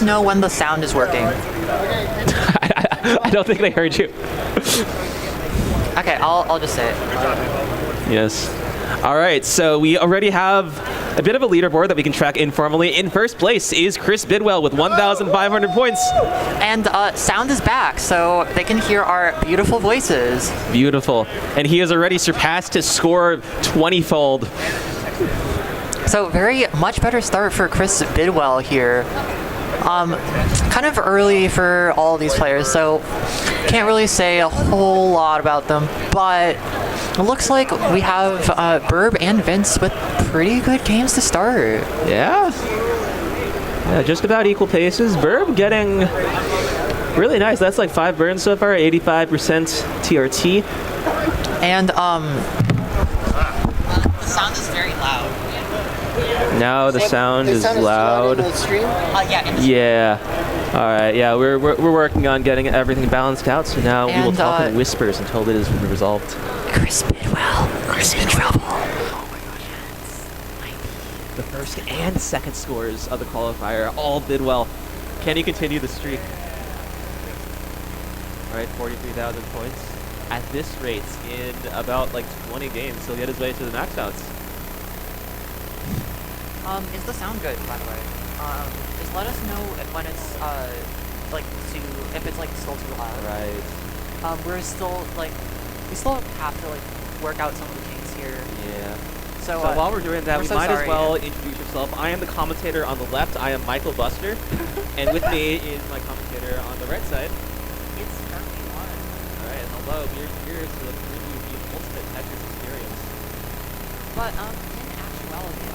Know when the sound is working. I don't think they heard you. Okay, I'll just say it. Yes. All right, so we already have a bit of a leaderboard that we can track informally. In first place is Chris Bidwell with 1,500 points. And sound is back, so they can hear our beautiful voices. Beautiful. And he has already surpassed his score 20-fold. So very much better start for Chris Bidwell here. Kind of early for all of these players, so can't really say a whole lot about them, but it looks like we have Burb and Vince with pretty good games to start. Yeah, just about equal paces. Burb getting really nice. That's like 5 burns so far, 85% TRT. And the sound is very loud. Now the sound is loud. Yeah. All right. Yeah, we're working on getting everything balanced out. So now we will talk in whispers until it is resolved. Chris Bidwell, Chris in trouble. Oh my gosh. The first and second scores of the qualifier, all Bidwell. Can he continue the streak? All right, 43,000 points. At this rate, in about like 20 games, he'll get his way to the max outs. Is the sound good, by the way? Just let us know when it's, if it's, still too loud. Right. We still have to, work out some of the kinks here. Yeah. So while we're doing that, we might as well introduce yourself. I am the commentator on the left. I am Michael Buster. And with me is my commentator on the right side. It's currently on. All right, hello. We're here to preview the ultimate Tetris experience. But, in actuality,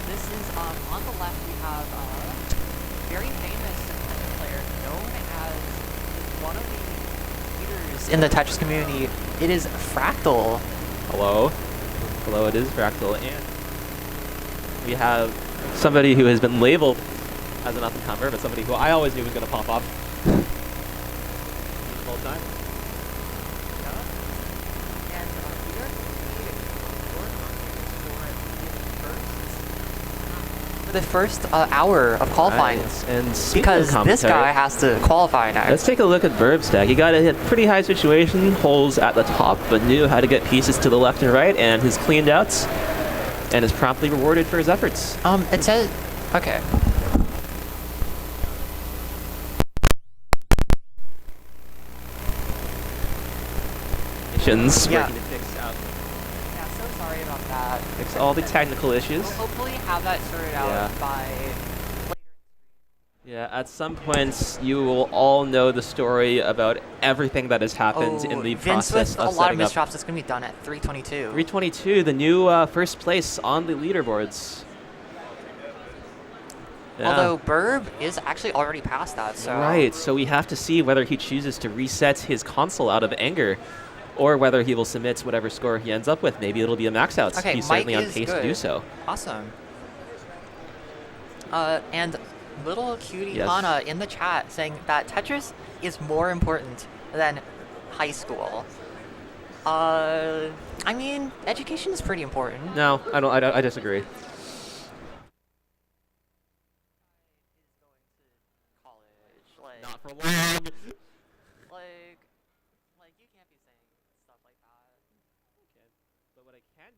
this is, on the left we have a very famous Tetris player known as one of the leaders in the Tetris community. It is Fractal. Hello. Hello, it is Fractal. And we have somebody who has been labeled as an up-and-comer, but somebody who I always knew was going to pop off. All time. The first hour of qualifying, and because this guy has to qualify next. Let's take a look at Burb's stack. He got a hit pretty high situation, holes at the top, but knew how to get pieces to the left and right, and has cleaned outs, and is promptly rewarded for his efforts. It says, okay. Yeah. So sorry about that. Fix all the technical issues. We'll hopefully have that sorted out by later. Yeah, at some point you will all know the story about everything that has happened in the process of setting up. Vince with a lot of misdrops. It's going to be done at 322. 322, the new first place on the leaderboards. Yeah. Although Burb is actually already past that, so... Right, so we have to see whether he chooses to reset his console out of anger, or whether he will submit whatever score he ends up with. Maybe it'll be a max out. Okay, he's certainly on pace to do so. Awesome. And little cutie Hana in the chat saying that Tetris is more important than high school. I mean, education is pretty important. No, I disagree. Not for long.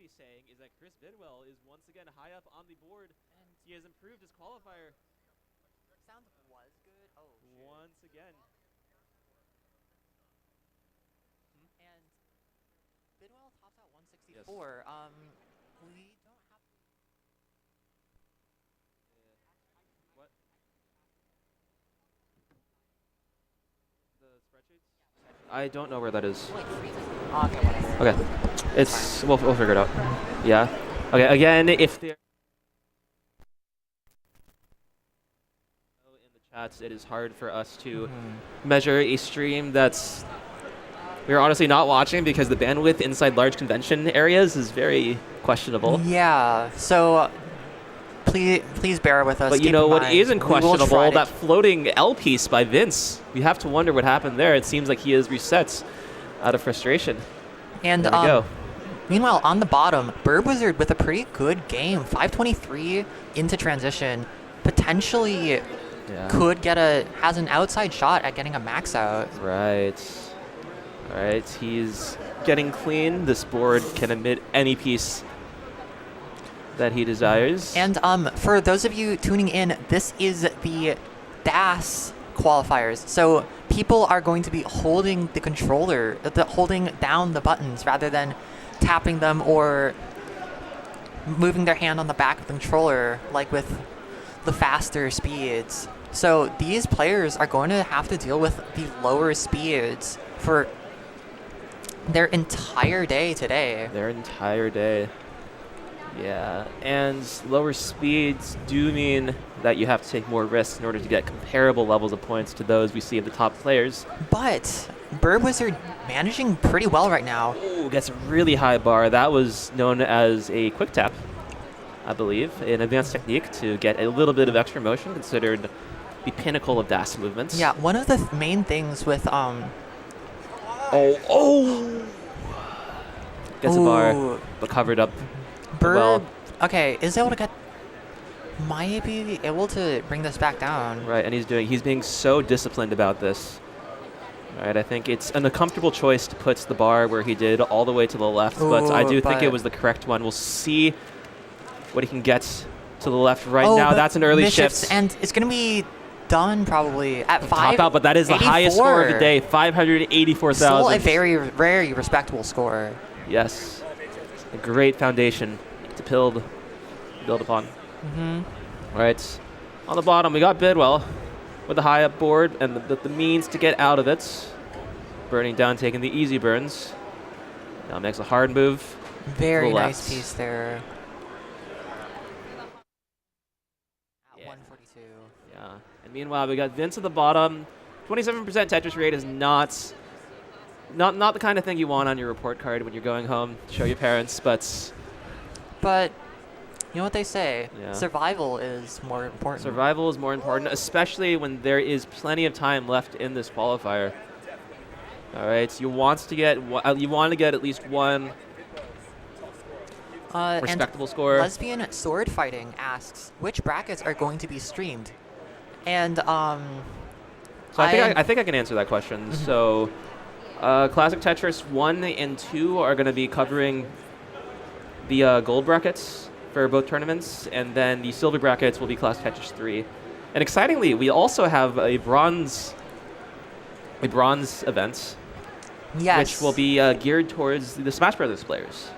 Saying is that Chris Bidwell is once again high up on the board, and he has improved his qualifier. Sound was good. Oh, shit. Once again. And Bidwell tops out 164. Yes. We don't have. What? The spreadsheets? I don't know where that is. Okay, whatever. Okay. It's we'll figure it out. Yeah. Okay. Again, if they're in the chats, it is hard for us to measure a stream that's we're honestly not watching because the bandwidth inside large convention areas is very questionable. Yeah. So please bear with us. But you know what isn't questionable? That floating L piece by Vince. We have to wonder what happened there. It seems like he has reset out of frustration. And there we go. Meanwhile, on the bottom, Burb Wizard with a pretty good game. 523 into transition. Potentially has an outside shot at getting a max out. Right. All right, he's getting clean. This board can emit any piece that he desires. And for those of you tuning in, this is the DAS qualifiers. So people are going to be holding the controller, holding down the buttons rather than tapping them or moving their hand on the back of the controller like with the faster speeds. So these players are going to have to deal with the lower speeds for their entire day today. Their entire day. Yeah, and lower speeds do mean that you have to take more risks in order to get comparable levels of points to those we see of the top players. But Bird Wizard managing pretty well right now. Ooh, gets a really high bar. That was known as a quick tap, I believe, an advanced technique to get a little bit of extra motion, considered the pinnacle of DAS movements. Yeah, one of the main things with gets a bar, but covered up. Bird, well. Okay, is able to get, might be able to bring this back down. Right, and he's being so disciplined about this. Right, I think it's an uncomfortable choice to put the bar where he did all the way to the left, but I do think it was the correct one. We'll see what he can get to the left right now. That's an early shift. And it's going to be done probably at 5. Top out, but that is the highest score of the day, 584,000. Still a very, very respectable score. Yes, a great foundation to build upon. All right, on the bottom we got Bidwell with the high up board and the means to get out of it. Burning down, taking the easy burns. Now makes a hard move. Very nice piece there. At 142. Yeah, and meanwhile we got Vince at the bottom. 27% Tetris rate is not the kind of thing you want on your report card when you're going home to show your parents, but you know what they say, survival is more important. Survival is more important, especially when there is plenty of time left in this qualifier. All right, you want to get at least one respectable score. Lesbian Sword Fighting asks, which brackets are going to be streamed? And so I think I can answer that question. So Classic Tetris 1 and 2 are going to be covering the gold brackets for both tournaments, and then the silver brackets will be Classic Tetris 3. And excitingly, we also have a bronze event, which will be geared towards the Smash Brothers players.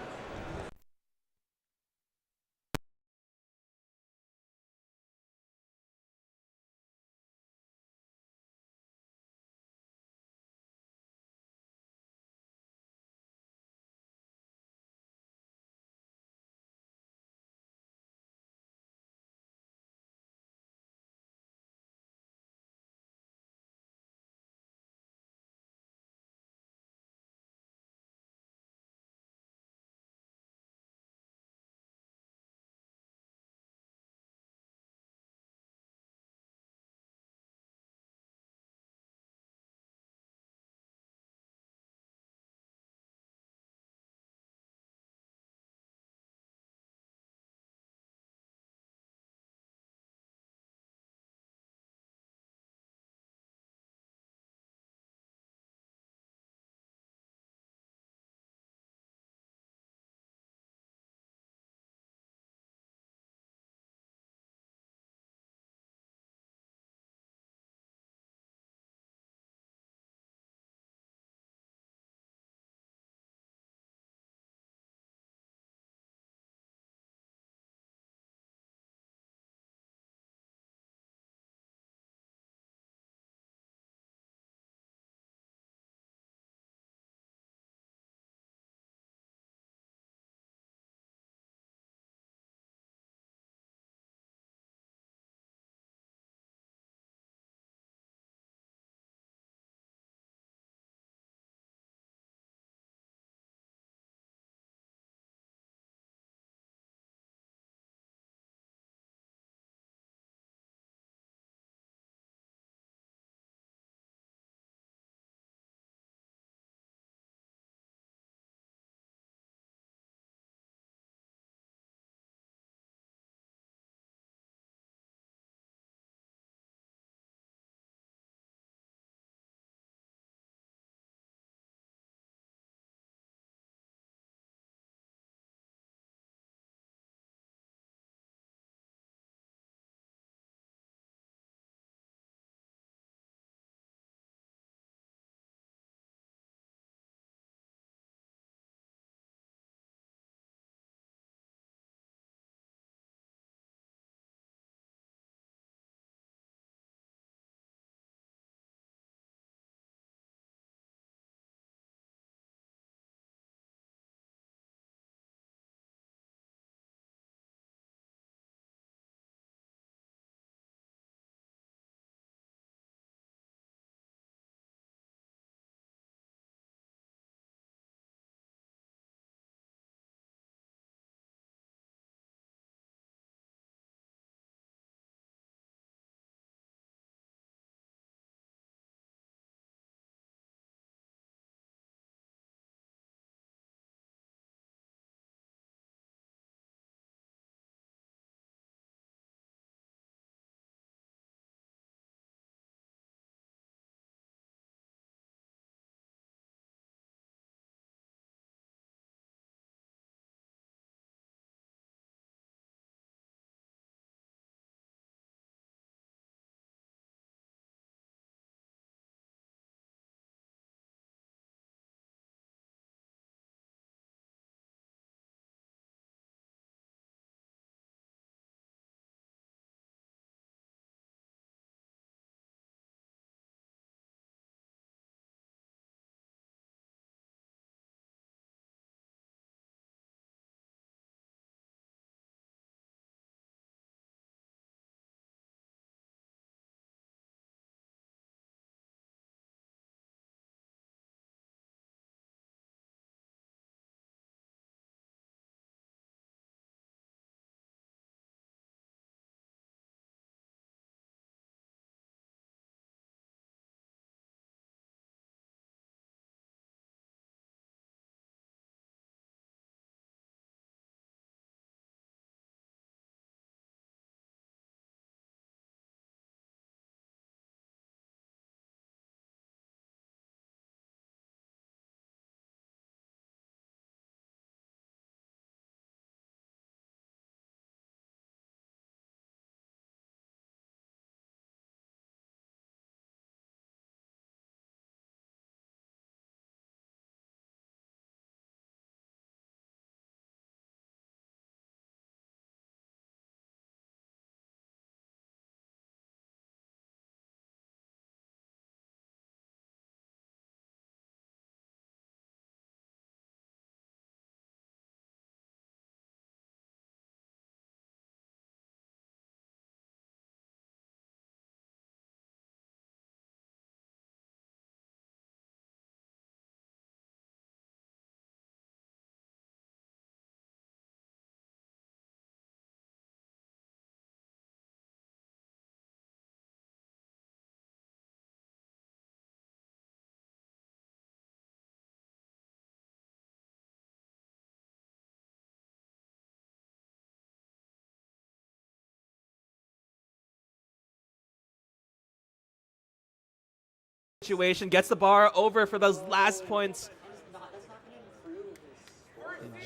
situation. Gets the bar over for those last points.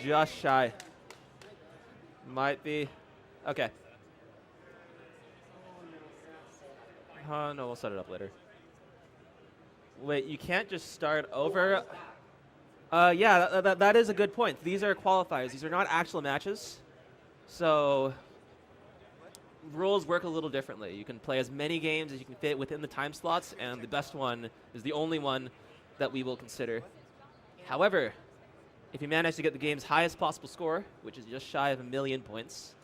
Just shy. Might be. Okay. Oh, no, we'll set it up later. Wait, you can't just start over? Yeah, that is a good point. These are qualifiers. These are not actual matches. So rules work a little differently. You can play as many games as you can fit within the time slots, and the best one is the only one that we will consider. However, if you manage to get the game's highest possible score, which is just shy of 1 million points,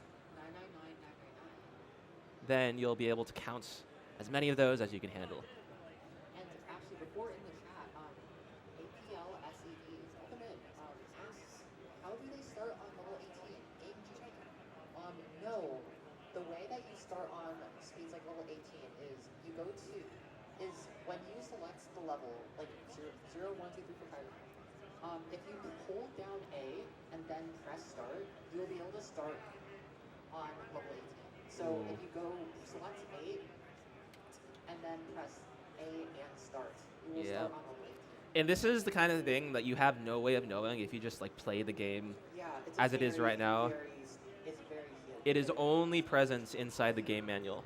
then you'll be able to count as many of those as you can handle. And actually, before in the chat, APL SEDs, welcome in. How do they start on level 18? Game check. No, the way that you start on speeds like level 18 is you go to, when you select the level, like 0, 1, 2, 3, 4, 5, if you hold down A and then press start, you'll be able to start on level 18. So if you go select 8 and then press A and start, you will start on level 18. And this is the kind of thing that you have no way of knowing if you just like play the game as it is right now. It's very it is only present inside the game manual.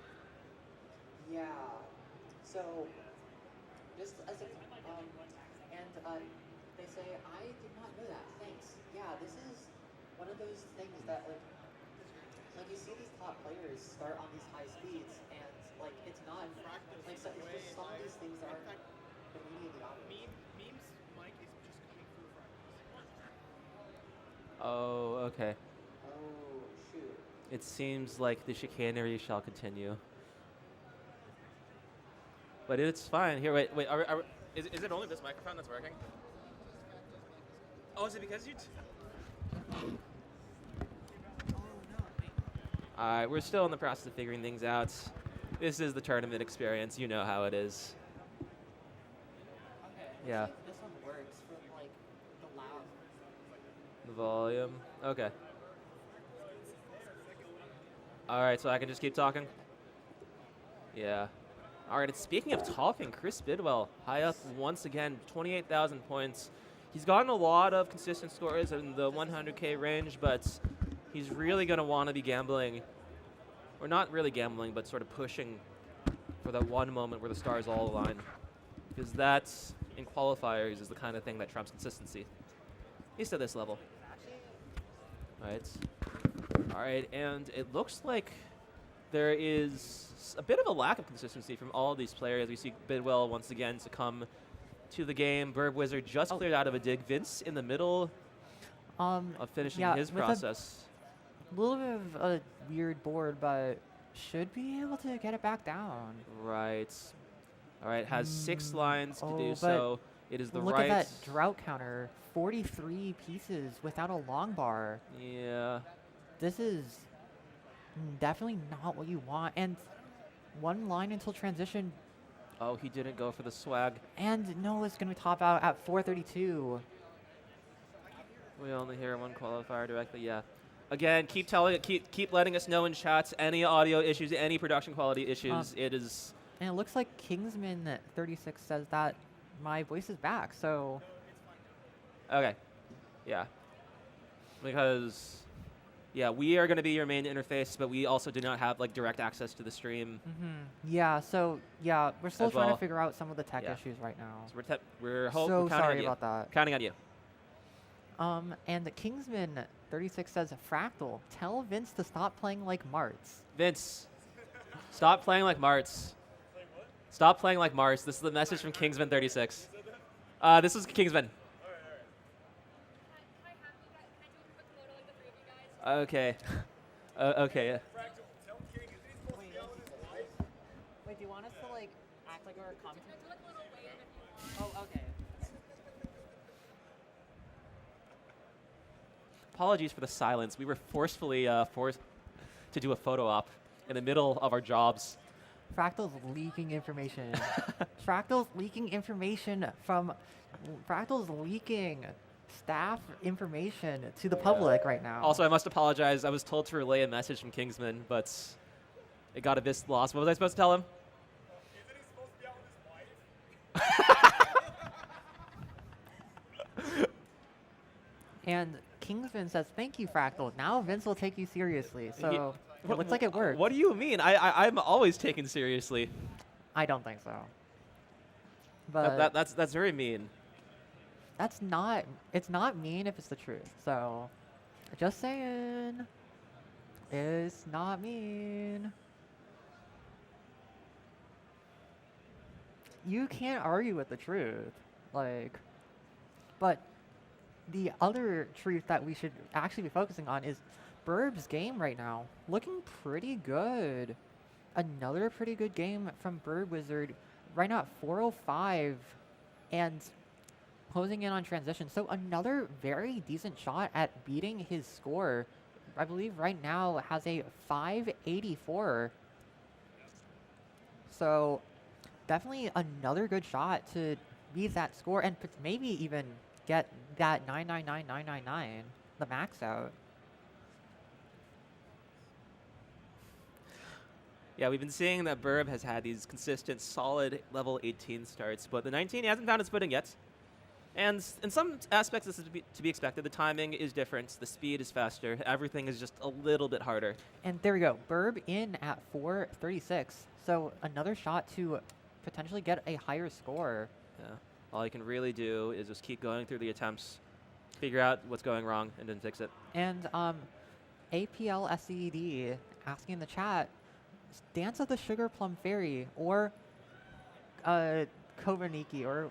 Yeah. So just as a they say, I did not know that. Thanks. Yeah, this is one of those things that like you see these top players start on these high speeds, and like it's not like so it's just some of these things that aren't immediately obvious. Meme's mic is just coming through fragments. Oh, okay. Oh shoot. It seems like the chicanery shall continue. But it's fine. Here, wait. Is it only this microphone that's working? Oh, is it because you? Alright, we're still in the process of figuring things out. This is the tournament experience. You know how it is. Okay. Yeah. This one works for like the loud. The volume. Okay. Alright, so I can just keep talking? Yeah. Alright, speaking of talking, Chris Bidwell, high up once again, 28,000 points. He's gotten a lot of consistent scores in the 100K range, but he's really going to want to be gambling, or not really gambling, but sort of pushing for that one moment where the stars all align. Because that, in qualifiers, is the kind of thing that trumps consistency. At least at this level. Alright, and it looks like there is a bit of a lack of consistency from all of these players. We see Bidwell once again succumb to the game. Burb Wizard just cleared out of a dig. Vince in the middle of finishing his process. A little bit of a weird board, but should be able to get it back down. Right. All right, has 6 lines to do so. It is the look right. Look at that drought counter. 43 pieces without a long bar. Yeah. This is definitely not what you want. And 1 line until transition. Oh, he didn't go for the swag. And no, it's going to top out at 432. We only hear 1 qualifier directly. Yeah. Again, keep letting us know in chats any audio issues, any production quality issues. It is. And it looks like Kingsman 36 says that my voice is back. So. Okay. Yeah. Because. Yeah, we are going to be your main interface, but we also do not have like direct access to the stream. Yeah, so yeah, we're still trying to figure out some of the tech issues right now. So we're so sorry about that. Counting on you. And the Kingsman 36 says, Fractal, tell Vince to stop playing like Marts. Vince, stop playing like Marts. Stop playing like Marts. This is the message from Kingsman 36. This is Kingsman. Okay. Okay. Wait, do you want us to like act like we're commenting? Oh, okay. Apologies for the silence. We were forcefully forced to do a photo op in the middle of our jobs. Fractal's leaking information. Fractal's leaking information from. Fractal's leaking staff information to the public right now. Also, I must apologize. I was told to relay a message from Kingsman, but it got a bit lost. What was I supposed to tell him? Isn't he supposed to be out with his wife? And Kingsman says, "Thank you, Fractal. Now Vince will take you seriously." So it looks like it worked. What do you mean? I'm always taken seriously. I don't think so. But That's very mean. that's not. It's not mean if it's the truth. So, just saying, it's not mean. You can't argue with the truth, like. But the other truth that we should actually be focusing on is Burb's game right now. Looking pretty good. Another pretty good game from Burb Wizard. Right now at 405 and closing in on transition. So another very decent shot at beating his score. I believe right now has a 584. So definitely another good shot to beat that score and maybe even get that 999999, the max out. Yeah, we've been seeing that Burb has had these consistent, solid level 18 starts, but the 19 hasn't found its footing yet. And in some aspects, this is to be expected. The timing is different. The speed is faster. Everything is just a little bit harder. And there we go. Burb in at 436. So another shot to potentially get a higher score. Yeah. All you can really do is just keep going through the attempts, figure out what's going wrong, and then fix it. And APL SED asking in the chat, Dance of the Sugar Plum Fairy or Kovaniki, or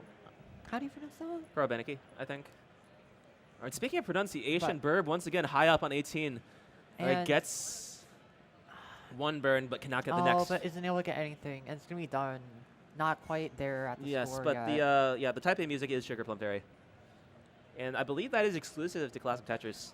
how do you pronounce that? Korobeniki, I think. All right, speaking of pronunciation, Burb once again high up on 18. All right, gets one burn, but cannot get the next. Oh, but isn't able to get anything, and it's gonna be done. Not quite there at the score. Yes, but yet. the Type A music is Sugar Plum Fairy, and I believe that is exclusive to Classic Tetris.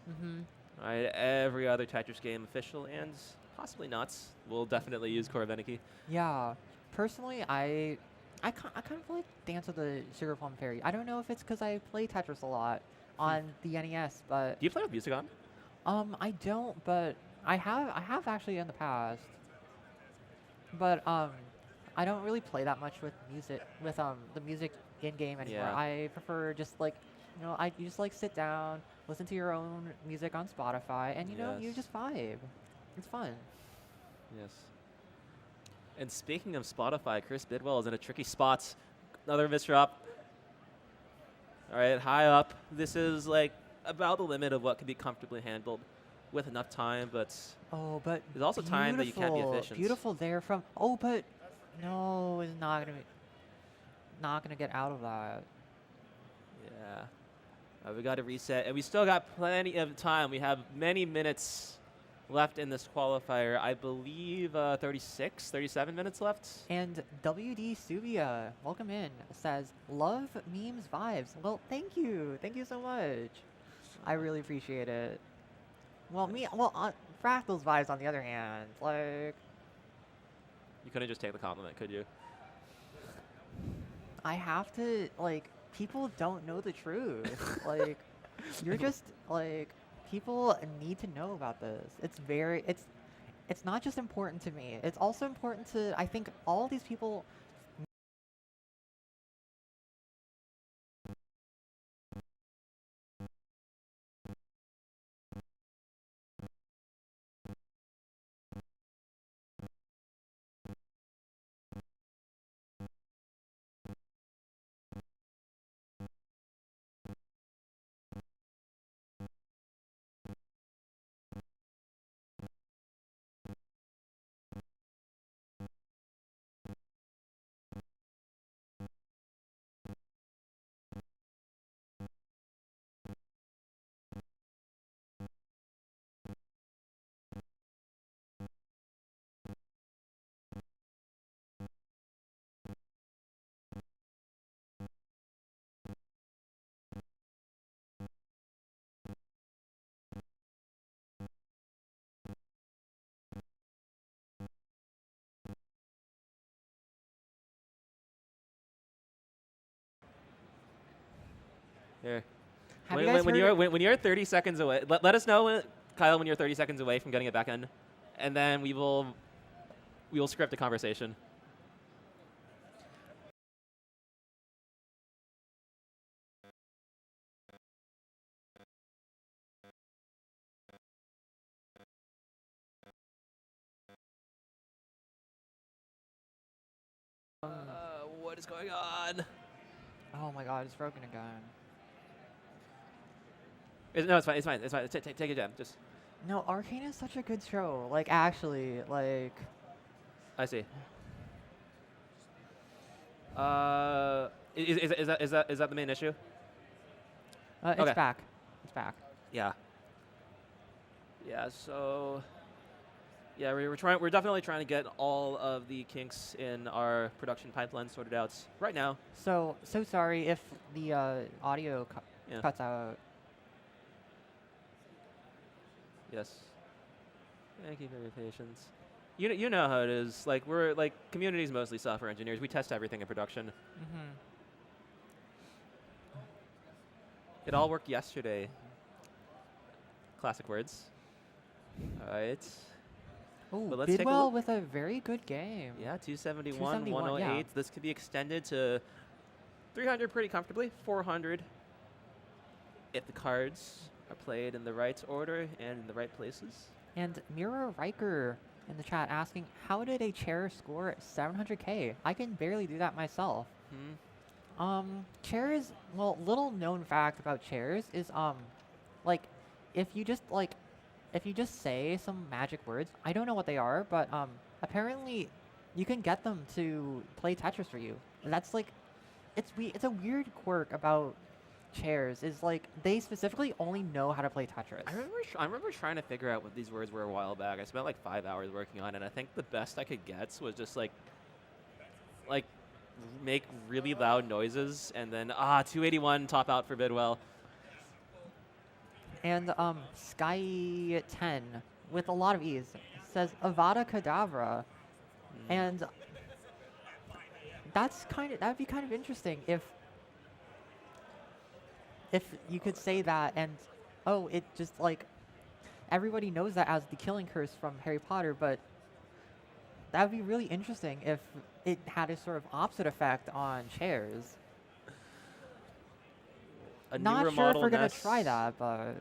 All right, every other Tetris game, official and possibly not, will definitely use Korobeniki. Yeah, personally, I kind of like Dance of the Sugar Plum Fairy. I don't know if it's because I play Tetris a lot on the NES, but Do you play with music on? I don't, but I have actually in the past. But I don't really play that much with music the music in game anymore. Yeah. I prefer just like you just like sit down, listen to your own music on Spotify, and you just vibe. It's fun. Yes. And speaking of Spotify, Chris Bidwell is in a tricky spot. Another misdrop. All right, high up. This is like about the limit of what can be comfortably handled with enough time, but but there's also time that you can't be efficient. Beautiful there from. Oh, but no, it's not gonna get out of that. Yeah. We got to reset, and we still got plenty of time. We have many minutes left in this qualifier. I believe 36, 37 minutes left. And WD Subia, welcome in, says, love memes vibes. Well, thank you. Thank you so much. I really appreciate it. Well, Fractal's vibes on the other hand, like... You couldn't just take the compliment, could you? I have to, like, people don't know the truth. Like, you're just, like... People need to know about this. It's not just important to me. It's also important to, I think, all these people. Here. When you're 30 seconds away, let us know, Kyle, when you're 30 seconds away from getting it back in, and then we will script a conversation. What is going on? Oh my god, it's broken again. No, it's fine. It's fine. It's fine. Take your time. Just. No, Arcane is such a good show. Like, actually, like... I see. Is that the main issue? It's Okay. back. It's back. Yeah. Yeah. So. Yeah, we're definitely trying to get all of the kinks in our production pipeline sorted out right now. So sorry if the audio Yeah. cuts out. Yes. Thank you for your patience. You know how it is. Like we're like community's mostly software engineers. We test everything in production. Mm-hmm. It all worked yesterday. Classic words. All right. Oh, But let's take a Bidwell look. with a very good game. Yeah, 271, 271, 108. yeah. This could be extended to 300 pretty comfortably. 400 if the cards are played in the right order and in the right places. And Mira Riker in the chat asking, how did a chair score 700k? I can barely do that myself. Chairs, well, little known fact about chairs is, like, if you just say some magic words, I don't know what they are, but, apparently you can get them to play Tetris for you. And that's, like, it's a weird quirk about chairs, is, like, they specifically only know how to play Tetris. I remember trying to figure out what these words were a while back. I spent like 5 hours working on it, and I think the best I could get was just like make really loud noises, and then 281 top out for Bidwell. And Sky 10 with a lot of ease says Avada Kedavra, and that'd be kind of interesting if you could say that, and it just like everybody knows that as the killing curse from Harry Potter, but that would be really interesting if it had a sort of opposite effect on chairs. Not sure if we're gonna try that, but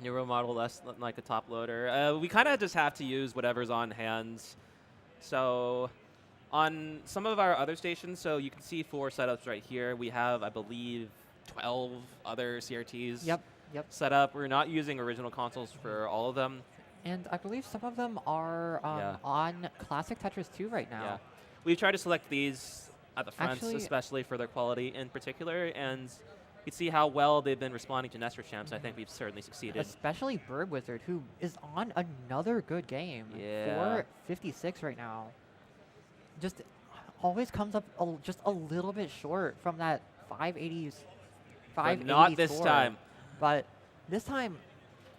Newer model less like a top loader. We kind of just have to use whatever's on hand. So on some of our other stations, so you can see 4 setups right here. We have, I believe, 12 other CRTs Yep. set up. We're not using original consoles for all of them. And I believe some of them are on Classic Tetris 2 right now. Yeah. We've tried to select these at the fronts, Actually, especially for their quality in particular, and you can see how well they've been responding to Nestor Champs. I think we've certainly succeeded. Especially Bird Wizard, who is on another good game. Yeah. 456 right now. Just always comes up just a little bit short from that 580s. But not this score. time. But this time,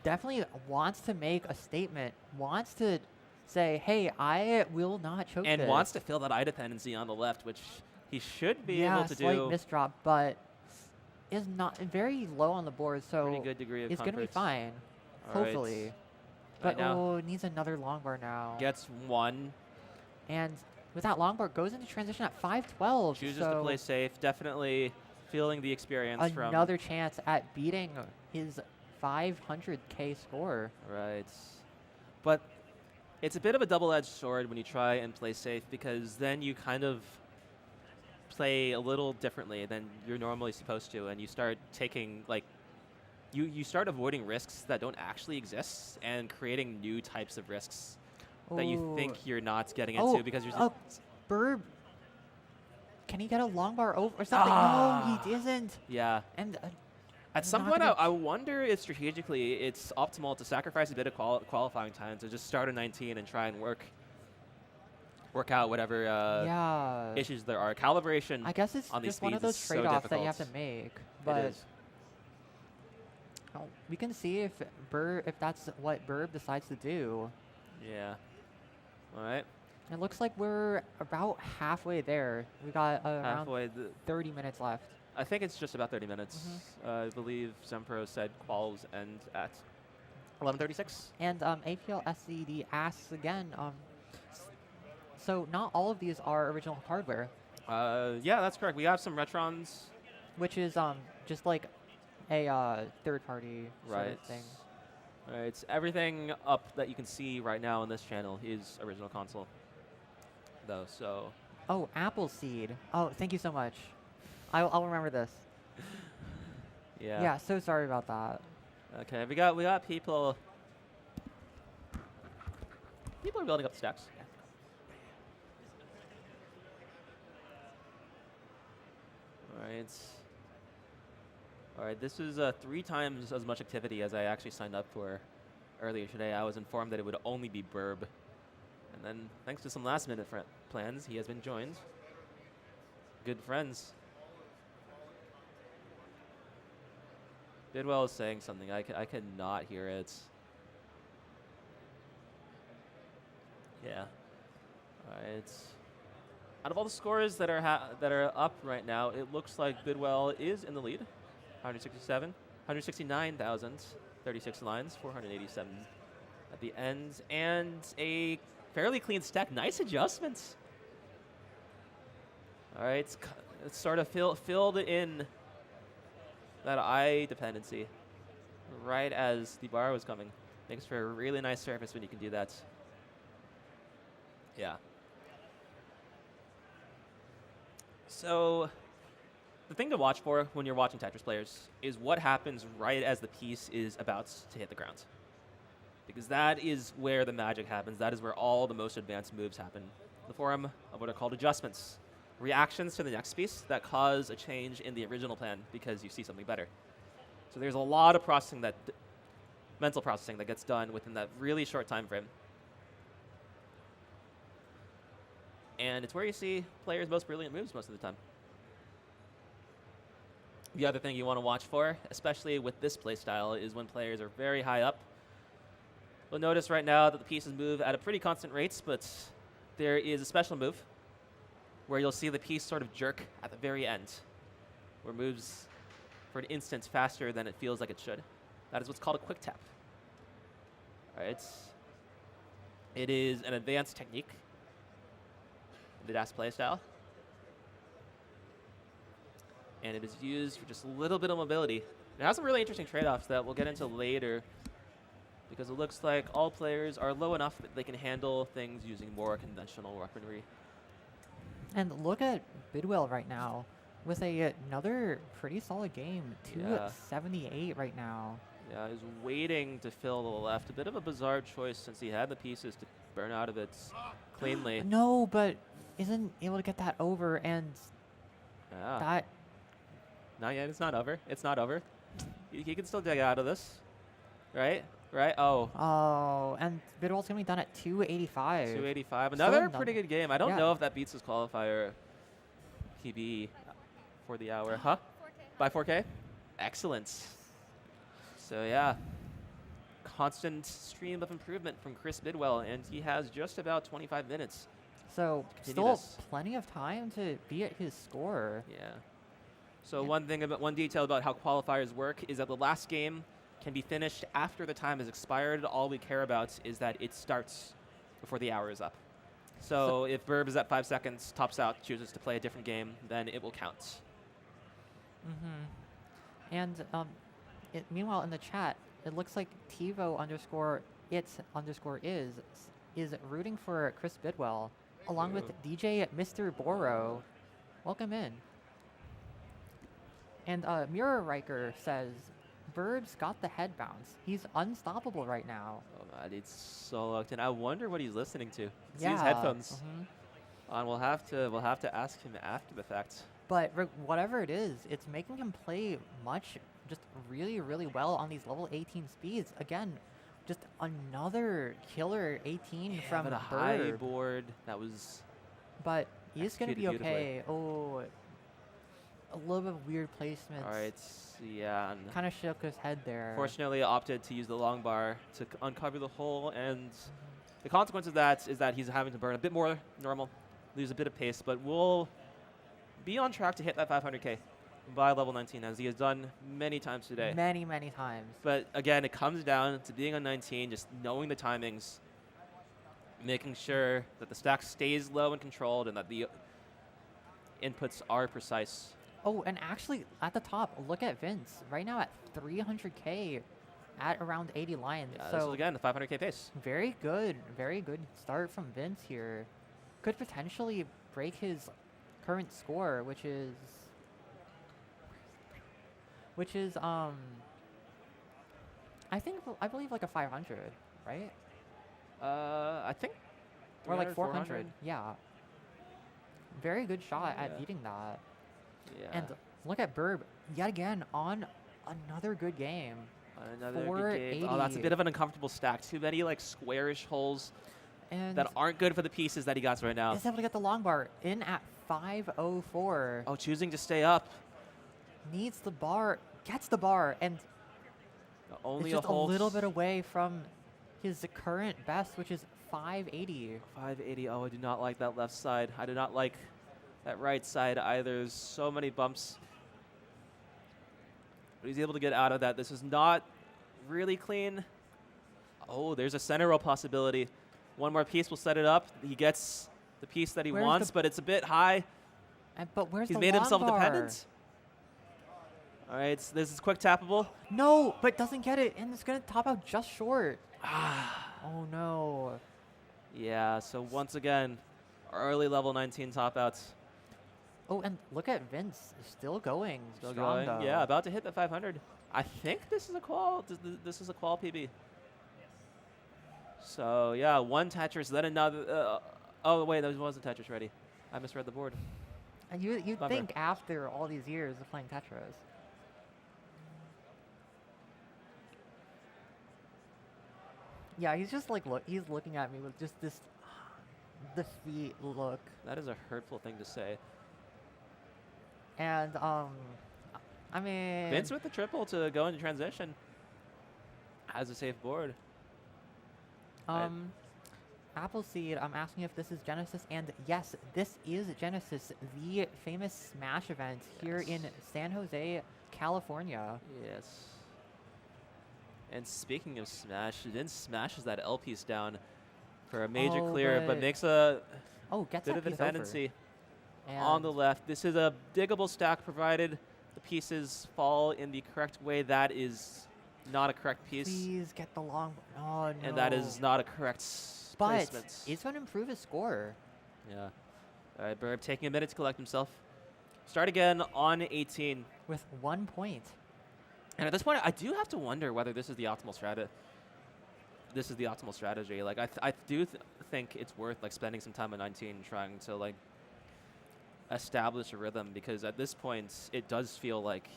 definitely wants to make a statement. Wants to say, "Hey, I will not choke And this." wants to fill that eye dependency on the left, which he should be yeah, able to slight do. misdrop, but is not very low on the board, so Pretty good degree of it's going to be comfort. fine. All right. Hopefully. Right But now. it needs another long bar now. Gets 1. And with that long bar, goes into transition at 512. Chooses so to play safe. Definitely feeling the experience from. another chance at beating his 500k score. Right. But it's a bit of a double-edged sword when you try and play safe, because then you kind of play a little differently than you're normally supposed to, and you start taking, like, you start avoiding risks that don't actually exist and creating new types of risks that you think you're not getting into because you're just... Burb. Can he get a long bar over or something? No, he isn't. Yeah. And At some not point, gonna I wonder if strategically it's optimal to sacrifice a bit of qualifying time to just start a 19 and try and work out whatever yeah. issues there are. Calibration I guess it's on these just one of speeds those is so trade-offs that you have difficult. to make. But is. we can see if that's what Burb decides to do. Yeah. All right. It looks like we're about halfway there. We got around Halfway. 30 minutes left. I think it's just about 30 minutes. I believe Zempro said quals end at 11:36. And APL SCD asks again, so not all of these are original hardware, Yeah, that's correct. We have some Retrons. which is just like a third-party sort of thing. All right. Everything up that you can see right now on this channel is original console, though. So Oh, Appleseed. Oh, thank you so much. I'll remember this. Yeah. Yeah, so sorry about that. Okay, we got people. People are building up the stacks. All right. All right. This is 3 times as much activity as I actually signed up for earlier today. I was informed that it would only be Burb, and then thanks to some last-minute plans, he has been joined. Good friends. Bidwell is saying something. I could not hear it. Yeah. All right. Out of all the scores that are up right now, it looks like Bidwell is in the lead. 169,000, 36 lines, 487 at the end, and a fairly clean stack. Nice adjustments. All right, it's sort of filled in that eye dependency right as the bar was coming. Makes for a really nice surface when you can do that. Yeah. So the thing to watch for when you're watching Tetris players is what happens right as the piece is about to hit the ground. Because that is where the magic happens. That is where all the most advanced moves happen. In the form of what are called adjustments. Reactions to the next piece that cause a change in the original plan because you see something better. So there's a lot of processing mental processing that gets done within that really short time frame. And it's where you see players' most brilliant moves most of the time. The other thing you want to watch for, especially with this playstyle, is when players are very high up. You'll notice right now that the pieces move at a pretty constant rate, but there is a special move where you'll see the piece sort of jerk at the very end, where it moves for an instant faster than it feels like it should. That is what's called a quick tap. All right. It is an advanced technique in the DAS playstyle. And it is used for just a little bit of mobility. It has some really interesting trade-offs that we'll get into later, because it looks like all players are low enough that they can handle things using more conventional weaponry. And look at Bidwell right now with another pretty solid game. 278 right now. Yeah, he's waiting to fill the left. A bit of a bizarre choice since he had the pieces to burn out of it cleanly. No, but isn't able to get that over, and that... Not yet. It's not over. It's not over. He can still dig out of this. Right? Right? Oh. Oh, and Bidwell's going to be done at 285. 285. Another pretty good game. I don't know if that beats his qualifier PB for the hour. Huh? 4K. By 4K? Excellent. So, yeah. Constant stream of improvement from Chris Bidwell, and he has just about 25 minutes. So, still plenty of time to be at his score. Yeah. So one detail about how qualifiers work is that the last game can be finished after the time has expired. All we care about is that it starts before the hour is up. So if Burb is at 5 seconds, tops out, chooses to play a different game, then it will count. Mm-hmm. And meanwhile, in the chat, it looks like TiVo_it_is rooting for Chris Bidwell, along with DJ Mr. Boro. Welcome in. And Mirror Riker says, Burb's got the head bounce. He's unstoppable right now. Oh man, it's so locked in. I wonder what he's listening to. It's his headphones. Mm-hmm. And we'll have to ask him after the fact. But whatever it is, it's making him play just really, really well on these level 18 speeds. Again, just another killer 18 from a Burb. high board that was. But he's going to be okay. Oh, a little bit of weird placements. All right, yeah. Kind of shook his head there. Fortunately, opted to use the long bar to uncover the hole, and the consequence of that is that he's having to burn a bit more normal, lose a bit of pace, but we'll be on track to hit that 500K by level 19, as he has done many times today. Many, many times. But again, it comes down to being on 19, just knowing the timings, making sure that the stack stays low and controlled, and that the inputs are precise. Oh, and actually, at the top, look at Vince. Right now at 300K at around 80 lions. Yeah, so this is, again, the 500K pace. Very good start from Vince here. Could potentially break his current score, which is I believe like a 500, right? I think Or like 400. 400. Yeah. Very good shot Yeah. at beating that. Yeah. And look at Burb yet again on another good game. Another good game. Oh, that's a 480. bit of an uncomfortable stack. Too many like squarish holes And that aren't good for the pieces that he got right now. is able to get the long bar in at 504. Oh, choosing to stay up. Needs the bar, gets the bar, and Only it's just a hole little bit away from his current best, which is 580. 580. Oh, I do not like that left side. I do not like that right side either. There's so many bumps. But he's able to get out of that. This is not really clean. Oh, there's a center row possibility. One more piece will set it up. He gets the piece that he Where's wants, the- but it's a bit high. But where's He's the made long himself bar? dependent. All right, so this is quick tappable. No, but doesn't get it, and it's gonna top out just short. Oh no. Yeah, so once again, early level 19 top outs. Oh, and look at Vince, still going. Still strong, going. though. Yeah, about to hit the 500. I think this is a qual. This is a qual PB. So yeah, one Tetris, then another. Oh wait, that wasn't Tetris ready. I misread the board. And you'd Bummer. think after all these years of playing Tetris. Yeah, he's just like he's looking at me with just this defeat look. That is a hurtful thing to say. And I mean, Vince with the triple to go into transition. Has a safe board. Appleseed, I'm asking if this is Genesis, and yes, this is Genesis, the famous Smash event here in San Jose, California. Yes. And speaking of Smash, Vince smashes that L piece down for a major Oh, clear, but but- makes a Oh, gets bit that of a piece over. dependency And on the left. This is a diggable stack provided the pieces fall in the correct way. That is not a correct piece, please get the long. Oh no. and that is not a correct But placement. it's going to improve his score. Yeah. All right, Burb taking a minute to collect himself. Start again on 18. With 1 point. And at this point, I do have to wonder whether this is the optimal strategy. This is the optimal strategy. Like, I do think it's worth like spending some time on 19 trying to like establish a rhythm, because at this point, it does feel like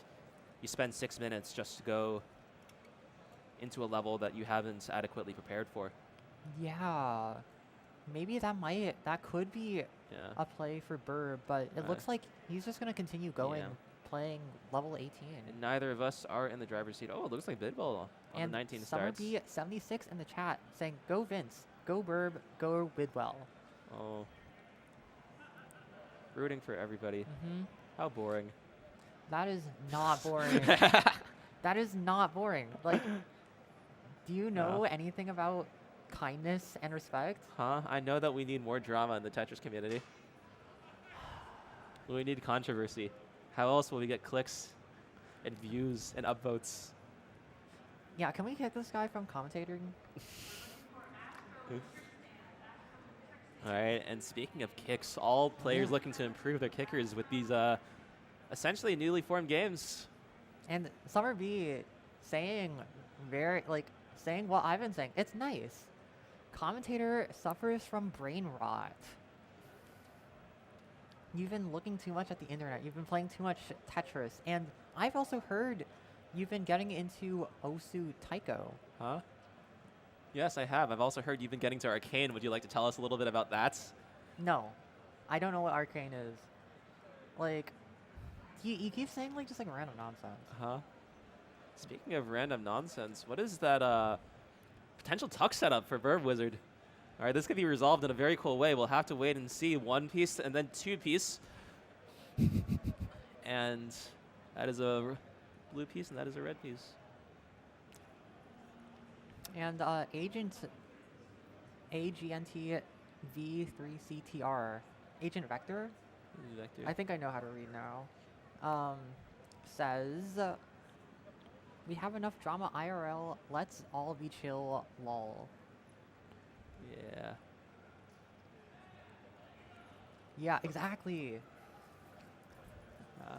you spend 6 minutes just to go into a level that you haven't adequately prepared for. Yeah. Maybe that could be Yeah. a play for Burr, but it looks like he's just going to continue going, playing level 18. And neither of us are in the driver's seat. Oh, it looks like Bidwell on And the 19 Summer starts. B 76 in the chat saying, go Vince, go Burb, go Bidwell. Oh. Rooting for everybody. Hmm. How boring. That is not boring. That is not boring. Like, do you know anything about kindness and respect? Huh? I know that we need more drama in the Tetris community. We need controversy. How else will we get clicks and views and upvotes? Yeah, can we kick this guy from commentating? All right, and speaking of kicks, all players looking to improve their kickers with these essentially newly formed games. And Summer B saying saying what I've been saying. It's nice. Commentator suffers from brain rot. You've been looking too much at the internet. You've been playing too much Tetris. And I've also heard you've been getting into Osu Taiko. Huh? Yes, I have. I've also heard you've been getting to Arcane. Would you like to tell us a little bit about that? No. I don't know what Arcane is. Like, he keeps saying just random nonsense. Huh? Speaking of random nonsense, what is that potential tuck setup for Verb Wizard? All right, this could be resolved in a very cool way. We'll have to wait and see. 1 piece and then 2 piece. And that is a blue piece and that is a red piece. And Agent AGNT V3CTR. Agent Vector? Vector. I think I know how to read now. Says, we have enough drama IRL. Let's all be chill, lol. Yeah. Yeah, exactly.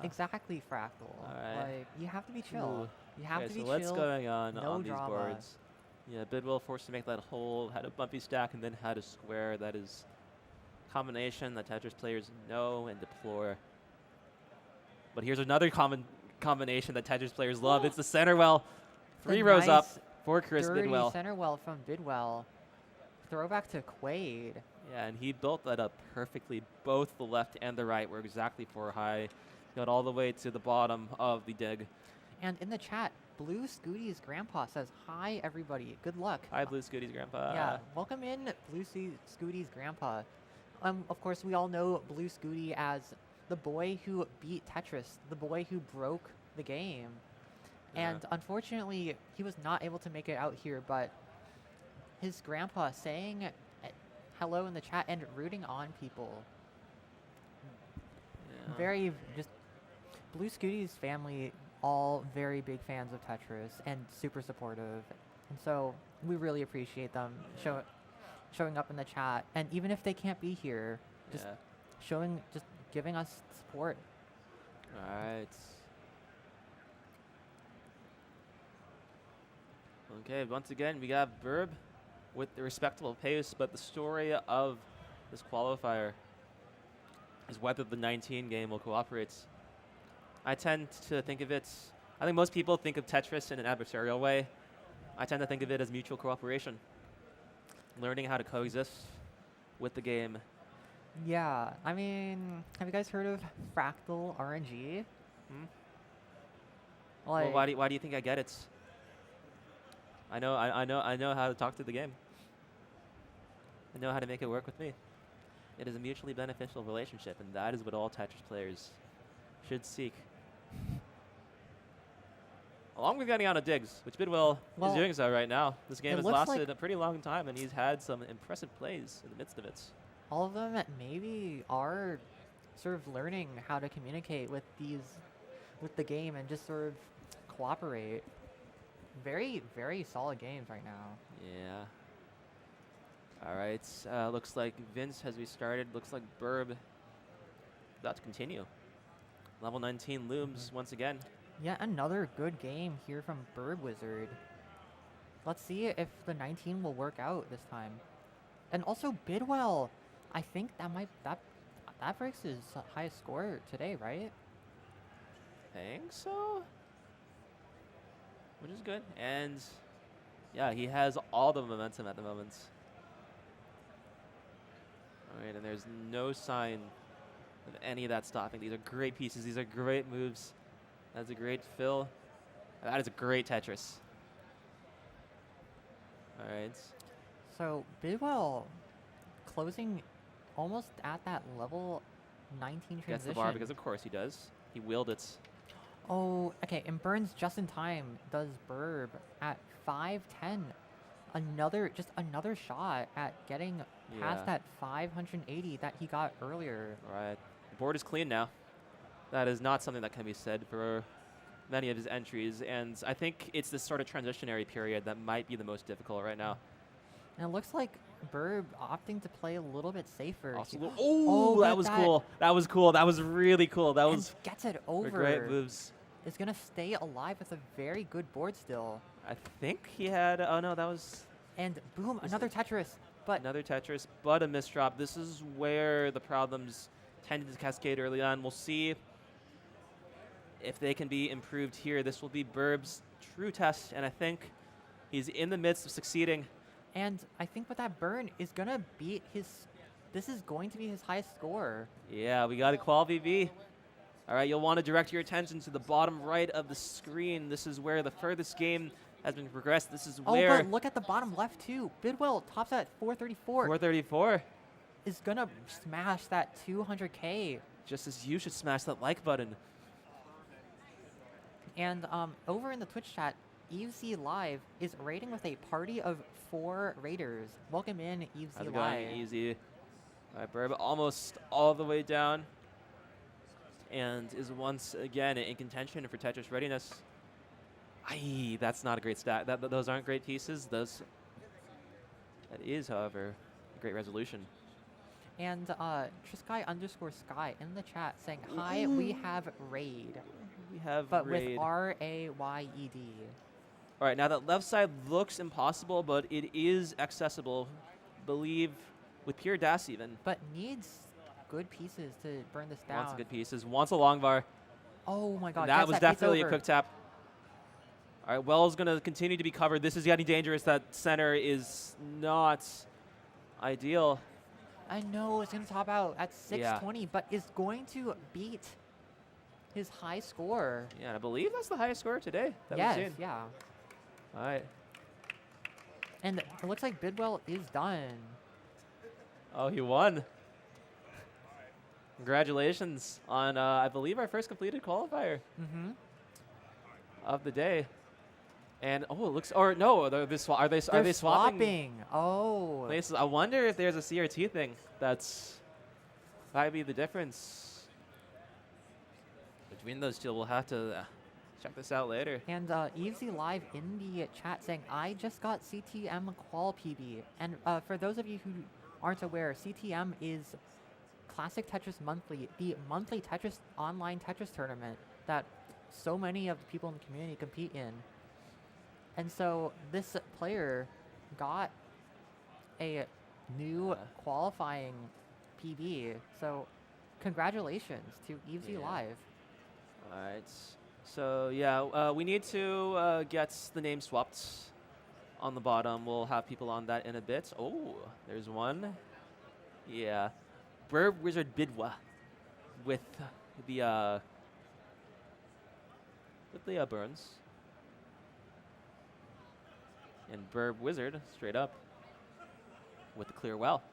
Exactly, Fractal. Alright. Like, you have to be chill. You have Okay, to so be what's chill. going on No these drama. boards? Yeah, Bidwell forced to make that hole, had a bumpy stack, and then had a square. That is combination that Tetris players know and deplore. But here's another combination that Tetris players love. It's the center well. The 3 rows up nice, for Chris dirty Bidwell. center well from Bidwell. Throwback to Quaid. Yeah, and he built that up perfectly. Both the left and the right were exactly 4 high. Got all the way to the bottom of the dig. And in the chat, Blue Scooty's grandpa says, "Hi, everybody. Good luck." Hi, Blue Scooty's grandpa. Yeah, welcome in Blue Scooty's grandpa. Of course, we all know Blue Scooty as the boy who beat Tetris, the boy who broke the game. Yeah. And unfortunately, he was not able to make it out here, but his grandpa saying hello in the chat and rooting on people. Yeah. Very just Blue Scooty's family, all very big fans of Tetris and super supportive. And so we really appreciate them showing up in the chat. And even if they can't be here, just just giving us support. All right. Okay, once again, we got Burb with the respectable pace, but the story of this qualifier is whether the 19 game will cooperate. I tend to think of it, I think most people think of Tetris in an adversarial way. I tend to think of it as mutual cooperation. Learning how to coexist with the game. Yeah, I mean, have you guys heard of fractal RNG? Hmm? Like, Well, why do you think I get it? I know how to talk to the game. I know how to make it work with me. It is a mutually beneficial relationship, and that is what all Tetris players should seek. Along with getting out of digs, which Bidwell is doing so right now. This game has lasted like a pretty long time, and he's had some impressive plays in the midst of it. All of them maybe are sort of learning how to communicate with the game and just sort of cooperate. Very, very solid games right now. Yeah. All right. Looks like Vince has restarted. Looks like Burb about to continue. Level 19 looms once again. Yet another good game here from Burb Wizard. Let's see if the 19 will work out this time. And also Bidwell. I think that breaks his highest score today, right? Think so. Which is good. And yeah, he has all the momentum at the moment. All right, and there's no sign of any of that stopping. These are great pieces. These are great moves. That's a great fill. That is a great Tetris. All right. So Bidwell closing almost at that level 19 transition. Gets the bar because of course he does. He willed it. Oh, okay, and Burns just in time does Burb at 510. Just another shot at getting past that 580 that he got earlier. All right. The board is clean now. That is not something that can be said for many of his entries, and I think it's this sort of transitionary period that might be the most difficult right now. And it looks like Burb opting to play a little bit safer. Oh, that was cool. That was cool. That was really cool. That was gets it over. Great moves. Is going to stay alive with a very good board still. I think he had, oh no, that was... And boom, another Tetris. But another Tetris, but a misdrop. This is where the problems tended to cascade early on. We'll see if they can be improved here. This will be Burb's true test, and I think he's in the midst of succeeding. And I think with that burn is going to beat his... This is going to be his highest score. Yeah, we got a qual VB. All right, you'll want to direct your attention to the bottom right of the screen. This is where the furthest game has been progressed. This is where... Oh, but look at the bottom left, too. Bidwell tops at 434. 434. Is going to smash that 200K. Just as you should smash that like button. And over in the Twitch chat, EveC Live is raiding with a party of 4 raiders. Welcome in, EveC How's it Live. going? Easy. All right, Burb almost all the way down. And is once again in contention for Tetris readiness. Aye, that's not a great stat. Those aren't great pieces. That is, however, a great resolution. And Trisky_Sky in the chat saying, hi, we have Raid. We have But Raid. with R-A-Y-E-D. All right, now that left side looks impossible, but it is accessible. Believe with pure dash even. But needs good pieces to burn this down. Wants some good pieces. Wants a long bar. Oh my god. And that gets was piece definitely a over. quick tap. All right, Wells going to continue to be covered. This is getting dangerous. That center is not ideal. I know it's going to top out at 620, but is going to beat his high score. Yeah, I believe that's the highest score today that Yes, we've seen. yeah. All right. And it looks like Bidwell is done. Oh, he won. Congratulations on, I believe, our first completed qualifier of the day. And oh, it looks, or no, are they swapping? Swapping. Oh. Places? I wonder if there's a CRT thing that's might be the difference between those two. We'll have to check this out later. And Easy Live in the chat saying, I just got CTM Qual PB. And for those of you who aren't aware, CTM is Classic Tetris Monthly, the monthly Tetris online Tetris tournament that so many of the people in the community compete in. And so this player got a new qualifying PB. So congratulations to Easy Live. All right. So yeah, we need to get the name swapped on the bottom. We'll have people on that in a bit. Oh, there's one. Yeah. Burb Wizard Bidwa with the burns. And Burb Wizard straight up with the clear well.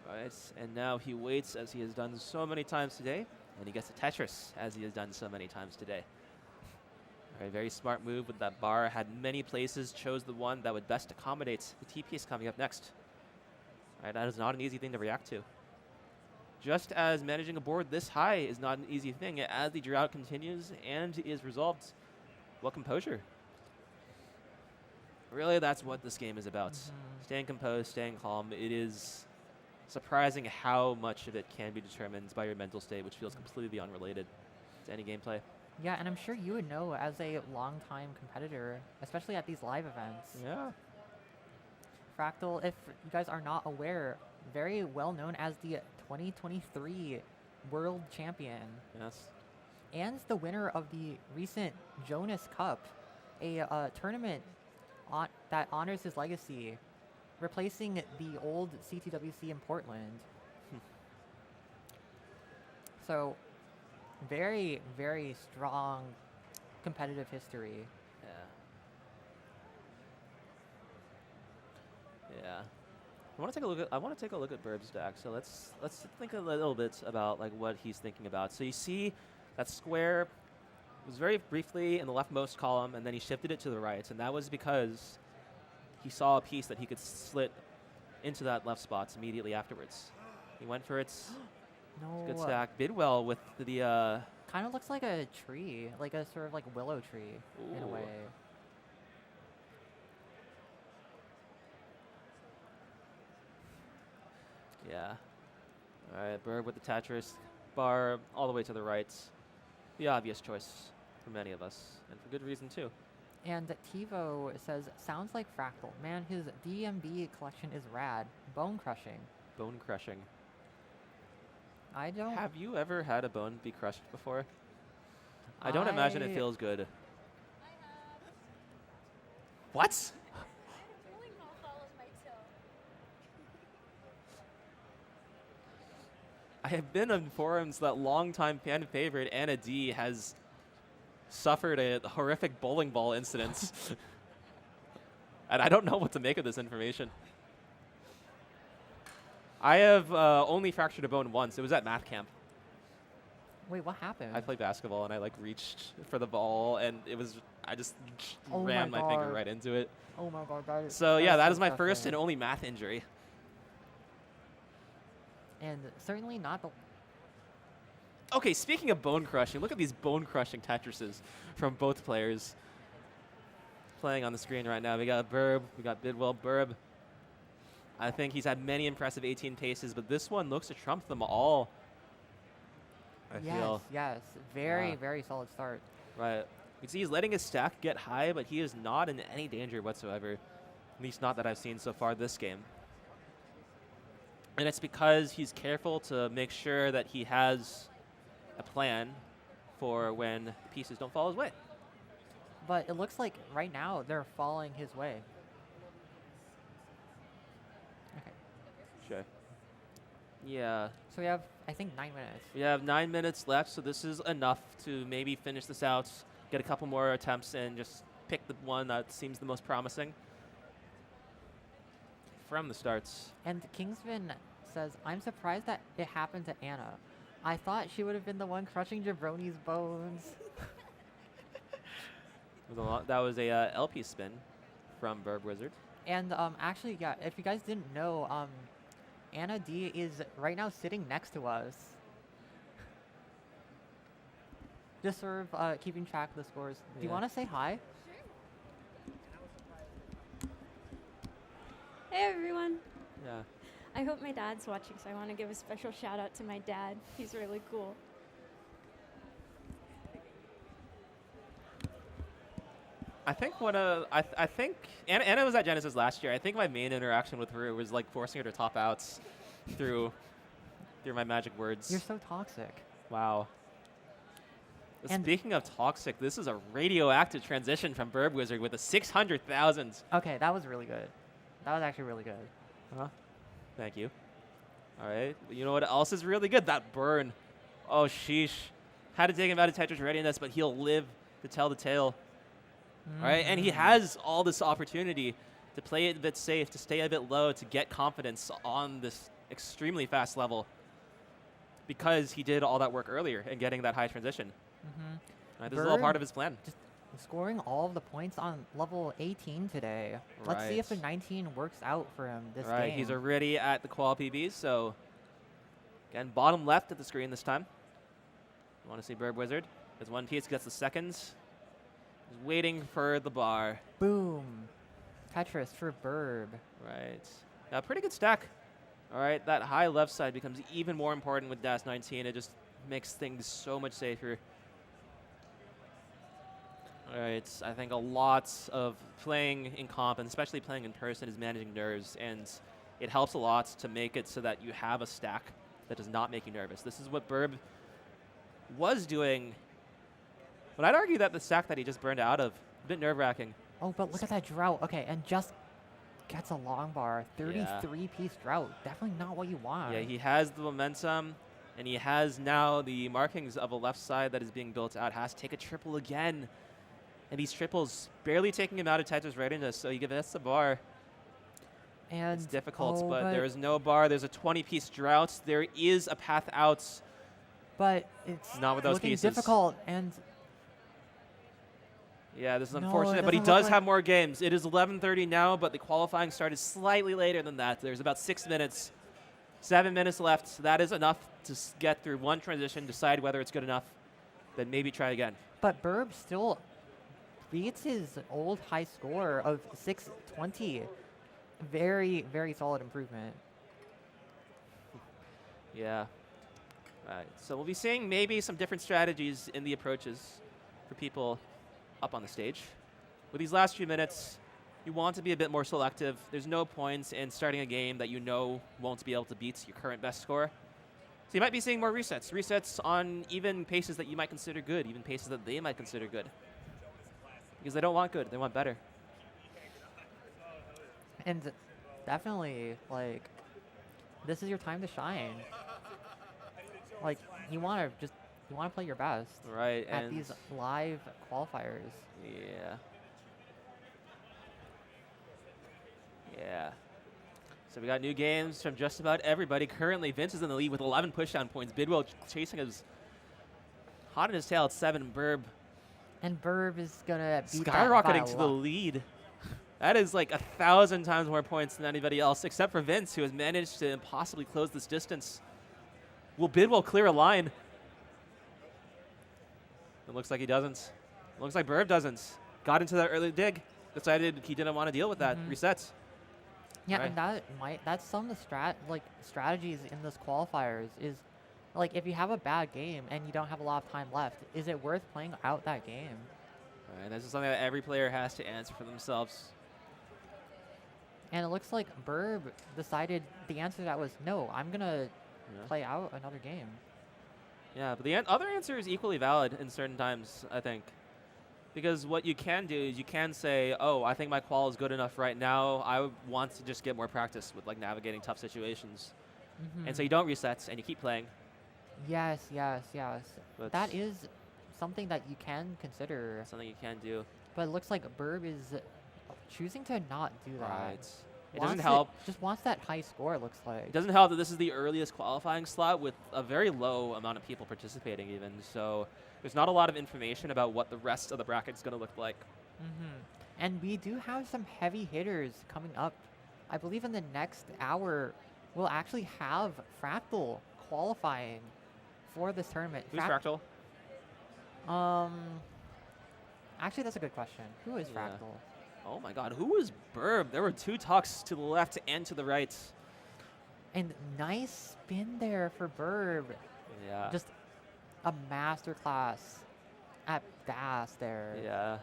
All right, and now he waits as he has done so many times today, and he gets a Tetris as he has done so many times today. All right, very smart move with that bar. Had many places, chose the one that would best accommodate the T-piece coming up next. All right, that is not an easy thing to react to. Just as managing a board this high is not an easy thing, as the drought continues and is resolved, what composure? Really, that's what this game is about. Staying composed, staying calm. It is surprising how much of it can be determined by your mental state, which feels completely unrelated to any gameplay. Yeah, and I'm sure you would know as a longtime competitor, especially at these live events. Yeah. Fractal, if you guys are not aware, very well known as the 2023 World Champion. Yes. And the winner of the recent Jonas Cup, a tournament that honors his legacy, replacing the old CTWC in Portland. So, very, very strong competitive history. Yeah. I want to take a look at Burb's deck. So let's think a little bit about like what he's thinking about. So you see that square was very briefly in the leftmost column, and then he shifted it to the right, and that was because he saw a piece that he could slit into that left spot immediately afterwards. He went for it. No. Good stack. Bidwell with the kind of looks like a tree, like a sort of like willow tree in a way. Yeah. All right, Burb with the Tetris bar all the way to the right. The obvious choice for many of us, and for good reason too. And Tivo says, sounds like Fractal. Man, his DMB collection is rad. Bone crushing. Bone crushing. I don't... Have you ever had a bone be crushed before? I don't imagine it feels good. I have. What? Bowling ball follows my toe. I have been on forums that longtime fan favorite Anna D has suffered a horrific bowling ball incident. And I don't know what to make of this information. I have only fractured a bone once. It was at math camp. Wait, what happened? I played basketball and I like reached for the ball and it was I just Oh rammed my my finger God. right into it. Oh my god, that is... So yeah, that is my disgusting. first and only math injury. And certainly not the... Okay, speaking of bone crushing, look at these bone crushing Tetrises from both players playing on the screen right now. We got Burb, we got Bidwell, Burb. I think he's had many impressive 18 paces, but this one looks to trump them all. I feel. Yes. Very, Yeah. very solid start. Right. You can see he's letting his stack get high, but he is not in any danger whatsoever. At least not that I've seen so far this game. And it's because he's careful to make sure that he has a plan for when the pieces don't fall his way. But it looks like right now they're falling his way. Okay. Sure. Yeah. So we have, I think, 9 minutes. We have 9 minutes left, so this is enough to maybe finish this out, get a couple more attempts, and just pick the one that seems the most promising from the starts. And Kingsman says, I'm surprised that it happened to Anna. I thought she would have been the one crushing Jabroni's bones. That was a LP spin from Burb Wizard. And actually, yeah, if you guys didn't know, Anna D is right now sitting next to us. Just sort of keeping track of the scores. Do you Yeah. want to say hi? Hey everyone. Yeah. I hope my dad's watching, so I want to give a special shout out to my dad. He's really cool. I think I think Anna was at Genesis last year. I think my main interaction with her was like forcing her to top outs through my magic words. You're so toxic. Wow. And- Speaking of toxic, this is a radioactive transition from Burb Wizard with a 600,000. Okay, that was really good. That was actually really good. Huh? Thank you. All right. You know what else is really good? That burn. Oh, sheesh. Had to take him out of Tetris readiness, but he'll live to tell the tale. All right. And he has all this opportunity to play it a bit safe, to stay a bit low, to get confidence on this extremely fast level because he did all that work earlier in getting that high transition. Right, this is all Burb part of his plan. Just scoring all of the points on level 18 today. Let's see if the Right. 19 works out for him this All right, game. he's already at the qual PBs, so again, bottom left of the screen this time. You want to see Burb Wizard? As one piece gets the seconds. He's waiting for the bar. Boom. Tetris for Burb. Right. Now, pretty good stack. All right, that high left side becomes even more important with Das 19. It just makes things so much safer. All right, I think a lot of playing in comp, and especially playing in person, is managing nerves, and it helps a lot to make it so that you have a stack that does not make you nervous. This is what Burb was doing, but I'd argue that the stack that he just burned out of, a bit nerve-wracking. Oh, but look at that drought. Okay, and just gets a long bar. 33-piece drought. Definitely not what you want. Yeah, he has the momentum, and he has now the markings of a left side that is being built out. Has to take a triple again. And these triples barely taking him out of Tetris readiness, so he gets the bar. And It's difficult, oh, but there is no bar. There's a 20-piece drought. There is a path out. But it's Not with those looking pieces. difficult, and Yeah, this is No, it unfortunate, but he doesn't look does have like- more games. It is 11:30 now, but the qualifying started slightly later than that. There's about 6 minutes. 7 minutes left. That is enough to get through one transition, decide whether it's good enough, then maybe try again. but Burb still beats his old high score of 620. Very, very solid improvement. Yeah. Right. So we'll be seeing maybe some different strategies in the approaches for people up on the stage. With these last few minutes, you want to be a bit more selective. There's no points in starting a game that you know won't be able to beat your current best score. So you might be seeing more resets. Resets on even paces that you might consider good, even paces that they might consider good. Because they don't want good, they want better. And definitely, like, this is your time to shine. Like, you want to play your best Right. at and these live qualifiers. Yeah. Yeah. So we got new games from just about everybody. Currently, Vince is in the lead with 11 pushdown points. Bidwell chasing his hot in his tail at 7. Burb And Burb is gonna beat that by a skyrocketing to the lot. lead. That is like 1,000 times more points than anybody else, except for Vince, who has managed to impossibly close this distance. Will Bidwell clear a line? It looks like he doesn't. It looks like Burb doesn't. Got into that early dig. Decided he didn't want to deal with that. Resets. Yeah, Right. and that's some of the strategies in this qualifiers is like if you have a bad game and you don't have a lot of time left, is it worth playing out that game? Right. This is something that every player has to answer for themselves. And it looks like Burb decided the answer to that was no, I'm gonna Yeah. play out another game. Yeah, but the other answer is equally valid in certain times, I think. Because what you can do is you can say, oh, I think my qual is good enough right now. I want to just get more practice with like navigating tough situations. Mm-hmm. And so you don't reset and you keep playing. Yes, yes, yes. But That is something that you can consider. something you can do. But it looks like Burb is choosing to not do that. Right. It Wants doesn't help. Just wants that high score, it looks like. It doesn't help that this is the earliest qualifying slot with a very low amount of people participating even. So there's not a lot of information about what the rest of the bracket is going to look like. Mm-hmm. And we do have some heavy hitters coming up. I believe in the next hour, we'll actually have Fractal qualifying for this tournament. Who's Fractal? Actually, that's a good question. Who is Yeah. Fractal? Oh my god, who is Burb? There were 2 tucks to the left and to the right. And nice spin there for Burb. Yeah. Just a masterclass at Bass there. Yeah.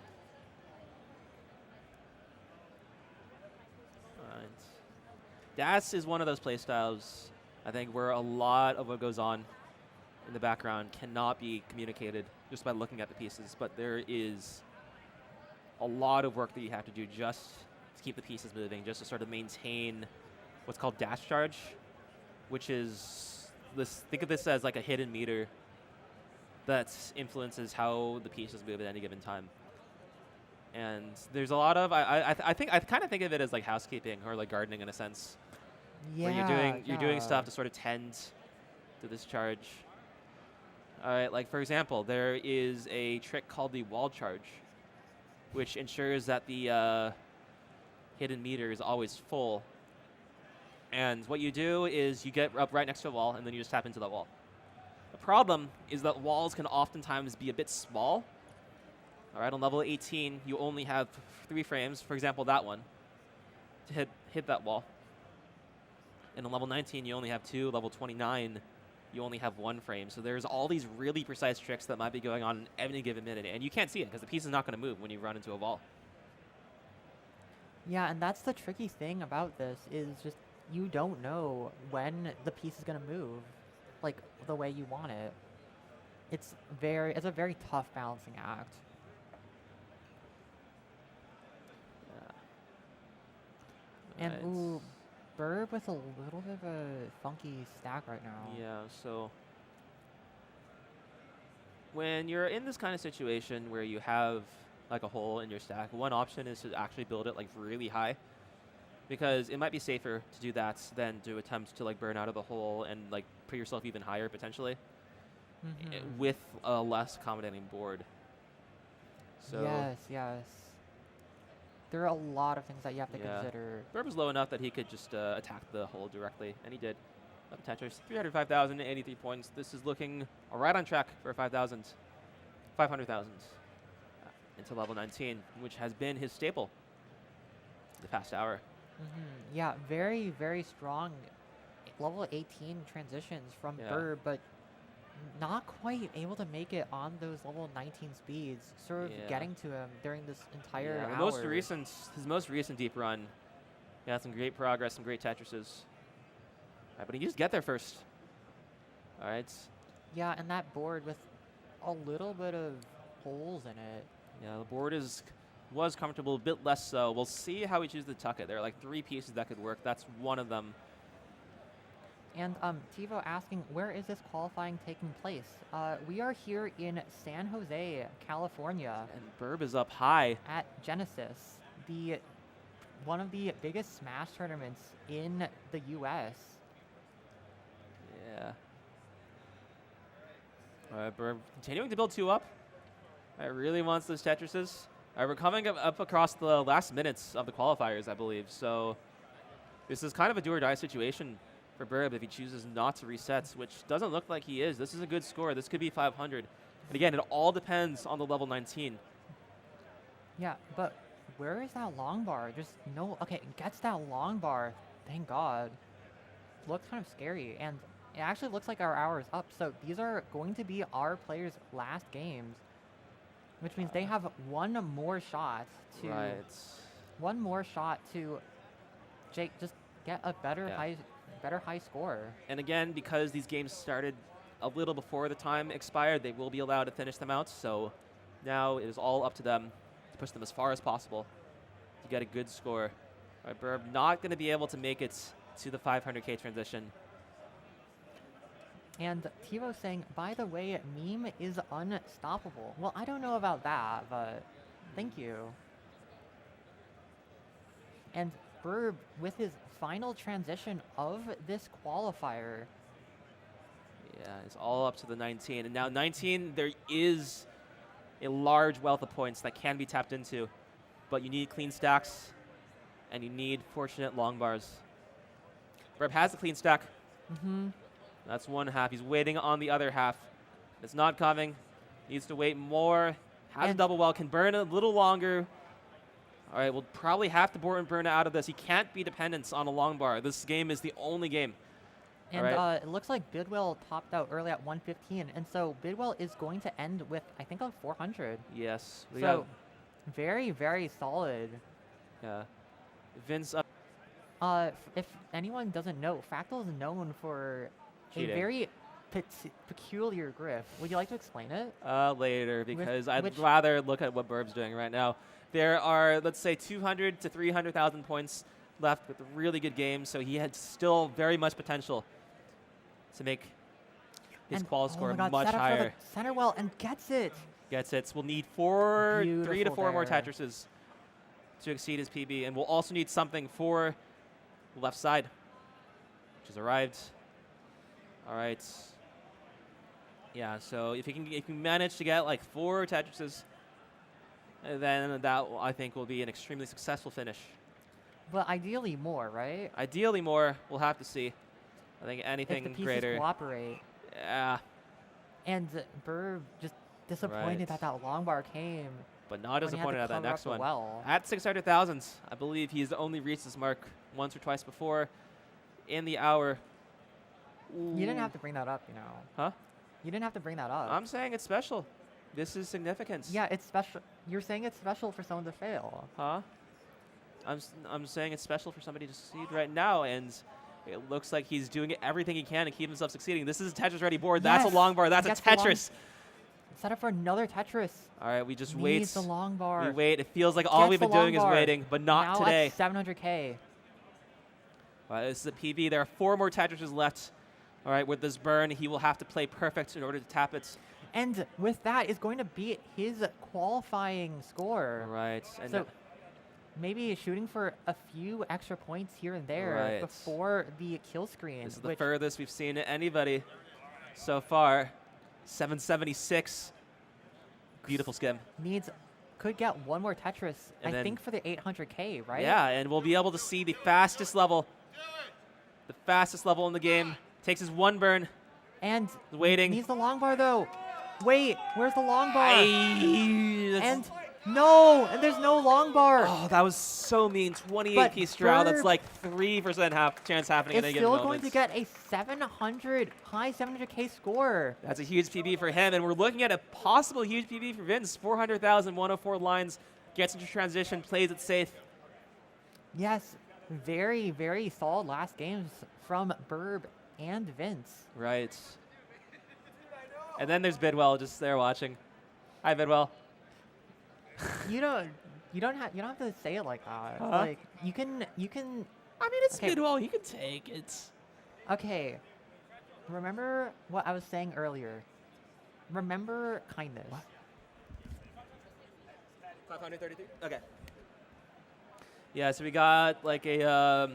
Alright. Das is one of those playstyles, I think, where a lot of what goes on in the background cannot be communicated just by looking at the pieces, but there is a lot of work that you have to do just to keep the pieces moving, just to sort of maintain what's called dash charge, which is this. Think of this as like a hidden meter that influences how the pieces move at any given time. And there's a lot of I kind of think of it as like housekeeping or like gardening in a sense, Yeah. where you're doing stuff to sort of tend to this charge. All right, like for example, there is a trick called the wall charge, which ensures that the hidden meter is always full. And what you do is you get up right next to a wall, and then you just tap into that wall. The problem is that walls can oftentimes be a bit small. All right, on level 18, you only have 3 frames, for example, that one, to hit that wall. And on level 19, you only have 2. Level 29, you only have 1 frame. So there's all these really precise tricks that might be going on any given minute, and you can't see it because the piece is not going to move when you run into a wall. Yeah, and that's the tricky thing about this is just you don't know when the piece is going to move, like the way you want it. It's a very tough balancing act. Yeah. And ooh, Burb with a little bit of a funky stack right now. Yeah, so when you're in this kind of situation where you have like a hole in your stack, one option is to actually build it like really high, because it might be safer to do that than to attempt to like burn out of the hole and like put yourself even higher potentially with a less accommodating board. So Yes. There are a lot of things that you have to Yeah. consider. Burb was low enough that he could just attack the hole directly, and he did. Up Tetris, 305,083 points. This is looking right on track for 500,000 into level 19, which has been his staple the past hour. Yeah, very, very strong level 18 transitions from Yeah. Burb, but not quite able to make it on those level 19 speeds, sort of Yeah. getting to him during this entire Yeah, hour. his most recent deep run, he had some great progress, some great Tetrises. All right, but he needs to get there first. All right. Yeah, and that board with a little bit of holes in it. Yeah, the board was comfortable, a bit less so. We'll see how he chooses to tuck it. There are like 3 pieces that could work. That's one of them. And Tivo asking, where is this qualifying taking place? We are here in San Jose, California, And Burb is up high. at Genesis, one of the biggest Smash tournaments in the U.S. Yeah. All right, Burb continuing to build 2 up. I really wants those Tetrises. All right, we're coming up across the last minutes of the qualifiers, I believe. So this is kind of a do-or-die situation for Burb if he chooses not to reset, which doesn't look like he is. This is a good score. This could be 500. And again, it all depends on the level 19. Yeah, but where is that long bar? Just no. Okay, gets that long bar. Thank God. Looks kind of scary, and it actually looks like our hour is up. So these are going to be our players' last games, which means they have one more shot to one more shot to Jake just get a better high score. And again, because these games started a little before the time expired, they will be allowed to finish them out. So now it is all up to them to push them as far as possible to get a good score. All right, Burb not going to be able to make it to the 500K transition. And Tivo saying, by the way, meme is unstoppable. Well, I don't know about that, but thank you. And Burb with his final transition of this qualifier. Yeah, it's all up to the 19. And now 19, there is a large wealth of points that can be tapped into. But you need clean stacks, and you need fortunate long bars. Burb has a clean stack. That's one half. He's waiting on the other half. It's not coming. Needs to wait more. Has a double well. Can burn a little longer. All right, we'll probably have to burn out of this. He can't be dependent on a long bar. This game is the only game. And it looks like Bidwell topped out early at 115. And so Bidwell is going to end with, I think, a 400. Yes. So very, very solid. Yeah. Vince up. If anyone doesn't know, Fractal is known for cheating. A very peculiar griff. Would you like to explain it? Later, because I'd rather look at what Burb's doing right now. There are, let's say, 200 to 300,000 points left with a really good game, so he had still very much potential to make his qual score much higher. Center well and gets it. Gets it. So we'll need 3 to 4 more there. Tetrises to exceed his PB, and we'll also need something for the left side, which has arrived. All right. Yeah, so if you can manage to get like 4 Tetrises, then that I think will be an extremely successful finish. But ideally more, right? Ideally more. We'll have to see. I think anything if the pieces greater. Cooperate. Yeah. And Burb just disappointed that long bar came. But not disappointed at that next one. Well. At 600,000, I believe he's only reached this mark once or twice before in the hour. Ooh. You didn't have to bring that up, you know. Huh? You didn't have to bring that up. I'm saying it's special. This is significance. Yeah, it's special. You're saying it's special for someone to fail. Huh? I'm saying it's special for somebody to succeed right now, and it looks like he's doing everything he can to keep himself succeeding. This is a Tetris-ready board. Yes. That's a long bar. That's a Tetris. Set up for another Tetris. All right, we just wait. The long bar. We wait. It feels like all we've been doing is waiting, but not now today. At 700K. This is a PB. There are 4 more Tetrises left. All right, with this burn, he will have to play perfect in order to tap it. And with that, is going to beat his qualifying score. Right. And so maybe shooting for a few extra points here and there before the kill screen. This is the furthest we've seen anybody so far. 776. Beautiful skim. Could get one more Tetris, and I think, for the 800K, right? Yeah, and we'll be able to see the fastest level. The fastest level in the game. Takes his one burn. And waiting. Needs the long bar, though. Wait, where's the long bar? And no, and there's no long bar. Oh, that was so mean. 28 piece draw. That's like 3% chance happening at any given moment. It's still going to get a high 700K score. That's a huge PB for him, and we're looking at a possible huge PB for Vince. 400,000, 104 lines, gets into transition, plays it safe. Yes, very, very solid last games from Burb and Vince. Right. And then there's Bidwell just there watching. Hi, Bidwell. You don't have to say it like that. Like you can. I mean, it's Bidwell. He can take it. Okay. Remember what I was saying earlier. Remember kindness. What? 533. Okay. Yeah. So we got like a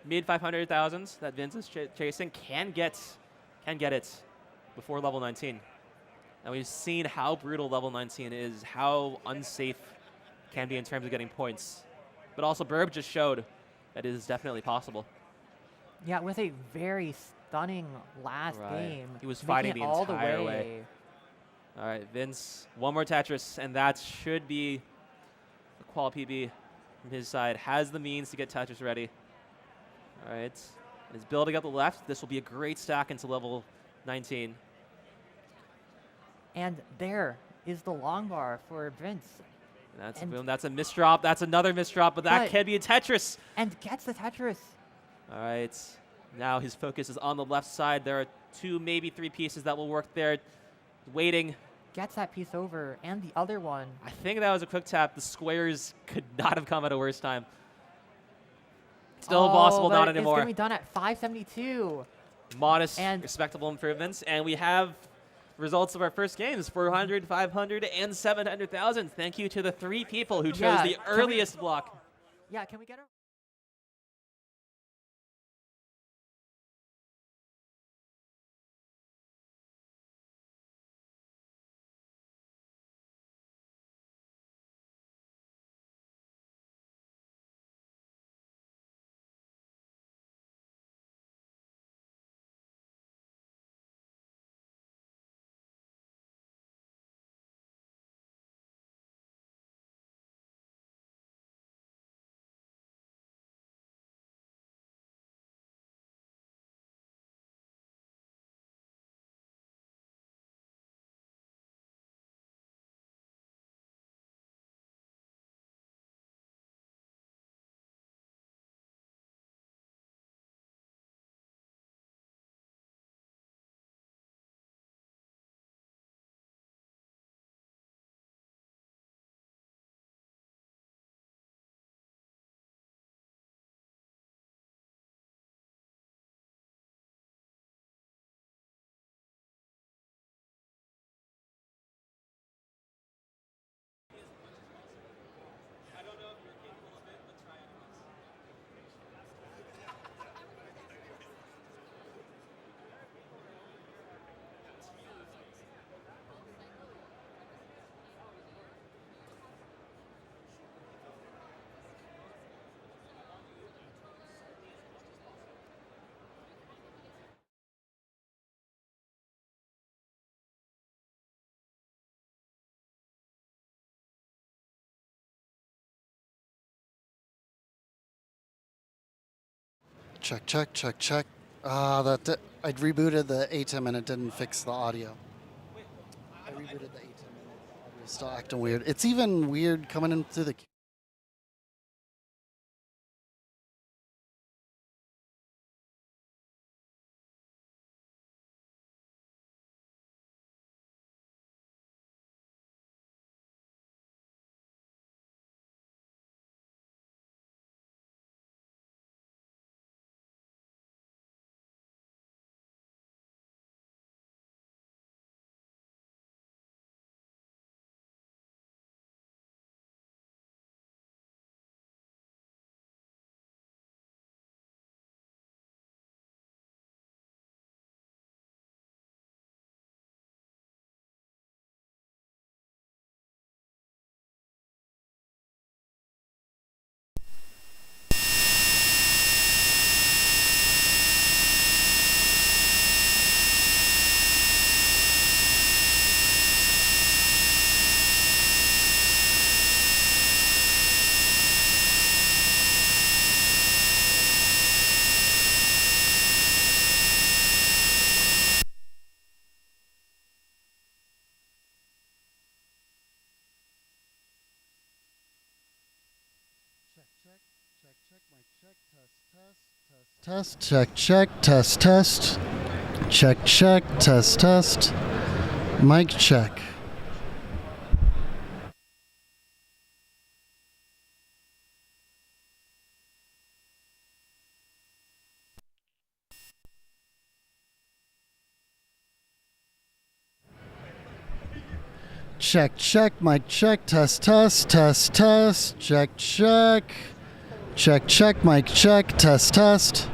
mid 500,000s that Vince is chasing. Can get it before level 19. And we've seen how brutal level 19 is, how unsafe it can be in terms of getting points. But also Burb just showed that it is definitely possible. Yeah, with a very stunning last game. He was fighting the entire way. way. All right, Vince, one more Tetris, and that should be a qual PB. from his side has the means to get Tetris ready. All right. Is building up the left. This will be a great stack into level 19. And there is the long bar for Vince. That's a boom. That's a misdrop. That's another misdrop, but that can be a Tetris. And gets the Tetris. All right. Now his focus is on the left side. There are 2, maybe 3 pieces that will work there. Waiting. Gets that piece over, and the other one. I think that was a quick tap. The squares could not have come at a worse time. Still possible, not anymore. It's going to be done at 572. Modest, respectable improvements. And we have results of our first games, 400, 500, and 700,000. Thank you to the 3 people who chose the earliest block. Yeah, can we get a... Check, check, check, check. I'd rebooted the ATEM and it didn't fix the audio. I rebooted the ATEM and the audio is still acting weird. It's even weird coming in through the... Test, check, check, test, test. Check, check, test, test. Mic check. Check, check, mic check, test, test, test, test. Check, check. Check, check, mic check, test, test.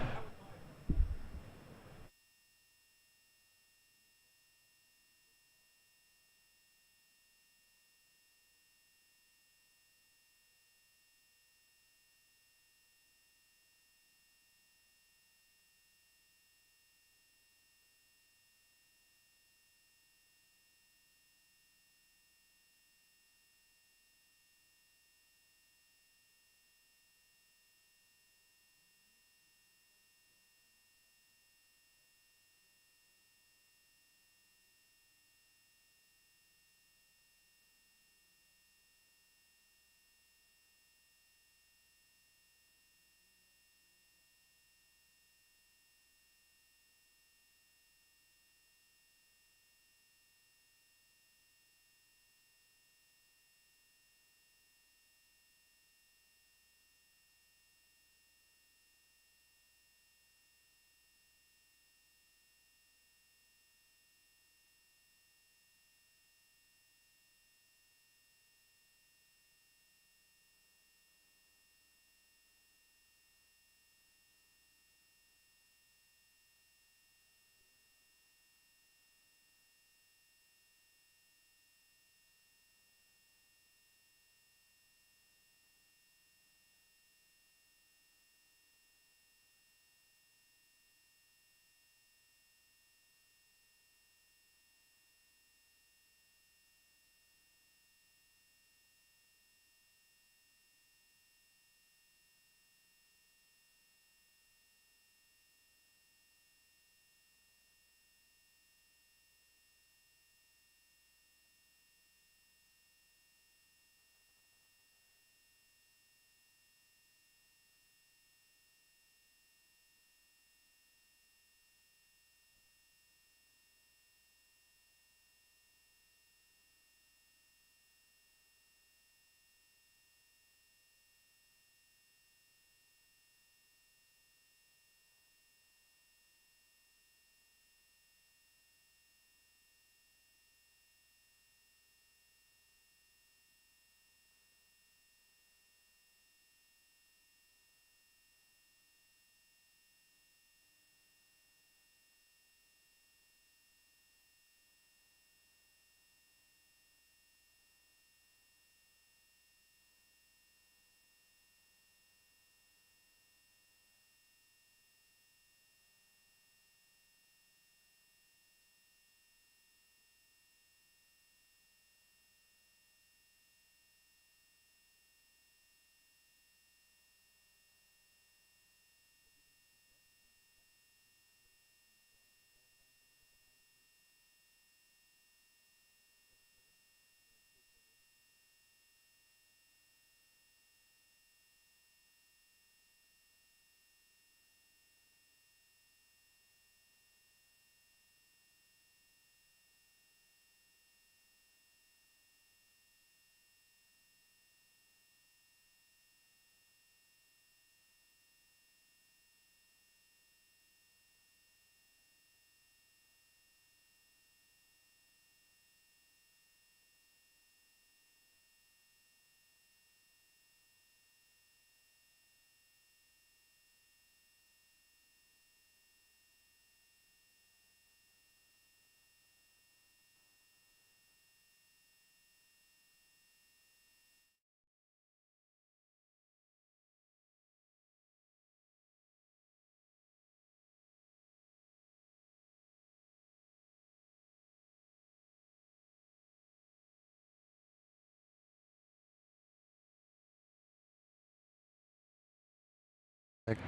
Check,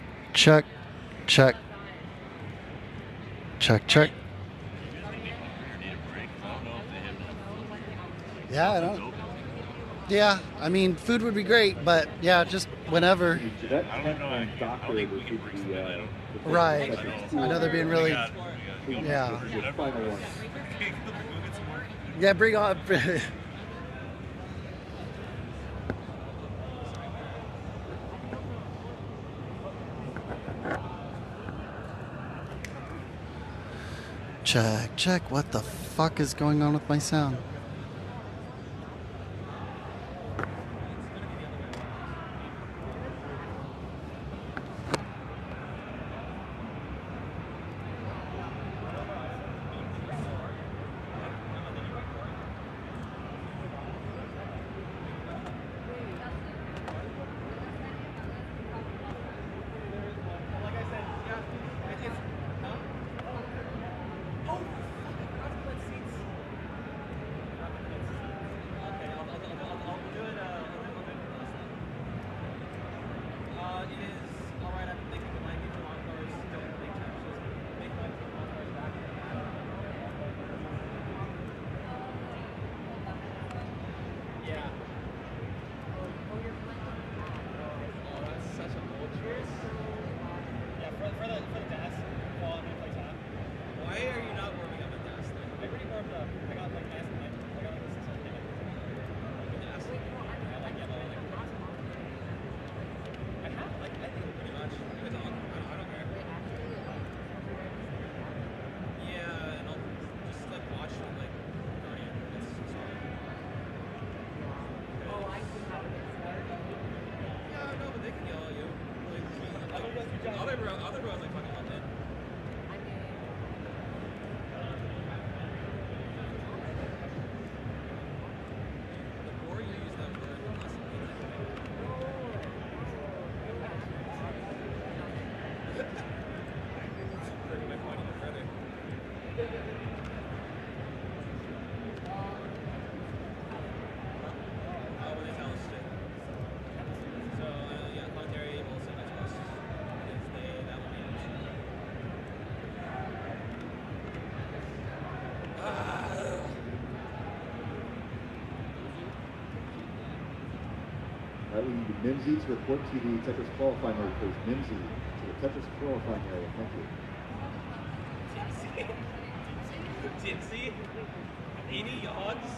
check, check, check. Yeah, I don't. Yeah, I mean, food would be great, but yeah, just whenever. Right. I know they're being really. Yeah. Yeah, bring on. Check, check. What the fuck is going on with my sound? We need Mimsy to report to the Tetris qualifying area, please. Mimsy to the Tetris qualifying area. Thank you. Tipsy? 80 yards?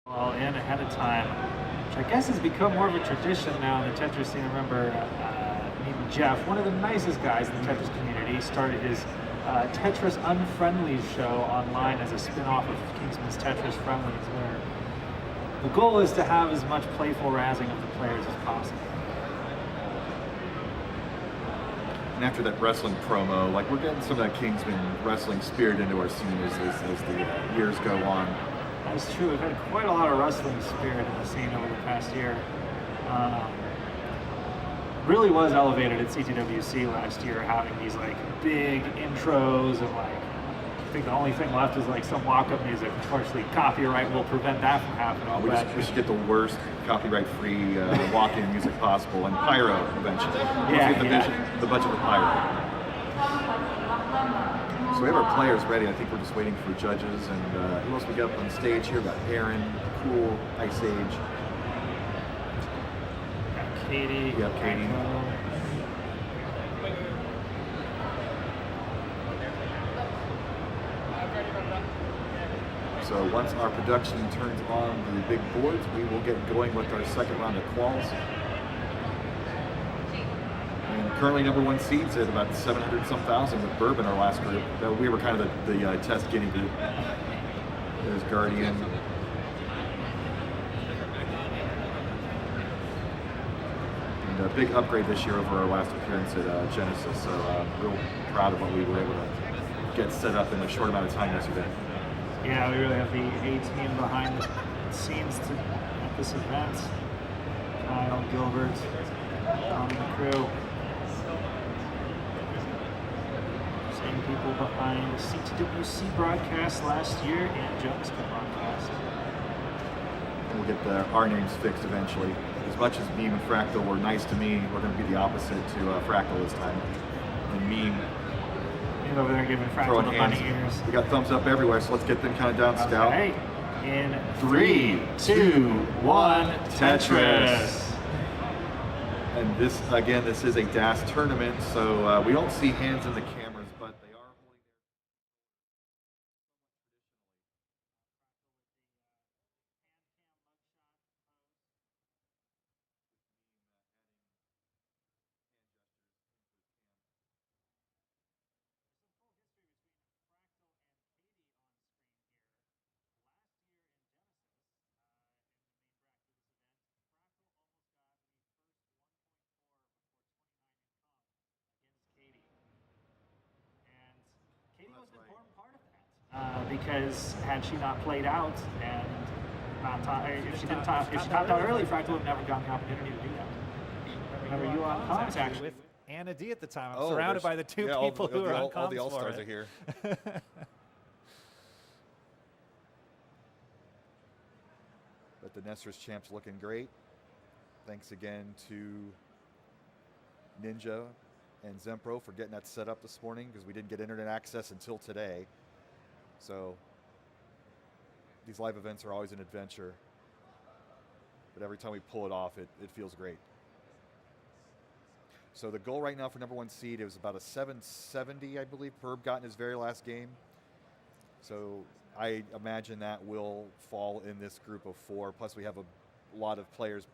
Well, in ahead of time, which I guess has become more of a tradition now in the Tetris scene. I remember meeting Jeff, one of the nicest guys in the Tetris community, started his Tetris Unfriendly show online as a spin-off of Kingsman's Tetris Friendlies, where the goal is to have as much playful razzing of the players as possible. And after that wrestling promo, like we're getting some of that Kingsman wrestling spirit into our scene as the years go on. That's true. We've had quite a lot of wrestling spirit in the scene over the past year. Really was elevated at CTWC last year, having these like big intros and like, I think the only thing left is like some walk-up music. Unfortunately, copyright will prevent that from happening. We should get the worst copyright-free walk-in music possible, and pyro eventually. The budget for pyro. So we have our players ready. I think we're just waiting for judges. And who else we got up on stage here? We got Aaron, Cool, Ice Age. Got Katie. We got Katie. So once our production turns on the big boards, we will get going with our second round of quals. And currently #1 seeds at about 700-some thousand with Bourbon, our last group. We were kind of the test guinea pig. There's Guardian. And a big upgrade this year over our last appearance at Genesis. So real proud of what we were able to get set up in a short amount of time yesterday. Yeah, we really have the A team behind the scenes at this event. Kyle, Gilbert, on the crew. Same people behind CTWC broadcast last year and JavaScript broadcast. And we'll get our names fixed eventually. As much as Meme and Fractal were nice to me, we're going to be the opposite to Fractal this time. And Meme He's over there giving Fractal the bunny ears. We got thumbs up everywhere, so let's get them counted down, Scout. Okay. In 3, 2, 1, Tetris. And this, again, this is a DAS tournament, so we don't see hands in the cameras, but they are holding their... Katie was an important part of that because had she not played out and if she topped out early, Fractal would have never gotten the opportunity to do that. Remember, you were on comms actually with Anna D at the time. I'm surrounded by the two people who are on comms. All the All-Stars are here. But the Nestor's champ's looking great. Thanks again to Ninja and Zempro for getting that set up this morning because we didn't get internet access until today. So these live events are always an adventure. But every time we pull it off, it feels great. So the goal right now for #1 seed, it was about a 770, I believe, Perb got in his very last game. So I imagine that will fall in this group of 4. Plus we have a lot of players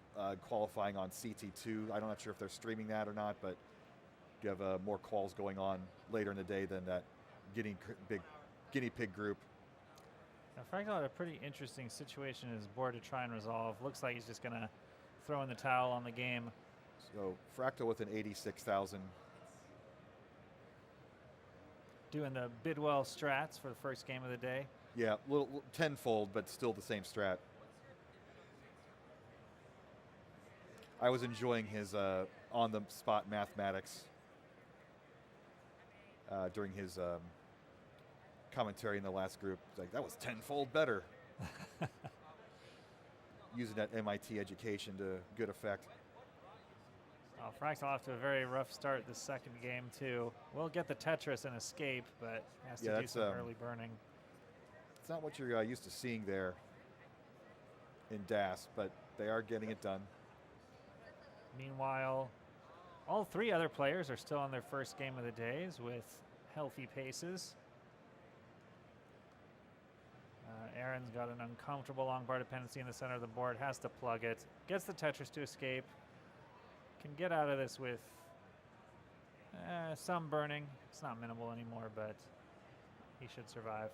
qualifying on CT2. I'm not sure if they're streaming that or not, but you have more calls going on later in the day than that guinea pig group. Now, Fractal had a pretty interesting situation in his board to try and resolve. Looks like he's just going to throw in the towel on the game. So Fractal with an 86,000. Doing the Bidwell strats for the first game of the day. Yeah, little tenfold, but still the same strat. I was enjoying his on-the-spot mathematics during his commentary in the last group. It's like, that was tenfold better. Using that MIT education to good effect. Fractal off to a very rough start this second game, too. We'll get the Tetris and escape, but has to do some early burning. It's not what you're used to seeing there in DAS, but they are getting it done. Meanwhile, all 3 other players are still on their first game of the days with healthy paces. Aaron's got an uncomfortable long bar dependency in the center of the board, has to plug it, gets the Tetris to escape, can get out of this with some burning. It's not minimal anymore, but he should survive.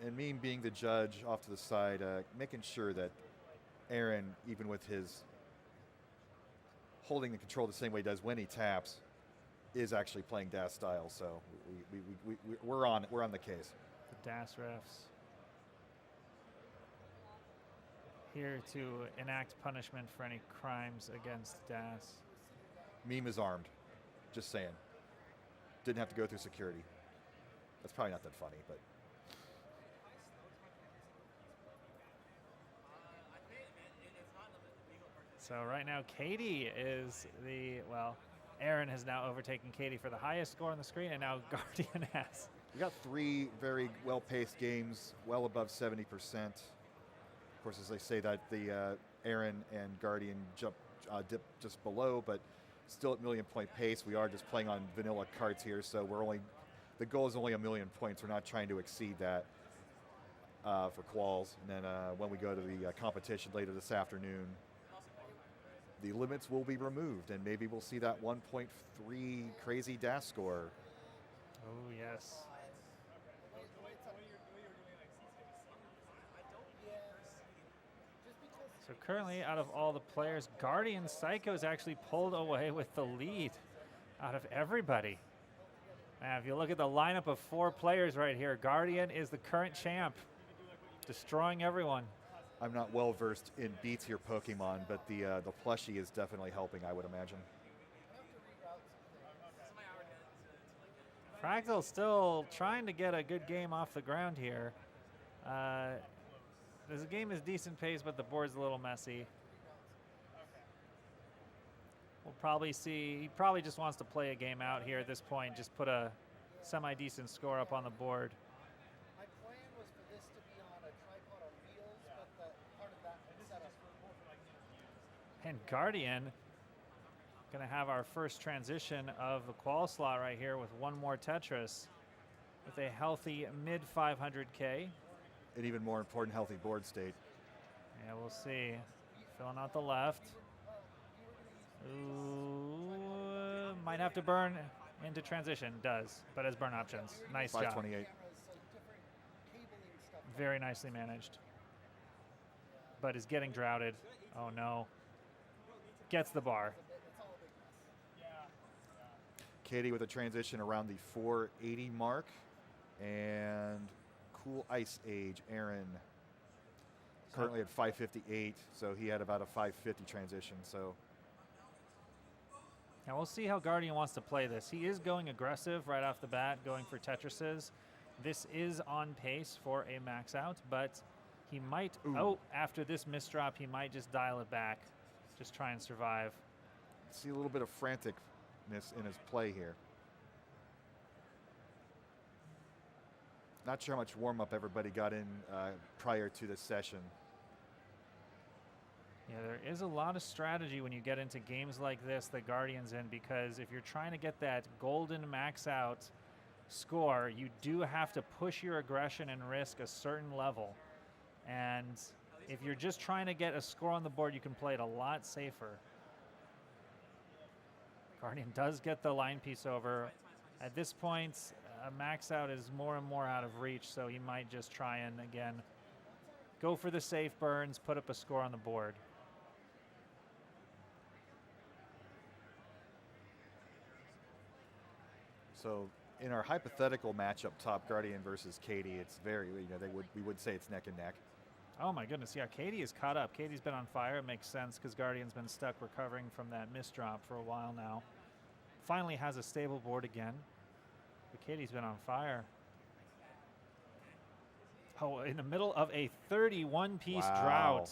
And me being the judge off to the side, making sure that Aaron, even with his holding the control the same way he does when he taps, is actually playing DAS style. So we're on the case. The DAS refs here to enact punishment for any crimes against DAS. Meme is armed. Just saying. Didn't have to go through security. That's probably not that funny, but. So right now, Katie is Aaron has now overtaken Katie for the highest score on the screen, and now Guardian has. We got 3 very well-paced games, well above 70%. Of course, as they say that the Aaron and Guardian dip just below, but still at million-point pace. We are just playing on vanilla cards here, so the goal is only 1 million points. We're not trying to exceed that for quals. And then when we go to the competition later this afternoon, the limits will be removed, and maybe we'll see that 1.3 crazy DAS score. Oh, yes. So currently, out of all the players, Guardian Psycho is actually pulled away with the lead out of everybody. Now, if you look at the lineup of 4 players right here, Guardian is the current champ, destroying everyone. I'm not well versed in Beats here Pokemon, but the plushie is definitely helping, I would imagine. Fractal still trying to get a good game off the ground here. This game is decent pace, but the board's a little messy. We'll probably see, he probably just wants to play a game out here at this point, just put a semi-decent score up on the board. My plan was for this to be on a tripod on wheels, but part of that setup. And Guardian gonna have our first transition of the qual slot right here with 1 more Tetris with a healthy mid 500K. An even more important healthy board state. Yeah, we'll see. Filling out the left. Ooh, might have to burn into transition. Does, but has burn options. Nice job. 528. Very nicely managed. But is getting droughted. Oh no. Gets the bar. Katie with a transition around the 480 mark. And Cool Ice Age, Aaron, currently at 558, so he had about a 550 transition. So now we'll see how Guardian wants to play this. He is going aggressive right off the bat, going for Tetrises. This is on pace for a max out, but he might, after this misdrop, he might just dial it back, just try and survive. See a little bit of franticness in his play here. Not sure how much warm-up everybody got in prior to this session. Yeah, there is a lot of strategy when you get into games like this that Guardian's in, because if you're trying to get that golden max out score, you do have to push your aggression and risk a certain level. And if you're just trying to get a score on the board, you can play it a lot safer. Guardian does get the line piece over. At this point, a max out is more and more out of reach, so he might just try and, again, go for the safe burns, put up a score on the board. So in our hypothetical matchup, top Guardian versus Katie, it's very, we would say it's neck and neck. Oh my goodness, yeah, Katie is caught up. Katie's been on fire. It makes sense because Guardian's been stuck recovering from that misdrop for a while now. Finally has a stable board again. But Katie's been on fire. Oh, in the middle of a 31-piece drought.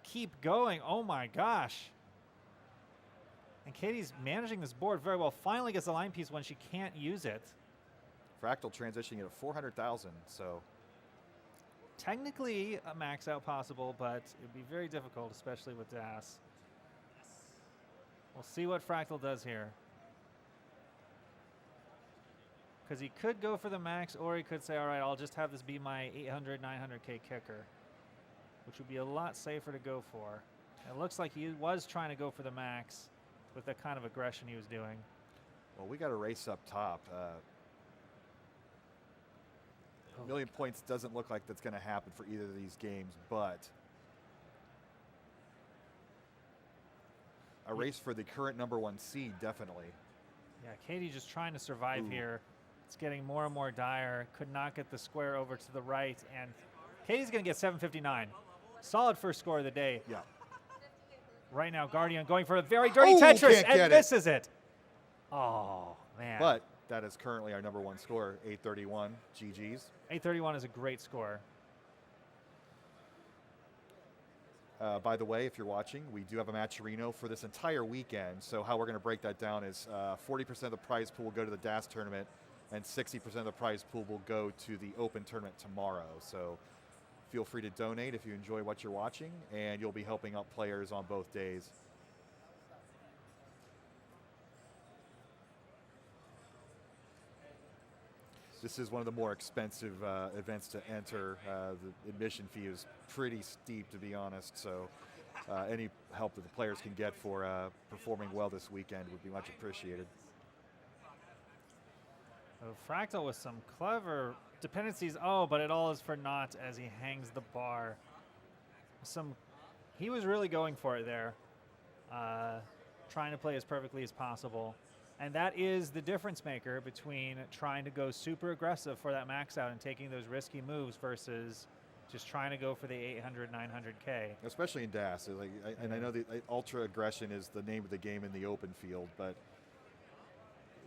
Keep going. Oh my gosh. And Katie's managing this board very well. Finally gets a line piece when she can't use it. Fractal transitioning at 400,000, so. Technically a max out possible, but it'd be very difficult, especially with DAS. We'll see what Fractal does here. Because he could go for the max, or he could say, all right, I'll just have this be my 800, 900K kicker, which would be a lot safer to go for. It looks like he was trying to go for the max with the kind of aggression he was doing. Well, we got a race up top. Million points doesn't look like that's going to happen for either of these games, but a race for the current #1 seed, definitely. Yeah, Katie just trying to survive here. It's getting more and more dire. Could not get the square over to the right, and Katie's going to get 759. Solid first score of the day. Yeah. Right now, Guardian going for a very dirty Tetris and misses it. Oh, man. But that is currently our #1 score, 831. GG's. 831 is a great score. By the way, if you're watching, we do have a Matcherino for this entire weekend. So how we're going to break that down is 40% of the prize pool will go to the DAS tournament, and 60% of the prize pool will go to the Open tournament tomorrow. So feel free to donate if you enjoy what you're watching, and you'll be helping out players on both days. This is one of the more expensive events to enter. The admission fee is pretty steep, to be honest. So any help that the players can get for performing well this weekend would be much appreciated. Oh, Fractal with some clever dependencies. Oh, but it all is for naught as he hangs the bar. He was really going for it there, trying to play as perfectly as possible. And that is the difference maker between trying to go super aggressive for that max out and taking those risky moves versus just trying to go for the 800, 900K. Especially in DAS. And I know the ultra aggression is the name of the game in the open field, but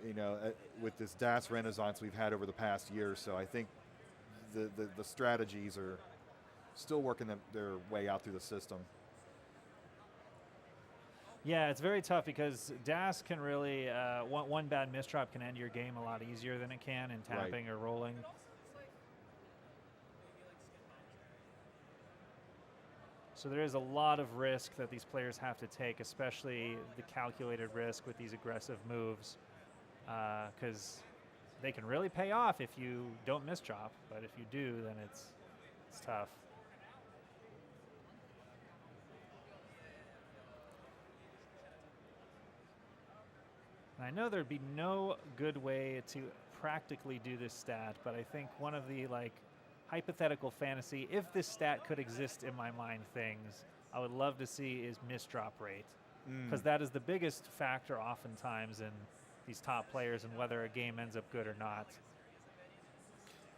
you know, with this DAS renaissance we've had over the past year or so, I think the strategies are still working their way out through the system. Yeah, it's very tough because DAS can really, one bad misdrop can end your game a lot easier than it can in tapping or rolling. So there is a lot of risk that these players have to take, especially the calculated risk with these aggressive moves, because they can really pay off if you don't misdrop, but if you do, then it's tough. I know there'd be no good way to practically do this stat, but I think one of the hypothetical fantasy, if this stat could exist in my mind things, I would love to see is misdrop rate. Because that is the biggest factor oftentimes in these top players and whether a game ends up good or not.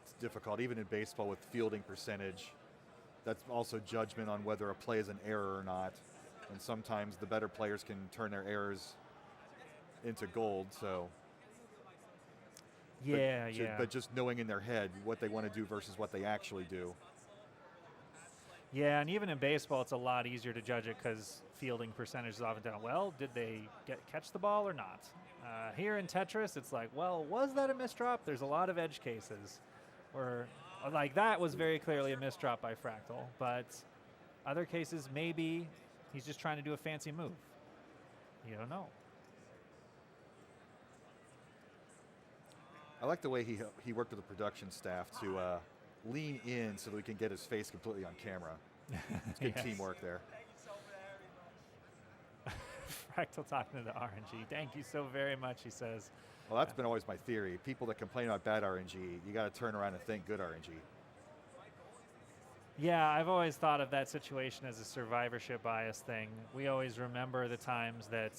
It's difficult, even in baseball with fielding percentage. That's also judgment on whether a play is an error or not. And sometimes the better players can turn their errors into gold, so. Yeah, But just knowing in their head what they want to do versus what they actually do. Yeah, and even in baseball, it's a lot easier to judge it because fielding percentage is often down. Well, did they catch the ball or not? Here in Tetris, it's like, well, was that a misdrop? There's a lot of edge cases where, that was very clearly a misdrop by Fractal, but other cases, maybe he's just trying to do a fancy move. You don't know. I like the way he worked with the production staff to lean in so that we can get his face completely on camera. It's good teamwork there. Fractal talking to the RNG. Thank you so very much, he says. Well, that's been always my theory. People that complain about bad RNG, you got to turn around and think good RNG. Yeah, I've always thought of that situation as a survivorship bias thing. We always remember the times that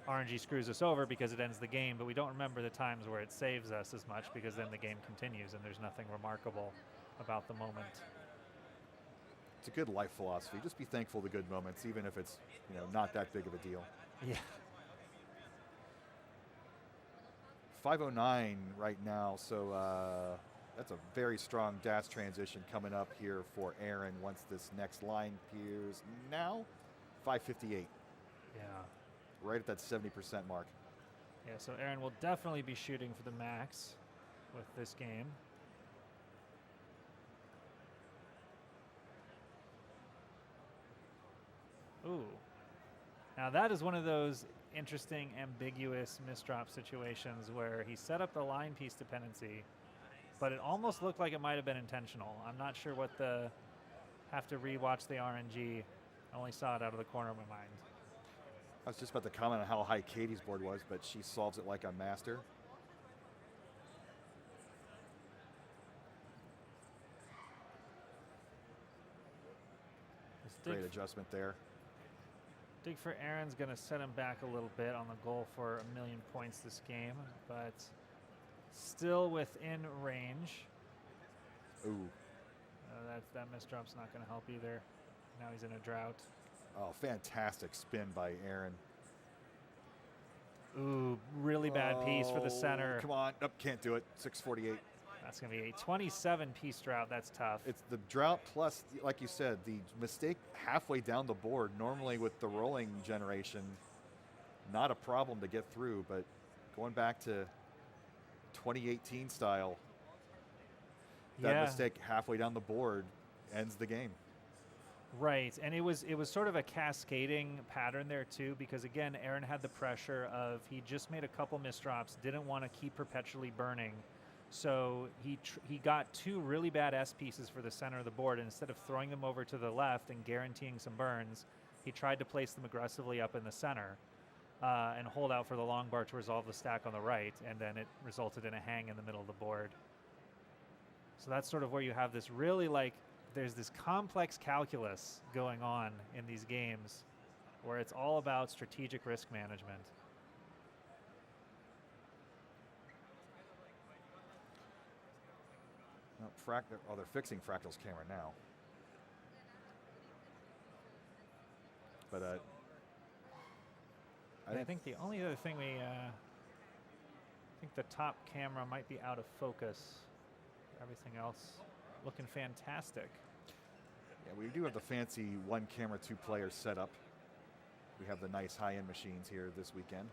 RNG screws us over because it ends the game, but we don't remember the times where it saves us as much because then the game continues and there's nothing remarkable about the moment. It's a good life philosophy. Just be thankful for the good moments, even if it's not that big of a deal. Yeah. 509 right now, so that's a very strong DAS transition coming up here for Aaron once this next line appears now. 558. Yeah. Right at that 70% mark. Yeah, so Aaron will definitely be shooting for the max with this game. Ooh. Now that is one of those interesting, ambiguous misdrop situations where he set up the line piece dependency, but it almost looked like it might have been intentional. I'm not sure what the, have to rewatch the RNG. I only saw it out of the corner of my mind. I was just about to comment on how high Katie's board was, but she solves it like a master. Great adjustment there. Dig for Aaron's going to set him back a little bit on the goal for 1,000,000 points this game, but still within range. Ooh. That misdrop's not going to help either. Now he's in a drought. Oh, fantastic spin by Aaron. Ooh, really bad piece for the center. Come on. Nope, can't do it. 648. That's going to be a 27-piece drought. That's tough. It's the drought plus, like you said, the mistake halfway down the board. Normally with the rolling generation, not a problem to get through, but going back to 2018 style, that mistake halfway down the board ends the game. Right, and it was sort of a cascading pattern there too, because again, Aaron had the pressure of he just made a couple misdrops, didn't want to keep perpetually burning. So he got two really bad S pieces for the center of the board, and instead of throwing them over to the left and guaranteeing some burns, he tried to place them aggressively up in the center and hold out for the long bar to resolve the stack on the right, and then it resulted in a hang in the middle of the board. So that's sort of where you have this really there's this complex calculus going on in these games where it's all about strategic risk management. They're fixing Fractal's camera now. But I think the only other thing I think the top camera might be out of focus. Everything else looking fantastic. Yeah, we do have the fancy one camera, two players setup. We have the nice high-end machines here this weekend.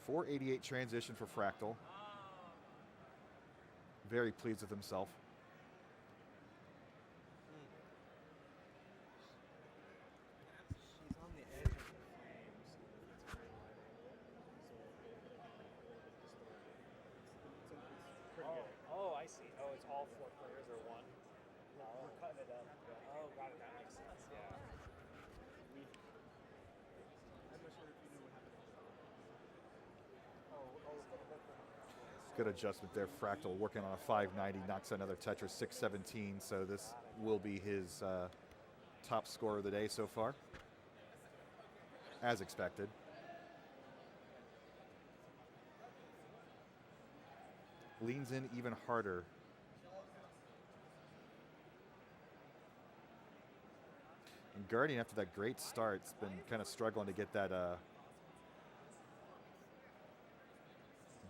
.488 transition for Fractal. Very pleased with himself. She's on the edge of the flames. Oh, I see. Oh, it's all four players or one? We're cutting it up. Oh, got it. That makes sense. Yeah. Good adjustment there. Fractal working on a 590, knocks another Tetris 617. So this will be his top score of the day so far, as expected. Leans in even harder. And Guardian, after that great start, has been kind of struggling to get that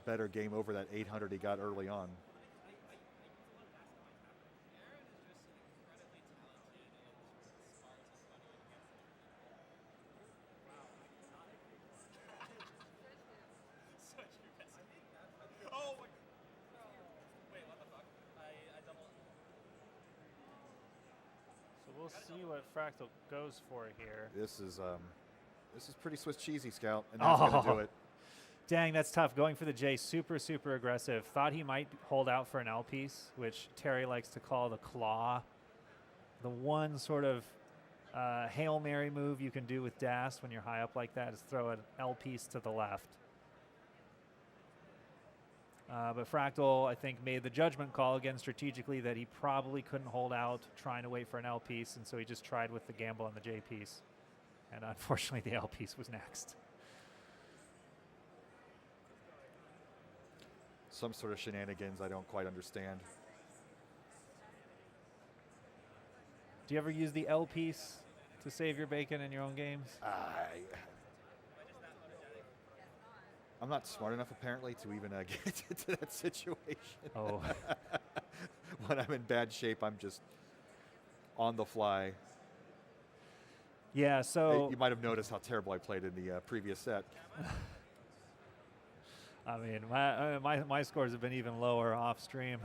better game over that 800 he got early on. Oh my. Wait, what the fuck? I double. So we'll see what Fractal goes for here. This is pretty Swiss cheesy, Scout, and that's going to do it. Dang, that's tough. Going for the J, super, super aggressive. Thought he might hold out for an L piece, which Terry likes to call the claw. The one sort of Hail Mary move you can do with Dast when you're high up like that is throw an L piece to the left. But Fractal, I think, made the judgment call again strategically that he probably couldn't hold out trying to wait for an L piece, and so he just tried with the gamble on the J piece. And unfortunately, the L piece was next. Some sort of shenanigans I don't quite understand. Do you ever use the L piece to save your bacon in your own games? I'm not smart enough, apparently, to even get into that situation. Oh. When I'm in bad shape, I'm just on the fly. Yeah, so... You might have noticed how terrible I played in the previous set. I mean, my scores have been even lower off stream.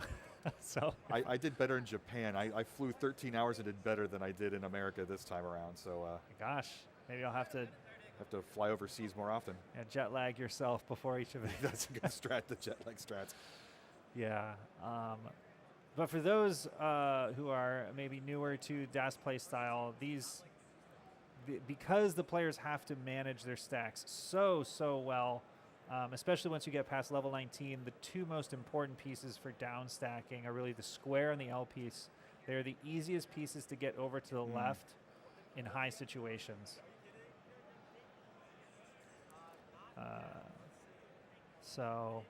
So I did better in Japan. I flew 13 hours and did better than I did in America this time around. So gosh, maybe I'll have to fly overseas more often. jet lag yourself before each of it. That's a good strat, the jet lag strats. Yeah. But for those who are maybe newer to DAS play style, because the players have to manage their stacks so well, especially once you get past level 19, the two most important pieces for down stacking are really the square and the L piece. They're the easiest pieces to get over to the left in high situations. So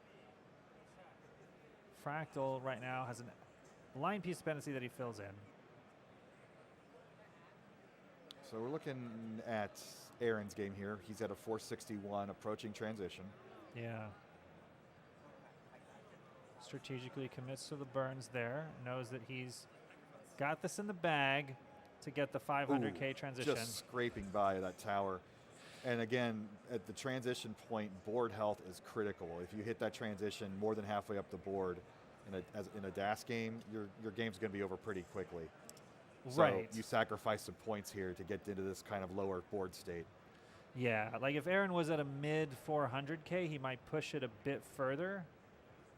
Fractal right now has a line piece dependency that he fills in. So we're looking at Aaron's game here. He's at a 461 approaching transition. Yeah. Strategically commits to the burns there. Knows that he's got this in the bag to get the 500K transition. Just scraping by that tower. And again, at the transition point, board health is critical. If you hit that transition more than halfway up the board in a DAS game, your game's going to be over pretty quickly. Right. So you sacrifice some points here to get into this kind of lower board state. Yeah, like if Aaron was at a mid 400K, he might push it a bit further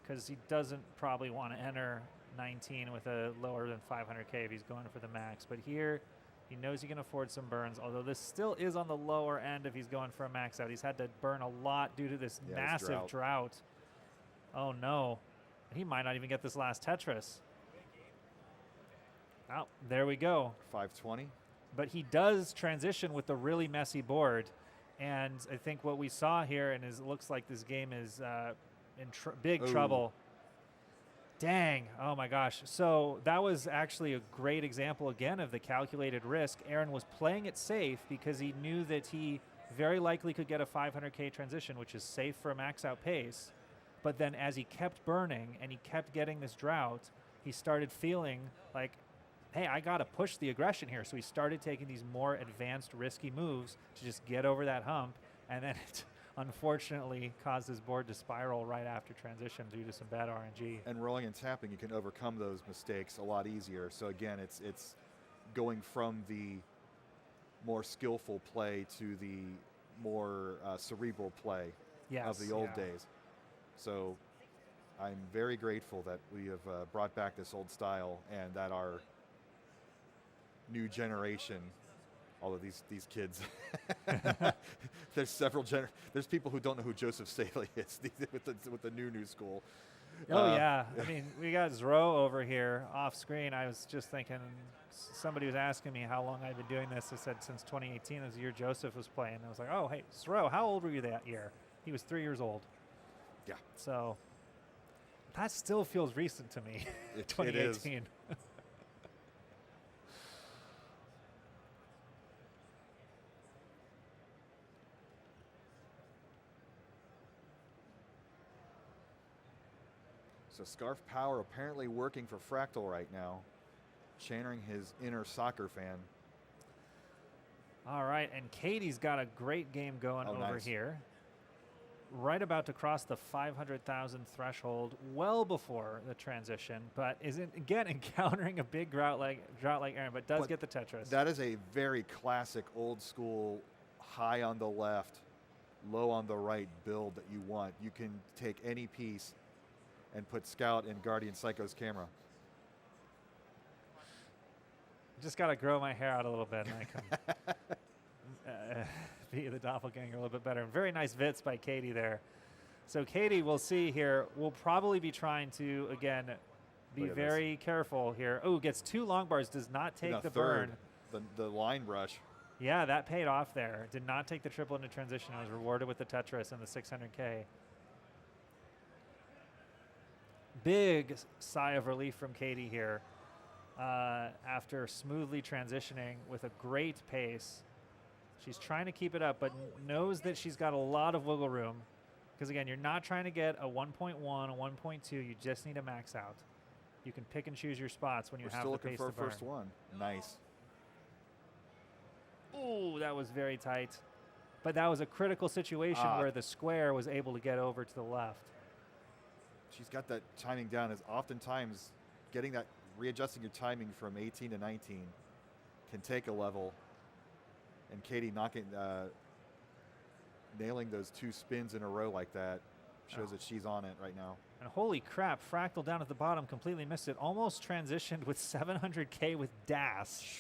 because he doesn't probably want to enter 19 with a lower than 500K if he's going for the max. But here, he knows he can afford some burns, although this still is on the lower end if he's going for a max out. He's had to burn a lot due to this massive drought. Oh, no. He might not even get this last Tetris. Oh, there we go. 520. But he does transition with the really messy board. And I think what we saw here, and it looks like this game is in big trouble. Dang. Oh, my gosh. So that was actually a great example, again, of the calculated risk. Aaron was playing it safe because he knew that he very likely could get a 500K transition, which is safe for a max out pace. But then as he kept burning and he kept getting this drought, he started feeling like, hey, I got to push the aggression here. So he started taking these more advanced, risky moves to just get over that hump. And then it unfortunately caused his board to spiral right after transition due to some bad RNG. And rolling and tapping, you can overcome those mistakes a lot easier. So again, it's going from the more skillful play to the more cerebral play of the old days. So I'm very grateful that we have brought back this old style and that our new generation, all of these kids, there's people who don't know who Joseph Staley is with the new school. Oh, yeah. I mean, we got Zro over here off screen. I was just thinking, somebody was asking me how long I've been doing this. I said since 2018 is the year Joseph was playing. I was like, oh, hey, Zro, how old were you that year? He was 3 years old. Yeah. So that still feels recent to me. 2018. It is. So Scarf Power apparently working for Fractal right now, channeling his inner soccer fan. All right, and Katie's got a great game going over here. Right about to cross the 500,000 threshold well before the transition, but isn't, again, encountering a big drought like Aaron, but does get the Tetris. That is a very classic old school high on the left, low on the right build that you want. You can take any piece and put Scout in Guardian Psycho's camera. Just got to grow my hair out a little bit and I can be the doppelganger a little bit better. And very nice Vits by Katie there. So Katie, we'll see here, will probably be trying to, again, be very careful here. Oh, gets 2 long bars, does not take the burn. The line brush. Yeah, that paid off there. Did not take the triple into transition. Was rewarded with the Tetris and the 600K. Big sigh of relief from Katie here after smoothly transitioning with a great pace. She's trying to keep it up, but knows that she's got a lot of wiggle room. Because, again, you're not trying to get a 1.1, a 1.2. You just need a max out. You can pick and choose your spots when you have the pace to burn. We're still looking for a first one. Nice. Ooh, that was very tight. But that was a critical situation where the square was able to get over to the left. She's got that timing down, as oftentimes getting that, readjusting your timing from 18 to 19 can take a level. And Katie nailing those 2 spins in a row like that shows that she's on it right now. And holy crap, Fractal down at the bottom completely missed it. Almost transitioned with 700K with dash.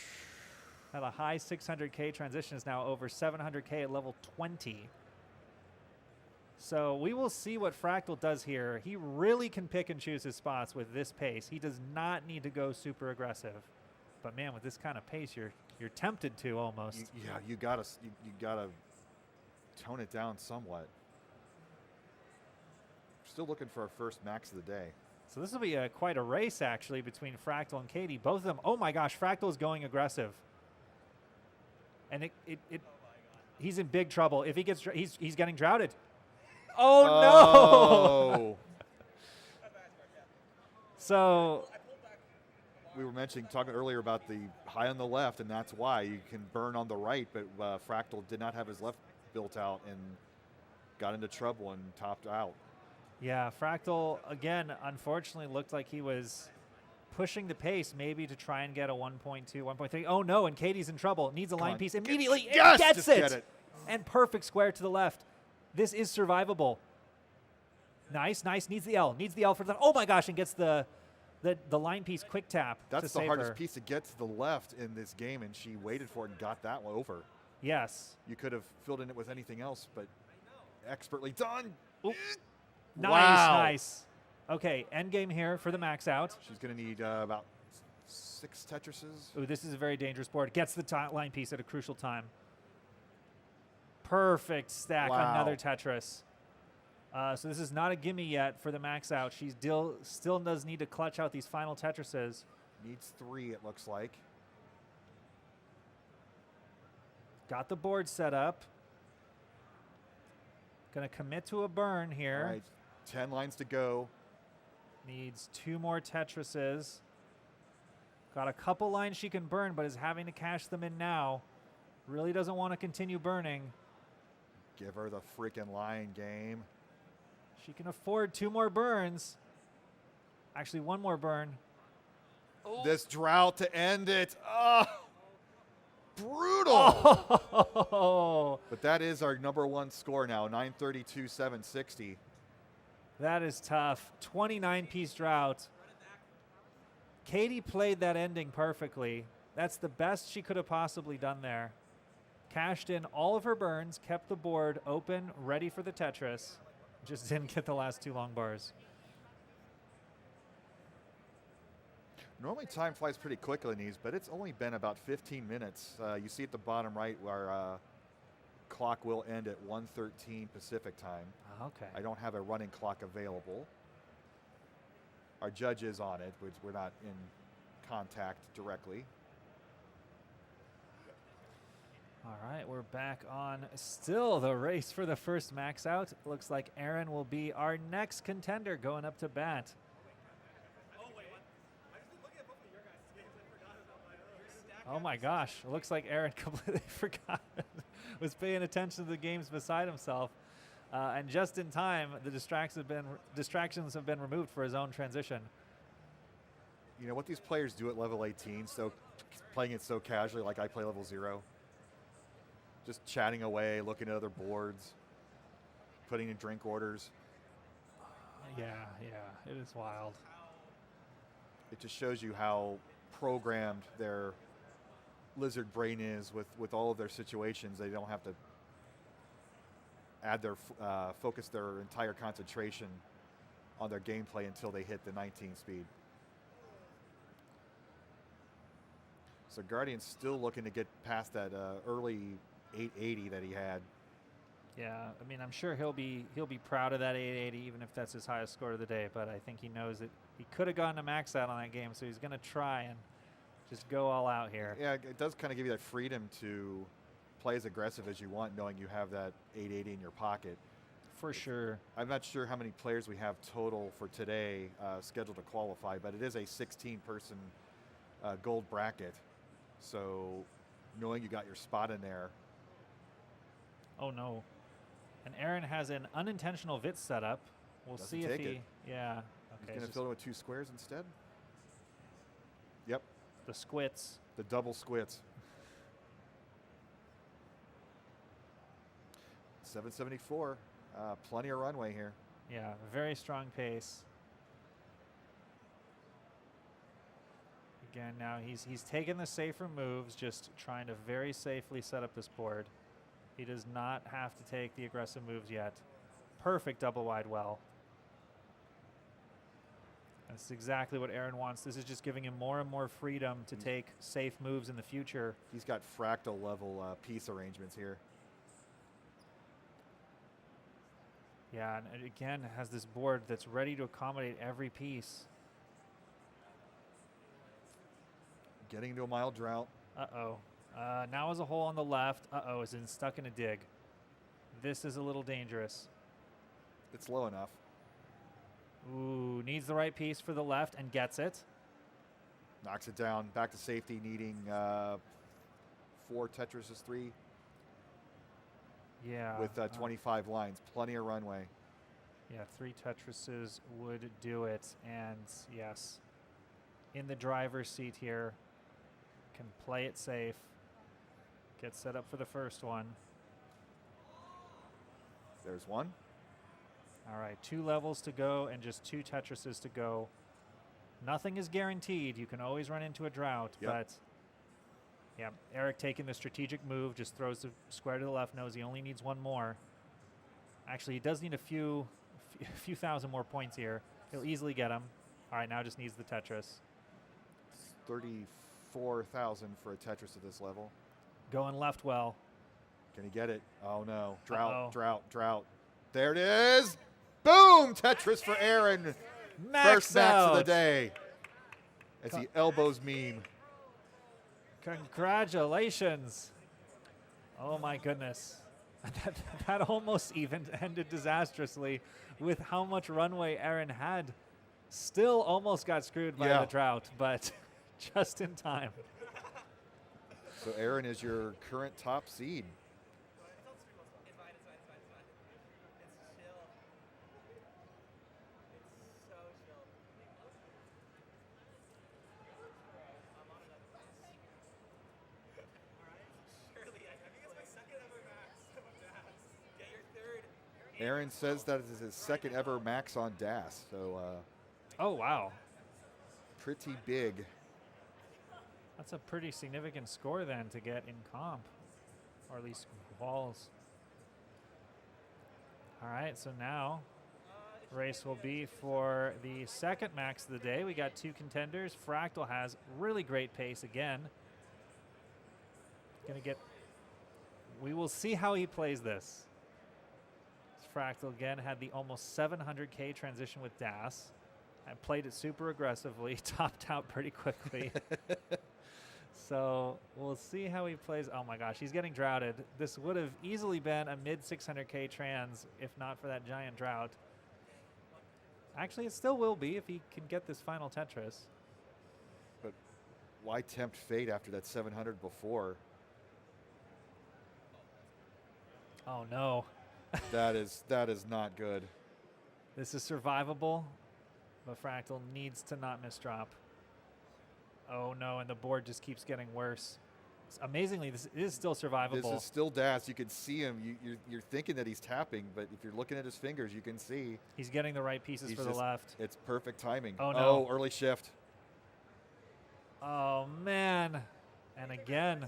Had a high 600K transition, is now over 700K at level 20. So we will see what Fractal does here. He really can pick and choose his spots with this pace. He does not need to go super aggressive. But man, with this kind of pace, you're tempted to almost. You gotta tone it down somewhat. Still looking for our first max of the day. So this will be quite a race actually between Fractal and Katie. Both of them. Oh my gosh, Fractal is going aggressive. And he's in big trouble. If he gets, he's getting droughted. Oh no! So we were talking earlier about the high on the left, and that's why you can burn on the right. But Fractal did not have his left built out and got into trouble and topped out. Yeah, Fractal again. Unfortunately, looked like he was pushing the pace maybe to try and get a 1.2, 1.3. Oh no, and Katie's in trouble. Needs a line piece immediately. Yes, gets it. Get it. And perfect square to the left. This is survivable. Nice, nice. Needs the L. Needs the L for the. Oh my gosh, and gets the line piece quick tap. That's to the hardest her. piece to get to the left in this game, and she waited for it and got that one over. Yes. You could have filled in it with anything else, but expertly done. Oop. Nice, wow. Nice. Okay, end game here for the max out. She's going to need about 6 Tetrises. Ooh, this is a very dangerous board. Gets the line piece at a crucial time. Perfect stack. Wow. Another Tetris. So this is not a gimme yet for the max out. She still does need to clutch out these final Tetrises. Needs 3, it looks like. Got the board set up. Going to commit to a burn here. All right, 10 lines to go. Needs 2 more Tetrises. Got a couple lines she can burn, but is having to cash them in now. Really doesn't want to continue burning. Give her the freaking line game. She can afford 2 more burns. Actually, 1 more burn. Oh. This drought to end it. Oh, brutal. Oh. But that is our #1 score now, 932, 760. That is tough. 29-piece drought. Katie played that ending perfectly. That's the best she could have possibly done there. Cashed in all of her burns, kept the board open, ready for the Tetris. Just didn't get the last 2 long bars. Normally time flies pretty quickly in these, but it's only been about 15 minutes. You see at the bottom right where clock will end at 1:13 Pacific time. Okay. I don't have a running clock available. Our judge is on it, which we're not in contact directly. All right, we're back on still the race for the first max out. Looks like Aaron will be our next contender going up to bat. Oh, wait, what? I just been looking at both of your guys' games. I forgot about my own. Oh my gosh, it looks like Aaron completely forgot. Was paying attention to the games beside himself. And just in time, the distractions have been removed for his own transition. You know what these players do at level 18, so playing it so casually like I play level 0? Just chatting away, looking at other boards, putting in drink orders. Yeah, it is wild. It just shows you how programmed their lizard brain is with all of their situations. They don't have to add their focus their entire concentration on their gameplay until they hit the 19 speed. So Guardian's still looking to get past that early 880 that he had. Yeah, I mean, I'm sure he'll be proud of that 880, even if that's his highest score of the day. But I think he knows that he could have gotten a max out on that game, so he's going to try and just go all out here. Yeah, it does kind of give you that freedom to play as aggressive as you want, knowing you have that 880 in your pocket. For sure. I'm not sure how many players we have total for today scheduled to qualify, but it is a 16-person gold bracket. So knowing you got your spot in there. Oh no. And Aaron has an unintentional VIT setup. We'll Doesn't see if take he, it. yeah. He's Okay. going to fill it with 2 squares instead. The squits. The double squits. 774. Plenty of runway here. Yeah, very strong pace. Again, now he's taken the safer moves, just trying to very safely set up this board. He does not have to take the aggressive moves yet. Perfect double wide well. That's exactly what Aaron wants. This is just giving him more and more freedom to take safe moves in the future. He's got fractal level piece arrangements here. Yeah, and it again has this board that's ready to accommodate every piece. Getting into a mild drought. Uh-oh. Now is a hole on the left. Uh-oh, is stuck in a dig. This is a little dangerous. It's low enough. Ooh, needs the right piece for the left and gets it. Knocks it down. Back to safety, needing 4 Tetris is 3. Yeah. With 25 lines. Plenty of runway. Yeah, 3 Tetrises would do it. And yes, in the driver's seat here. Can play it safe. Get set up for the first one. There's one. All right, 2 levels to go and just 2 Tetrises to go. Nothing is guaranteed. You can always run into a drought, but yeah, Eric taking the strategic move, just throws the square to the left, knows he only needs 1 more. Actually, he does need a few thousand more points here. He'll easily get them. All right, now just needs the Tetris. 34,000 for a Tetris at this level. Going left well. Can he get it? Oh no. Drought, Uh-oh. drought. There it is. Boom! Tetris for Aaron. First max of the day. As he elbows meme. Congratulations. Oh my goodness. that almost even ended disastrously with how much runway Aaron had. Still almost got screwed by the drought, but just in time. So Aaron is your current top seed. Aaron says that is his second ever max on DAS, so oh wow, pretty big. That's a pretty significant score then to get in comp, or at least walls. All right, so now race will be for the second max of the day. We got 2 contenders. Fractal has really great pace again. We will see how he plays this. Fractal again had the almost 700K transition with DAS and played it super aggressively, topped out pretty quickly. So we'll see how he plays. Oh my gosh, he's getting droughted. This would have easily been a mid 600K trans if not for that giant drought. Actually, it still will be if he can get this final Tetris. But why tempt fate after that 700 before? Oh no. that is not good. This is survivable, but Fractal needs to not miss drop. Oh no, and the board just keeps getting worse. Amazingly, this is still survivable. This is still DAS. You can see him. You're thinking that he's tapping, but if you're looking at his fingers, you can see. He's getting the right pieces for the left. It's perfect timing. Oh, no. Oh, early shift. Oh, man. And again.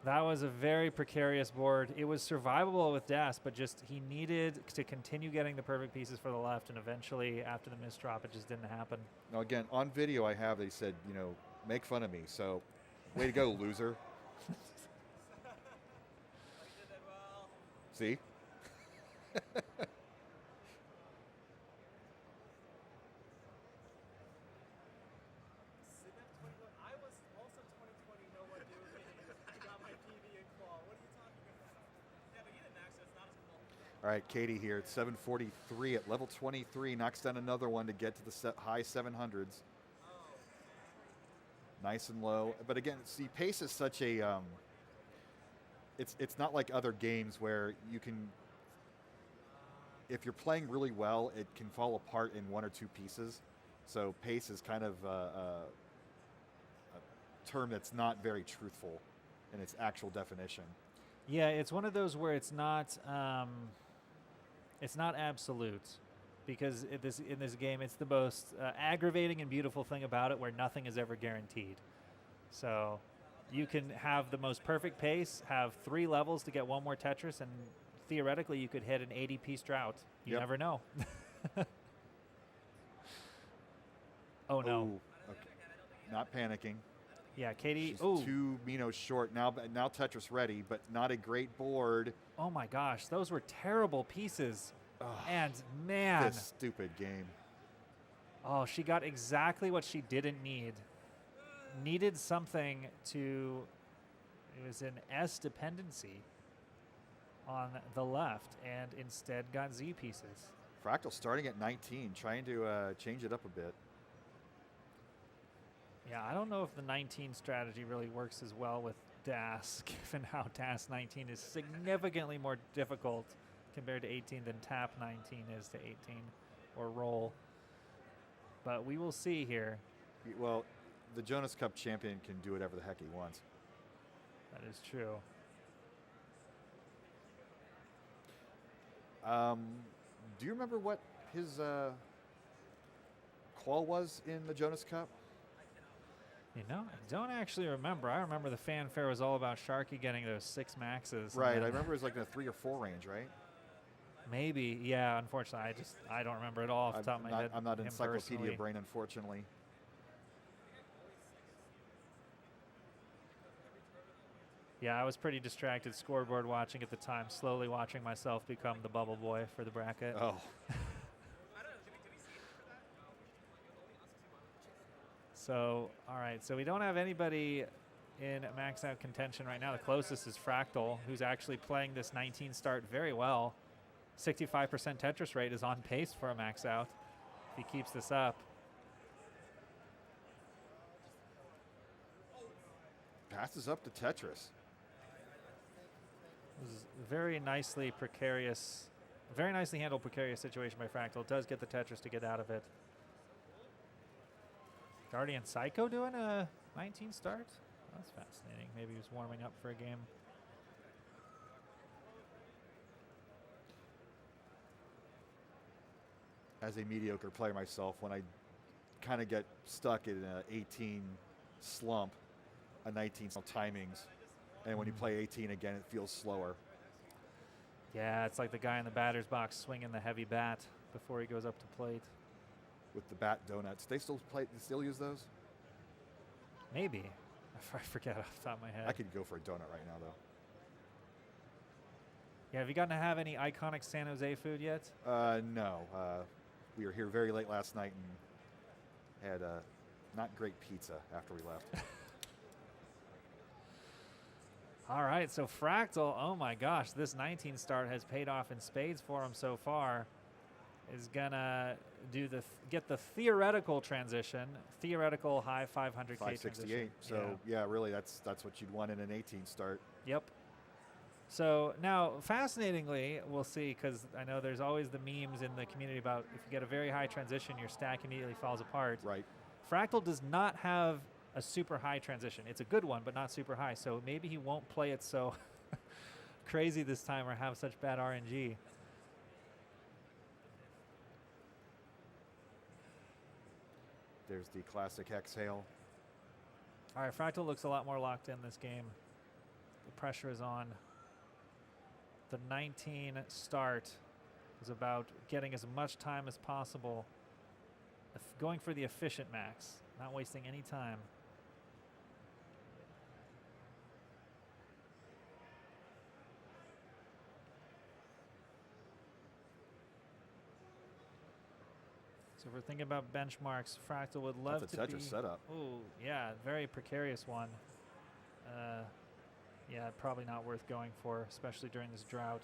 That was a very precarious board. It was survivable with DAS, but just he needed to continue getting the perfect pieces for the left, and eventually, after the missed drop, it just didn't happen. Now, again, on video I have, they said, make fun of me. So, way to go, loser. See? I was also 2020, no one knew me. I got my PB in qual. What are you talking about? Yeah, but you didn't max, so it's not as cool. All right, Katie here at 743 at level 23. Knocks down another one to get to the high 700s. Nice and low. But again, see, pace is such a... it's not like other games where you can... If you're playing really well, it can fall apart in 1 or 2 pieces. So pace is kind of a term that's not very truthful in its actual definition. Yeah, it's one of those where it's not absolute, because in this game it's the most aggravating and beautiful thing about it, where nothing is ever guaranteed. So you can have the most perfect pace, have 3 levels to get 1 more Tetris, and theoretically you could hit an 80-piece drought. You never know. Oh no! Ooh, okay. Not panicking. Yeah, Katie. She's Oh, 2 Minos short now. Now Tetris ready, but not a great board. oh my gosh, those were terrible pieces. Ugh, And man, this stupid game. oh, she got exactly what she didn't need. Needed something to. It was an S dependency on the left, and instead got Z pieces. Fractal starting at 19, trying to change it up a bit. Yeah, I don't know if the 19 strategy really works as well with DAS, given how DAS 19 is significantly more difficult compared to 18 than TAP 19 is to 18, or roll. But we will see here. Well, the Jonas Cup champion can do whatever the heck he wants. That is true. Do you remember what his qual was in the Jonas Cup? You know, I don't actually remember. I remember the fanfare was all about Sharky getting those 6 maxes. Right, I remember it was like in the 3 or 4 range, right? Maybe, yeah. Unfortunately, I don't remember it all off the top of my head. I'm not him encyclopedia personally. brain, unfortunately. Yeah, I was pretty distracted scoreboard watching at the time, slowly watching myself become the bubble boy for the bracket. Oh. So, all right, so we don't have anybody in max out contention right now. The closest is Fractal, who's actually playing this 19 start very well. 65% Tetris rate is on pace for a max out if he keeps this up. Passes up to Tetris. This is very nicely handled precarious situation by Fractal. Does get the Tetris to get out of it. Guardian Psycho doing a 19 start? That's fascinating. Maybe he was warming up for a game. As a mediocre player myself, when I kind of get stuck in an 18 slump, a 19 timings, and when you play 18 again, it feels slower. Yeah, it's like the guy in the batter's box swinging the heavy bat before he goes up to plate. With the bat donuts, they still use those? Maybe. I forget off the top of my head. I could go for a donut right now, though. Yeah, have you gotten to have any iconic San Jose food yet? No. We were here very late last night and had not great pizza after we left. All right, so Fractal, oh my gosh, this 19 start has paid off in spades for him so far. Is gonna do get the theoretical transition, theoretical high 500K 568. transition. So yeah, really, that's what you'd want in an 18 start. Yep. So now, fascinatingly, we'll see, because I know there's always the memes in the community about if you get a very high transition, your stack immediately falls apart. Right. Fractal does not have a super high transition. It's a good one, but not super high. So maybe he won't play it so crazy this time or have such bad RNG. There's the classic exhale. All right, Fractal looks a lot more locked in this game. The pressure is on. The 19 start is about getting as much time as possible, going for the efficient max, not wasting any time. So if we're thinking about benchmarks, Fractal would love That's to a be. Tetris setup. Oh, yeah, very precarious one. Yeah, probably not worth going for, especially during this drought.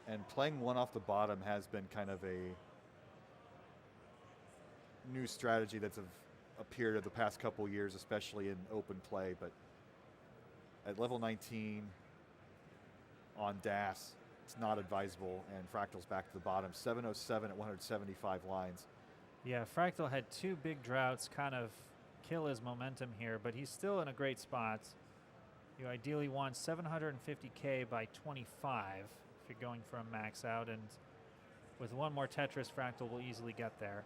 And playing one off the bottom has been kind of a new strategy that's appeared in the past couple years, especially in open play. But at level 19 on DAS, it's not advisable, and Fractal's back to the bottom. 707 at 175 lines. Yeah, Fractal had 2 big droughts kind of kill his momentum here, but he's still in a great spot. You ideally want 750K by 25 if you're going for a max out, and with one more Tetris, Fractal will easily get there.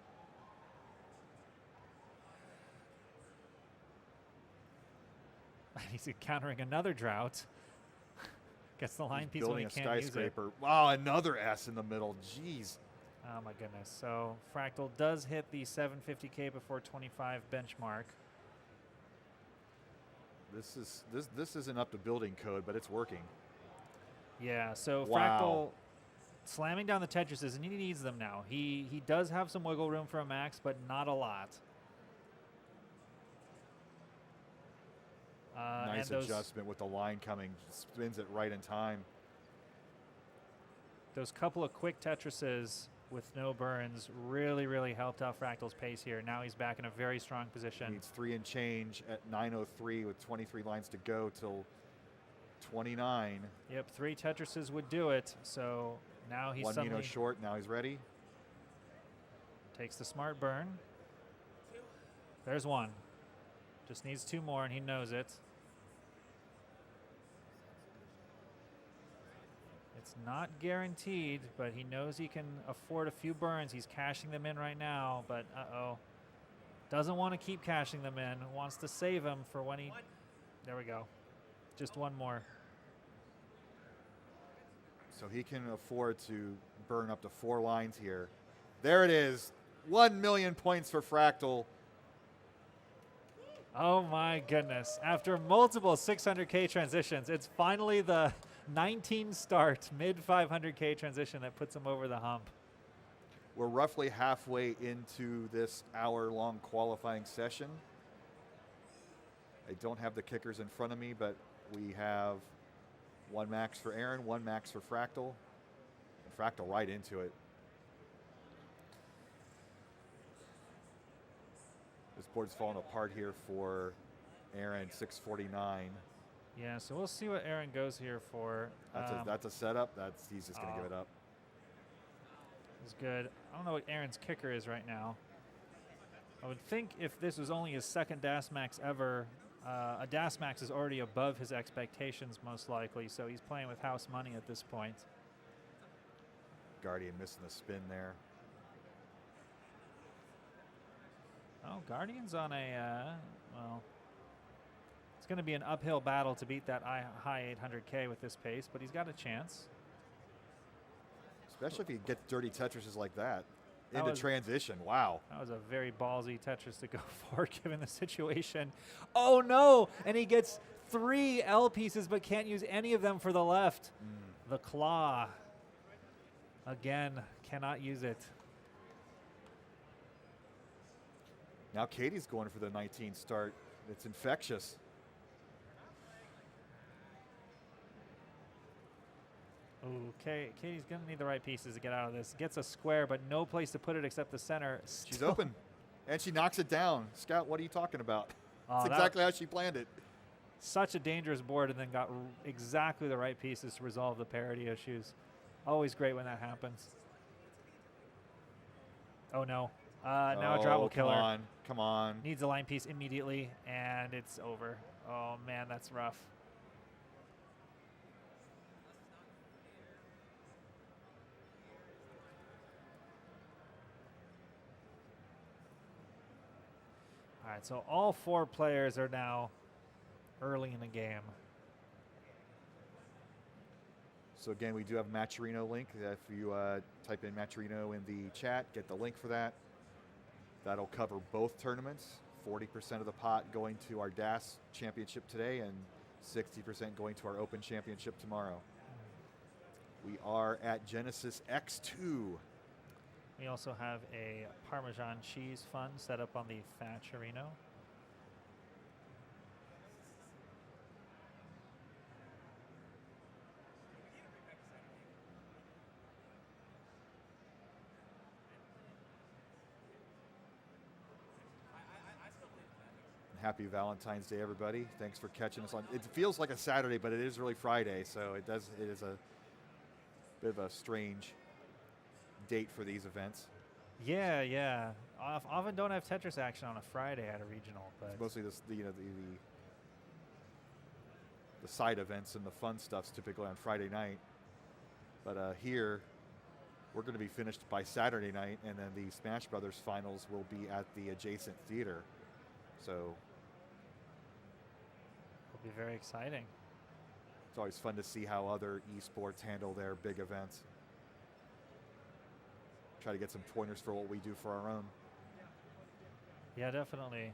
He's encountering another drought. Gets the line piece when he building a can't use it. skyscraper. Wow, another S in the middle. Jeez. Oh my goodness. So Fractal does hit the 750K before 25 benchmark. This isn't up to building code, but it's working. Yeah, so Wow. Fractal slamming down the Tetrises, and he needs them now. He does have some wiggle room for a max, but not a lot. Nice adjustment with the line coming. Spins it right in time. Those couple of quick Tetrises with no burns really, really helped out Fractal's pace here. Now he's back in a very strong position. Needs 3 and change at 9:03 with 23 lines to go till 29. Yep, 3 Tetrises would do it. So now he's One suddenly Mino short. Now he's ready. takes the smart burn. There's one. Just needs 2 more, and he knows it. It's not guaranteed, but he knows he can afford a few burns. He's cashing them in right now, but uh-oh. Doesn't want to keep cashing them in. Wants to save them for when he... There we go. Just one more. So he can afford to burn up to 4 lines here. There it is. 1 million points for Fractal. Oh my goodness. After multiple 600K transitions, it's finally the 19 start mid 500K transition that puts him over the hump. We're roughly halfway into this hour-long qualifying session. I don't have the kickers in front of me, but we have 1 max for Aaron, 1 max for Fractal, and Fractal right into it. This board's falling apart here for Aaron, 649. Yeah, so we'll see what Aaron goes here for. That's a setup. He's just going to give it up. It's good. I don't know what Aaron's kicker is right now. I would think if this was only his 2nd DAS Max ever, a DAS Max is already above his expectations most likely, so he's playing with house money at this point. Guardian missing the spin there. Oh, Guardian's on a, well, it's going to be an uphill battle to beat that high 800K with this pace, but he's got a chance. Especially if he gets dirty Tetrises like that That into was- transition. Wow. That was a very ballsy Tetris to go for given the situation. Oh no, and he gets 3 L pieces but can't use any of them for the left. The claw, again, cannot use it. Now Katie's going for the 19 start. It's infectious. Okay, Katie's going to need the right pieces to get out of this. Gets a square, but no place to put it except the center. She's Still- open, and she knocks it down. Scout, what are you talking about? Oh, That's that- exactly how she planned it. Such a dangerous board, and then got exactly the right pieces to resolve the parity issues. Always great when that happens. Oh no. Now a drought will kill her. Come on, come on. Needs a line piece immediately, and it's over. Oh man, that's rough. All right, so all 4 players are now early in the game. So again, we do have Matcherino link. If you type in Matcherino in the chat, get the link for that. That'll cover both tournaments. 40% of the pot going to our DAS championship today, and 60% going to our Open championship tomorrow. We are at Genesis X2. We also have a Parmesan cheese fund set up on the Thatcherino. Happy Valentine's Day, everybody. Thanks for catching us on. It feels like a Saturday, but it is really Friday, so it is a Bit of a strange date for these events. Yeah, yeah. Often don't have Tetris action on a Friday at a regional, but It's mostly the side events and the fun stuff's typically on Friday night. But here, we're going to be finished by Saturday night, and then the Smash Brothers finals will be at the adjacent theater. So it'll be very exciting. it's always fun to see how other esports handle their big events. Try to get some pointers for what we do for our own. Yeah, definitely.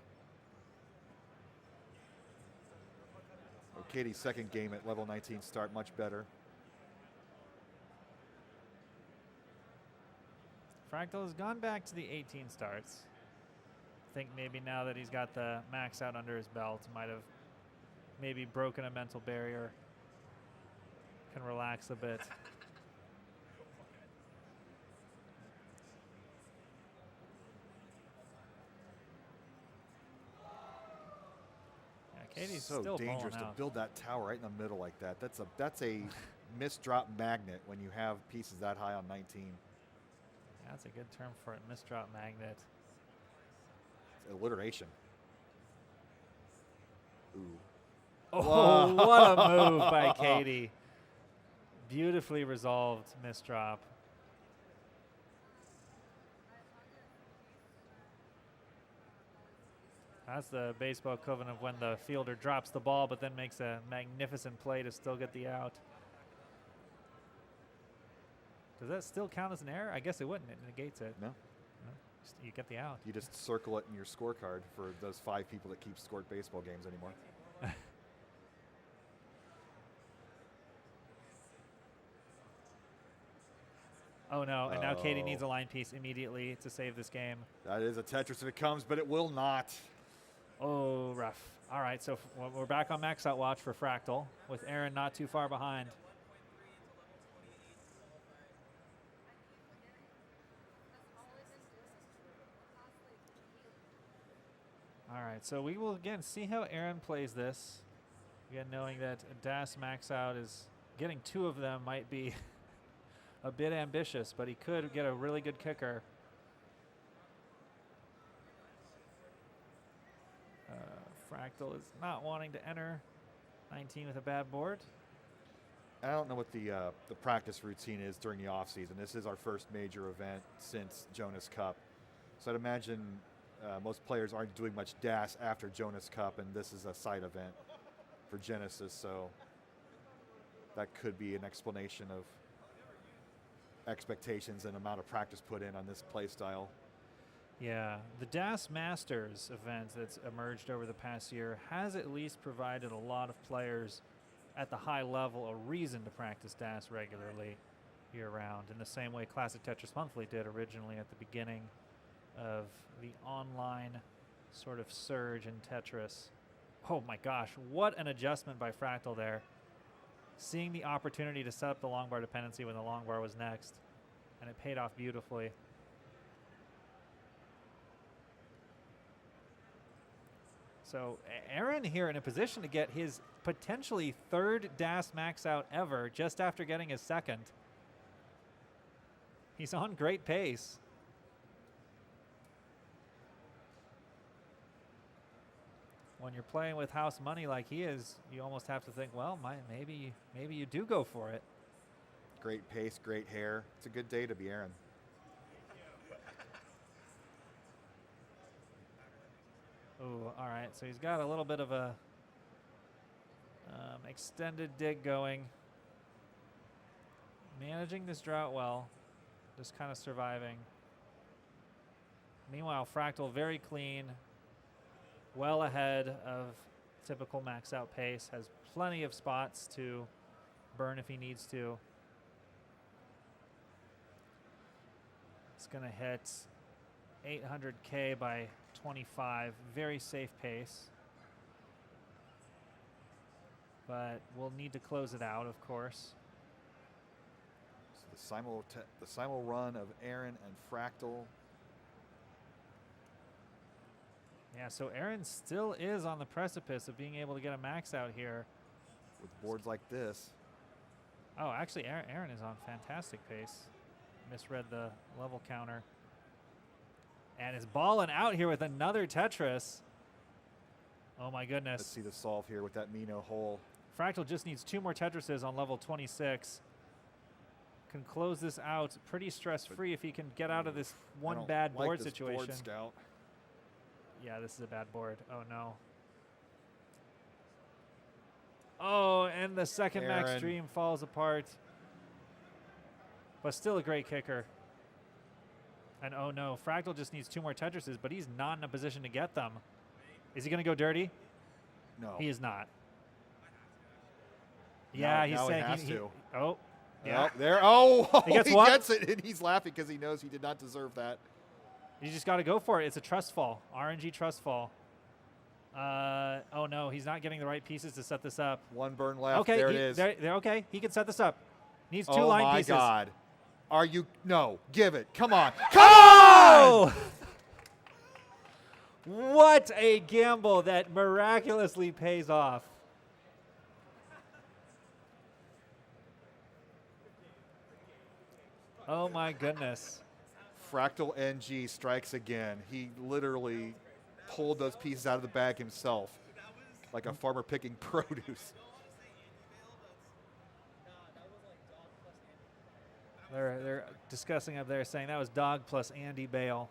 Well, Katie's second game at level 19 start much better. Fractal has gone back to the 18 starts. I think maybe now that he's got the max out under his belt, might have maybe broken a mental barrier. Can relax a bit. Yeah, Katie's so still dangerous to out. build that tower right in the middle like that. That's a misdrop magnet when you have pieces that high on 19. That's a good term for it, misdrop magnet. It's alliteration. Ooh. Oh, what a move by Katie. Beautifully resolved misdrop. That's the baseball equivalent of when the fielder drops the ball but then makes a magnificent play to still get the out. Does that still count as an error? I guess it wouldn't. It negates it. No. No. You get the out. You just circle it in your scorecard for those 5 people that keep scored baseball games anymore. Oh no, and now Katie needs a line piece immediately to save this game. That is a Tetris if it comes, but it will not. Oh, rough. All right, so we're back on max out watch for Fractal with Aaron not too far behind. All right, so we will again see how Aaron plays this. Again, knowing that Das max out is getting 2 of them might be a bit ambitious, but he could get a really good kicker. Fractal is not wanting to enter 19 with a bad board. I don't know what the practice routine is during the off season. This is our first major event since Jonas Cup, so I'd imagine most players aren't doing much DAS after Jonas Cup, and this is a side event for Genesis, so that could be an explanation of expectations and amount of practice put in on this play style. Yeah, the DAS Masters event that's emerged over the past year has at least provided a lot of players at the high level a reason to practice DAS regularly year-round, in the same way Classic Tetris Monthly did originally at the beginning of the online sort of surge in Tetris. Oh my gosh, what an adjustment by Fractal there. Seeing the opportunity to set up the long bar dependency when the long bar was next, and it paid off beautifully. So Aaron here in a position to get his potentially 3rd DAS max out ever just after getting his 2nd. He's on great pace. When you're playing with house money like he is, you almost have to think, well, maybe you do go for it. Great pace, great hair. It's a good day to be Aaron. Oh, all right. So he's got a little bit of a extended dig going. Managing this drought well. Just kind of surviving. Meanwhile, Fractal very clean. Well ahead of typical max out pace. Has plenty of spots to burn if he needs to. It's going to hit 800K by 25. Very safe pace. But we'll need to close it out, of course. So the simul run of Aaron and Fractal. Yeah, so Aaron still is on the precipice of being able to get a max out here. With boards like this. Oh, actually, Aaron is on fantastic pace. Misread the level counter. And is balling out here with another Tetris. Oh, my goodness. Let's see the solve here with that Mino hole. Fractal just needs 2 more Tetrises on level 26. Can close this out pretty stress-free if he can get out of this one bad board this situation. Board scout. Yeah, this is a bad board. Oh, no. Oh, and the second max dream falls apart. But still a great kicker. And oh no, Fractal just needs 2 more Tetrises, but he's not in a position to get them. Is he going to go dirty? No. He is not. Yeah, he's saying he has to. Oh, yeah. There. Oh, he gets it, and he's laughing because he knows he did not deserve that. You just got to go for it. It's a trust fall, RNG trust fall. Oh no, he's not getting the right pieces to set this up. 1 burn left. Okay, there it is. Okay, he can set this up. Needs 2 oh line pieces. Oh my God. Are you? No, give it. Come on. Come on! What a gamble that miraculously pays off. Oh my goodness. Fractal NG strikes again. He literally pulled those pieces out of the bag himself, like a farmer picking produce. They're discussing up there, saying that was Dog plus Andy Bale.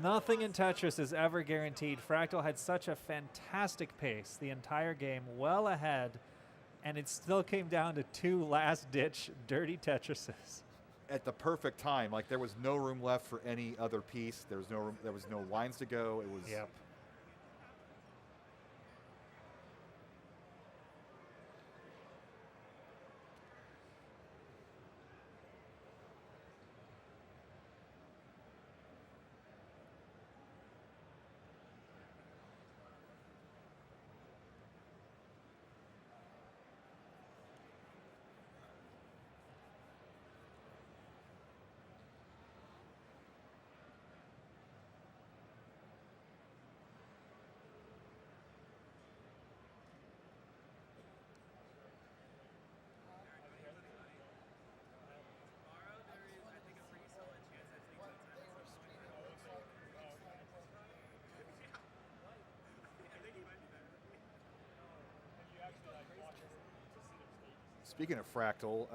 Nothing in Tetris is ever guaranteed. Fractal had such a fantastic pace the entire game, well ahead, and it still came down to 2 last-ditch dirty Tetrises. At the perfect time, like there was no room left for any other piece. There was no room, there was no lines to go. It was. Yep. Speaking of Fractal,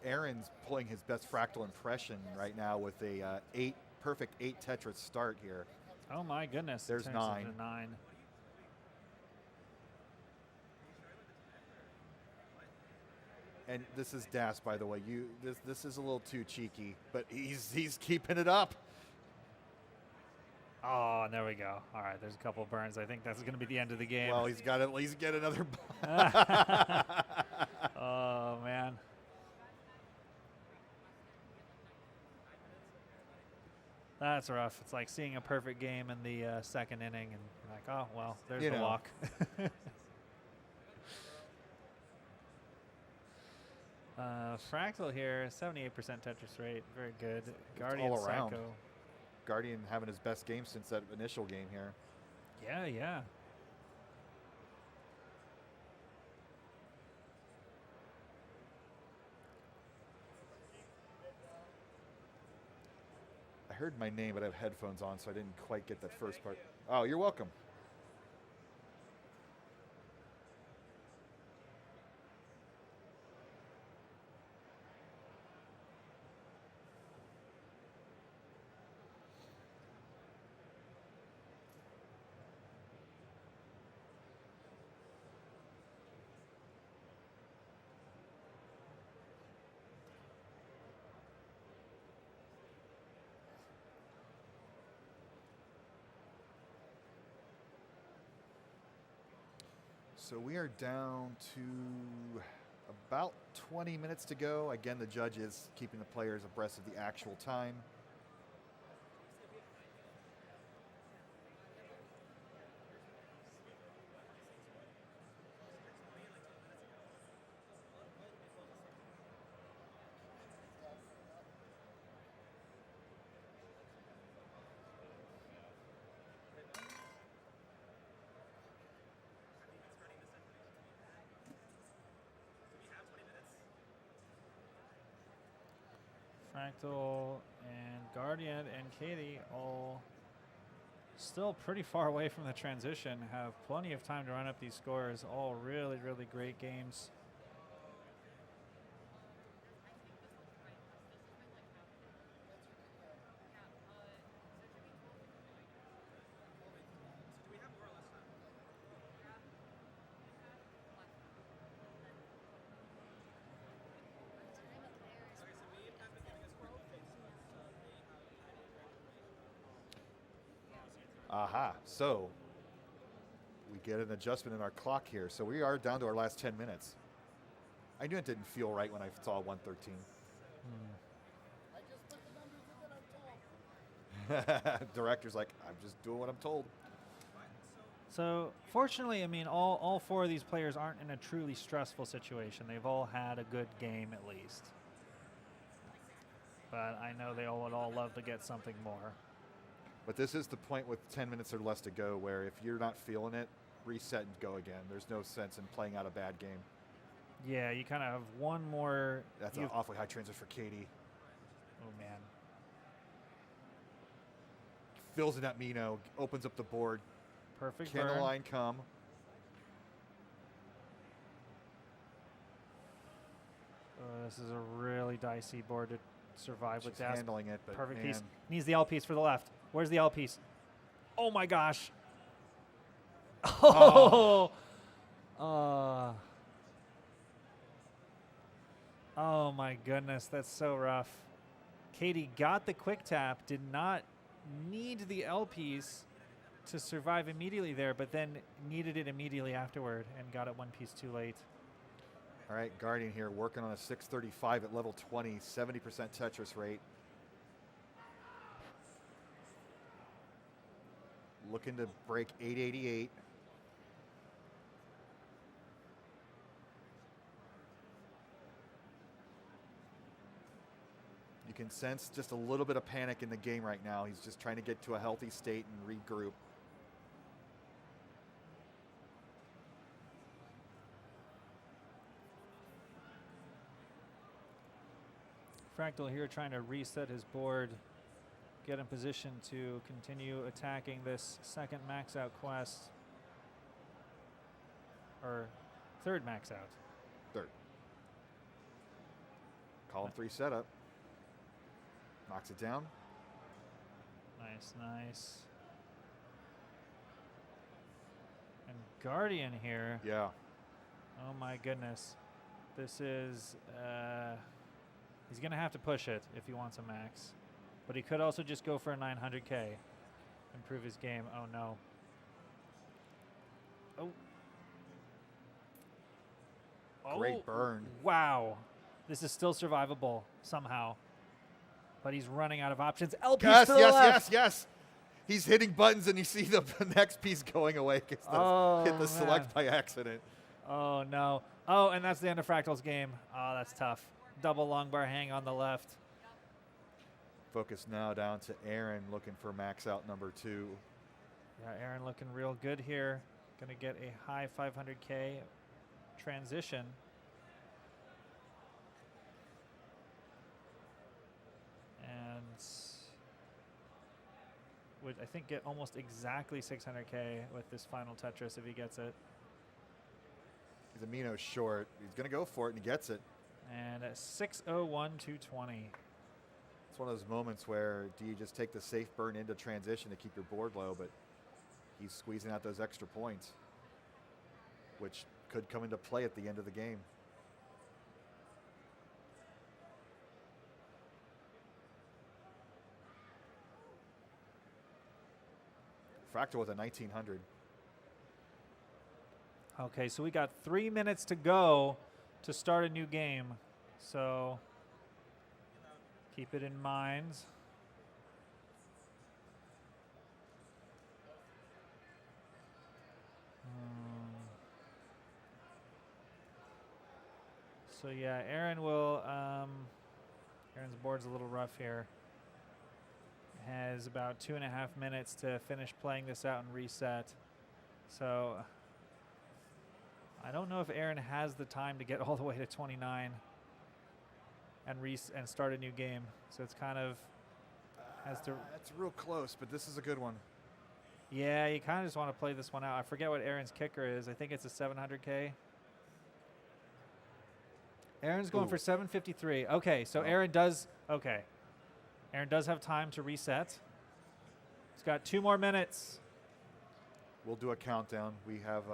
Aaron's pulling his best Fractal impression right now with a perfect 8 Tetris start here. Oh my goodness. There's 9. 9. And this is Das, by the way. This is a little too cheeky, but he's keeping it up. Oh, and there we go. All right, there's a couple of burns. I think that's going to be the end of the game. Well, he's got to at least get another. Oh, man. That's rough. It's like seeing a perfect game in the second inning and like, oh, well, there's the walk. Fractal here, 78% Tetris rate. Very good. Guardian all around. Psycho. Guardian having his best game since that initial game here. Yeah, yeah. I heard my name, but I have headphones on, so I didn't quite get that first part. Oh, you're welcome. So we are down to about 20 minutes to go. Again, the judge is keeping the players abreast of the actual time. Fractal and Guardian and Katie all still pretty far away from the transition, have plenty of time to run up these scores. All really, really great games. Aha. So we get an adjustment in our clock here. So we are down to our last 10 minutes. I knew it didn't feel right when I saw 113. Director's like, I'm just doing what I'm told. So fortunately, I mean, all 4 of these players aren't in a truly stressful situation. They've all had a good game at least. But I know they all would all love to get something more. But this is the point with 10 minutes or less to go where if you're not feeling it, reset and go again. There's no sense in playing out a bad game. Yeah, you kind of have one more. That's an awfully high transit for Katie. Oh, man. Fills in that Mino, opens up the board. Perfect Can burn. the line come? This is a really dicey board to survive with She's that. handling it, but Perfect man. piece. Needs the L piece for the left. Where's the L piece? Oh my gosh. Oh. Oh my goodness, that's so rough. Katie got the quick tap, did not need the L piece to survive immediately there, but then needed it immediately afterward and got it one piece too late. All right, Guardian here working on a 635 at level 20, 70% Tetris rate. Looking to break 888. You can sense just a little bit of panic in the game right now. He's just trying to get to a healthy state and regroup. Fractal here trying to reset his board, get in position to continue attacking this second max out quest. Or third max out. Third. Column 3 setup. Knocks it down. Nice, nice. And Guardian here. Yeah. Oh my goodness. This is, he's going to have to push it if he wants a max. But he could also just go for a 900K. Improve his game. Oh no. Oh. Great burn. Wow. This is still survivable somehow. But he's running out of options. LP Yes, to the yes, left. yes, yes. He's hitting buttons and you see the next piece going away because hit the select by accident. Oh no. Oh, and that's the end of Fractal's game. Oh, that's tough. Double long bar hang on the left. Focus now down to Aaron looking for max out number 2. Yeah, Aaron looking real good here. Gonna get a high 500K transition. And would, I think, get almost exactly 600K with this final Tetris if he gets it. He's a Mino short. He's going to go for it, and he gets it. And at 601,220. It's one of those moments where do you just take the safe burn into transition to keep your board low, but he's squeezing out those extra points, which could come into play at the end of the game. Fractal with a 1900. Okay, so we got 3 minutes to go to start a new game. So keep it in mind. So yeah, Aaron will, Aaron's board's a little rough here. Has about 2.5 minutes to finish playing this out and reset. So I don't know if Aaron has the time to get all the way to 29. and start a new game. So it's kind of has to. It's real close, but this is a good one. Yeah, you kind of just want to play this one out. I forget what Aaron's kicker is. I think it's a 700K. Aaron's going for 753. Okay, so Aaron does. Okay, Aaron does have time to reset. He's got 2 more minutes. We'll do a countdown. We have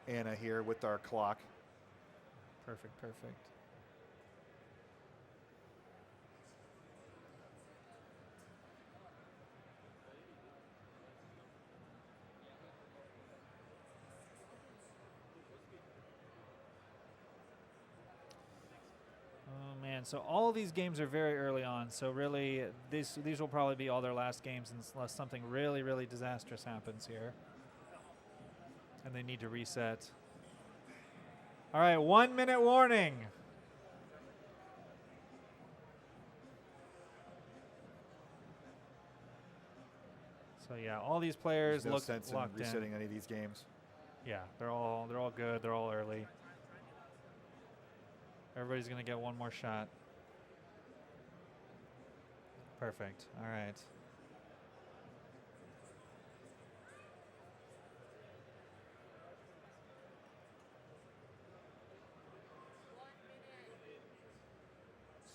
Anna here with our clock. Perfect, perfect. Oh man, so all these games are very early on. So really, these will probably be all their last games unless something really, really disastrous happens here. And they need to reset. All right, 1 minute warning. So yeah, all these players There's no look sense locked in resetting any of these games. Yeah, they're all good. They're all early. Everybody's gonna get one more shot. Perfect. All right.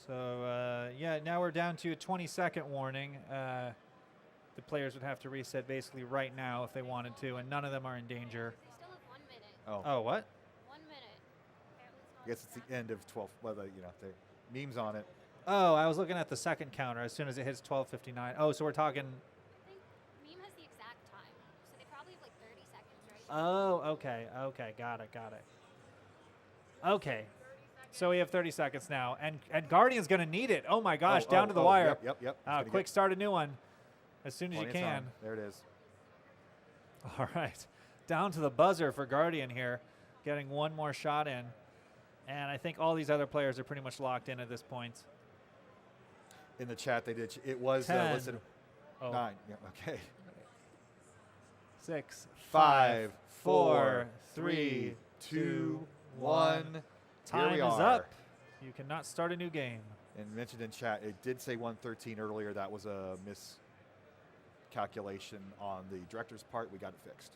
So yeah, now we're down to a 20-second warning. The players would have to reset basically right now if they wanted to, and none of them are in danger. They still have 1 minute. Oh, Oh, what? 1 minute. Apparently it's not I guess it's the end of 12. Well, you know, the memes on it. Oh, I was looking at the second counter as soon as it hits 12:59. Oh, so we're talking. I think meme has the exact time, so they probably have like 30 seconds, right? Oh, okay, okay, got it. Okay, so we have 30 seconds now, and Guardian's gonna need it. Oh my gosh, down to the wire. Yep. It's gonna Quick get start a new one, as soon as you plenty of can. time. There it is. All right, down to the buzzer for Guardian here, getting one more shot in, and I think all these other players are pretty much locked in at this point. In the chat, they did. It was 10. listed 9. Yeah, okay. 6, 5, 4, 4, 3, 3, 2, 2, 1. 1. Time Here we is are. up. You cannot start a new game. And mentioned in chat, it did say 113 earlier. That was a miscalculation on the director's part. We got it fixed.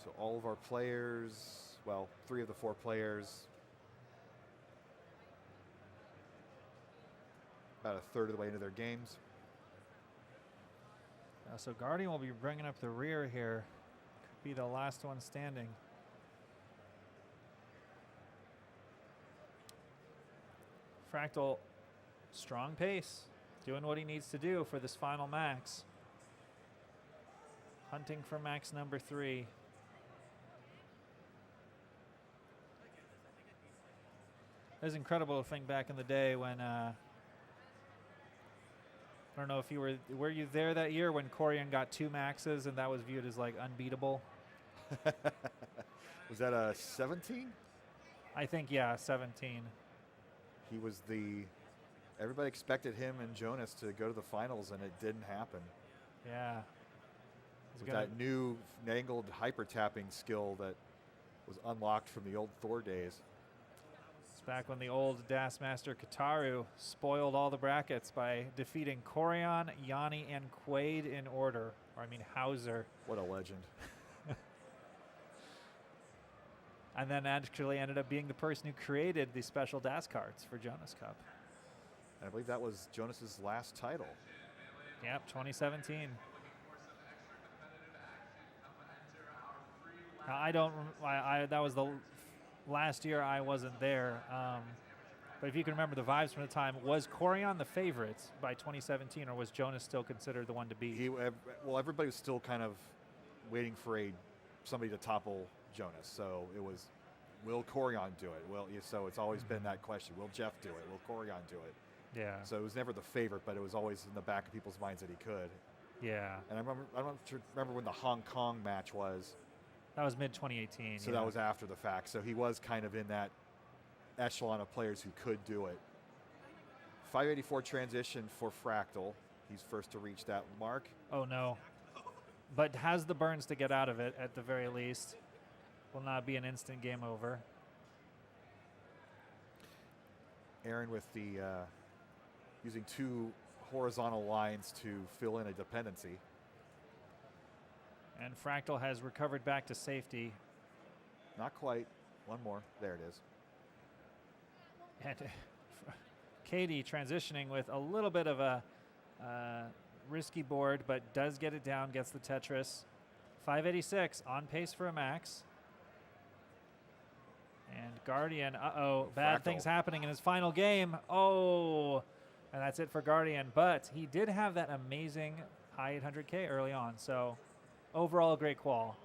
So all of our players, well, 3 of the 4 players, about a third of the way into their games. So Guardian will be bringing up the rear here. Could be the last one standing. Fractal, strong pace, doing what he needs to do for this final max. Hunting for max number 3. It was incredible to think back in the day when I don't know if you were you there that year when Corian got 2 maxes and that was viewed as like unbeatable? Was that a 17? I think, yeah, 17. He was everybody expected him and Jonas to go to the finals, and it didn't happen. Yeah. With that new angled hyper tapping skill that was unlocked from the old Thor days. It's back when the old Das Master Kataru spoiled all the brackets by defeating Corian, Yanni, and Quaid in order. Or I mean Hauser. What a legend. And then actually ended up being the person who created the special DAS cards for Jonas Cup. And I believe that was Jonas's last title. Yep, 2017. Now, that was the last year I wasn't there. But if you can remember the vibes from the time, was Corian the favorite by 2017, or was Jonas still considered the one to beat? Well, everybody was still kind of waiting for somebody to topple Jonas. So it was, will Corian do it? So it's always been that question. Will Jeff do it? Will Corian do it? Yeah. So it was never the favorite, but it was always in the back of people's minds that he could. Yeah. And I don't remember when the Hong Kong match was. That was mid-2018. So that was after the fact. So he was kind of in that echelon of players who could do it. 584 transition for Fractal. He's first to reach that mark. Oh no. But has the burns to get out of it at the very least. Will not be an instant game over. Aaron with the using 2 horizontal lines to fill in a dependency. And Fractal has recovered back to safety. Not quite. One more. There it is. And Katie transitioning with a little bit of a risky board, but does get it down, gets the Tetris. 586 on pace for a max. And Guardian, bad things happening in his final game. Oh, and that's it for Guardian. But he did have that amazing high 800K early on. So overall, great qual.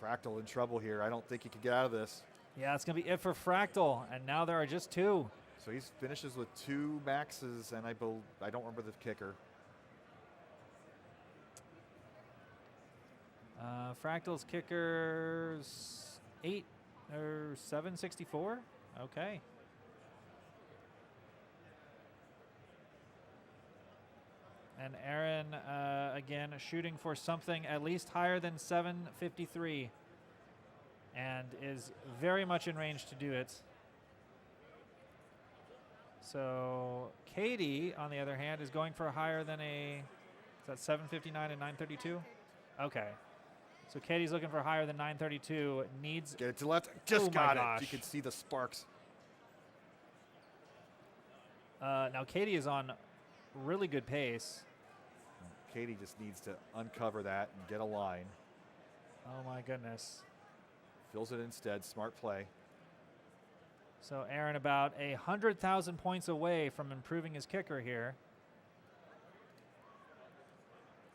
Fractal in trouble here. I don't think he can get out of this. Yeah, that's going to be it for Fractal. And now there are just 2. So he finishes with 2 maxes, and I don't remember the kicker. Fractal's kickers 764. Okay. And Aaron again shooting for something at least higher than 753, and is very much in range to do it. So Katie, on the other hand, is going for higher than is that 759 and 932? Okay. So Katie's looking for higher than 932. Needs. Get it to left. Just got gosh. it. You can see the sparks. Now Katie is on really good pace. Katie just needs to uncover that and get a line. Oh my goodness. Fills it instead. Smart play. So Aaron about 100,000 points away from improving his kicker here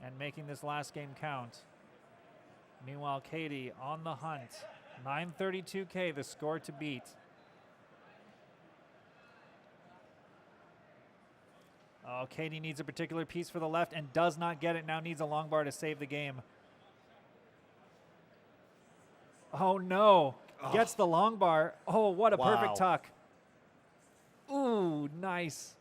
and making this last game count. Meanwhile, Katie on the hunt. 932K, the score to beat. Oh, Katie needs a particular piece for the left and does not get it. Now needs a long bar to save the game. Oh no. Gets the long bar. Oh, what a perfect tuck. Ooh, nice.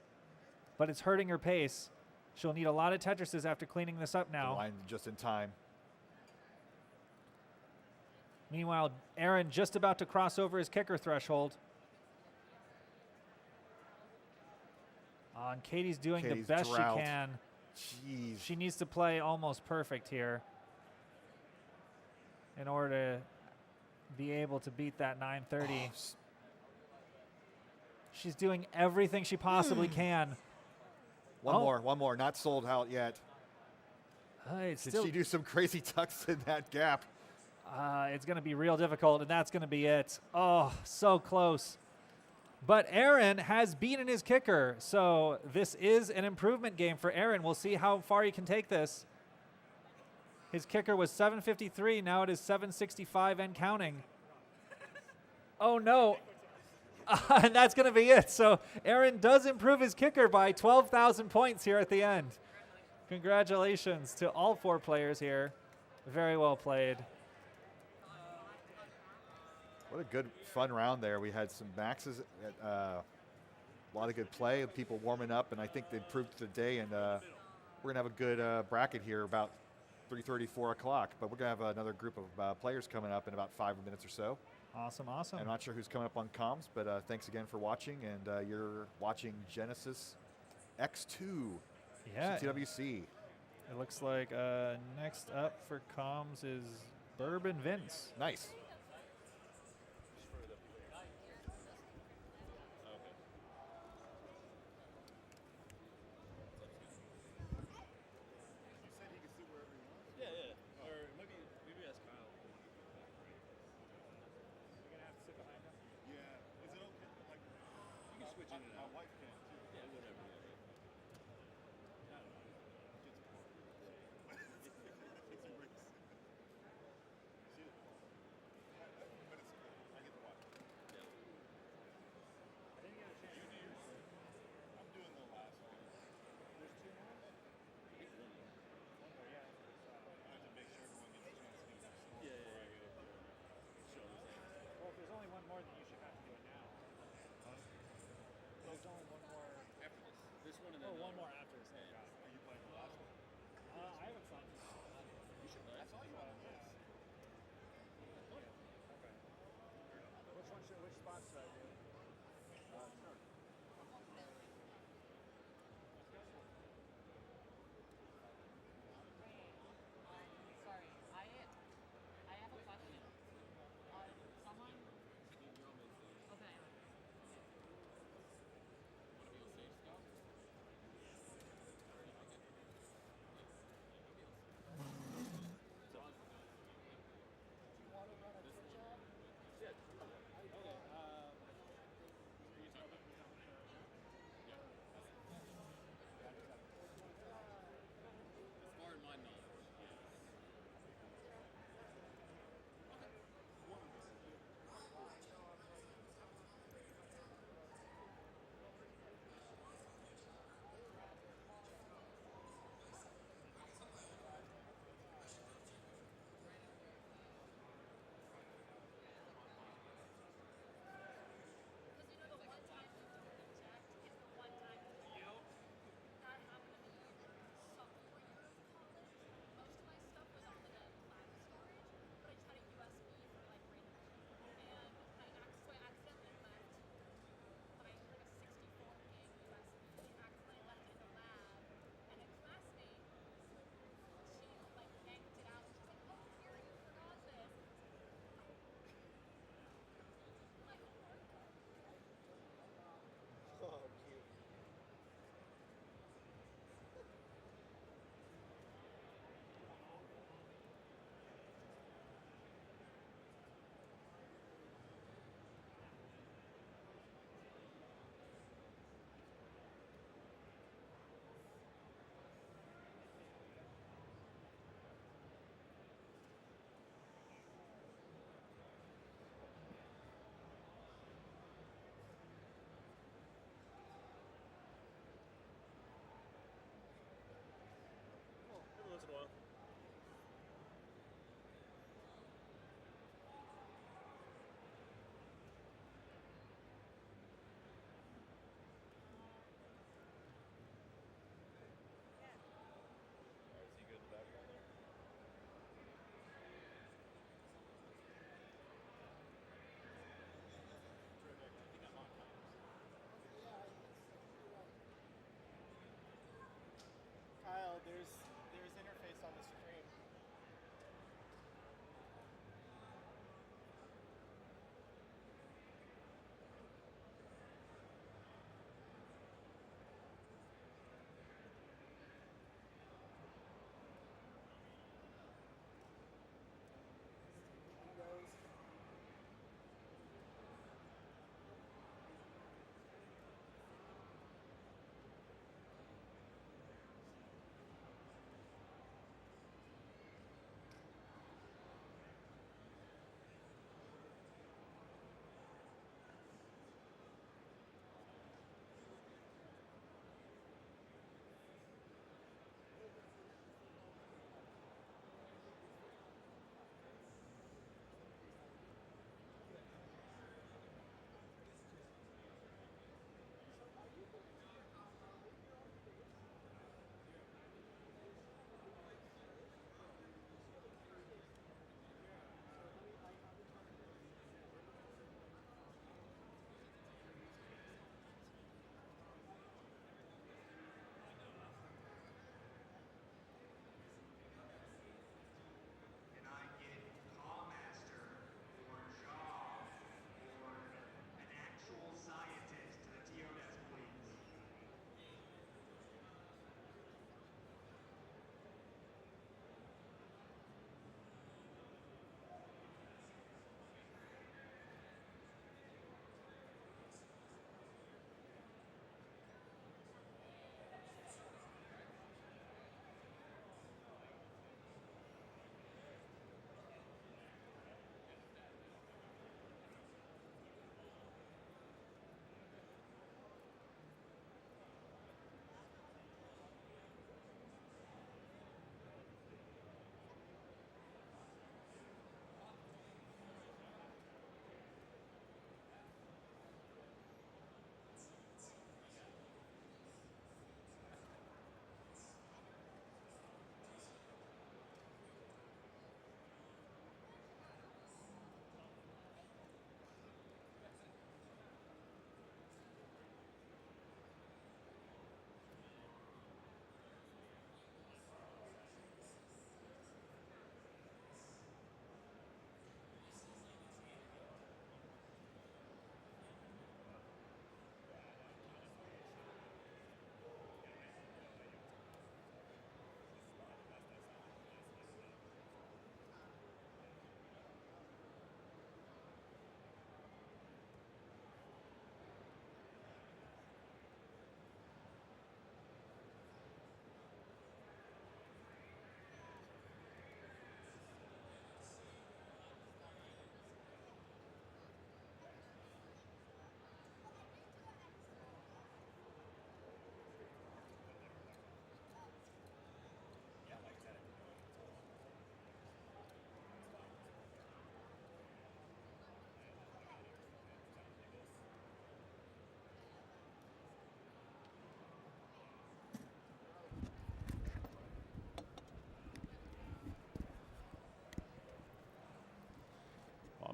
But it's hurting her pace. She'll need a lot of Tetrises after cleaning this up now. The line just in time. Meanwhile, Aaron just about to cross over his kicker threshold. And Katie's doing the best she can. Jeez. She needs to play almost perfect here in order to be able to beat that 930. She's doing everything she possibly can. One more. Not sold out yet. Did she do some crazy tucks in that gap? It's going to be real difficult, and that's going to be it. Oh, so close. But Aaron has beaten his kicker, so this is an improvement game for Aaron. We'll see how far he can take this. His kicker was 753. Now it is 765 and counting. Oh, no. And that's going to be it. So Aaron does improve his kicker by 12,000 points here at the end. Congratulations to all 4 players here. Very well played. What a good, fun round there. We had some maxes, a lot of good play, and people warming up, and I think they improved today. And we're going to have a good bracket here about 3:30, 4 o'clock. But we're going to have another group of players coming up in about 5 minutes or so. Awesome, awesome. I'm not sure who's coming up on comms, but thanks again for watching. And you're watching Genesis X2 CTWC. It looks like next up for comms is Bourbon Vince. Nice. There's only one more, then you should have to do it now. There's only one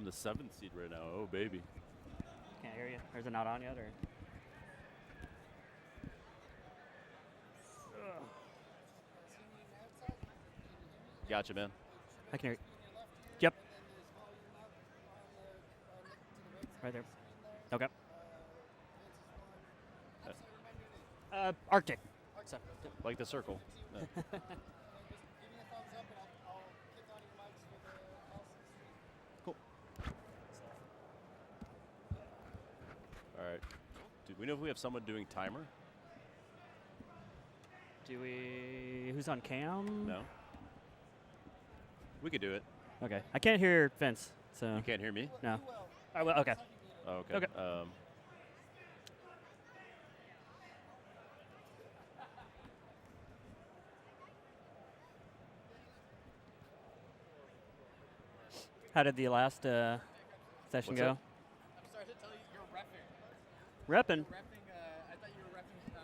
I'm the 7th seed right now. Oh, baby. Can't hear you. Or is it not on yet? Or? Gotcha, man. I can hear you. Yep. Right there. Okay. Arctic. So, Like the circle. Yeah. Cool. All right. Do we know if we have someone doing timer? Do we? Who's on cam? No. We could do it. Okay. I can't hear Vince. So. You can't hear me? No. I will. Okay. Oh, okay. Okay. How did the last session What's go? that? I'm sorry to tell you, you're repping. Repping. I thought you were repping.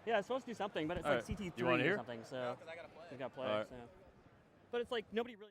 Yeah, I was supposed to do something, but it's All like right. CT3 You wanna or hear? something. So No, 'cause I gotta play. we got to play. All right. So. But it's like nobody really.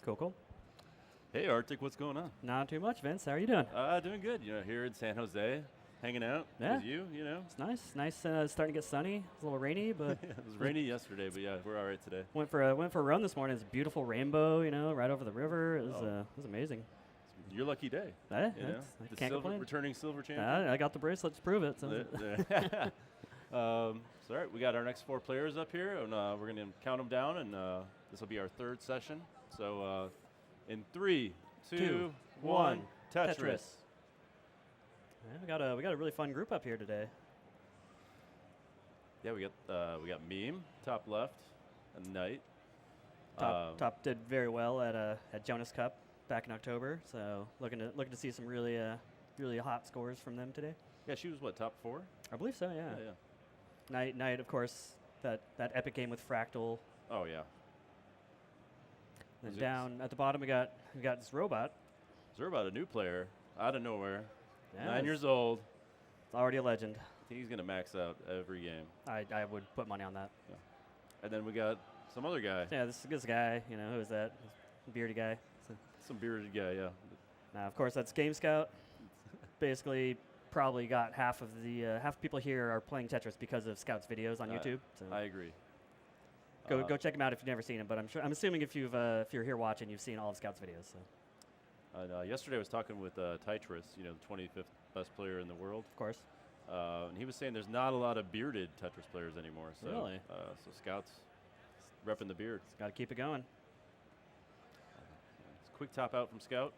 Cool, cool. Hey, Arctic, what's going on? Not too much, Vince. How are you doing? Doing good. You know, here in San Jose, hanging out Yeah. with you. You know, It's nice. Nice. Starting to get sunny. It's a little rainy, but it was rainy yesterday, but yeah, we're all right today. went for a run this morning. It's a beautiful rainbow, right over the river. It was amazing. It's your lucky day. Yeah, You know, I the can't complain. returning silver champion. I got the bracelet to prove it. So. All right, we got our next 4 players up here, and we're going to count them down, and this will be our 3rd session. So in 3, 2, 1, Tetris. Yeah, we got a really fun group up here today. Yeah, we got Meme top left, and Knight. Top did very well at Jonas Cup back in October. So looking to see some really hot scores from them today. Yeah, she was what, top 4? I believe so. Yeah. Yeah. Knight, of course, that epic game with Fractal. Oh yeah. Then down at the bottom we got this robot. Zerbat, a new player out of nowhere, Yeah, 9 years old. It's already a legend. I think he's gonna max out every game. I would put money on that. Yeah. And then we got some other guy, Yeah, this guy, who is that? This bearded guy. So, some bearded guy. Yeah. now, of course, that's Game Scout. Basically, probably got half the people here are playing Tetris because of Scout's videos on YouTube. So I agree. go check him out if you've never seen him. But I'm assuming if you're here watching, you've seen all of Scout's videos. So. And, yesterday I was talking with Tetris, the 25th best player in the world. Of course. And he was saying there's not a lot of bearded Tetris players anymore. So, Really? So Scout's repping the beard. Got to keep it going. It's a quick top out from Scout.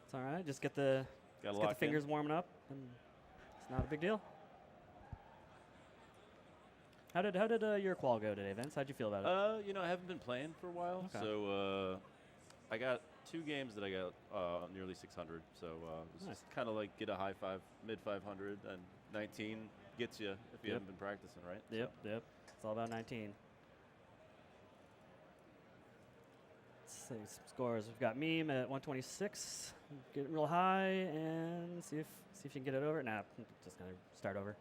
It's all right. Just get the fingers warming up, and it's not a big deal. How did your qual go today, Vince? How'd you feel about it? I haven't been playing for a while, Okay. so I got 2 games that I got nearly 600. So it was Nice. just kind of like get a high 5, mid 500, and 19 gets you if you Yep. haven't been practicing, right? Yep. It's all about 19. Let's see some scores. We've got Meme at 126, get it real high and see if you can get it over. Nah, just gonna start over.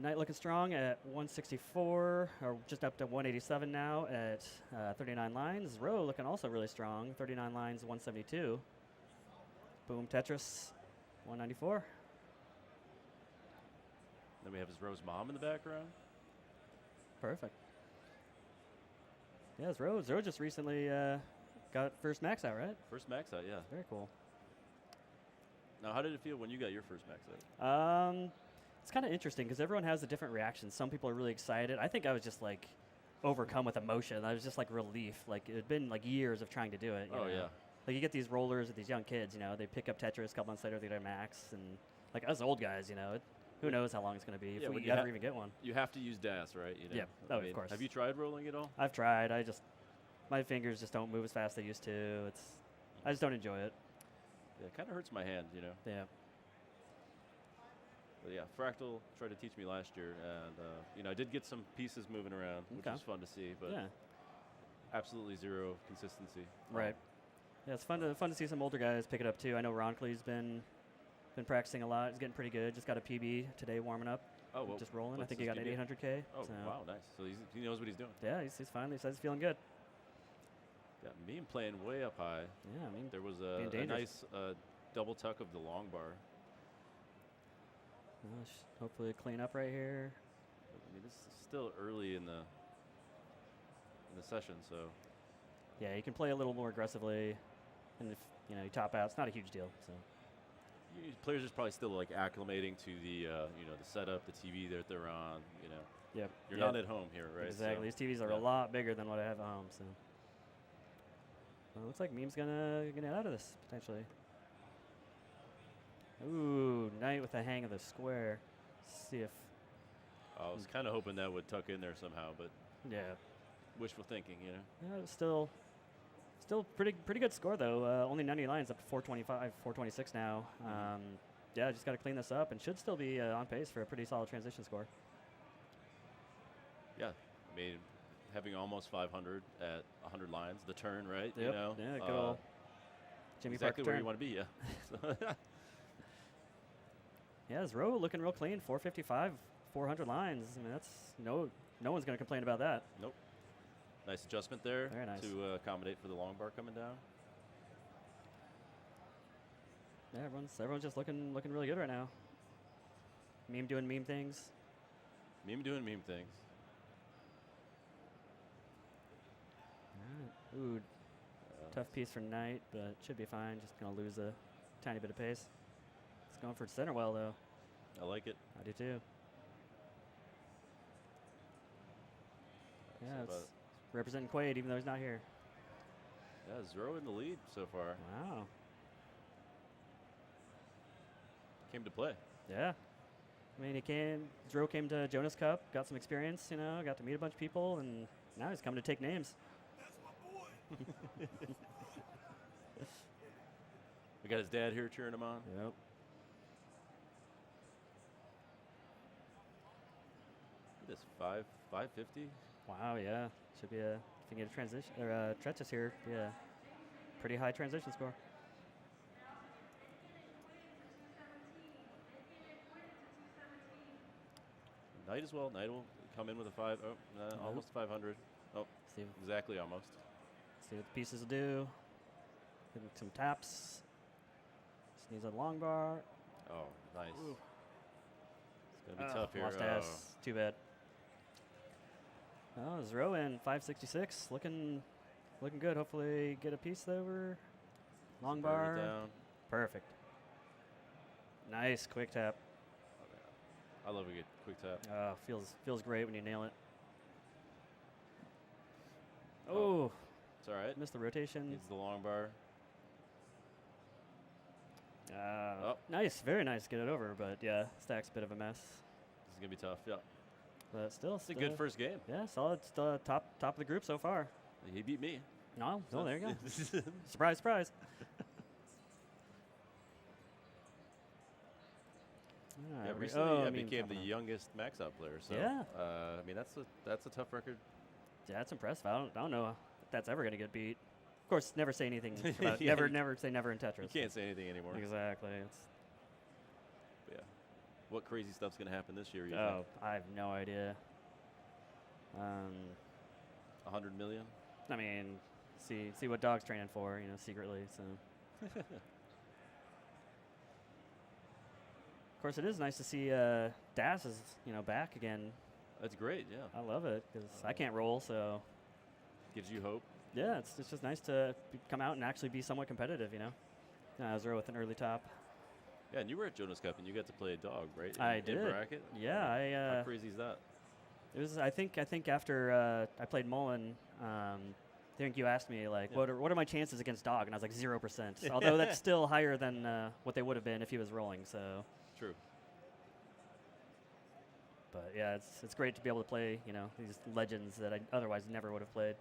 Knight looking strong at 164, or just up to 187 now at 39 lines. Row looking also really strong, 39 lines, 172. Boom, Tetris, 194. Then we have his Rose mom in the background. Perfect. Yeah, it's Rose. Rose just recently got first max out, right? First max out, yeah. Very cool. Now, how did it feel when you got your first max out? It's kind of interesting because everyone has a different reaction. Some people are really excited. I think I was just like overcome with emotion. I was just like relief. Like it had been like years of trying to do it. You know? Yeah. Like you get these rollers with these young kids, you know, they pick up Tetris, a couple months later they get a max, and like us old guys, you know, who knows how long it's going to be if we ever even get one. You have to use DAS, right? You know? Yeah. Oh, of course. Have you tried rolling at all? I've tried. My fingers just don't move as fast as they used to. I just don't enjoy it. Yeah, it kind of hurts my hand, you know. Yeah. But yeah, Fractal tried to teach me last year, and I did get some pieces moving around, which was fun to see. But absolutely zero consistency. Right. Yeah, it's fun to see some older guys pick it up too. I know Roncley's been practicing a lot. He's getting pretty good. Just got a PB today, warming up. Oh, well, just rolling. I think he got an 800K. Oh, so. wow, nice. So he knows what he's doing. Yeah, he's fine. He says he's feeling good. Yeah, me playing way up high. Yeah, I mean, there was a nice double tuck of the long bar. Hopefully clean up right here. I mean, this is still early in the session, so. Yeah, you can play a little more aggressively, and if you top out, it's not a huge deal. So. Players are probably still like acclimating to the the setup, the TV that they're on. You know. Yep. You're not at home here, right? Exactly. So, These TVs are a lot bigger than what I have at home. So. Well, it looks like Meme's gonna get out of this potentially. Ooh, Knight with the hang of the square. Let's see if. I was kind of hoping that would tuck in there somehow, but. Yeah. Wishful thinking, you know. Yeah, it's still pretty good score though. Only 90 lines up to 425, 426 now. Yeah, just got to clean this up and should still be on pace for a pretty solid transition score. Yeah, I mean, having almost 500 at 100 lines, the turn, right? Yep. You know, yeah, good old Jimmy exactly Parker where turn. you want to be. Yeah. Yeah, his row looking real clean. 455, 400 lines. I mean, that's no one's going to complain about that. Nope. Nice adjustment there. Very nice. To accommodate for the long bar coming down. Yeah, everyone's just looking really good right now. Meme doing meme things. Meme doing meme things. Right. Ooh, tough piece for Knight, but should be fine. Just gonna lose a tiny bit of pace. It's going for center well though. I like it. I do too. Yeah, it's representing Quaid even though he's not here. Yeah, Zero in the lead so far. Wow. Came to play. Yeah. I mean, Zero came to Jonas Cup, got some experience, got to meet a bunch of people, and now he's coming to take names. That's my boy. We got his dad here cheering him on. Yep. This 550. Wow, yeah. Should be if you get a transition or Treacherous here, yeah. Pretty high transition score. Knight as well. Knight will come in with a 5. Oh, almost 500. Oh, exactly almost. See what the pieces will do. Getting some taps. Just needs a long bar. Oh, nice. Ooh. It's going to be tough here. Lost S. Too bad. Oh, Zero in 566. Looking good. Hopefully get a piece over. Long bar. Down. Perfect. Nice quick tap. I love a good quick tap. Feels great when you nail it. Oh. It's all right. Missed the rotation. Needs the long bar. Nice. Very nice. Get it over. But yeah, stack's a bit of a mess. This is going to be tough. Yeah. But still. It's a good first game. Yeah, solid. Still top of the group so far. He beat me. No, there you go. Surprise, surprise. Yeah, recently I became the youngest max out player. So yeah. I mean that's a tough record. Yeah, it's impressive. I don't know if that's ever gonna get beat. Of course, never say anything about Yeah, never say never in Tetris. You can't say anything anymore. Exactly. It's, Yeah. What crazy stuff's going to happen this year, you oh, I have no idea. think? 100 million? I mean, see what Dog's training for, secretly. So, of course, it is nice to see Das is back again. That's great, yeah. I love it because I can't roll, so Gives you hope. yeah, it's just nice to come out and actually be somewhat competitive. I was with an early top. Yeah, and you were at Jonas Cup, and you got to play a dog, right? I In did. bracket? Yeah, How crazy is that? It was. I think after I played Mullen, I think you asked me like, what are my chances against Dog, and I was like 0%. Although that's still higher than what they would have been if he was rolling. So. True. But yeah, it's great to be able to play these legends that I otherwise never would have played.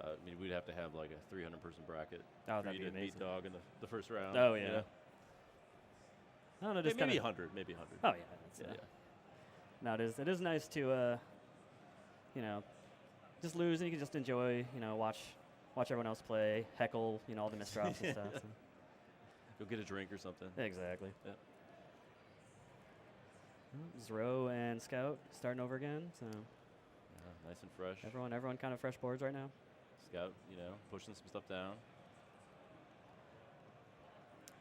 I mean, we'd have to have like a 300-person bracket Oh, for that'd you be to amazing. beat Dog in the first round. Oh you yeah. know? No, no, Maybe just kinda, 100. Maybe 100. Oh yeah, that's, Yeah. No, it is nice to just lose and you can just enjoy watch everyone else play, heckle all the misdrops and stuff. So. Go get a drink or something. Exactly. Yeah. Zero and Scout starting over again, so Yeah, nice and fresh. everyone kind of fresh boards right now. Scout, pushing some stuff down.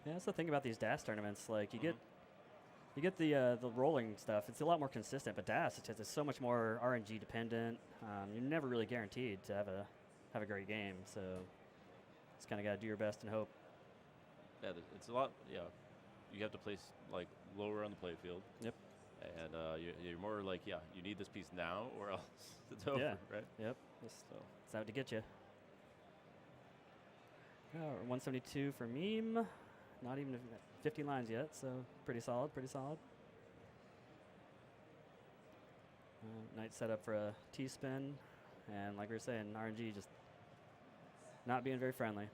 Yeah, that's the thing about these DAS tournaments. Like you get the rolling stuff. It's a lot more consistent, but DAS it's so much more RNG dependent. You're never really guaranteed to have a great game. So just kind of got to do your best and hope. Yeah, it's a lot. Yeah, you have to place like lower on the playfield. Yep. And you're more like, you need this piece now or else it's over, Yeah. right? Yep. It's out to get you. 172 for meme. Not even 50 lines yet, so pretty solid. Nice setup for a T-spin. And like we were saying, RNG just not being very friendly.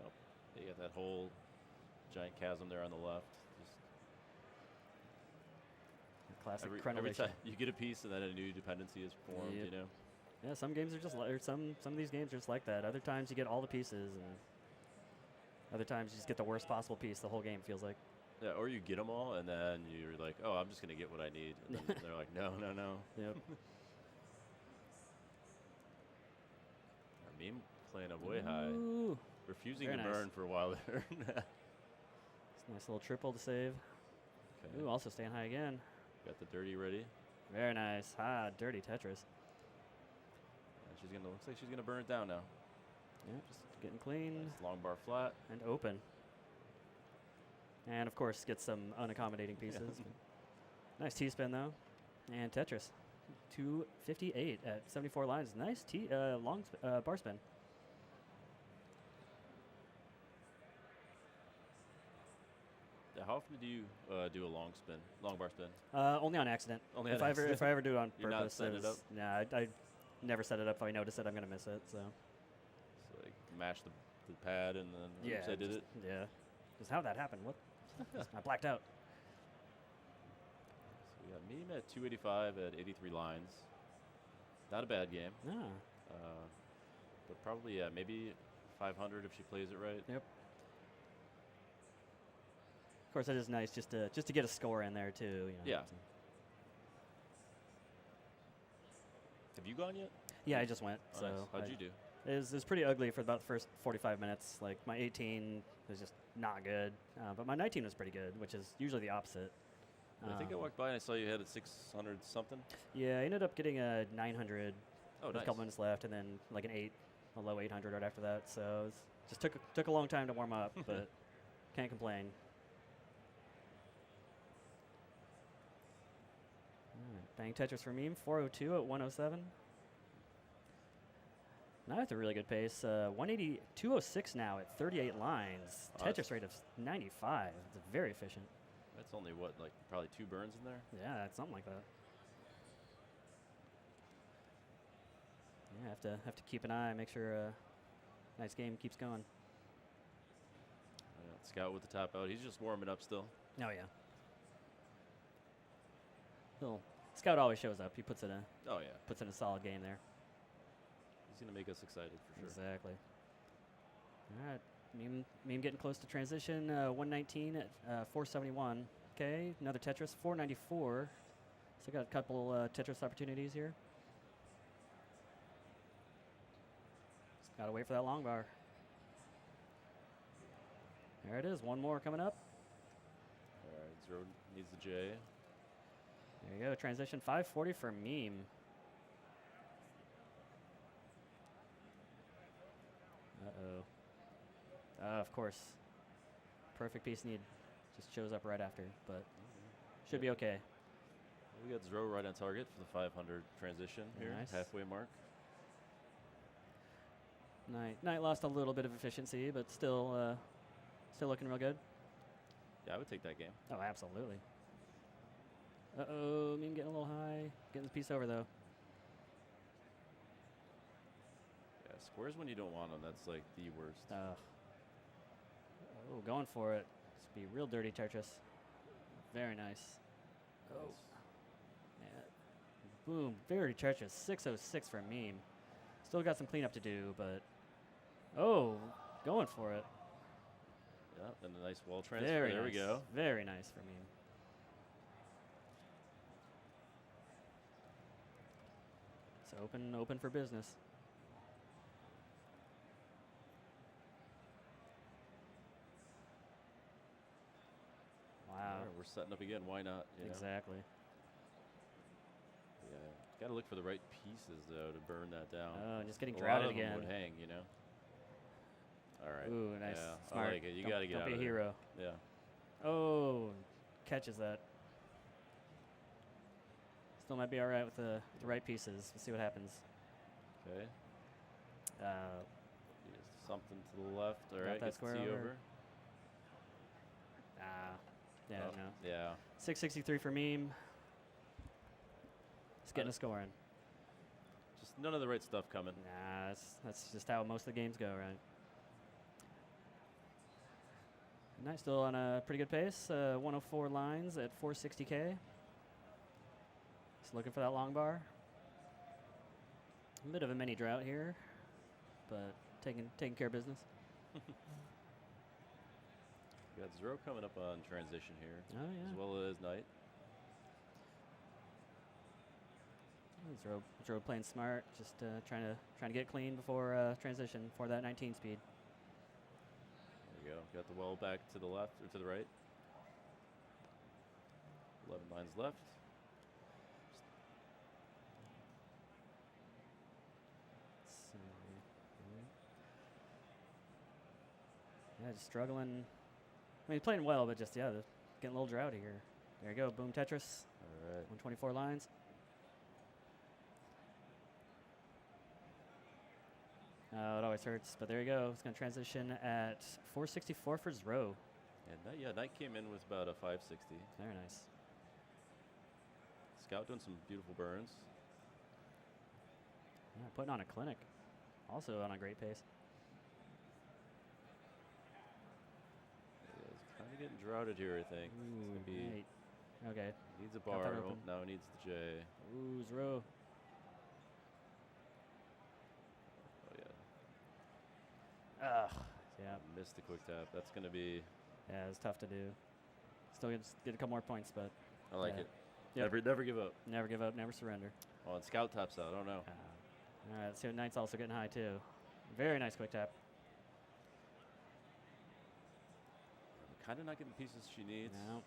Yep. You got that whole giant chasm there on the left. Classic Every chronovation. time you get a piece and then a new dependency is formed, Yep. Yeah, some games are just some of these games are just like that. Other times you get all the pieces, and other times you just get the worst possible piece. The whole game feels like. Yeah, or you get them all and then you're like, oh, I'm just gonna get what I need, and then they're like, no. Yep. Meme playing a way high, Ooh. refusing Very to nice. burn for a while there. It's a nice little triple to save. Okay. Ooh, also staying high again. Got the dirty ready. Very nice. Dirty Tetris. And looks like she's gonna burn it down now. Yep, just getting clean Nice long bar flat. and open. And of course, get some unaccommodating pieces. Nice T-spin though. And Tetris. 258 at 74 lines. Nice long bar spin. How often do you do a long bar spin? Only on accident. Only if on I accident. ever do it on You're not purpose, setting it up? Nah, I never set it up. If I notice it, I'm gonna miss it. So. So like mash the pad and then oops, I did just- it. Yeah. Just how that happened? What? I blacked out. So we got meme at 285 at 83 lines. Not a bad game. Ah. But probably maybe 500 if she plays it right. Yep. Of course, it is nice just to get a score in there too. Yeah. So. Have you gone yet? Yeah, I just went. Oh, So nice. How'd you do? It was pretty ugly for about the first 45 minutes. Like my 18 was just not good, but my 19 was pretty good, which is usually the opposite. I think I walked by and I saw you had a 600 something. Yeah, I ended up getting a 900 Oh, with nice. a couple minutes left, and then like a low 800 right after that. So it was just took a long time to warm up, but can't complain. Bang Tetris for meme, 402 at 107. Now that's a really good pace. 180, 206 now at 38 lines. Oh, Tetris rate of 95. It's very efficient. That's only what, like probably 2 burns in there? Yeah, it's something like that. Yeah, have to keep an eye, make sure nice game keeps going. Scout with the top out. He's just warming up still. Oh yeah. Scout always shows up. He puts in Oh, yeah. a solid game there. He's going to make us excited for sure. Exactly. All right, meme getting close to transition. 119 at 471. Okay, another Tetris, 494. So got a couple Tetris opportunities here. Just gotta wait for that long bar. There it is, one more coming up. All right, Zero needs the J. There you go, transition 540 for meme. Uh-oh. Of course. Perfect piece need just shows up right after, but should be okay. We got Zero right on target for the 500 transition here, Nice. halfway mark. Knight lost a little bit of efficiency, but still looking real good. Yeah, I would take that game. Oh, absolutely. Uh-oh, meme getting a little high. Getting this piece over, though. Yeah, squares when you don't want them, that's like the worst. Oh, going for it. This would be real dirty Tetris. Very nice. Oh. Yeah. Boom. Very Tetris. 606 for meme. Still got some cleanup to do, but... Oh, going for it. Yeah, and a nice wall transfer. Very there nice. we go. Very nice for meme. It's open for business. Wow. All right, we're setting up again. Why not? You know? Exactly. Yeah, got to look for the right pieces though to burn that down. Oh, and just getting a droughted lot of them again. would hang, you know. All right. Ooh, nice. Yeah, Smart. I like it. You Don't- got to get don't out be of a there. hero. Yeah. Oh, catches that. Still might be all right with the right pieces. We'll see what happens. Okay. Uh, Something to the left. All Got right. that Gets square T over. over. yeah, Oh, no. Yeah. 663 for meme. It's getting a score in. Just none of the right stuff coming. Nah, that's just how most of the games go, right? Knight still on a pretty good pace. 104 lines at 460K. Just looking for that long bar. A bit of a mini drought here, but taking care of business. We got Zero coming up on transition here. Oh, yeah. As well as Knight. Zero playing smart, just trying to get clean before transition for that 19 speed. There you go. Got the well back to the left or to the right. 11 lines left. Yeah, just struggling. I mean, playing well, but just getting a little droughty here. There you go, boom Tetris. All right. 124 lines. It always hurts, but there you go. It's going to transition at 464 for Zro. And Knight came in with about a 560. Very nice. Scout doing some beautiful burns. Yeah, putting on a clinic. Also on a great pace. Yeah, he's kind of getting droughted here, I think. It's gonna be Right. Okay. needs a Got that bar. Oh, open. now he needs the J. Ooh, Zro. Oh yeah. Ugh. Yeah. Missed the quick tap. That's gonna be. Yeah, it's tough to do. Still get a couple more points, but I like Yeah. it. Yep. Never give up. never give up, never surrender. Oh, and Scout taps out. I don't know. All right, let's see what Knight's also getting high too. Very nice quick tap. Kind of not getting the pieces she needs. No. All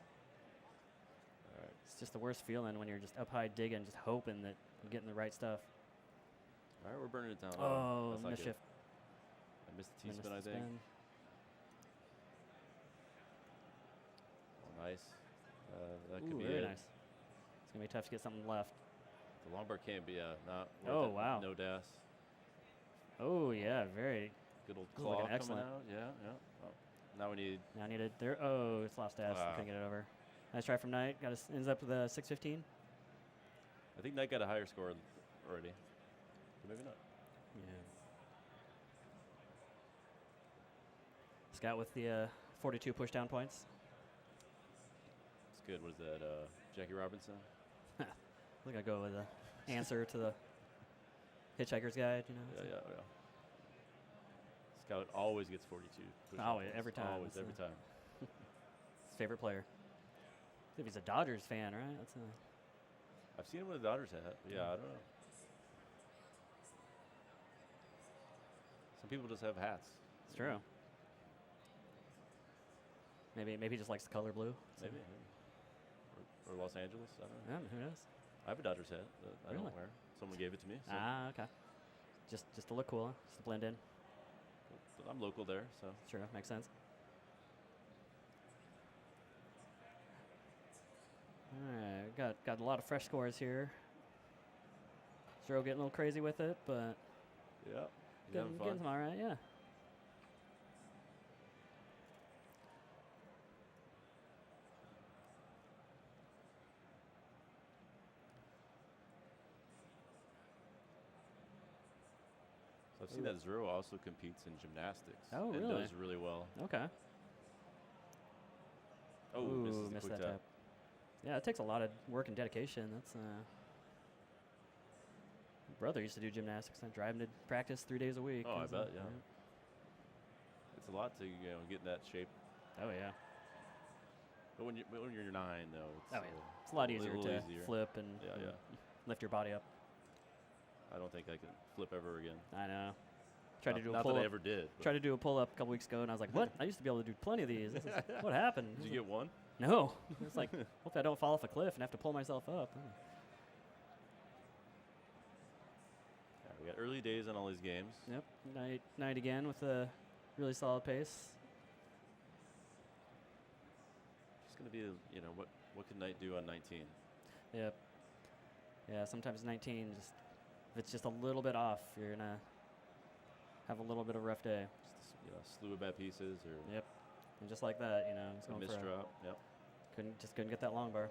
right. It's just the worst feeling when you're just up high digging, just hoping that you're getting the right stuff. All right, we're burning it down. Oh, that's not good. mischief. I missed the Missed T-spin, I the think. spin. Oh, nice. That could Ooh, be very it. nice. It's gonna be tough to get something left. The long bar can't be, not. Oh, worth it. wow. No dash. Oh yeah, very. Good old This is claw looking coming excellent. out. Yeah. Oh, now we need. Now I needed there. Oh, it's lost dash. Wow. Couldn't get it over. Nice try from Knight. Ends up with a 615. I think Knight got a higher score already. But maybe not. Yeah. Scout with the 42 pushdown points. It's good. What is that? Jackie Robinson. I think I go with the answer to the Hitchhiker's Guide. You know. Yeah. Scout always gets 42. Always, every time. Always, every time. His favorite player. If he's a Dodgers fan, right? That's a I've seen him with a Dodgers hat. Yeah, I don't know. Some people just have hats. It's true. Maybe he just likes the color blue. Maybe. Or Los Angeles. I don't know. Yeah, who knows? I have a Dodgers hat that I Really? don't wear. Someone gave it to me. So Okay. Just to look cool, just to blend in. but I'm local there, so. Sure, makes sense. All right, got a lot of fresh scores here. Zero getting a little crazy with it, but Yeah. He's having getting fun. some all right, yeah. So I've seen that Zero also competes in gymnastics. Oh, and really? does really well. Okay. Oh, Ooh, misses the missed quick that tap. tap. Yeah, it takes a lot of work and dedication. That's brother used to do gymnastics. I drive him to practice 3 days a week. Oh, I and so- bet, yeah. It's a lot to get in that shape. Oh yeah. But when you're 9, though, it's, Oh yeah. It's a lot easier little to easier. flip and Yeah. lift your body up. I don't think I can flip ever again. I know. Tried to do a Not pull that I up. ever did. but- Tried to do a pull up a couple weeks ago, and I was like, "What? I used to be able to do plenty of these. What happened?" Did you get one? No. It's like, hopefully I don't fall off a cliff and have to pull myself up. Yeah, we got early days on all these games. Yep. Night again with a really solid pace. Just gonna be, what can Knight do on 19? Yep. Yeah. Sometimes 19 just if it's just a little bit off, you're gonna have a little bit of a rough day. Just slew of bad pieces or Yep. And just like that, it's a going missed for drop. Yep. couldn't get that long bar.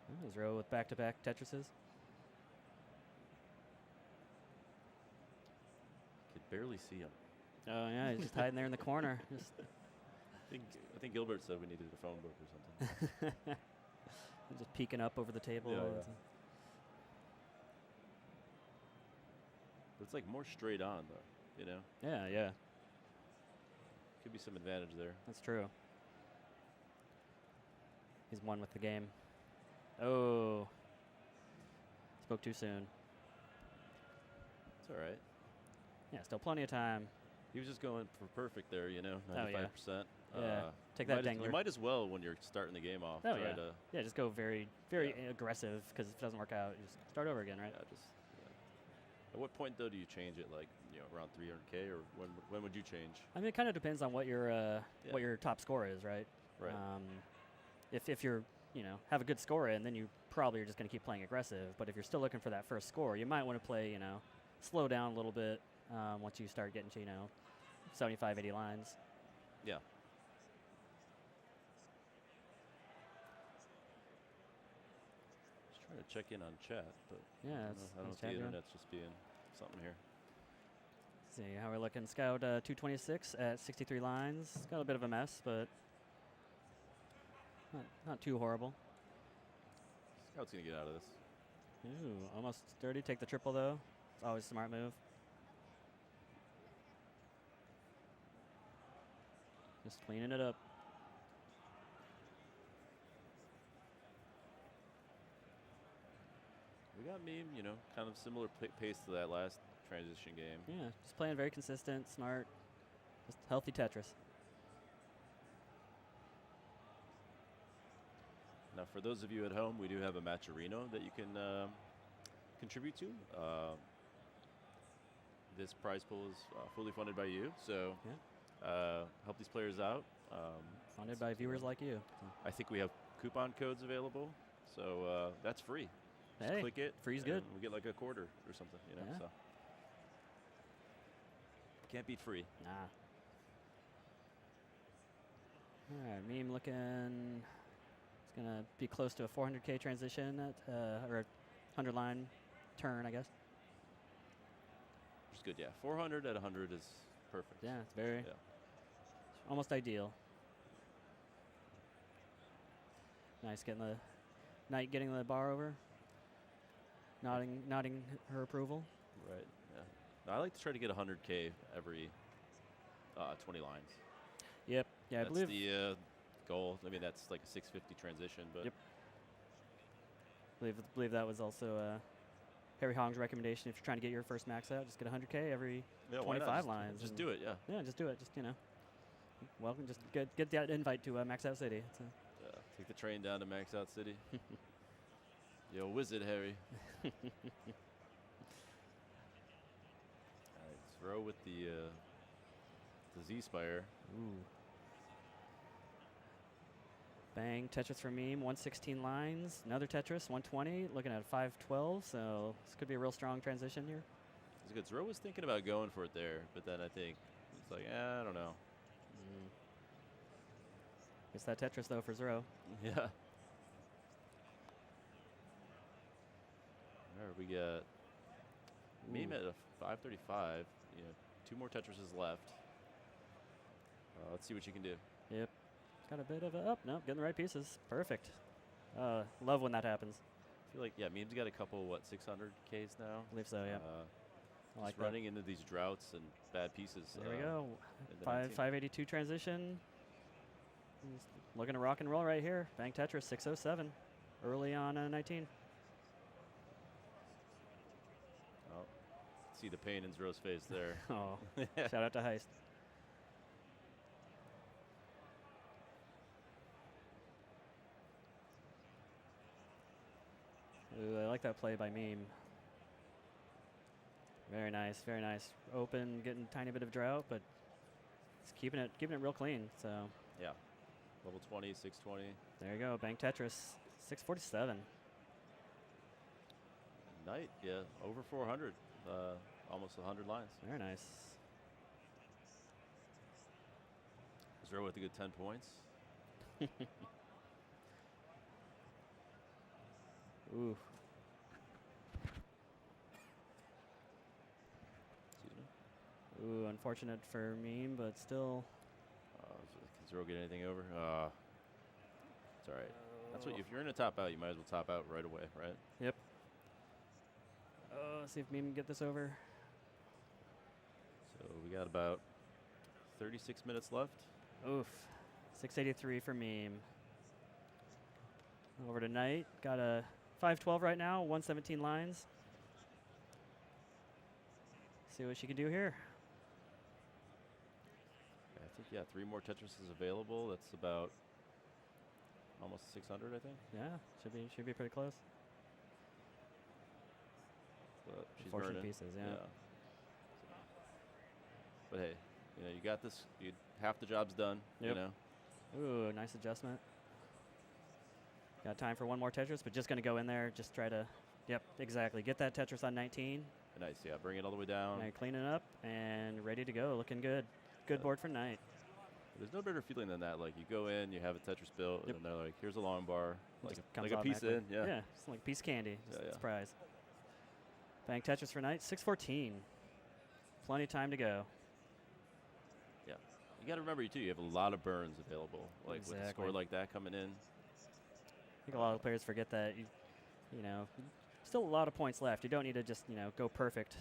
Oh, Zero with back-to-back Tetrises. Could barely see him. Oh yeah, he's just hiding there in the corner. Just I think Gilbert said we needed a phone book or something. just peeking up over the table. Yeah, and yeah. so- But it's like more straight on though. Yeah. Could be some advantage there. That's true. He's won with the game. Oh. Spoke too soon. It's all right. Yeah, still plenty of time. He was just going for perfect there, 95%. Yeah, take that dangler. You might as well when you're starting the game off. Oh, try yeah. to Yeah, just go very aggressive, because if it doesn't work out, you just start over again, right? At what point though do you change it? Like around 300K, or when would you change? I mean, it kind of depends on what your top score is, right? Right. If you're have a good score in, then you probably are just going to keep playing aggressive. But if you're still looking for that first score, you might want to play slow down a little bit once you start getting to 75, 80 lines. Yeah. Just trying to check in on chat, but Yeah, I don't know if the internet's just being something here. Let's see how we're looking. Scout 226 at 63 lines. It's got a bit of a mess, but not too horrible. Scout's gonna get out of this. Ooh, almost 30. Take the triple though. It's always a smart move. Just cleaning it up. We got meme, kind of similar pace to that last transition game. Yeah, just playing very consistent, smart, just healthy Tetris. Now, for those of you at home, we do have a Matcherino that you can contribute to. This prize pool is fully funded by you, so help these players out. Funded by viewers like you. So. I think we have coupon codes available, so that's free. Just Hey, click it. free's and good. We get like a quarter or something, Yeah. So can't beat free. Nah. All right, meme looking. It's gonna be close to a 400K transition at or a 100 line turn, I guess. Which is good, yeah. 400 at 100 is perfect. Yeah, it's very Yeah. almost ideal. Nice getting the Knight getting the bar over. Nodding her approval. Right. Yeah. I like to try to get 100K every 20 lines. Yep. Yeah, I That's believe. the goal. I mean, that's like a 650 transition, but Yep. Believe that was also Harry Hong's recommendation. If you're trying to get your first max out, just get 100K every yeah, why not? 25 lines. Just and do it, yeah. Yeah, just do it. Just, you know, welcome. Just get that invite to Max Out City. It's Yeah, take the train down to Max Out City. Yo, wizard Harry. All right, throw with the Z-Spire. Ooh. Bang, Tetris for meme, 116 lines. Another Tetris, 120, looking at 512, so this could be a real strong transition here. It's good. Zero was thinking about going for it there, but then I think it's like, I don't know. It's that Tetris, though, for Zero. Yeah. All right, we got meme at a 535. You know, 2 more Tetrises left. Let's see what you can do. Yep. Got a bit of a up. No, getting the right pieces. Perfect. Love when that happens. I feel like, yeah, meme's got a couple, 600Ks now? I believe so, yeah. I like just running into these droughts and bad pieces. There we go. in the 582 transition. He's looking to rock and roll right here. Bang Tetris, 607. Early on 19. Oh, see the pain in Zero's face there. Oh, shout out to Heist. Ooh, I like that play by Meme. Very nice, very nice. Open, getting a tiny bit of drought, but it's keeping it real clean. So Yeah. Level 20, 620. there you go, Bang Tetris, 647. Knight, yeah, over 400. Almost 100 lines. Very nice. Zero with a good 10 points. Ooh. Excuse me. Ooh, unfortunate for Meme, but still. Can Zero get anything over? It's all right. That's what. If you're in a top out, you might as well top out right away, right? Yep. See if Meme can get this over. So we got about 36 minutes left. Oof. 683 for Meme. Over to Knight. Got a 512 right now, 117 lines. See what she can do here. I think, yeah, 3 more Tetrises available. That's about almost 600, I think. Yeah, should be pretty close. But she's Unfortunate burning. pieces, yeah. But hey, you know, you got this. Half the job's done. Yep. You know. Ooh, nice adjustment. Got time for one more Tetris, but just going to go in there, just try to, yep, exactly. Get that Tetris on 19. Nice, yeah. Bring it all the way down. And clean it up and ready to go. Looking good. Good board for Knight. There's no better feeling than that. Like, you go in, you have a Tetris built, Yep. and they're like, here's a long bar. It Like, just comes like a piece automatically. in. Yeah. Yeah, it's like a piece of candy. Just Yeah. surprise. Bang Tetris for Knight, 614. Plenty of time to go. Yeah. You got to remember, too, you have a lot of burns available. Like, with a Exactly. score like that coming in. I think a lot of players forget that, you know, still a lot of points left. You don't need to just, you know, go perfect.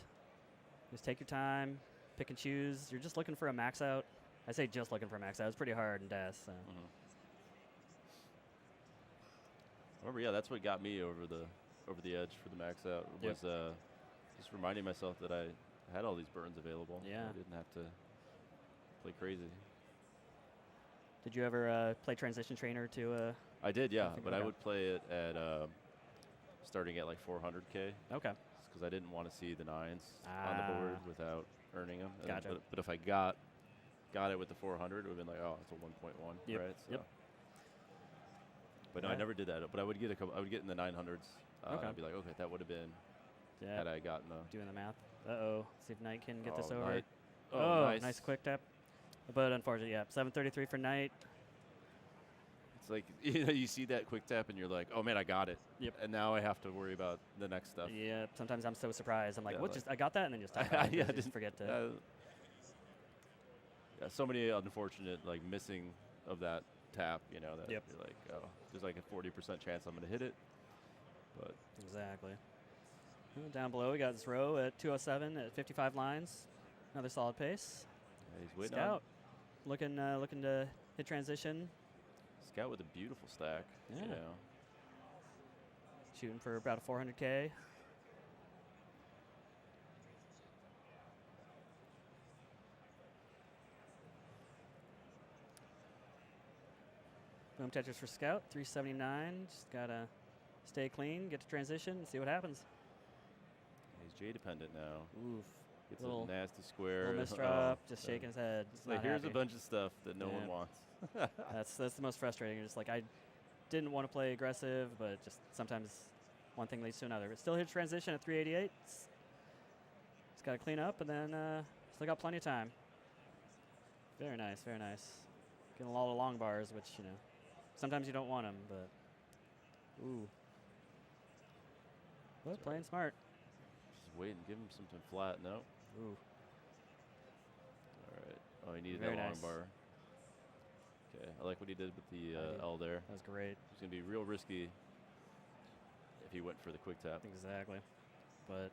Just take your time, pick and choose. You're just looking for a max out. I say just looking for a max out. It's pretty hard in DAS. So. Remember, yeah, that's what got me over the edge for the max out. Yep. Was just reminding myself that I had all these burns available. Yeah. I didn't have to play crazy. Did you ever play Transition Trainer to? I did, yeah, but I okay. would play it at starting at like 400K. Okay. Because I didn't want to see the 9s on the board without earning them. Gotcha. But if I got it with the 400, it would have been like, oh, it's a 1.1, Yep. right? So. Yep. But no, I never did that. But I would get I would get in the 900s. Okay. I'd be like, okay, that would have been had I gotten the. Doing the math. Uh-oh. See if Knight can get this over. Knight. Oh, Nice. nice quick tap. But unfortunately, yeah, 733 for Knight. It's like, you know, you see that quick tap and you're like, oh man, I got it. Yep. And now I have to worry about the next stuff. Yeah, sometimes I'm so surprised. I'm like, Yeah, what? like- Just I got that, and then just tap out. Yeah, Just forget to. Yeah, so many unfortunate like missing of that tap. You know that Yep. you're like, oh, there's like a 40% chance I'm gonna hit it. But Exactly. Down below, we got Zro at 207 at 55 lines. Another solid pace. Yeah, he's waiting Scout looking to hit transition. Scout with a beautiful stack. Yeah. You know. Shooting for about a 400K. Boom Tetris for Scout, 379. Just gotta stay clean, get to transition, and see what happens. He's J dependent now. Oof. Gets Little- a nasty square. Little misdrop, just shaking his head. It's not like, here's a happy. bunch of stuff that no one Yeah. wants. That's the most frustrating. Just like I didn't want to play aggressive, but just sometimes one thing leads to another. But still hit transition at 388. It's got to clean up, and then still got plenty of time. Very nice, very nice. Getting a lot of long bars, which, you know, sometimes you don't want them, but ooh. But playing smart. Just wait and give him something flat. No. Ooh. All right. Oh, he needed Very that long nice. bar. Okay, I like what he did with the did. L there. That was great. It's going to be real risky if he went for the quick tap. Exactly. But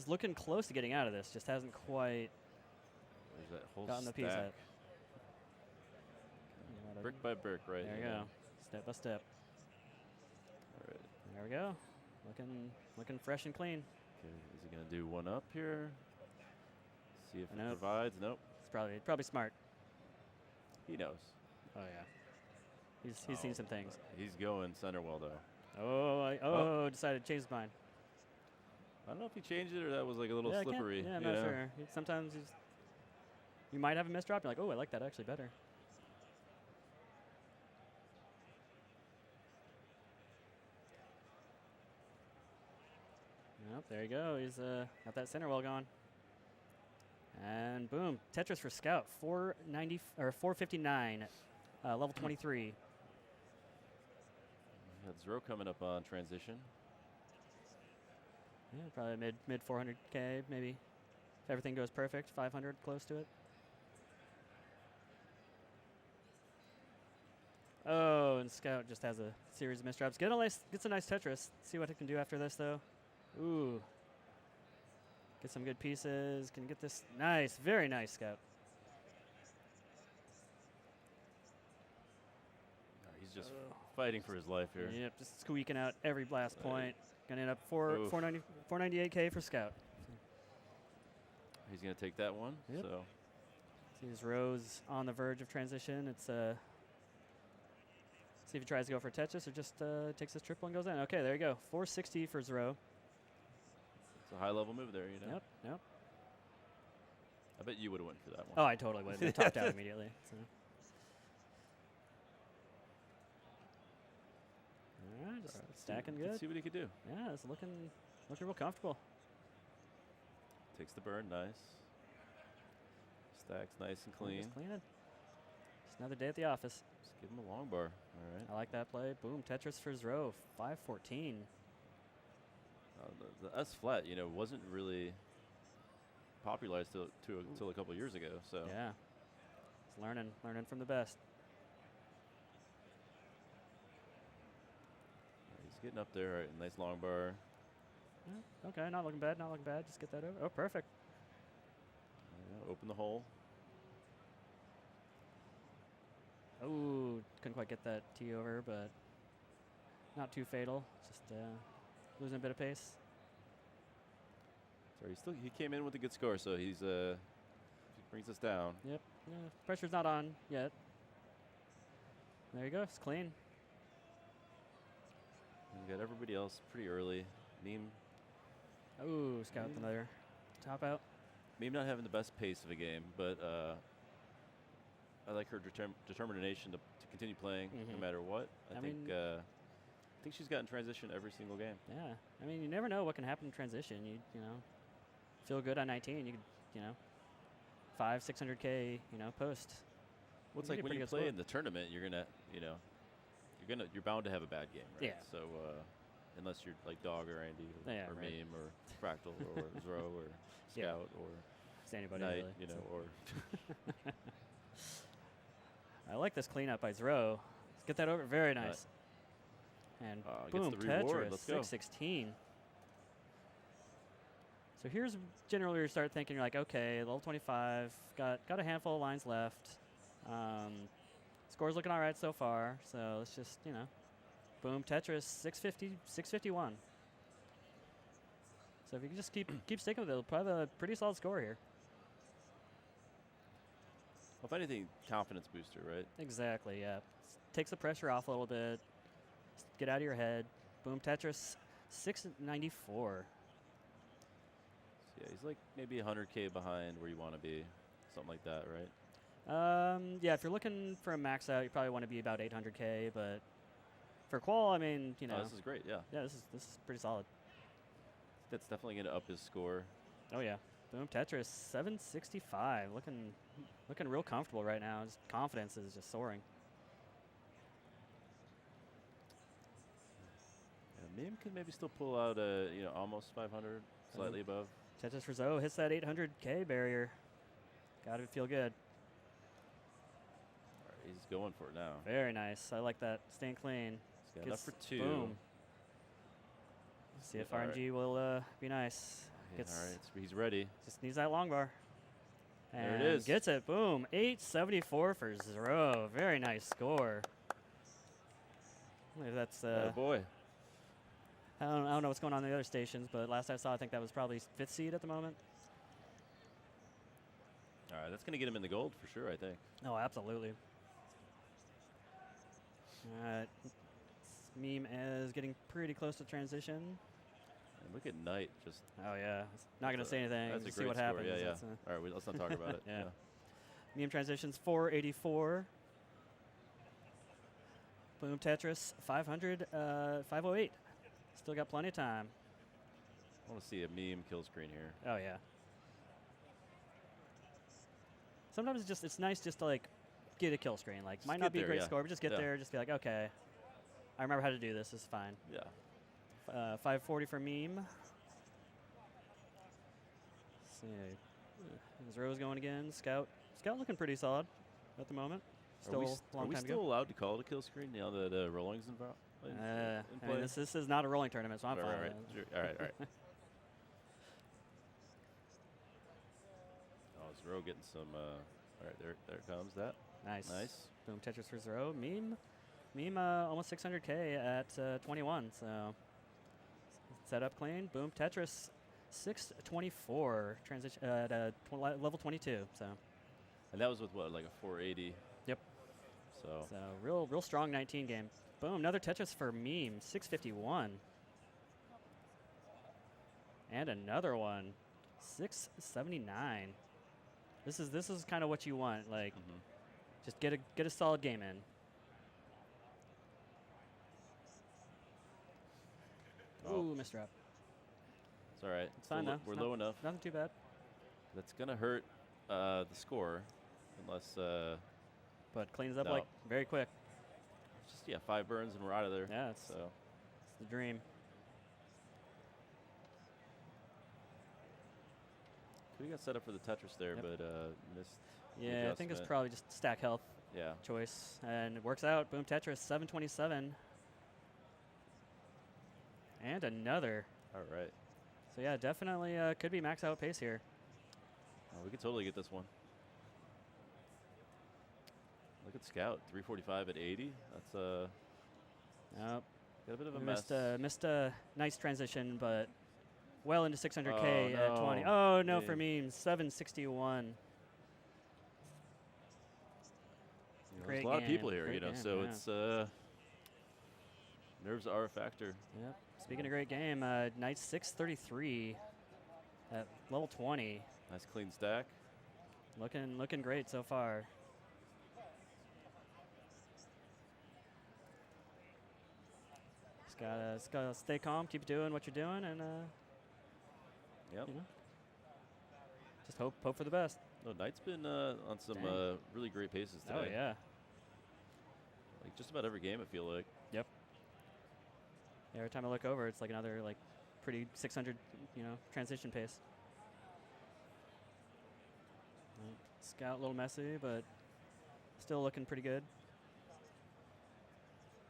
looking close to getting out of this. Just hasn't quite There's that whole gotten the stack. piece out. Brick by brick, right? There you yeah. go. Step by step. All right. There we go. Looking fresh and clean. Okay, is he going to do one up here? See if it Nope. provides. Nope. It's probably smart. He knows. Oh yeah. He's seen some things. He's going center well though. Decided to change his mind. I don't know if he changed it or that was like a little Yeah, I can't- slippery. Yeah, I'm you not know? sure. Sometimes you might have a misdrop. You're like, oh, I like that actually better. Yep, there you go. He's got that center well gone. And boom, Tetris for Scout, 490 or 459, level 23. Got Zero coming up on transition. Yeah, probably mid 400K maybe. If everything goes perfect, 500 close to it. Oh, and Scout just has a series of misdrops. Gets a nice Tetris. See what it can do after this though. Ooh. Get some good pieces. Can get this nice, very nice Scout. He's just fighting for his life here. Yep, just squeaking out every blast point. Gonna end up Oof. 498K for Scout. He's going to take that one. Yep. So See his Rose on the verge of transition. It's see if he tries to go for Tetris or just takes his triple and goes in. Okay, there you go. 460 for Zero. it's a high level move there, you know. Yep. I bet you would have went for that one. Oh, I totally would. We topped out immediately. So. All right, just stacking Let's good. see what he could do. Yeah, it's looking real comfortable. Takes the burn, nice. Stacks nice and clean. Just cleaning. Just another day at the office. Just give him a long bar. All right. I like that play. Boom, Tetris for Zro, 514. The S flat, you know, wasn't really popularized till a couple years ago. So Yeah, it's learning from the best. he's getting up there. All right, nice long bar. Yeah, okay, not looking bad. Just get that over. Oh, perfect. Yeah, open the hole. Oh, couldn't quite get that tee over, but not too fatal. Just losing a bit of pace. Sorry, he came in with a good score, so he brings us down. Yep. Yeah, pressure's not on yet. There you go. It's clean. We got everybody else pretty early. Meme Oh, Scout with another top out. not having the best pace of a game, but I like her determination to continue playing no matter what. I think she's gotten transition every single game. Yeah. I mean, you never know what can happen in transition. You know, feel good on 19. You could, 500-600K, post. Well, it's like when you play in the tournament, you're bound to have a bad game, right? Yeah. So unless you're like Dog or Andy or right. Meme or Fractal or Zro or Scout or It's anybody Knight, really. or I like this cleanup by Zro. Let's get that over. Very nice. And Gets boom, the reward. Tetris, Let's go. 616. So here's generally where you start thinking, you're like, okay, level 25, got a handful of lines left. Score's looking all right so far, so let's just, boom, Tetris, 650, 651. So if you can just keep sticking with it, it'll probably have a pretty solid score here. Well, if anything, confidence booster, right? Exactly, yeah. Takes the pressure off a little bit. Get out of your head. Boom, Tetris, 694. So yeah, he's like maybe 100K behind where you want to be, something like that, right? Yeah, if you're looking for a max out, you probably want to be about 800K, but for qual, I mean, Oh, this is great, yeah. Yeah, this is pretty solid. That's definitely going to up his score. Oh yeah. Boom, Tetris, 765. Looking real comfortable right now. His confidence is just soaring. Yeah, Meme can maybe still pull out almost 500, slightly above. Tetris Rizzo hits that 800K barrier. Got to feel good. All right, he's going for it now. Very nice. I like that. Staying clean. He's got enough for 2. Boom. See if RNG will be nice. Yeah, all right, he's ready. Just needs that long bar. And there it is. Gets it. Boom. 874 for Zero. Very nice score. Maybe that's. Oh boy. I don't know what's going on in the other stations, but last I saw, I think that was probably 5th seed at the moment. All right, that's going to get him in the gold for sure, I think. Oh, absolutely. All right. Meme is getting pretty close to transition. And look at Knight just. Oh yeah, not gonna say anything. That's a See great what score. happens. Yeah. All right, let's not talk about it. Yeah. Meme transitions 484. Boom Tetris 500, 508. Still got plenty of time. I want to see a meme kill screen here. Oh yeah. Sometimes it's nice just to like get a kill screen. Like might not be a great score, but just get there. Just be like, okay, I remember how to do this. This is fine. Yeah. 540 for Meme. Let's see. His row's going again. Scout looking pretty solid at the moment. Still Are we still allowed to call it a kill screen now that rolling's involved? I mean, this is not a rolling tournament, so I'm fine. Right. Sure. All right. Oh, Zero getting some. All right, there it comes. That. Nice. Boom, Tetris for Zero. Meme almost 600K at 21, so set up clean. Boom, Tetris 624 transition at level 22. So. And that was with what, like a 480? Yep. So real strong 19 game. Boom, another Tetris for Meme, 651. And another one, 679. This is kind of what you want, like just get a solid game in. Ooh, missed drop. It's all right. It's fine though. We're low enough. Nothing too bad. That's gonna hurt the score, unless. But cleans up like very quick. Just 5 burns and we're out of there. Yeah, it's the dream. Could have got set up for the Tetris there, but missed. Yeah, I think it's probably just stack health. Yeah. Choice, and it works out. Boom, Tetris 727. And another. All right. So yeah, definitely could be max out pace here. Oh, we could totally get this one. Look at Scout, 345 at 80. That's Nope. Got a bit of a mess. Missed a nice transition, but well into 600K at 20. Oh no, for Meme, 761. There's a lot of people here, so it's nerves are a factor. Yep. Speaking of great game, Knight 633 at level 20. Nice clean stack. Looking great so far. Just gotta stay calm, keep doing what you're doing, and just hope for the best. No, Knight's been on some really great paces today. Oh yeah. Like just about every game, I feel like. Yep. Every time I look over, it's like another pretty 600, transition pace. Scout a little messy, but still looking pretty good.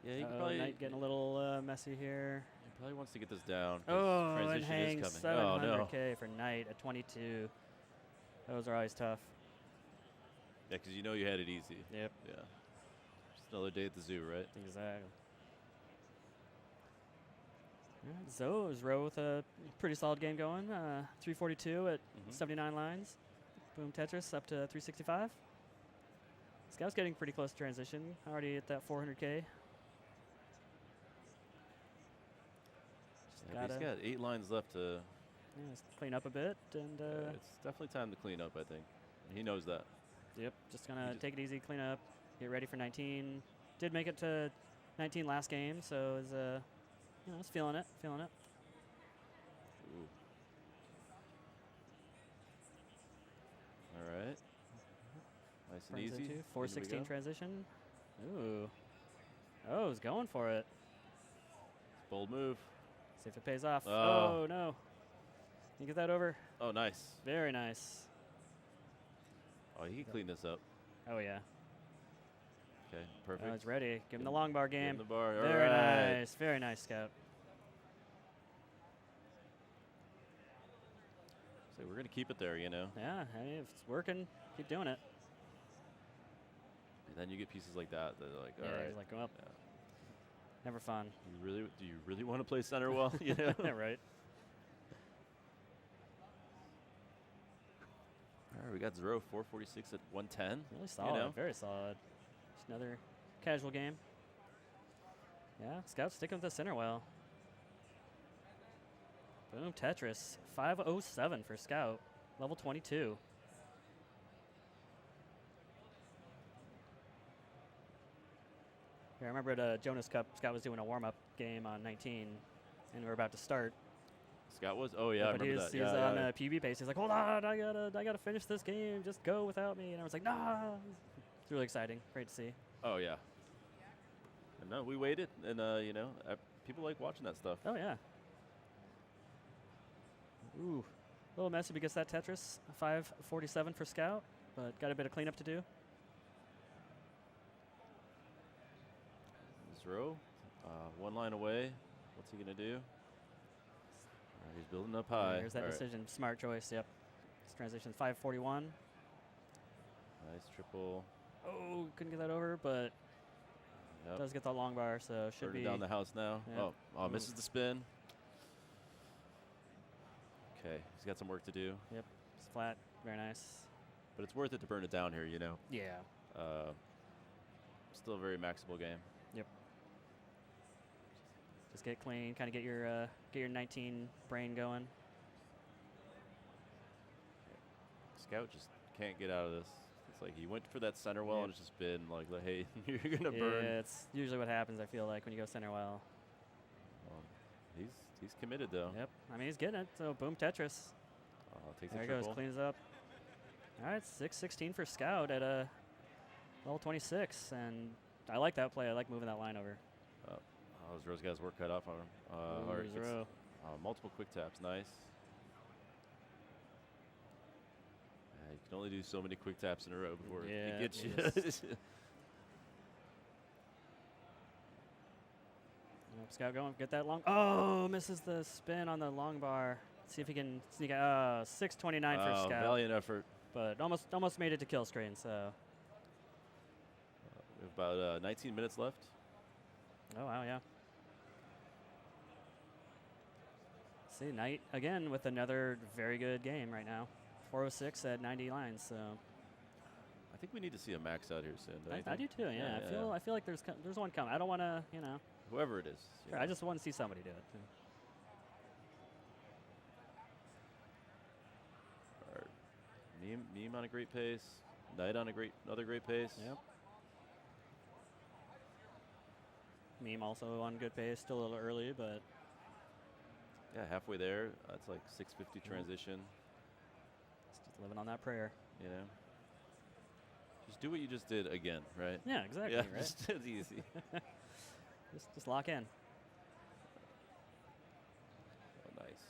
Yeah, you could probably Knight getting a little messy here. He probably wants to get this down. Oh, and transition hangs is coming. Oh no. 700K for Knight at 22. Those are always tough. Yeah, because you know you had it easy. Yep. Yeah. Just another day at the zoo, right? Exactly. Zoe's row with a pretty solid game going. 342 at 79 lines. Boom Tetris up to 365. Scout's getting pretty close to transition. Already at that 400K. Yeah, he's got 8 lines left to. Yeah, just clean up a bit, and it's definitely time to clean up. I think he knows that. Yep, just gonna take it easy, clean up, get ready for 19. Did make it to 19 last game, so is was feeling it. Ooh. All right. Nice and easy. 416 transition. Ooh. Oh, he's going for it. Bold move. See if it pays off. Oh no. Can you get that over? Oh, nice. Very nice. Oh, he can clean this up. Oh yeah. Okay, perfect. Oh, it's ready. Give him the long bar game. Give him the bar. Very nice. Very nice, Scout. So we're gonna keep it there, you know. Yeah, hey, if it's working, keep doing it. And then you get pieces like that that are like, all right. Like go up. Yeah. Never fun. Do you really want to play center well? You know? Right. All right, we got 446 at 110. Really solid. You know? Very solid. Just another casual game. Yeah, Scout sticking with the center well. Boom, Tetris. 507 for Scout. Level 22. Yeah, I remember at Jonas Cup, Scout was doing a warm-up game on 19, and we were about to start. Scout was? Oh, yeah, I remember that. He was on a PB pace. He's like, hold on, I gotta finish this game. Just go without me. And I was like, nah. It's really exciting. Great to see. Oh, yeah. And no, we waited, and, people like watching that stuff. Oh, yeah. Ooh. A little messy because that Tetris. 547 for Scout, but got a bit of cleanup to do. Zero. One line away. What's he going to do? He's building up high. Here's that decision. Right. Smart choice. Yep. This transition 541. Nice triple. Oh, couldn't get that over, but does get the long bar, so should be down the house now. Yep. Oh, misses the spin. Okay, he's got some work to do. Yep. It's flat. Very nice. But it's worth it to burn it down here, you know. Yeah. Still a very maxable game. Yep. Just get clean, kind of get your 19 brain going. Scout just can't get out of this. It's like he went for that center well, and it's just been like, hey, you're gonna burn. Yeah, it's usually what happens. I feel like when you go center well. He's committed though. Yep. I mean, he's getting it. So boom, Tetris. Takes there a he triple. goes, cleans up. All right, 616 for Scout at a level 26, and I like that play. I like moving that line over. Rose got his work cut off on him. Multiple quick taps, nice. You can only do so many quick taps in a row before it gets you. Scout going, get that long. Oh, misses the spin on the long bar. See if he can sneak out. 629 for Scout. Valiant effort. But almost made it to kill screen, so. We have about 19 minutes left. Oh, wow, yeah. See, Knight again with another very good game right now. 406 at 90 lines, so. I think we need to see a max out here soon. I do too, yeah. I feel like there's one coming. I don't want to, Whoever it is. Sure, I just want to see somebody do it. All right. Meme on a great pace. Knight on another great pace. Yep. Meme also on good pace, still a little early, but. Yeah, halfway there. It's like 650 transition. Just living on that prayer. You know? Just do what you just did again, right? Yeah, exactly. Yeah, right? just it's easy. just lock in. Oh, nice.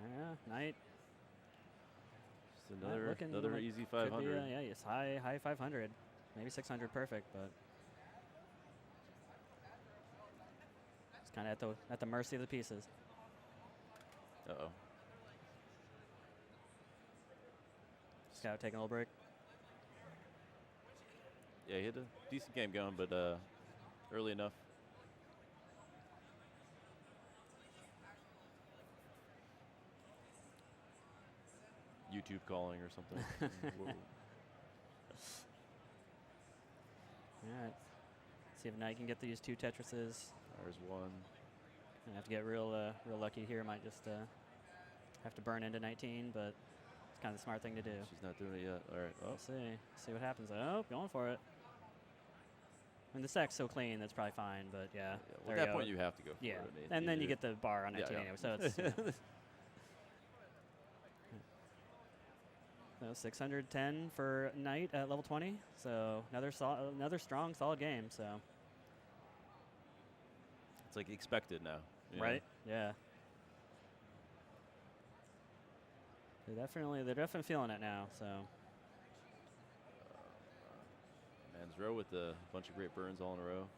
Yeah, Knight. Just another easy 500. Yes, high 500, maybe 600, perfect, but. kind of at the mercy of the pieces. Uh-oh. Scout taking a little break. Yeah, he had a decent game going, but early enough. YouTube calling or something. Whoa. All right. See if Knight can get these 2 Tetrises. There's one. Gonna have to get real lucky here. Might just have to burn into 19, but it's kind of the smart thing to do. She's not doing it yet. All right. Oh. We'll see what happens. Oh, going for it. I mean, the stack's so clean that's probably fine, but yeah. Well, at that point, you have to go for it. I mean, and then you get the bar on 19 anyway, so it's. So 610 for Knight at level 20. So another strong, solid game. So. It's like expected now. Right? Yeah. They're definitely feeling it now. So. Man's row with a bunch of great burns all in a row.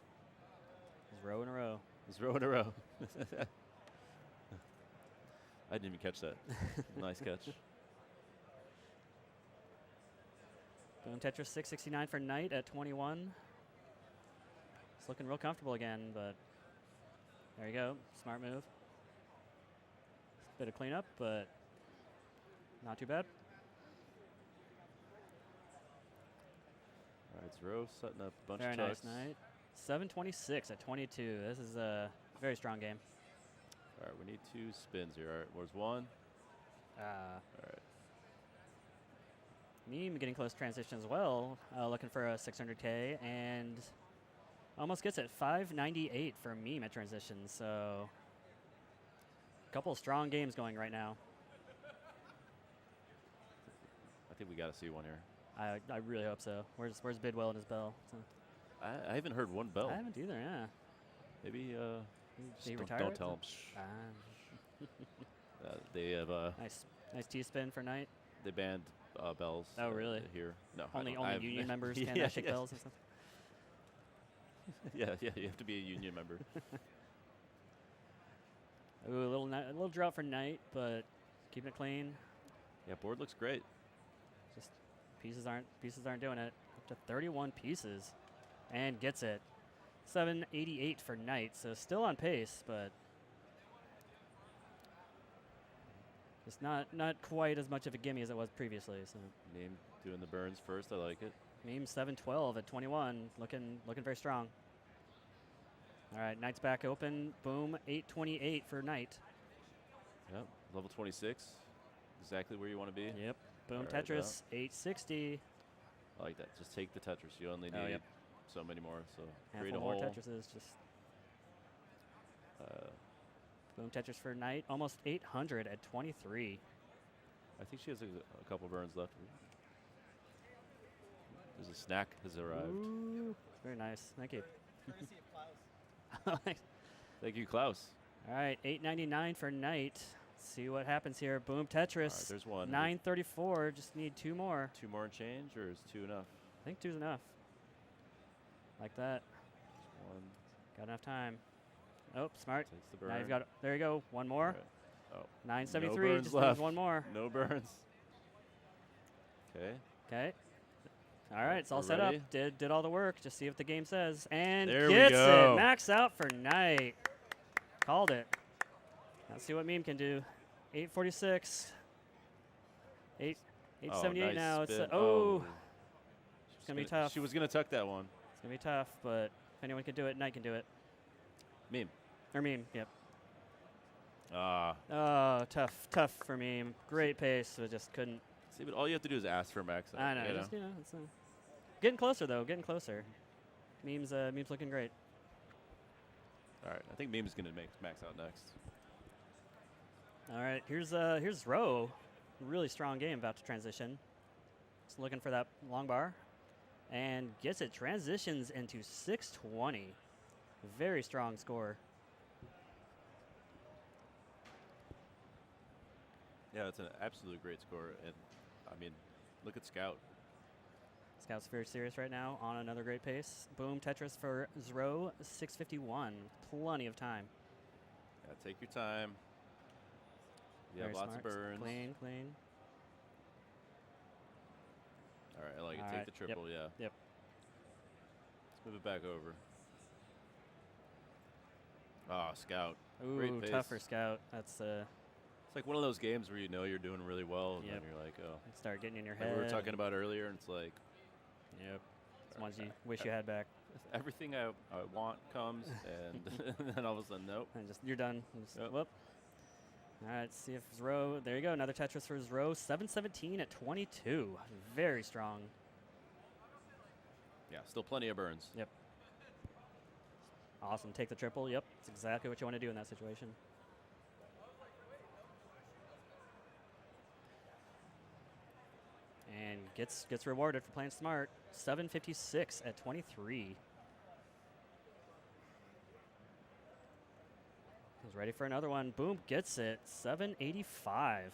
It's row in a row. It's row in a row. I didn't even catch that. Nice catch. Boom Tetris 669 for Knight at 21. It's looking real comfortable again, but there you go. Smart move. Bit of cleanup, but not too bad. All right, Zero setting up a bunch Very of nice tucks. Knight. 726 at 22. This is a very strong game. All right, we need 2 spins here. All right, where's one? All right. Meme getting close to transition as well. Looking for a 600K and almost gets it. 598 for Meme at transition. So a couple of strong games going right now. I think we got to see one here. I really hope so. Where's Bidwell and his bell? So I haven't heard one bell. I haven't either. Yeah. Maybe Did he retire? don't tell him. They have nice T-spin for Knight. They banned bells. Oh, really? Here, no. Only union members can shake bells and stuff. Yeah, you have to be a union member. Ooh, a little drought for Knight, but keeping it clean. Yeah, board looks great. Just pieces aren't doing it. Up to 31 pieces, and gets it. 788 for Knight, so still on pace, but it's not quite as much of a gimme as it was previously. So Name doing the burns first. I like it. Meme 712 at 21, looking very strong. All right, Knight's back open. Boom, 828 for Knight. Yep, level 26, exactly where you want to be. Yep. Boom, All right, Tetris 860. I like that. Just take the Tetris. You only need so many more. So create a Handful more hole. Tetrises. Just boom, Tetris for Knight. Almost 800 at 23. I think she has a couple burns left. There's a snack has arrived. Ooh, very nice. Thank you. Thank you, Klaus. All right, 899 for Knight. See what happens here. Boom, Tetris. All right, there's one. 934. Just need 2 more. 2 more and change, or is 2 enough? I think 2's enough. Like that. Just one. Got enough time. Oh, smart. Takes the burn. Now you've got. There you go. One more. Right. Oh. 973. No burns just left. needs 1 more. No burns. Okay. Okay. All right, it's all We're set ready? up. Did all the work. Just see what the game says. And There we gets go. it. Max out for Knight. Called it. Let's see what Meme can do. 846. 878 nice now. It's spin. it's gonna be tough. She was gonna tuck that one. It's gonna be tough, but if anyone can do it, Knight can do it. Meme. Or Meme, yep. Ah. Oh, tough for Meme. Great pace, but just couldn't. See, but all you have to do is ask for max out. I know. You know? Just, it's getting closer though. Getting closer. Meme's looking great. All right, I think Meme's gonna make max out next. All right, here's Rowe. Really strong game about to transition. Just looking for that long bar, and gets it. Transitions into 620. Very strong score. Yeah, it's an absolute great score, and I mean, look at Scout. Scout's very serious right now on another great pace. Boom, Tetris for Zro, 651. Plenty of time. Gotta take your time. You have Very lots of smart. burns. Clean, clean. All right, I like it. All Take right. the triple, yeah. Yep. Let's move it back over. Ah, Scout. Ooh, Great pace. tougher Scout. That's It's like one of those games where you know you're doing really well, and Yep. then you're like, oh. start getting in your Like head. we were talking about earlier, and it's like. Yep. It's ones you wish you had back. Everything I want comes, and then all of a sudden, nope. And just you're done. Just, Yep. whoop. All right, see if Zro. There you go. Another Tetris for Zro. 717 at 22. Very strong. Yeah, still plenty of burns. Yep. Awesome. Take the triple. Yep. That's exactly what you want to do in that situation. And gets rewarded for playing smart. 756 at 23. He's ready for another one. Boom, gets it. 785.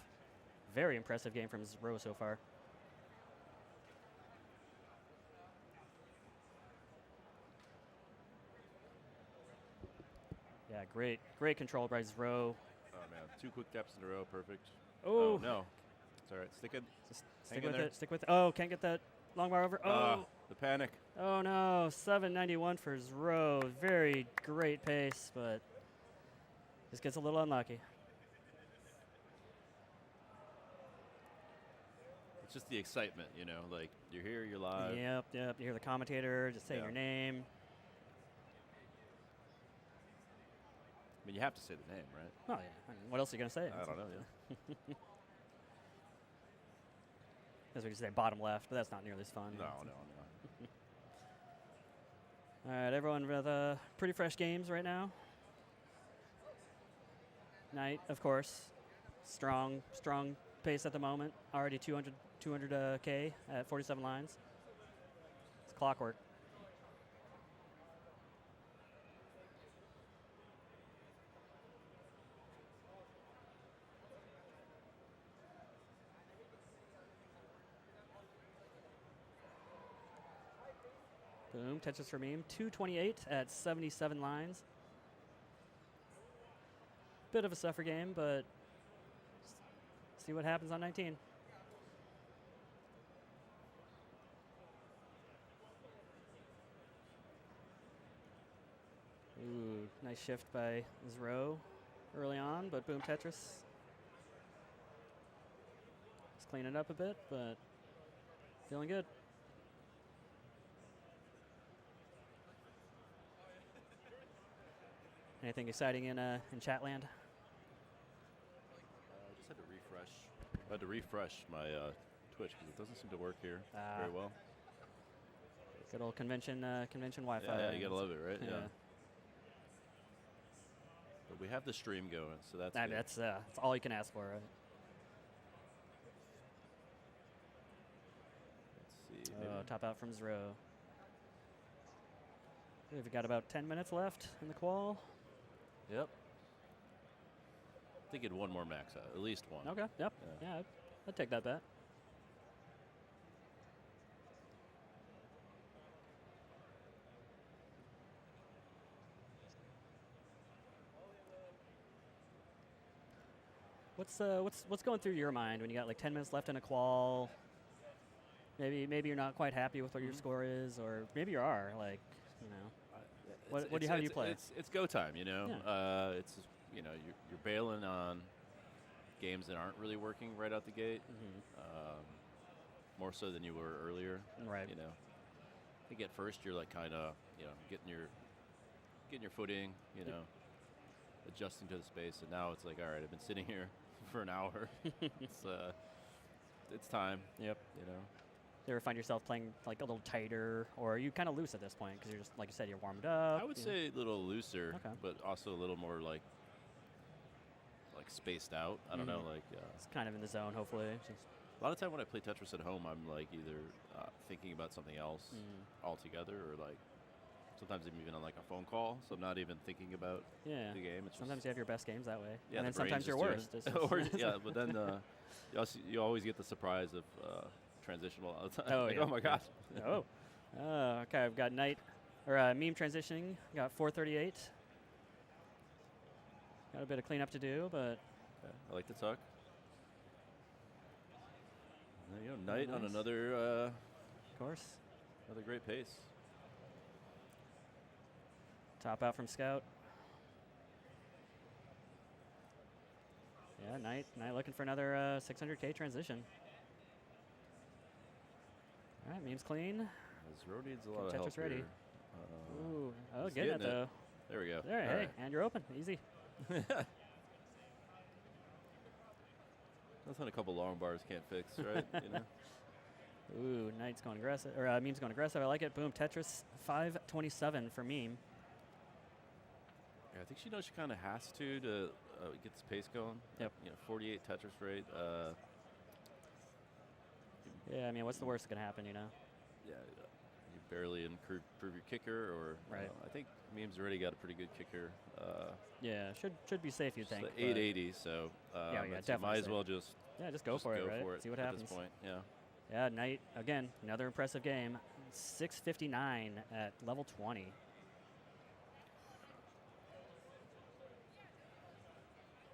Very impressive game from Zro so far. Yeah, great control by Zro. Oh man, 2 quick taps in a row, perfect. Oh. No, it's all right. Stick it. Just Hang stick in with there. it. Stick with it. Oh, can't get that long bar over. Oh. The panic. Oh no, 791 for Zro. Very great pace, but just gets a little unlucky. It's just the excitement, you know, like you're here, you're live. Yep. You hear the commentator just saying Yeah. your name. I mean, you have to say the name, right? Oh yeah. I mean, what else are you gonna say? I don't know, yeah. As we could say bottom left, but that's not nearly as fun. No. All right, everyone with pretty fresh games right now. Knight, of course, strong pace at the moment. Already 200K at 47 lines. It's clockwork. Boom, Tetris for meme. 228 at 77 lines. Bit of a suffer game, but see what happens on 19. Ooh, nice shift by Zro early on, but boom, Tetris. Let's clean it up a bit, but feeling good. Anything exciting in Chatland? I just had to refresh. I had to refresh my Twitch because it doesn't seem to work here very well. Good old convention Wi-Fi. Yeah, you gotta love it, right? Yeah. But we have the stream going, so that's I mean, good. that's all you can ask for, right? Let's see. Oh, top out from Zro. We've got about 10 minutes left in the qual. Yep. I think one more max out, at least one. Okay. Yep. Yeah. Yeah, I'd take that bet. What's going through your mind when you got like 10 minutes left in a qual? Maybe you're not quite happy with what your score is, or maybe you are. Like, you know, how do you play? It's go time, you know. Yeah. It's you know you're bailing on games that aren't really working right out the gate, more so than you were earlier. Right. You know, I think at first you're like kind of getting your footing, you know, adjusting to the space, and now it's like, all right, I've been sitting here for an hour. It's time. Yep. You know. You ever find yourself playing like a little tighter, or are you kind of loose at this point because you're just, like you said, you're warmed up? I would say a little looser, Okay. but also a little more like spaced out. I don't know, like It's kind of in the zone, hopefully. Just a lot of time when I play Tetris at home, I'm like either thinking about something else altogether, or like sometimes I'm even on like a phone call, so I'm not even thinking about the game. It's sometimes you have your best games that way, yeah, and then the brain's sometimes your just worst. doing it. Yeah, but then you always get the surprise of transitional all the time. Oh, like, yeah. Oh my gosh. Okay. I've got Knight or meme transitioning. Got 438. Got a bit of cleanup to do, but Okay. I like the tuck. There you go. Knight on nice. another course. another great pace. Top out from Scout. Yeah, Knight looking for another 600K transition. All right, meme's clean. Zero needs a lot of help Tetris ready. here. Ooh, oh, he's getting it getting it. though. There we go. There, All hey, right. and you're open, easy. Nothing a couple long bars can't fix, right? You know? Ooh, Knight's going aggressive, or meme's going aggressive. I like it. Boom, Tetris 527 for meme. Yeah, I think she knows she kind of has to get this pace going. Yep. 48 Tetris rate. Yeah, I mean, what's the worst that can happen, you know? Yeah, you barely improve your kicker, or Right. I think meme's already got a pretty good kicker. Yeah, should be safe, you think. Like but 880, so yeah, you might as well just go for it, right? See what at happens. this point. Yeah. Yeah, Knight again, another impressive game. 659 at level 20.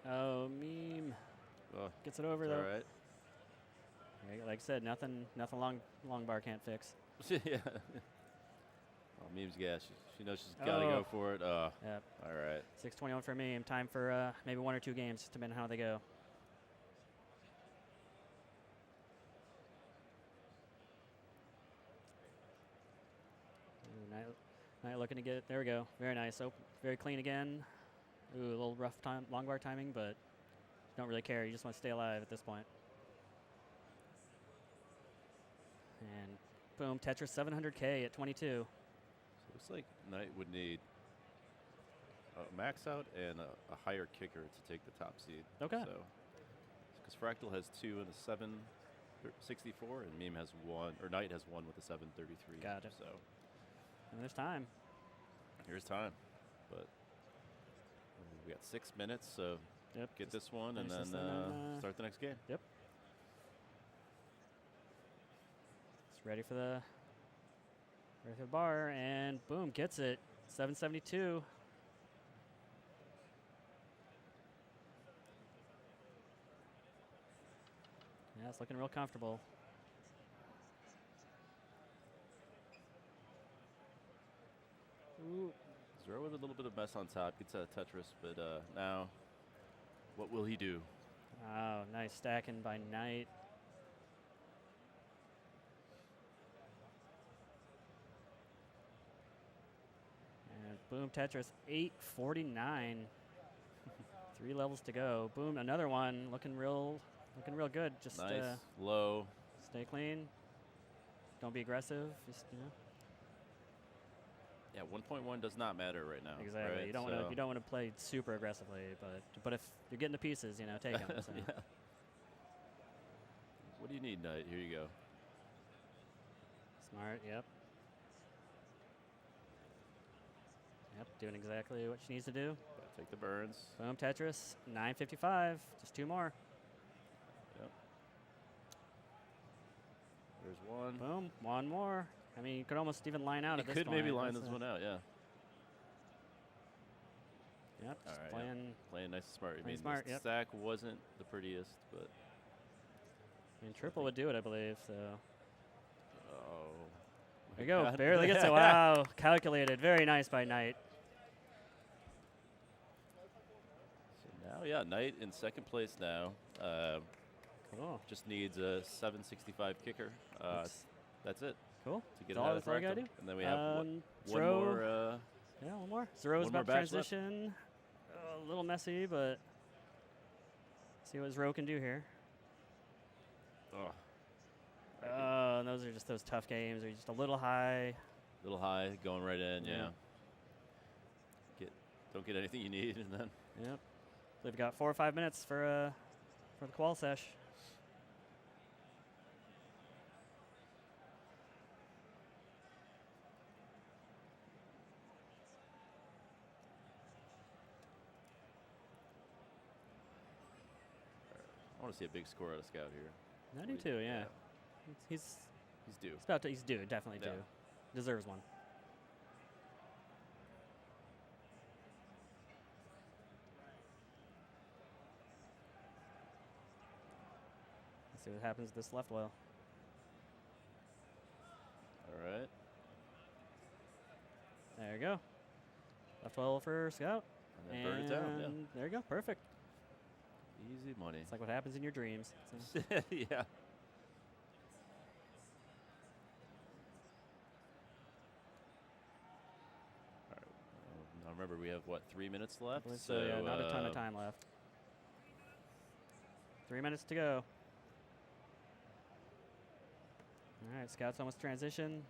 Oh, meme gets it over it's though. All right. Yeah, like I said, nothing long bar can't fix. Yeah. Oh, meme's gas. She knows she's got to go for it. Yep. All right. 621 for meme. Time for maybe 1 or 2 games, depending on how they go. Ooh, Knight looking to get it. There we go. Very nice. Very clean again. Ooh, a little rough long bar timing, but don't really care. You just want to stay alive at this point. And boom, Tetris 700K at 22. So it looks like Knight would need a max out and a higher kicker to take the top seed. Okay. So, because Fractal has 2 and a 764, and Meme has 1, or Knight has 1 with a 733. Gotcha. So And there's time. here's time, but we got 6 minutes, so Yep. get this one and finish then this and start the next game. Yep. It's ready for the bar, and boom, gets it. 772. Yeah, it's looking real comfortable. Ooh. Zero with a little bit of mess on top, gets out of Tetris, but now, what will he do? Oh, nice stacking by Knight. And boom, Tetris 849. 3 levels to go. Boom, another one. Looking real good. Just Nice, low. stay clean. Don't be aggressive. Just Yeah, 1.1 does not matter right now. exactly. Right? You don't want to play super aggressively, but if you're getting the pieces, take them. So. Yeah. What do you need, Knight? Here you go. Smart. Yep. Yep. Doing exactly what she needs to do. Gotta take the burns. Boom, Tetris 955. Just 2 more. Yep. There's one. Boom, 1 more. I mean, you could almost even line out You at this could point. maybe line That's this one out, yeah. Yep. All Just right. playing. Playing nice and smart. I Playing mean, smart, the yep. stack wasn't the prettiest, but. I mean, triple would do it, I believe. So Oh. there you go. God. Barely gets it. Wow. Calculated. Very nice by Knight. So now, yeah, Knight in second place now. Cool. Just needs a 765 kicker. That's it. Cool. To get That's all- out of that's all I gotta Fractal. do. And then we have one Zero. more. Yeah, 1 more. Zero's one more about to batch left. transition. A little messy, but see what Zero can do here. Oh, And those are just those tough games. They're just a little high. little high, going right in. Yeah. Yeah. Don't get anything you need, and then. Yep. They've got 4 or 5 minutes for the qual sesh. I want to see a big score out of Scout here. I do too. Yeah. He's due. He's due. Definitely Yeah. due. Deserves one. see what happens with this left well. All right. There you go. Left well for Scout. And then burn it down. Yeah. There you go. Perfect. Easy money. It's like what happens in your dreams. So. Yeah. All right. Now remember, we have what, 3 minutes left? So yeah, not a ton of time left. 3 minutes to go. All right, Scout's almost transition.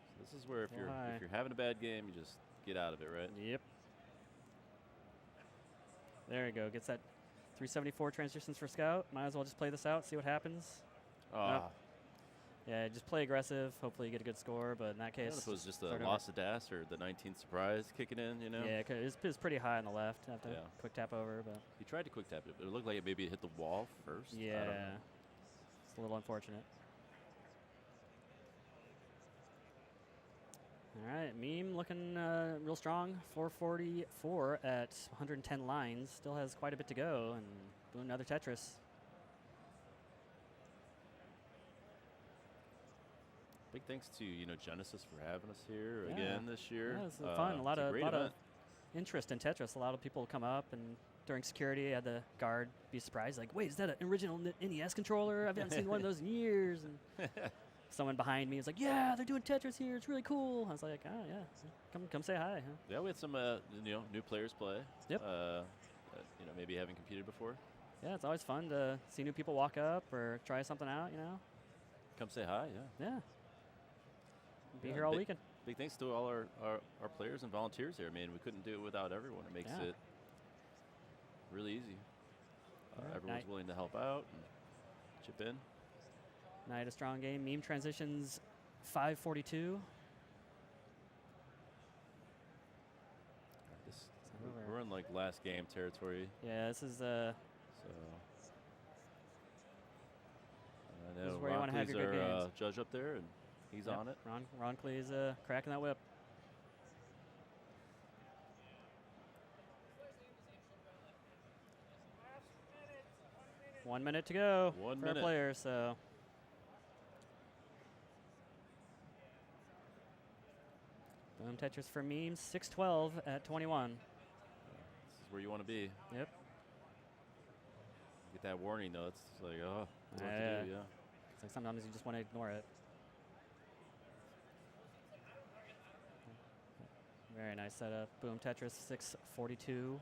So this is where if you're having a bad game, you just get out of it, right? Yep. There you go. Gets that 374 transitions for Scout. Might as well just play this out, see what happens. Ah. Yeah, just play aggressive. Hopefully you get a good score, but in that case... I don't know if it was just a loss of DAS or the 19th surprise kicking in, you know? Yeah, it was pretty high on the left. Have to quick tap over, but... He tried to quick tap it, but it looked like it maybe hit the wall first. Yeah. It's a little unfortunate. All right, Meme looking real strong. 444 at 110 lines. Still has quite a bit to go, and doing another Tetris. Big thanks to Genesis for having us here again this year. Yeah, it's fun. A lot of interest in Tetris. A lot of people come up, and during security, I had the guard be surprised, like, "Wait, is that an original NES controller? I haven't seen one of those in years." And someone behind me is like, "Yeah, they're doing Tetris here. It's really cool." I was like, "Oh yeah, come say hi." Huh? Yeah, we had some new players play. Yep. Maybe haven't competed before. Yeah, it's always fun to see new people walk up or try something out. Come say hi. Yeah. Yeah. Be here all weekend. Big thanks to all our players and volunteers here. I mean, we couldn't do it without everyone. It makes it really easy. Everyone's willing to help out and chip in. Night a strong game. Meme transitions 542. We're in like last game territory. Yeah, this is I know this is where you want to have your good games. Judge up there, and he's on it. Ron Clee's cracking that whip. One minute to go for our players, so. Boom Tetris for Memes, 612 at 21. This is where you want to be. Yep. Get that warning though. It's like, oh, what to do, yeah. It's like sometimes you just want to ignore it. Very nice setup. Boom Tetris, 642.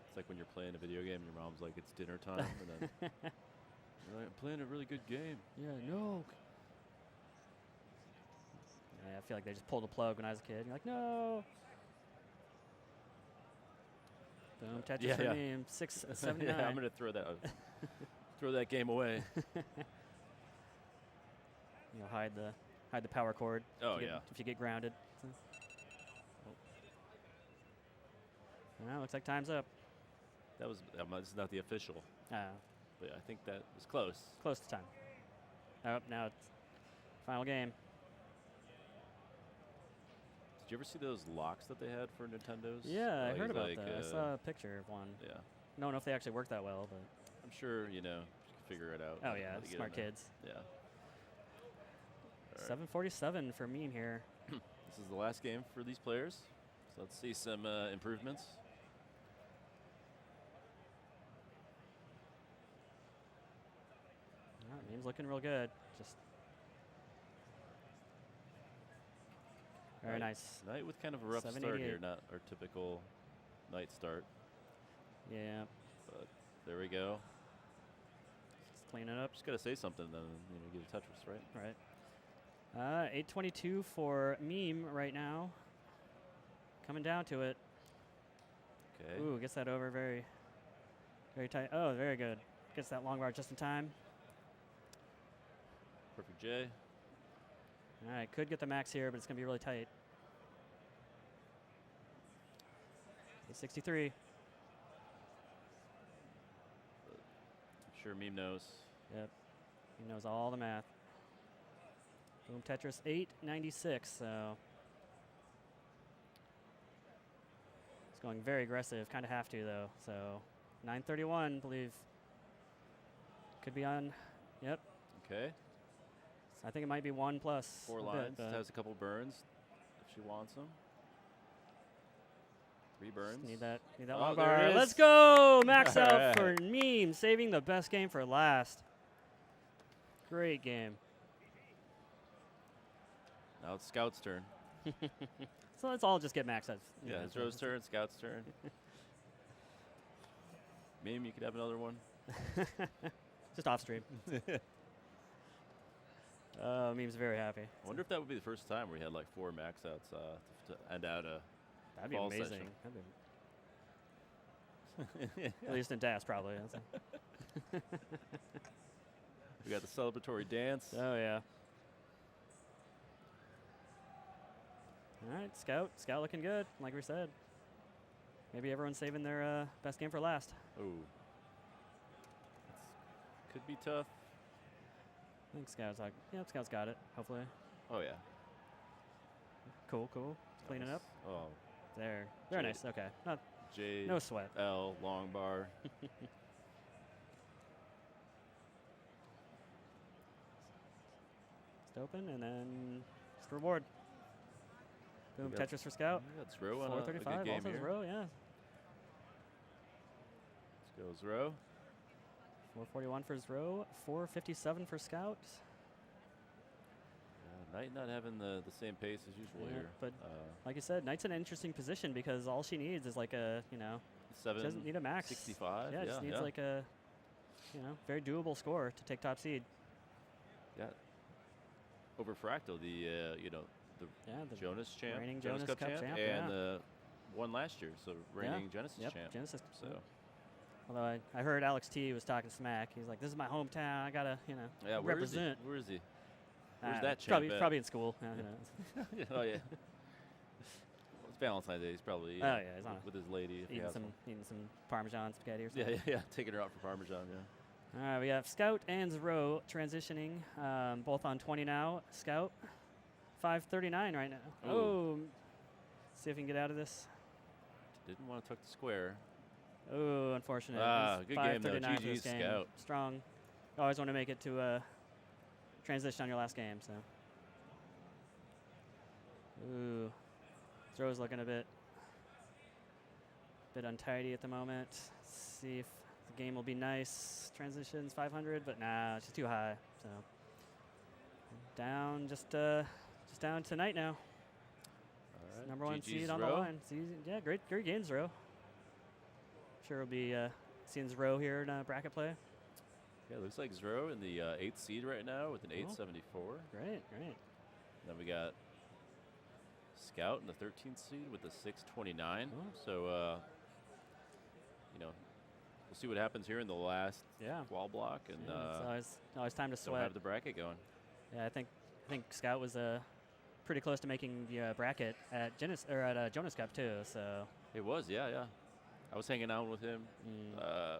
It's like when you're playing a video game and your mom's like, it's dinner time, and then you're like, I'm playing a really good game. Yeah, no. Yeah, I feel like they just pulled the plug when I was a kid. You're like, no. Boom, Tetris for Meme, 679. Yeah, I'm gonna throw that game away. Hide the power cord. Oh if you get grounded. So. Well, looks like time's up. That was this is not the official. But I think that was close. Close to time. Oh, now it's final game. Did you ever see those locks that they had for Nintendos? Yeah, I heard about that. I saw a picture of one. Yeah. I don't know if they actually work that well, but I'm sure you can figure it out. Oh yeah, smart kids. Yeah. 747 for Meme here. This is the last game for these players, so let's see some improvements. All right, Meme's looking real good. Just very nice. Night with kind of a rough start here, not our typical night start. Yeah. But there we go. Just clean it up. Just gotta say something, then get a Tetris, right? Right. 822 for Meme right now. Coming down to it. Okay. Ooh, gets that over very, very tight. Oh, very good. Gets that long bar just in time. Perfect J. All right, could get the max here, but it's going to be really tight. 63. I'm sure Meme knows. Yep. He knows all the math. Boom Tetris 896, so it's going very aggressive. Kind of have to though. So 931, I believe, could be on Yep. Okay. So I think it might be 1 plus. 4 a lines. bit, Has a couple burns if she wants them. 3 burns. Need that Oh, long there bar. it is. Let's go! Max All out for right. Meme, saving the best game for last. Great game. Now it's Scout's turn. So let's all just get max outs. Yeah, it's Rose's turn, Scout's turn. Meme, you could have another one. Just off stream. Meme's very happy. I wonder if that would be the first time we had like 4 max outs to end out a That'd be fall amazing. session. At least in DAS, probably. We got the celebratory dance. Oh, yeah. All right, Scout. Scout looking good, like we said. Maybe everyone's saving their best game for last. Oh. Could be tough. I think Scout's like, yep, Scout's got it, hopefully. Oh, yeah. Cool, cool. Cleaning up. Oh. There. Very J- nice. Okay. Not, J. no sweat. L. Long bar. Just open, and then just reward. Boom, We got- Tetris for Scout. That's Row on a good 435, game also here. row, yeah. Let's go Row. 441 for his row, 457 for Scout. Knight not having the same pace as usual Yeah, here. but like I said, Knight's in an interesting position because all she needs is like a, she doesn't need a max. 65. Yeah, just needs like a, very doable score to take top seed. Yeah. Over Fractal, the the Jonas champ, reigning Jonas Jonas Cup champ, and yeah. the one last year, so reigning Genesis Yep, champ. Genesis. So Although I heard Alex T was talking smack. He's like, "This is my hometown. I gotta, yeah, represent." Where is he? Where's that champ Probably, at? probably in school. Yeah, who knows? Oh yeah. Well, it's Valentine's Day. He's probably Oh, yeah, he's on with his lady. If he eating has some one. Parmesan spaghetti or Yeah, something. yeah, taking her out for Parmesan. Yeah. All right, we have Scout and Zero transitioning, both on 20 now. Scout, 539 right now. Ooh. Oh, see if we can get out of this. Didn't want to tuck the square. Oh, unfortunate. Ah, It's good game though. 539 for GG this game. Scout. Strong. Always want to make it to transition on your last game. So. Ooh, Zero's looking a bit untidy at the moment. See if the game will be nice. Transitions 500, but nah, it's just too high. So down, just down tonight now. All right. Number 1 GG seed on the Zero. line. Yeah, great game, Zero. Sure we'll be seeing Zero here in bracket play. Yeah, looks like Zero in the 8th seed right now with an Oh. 874. Great. Then we got Scout in the 13th seed with the 629. Oh. So, we'll see what happens here in the last Yeah. wall block, and Yeah, it's always time to don't sweat. have the bracket going. Yeah, I think Scout was pretty close to making the bracket at Jonas Cup too. So It was, yeah. I was hanging out with him, a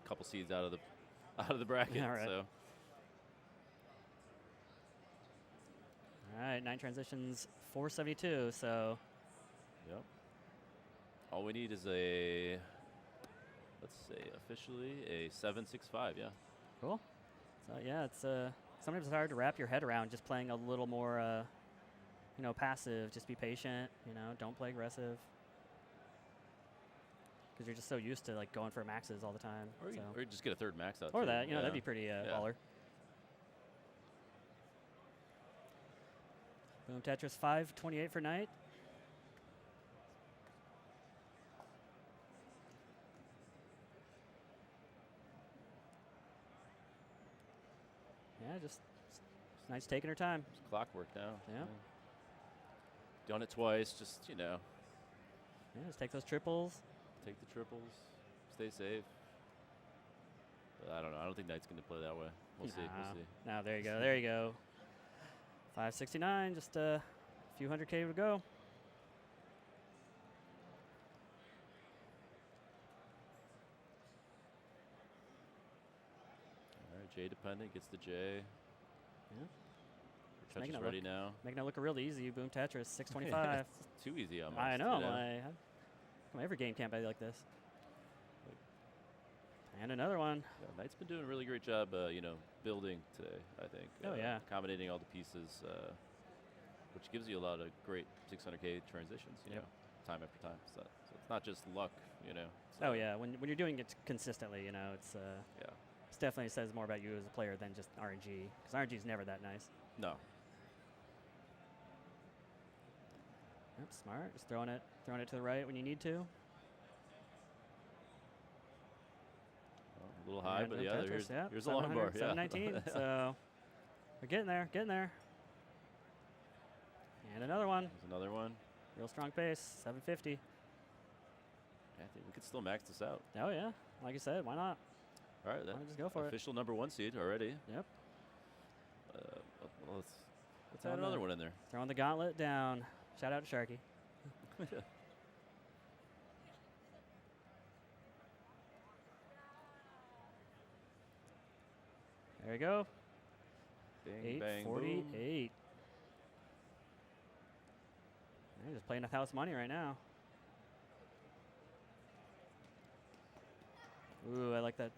couple seeds out of the bracket. All right. So all right, 9 transitions, 472. So yep. All we need is a, let's say officially a 765. Yeah. cool. So yeah, it's sometimes it's hard to wrap your head around just playing a little more passive. Just be patient. Don't play aggressive. Because you're just so used to like going for maxes all the time. Or just get a third max out. Or too. that, Yeah. that'd be pretty baller. Boom, Tetris 528 for Knight. Yeah, just Knight's taking her time. It's clockwork now. Yeah. Done it twice. Just Yeah, just take those triples. take the triples, stay safe. But I don't know. I don't think Knight's going to play that way. We'll see. We'll see. No, there you go. There you go. 569, just a few 100K to go. All right, J dependent gets the J. Yeah. Touch making is it ready look- now. Making it look real easy. Boom Tetris, 625. It's too easy almost. I know. you Every game can't be like this. And another one. Yeah, Knight's been doing a really great job, building today, I think. Oh, yeah. Accommodating all the pieces, which gives you a lot of great 600K transitions, you know, time after time. So it's not just luck, Oh, yeah. When you're doing it consistently, it's it definitely says more about you as a player than just RNG, because RNG is never that nice. No. Yep, smart. Just throwing it to the right when you need to. A little high, but yeah, here's the long bar. 719. So we're getting there. And another one. There's another one. Real strong pace, 750. Yeah, I think we could still max this out. Oh, yeah. Like you said, why not? All right, Just go for official #1 seed already. Yep. Let's add another one in there. Throwing the gauntlet down. Shout out to Sharky. There you go. Bang, bang, 848. They're just playing with house money right now. Ooh, I like that.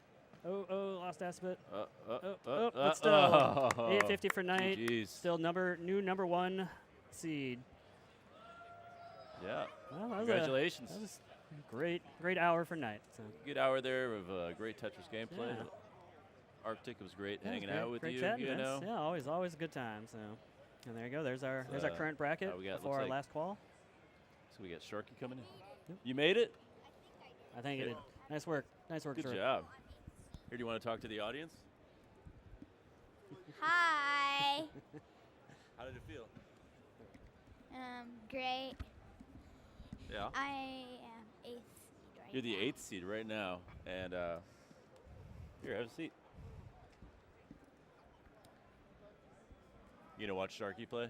Oh, lost aspect. But still, 850 for Knight. Geez. Still new number 1 seed. Yeah. Well, Congratulations. That was great hour for Knight. So. Good hour there of great Tetris gameplay. Yeah. Arctic was great Yeah, hanging out with great you. chatting, You know. Yeah, always a good time. So, and there you go. There's our current bracket before our last qual. So we got Sharky coming in. Yep. You made it. I think it did. Nice work. Good job. Here, do you want to talk to the audience? Hi. How did it feel? Great. Yeah. I am 8th seed right You're the now. 8th seed right now, and here, have a seat. You gonna watch Sharky play?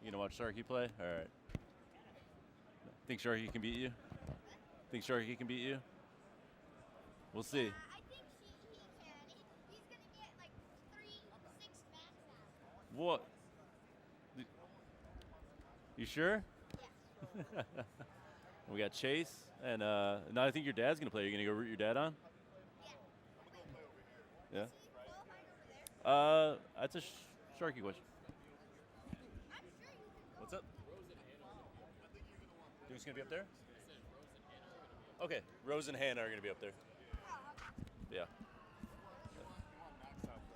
You gonna watch Sharky play? All right. Think Sharky can beat you? Think Sharky can beat you? We'll see. I think he can. He's going to get like 3-6 max out. What? You sure? Yeah. We got Chase, and now I think your dad's gonna play. Are you gonna go root your dad on? Yeah. Yeah. Is he qualified over there? That's a Sharky question. I'm sure you can go. What's up? Who's gonna be up there? Okay, Rose and Hannah are gonna be up there. Yeah.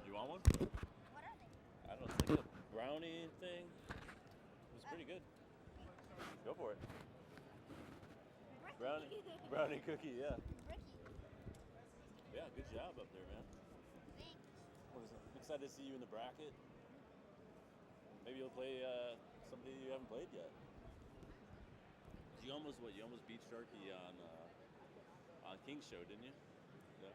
You want one? What are they? I don't know. It's like a brownie thing. It was pretty good. Go for it. Brownie cookie, yeah. Ricky. Yeah, good job up there, man. Thanks. I'm excited to see you in the bracket. Maybe you'll play somebody you haven't played yet. You almost beat Sharky on King's Show, didn't you? Yeah.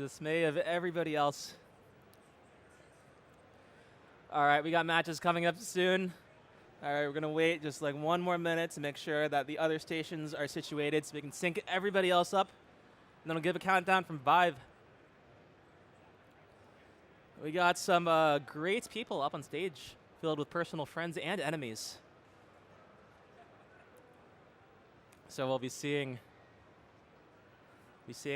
the dismay of everybody else. All right, we got matches coming up soon. All right, we're going to wait just like 1 more minute to make sure that the other stations are situated so we can sync everybody else up. And then we'll give a countdown from 5. We got some great people up on stage, filled with personal friends and enemies. So we'll be seeing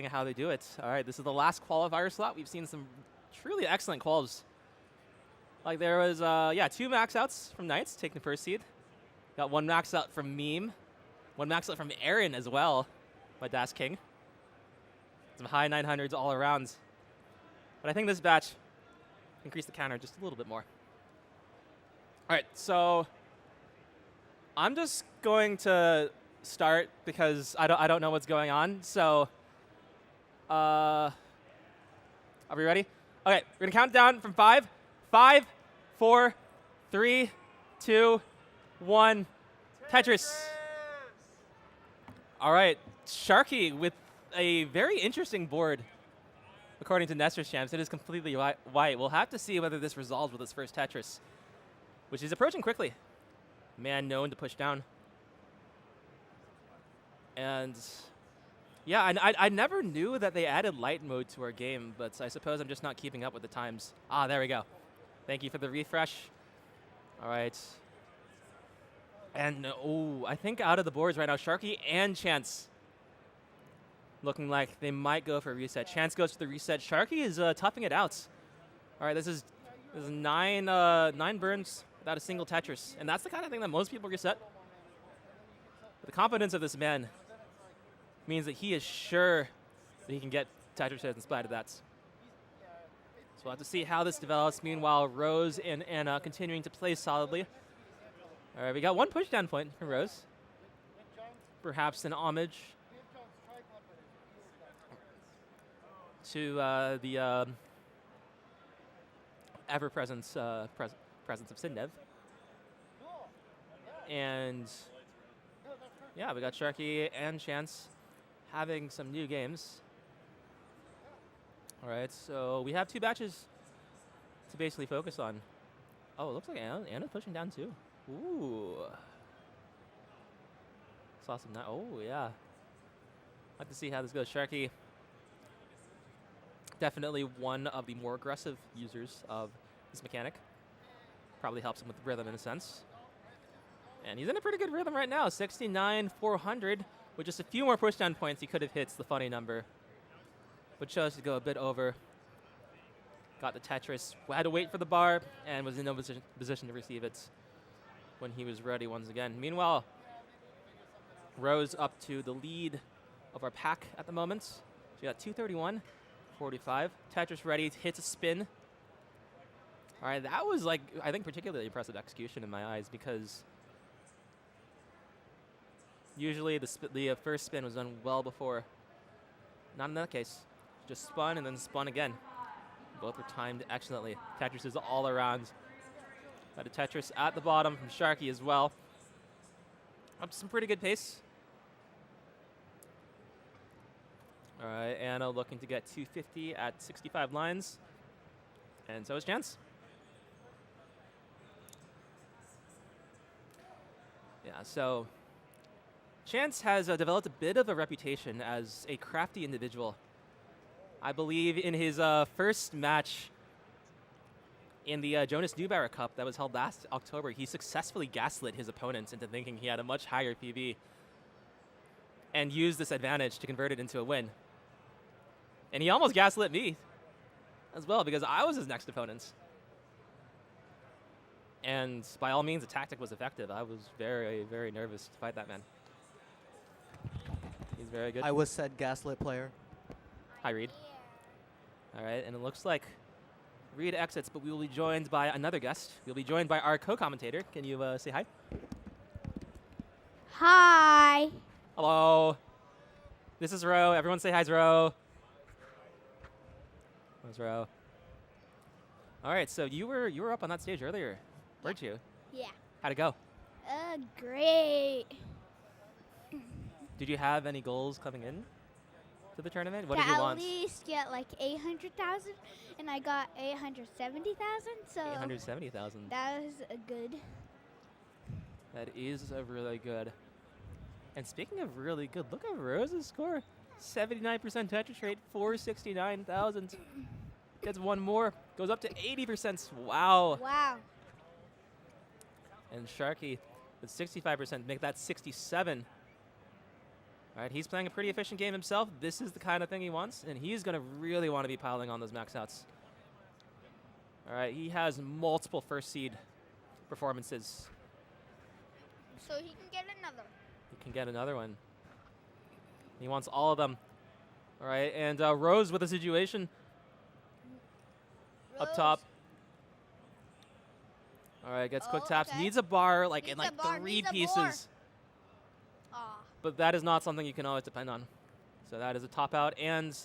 how they do it. All right, this is the last qualifier slot. We've seen some truly excellent quals. Like there was, 2 max outs from Knights taking the first seed. Got 1 max out from Meme. 1 max out from Aaron as well, by Das King. Some high 900s all around. But I think this batch increased the counter just a little bit more. All right, so I'm just going to start because I don't know what's going on. So, are we ready? Okay, we're gonna count down from 5. 5, 4, 3, 2, 1. Tetris. All right, Sharky with a very interesting board. According to Nestor's Champs, it is completely white. We'll have to see whether this resolves with his first Tetris, which is approaching quickly. Man known to push down. And yeah, I never knew that they added light mode to our game, but I suppose I'm just not keeping up with the times. Ah, there we go. Thank you for the refresh. All right. And I think out of the boards right now, Sharky and Chance looking like they might go for a reset. Chance goes for the reset. Sharky is toughing it out. All right, this is 9 burns without a single Tetris, and that's the kind of thing that most people reset. But the confidence of this man means that he is sure that he can get Tetris in spite of that. So we'll have to see how this develops. Meanwhile, Rose and Anna continuing to play solidly. All right, we got 1 pushdown point from Rose. Perhaps an homage to the ever-present presence of Sidnev. And yeah, we got Sharky and Chance having some new games. All right, so we have 2 batches to basically focus on. Oh, it looks like Anna's pushing down too. Ooh. Saw some, oh yeah. Like to see how this goes. Sharky, definitely one of the more aggressive users of this mechanic. Probably helps him with rhythm in a sense. And he's in a pretty good rhythm right now. 69,400. With just a few more pushdown points, he could have hit the funny number. But chose to go a bit over. Got the Tetris. Had to wait for the bar and was in no position to receive it when he was ready once again. Meanwhile, Rose up to the lead of our pack at the moment. She got 231, 45. Tetris ready, hits a spin. All right, that was like, I think particularly impressive execution in my eyes because usually the first spin was done well before. Not in that case. Just spun and then spun again. Both were timed excellently. Tetris is all around. Got a Tetris at the bottom from Sharky as well. Up to some pretty good pace. All right, Anna looking to get 250 at 65 lines. And so is Chance. Yeah, so Chance has developed a bit of a reputation as a crafty individual. I believe in his first match in the Jonas Neubauer Cup that was held last October, he successfully gaslit his opponents into thinking he had a much higher PB and used this advantage to convert it into a win. And he almost gaslit me as well because I was his next opponent. And by all means, the tactic was effective. I was very, very nervous to fight that man. He's very good. I was said gaslit player. Hi, Reed. All right, and it looks like Reed exits, but we will be joined by another guest. We'll be joined by our co-commentator. Can you say hi? Hi. Hello. This is Ro. Everyone say hi, Ro. Where's Ro? All right, so you were up on that stage earlier, weren't you? Yeah. How'd it go? Great. Did you have any goals coming in? to the tournament? What to did you at want? least get like 800,000, and I got 870,000. So 870,000. that was a good. That is a really good. And speaking of really good, look at Rose's score. 79% Tetris rate, 469,000. Gets one more, goes up to 80%. Wow. Wow. And Sharky with 65%, make that 67. All right, he's playing a pretty efficient game himself. This is the kind of thing he wants, and he's going to really want to be piling on those max outs. All right, he has multiple first seed performances. So he can get another. He can get another one. He wants all of them. All right, and Rose with a situation up top. All right, gets quick taps. Okay. Needs a bar like Needs in like a bar, 3 needs a pieces. Aw. But that is not something you can always depend on. So that is a top out, and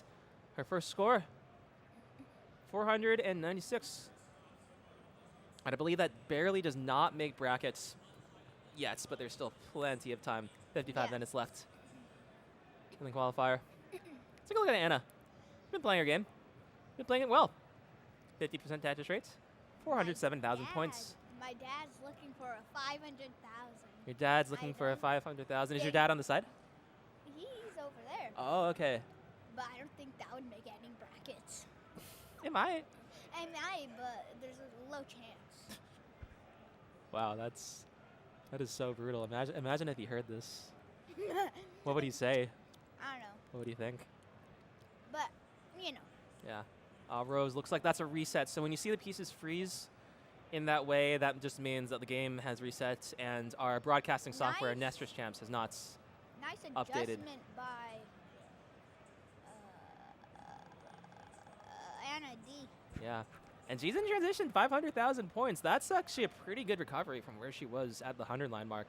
her first score, 496. And I believe that barely does not make brackets yet, but there's still plenty of time. 55 minutes left in the qualifier. Let's take a look at Anna. Been playing her game. Been playing it well. 50% Tetris rates, 407,000 points. My dad's looking for a 500,000. Your dad's looking for a 500,000. Is your dad on the side? He's over there. Oh, okay. But I don't think that would make any brackets. It might. It might, but there's a low chance. Wow, that is so brutal. Imagine if he heard this. What would he say? I don't know. What would he think? But, you know. Yeah. Rose, looks like that's a reset. So when you see the pieces freeze in that way, that just means that the game has reset and our broadcasting software, Nestor's Champs, has not Nice updated. adjustment by Anna D. Yeah. And she's in transition, 500,000 points. That's actually a pretty good recovery from where she was at the 100-line mark.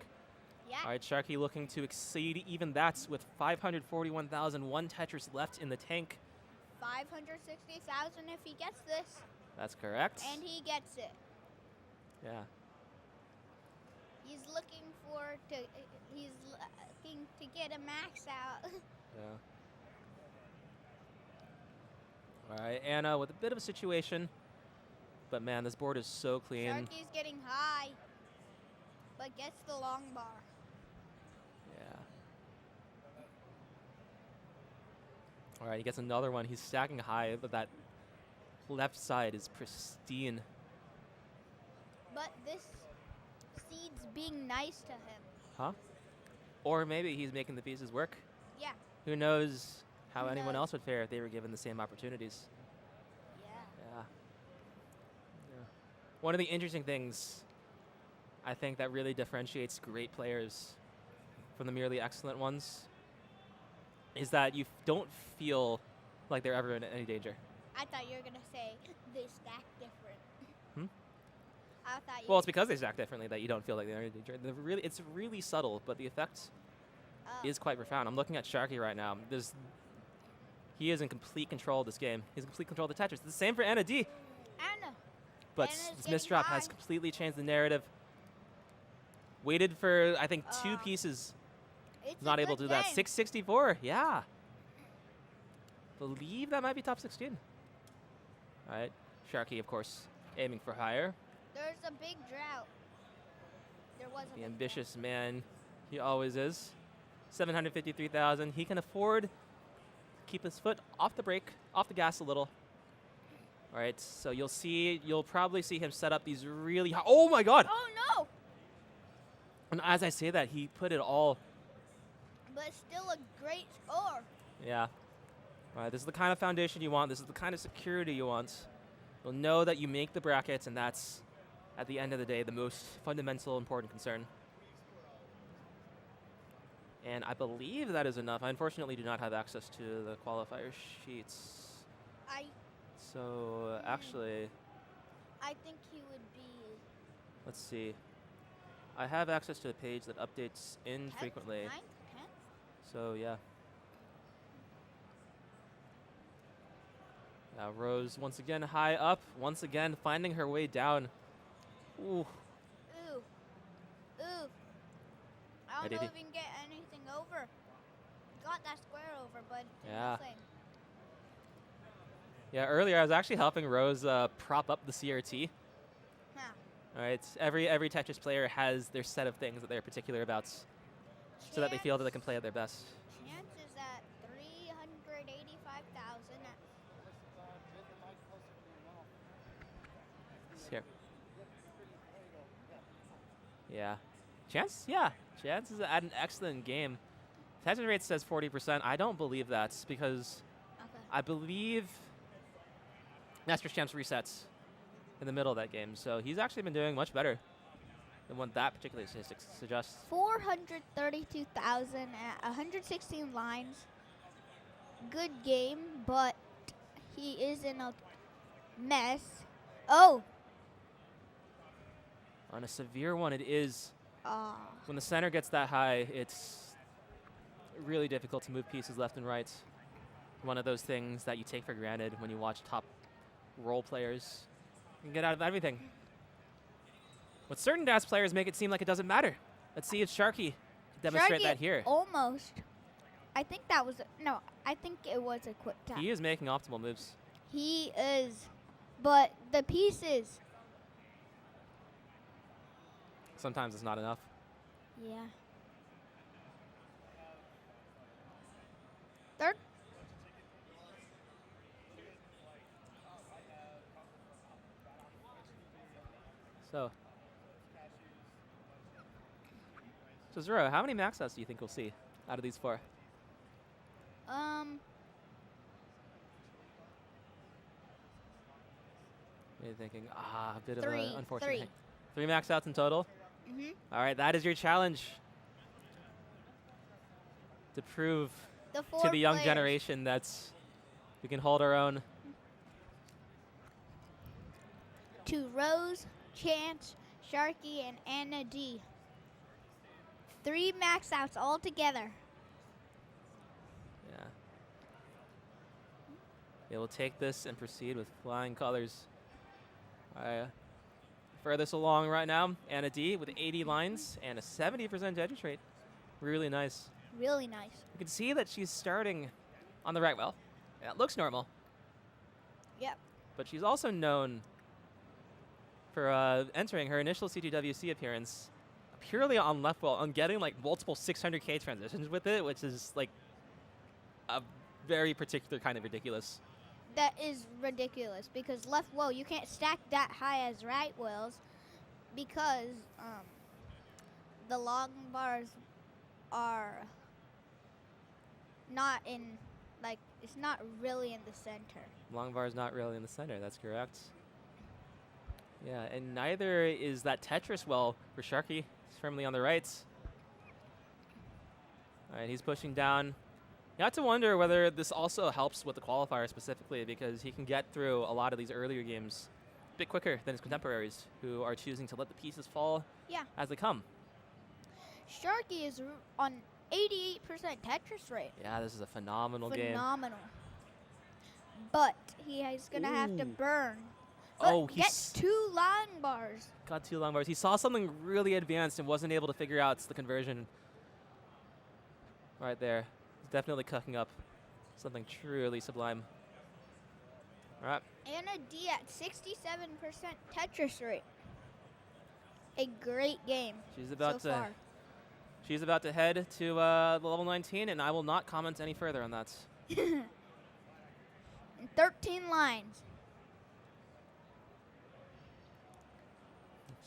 Yeah. All right, Sharky looking to exceed even that with 541,000, one Tetris left in the tank. 560,000 if he gets this. That's correct. And he gets it. Yeah. He's looking to get a max out. Yeah. All right, Anna with a bit of a situation. But man, this board is so clean. Sharky's getting high, but gets the long bar. Yeah. All right, he gets another one. He's stacking high, but that left side is pristine. But this seed's being nice to him. Huh? Or maybe he's making the pieces work. Yeah. Who knows how Who anyone knows? else would fare if they were given the same opportunities. Yeah. Yeah. One of the interesting things I think that really differentiates great players from the merely excellent ones is that you don't feel like they're ever in any danger. I thought you were going to say they stack different. Hmm? I thought you Well, it's because they stack differently that you don't feel like they're in danger. It's really subtle, but the effect is quite profound. I'm looking at Sharky right now. He is in complete control of this game. He's in complete control of the Tetris. It's the same for Anna D. Anna. But Anna's this getting misdrop has high. completely changed the narrative. Waited for, I think, 2 pieces. It's Not a able to good do that. game. 664, yeah. Believe that might be top 16. All right, Sharky, of course, aiming for higher. There's a big drought. There was a The big ambitious man he always is. 753,000. He can afford to keep his foot off the brake, off the gas a little. All right, so you'll probably see him set up these really high. Oh my God! Oh no! And as I say that, he put it all. But still a great score. Yeah. All right, this is the kind of foundation you want. This is the kind of security you want. You'll know that you make the brackets, and that's, at the end of the day, the most fundamental, important concern. And I believe that is enough. I unfortunately do not have access to the qualifier sheets. So, actually, I think he would be let's see. I have access to a page that updates infrequently. 9th, 10th? So, yeah. Rose once again high up, once again finding her way down. Ooh. Ooh. Ooh. I Ready don't know to- if we can get anything over. got that square over, but Yeah. nothing. Yeah, earlier I was actually helping Rose prop up the CRT. Huh. All right, every Tetris player has their set of things that they're particular about, so that they feel that they can play at their best. Chance is at 385,000. Here. Yeah. Chance? Yeah. Chance is at an excellent game. Tetris rate says 40%. I don't believe that because I believe Master Champs resets in the middle of that game. So he's actually been doing much better than what that particular statistic suggests. 432,000 at 116 lines. Good game, but he is in a mess. Oh! On a severe one, it is. Ah. When the center gets that high, it's really difficult to move pieces left and right. One of those things that you take for granted when you watch top role players. You can get out of everything. But certain DAS players make it seem like it doesn't matter. Let's see if Sharky can demonstrate Sharky that here. Almost. I think that was no. I think it was a quick tap. He is making optimal moves. He is, but the pieces. Sometimes it's not enough. Yeah. Third. So Zero, how many max outs do you think we'll see out of these four? What are you thinking? A bit of an unfortunate hit. 3 max outs in total? Mhm. All right, that is your challenge to prove The to the young players. generation that we can hold our own. To Rose, Chance, Sharky, and Anna D. 3 max outs all together. Yeah. They will take this and proceed with flying colors. Furthest along right now, Anna D with 80 lines and a 70% Tetris rate. Really nice. Really nice. You can see that she's starting on the right well. That looks normal. Yep. But she's also known for entering her initial CTWC appearance purely on left well, on getting like multiple 600K transitions with it, which is like a very particular kind of ridiculous. That is ridiculous because left well, you can't stack that high as right wells because the long bars are not in, like, it's not really in the center. Long bar is not really in the center, that's correct. Yeah, and neither is that Tetris well for Sharky. He's firmly on the right. All right, he's pushing down. You have to wonder whether this also helps with the qualifier specifically because he can get through a lot of these earlier games a bit quicker than his contemporaries who are choosing to let the pieces fall as they come. Sharky is on 88% Tetris rate. Yeah, this is a phenomenal game. Phenomenal. But he is going to have to burn. Oh, he gets 2 long bars. Got 2 long bars. He saw something really advanced and wasn't able to figure out the conversion right there. He's definitely cooking up something truly sublime. All right. Anna D at 67% Tetris rate. A great game. She's about so to far. She's about to head to the level 19, and I will not comment any further on that. 13 lines.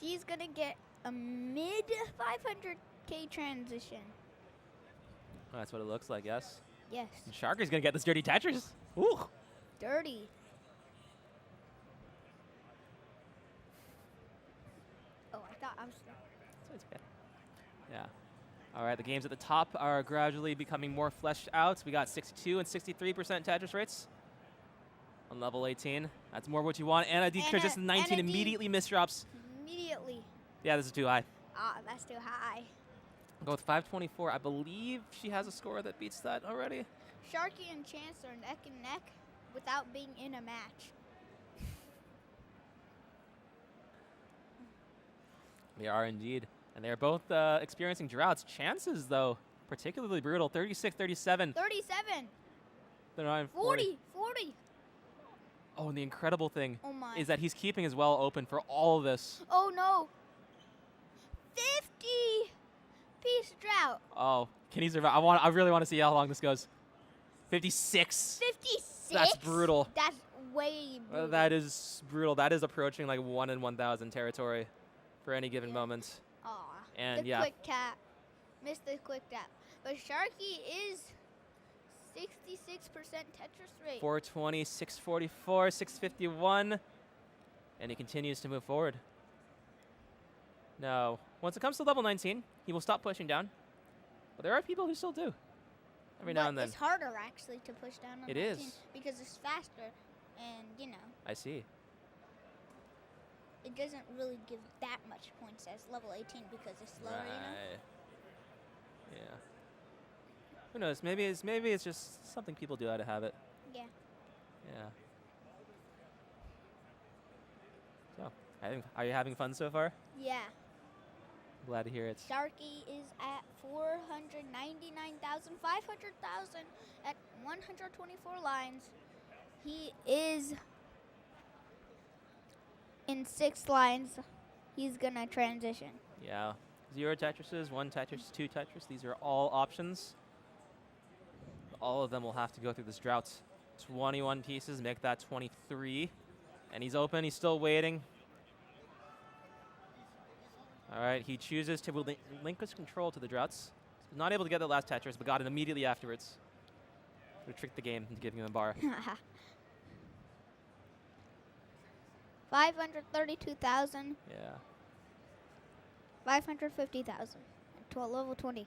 She's going to get a mid 500K transition. Oh, that's what it looks like, yes? Yes. And Sharky's going to get this dirty Tetris. Ooh. Dirty. Oh, I thought I was... It's okay. Yeah. All right, the games at the top are gradually becoming more fleshed out. We got 62 and 63% Tetris rates on level 18. That's more what you want. Anna D just 19 Anna D immediately misdrops. Immediately. Yeah, this is too high. Ah, that's too high. I'll go with 524. I believe she has a score that beats that already. Sharky and Chance are neck and neck without being in a match. They are indeed. And they are both experiencing droughts. Chances, though, particularly brutal. 36-37. 37. 39, 40. 40. Oh, and the incredible thing Oh my. is that he's keeping his well open for all of this. Oh no. 50 piece drought. Oh, can he survive? I really want to see how long this goes. 56. 56. That's brutal. That's way brutal. That is brutal. That is approaching like 1 in 1,000 territory for any given moment. Aw. And the yeah. quick tap. Missed the quick tap. But Sharky is 66% Tetris rate. 420, 644, 651. And he continues to move forward. Now, once it comes to level 19, he will stop pushing down. But there are people who still do. Every now and then. It's harder actually to push down on It 19 is. because it's faster and you know, I see. it doesn't really give that much points as level 18 because it's slower, you know? Yeah. Who knows? Maybe it's just something people do out of habit. Yeah. Yeah. So, are you having fun so far? Yeah. Glad to hear it. Sharky is at 499,000 at 124 lines. He is in 6 lines. He's gonna transition. Yeah. 0 Tetrises, 1 Tetris, 2 Tetris. These are all options. All of them will have to go through this drought. 21 pieces, make that 23. And he's open, he's still waiting. All right, he chooses to relinquish control to the droughts. Not able to get the last Tetris, but got it immediately afterwards. To trick the game into giving him a bar. 532,000. Yeah. 550,000. To level 20.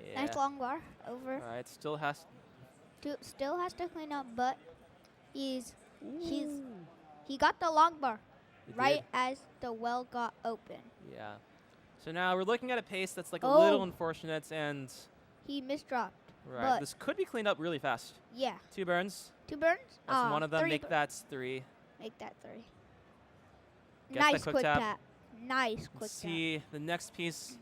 Yeah. Nice long bar. Over. All right, still has Still has to clean up, but he got the long bar He right did. as the well got open. Yeah. So now we're looking at a pace that's like a little unfortunate, and He misdropped. right, But this could be cleaned up really fast. yeah. 2 burns. 2 burns? That's one of them. 3 Make that 3. Make that 3. Gets Nice the quick quick tap. tap. Nice quick tap. See the next piece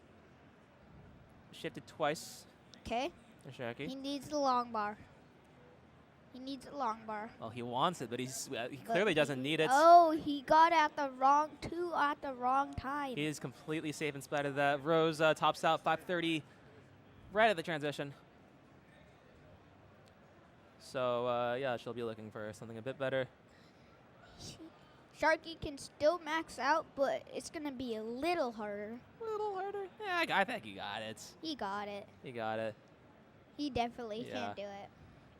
shifted twice. Okay. for Sharky. He needs the long bar. He needs a long bar. Well, he wants it, but he clearly doesn't need it. Oh, he got at the wrong 2 at the wrong time. He is completely safe in spite of that. Rose tops out 530 right at the transition. So, yeah, she'll be looking for something a bit better. Sharky can still max out, but it's going to be a little harder. A little harder? Yeah, I think he got it. He got it. He got it. He definitely Yeah. can do it.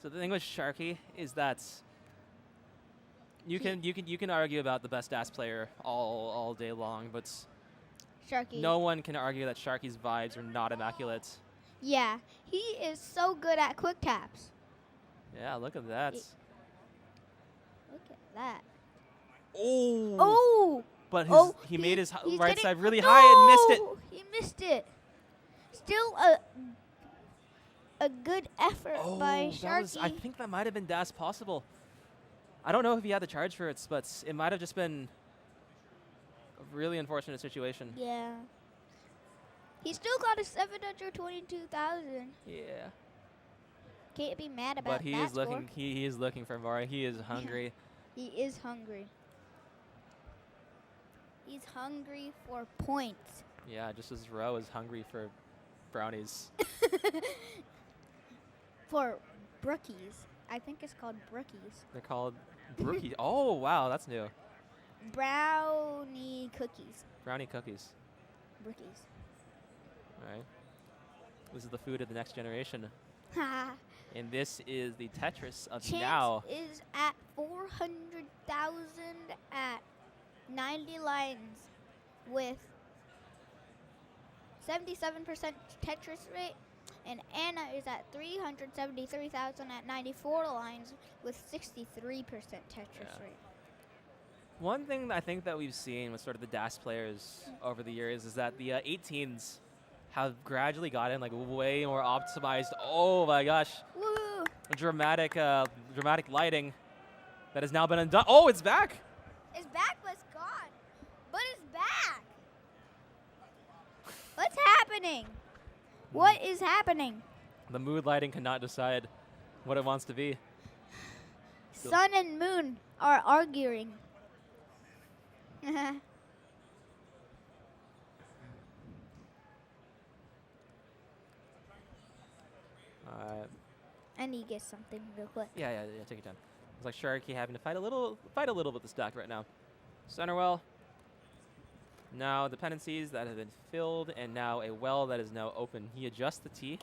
So the thing with Sharky is that you can argue about the best DAS player all day long, but Sharky. no one can argue that Sharky's vibes are not immaculate. Yeah, he is so good at quick taps. Yeah, look at that. Look at that. Oh. Oh. But he made his he's right getting- side really no! high and missed it. He missed it. Still a good effort by Sharky. I think that might have been DAS possible. I don't know if he had the charge for it, but it might have just been a really unfortunate situation. Yeah. He still got a 722,000. Yeah. Can't be mad about But he that is looking. score. He is looking for more. He is hungry. He is hungry. He's hungry for points. Yeah, just as Ro is hungry for brownies. For brookies. I think it's called brookies. They're called brookies. Oh wow, that's new. Brownie cookies. Brownie cookies. Brookies. All right. This is the food of the next generation. Ha. And this is the Tetris of Chance now. is at 400,000 at 90 lines with 77% Tetris rate, and Anna is at 373,000 at 94 lines with 63% Tetris rate. One thing that I think that we've seen with sort of the DAS players over the years is that the 18s have gradually gotten like way more optimized. Oh my gosh. Woo! Dramatic lighting that has now been undone. Oh, it's back. It's back, but it's gone. But it's back. happening? What is happening? The mood lighting cannot decide what it wants to be. Sun and moon are arguing. I need to get something real quick. Yeah, take your time. It's like Sharky having to fight a little with the stack right now. Center well. Now dependencies that have been filled, and now a well that is now open. He adjusts the T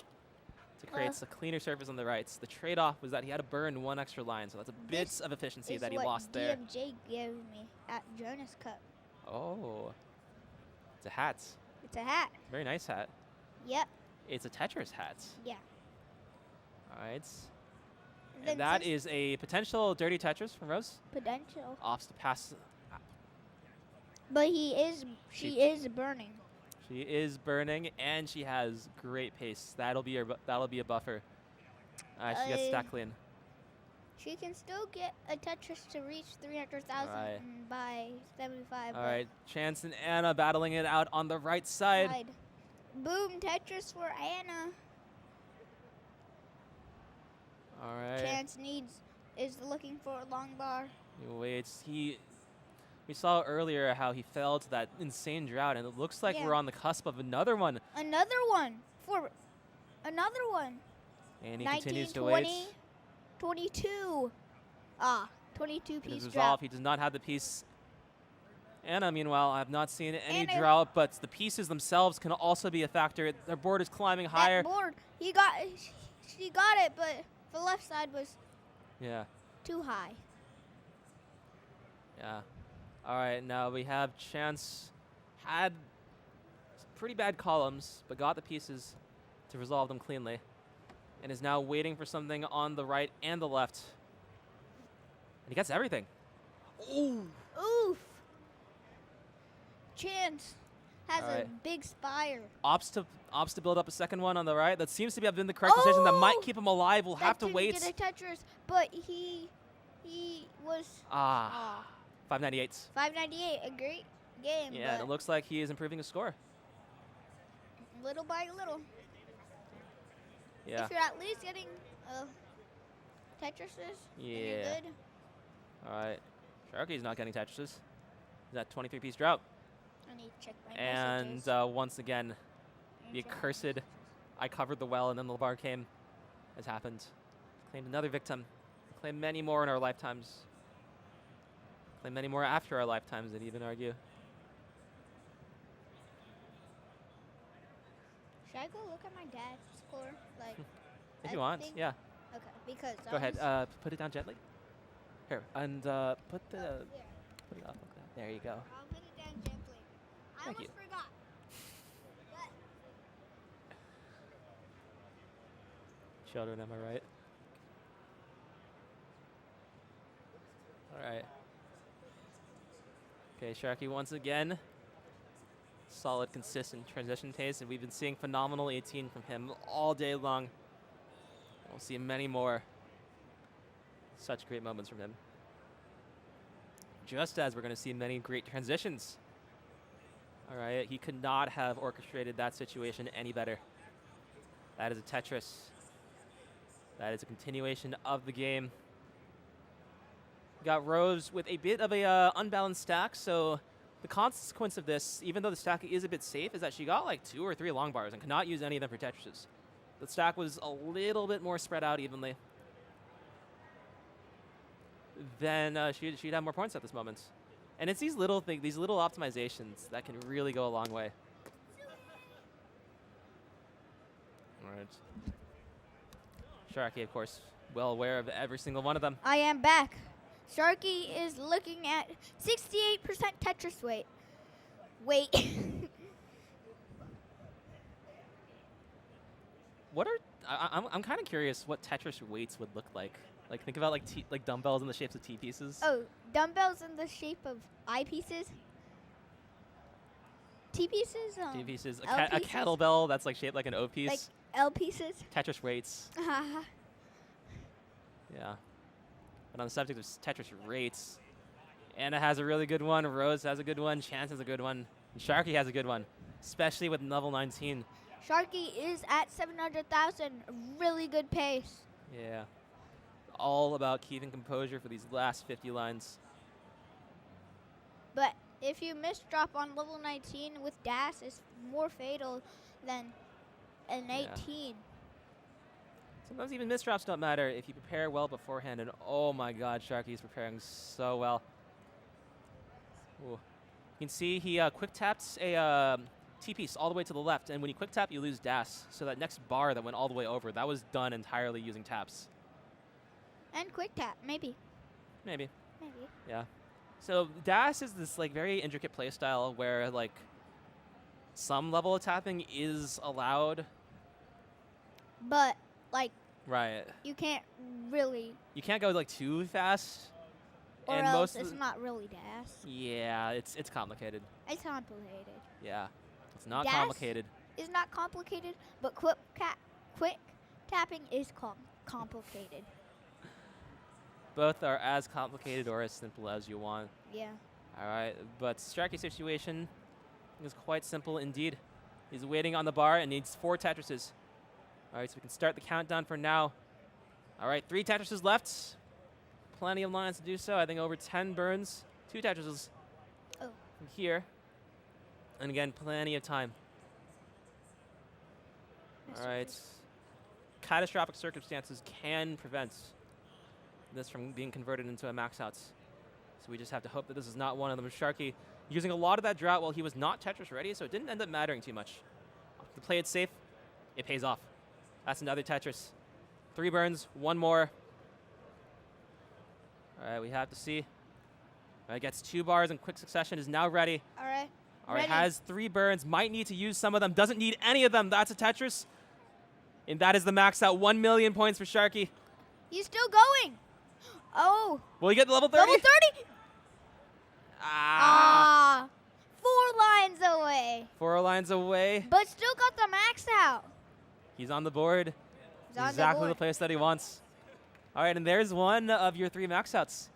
to create a cleaner surface on the rights. The trade-off was that he had to burn one extra line, so that's a bit of efficiency that he lost there. DMJ gave me at Jonas Cup. Oh, it's a hat. It's a hat. Very nice hat. Yep. It's a Tetris hat. Yeah. All right. Then And that is a potential dirty Tetris from Rose. Potential. Offs to pass. But she is burning. She is burning, and she has great pace. That'll be a buffer. She gets stack clean. She can still get a Tetris to reach 300,000 by 75. All right, Chance and Anna battling it out on the right side. Boom, Tetris for Anna. All right. Chance is looking for a long bar. He waits. We saw earlier how he fell to that insane drought, and it looks like we're on the cusp of another one. Another one. And he 19, continues to 20, wait. 22. 22 piece Resolve. He does not have the piece. Anna, meanwhile, I have not seen any Anna. drought, but the pieces themselves can also be a factor. Their board is climbing higher. That board, she got it, but the left side was too high. Yeah. All right, now we have Chance had pretty bad columns, but got the pieces to resolve them cleanly, and is now waiting for something on the right and the left. And he gets everything. Ooh. Oof. Chance has a big spire. Opts to build up a second one on the right. That seems to have been the correct decision. That might keep him alive. We'll have to wait. Get a Tetris, but he was 598. 598, a great game. Yeah, and it looks like he is improving his score. Little by little. Yeah. If you're at least getting Tetrises, you're good. All right. Sharky's not getting Tetrises. He's at 23-piece drought. I need to check my messages. And once again, the accursed I covered the well and then the bar came has happened. Claimed another victim. Claimed many more in our lifetimes. Claimed many more after our lifetimes, I'd even argue. Should I go look at my dad's score? Like, if you want, yeah. Okay, because go ahead. Put it down gently. Here, and put it up like that. There you go. I'll put it down gently. I Thank almost you. forgot. Children, am I right? All right. Okay, Sharky once again. Solid, consistent transition taste, and we've been seeing phenomenal 18 from him all day long. We'll see many more such great moments from him. Just as we're going to see many great transitions. All right, he could not have orchestrated that situation any better. That is a Tetris. That is a continuation of the game. Got Rose with a bit of a unbalanced stack, so the consequence of this, even though the stack is a bit safe, is that she got like 2 or 3 long bars and could not use any of them for Tetrises. The stack was a little bit more spread out evenly. Then she'd have more points at this moment. And it's these little things, these little optimizations that can really go a long way. All right. Sharky, of course, well aware of every single one of them. I am back. Sharky is looking at 68% Tetris weight. What are I'm kind of curious what Tetris weights would look like. Like think about like dumbbells in the shapes of T pieces. Oh, dumbbells in the shape of I pieces. T pieces. T pieces. L A pieces? kettlebell that's like shaped like an O piece. Like L pieces. Tetris weights. Yeah. But on the subject of Tetris rates, Anna has a really good one. Rose has a good one. Chance has a good one. And Sharky has a good one, especially with level 19. Sharky is at 700,000. Really good pace. Yeah. All about keeping composure for these last 50 lines. But if you miss drop on level 19 with dash, it's more fatal than an Yeah. 18. Sometimes even misdrops don't matter if you prepare well beforehand. And oh my God, Sharky's preparing so well. Ooh. You can see he quick taps a T-piece all the way to the left. And when you quick tap, you lose dash. So that next bar that went all the way over, that was done entirely using taps. And quick tap, maybe. Maybe. Maybe. Yeah. So dash is this like very intricate play style where like some level of tapping is allowed. But, like, Right. you can't really, You can't go like too fast. or and else most of it's the- not really dash. Yeah, it's complicated. It's complicated. Yeah. It's not Dash complicated. It's not complicated, but quick tapping is complicated. Both are as complicated or as simple as you want. Yeah. All right, but Sharky's situation is quite simple indeed. He's waiting on the bar and needs 4 Tetrises. All right, so we can start the countdown for now. All right, 3 Tetrises left. Plenty of lines to do so. I think over 10 burns. 2 Tetrises from here. And again, plenty of time. All right. Catastrophic circumstances can prevent this from being converted into a max outs. So we just have to hope that this is not one of them. Sharky using a lot of that drought while he was not Tetris ready, so it didn't end up mattering too much. To play it safe, it pays off. That's another Tetris. 3 burns, 1 more. All right, we have to see. All right, gets 2 bars in quick succession, is now ready. All right. All right, Ready. has 3 burns, might need to use some of them, doesn't need any of them. That's a Tetris. And that is the max out. 1 million points for Sharky. He's still going. Oh. Will he get the level 30? Level 30? Ah. 4 lines away. 4 lines away. But still got the max out. He's on the board. He's on the Exactly the board. place that he wants. All right, and there's one of your 3 max outs.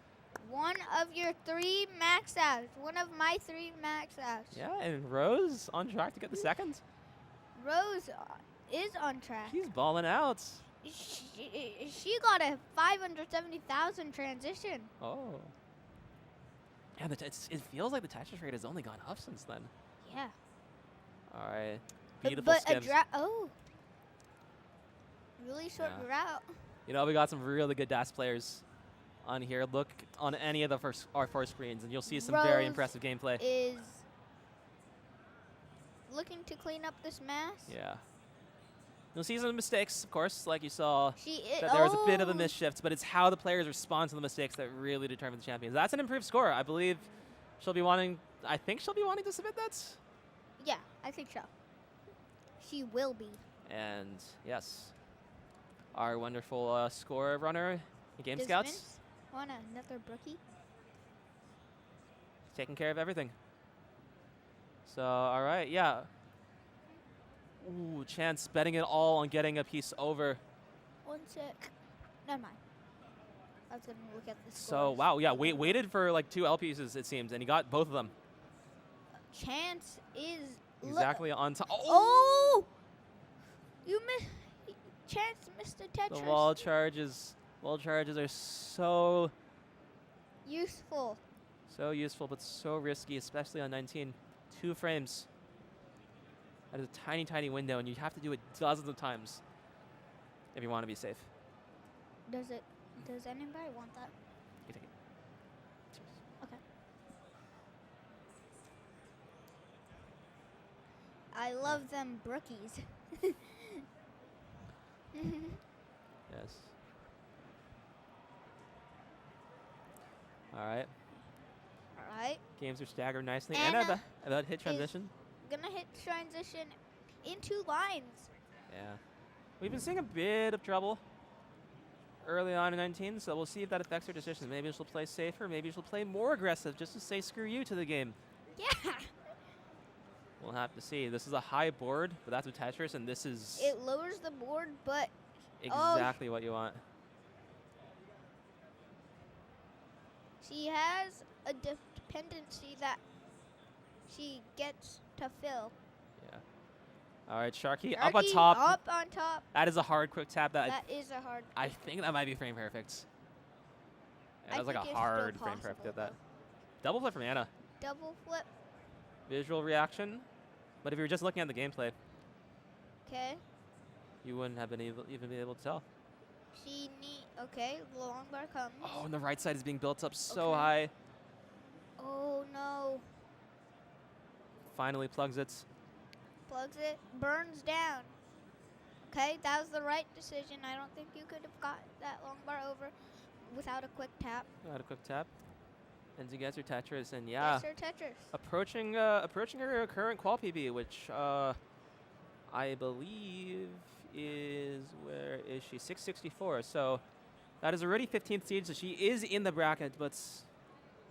One of your 3 max outs. One of my 3 max outs. Yeah, and Rose on track to get the second. Rose is on track. She's balling out. She got a 570,000 transition. Oh. Yeah, it feels like the Tetris rate has only gone up since then. Yeah. All right. But Beautiful a skims. really short Yeah. route. You know, we got some really good DAS players on here. Look on any of our 4 screens, and you'll see some very Rose impressive gameplay. Is looking to clean up this mess. Yeah. You'll see some mistakes, of course, like you saw. That There was a bit of a misshift, but it's how the players respond to the mistakes that really determine the champions. That's an improved score. I believe she'll be wanting. I think she'll be wanting to submit that. Yeah, I think so. She will be. And yes, our wonderful score runner, Game Does Scouts, Vince want another brookie? taking care of everything. So, all right, yeah. Ooh, Chance betting it all on getting a piece over. 1 sec. Never mind. I was going to look at the So, scores. wow, yeah, waited for like 2 L pieces, it seems, and he got both of them. Chance is Exactly on time. Oh! You missed. Chance missed the Tetris. The wall charges are so Useful. useful, but so risky, especially on 19. 2 frames. That is a tiny, tiny window, and you have to do it dozens of times if you want to be safe. Does anybody want that? You take it. Okay. I love them brookies. Yes. All right. All right. Games are staggered nicely. Anna And about hit transition. Gonna hit transition in 2 lines. Yeah. We've been seeing a bit of trouble early on in 19, so we'll see if that affects her decision. Maybe she'll play safer. Maybe she'll play more aggressive just to say screw you to the game. Yeah. We'll have to see. This is a high board, but that's with Tetris, and this is It lowers the board, but exactly what you want. she has a dependency that she gets to fill. Yeah. All right, Sharky up on top. Up on top. That is a hard quick tap. That is a hard. I think that might be frame perfect. Yeah, that was like think a it's hard still frame perfect at possible, that. Double flip from Anna. Double flip. Visual reaction. But if you were just looking at the gameplay, Okay. you wouldn't have been even be able to tell. Okay, the long bar comes. Oh, and the right side is being built up so Okay. high. Oh no. Finally plugs it. Plugs it. Burns down. Okay, that was the right decision. I don't think you could have got that long bar over without a quick tap. Got a quick tap. And to get her Tetris, and yeah. Yes, sir, Tetris. Approaching her current qual PB, which I believe is, where is she? 664. So that is already 15th seed, so she is in the bracket, but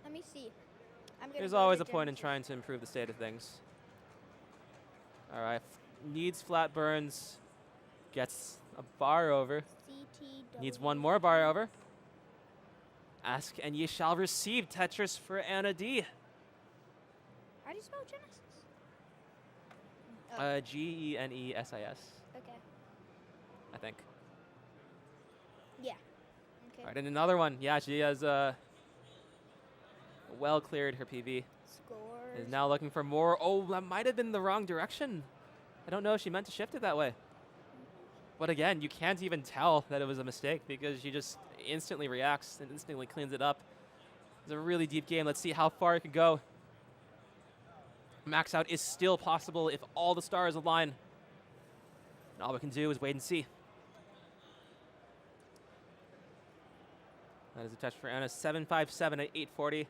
Let me see. I'm gonna there's go always to a point in Genesis. trying to improve the state of things. All right, needs flat burns, gets a bar over, needs one more bar over. Ask and ye shall receive. Tetris for Anna D. How do you spell Genesis? Genesis, Okay. I think. Yeah. Okay. All right, and another one. Yeah, she has well cleared her PV. Scores. Is now looking for more. Oh, that might have been the wrong direction. I don't know if she meant to shift it that way. But again, you can't even tell that it was a mistake because she just instantly reacts and instantly cleans it up. It's a really deep game. Let's see how far it can go. Max out is still possible if all the stars align. And all we can do is wait and see. That is a touch for Anna. 757 at 840.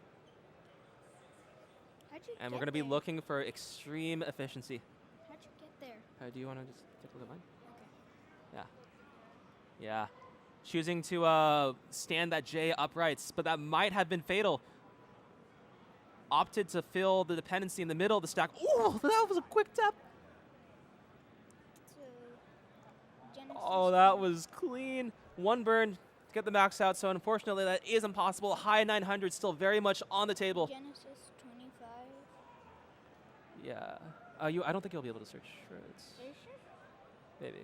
How'd you And we're get going to be there? looking for extreme efficiency. How'd you get there? Do you want to just take a look at mine? Okay. Yeah. Yeah. Choosing to stand that J uprights, but that might have been fatal. Opted to fill the dependency in the middle of the stack. Ooh, that was a quick tap. So, Genesis. Oh, that was clean. One burn to get the max out, so unfortunately that is impossible. High 900 still very much on the table. Genesis 25. Yeah. I don't think you'll be able to search for it. Are you sure? Maybe.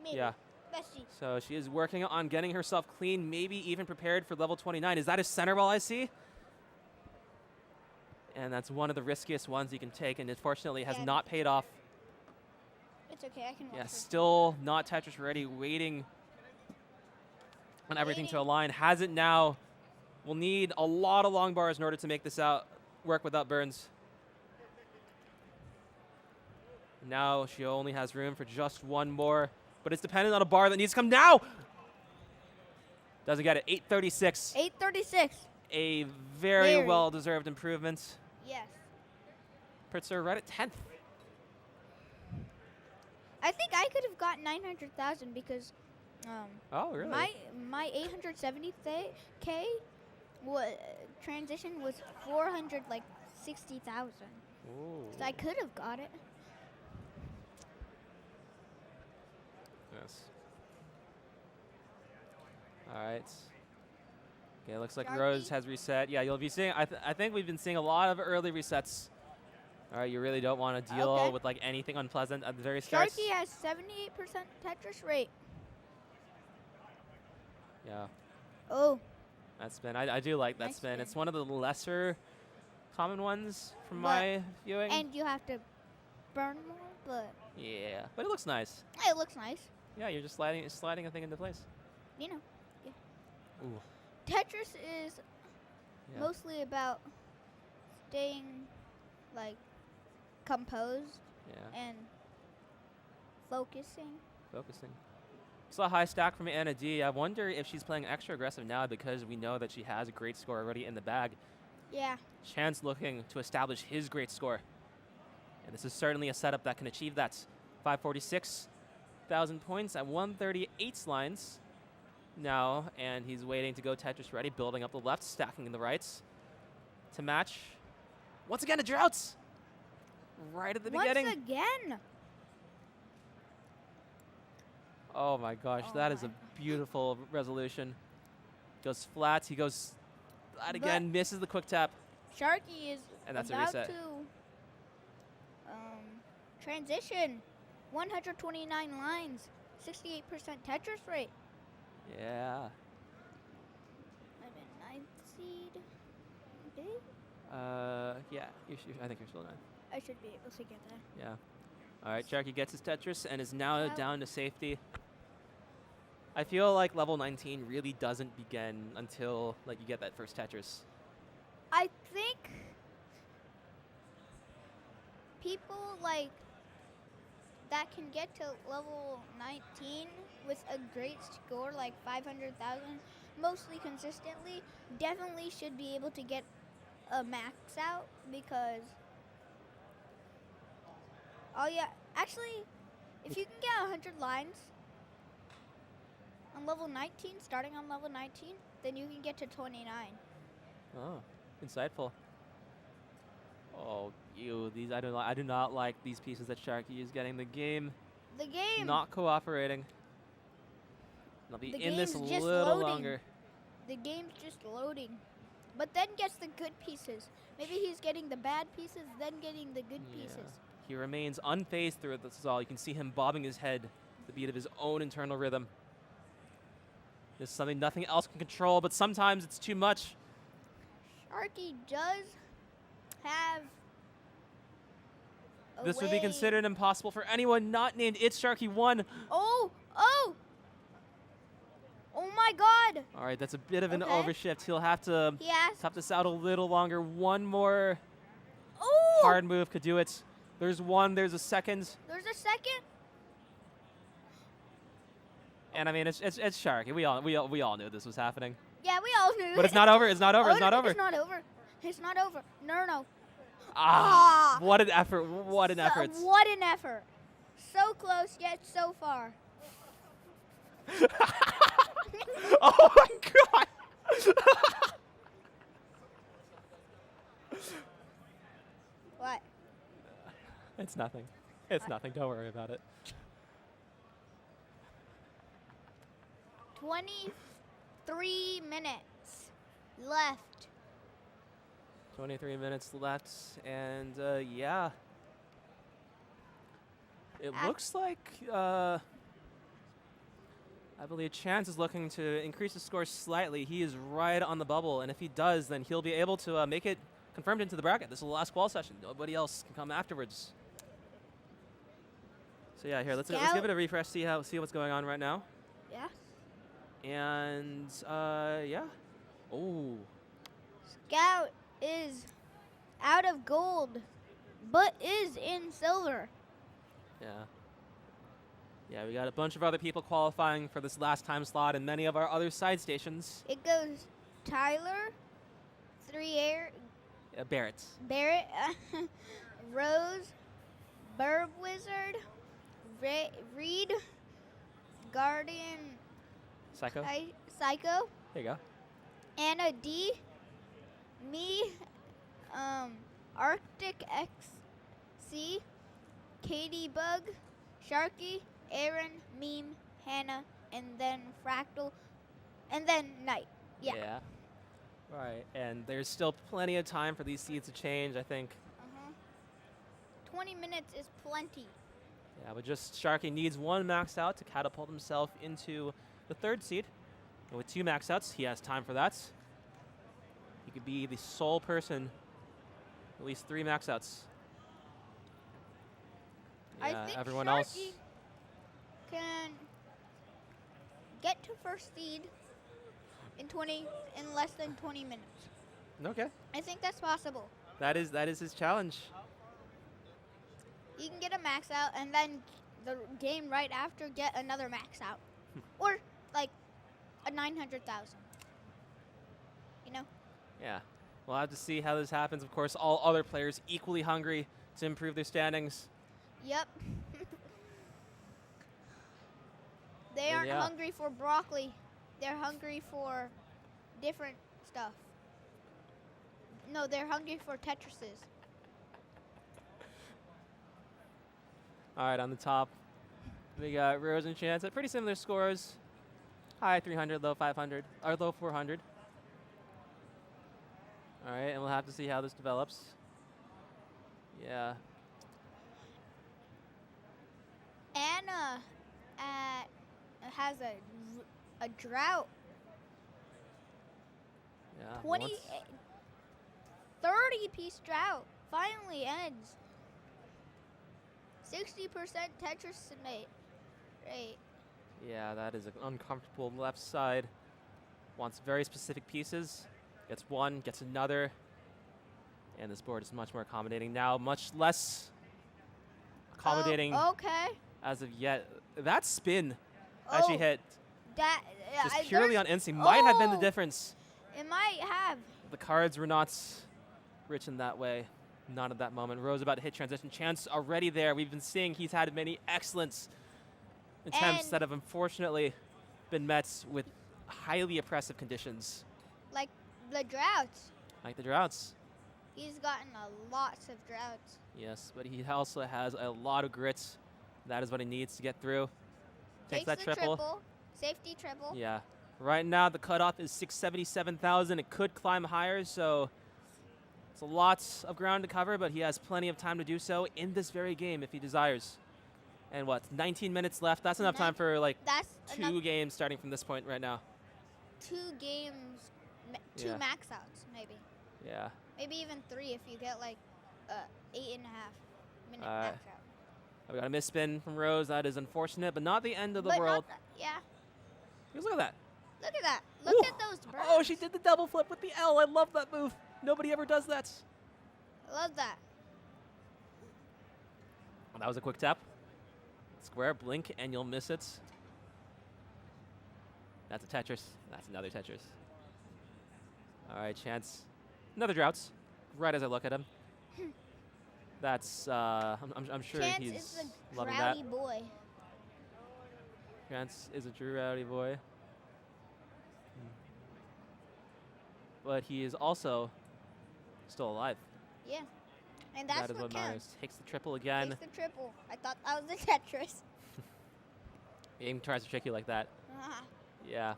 Maybe. Yeah. Let's see. So she is working on getting herself clean, maybe even prepared for level 29. Is that a center ball I see? And that's one of the riskiest ones you can take, and unfortunately has Yeah. not paid off. It's okay. I can watch Yeah, her. still not Tetris ready, waiting on everything to Waiting. align. Has it now. We'll need a lot of long bars in order to make this out work without burns. Now she only has room for just one more, but it's dependent on a bar that needs to come now. Doesn't get it. 836. 836. A very well-deserved improvement. Yes. Puts her right at 10th. I think I could have got 900,000 because Oh, really? my 870K transition was 460,000. Ooh. So I could have got it. Yes. All right. Okay, looks like Sharky. Rose has reset. Yeah, you'll be seeing. I think we've been seeing a lot of early resets. All right, you really don't want to deal Okay. with like anything unpleasant at the very start. Sharky has 78% Tetris rate. Yeah, Oh, that spin. I do like that Nice spin. spin. It's one of the lesser common ones from But- my viewing. and you have to burn more, but Yeah, but it looks nice. it looks nice. Yeah, you're just sliding a thing into place. You know, Ooh. Tetris is Yeah. mostly about staying like composed Yeah. and focusing. Focusing. Saw a high stack from Anna D. I wonder if she's playing extra aggressive now because we know that she has a great score already in the bag. Yeah. Chance looking to establish his great score. And this is certainly a setup that can achieve that. 546,000 points at 138 lines now, and he's waiting to go Tetris ready, building up the left, stacking in the rights to match. Once again, a drought! Right at the beginning. Once again. Oh my gosh, Oh that is my a beautiful resolution. Goes flat, he goes flat again, misses the quick tap. Sharky is And that's a about reset. to Transition. 129 lines. 68% Tetris rate. Yeah. I'm in 9th seed. Okay. Yeah. I think you're still 9. I should be able to get that. Yeah. All right, Sharky gets his Tetris and is now down to safety. I feel like level 19 really doesn't begin until like you get that first Tetris. I think people like that can get to level 19 with a great score like 500,000 mostly consistently definitely should be able to get a max out because actually if you can get 100 lines on level 19 starting on level 19 then you can get to 29. Oh, insightful. Oh, these I do not like these pieces that Sharky is getting. The game not cooperating. I'll be in this a little longer. The game's just loading. But then gets the good pieces. Maybe he's getting the bad pieces, then getting the good pieces. He remains unfazed through this all. You can see him bobbing his head, the beat of his own internal rhythm. This is something nothing else can control, but sometimes it's too much. Sharky does have a This would be considered impossible for anyone not named It's Sharky 1. Oh my god! All right, that's a bit of an overshift. He'll have to tough this out a little longer. One more hard move could do it. There's one, there's a second. There's a second? And I mean, it's Sharky. We all knew this was happening. Yeah, we all knew. But it's not over. It's not over. Oh, it's not over. It's not over. It's not over. No. What an effort. What an effort. What an effort. So close, yet so far. Oh my god. What? It's nothing. It's nothing. Don't worry about it. 23 minutes left. 23 minutes left, and yeah. It looks like, I believe Chance is looking to increase his score slightly. He is right on the bubble, and if he does, then he'll be able to make it confirmed into the bracket. This is the last qual session. Nobody else can come afterwards. So yeah, here, let's give it a refresh, see what's going on right now. Yeah. And, yeah. Oh. Scout is out of gold, but is in silver. Yeah. Yeah, we got a bunch of other people qualifying for this last time slot and many of our other side stations. It goes Tyler, Barrett, Rose, Burb Wizard, Reed, Guardian, Psycho. Psycho. There you go. Anna D, me, Arctic XC, Katie Bug, Sharky, Aaron, Meme, Hannah, and then Fractal, and then Knight. Yeah. Right, and there's still plenty of time for these seeds to change, I think. 20 minutes is plenty. Yeah, but just Sharky needs one max out to catapult himself into the 3rd seed. And with 2 max outs, he has time for that. He could be the sole person, at least 3 max outs. Yeah, I think everyone Sharky else can get to 1st seed in less than 20 minutes. Okay. I think that's possible. That is his challenge. You can get a max out and then the game right after get another max out. Or like a 900,000. You know? Yeah. We'll have to see how this happens. Of course, all other players equally hungry to improve their standings. Yep. They aren't hungry for broccoli. They're hungry for different stuff. No, they're hungry for Tetrises. All right, on the top, we got Rose and Chance at pretty similar scores. High 300, low 500, or low 400. All right, and we'll have to see how this develops. Yeah. has a drought. Yeah. 20, once- 30-piece drought finally ends. 60% Tetris rate. Yeah, that is an uncomfortable left side. Wants very specific pieces. Gets one, gets another. And this board is much more accommodating now. Much less accommodating Okay. as of yet. That spin that she hit That just purely on instinct might have been the difference. It might have. The cards were not written that way. Not at that moment. Rose about to hit transition. Chance already there. We've been seeing he's had many excellent attempts that have unfortunately been met with highly oppressive conditions. Like the droughts. Like the droughts. He's gotten a lots of droughts. Yes, but he also has a lot of grit. That is what he needs to get through. Takes that the triple. Safety triple. Yeah. Right now the cutoff is 677,000. It could climb higher, so it's a lot of ground to cover, but he has plenty of time to do so in this very game if he desires. And what, 19 minutes left? That's enough time for like That's 2 games starting from this point right now. 2 games, 2 Yeah. max outs maybe. Yeah. Maybe even 3 if you get like 8.5 minute Alright. max out. We got a misspin from Rose. That is unfortunate, but not the end of the But world. yeah. Because look at that. Look at that. Look Ooh. at those birds. Oh, she did the double flip with the L. I love that move. Nobody ever does that. I love that. Well, that was a quick tap. Square, blink, and you'll miss it. That's a Tetris. That's another Tetris. All right, Chance. Another droughts. Right as I look at him. That's, I'm sure Chance he's is a loving that. droughty boy. Chance is a droughty boy. But he is also still alive. Yeah. And that's that is what counts. matters. Takes the triple again. Takes the triple. I thought that was the Tetris. Game tries to trick you like that. Ah. Yeah.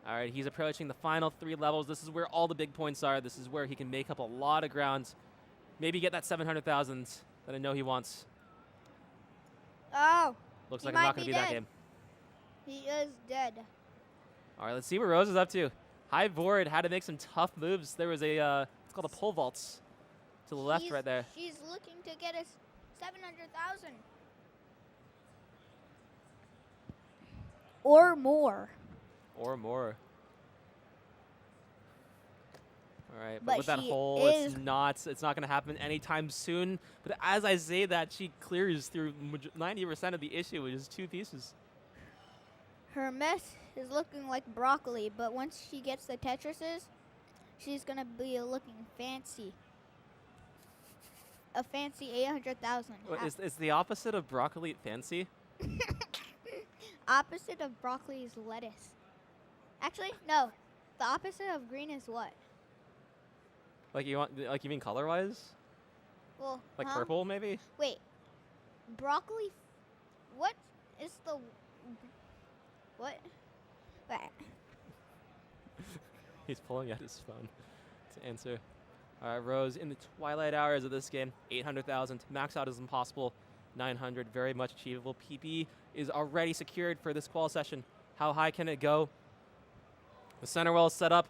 All right, he's approaching the final 3 levels. This is where all the big points are. This is where he can make up a lot of ground. Maybe get that 700,000 that I know he wants. Oh. Looks he like might I'm not going to be that dead. game. He is dead. All right, let's see what Rose is up to. High board, had to make some tough moves. There was a, it's called a pole vaults to the left right there. She's looking to get us 700,000. Or more. Or more. All right, but But with that she hole, is- it's not going to happen anytime soon. But as I say that, she clears through 90% of the issue, which is 2 pieces. Her mess is looking like broccoli, but once she gets the Tetrises, she's going to be looking fancy. A fancy 800,000. Is the opposite of broccoli fancy? Opposite of broccoli is lettuce. Actually, no. The opposite of green is what? Like you mean color-wise? Well, Like purple, maybe? Wait. Broccoli. What is the. What? Wait. He's pulling out his phone to answer. All right, Rose, in the twilight hours of this game, 800,000. Max out is impossible. 900, very much achievable. PP is already secured for this qual session. How high can it go? The center well is set up.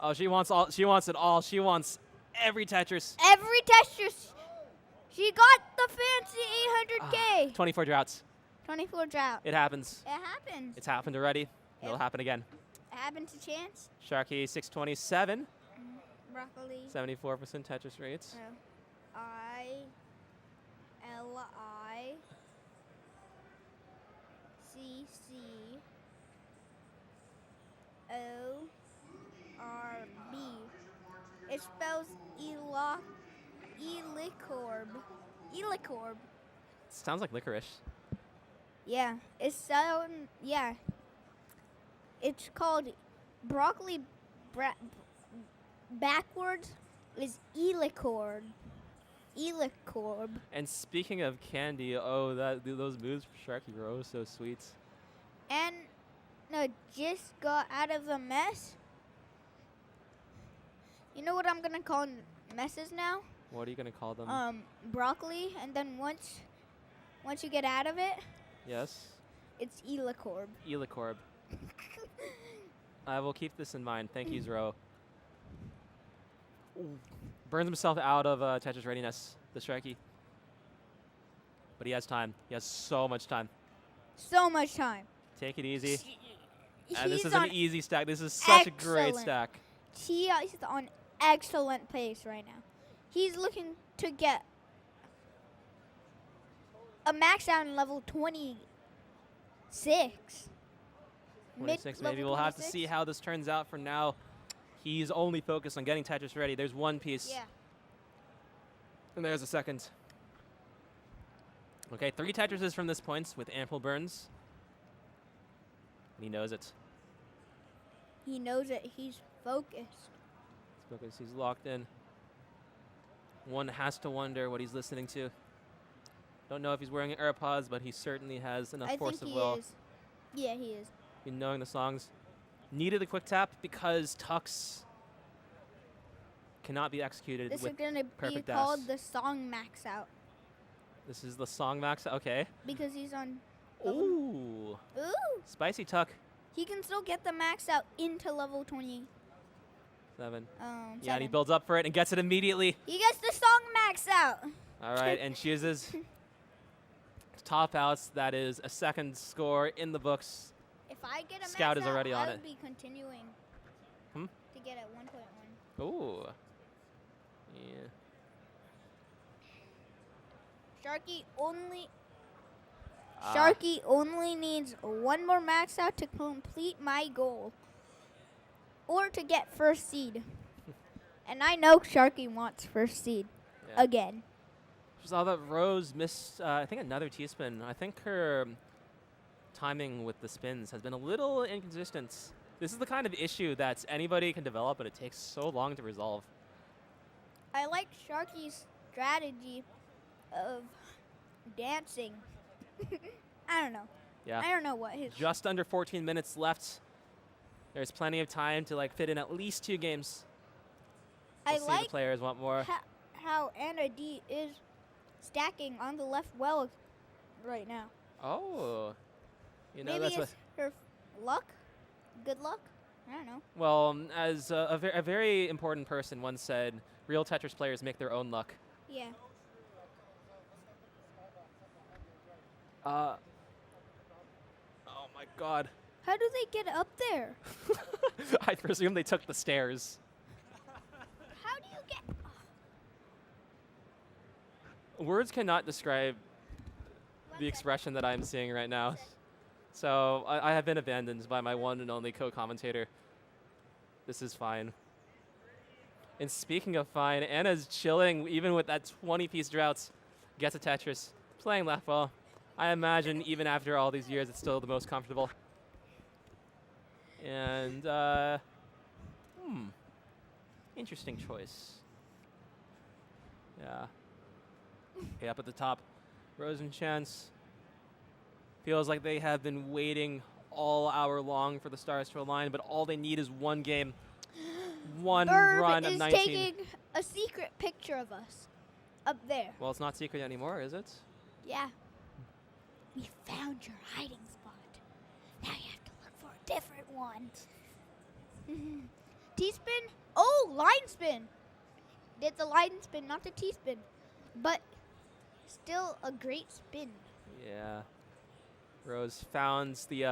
Oh, she wants all. She wants it all. She wants every Tetris. Every Tetris. She got the fancy 800K. 24 droughts. 24 drought. It happens. It happens. It's happened already. It'll happen again. It happened to Chance. Sharky 627. Broccoli. 74% Tetris rates. ILICCORB. It spells Elicorb. Elicorb. Sounds like licorice. Yeah, yeah. It's called broccoli backwards is Elicorb. Elicorb. And speaking of candy, oh, those moves for Sharky were oh so sweet. And no, just got out of a mess. You know what I'm gonna call messes now? What are you gonna call them? Broccoli, and then once you get out of it, Yes. it's Elicorb. Elicorb. I will keep this in mind. Thank you, Zero. Burns himself out of Tetris readiness, the strikey. But he has time. He has so much time. So much time. Take it easy. He's And this is on an easy stack. This is such a great excellent- stack. He's on excellent pace right now. He's looking to get a max out in level 26. 26, maybe we'll have to see how this turns out. For now, he's only focused on getting Tetris ready. There's one piece. Yeah. And there's a second. Okay, 3 Tetrises from this point with ample burns. And he knows it. He knows it. He's focused. He's focused. He's locked in. One has to wonder what he's listening to. Don't know if he's wearing AirPods, but he certainly has enough I force think of will. he is. Yeah, he is. In knowing the songs. Needed the quick tap because Tux cannot be executed This is with going to be perfect called dash. the song max out This is the song max. Okay. because he's on. Ooh. Ooh. Spicy Tuck. He can still get the max out into level 27. 7. Yeah, and he seven. builds up for it and gets it immediately. He gets the song max out. All right, and chooses top outs. That is a second score in the books. If I get a Scout max is already out, on I it. would be continuing Hmm? to get at 1.1. Ooh. Yeah. Sharky only needs one more max out to complete my goal. Or to get first seed. And I know Sharky wants first seed. Yeah. Again. Saw that Rose missed, I think, another T-spin. I think her timing with the spins has been a little inconsistent. This is the kind of issue that anybody can develop, but it takes so long to resolve. I like Sharky's strategy of dancing. I don't know. Yeah. I don't know what his... Just under 14 minutes left. There's plenty of time to fit in at least 2 games. We'll see like the players want more. how Anna D is stacking on the left well right now. Oh. You know, Maybe that's what. it's her luck? Good luck? I don't know. Well, as a very important person once said, real Tetris players make their own luck. Yeah. Oh my god. How do they get up there? I presume they took the stairs. How do you get... Words cannot describe the expression that I'm seeing right now. So I have been abandoned by my one and only co-commentator. This is fine. And speaking of fine, Anna's chilling even with that 20-piece drought. Gets a Tetris, playing left well. I imagine even after all these years, it's still the most comfortable. And, interesting choice. Yeah. Okay, up at the top, Rosenchance. Feels like they have been waiting all hour long for the stars to align, but all they need is one game. One Burb run of is 19. taking a secret picture of us up there. Well, it's not secret anymore, is it? Yeah. We found your hiding spot. Now you have to look for a different one. T-spin? Oh, line spin. Did the line spin, not the T-spin. But still a great spin. Yeah. Rose found the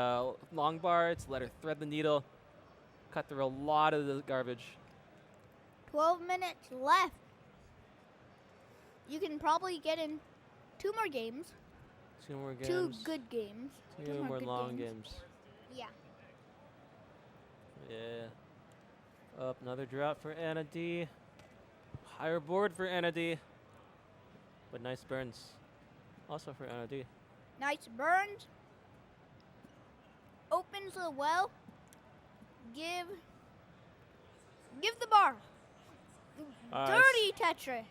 long bar to let her thread the needle. Cut through a lot of the garbage. 12 minutes left. You can probably get in 2 more games. 2 more games. 2 good games. 2 more good long games. Yeah. Yeah. Up another drought for Anna D. Higher board for Anna D. But nice burns. Also for Anna D. Nice burns. Opens the well. Give the bar. Dirty Tetris.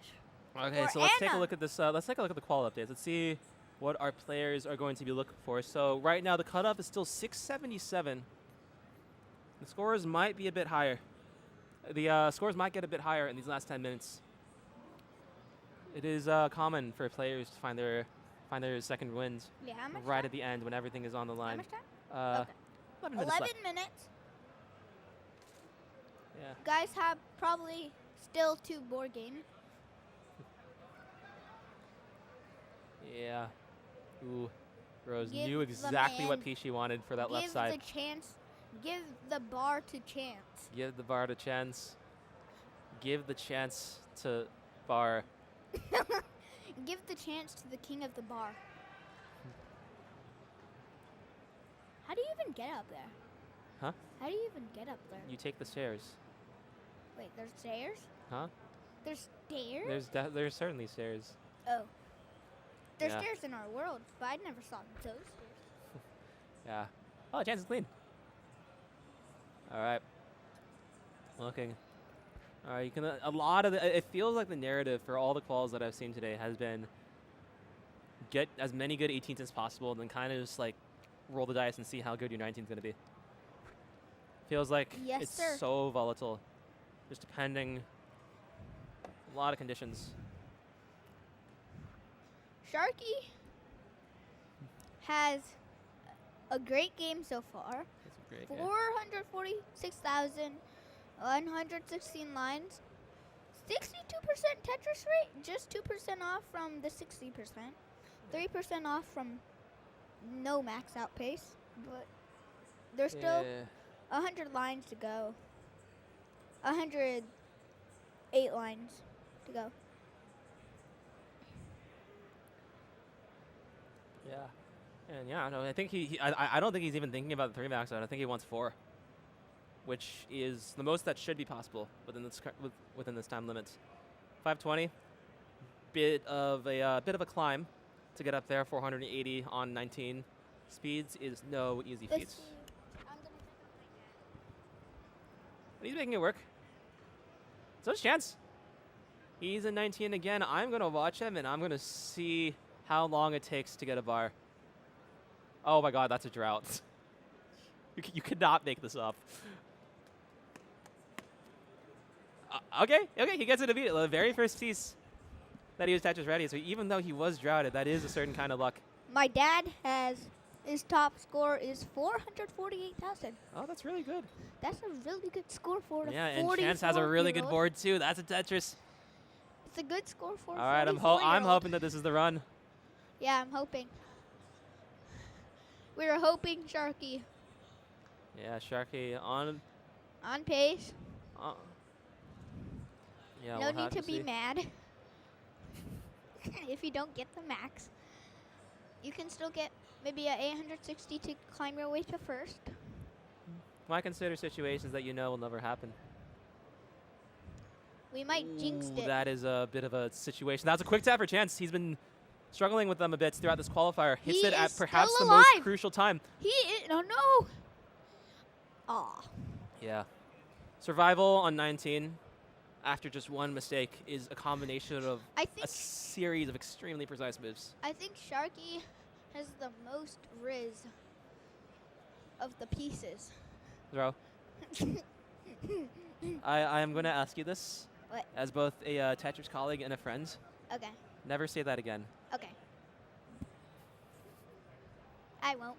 Okay, for so let's take a Anna. look at this. Let's take a look at the qual updates. Let's see what our players are going to be looking for. So right now the cutoff is still 677. The scores might be a bit higher. The scores might get a bit higher in these last 10 minutes. It is common for players to find their second wins Yeah, how much right time? at the end when everything is on the line. How much time? Okay. 11 minutes 11 left. minutes. Yeah. guys have probably still 2 board games. Yeah. Ooh. Rose Give knew the exactly what man- piece she wanted for that left side. Give the bar to Chance. Give the bar to chance. Give the chance to bar. Give the chance to the king of the bar. How do you even get up there? Huh? How do you even get up there? You take the stairs. Wait, there's stairs? Huh? There's stairs? There's certainly stairs. Oh. There's Yeah. stairs in our world, but I never saw those stairs. Yeah. Oh, chance is clean. All right. Looking. All right, you can a lot of it feels like the narrative for all the quals that I've seen today has been get as many good 18s as possible, and then kind of just like roll the dice and see how good your 19 is going to be. Feels like Yes, it's sir. so volatile, just depending a lot of conditions. Sharky has a great game so far. That's a great game. 446,116 lines. 62% Tetris rate, just 2% off from the 60%. 3% off from no max out pace, but there's still Yeah. 100 lines to go. 108 lines to go. Yeah. And yeah, no, I think I don't think he's even thinking about the 3 max out. I think he wants 4, which is the most that should be possible within this time limit. 520, bit of a climb to get up there. 480 on 19. Speeds is no easy feat. But he's making it work. So it's chance. He's in 19 again. I'm gonna watch him and I'm gonna see how long it takes to get a bar. Oh my God, that's a drought. You could not make this up. Okay, he gets it immediately. The very first piece that he was Tetris ready. So even though he was droughted, that is a certain kind of luck. My dad has his top score is 448,000. Oh, that's really good. That's a really good score for a Yeah, and Chance has a really good board too. That's a Tetris. It's a good score for a All right, I'm 44-year-old. hoping that this is the run. Yeah, I'm hoping. We were hoping Sharky Yeah, Sharky on. pace. Yeah, No we'll need have to be see. mad if you don't get the max. You can still get maybe a 860 to climb your way to first. Why consider situations that you know will never happen? We might jinx Ooh, it. that is a bit of a situation. That was a quick tap for Chance. He's been struggling with them a bit throughout this qualifier. Hits He it at is perhaps still the most alive. crucial time. He is, oh no. Aw. Yeah. Survival on 19 after just one mistake is a combination of I a think series of extremely precise moves. I think Sharky has the most riz of the pieces. Throw. I am going to ask you this What? as both a Tetris colleague and a friend. Okay. Never say that again. Okay. I won't.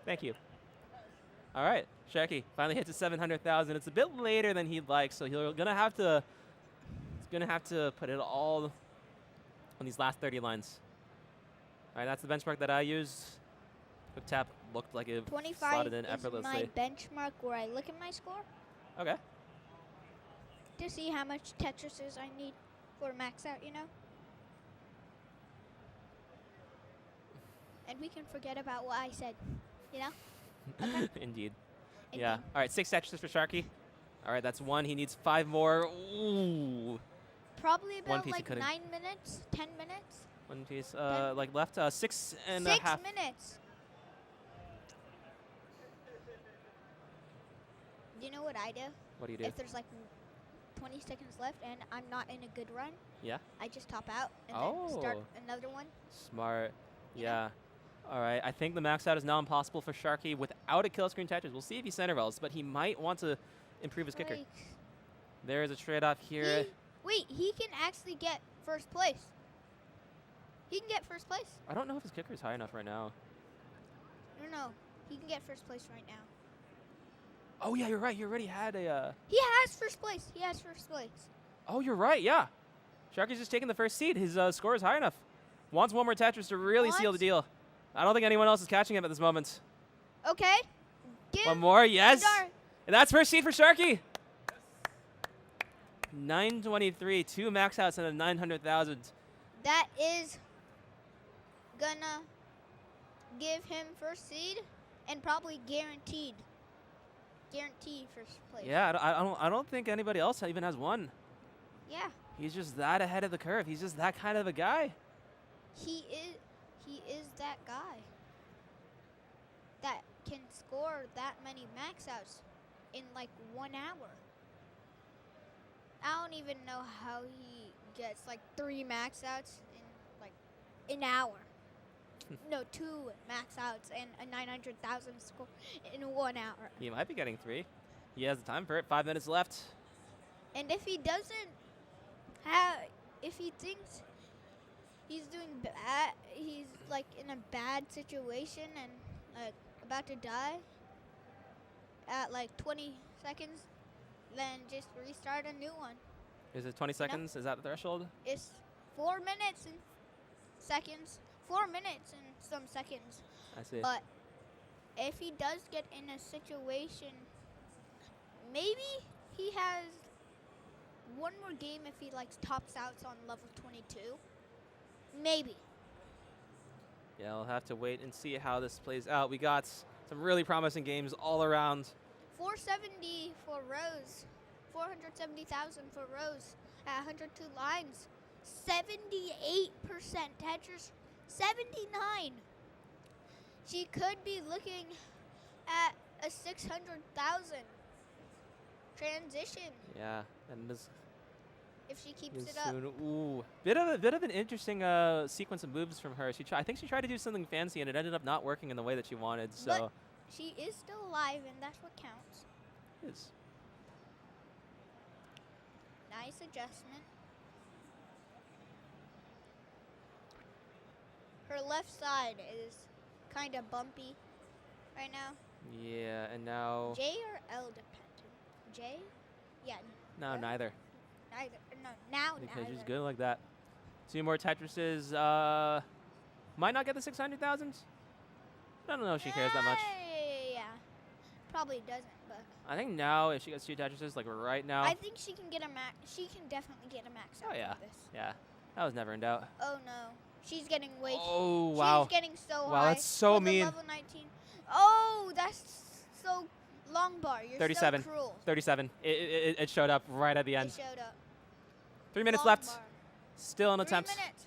Thank you. All right, Sharky finally hits a 700,000. It's a bit later than he'd like, so he's gonna have to put it all on these last 30 lines. All right, that's the benchmark that I used. Quick tap looked like it 25 slotted in is effortlessly. my benchmark where I look at my score Okay. to see how much Tetrises I need for max out, you know? And we can forget about what I said, you know? Okay. Indeed. Yeah. All right, 6 Tetris for Sharky. All right, that's 1. He needs 5 more. Ooh. Probably One about piece he like couldn't- 9 minutes, 10 minutes. 1 piece. Ten. Like left 6 and a 6 half. minutes. Do you know what I do? What do you do? If there's like 20 seconds left and I'm not in a good run, Yeah. I just top out and then start Oh. another one. Smart. Yeah. All right. I think the max out is now impossible for Sharky without a kill screen Tetris. We'll see if he center rolls, but he might want to improve his kicker. Like, There is a trade-off here. he can actually get first place. He can get first place. I don't know if his kicker is high enough right now. No, he can get first place right now. Oh, yeah, you're right. He already had a... He has first place. He has first place. Oh, you're right, yeah. Sharky's just taking the first seed. His score is high enough. Wants one more Tetris to really seal the deal. I don't think anyone else is catching him at this moment. Okay. One more, yes. Dar- And that's first seed for Sharky. 923, 2 max outs and a 900,000. That is gonna give him first seed and probably guaranteed first place. Yeah, I don't think anybody else even has one. Yeah. He's just that ahead of the curve. He's just that kind of a guy. He is that guy that can score that many max outs in like 1 hour. I don't even know how he gets like 3 max outs in like an hour. No, 2 max outs and a 900,000 score in 1 hour. He might be getting 3. He has the time for it. 5 minutes left. And if he doesn't have, if he thinks he's doing bad, he's like in a bad situation and like about to die at like 20 seconds, then just restart a new one. Is it 20 seconds? Is that the threshold? It's 4 minutes and seconds. 4 minutes and some seconds. I see. But if he does get in a situation, maybe he has one more game if he like tops out on level 22. Maybe. Yeah, I'll have to wait and see how this plays out. We got some really promising games all around. 470 for Rose. 470,000 for Rose at 102 lines. 78% Tetris. 79. She could be looking at a 600,000 transition. Yeah, and this if she keeps is it up. soon. Ooh, bit of an interesting sequence of moves from her. I think she tried to do something fancy, and it ended up not working in the way that she wanted. So But she is still alive, and that's what counts. it is. Nice adjustment. Her left side is kind of bumpy right now. Yeah, and now J or L dependent? J? Yeah. no, L? neither. Neither. No, now Because neither. she's good like that. 2 more Tetrises. Might not get the 600,000. I don't know if she cares that much. Yeah. Probably doesn't, but I think now if she gets 2 Tetrises, like right now. I think she can get a max. She can definitely get a max out Oh yeah, of this. yeah. That was never in doubt. Oh no. She's getting way Oh wow. She's getting so high. Wow, that's so with a mean. level 19. Oh, that's so long bar. You're 37. so cruel. 37. It showed up right at the end. It showed up. 3 minutes Long left. bar. Still an 3 attempt. minutes.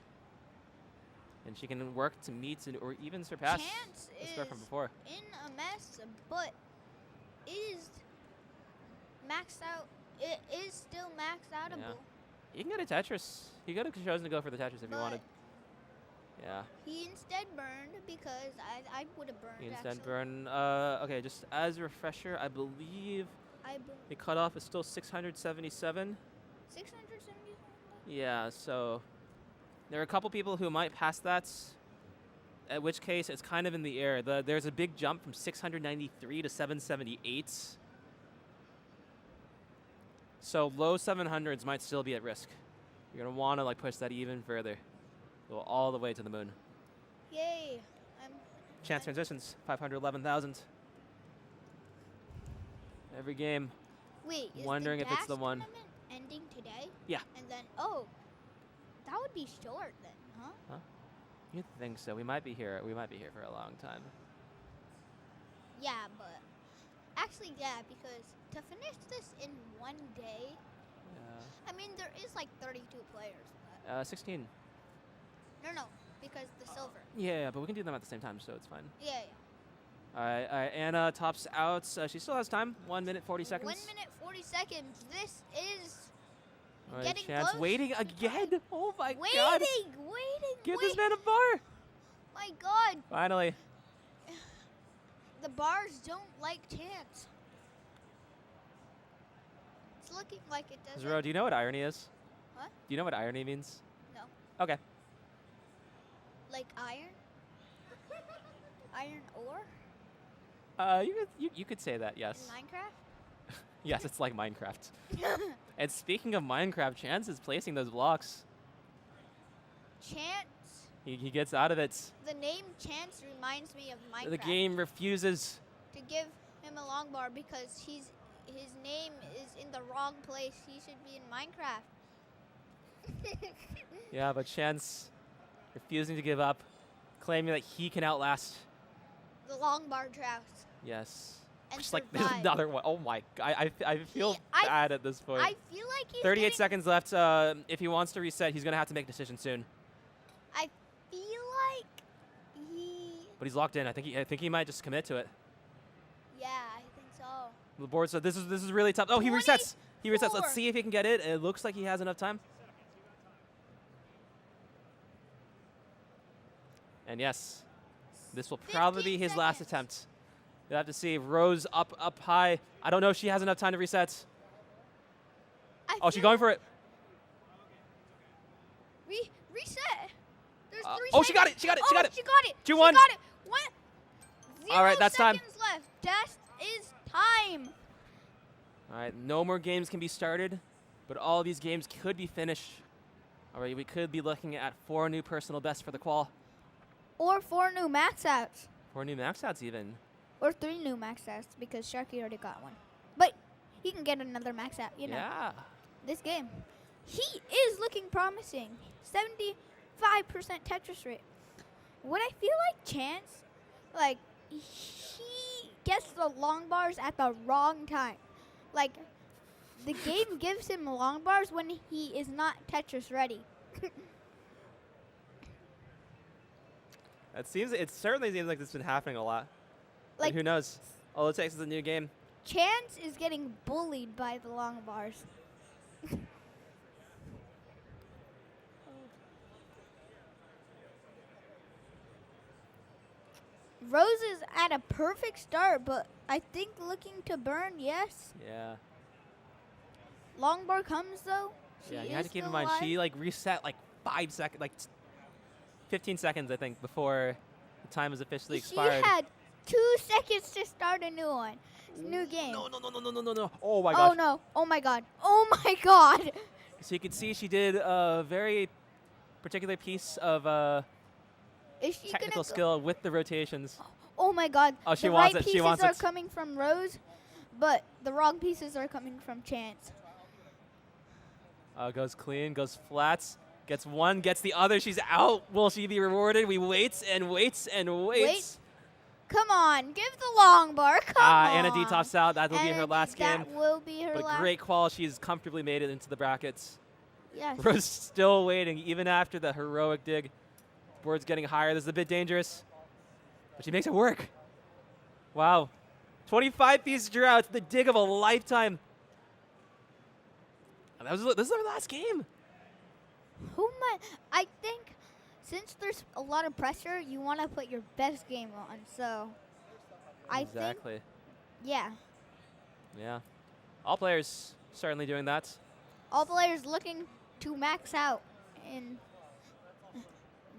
And she can work to meet or even surpass Chance the score from before. in a mess, but is maxed out. It is still max outable. Yeah. You can get a Tetris. You could have chosen to go for the Tetris if you wanted. Yeah. He instead burned because I would have burned. You instead actually. burn. Okay, just as a refresher, I believe the cutoff is still 677. 670. Yeah, so there are a couple people who might pass that, at which case it's kind of in the air. There's a big jump from 693 to 778. So low 700s might still be at risk. You're going to want to like push that even further. Go all the way to the moon. Yay. Chance transitions, 511,000. Every game. Wait, is Wondering the if it's the gas one. tournament ending today? Yeah. And then, that would be short then, huh? Huh? You'd think so. We might be here. We might be here for a long time. Yeah, but actually, yeah, because to finish this in 1 day, Yeah. I mean, there is like 32 players. But 16. no, because the silver. Yeah, but we can do them at the same time, so it's fine. Yeah. All right. Anna tops out. She still has time. 1 minute, 40 seconds. 1 minute, 40 seconds. This is All right, getting Chance close. waiting again. Oh my God. Waiting. Give this man a bar. My God. Finally. The bars don't like Chance. It's looking like it doesn't. Zero, do you know what irony is? What? Do you know what irony means? No. Okay. Like iron? Iron ore? You could say that, yes. In Minecraft? Yes, it's like Minecraft. And speaking of Minecraft, Chance is placing those blocks. Chance. He gets out of it. The name Chance reminds me of Minecraft. The game refuses to give him a long bar because his name is in the wrong place. He should be in Minecraft. Yeah, but Chance refusing to give up, claiming that he can outlast the long bar droughts. Yes. And Just like there's survive. another one. Oh my! I feel bad at this point. I feel like he's 38 getting, seconds left. If he wants to reset, he's gonna have to make a decision soon. I feel like he. But he's locked in. I think he might just commit to it. Yeah, I think so. The board said this is really tough. Oh, he resets. He resets. Let's see if he can get it. It looks like he has enough time. And yes, this will probably be his last attempt. You'll have to see. Rose up high. I don't know if she has enough time to reset. Oh, she's going for it. Reset. There's 3 oh, seconds. she got it. She got it. She got it. She got it. 2-1. She got it. What? 0 All right, that's time. seconds left. That is time. All right, no more games can be started, but all these games could be finished. All right, we could be looking at 4 new personal bests for the qual. Or 4 new max outs. 4 new max outs even. Or 3 new max outs because Sharky already got one. But he can get another max out, you know. Yeah. This game. He is looking promising. 75% Tetris rate. What I feel like Chance, like, he gets the long bars at the wrong time. Like, the game gives him long bars when he is not Tetris ready. It certainly seems like this has been happening a lot. Like, and who knows? All it takes is a new game. Chance is getting bullied by the long bars. Rose is at a perfect start, but I think looking to burn, yes. Yeah. Long bar comes though. Yeah, you have to keep in mind she reset 5 seconds, 15 seconds I think before the time is officially expired. She had 2 seconds to start a new one. New game. No. Oh my gosh. Oh no. Oh my god. Oh my god. So you can see she did a very particular piece of Is she technical gonna skill with the rotations. Oh my god. Oh, she the wants right it. She pieces wants are it. coming from Rose, but the wrong pieces are coming from Chance. Goes clean, goes flats, gets one, gets the other. She's out. Will she be rewarded? We wait and wait and wait. Wait. Come on, give the long bar. Come on. Anna D tops out. That will be her last game. That will be her But last. a great qual. She's comfortably made it into the brackets. Yes. Rose still waiting, even after the heroic dig. Board's getting higher. This is a bit dangerous. But she makes it work. Wow. 25-piece drought. The dig of a lifetime. And this is our last game. I think since there's a lot of pressure, you want to put your best game on. So I think, Exactly. yeah. Yeah. All players certainly doing that. All players looking to max out. And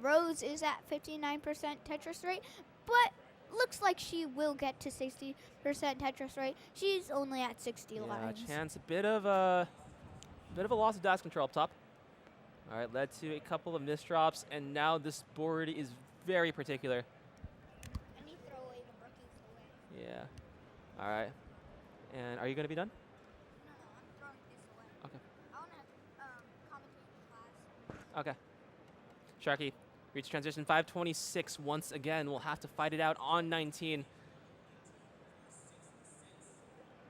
Rose is at 59% Tetris rate, but looks like she will get to 60% Tetris rate. She's only at 60 lines. Chance, a bit of a loss of dice control up top. All right, led to a couple of misdrops, and now this board is very particular. Let me throw away the brookies away. Yeah. All right. And are you going to be done? No, I'm throwing this away. Okay. I want to commentate in class. Okay. Sharky, reach transition 526 once again. We'll have to fight it out on 19.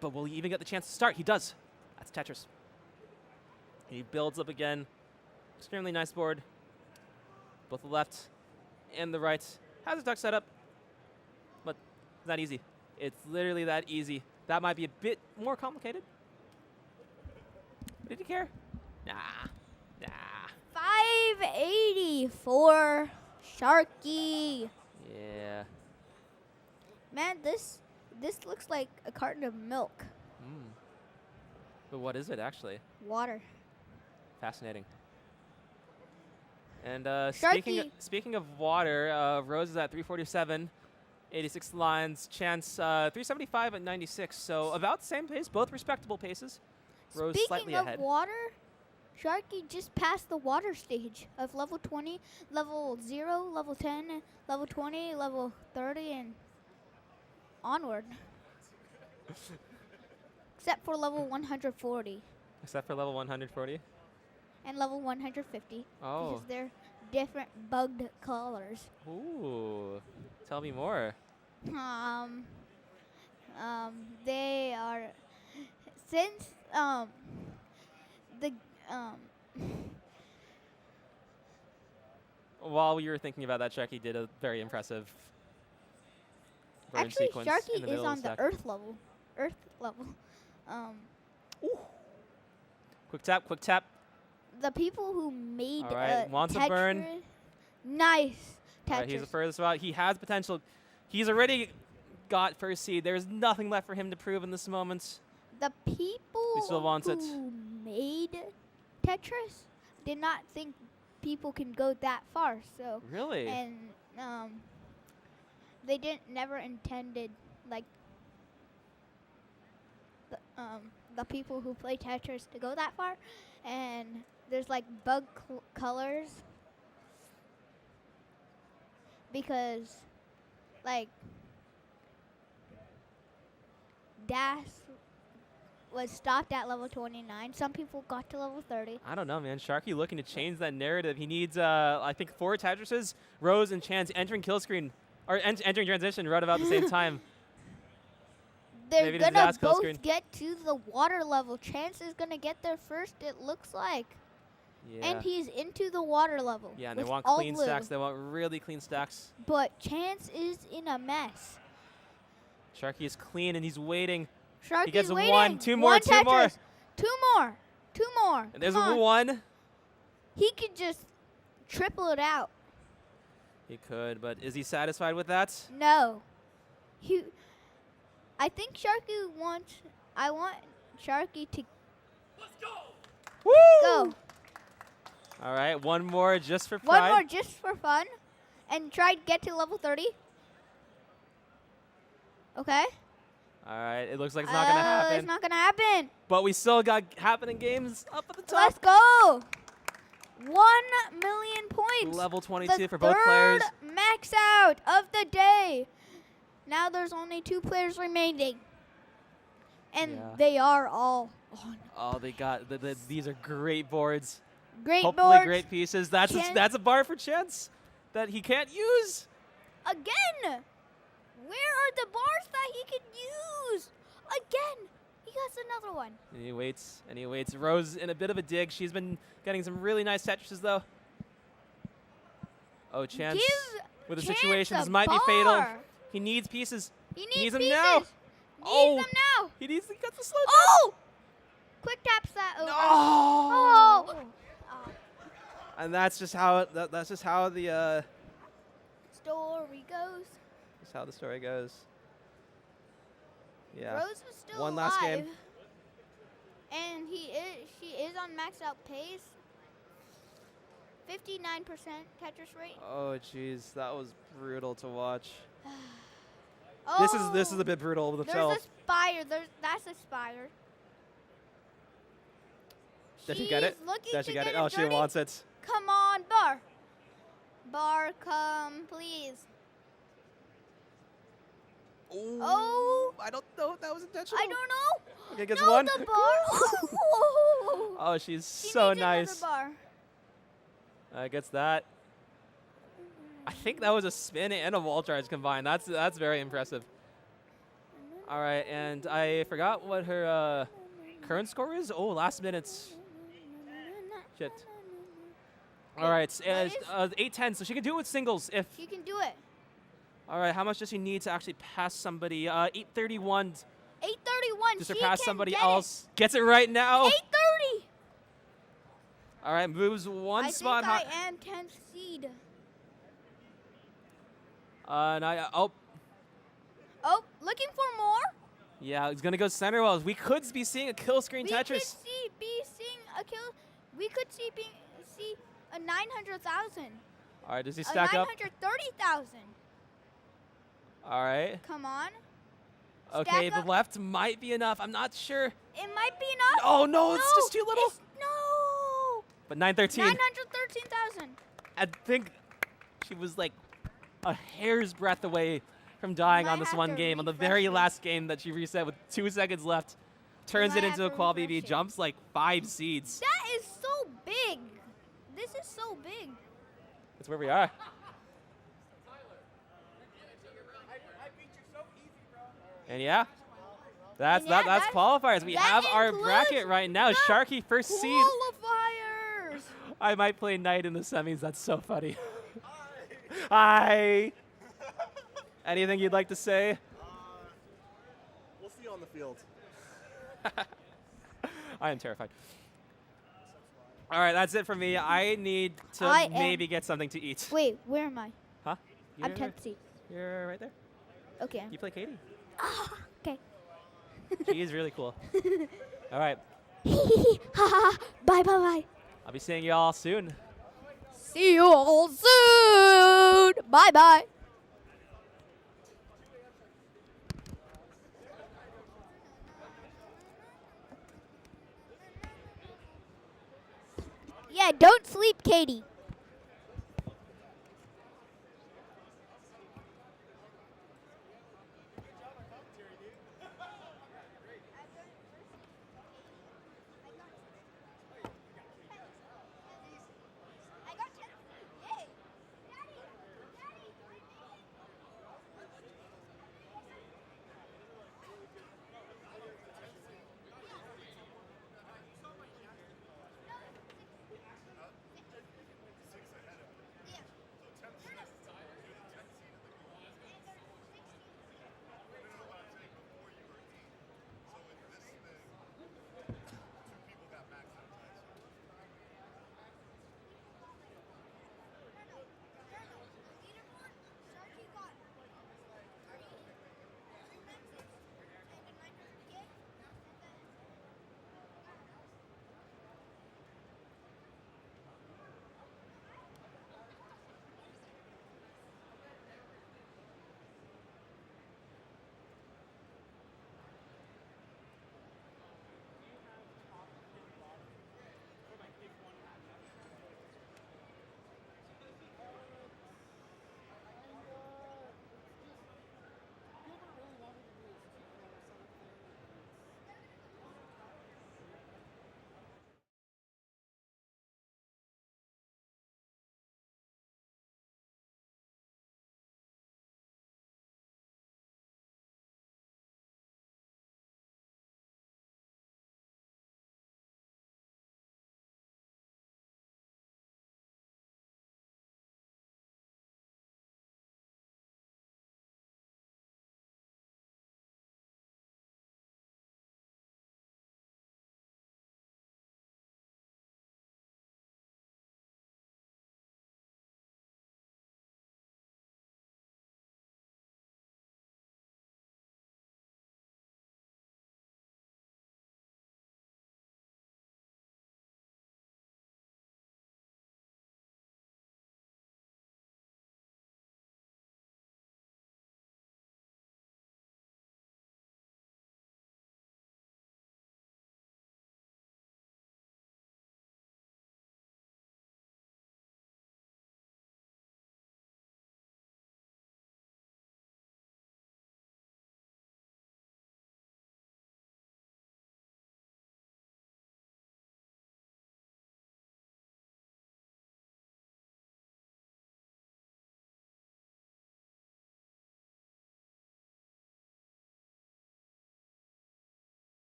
But will he even get the chance to start? He does. That's Tetris. He builds up again. Extremely nice board. Both the left and the right. Has a duck setup, but it's not easy. It's literally that easy. That might be a bit more complicated. Did he care? Nah. 580 for Sharky. Yeah. Man, this looks like a carton of milk. But what is it actually? Water. Fascinating. And speaking of water, Rose is at 347. 86 lines. Chance 375 at 96. So about the same pace, both respectable paces. Rose Speaking slightly of ahead. water, Sharky just passed the water stage of level 20, level 0, level 10, level 20, level 30, and onward. Except for level 140 Except for level 140. and level 150. Oh. Because they're different bugged colors. Ooh. Tell me more. They are, since, the, While we were thinking about that, Sharky did a very impressive burn actually, sequence in Sharky the is middle on of the the stack. earth level. Quick tap, quick tap. The people who made All right, wants a burn. Nice. All right, he's the furthest spot. He has potential. He's already got first seed. There's nothing left for him to prove in this moment. The people He still wants it. who made Tetris did not think people can go that far. So Really? and they never intended like the people who play Tetris to go that far. And there's like bug colors because like Dash was stopped at level 29. Some people got to level 30. I don't know, man. Sharky looking to change that narrative. He needs, I think, 4 Tetrises, Rose and Chance entering kill screen, or entering transition right about the same time. They're Maybe this is gonna last kill both screen. get to the water level. Chance is gonna get there first, it looks like. Yeah. And he's into the water level. Yeah, and they with want all clean blue. stacks. They want really clean stacks. But Chance is in a mess. Sharky is clean, and he's waiting. Sharky's He gets waiting. 1, 2 more, 2 more. Tetris. 2 more. 2 more. And there's Come on. 1. He could just triple it out. He could, but is he satisfied with that? No. I think Sharky wants. I want Sharky to Woo! go. All right, 1 more just for One pride. more just for fun. And try to get to level 30. Okay. All right, it looks like it's not going to happen. It's not going to happen. But we still got happening games up at the top. Let's go. 1 million points. Level 22 the for both players. third max out of the day. Now there's only 2 players remaining. And Yeah. they are all on. Oh, they got these are great boards. Great Hopefully boards. great pieces. That's a bar for Chance that he can't use. Again. Where are the bars that he can use? Again. He gets another one. And he waits, and he waits. Rose in a bit of a dig. She's been getting some really nice Tetrises, though. Oh, Chance with a Chance situation. a This might be fatal. bar. He needs pieces. He needs them pieces. now. Needs Oh, them now. he needs to get the slow jump. Oh! Quick taps that over. Oh! And that's just how that's just how the Story goes. that's how the story goes. Yeah. Rose was still One alive. last game. And she is on max out pace. 59% Tetris rate. Oh, jeez, that was brutal to watch. Oh, This is a bit brutal with himself. There's a spire. That's a spire. Does she get it? She's looking Does she to get it? get Oh, it she dirty. wants it. Come on, bar. Bar, come, please. Oh, I don't know if that was intentional. I don't know. Okay, gets no, 1. the bar. Oh, she's She so needs nice. another bar. Gets that. I think that was a spin and a wall charge combined. That's very impressive. All right, and I forgot what her current score is. Oh, last minutes. Shit. All right, 8-10, so she can do it with singles if. She can do it. All right, how much does she need to actually pass somebody? 831 831. to She surpass can somebody get else. Gets it right now. 830. All right, moves one spot I high. think I am 10th seed. And Oh, looking for more? yeah, he's gonna go center walls. We could be seeing a kill screen We Tetris. could be seeing a kill. We could see a 900,000. All right, does he A stack up? 930,000. All right. Come on. Okay, Stack the up. left might be enough. I'm not sure. It might be enough. Oh, no, it's just too little. No. But 913. 913,000. I think she was like a hair's breadth away from dying Might on this have one to game. On the refresh very it. last game that she reset with 2 seconds left. Turns might it into have a to qual refresh BB, it. jumps like 5 seeds. That is so big. This is so big. That's where we are. And yeah, that's And yeah, that's that- qualifiers. We that have our includes bracket right now. the Sharky first seed. Qualifiers. I might play Knight in the semis. That's so funny. Hi. Anything you'd like to say? We'll see you on the field. I am terrified. All right, that's it for me. I need to I am- maybe get something to eat. Wait, where am I? Huh? I'm You're- 10th seat. You're right there. Okay. You play Katie. Okay. She is really cool. All right. Bye, bye, bye. I'll be seeing you all soon. See you all soon. Bye, bye. Yeah, don't sleep, Katie.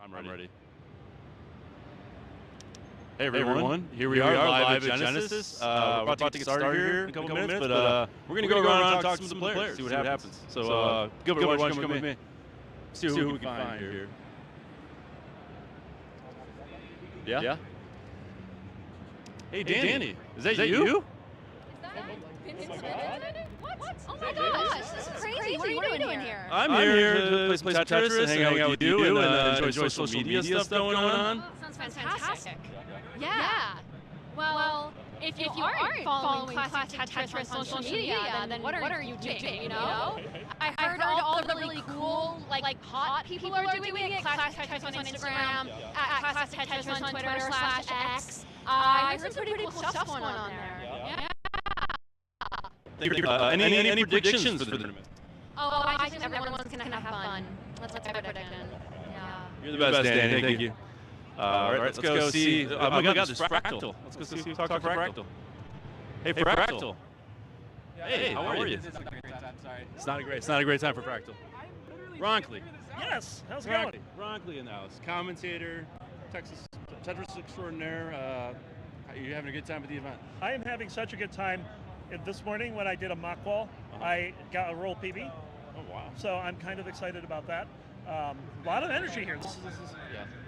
I'm ready. Hey everyone, here we are live at Genesis. We're about to get started here in a couple minutes, but we're going to go around and talk to some of the players, see what happens. So Gilbert, why don't you come with me? See who we can find here. Yeah? Hey Danny, is that you? What? Oh my gosh, this is crazy. What are you doing here? I'm here to play some Tetris and hang out with you and enjoy social media stuff going on. Sounds fantastic. Yeah. Well, if you aren't following classic Tetris on social media, then what are you doing? You know? I heard all the really cool, like hot people are doing it. Classic Tetris on Instagram, at Classic Tetris on Twitter /X. I heard some pretty cool stuff going on there. Yeah. Any predictions for the tournament? Oh, I just think everyone's gonna have fun. Let's make a prediction. Yeah. You're the best, Danny. Thank you. All right, let's go see. Oh my God, there's Fractal. Let's go see. Talk to Fractal. Hey, Fractal. Hey, how are you? It's not a great time for Fractal. Ronkley. Yes. How's it going? Ronkley in the house. Commentator, Texas Tetris extraordinaire. Are you having a good time at the event? I am having such a good time. This morning when I did a mock wall, I got a roll PB. Oh wow! So I'm kind of excited about that. A lot of energy here. This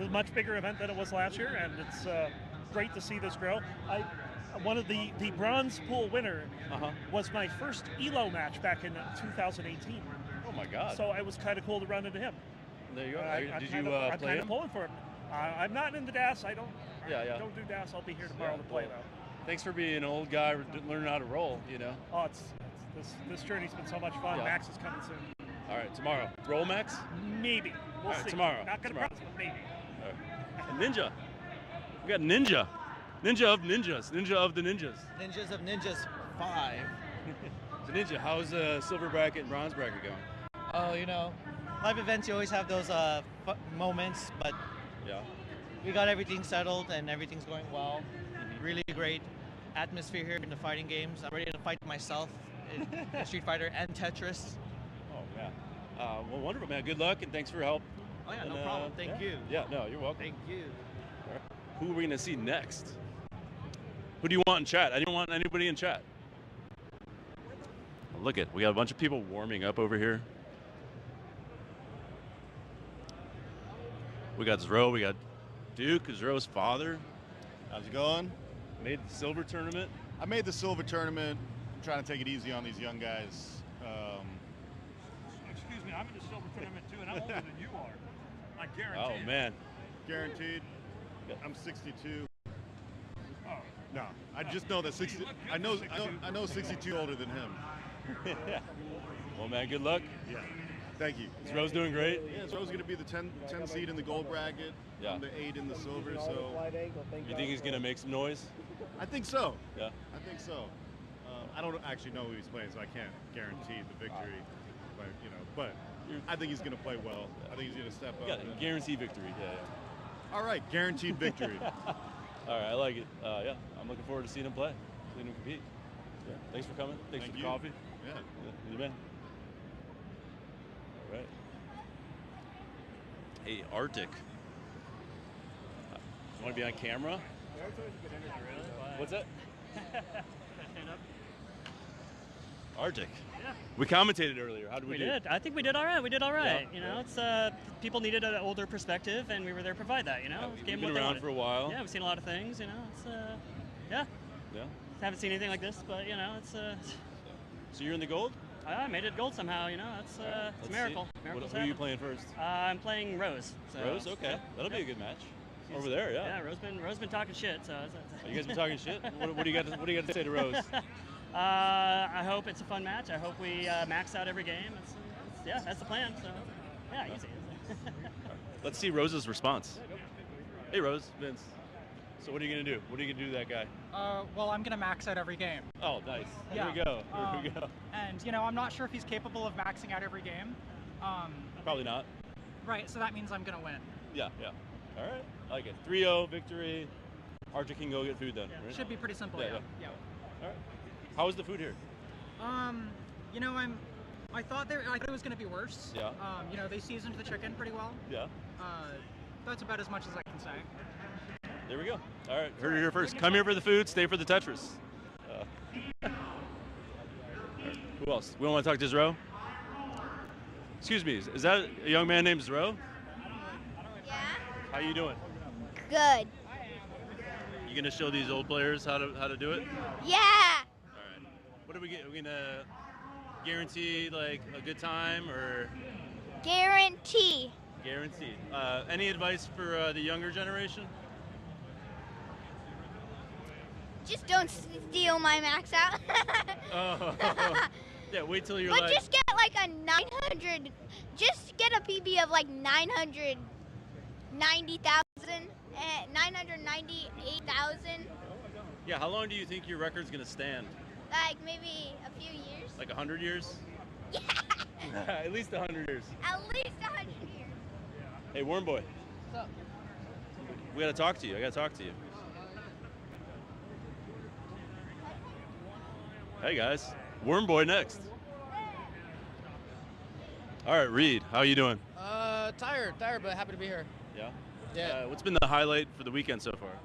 is a much bigger event than it was last year, and it's great to see this grow. One of the bronze pool winner was my first ELO match back in 2018. Oh my God! So it was kind of cool to run into him. There you go. I'm kind of pulling for him. I'm not in the DAS. I don't do DAS. I'll be here tomorrow to play though. Thanks for being an old guy learning how to roll, you know. Oh, this journey's been so much fun. Yeah. Max is coming soon. All right, tomorrow. Roll Max? Maybe. We'll see. Tomorrow. Not going to promise, but maybe. All right. Ninja. We got Ninja. Ninja of Ninjas. Ninja of the Ninjas. Ninjas of Ninjas 5. So Ninja, how's the silver bracket and bronze bracket going? Oh, you know, live events, you always have those moments, but we got everything settled and everything's going well. Really great atmosphere here in the fighting games. I'm ready to fight myself in Street Fighter and Tetris. Oh, yeah. Well, wonderful, man. Good luck and thanks for your help. Oh, yeah, no problem. Thank you. Yeah, no, you're welcome. Thank you. All right. Who are we going to see next? Who do you want in chat? I don't want anybody in chat. Look at, we got a bunch of people warming up over here. We got Zro, we got Duke, Zro's father. How's it going? Made the silver tournament. I made the silver tournament. I'm trying to take it easy on these young guys. Excuse me, I'm in the silver tournament too, and I'm older than you are. I guarantee. Oh man. Guaranteed. I'm 62. Oh. No, I just know that 60. I know 62 older than him. Well, man, good luck. Yeah. Thank you. Is Rose doing great? Yeah, Rose going to be the 10 seed in the gold bracket. Yeah. And the 8 in the silver. So. You think he's going to make some noise? I think so. Yeah. I think so. I don't actually know who he's playing, so I can't guarantee the victory. But I think he's going to play well. I think he's going to step up. Yeah, guarantee victory. Yeah. All right, guaranteed victory. All right, I like it. Yeah, I'm looking forward to seeing him play, seeing him compete. Yeah. Thanks for coming. Thanks for the coffee. Yeah. You man. All right. Hey, Arctic. You want to be on camera? What's that? Arctic. Yeah. We commentated earlier. How did we do? We did. I think we did all right. We did all right. Yeah. You know, it's people needed an older perspective, and we were there to provide that. You know, we've been around for a while. Yeah, we've seen a lot of things. You know, it's yeah. Yeah. Haven't seen anything like this, but you know, it's. So you're in the gold? I made it gold somehow. You know, it's a miracle. Who are you playing first? I'm playing Rose. So, Rose, okay. That'll be a good match. Over there, yeah. Yeah, Rose been talking shit. So. You guys been talking shit? What do you got to say to Rose? I hope it's a fun match. I hope we max out every game. Yeah, that's the plan. So, yeah, easy. Let's see Rose's response. Hey, Rose, Vince. So what are you going to do? What are you going to do to that guy? Well, I'm going to max out every game. Oh, nice. Yeah. Here we go. Here we go. And, you know, I'm not sure if he's capable of maxing out every game. Probably not. Right, so that means I'm going to win. Yeah. All right. I like it. 3-0 victory. Archer can go get food then. Yeah, right? Should be pretty simple, yeah. All right. How is the food here? You know, I thought it was going to be worse. Yeah. You know, they seasoned the chicken pretty well. Yeah. that's about as much as I can say. There we go. All right, heard it here first. Come here for the food, stay for the Tetris. Who else? We want to talk to Zro? Excuse me, is that a young man named Zro? Yeah. How you doing? Good. You gonna show these old players how to do it? Yeah. All right. What are we get? Are we gonna guarantee like a good time or? Guarantee. Guaranteed. Any advice for the younger generation? Just don't steal my max out. Oh, yeah. Wait till you're But like. just get like a 900. Just get a PB of like 990,000, 998,000. Yeah. How long do you think your record's gonna stand? Like maybe a few years. Like 100 years? Yeah. At least 100 years. At least 100 years. Hey, Worm Boy. What's up? We gotta talk to you. I gotta talk to you. Hey guys, Worm Boy next. All right, Reed, how you doing? Tired, but happy to be here. Yeah. Yeah. What's been the highlight for the weekend so far?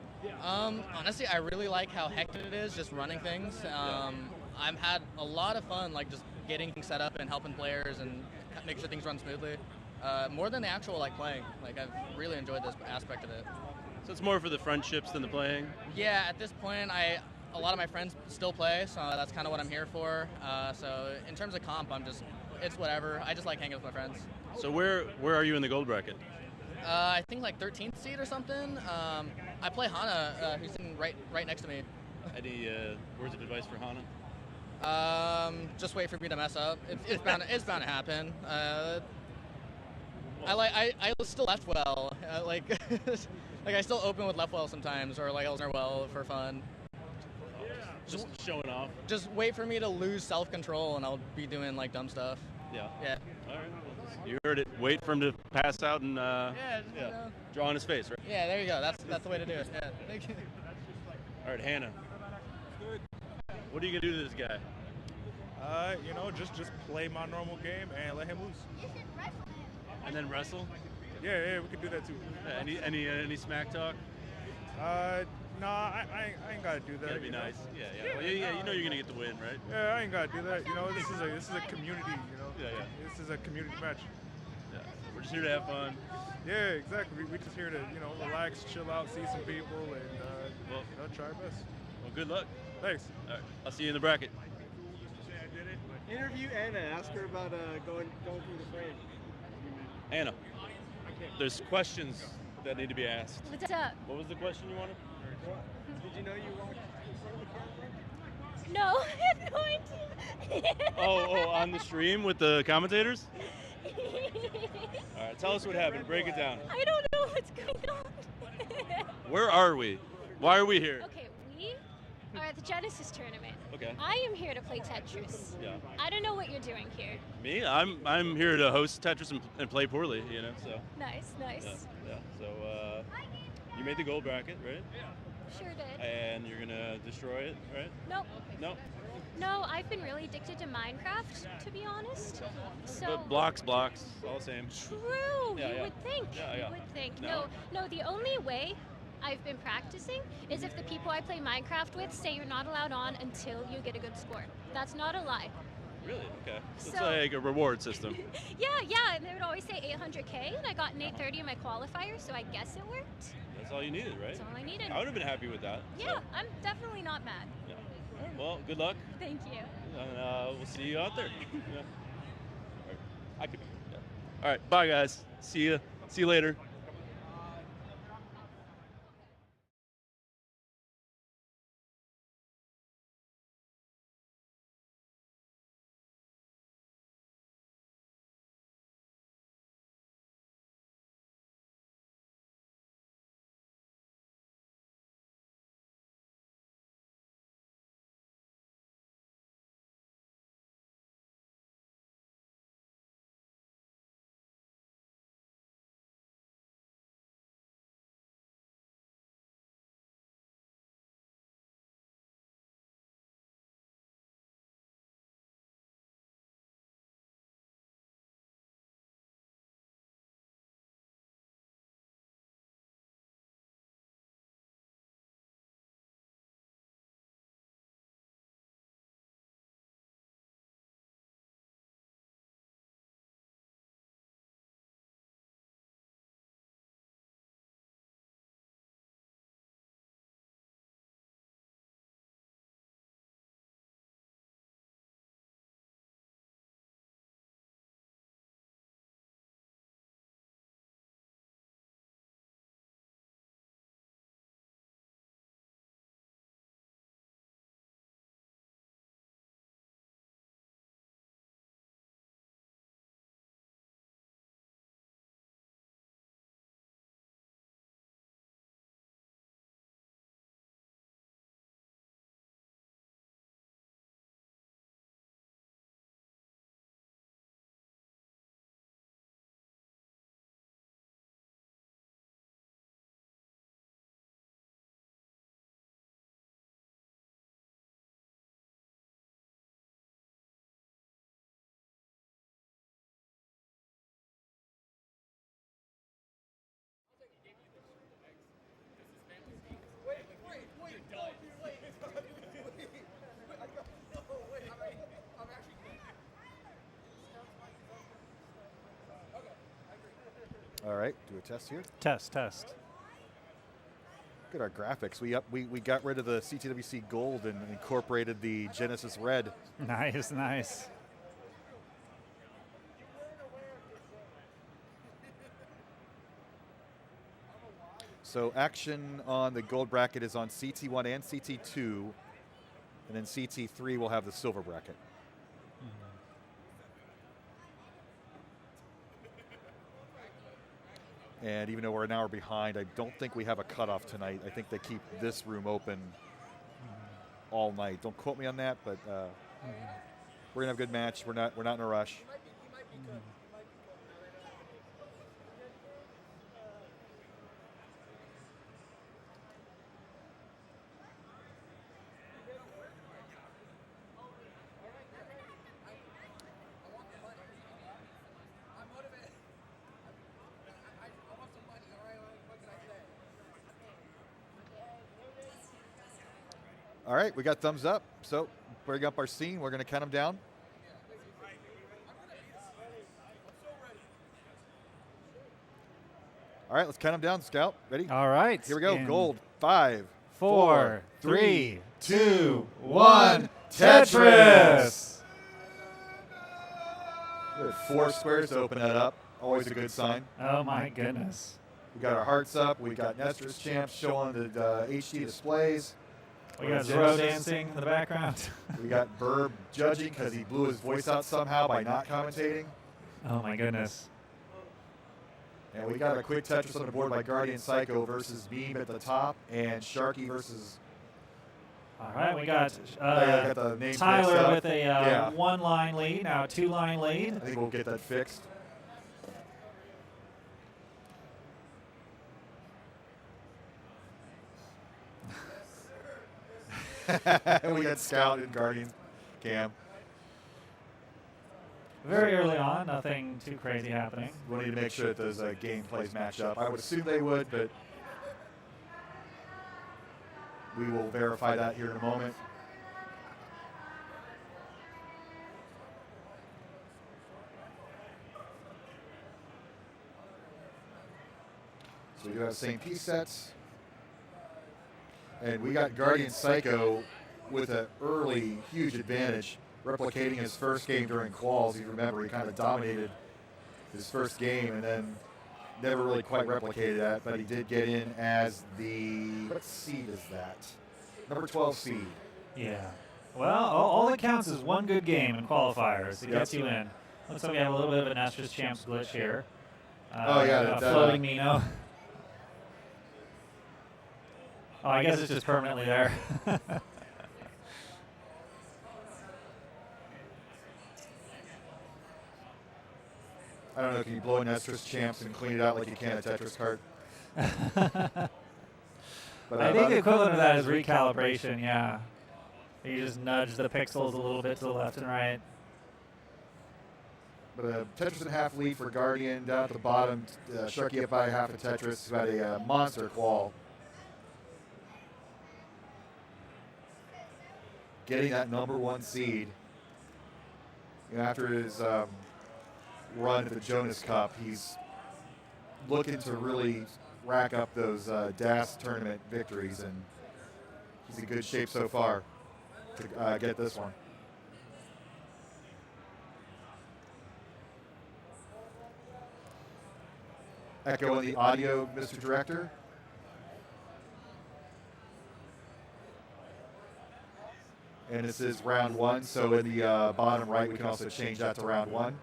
Honestly, I really like how hectic it is, just running things. I've had a lot of fun, like just getting things set up and helping players and making sure things run smoothly. More than the actual like playing. Like I've really enjoyed this aspect of it. So it's more for the friendships than the playing? Yeah, at this point, a lot of my friends still play, so that's kind of what I'm here for. So in terms of comp, it's whatever. I just like hanging with my friends. So where are you in the gold bracket? I think like 13th seed or something. I play Hana, who's sitting right next to me. Any words of advice for Hana? Just wait for me to mess up. It's bound to happen. I still left well. Like I still open with left well sometimes, or like Elsner well for fun. Just showing off. Just wait for me to lose self-control, and I'll be doing like dumb stuff. Yeah. Yeah. All right. You heard it. Wait for him to pass out and draw on his face, right? Yeah, there you go. That's the way to do it. Yeah. Thank you. All right, Hannah. What are you gonna do to this guy? Just play my normal game and let him lose. And then wrestle? Yeah, we could do that too. Any smack talk? Nah, I ain't gotta do that. Gotta be nice. Yeah. Well, yeah, you know you're gonna get the win, right? Yeah, I ain't gotta do that. This is a community. Yeah. This is a community match. Yeah. We're just here to have fun. Yeah, exactly. We're just here to relax, chill out, see some people, and try our best. Well, good luck. Thanks. All right. I'll see you in the bracket. Interview Anna. Ask her about going through the frame. Anna, there's questions that need to be asked. What's up? What was the question you wanted? Did you know you walked in front of the camera? No, I have no idea. Oh, on the stream with the commentators? All right, tell us what happened. Break it down. I don't know what's going on. Where are we? Why are we here? Okay, we are at the Genesis tournament. Okay. I am here to play Tetris. Yeah. I don't know what you're doing here. Me? I'm here to host Tetris and play poorly, so. Nice. Yeah. So you made the gold bracket, right? Sure did. And you're gonna destroy it, right? Nope. No. No, I've been really addicted to Minecraft, to be honest. So But blocks, all the same. True. Yeah, you yeah. would think. Yeah. You would think. No. No. The only way I've been practicing is if the people I play Minecraft with say you're not allowed on until you get a good score. That's not a lie. Really? Okay. So it's So- like a reward system. Yeah, and they would always say 800K, and I got an 830 in my qualifier, so I guess it worked. That's all you needed, right? That's all I needed. I would have been happy with that. Yeah, I'm definitely not mad. Yeah. All right, well, good luck. Thank you. And we'll see you out there. Yeah. All right. I could. Yeah. All right. Bye, guys. See you later. All right, do a test here. Test. Look at our graphics. We got rid of the CTWC gold and incorporated the Genesis red. Nice. So action on the gold bracket is on CT1 and CT2, and then CT3 will have the silver bracket. And even though we're an hour behind, I don't think we have a cutoff tonight. I think they keep this room open all night. Don't quote me on that, but we're gonna have a good match. We're not in a rush. All right, we got thumbs up. So bring up our scene. We're going to count them down. All right, let's count them down, Scout. Ready? All right. Here we go. In Gold. 5, 4, 3, 2, 1. Tetris! We had 4 squares to open that up. Always a good sign. Oh my goodness. We got our hearts up. We got Nestor's champs showing the HD displays. We got Zero dancing in the background. We got Burb judging because he blew his voice out somehow by not commentating. Oh my goodness. And we got a quick Tetris on the board by Guardian Psycho versus Beam at the top, and Sharky versus. All right, we got the names Tyler with a yeah. 1-line lead, now a 2-line lead. I think we'll get that fixed. We got Scout and Guardian Cam. Very early on, nothing too crazy happening. We'll need to make sure that those game plays match up. I would assume they would, but we will verify that here in a moment. So we do have the same piece sets. And we got Guardian Psycho with an early, huge advantage, replicating his first game during quals. You remember, he kind of dominated his first game and then never really quite replicated that, but he did get in as the, what seed is that? Number 12 seed. Yeah. Well, all that counts is one good game in qualifiers. It gets you in. Looks like we have a little bit of a Nestor's Champs glitch here. Oh, yeah. Floating Nino. Oh, I guess it's just permanently there. I don't know, can you blow in Nestor's Champs and clean it out like you can a Tetris card? But I think the equivalent of that is recalibration, yeah. You just nudge the pixels a little bit to the left and right. But a Tetris and a half lead for Guardian. Down at the bottom, Sharky up by half a Tetris. He's got a monster qual. Getting that number 1 seed. You know, after his run at the Jonas Cup, he's looking to really rack up those DAS tournament victories, and he's in good shape so far to get this one. Echo in the audio, Mr. Director. And this is round 1, so in the bottom right, we can also change that to round 1.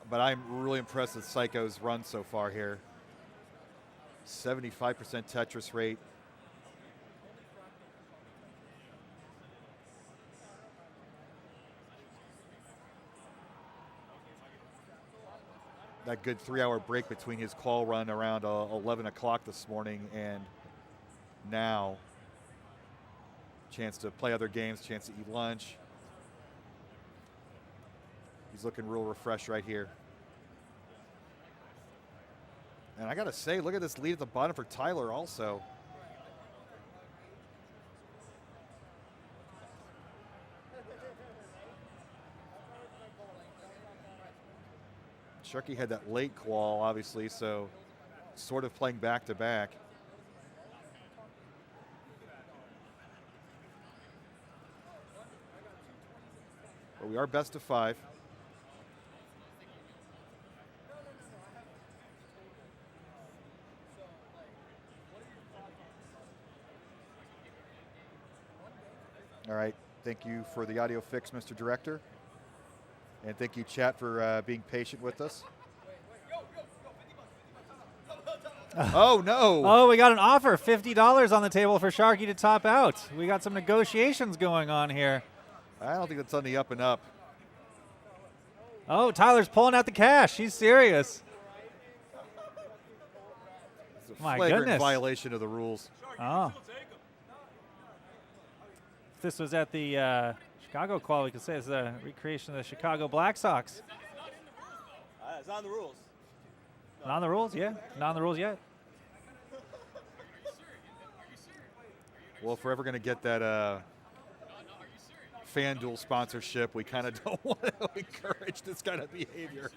But I'm really impressed with Psycho's run so far here. 75% Tetris rate. That good 3-hour break between his call run around 11 o'clock this morning and now. Chance to play other games, chance to eat lunch. He's looking real refreshed right here. And I gotta say, look at this lead at the bottom for Tyler also. Sharky had that late qual, obviously, so sort of playing back-to-back. But we are best of 5. All right, thank you for the audio fix, Mr. Director. And thank you, chat, for being patient with us. Oh, no. Oh, we got an offer, $50 on the table for Sharky to top out. We got some negotiations going on here. I don't think that's on the up and up. Oh, Tyler's pulling out the cash. He's serious. It's a My flagrant goodness. violation of the rules. Oh. If this was at the Chicago qual, we could say it's a recreation of the Chicago Black Sox. It's on the rules. Not on the rules, yeah. Not on the rules yet. Well, if we're ever going to get that FanDuel sponsorship, we kind of don't want to encourage this kind of behavior.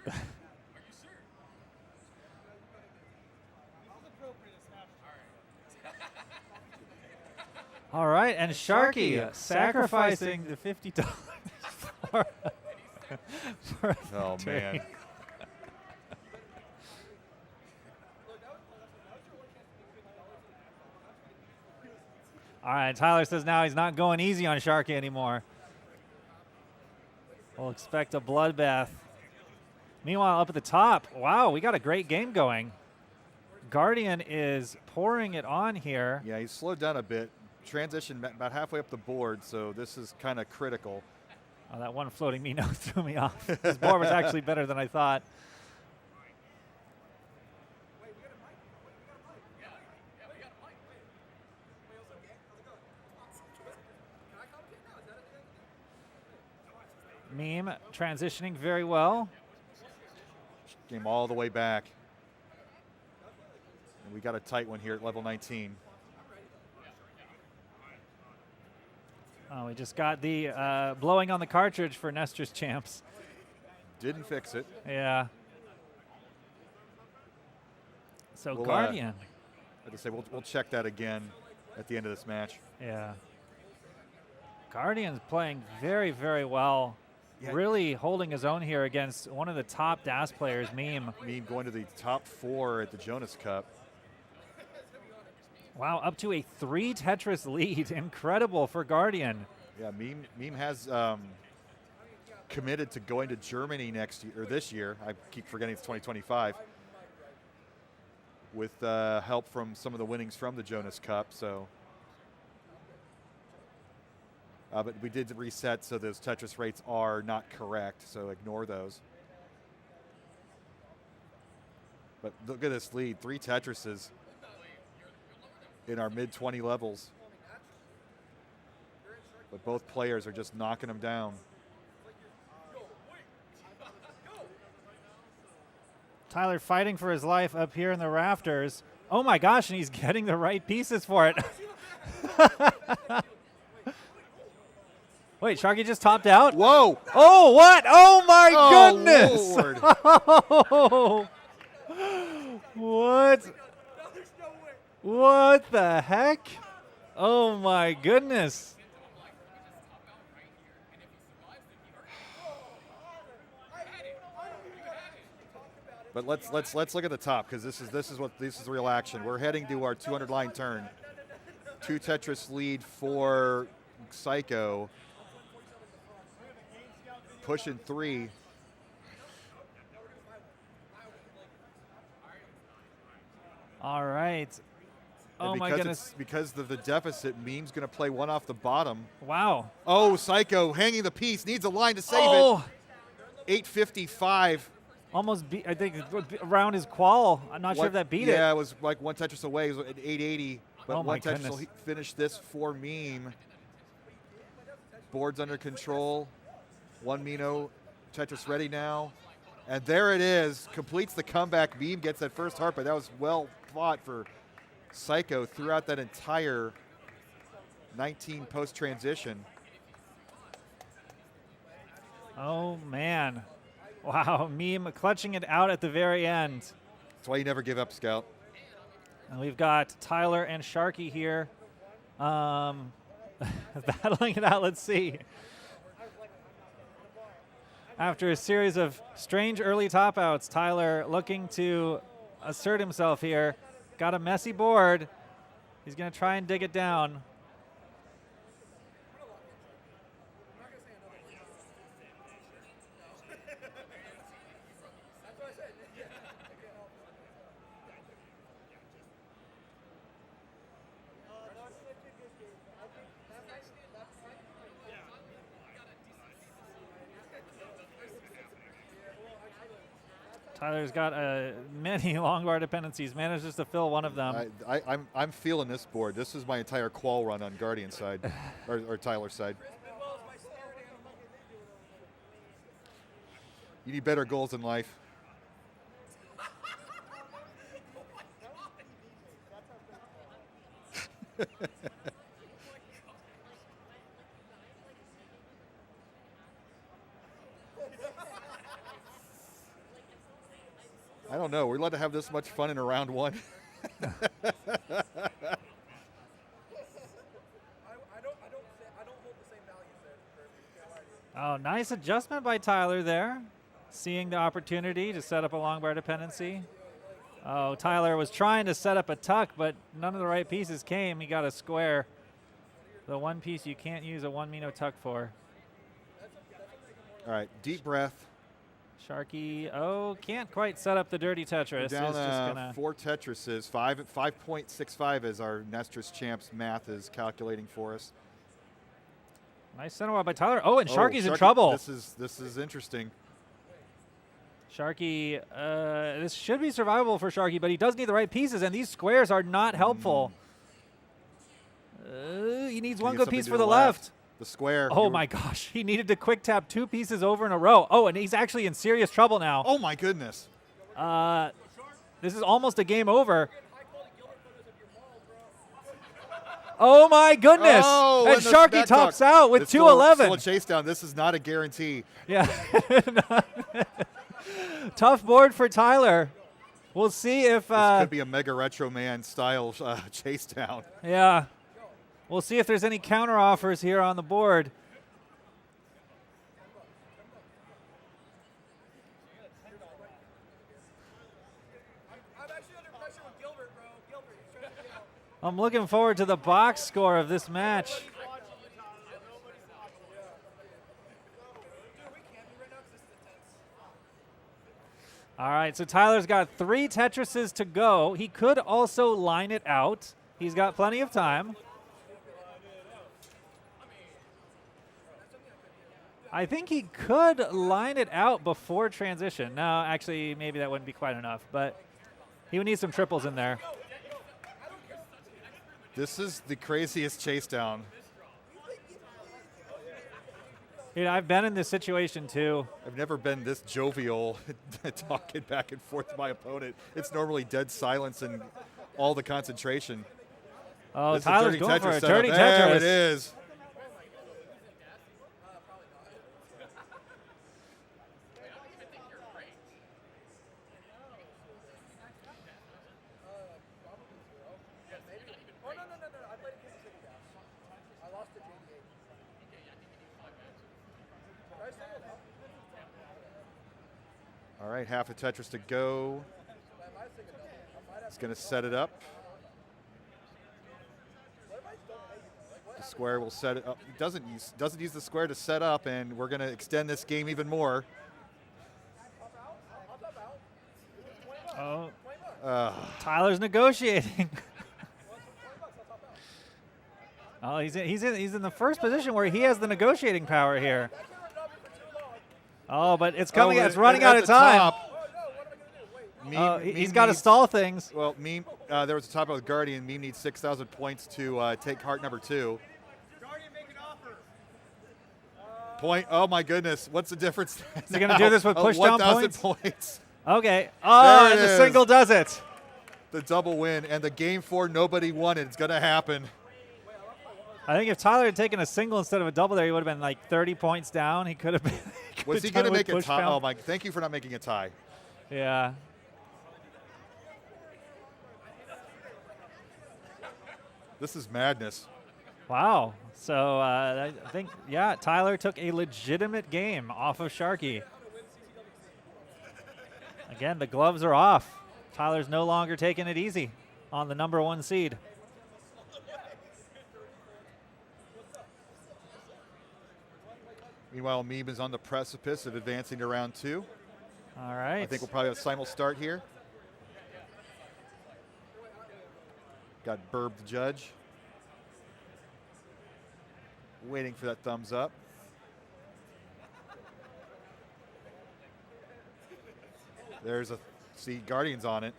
All right, and Sharky sacrificing the $50 for Oh, man. All right, Tyler says now he's not going easy on Sharky anymore. We'll expect a bloodbath. Meanwhile, up at the top, wow, we got a great game going. Guardian is pouring it on here. Yeah, he's slowed down a bit. Transition about halfway up the board, so this is kind of critical. Oh, that one floating Mino threw me off. This board was actually better than I thought. Meme transitioning very well. Game all the way back. And we got a tight one here at level 19. Oh, we just got the blowing on the cartridge for Nestor's champs. Didn't fix it. Yeah. So We'll, Guardian. Like I say, we'll check that again at the end of this match. Yeah. Guardian's playing very, very well. Yeah. Really holding his own here against one of the top DAS players, Meme. Meme going to the top 4 at the Jonas Cup. Wow, up to a 3 Tetris lead. Incredible for Guardian. Yeah, Meme has committed to going to Germany next year, or this year. I keep forgetting it's 2025. With help from some of the winnings from the Jonas Cup, so. But we did reset, so those Tetris rates are not correct, so ignore those. But look at this lead, 3 Tetrises in our mid-20 levels. But both players are just knocking them down. Tyler fighting for his life up here in the rafters. Oh my gosh, and he's getting the right pieces for it. Wait, Sharky just topped out? Whoa! Oh, what? Oh my goodness! Lord. Oh, what? What the heck? Oh my goodness! But let's look at the top, because this is the real action. We're heading to our 200 line turn. 2 Tetris lead for Psycho. Pushing 3. All right. Oh my goodness. Because of the deficit, Meme's going to play one off the bottom. Wow. Oh, Psycho hanging the piece, needs a line to save Oh. it. 855. Almost beat, I think, around his qual. I'm not sure if that beat it. Yeah, it was like 1 Tetris away. It was at 880. But Oh my 1 Tetris goodness. will finish this for Meme. Board's under control. 1 Mino, Tetris ready now. And there it is, completes the comeback. Meme gets that first heart, but that was well fought for Psycho throughout that entire 19 post-transition. Oh, man. Wow, Meme clutching it out at the very end. That's why you never give up, Scout. And we've got Tyler and Sharky here battling it out. Let's see. After a series of strange early top outs, Tyler looking to assert himself here. Got a messy board. He's going to try and dig it down. Tyler's got many long bar dependencies, manages to fill one of them. I'm feeling this board. This is my entire qual run on Guardian side, or Tyler's side. You need better goals in life. I don't know. We're allowed to have this much fun in a round one. Oh, nice adjustment by Tyler there. Seeing the opportunity to set up a long bar dependency. Oh, Tyler was trying to set up a tuck, but none of the right pieces came. He got a square. The one piece you can't use a one Mino tuck for. All right, deep breath. Sharky, can't quite set up the dirty Tetris. We're down It's just gonna 4 Tetrises. 5.65 as our Nestris Champs math is calculating for us. Nice center wall by Tyler. Oh, and Sharky's in trouble. This is interesting. Sharky, this should be survivable for Sharky, but he does need the right pieces, and these squares are not helpful. He needs one good piece for the left. The square. Oh my gosh, he needed to quick tap 2 pieces over in a row. Oh, and he's actually in serious trouble now. Oh my goodness. This is almost a game over. Oh my goodness! Oh, and Sharky tops out with 211. Still a chase down. This is not a guarantee. Yeah. Tough board for Tyler. We'll see if this could be a Mega Retro Man style chase down. Yeah. We'll see if there's any counter offers here on the board. I'm looking forward to the box score of this match. All right, so Tyler's got 3 Tetrises to go. He could also line it out. He's got plenty of time. I think he could line it out before transition. No, actually, maybe that wouldn't be quite enough, but he would need some triples in there. This is the craziest chase down. Dude, I've been in this situation too. I've never been this jovial talking back and forth to my opponent. It's normally dead silence and all the concentration. Oh, this Tyler's going for a dirty Tetris. There it is. All right, half a Tetris to go. He's going to set it up. The square will set it up. He doesn't use the square to set up, and we're going to extend this game even more. Oh, Tyler's negotiating. Oh, he's in the first position where he has the negotiating power here. Oh, but it's coming. It's running out of time. He's got to stall things. Well, Meme, there was a top with Guardian. Meme needs 6,000 points to take heart number 2. Point. Oh my goodness, what's the difference? Is he going to do this with push down 1,000 points? Okay. Oh, and the single does it. The double win and the game 4 nobody won it. It's going to happen. I think if Tyler had taken a single instead of a double there, he would have been like 30 points down. He could have been. Was he going to make a tie? Oh, my. Thank you for not making a tie. Yeah. This is madness. Wow. So I think, yeah, Tyler took a legitimate game off of Sharky. Again, the gloves are off. Tyler's no longer taking it easy on the #1 seed. Meanwhile, Meme is on the precipice of advancing to round 2. All right. I think we'll probably have a simul start here. Got Burb the judge. Waiting for that thumbs up. There's see Guardians on it.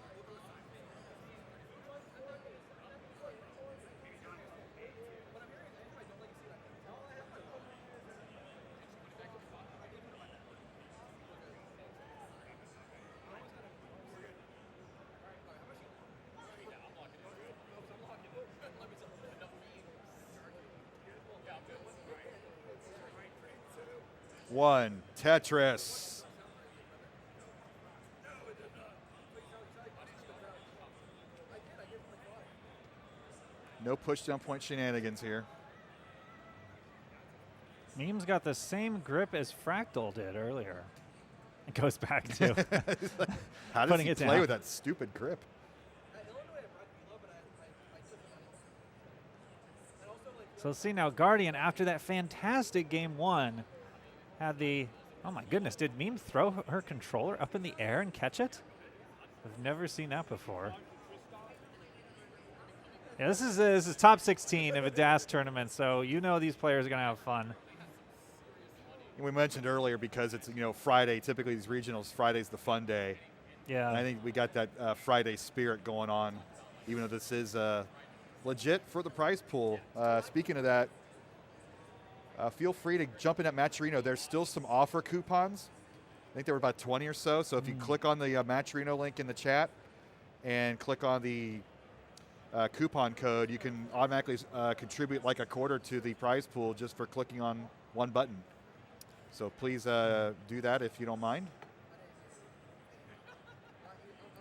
One, Tetris. No push down point shenanigans here. Meme's got the same grip as Fractal did earlier. It goes back to how does he play with that stupid grip? So see now, Guardian, after that fantastic game 1, had the, oh my goodness, did Meme throw her controller up in the air and catch it? I've never seen that before. Yeah, this is top 16 of a DAS tournament, so you know these players are going to have fun. We mentioned earlier because it's Friday. Typically these regionals, Friday's the fun day. Yeah. And I think we got that Friday spirit going on, even though this is legit for the prize pool. Speaking of that, feel free to jump in at Matcherino. There's still some offer coupons. I think there were about 20 or so. So if you click on the Matcherino link in the chat and click on the coupon code, you can automatically contribute like a quarter to the prize pool just for clicking on one button. So please do that if you don't mind.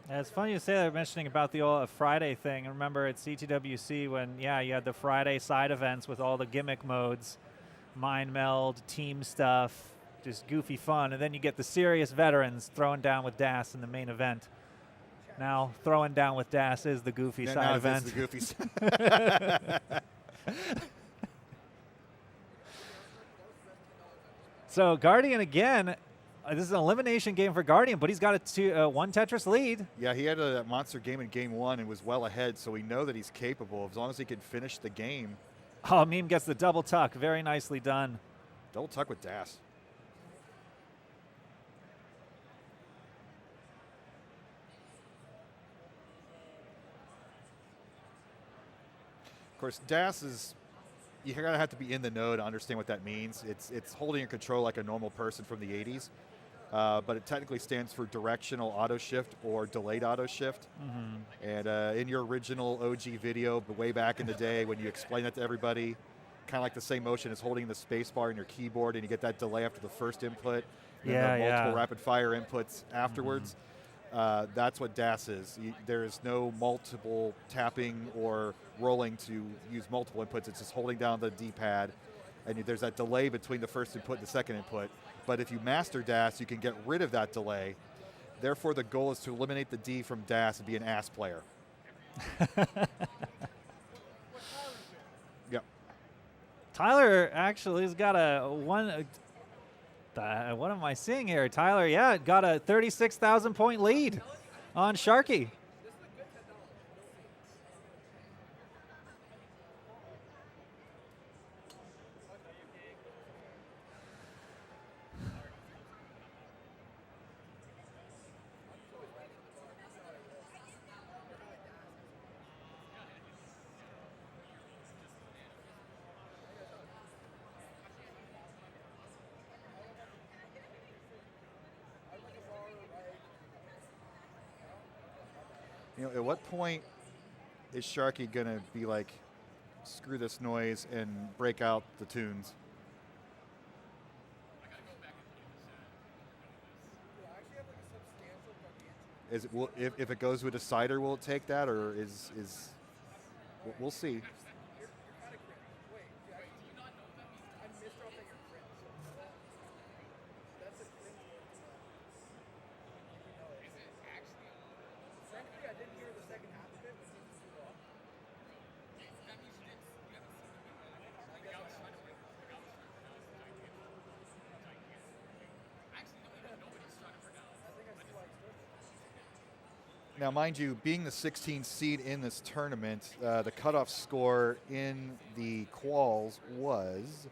Yeah, it's funny you say that, mentioning about the old Friday thing. I remember at CTWC when, yeah, you had the Friday side events with all the gimmick modes, mind meld, team stuff, just goofy fun. And then you get the serious veterans throwing down with DAS in the main event. Now, throwing down with DAS is the goofy side event. This is the goofy side. So Guardian again, this is an elimination game for Guardian, but he's got a 1 Tetris lead. Yeah, he had a monster game in game 1 and was well ahead, so we know that he's capable as long as he can finish the game. Oh, Meme gets the double tuck. Very nicely done. Double tuck with DAS. Of course, DAS is, you're going to have to be in the know to understand what that means. It's holding your control like a normal person from the 80s, but it technically stands for directional auto shift or delayed auto shift. And in your original OG video, but way back in the day when you explain that to everybody, kind of like the same motion as holding the space bar in your keyboard, and you get that delay after the first input, and then the multiple rapid fire inputs afterwards. That's what DAS is. There is no multiple tapping or rolling to use multiple inputs. It's just holding down the D-pad, and there's that delay between the first input and the second input. But if you master DAS, you can get rid of that delay. Therefore, the goal is to eliminate the D from DAS and be an ass player. Yep. Tyler actually has got a one. What am I seeing here? Tyler, yeah, got a 36,000 point lead on Sharky. At what point is Sharky going to be like screw this noise and break out the tunes. Is it, if it goes to a decider, will it take that, or is we'll see. Now, mind you, being the 16th seed in this tournament, the cutoff score in the quals was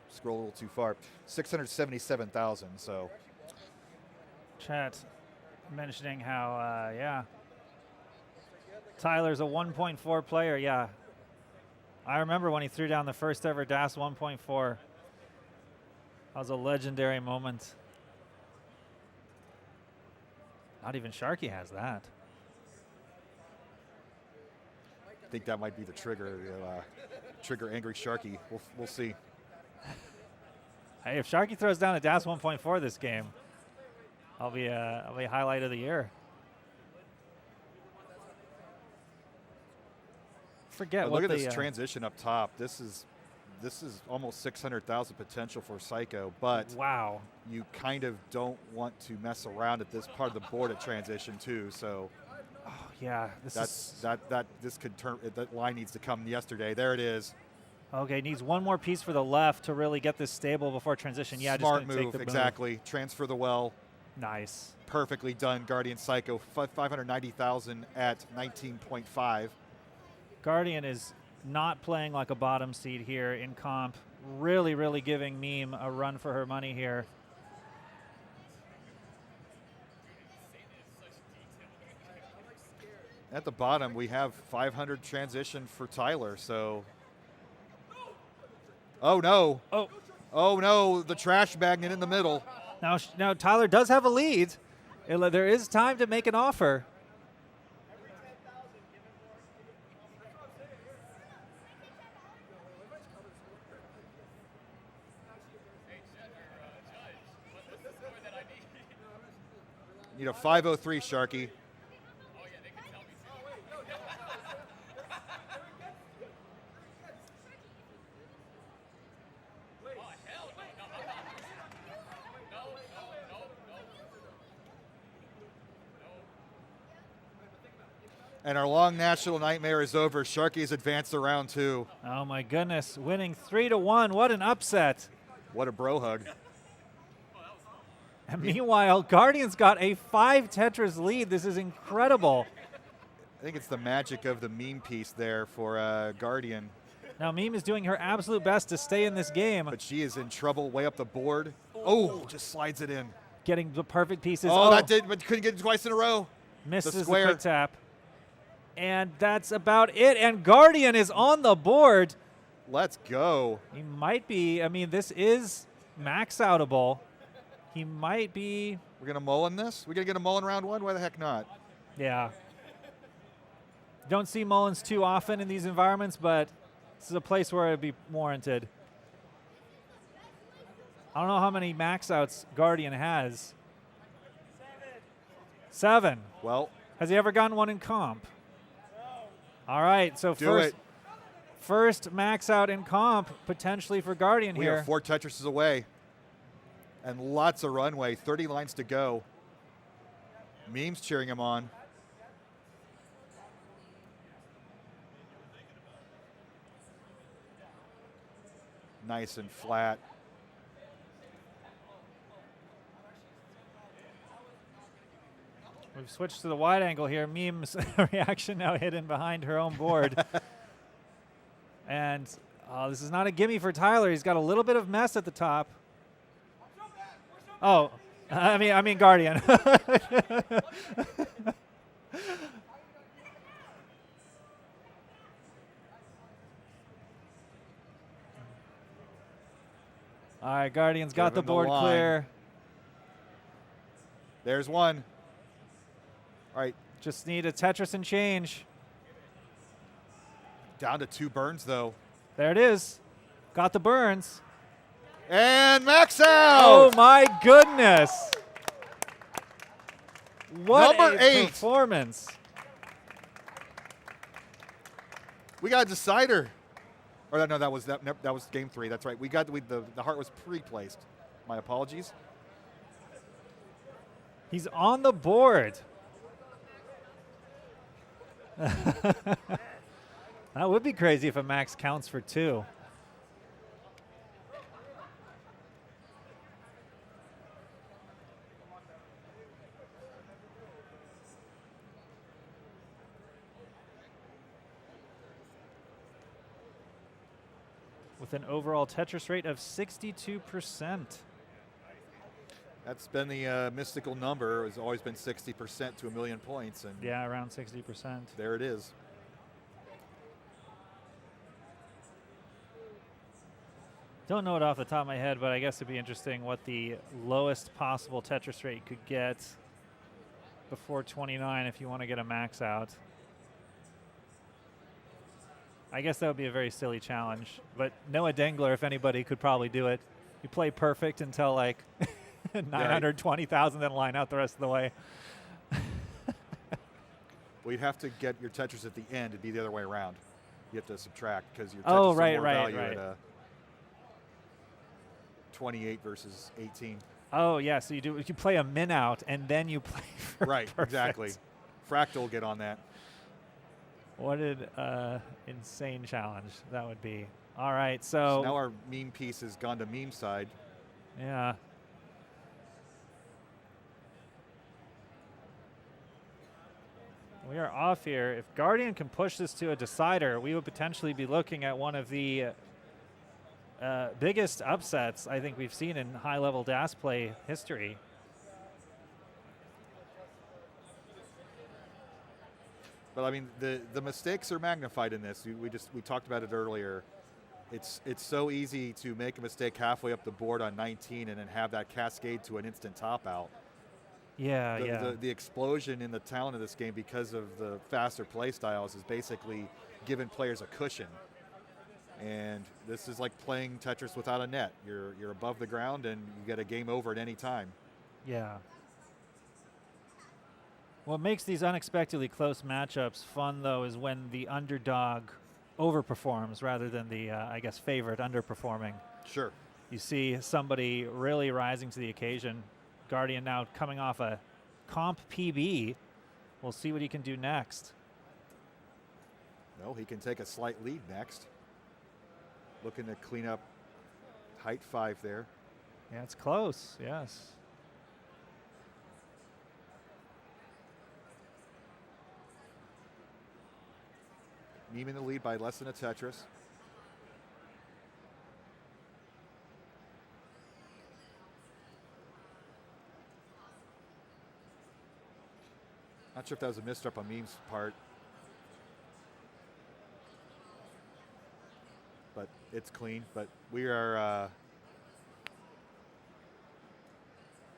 scroll a little too far, 677,000. So, Chat mentioning how, yeah, Tyler's a 1.4 player. Yeah, I remember when he threw down the first ever DAS 1.4. That was a legendary moment. Not even Sharky has that. I think that might be the trigger, trigger Angry Sharky. We'll see. Hey, if Sharky throws down a DAS 1.4 this game, I'll be highlight of the year. Forget what look at this transition up top. This is almost 600,000 potential for Psycho, but wow, you kind of don't want to mess around at this part of the board at transition too. So, yeah, this could turn. That line needs to come yesterday. There it is. Okay, needs one more piece for the left to really get this stable before transition. Yeah, smart just gonna move. Take the Exactly. Transfer the well. Nice. Perfectly done, Guardian Psycho. 590,000 at 19.5. Guardian is not playing like a bottom seed here in comp. Really, really giving Meme a run for her money here. At the bottom, we have 500 transition for Tyler, so. Oh, no. Oh, no, the trash magnet in the middle. Now Tyler does have a lead. There is time to make an offer. Need a 503, Sharky. And our long national nightmare is over. Sharky's advanced to round 2. Oh my goodness, winning 3-1. What an upset. What a bro hug. And meanwhile, Guardian's got a 5 Tetris lead. This is incredible. I think it's the magic of the meme piece there for Guardian. Now Meme is doing her absolute best to stay in this game. But she is in trouble way up the board. Oh, just slides it in. Getting the perfect pieces. Oh, that did, but couldn't get it twice in a row. Misses the quick tap. And that's about it. And Guardian is on the board. Let's go. He might be. I mean, this is max outable. He might be. We're going to Mullen this? We're going to get a Mullen round 1? Why the heck not? Yeah. Don't see Mullins too often in these environments, but this is a place where it'd be warranted. I don't know how many max outs Guardian has. 7. Well. Has he ever gotten one in comp? All right, so first max out in comp potentially for Guardian we here. We are 4 Tetrises away. And lots of runway, 30 lines to go. Meme's cheering him on. Nice and flat. We've switched to the wide angle here. Meme's reaction now hidden behind her own board. And this is not a gimme for Tyler. He's got a little bit of mess at the top. Oh, I mean Guardian. All right, Guardian's got the board clear. There's one. All right, Just need a Tetris and change. Down to 2 burns, though. There it is. Got the burns. And max out! Oh, my goodness. What Number a 8. performance. We got a decider. Or no, that was game 3. That's right. We got the heart was pre-placed. My apologies. He's on the board. That would be crazy if a max counts for 2. With an overall Tetris rate of 62%. That's been the mystical number. It's always been 60% to 1,000,000 points. And yeah, around 60%. There it is. Don't know it off the top of my head, but I guess it'd be interesting what the lowest possible Tetris rate could get before 29 if you want to get a max out. I guess that would be a very silly challenge. But Noah Dengler, if anybody, could probably do it. You play perfect until like 920,000, then line out the rest of the way. Well, you'd have to get your Tetris at the end. It'd be the other way around. You have to subtract because your Tetris Oh, are right, more right, value right. at 28 versus 18. Oh, yeah, so you play a min out, and then you play for Right, perfect. exactly. Fractal will get on that. What an insane challenge that would be. All right, so now our meme piece has gone to meme side. Yeah. We are off here. If Guardian can push this to a decider, we would potentially be looking at one of the biggest upsets I think we've seen in high-level DAS play history. But I mean, the mistakes are magnified in this. We talked about it earlier. It's so easy to make a mistake halfway up the board on 19 and then have that cascade to an instant top out. Yeah, The explosion in the talent of this game because of the faster play styles is basically giving players a cushion. And this is like playing Tetris without a net. You're above the ground and you get a game over at any time. Yeah. What makes these unexpectedly close matchups fun, though, is when the underdog overperforms rather than the, I guess, favorite underperforming. Sure. You see somebody really rising to the occasion. Guardian now coming off a comp PB. We'll see what he can do next. No, he can take a slight lead next. Looking to clean up height 5 there. Yeah, it's close, yes. Meme in the lead by less than a Tetris. Not sure if that was a misstep on Meme's part. But it's clean. But we are,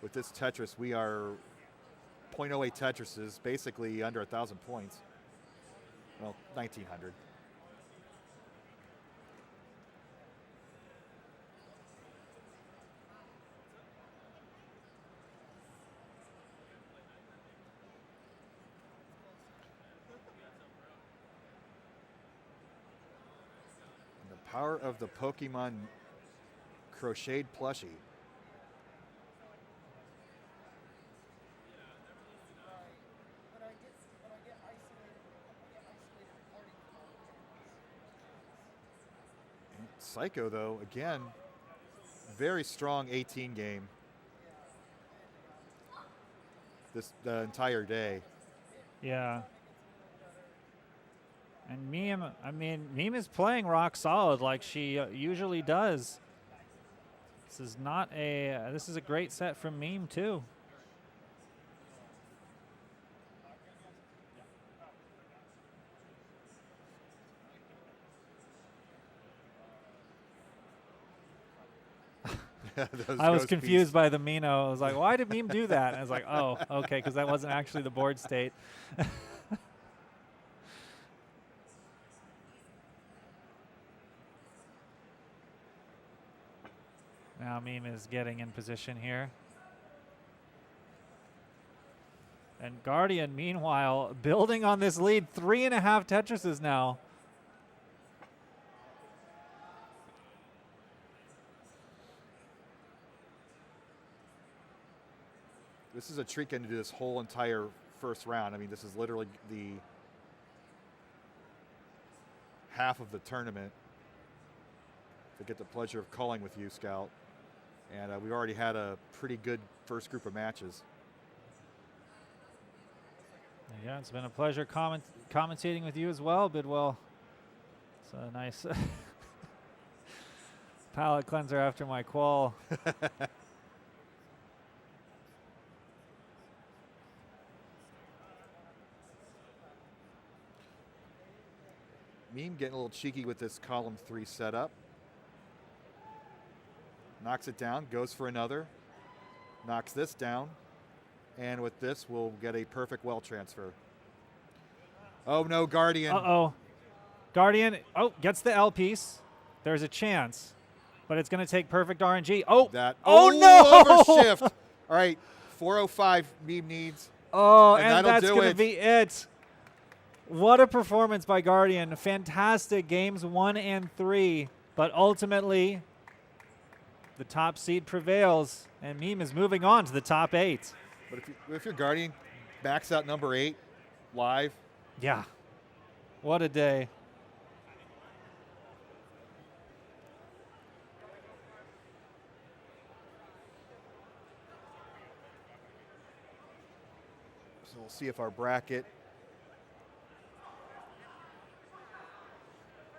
with this Tetris, we are 0.08 Tetrises, basically under 1,000 points. Well, 1,900. And the power of the Pokemon crocheted plushie. Psycho, though, again, very strong 18 game this the entire day. Yeah. And Meme, I mean, Meme is playing rock solid like she usually does. This is not a, this is a great set from Meme, too. I was confused by the Mino. I was like, why did Meme do that? And I was like, oh, okay, because that wasn't actually the board state. Now Meme is getting in position here. And Guardian, meanwhile, building on this lead. 3.5 Tetrises now. This is a treat getting to do this whole entire first round. I mean, this is literally the half of the tournament. To get the pleasure of calling with you, Scout. And we've already had a pretty good first group of matches. Yeah, it's been a pleasure commentating with you as well, Bidwell. It's a nice palate cleanser after my qual. Meme getting a little cheeky with this column 3 setup. Knocks it down, goes for another, knocks this down, and with this we'll get a perfect well transfer. Oh no, Guardian. Uh-oh. Guardian, gets the L piece. There's a chance, but it's going to take perfect RNG. Oh, no! Overshift. All right, 405 Meme needs. Oh, and that's going to be it. What a performance by Guardian. Fantastic games 1 and 3, but ultimately the top seed prevails, and Meme is moving on to the top 8. But if your Guardian backs out number 8 live. Yeah. What a day. So we'll see if our bracket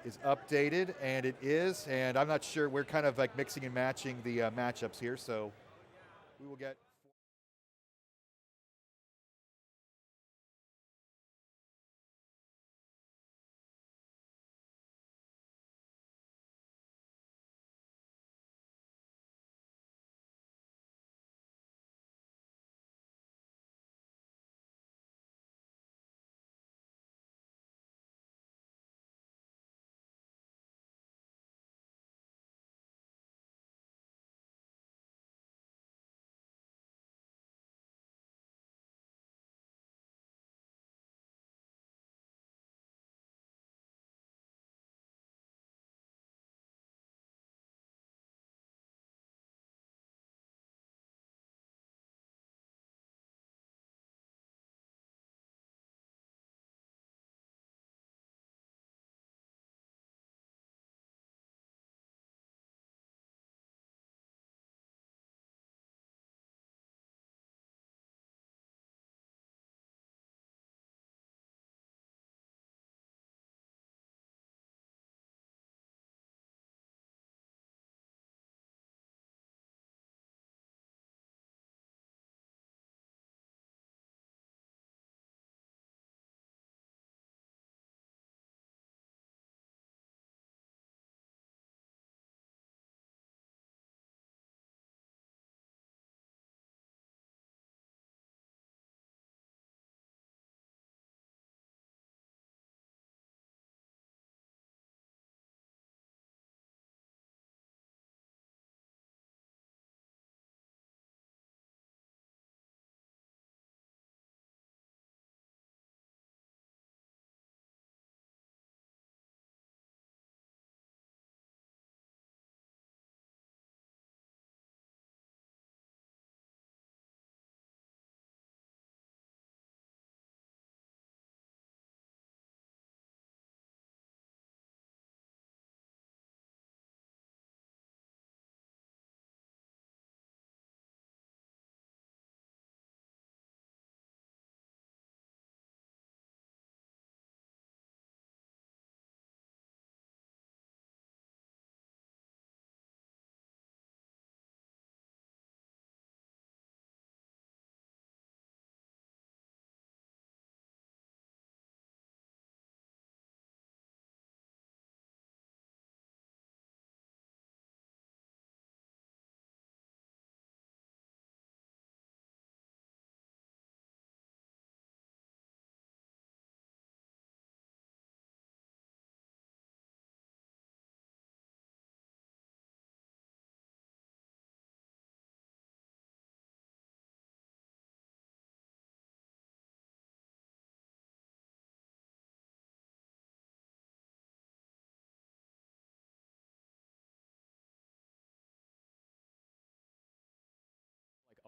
is updated, and it is. And I'm not sure. We're kind of like mixing and matching the matchups here, so we will get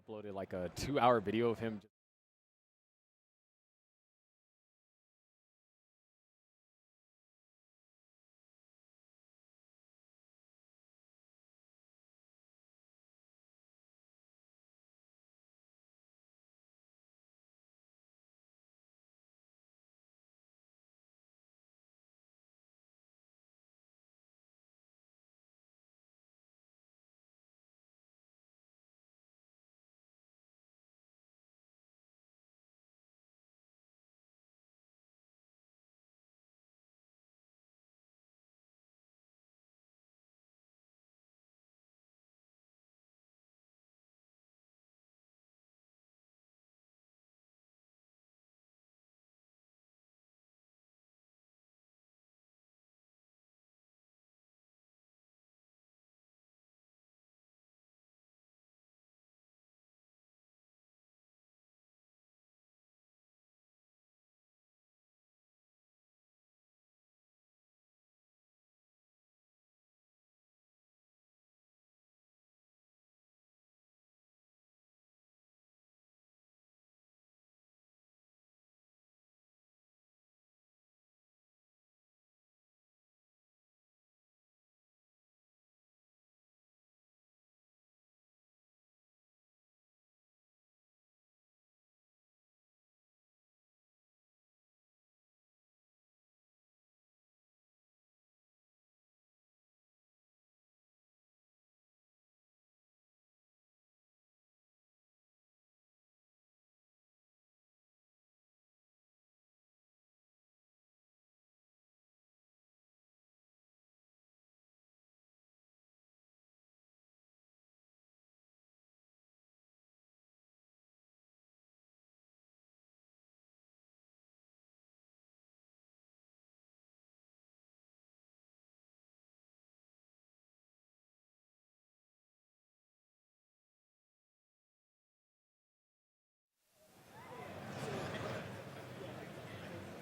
uploaded like a 2-hour video of him.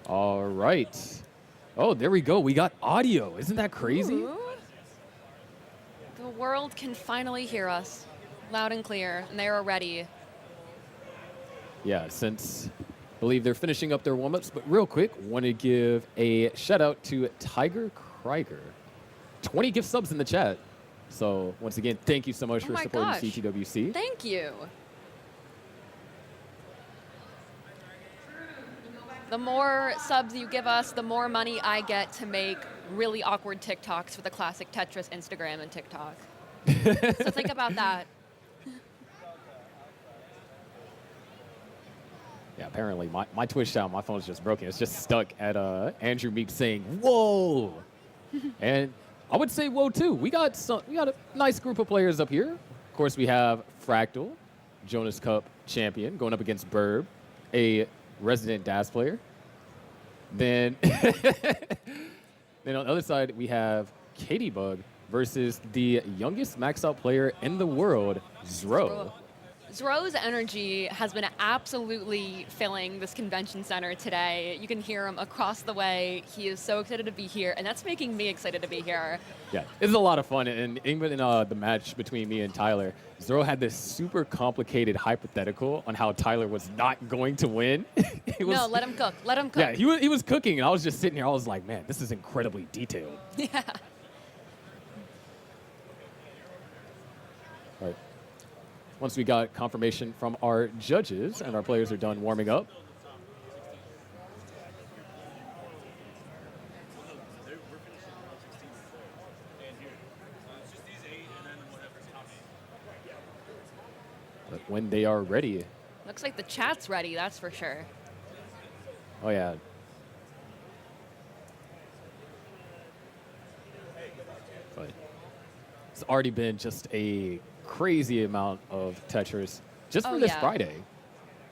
All right. Oh, there we go. We got audio. Isn't that crazy? Ooh. The world can finally hear us loud and clear, and they are ready. Yeah, since I believe they're finishing up their warm-ups, but real quick, want to give a shout-out to Tiger Krieger. 20 gift subs in the chat. So once again, thank you so much for supporting CTWC. Thank you. The more subs you give us, the more money I get to make really awkward TikToks for the classic Tetris Instagram and TikTok. So think about that. Yeah, apparently my Twitch channel, my phone's just broken. It's just stuck at Andrew Meek saying, "Whoa!" And I would say, "Whoa!" too. We got a nice group of players up here. Of course, we have Fractal, Jonas Cup champion, going up against Burb, a resident DAS player. Then, then on the other side, we have Katie Bug versus the youngest maxed out player in the world, Zro. Zro's energy has been absolutely filling this convention center today. You can hear him across the way. He is so excited to be here, and that's making me excited to be here. Yeah, it's a lot of fun, and even in the match between me and Tyler, Zro had this super complicated hypothetical on how Tyler was not going to win. No, let him cook. Let him cook. Yeah, he was cooking, and I was just sitting here. I was like, man, this is incredibly detailed. Yeah. All right. Once we got confirmation from our judges and our players are done warming up, but when they are ready, Looks like the chat's ready, that's for sure. oh yeah. But it's already been just a crazy amount of Tetris just for this Friday.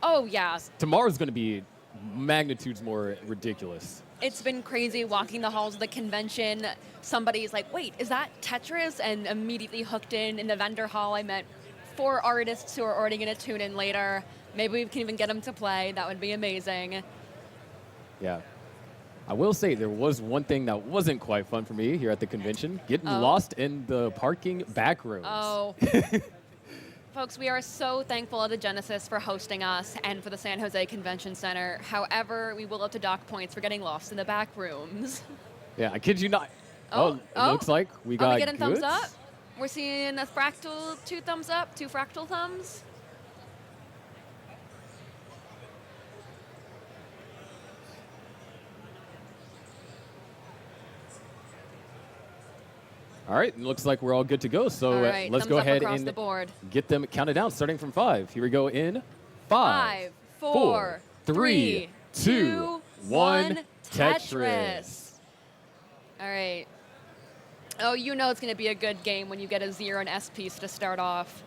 Oh, yeah. Tomorrow's going to be magnitudes more ridiculous. It's been crazy walking the halls of the convention. Somebody's like, wait, is that Tetris? And immediately hooked in the vendor hall. I met 4 artists who are already going to tune in later. Maybe we can even get them to play. That would be amazing. Yeah. I will say there was one thing that wasn't quite fun for me here at the convention, getting lost in the parking back rooms. Oh. Folks, we are so thankful to Genesis for hosting us and for the San Jose Convention Center. However, we will have to dock points for getting lost in the back rooms. Yeah, I kid you not. It looks like we got Are we getting thumbs goods. up? We're seeing a fractal, 2 thumbs up, 2 fractal thumbs. All right, it looks like we're all good to go. So All right, let's thumbs go up ahead across and the board. get them counted down, starting from 5. Here we go in 5, 4, 3, 2, 1. Tetris. All right. Oh, you know it's going to be a good game when you get a 0 and S piece to start off.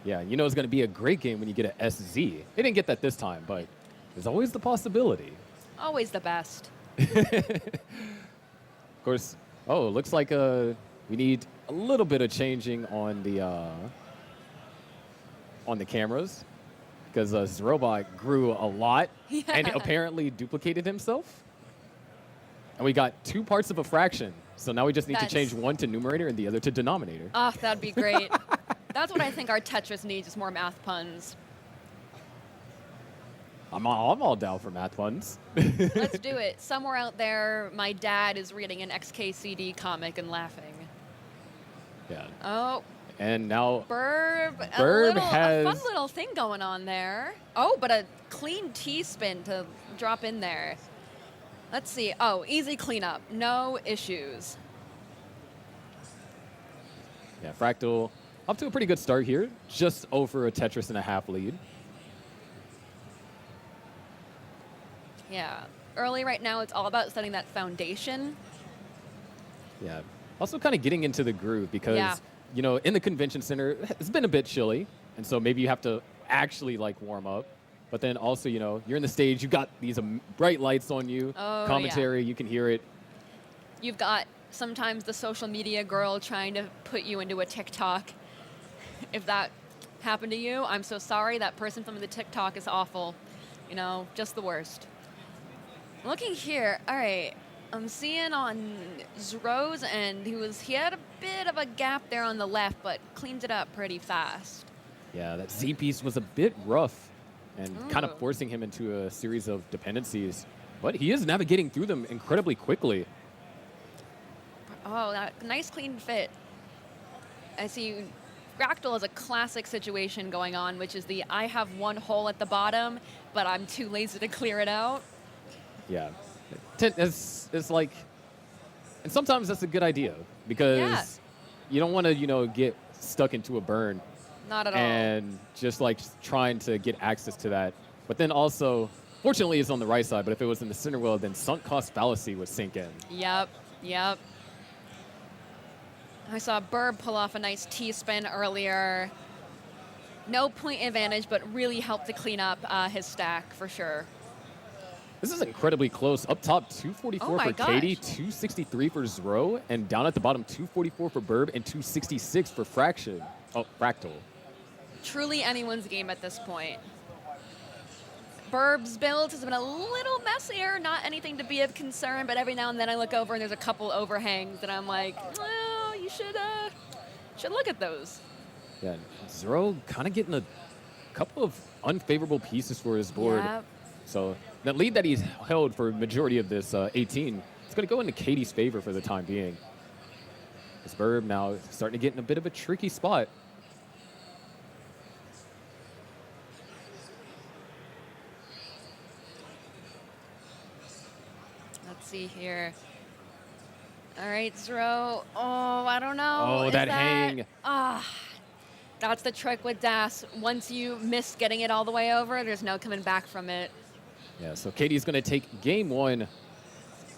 Yeah, you know it's going to be a great game when you get an SZ. They didn't get that this time, but there's always the possibility. Always the best. Of course, it looks like we need a little bit of changing on the cameras because this robot grew a lot and apparently duplicated himself. And we got 2 parts of a fraction. So now we just need to change one to numerator and the other to denominator. Oh, that'd be great. That's what I think our Tetris needs is more math puns. I'm all down for math puns. Let's do it. Somewhere out there, my dad is reading an XKCD comic and laughing. Yeah. Oh. And now Burb has a fun little thing going on there. Oh, but a clean T-spin to drop in there. Let's see. Oh, easy cleanup. No issues. Yeah, Fractal up to a pretty good start here. Just over a Tetris and a half lead. Yeah. Early right now, it's all about setting that foundation. Yeah. Also kind of getting into the groove because, you know, in the convention center, it's been a bit chilly. And so maybe you have to actually, like, warm up. But then also, you know, you're in the stage, you got these bright lights on you, commentary, you can hear it. You've got sometimes the social media girl trying to put you into a TikTok. If that happened to you, I'm so sorry. That person from the TikTok is awful. You know, just the worst. Looking here, all right, I'm seeing on Zro's end, he had a bit of a gap there on the left, but cleaned it up pretty fast. Yeah, that Z piece was a bit rough and kind of forcing him into a series of dependencies. But he is navigating through them incredibly quickly. Oh, that nice clean fit. I see Fractal has a classic situation going on, which is I have one hole at the bottom, but I'm too lazy to clear it out. Yeah. It's like, and sometimes that's a good idea because you don't want to, you know, get stuck into a burn. Not at all. And just like trying to get access to that. But then also, fortunately, it's on the right side, but if it was in the center wheel, then sunk cost fallacy would sink in. Yep. I saw Burb pull off a nice T-spin earlier. No point advantage, but really helped to clean up his stack for sure. This is incredibly close. Up top, 244 for Katie, 263 for Zro, and down at the bottom, 244 for Burb and 266 for Fractal. Truly anyone's game at this point. Burb's build has been a little messier, not anything to be of concern, but every now and then I look over and there's a couple overhangs and I'm like, well, you should look at those. Yeah, Zro kind of getting a couple of unfavorable pieces for his board. Yep. So that lead that he's held for a majority of this 18, it's going to go into Katie's favor for the time being. This Burb now starting to get in a bit of a tricky spot. Let's see here. All right, Zro. Oh, I don't know. Oh, that hang. That's the trick with DAS. Once you miss getting it all the way over, there's no coming back from it. Yeah, so Katie's going to take game 1.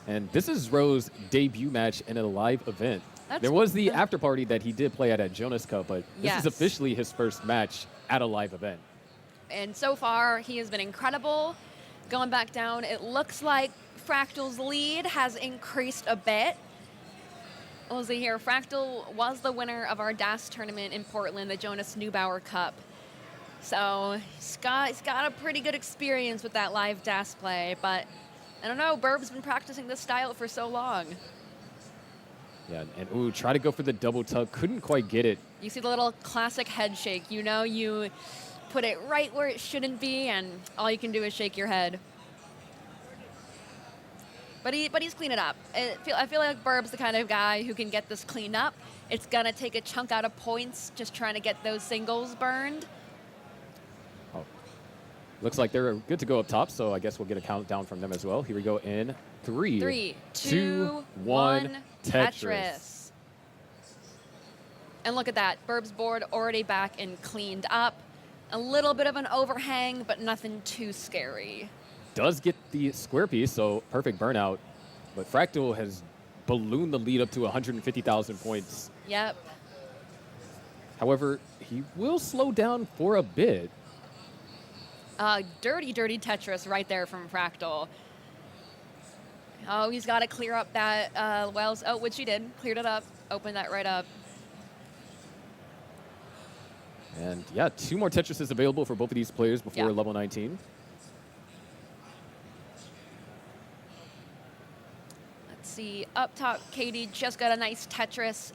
And this is Ro's debut match in a live event. There was the after party that he did play at Jonas Cup, but this is officially his first match at a live event. And so far, he has been incredible. Going back down, it looks like Fractal's lead has increased a bit. We'll see here. Fractal was the winner of our DAS tournament in Portland, the Jonas Neubauer Cup. So he's got a pretty good experience with that live DAS play, but I don't know, Burb's been practicing this style for so long. Yeah, and ooh, try to go for the double tug. Couldn't quite get it. You see the little classic head shake. You know, you put it right where it shouldn't be, and all you can do is shake your head. But he's cleaned it up. I feel like Burb's the kind of guy who can get this cleaned up. It's gonna take a chunk out of points just trying to get those singles burned. Oh, looks like they're good to go up top, so I guess we'll get a countdown from them as well. Here we go in 3, 2, 1, Tetris. And look at that, Burb's board already back and cleaned up. A little bit of an overhang, but nothing too scary. Does get the square piece, so perfect burnout. But Fractal has ballooned the lead up to 150,000 points. Yep. However, he will slow down for a bit. Dirty Tetris right there from Fractal. Oh, he's got to clear up that wells. Oh, which he did. Cleared it up. Opened that right up. And yeah, 2 more Tetrises available for both of these players before level 19. See, up top, Katie just got a nice Tetris,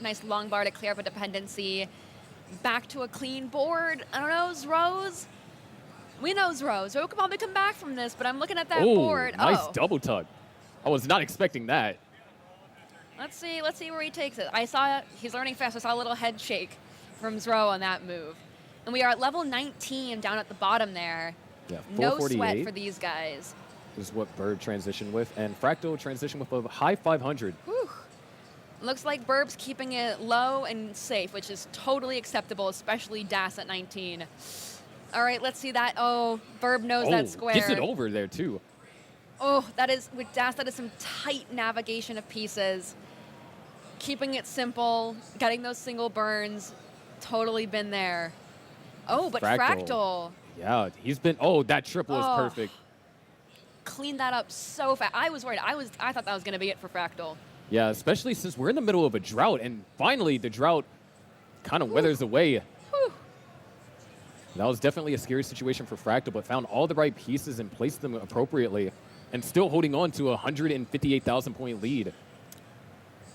nice long bar to clear up a dependency. Back to a clean board. I don't know, Zro's. We know Zro's. Zro could probably come back from this, but I'm looking at that board. Nice double tug. I was not expecting that. Let's see where he takes it. I saw he's learning fast. I saw a little head shake from Zro on that move. And we are at level 19 down at the bottom there. Yeah, no sweat for these guys. Is what Bird transitioned with, and Fractal transitioned with a high 500. Whew. Looks like Burb's keeping it low and safe, which is totally acceptable, especially Das at 19. All right, let's see that. Oh, Burb knows that square. Gets it over there, too. Oh, that is, with Das, that is some tight navigation of pieces. Keeping it simple, getting those single burns, totally been there. Oh, but Fractal. Yeah, he's been, that triple is perfect. Cleaned that up so fast. I was worried. I thought that was going to be it for Fractal. Yeah, especially since we're in the middle of a drought, and finally the drought kind of weathers away. That was definitely a scary situation for Fractal, but found all the right pieces and placed them appropriately, and still holding on to a 158,000 point lead.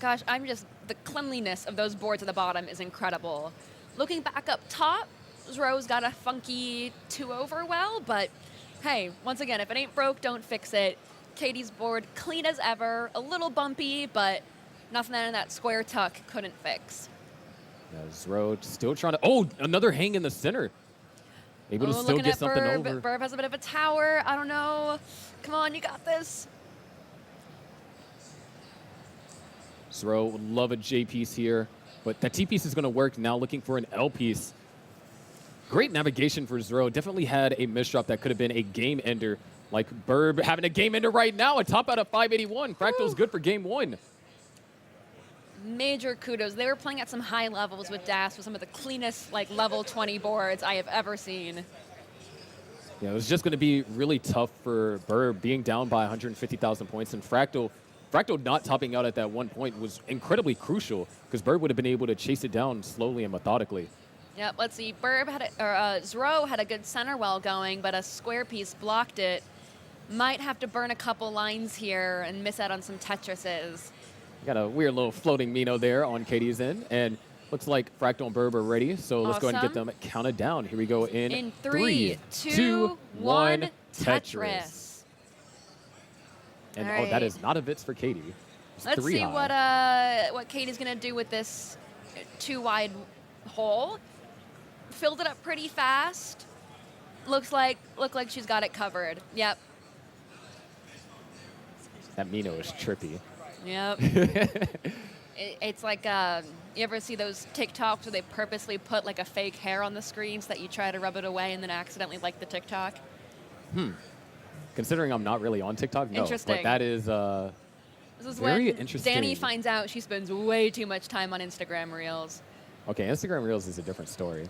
Gosh, the cleanliness of those boards at the bottom is incredible. Looking back up top, Zro's got a funky 2-over well, but hey, once again, if it ain't broke, don't fix it. Katie's board, clean as ever, a little bumpy, but nothing in that square tuck couldn't fix. Yeah, Zro still trying to, another hang in the center. Able to still get something over. Burb has a bit of a tower. I don't know. Come on, you got this. Zro would love a J piece here, but that T piece is going to work now, looking for an L piece. Great navigation for Zro. Definitely had a misdrop that could have been a game ender. Like Burb having a game ender right now, a top out of 581. Fractal's good for game 1. Major kudos. They were playing at some high levels with Das with some of the cleanest level 20 boards I have ever seen. Yeah, it was just going to be really tough for Burb being down by 150,000 points, and Fractal not topping out at that one point was incredibly crucial because Burb would have been able to chase it down slowly and methodically. Yep, let's see. Zro had a good center well going, but a square piece blocked it. Might have to burn a couple lines here and miss out on some Tetrises. Got a weird little floating Mino there on Katie's end, and looks like Fractal and Burb are ready, so let's go ahead and get them counted down. Here we go in 3, 2, 1, Tetris. And that is not a Vitz for Katie. Let's see what Katie's going to do with this 2-wide hole. Filled it up pretty fast. Looked like she's got it covered. Yep. That Mino is trippy. Yep. It's like, you ever see those TikToks where they purposely put a fake hair on the screen so that you try to rub it away and then accidentally like the TikTok? Considering I'm not really on TikTok, no. Interesting. But that is this is very when interesting. Danny finds out she spends way too much time on Instagram Reels. Okay, Instagram Reels is a different story.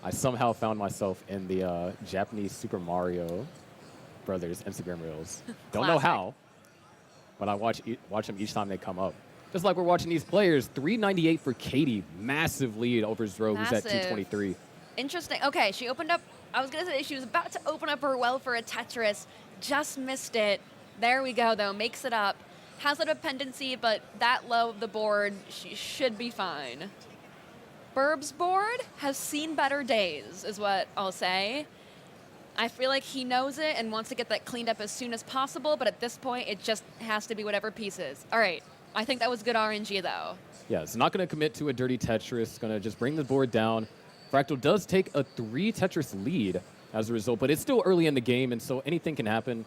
I somehow found myself in the Japanese Super Mario Brothers Instagram Reels. Don't know how, but I watch them each time they come up. Just like we're watching these players, 398 for Katie, massive lead over Zro, who's at 223. Interesting. Okay, she opened up. I was going to say she was about to open up her well for a Tetris, just missed it. There we go, though, makes it up. has a dependency, but that low of the board, she should be fine. Burb's board has seen better days, is what I'll say. I feel like he knows it and wants to get that cleaned up as soon as possible, but at this point, it just has to be whatever pieces. All right, I think that was good RNG, though. Yeah, it's not going to commit to a dirty Tetris. Going to just bring the board down. Fractal does take a 3 Tetris lead as a result, but it's still early in the game, and so anything can happen.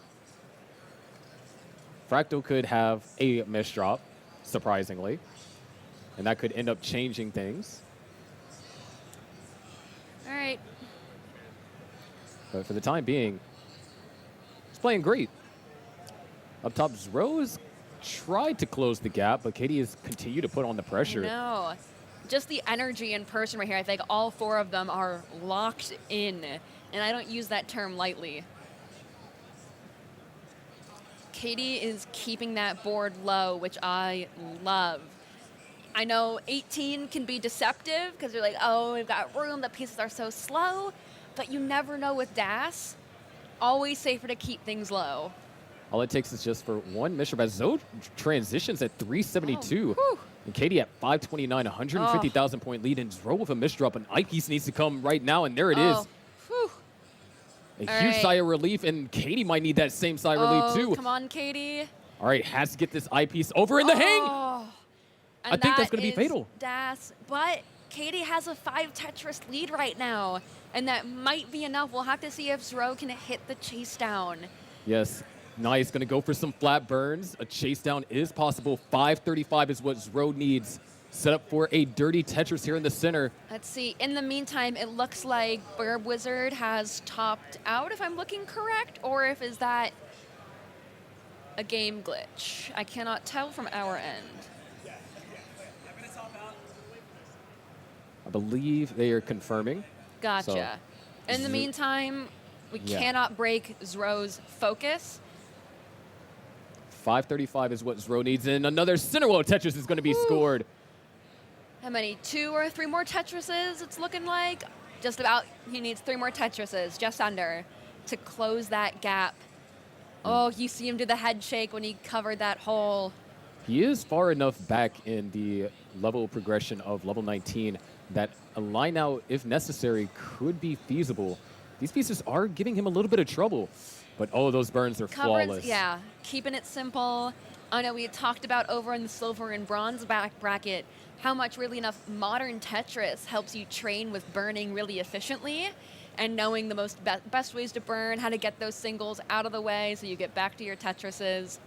Fractal could have a miss drop, surprisingly, and that could end up changing things. All right. But for the time being, he's playing great. Up top, Zro has tried to close the gap, but Katie has continued to put on the pressure. No, just the energy in person right here. I think all 4 of them are locked in, and I don't use that term lightly. Katie is keeping that board low, which I love. I know 18 can be deceptive because you're like, oh, we've got room, the pieces are so slow, but you never know with DAS. Always safer to keep things low. All it takes is just for one mission. As Zoe transitions at 372, and Katie at 529, 150,000 point lead, and Zro with a misdrop. An eyepiece needs to come right now, and there it is. A huge sigh of relief, and Katie might need that same sigh of relief too. Come on, Katie. All right, has to get this eyepiece over in the hang. I think that's going to be fatal. DAS, but Katie has a 5 Tetris lead right now, and that might be enough. We'll have to see if Zro can hit the chase down. Yes, nice. Going to go for some flat burns. A chase down is possible. 535 is what Zro needs. Set up for a dirty Tetris here in the center. Let's see. In the meantime, it looks like Burb Wizard has topped out, if I'm looking correct, or if is that a game glitch. I cannot tell from our end. I believe they are confirming. Gotcha. So, in the meantime, we cannot break Zro's focus. 535 is what Zro needs, and another Cinderwell Tetris is going to be scored. How many? 2 or 3 more Tetrises, it's looking like? Just about. He needs 3 more Tetrises, just under, to close that gap. Oh, you see him do the head shake when he covered that hole. He is far enough back in the level progression of level 19 that a line out, if necessary, could be feasible. These pieces are giving him a little bit of trouble, but oh, those burns are flawless. Yeah, keeping it simple. I know we had talked about over in the silver and bronze bracket how much really enough modern Tetris helps you train with burning really efficiently and knowing the best ways to burn, how to get those singles out of the way so you get back to your Tetrises.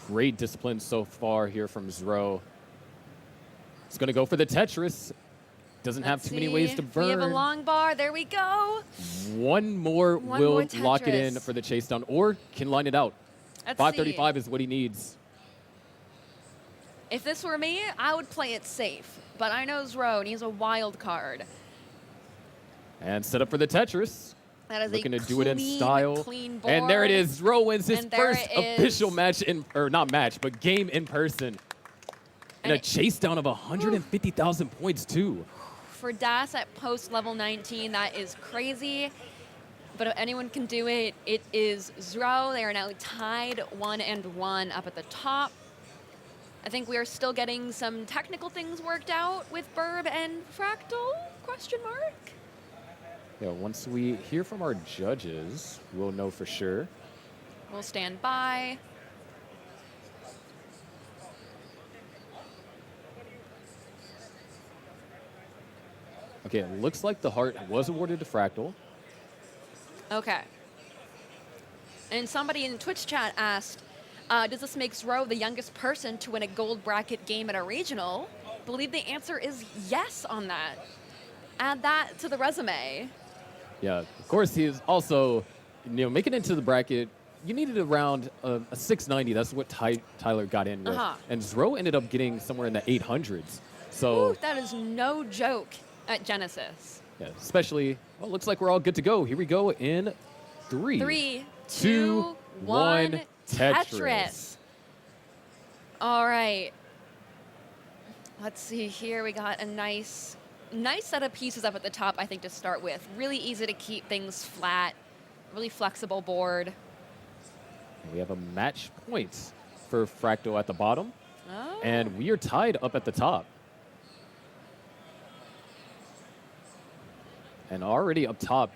Great discipline so far here from Zro. He's going to go for the Tetris. Doesn't have too many ways to burn. We have a long bar. There we go. One more will lock it in for the chase down, or can line it out. 535 is what he needs. If this were me, I would play it safe. But I know Zro, and he's a wild card. And set up for the Tetris. That is looking a to do it in style. Clean board. And there it is. Zro wins his first official match but game in person. And a chase down of 150,000 points too. For DAS at post level 19, that is crazy. But if anyone can do it, it is Zro. They are now tied 1-1 up at the top. I think we are still getting some technical things worked out with Burb and Fractal, question mark? Yeah, once we hear from our judges, we'll know for sure. We'll stand by. Okay, it looks like the heart was awarded to Fractal. Okay. And somebody in Twitch chat asked, does this make Zro the youngest person to win a gold bracket game at a regional? I believe the answer is yes on that. Add that to the resume. Yeah, of course he is also, making it into the bracket, you needed around a 690. That's what Tyler got in with. And Zro ended up getting somewhere in the 800s. So ooh, that is no joke at Genesis. Yeah, especially, well, looks like we're all good to go. Here we go in 3, 2, 1, Tetris. All right. Let's see here. We got a nice set of pieces up at the top, I think, to start with. Really easy to keep things flat. Really flexible board. We have a match point for Fractal at the bottom. Oh. And we are tied up at the top. And already up top,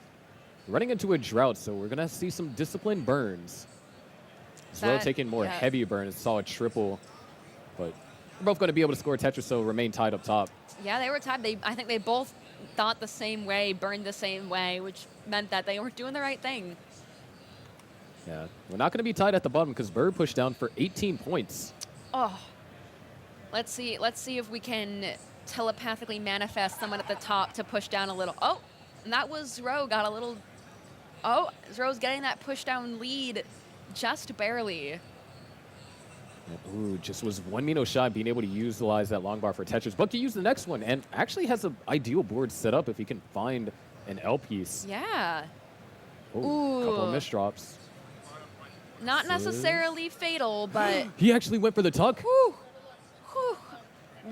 running into a drought, so we're going to see some disciplined burns. Zero taking more heavy burns, saw a triple, but we're both going to be able to score Tetris, so remain tied up top. Yeah, they were tied. I think they both thought the same way, burned the same way, which meant that they were doing the right thing. Yeah, we're not going to be tied at the bottom because Bird pushed down for 18 points. Oh, let's see if we can telepathically manifest someone at the top to push down a little. Oh, and that was Zro got a little. Oh, Zro's getting that push down lead, just barely. Ooh, just was 1 Mino shy being able to utilize that long bar for Tetris, but to use the next one, and actually has an ideal board set up if he can find an L piece. Yeah. Ooh, couple of misdrops. Not necessarily fatal, but he actually went for the tuck. Whew, whew.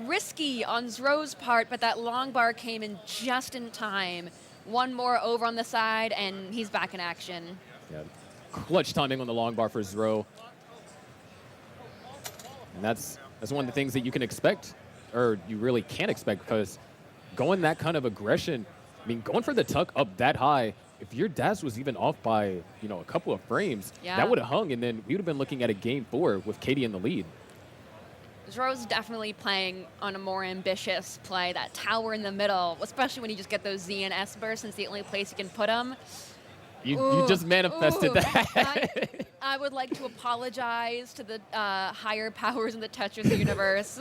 Risky on Zro's part, but that long bar came in just in time. One more over on the side, and he's back in action. Yeah, clutch timing on the long bar for Zro. And that's one of the things that you can expect, or you really can't expect, because going that kind of aggression, I mean, going for the tuck up that high, if your dash was even off by, you know, a couple of frames, that would have hung, and then we would have been looking at a game 4 with Katie in the lead. Zro's definitely playing on a more ambitious play, that tower in the middle, especially when you just get those Z and S bursts, since the only place you can put them. You just manifested that. I would like to apologize to the higher powers in the Tetris universe.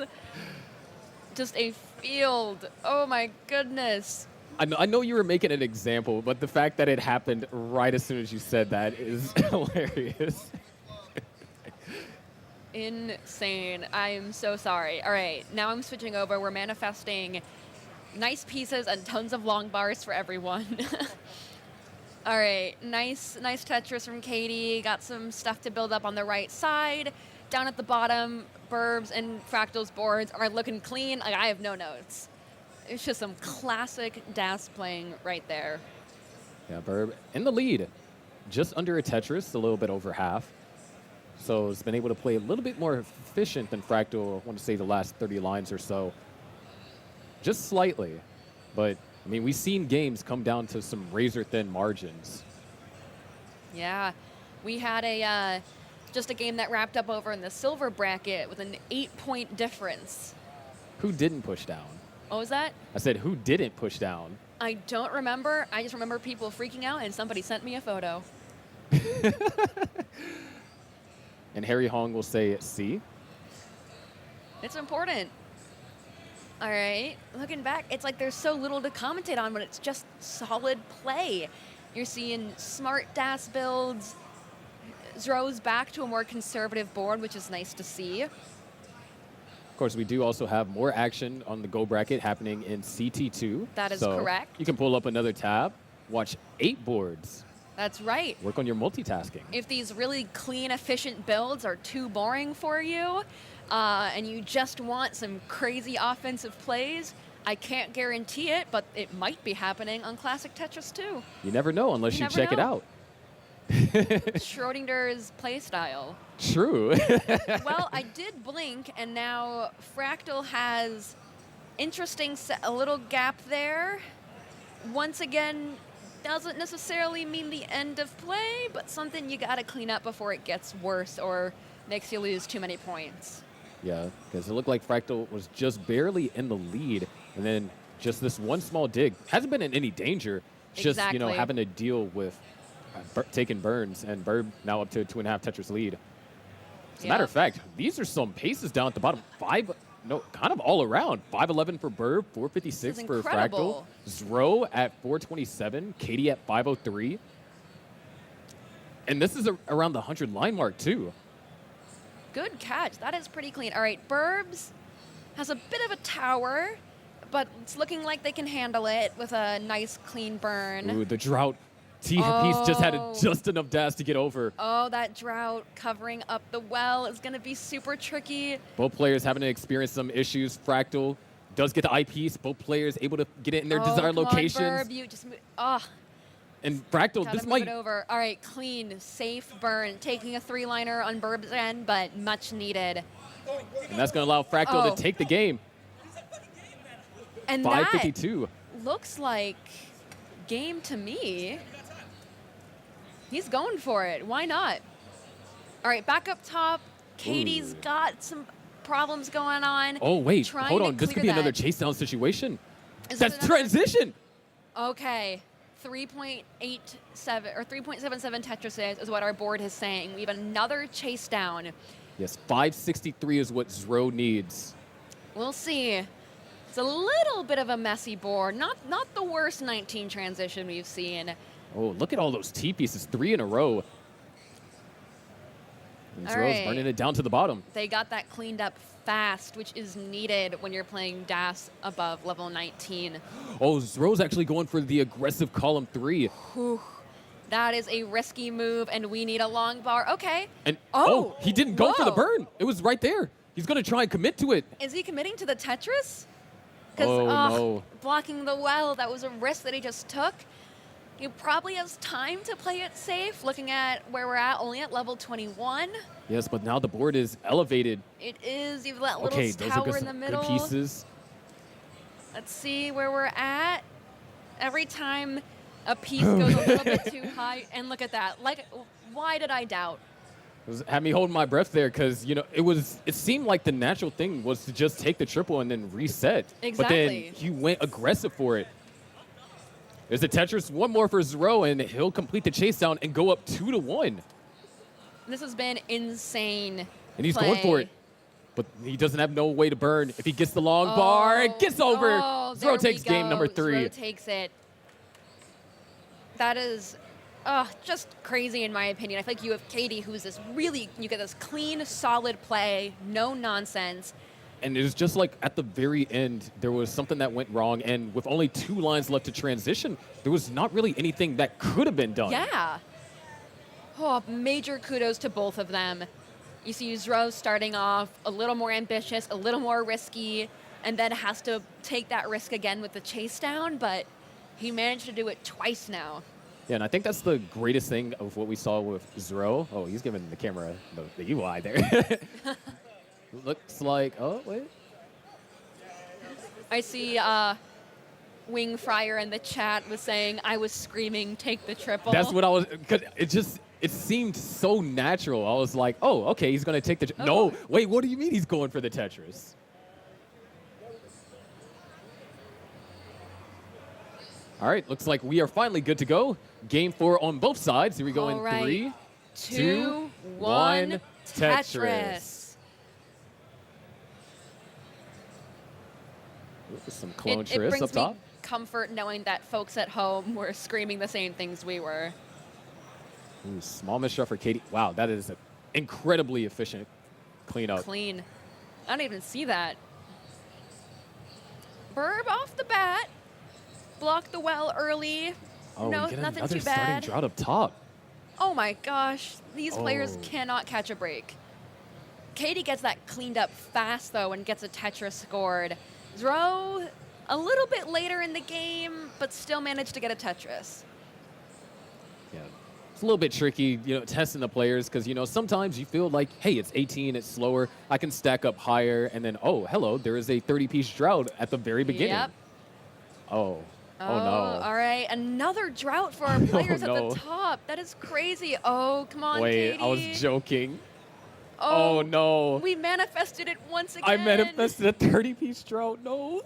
Just a field. Oh my goodness. I know you were making an example, but the fact that it happened right as soon as you said that is hilarious. Insane. I am so sorry. All right, now I'm switching over. We're manifesting nice pieces and tons of long bars for everyone. All right, nice Tetris from Katie. Got some stuff to build up on the right side. Down at the bottom, Burbs and Fractal's boards are looking clean. Like, I have no notes. It's just some classic DAS playing right there. Yeah, Burb in the lead, just under a Tetris, a little bit over half. So it's been able to play a little bit more efficient than Fractal, I want to say the last 30 lines or so. Just slightly. But, I mean, we've seen games come down to some razor-thin margins. Yeah, we had just a game that wrapped up over in the silver bracket with an 8-point difference. Who didn't push down? What was that? I said, who didn't push down? I don't remember. I just remember people freaking out, and somebody sent me a photo. And Harry Hong will say C. It's important. All right, looking back, it's like there's so little to commentate on, but it's just solid play. You're seeing smart DAS builds. Zro's back to a more conservative board, which is nice to see. Of course, we do also have more action on the Go bracket happening in CT2. That is so correct. You can pull up another tab, watch 8 boards. That's right. Work on your multitasking. If these really clean, efficient builds are too boring for you, and you just want some crazy offensive plays, I can't guarantee it, but it might be happening on Classic Tetris 2. You never know unless you check it out. Schrodinger's playstyle. True. Well, I did blink, and now Fractal has a little gap there. Once again, doesn't necessarily mean the end of play, but something you got to clean up before it gets worse or makes you lose too many points. Yeah, because it looked like Fractal was just barely in the lead, and then just this one small dig. Hasn't been in any danger, just, you know, having to deal with taking burns, and Burb now up to a 2.5 Tetris lead. As a matter of fact, these are some paces down at the bottom. Kind of all around. 511 for Burb, 456 for Fractal. Zro at 427, Katie at 503. And this is around the 100 line mark, too. Good catch. That is pretty clean. All right, Burbs has a bit of a tower, but it's looking like they can handle it with a nice, clean burn. Ooh, the drought. T-Piece just had just enough dash to get over. Oh, that drought covering up the well is going to be super tricky. Both players having to experience some issues. Fractal does get the eyepiece. Both players able to get it in their desired locations. On, Burb, you just And Fractal, Gotta this move might... it over. All right, clean, safe burn. Taking a 3-liner on Burb's end, but much needed. And that's going to allow Fractal Oh. to take the game. And 552. that looks like game to me. He's going for it. Why not? All right, back up top. Katie's Ooh. got some problems going on. Oh, wait. Trying Hold to on. This could clear be another that. chase down situation. Is That's it another- transition. Okay. 3.87 or 3.77 Tetris is what our board is saying. We have another chase down. Yes, 563 is what Zro needs. We'll see. It's a little bit of a messy board. Not the worst 19 transition we've seen. Oh, look at all those T pieces, 3 in a row. And All Zro's right. burning it down to the bottom. They got that cleaned up fast, which is needed when you're playing DAS above level 19. Oh, Zro's actually going for the aggressive column 3. Whew. That is a risky move, and we need a long bar. Okay. And Oh, he didn't go for the whoa. burn. It was right there. He's going to try and commit to it. Is he committing to the Tetris? Oh, no. Blocking the well, that was a risk that he just took. He probably has time to play it safe, looking at where we're at, only at level 21. Yes, but now the board is elevated. It is, you've that little Okay, those are tower good, in the middle. good pieces. Let's see where we're at. Every time a piece goes a little bit too high, and look at that. Like, why did I doubt? Had me holding my breath there because, it seemed like the natural thing was to just take the triple and then reset. Exactly. But then he went aggressive for it. There's a Tetris, one more for Zro, and he'll complete the chase down and go up 2-1. This has been insane. And he's play. going for it. But he doesn't have no way to burn. If he gets the long bar, it gets over. Oh, there Zro takes we game go. number 3. Zro takes it. That is just crazy in my opinion. I feel like you have Katie, who's this really, you get this clean, solid play, no nonsense. And it was just like at the very end, there was something that went wrong. And with only 2 lines left to transition, there was not really anything that could have been done. Yeah. Oh, major kudos to both of them. You see Zro starting off a little more ambitious, a little more risky, and then has to take that risk again with the chase down, but he managed to do it twice now. Yeah, and I think that's the greatest thing of what we saw with Zro. Oh, he's giving the camera the UI there. Looks like, oh, wait. I see Wing Fryer in the chat was saying, I was screaming, take the triple. That's what I was, because it seemed so natural. I was like, oh, okay, he's going to take the, no, wait, what do you mean he's going for the Tetris? All right, looks like we are finally good to go. Game 4 on both sides. Here we go All in right. 3, 2, 1, Tetris. Some clone It Triss brings up top. me comfort knowing that folks at home were screaming the same things we were. Ooh, small misshot for Katie. Wow, that is an incredibly efficient cleanup. Clean. I don't even see that. Burb off the bat. Block the well early. Oh, no, we get nothing another too starting bad. drought up top. Oh my gosh, these players Oh. cannot catch a break. Katie gets that cleaned up fast though and gets a Tetris scored. Zro, a little bit later in the game, but still managed to get a Tetris. Yeah, it's a little bit tricky, testing the players because, sometimes you feel like, hey, it's 18, it's slower. I can stack up higher. And then, oh, hello, there is a 30-piece drought at the very beginning. Yep. Oh no. All right, another drought for our players at no. the top. That is crazy. Oh, come on, Wait, Katie. I was joking. Oh, no. We manifested it once again. I manifested a 30-piece drought. No.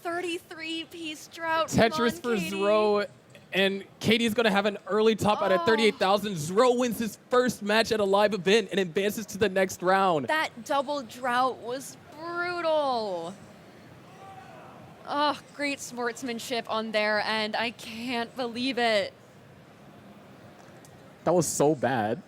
33-piece drought. Tetris Come on, for Katie. Zro. And Katie's going to have an early top out at 38,000. Zro wins his first match at a live event and advances to the next round. That double drought was brutal. Oh, great sportsmanship on their end. I can't believe it. That was so bad.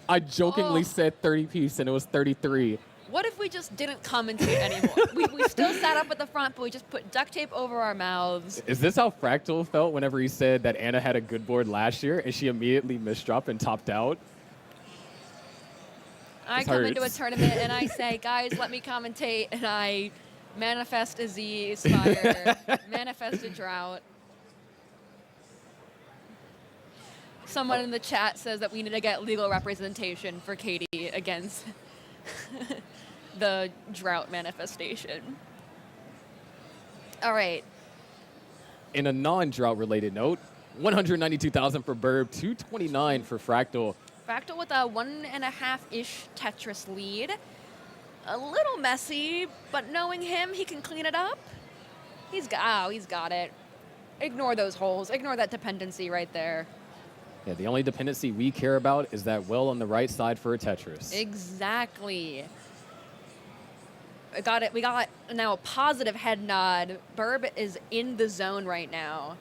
I jokingly said 30-piece, and it was 33. What if we just didn't commentate anymore? we still sat up at the front, but we just put duct tape over our mouths. Is this how Fractal felt whenever he said that Anna had a good board last year, and she immediately misdropped and topped out? I This come into a hurts. tournament and I say, guys, let me commentate, and I manifest a Z Spire, manifest a drought. Someone in the chat says that we need to get legal representation for Katie against the drought manifestation. All right. In a non-drought related note, 192,000 for Burb, 229 for Fractal. Fractal with a 1.5-ish Tetris lead. A little messy, but knowing him, he can clean it up. He's got it. Ignore those holes. Ignore that dependency right there. Yeah, the only dependency we care about is that well on the right side for a Tetris. Exactly. We got now a positive head nod. Burb is in the zone right now.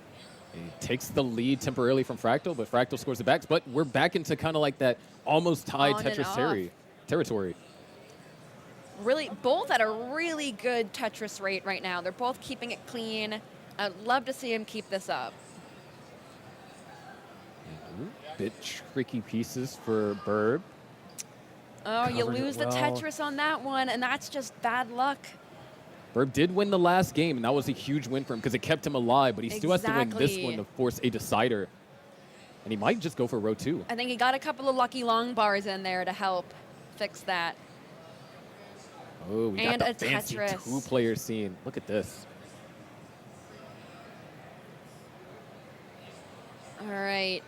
He takes the lead temporarily from Fractal, but Fractal scores it back. But we're back into kind of like that almost tied On and Tetris territory. Really, both at a really good Tetris rate right now. They're both keeping it clean. I'd love to see him keep this up. Bit tricky pieces for Burb. Oh, you Covered it lose the well. Tetris on that one, and that's just bad luck. Burb did win the last game, and that was a huge win for him because it kept him alive, but he still has to win this Exactly. one to force a decider. And he might just go for row 2. I think he got a couple of lucky long bars in there to help fix that. Oh, we And got a the fancy Tetris. 2-player scene. Look at this. All right.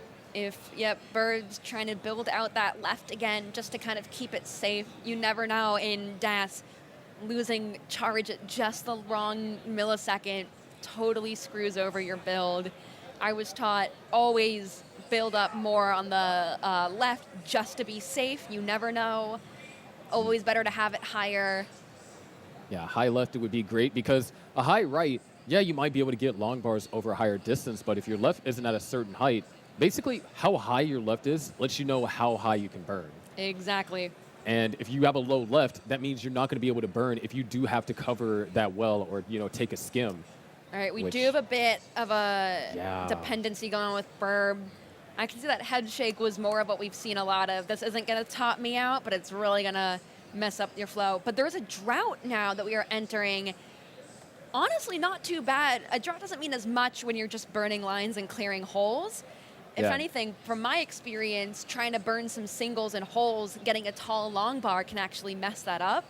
Bird's trying to build out that left again just to kind of keep it safe. You never know in DAS. Losing charge at just the wrong millisecond totally screws over your build. I was taught always build up more on the left just to be safe. You never know. Always better to have it higher. Yeah, high left it would be great because a high right, yeah, you might be able to get long bars over a higher distance, but if your left isn't at a certain height, basically how high your left is lets you know how high you can burn. Exactly. And if you have a low left, that means you're not going to be able to burn if you do have to cover that well or, take a skim. All right, we Which- do have a bit of a Yeah. dependency going on with Burb. I can see that head shake was more of what we've seen a lot of. This isn't going to top me out, but it's really going to mess up your flow. But there's a drought now that we are entering. Honestly, not too bad. A drought doesn't mean as much when you're just burning lines and clearing holes. If Yeah. anything, from my experience, trying to burn some singles and holes, getting a tall long bar can actually mess that up.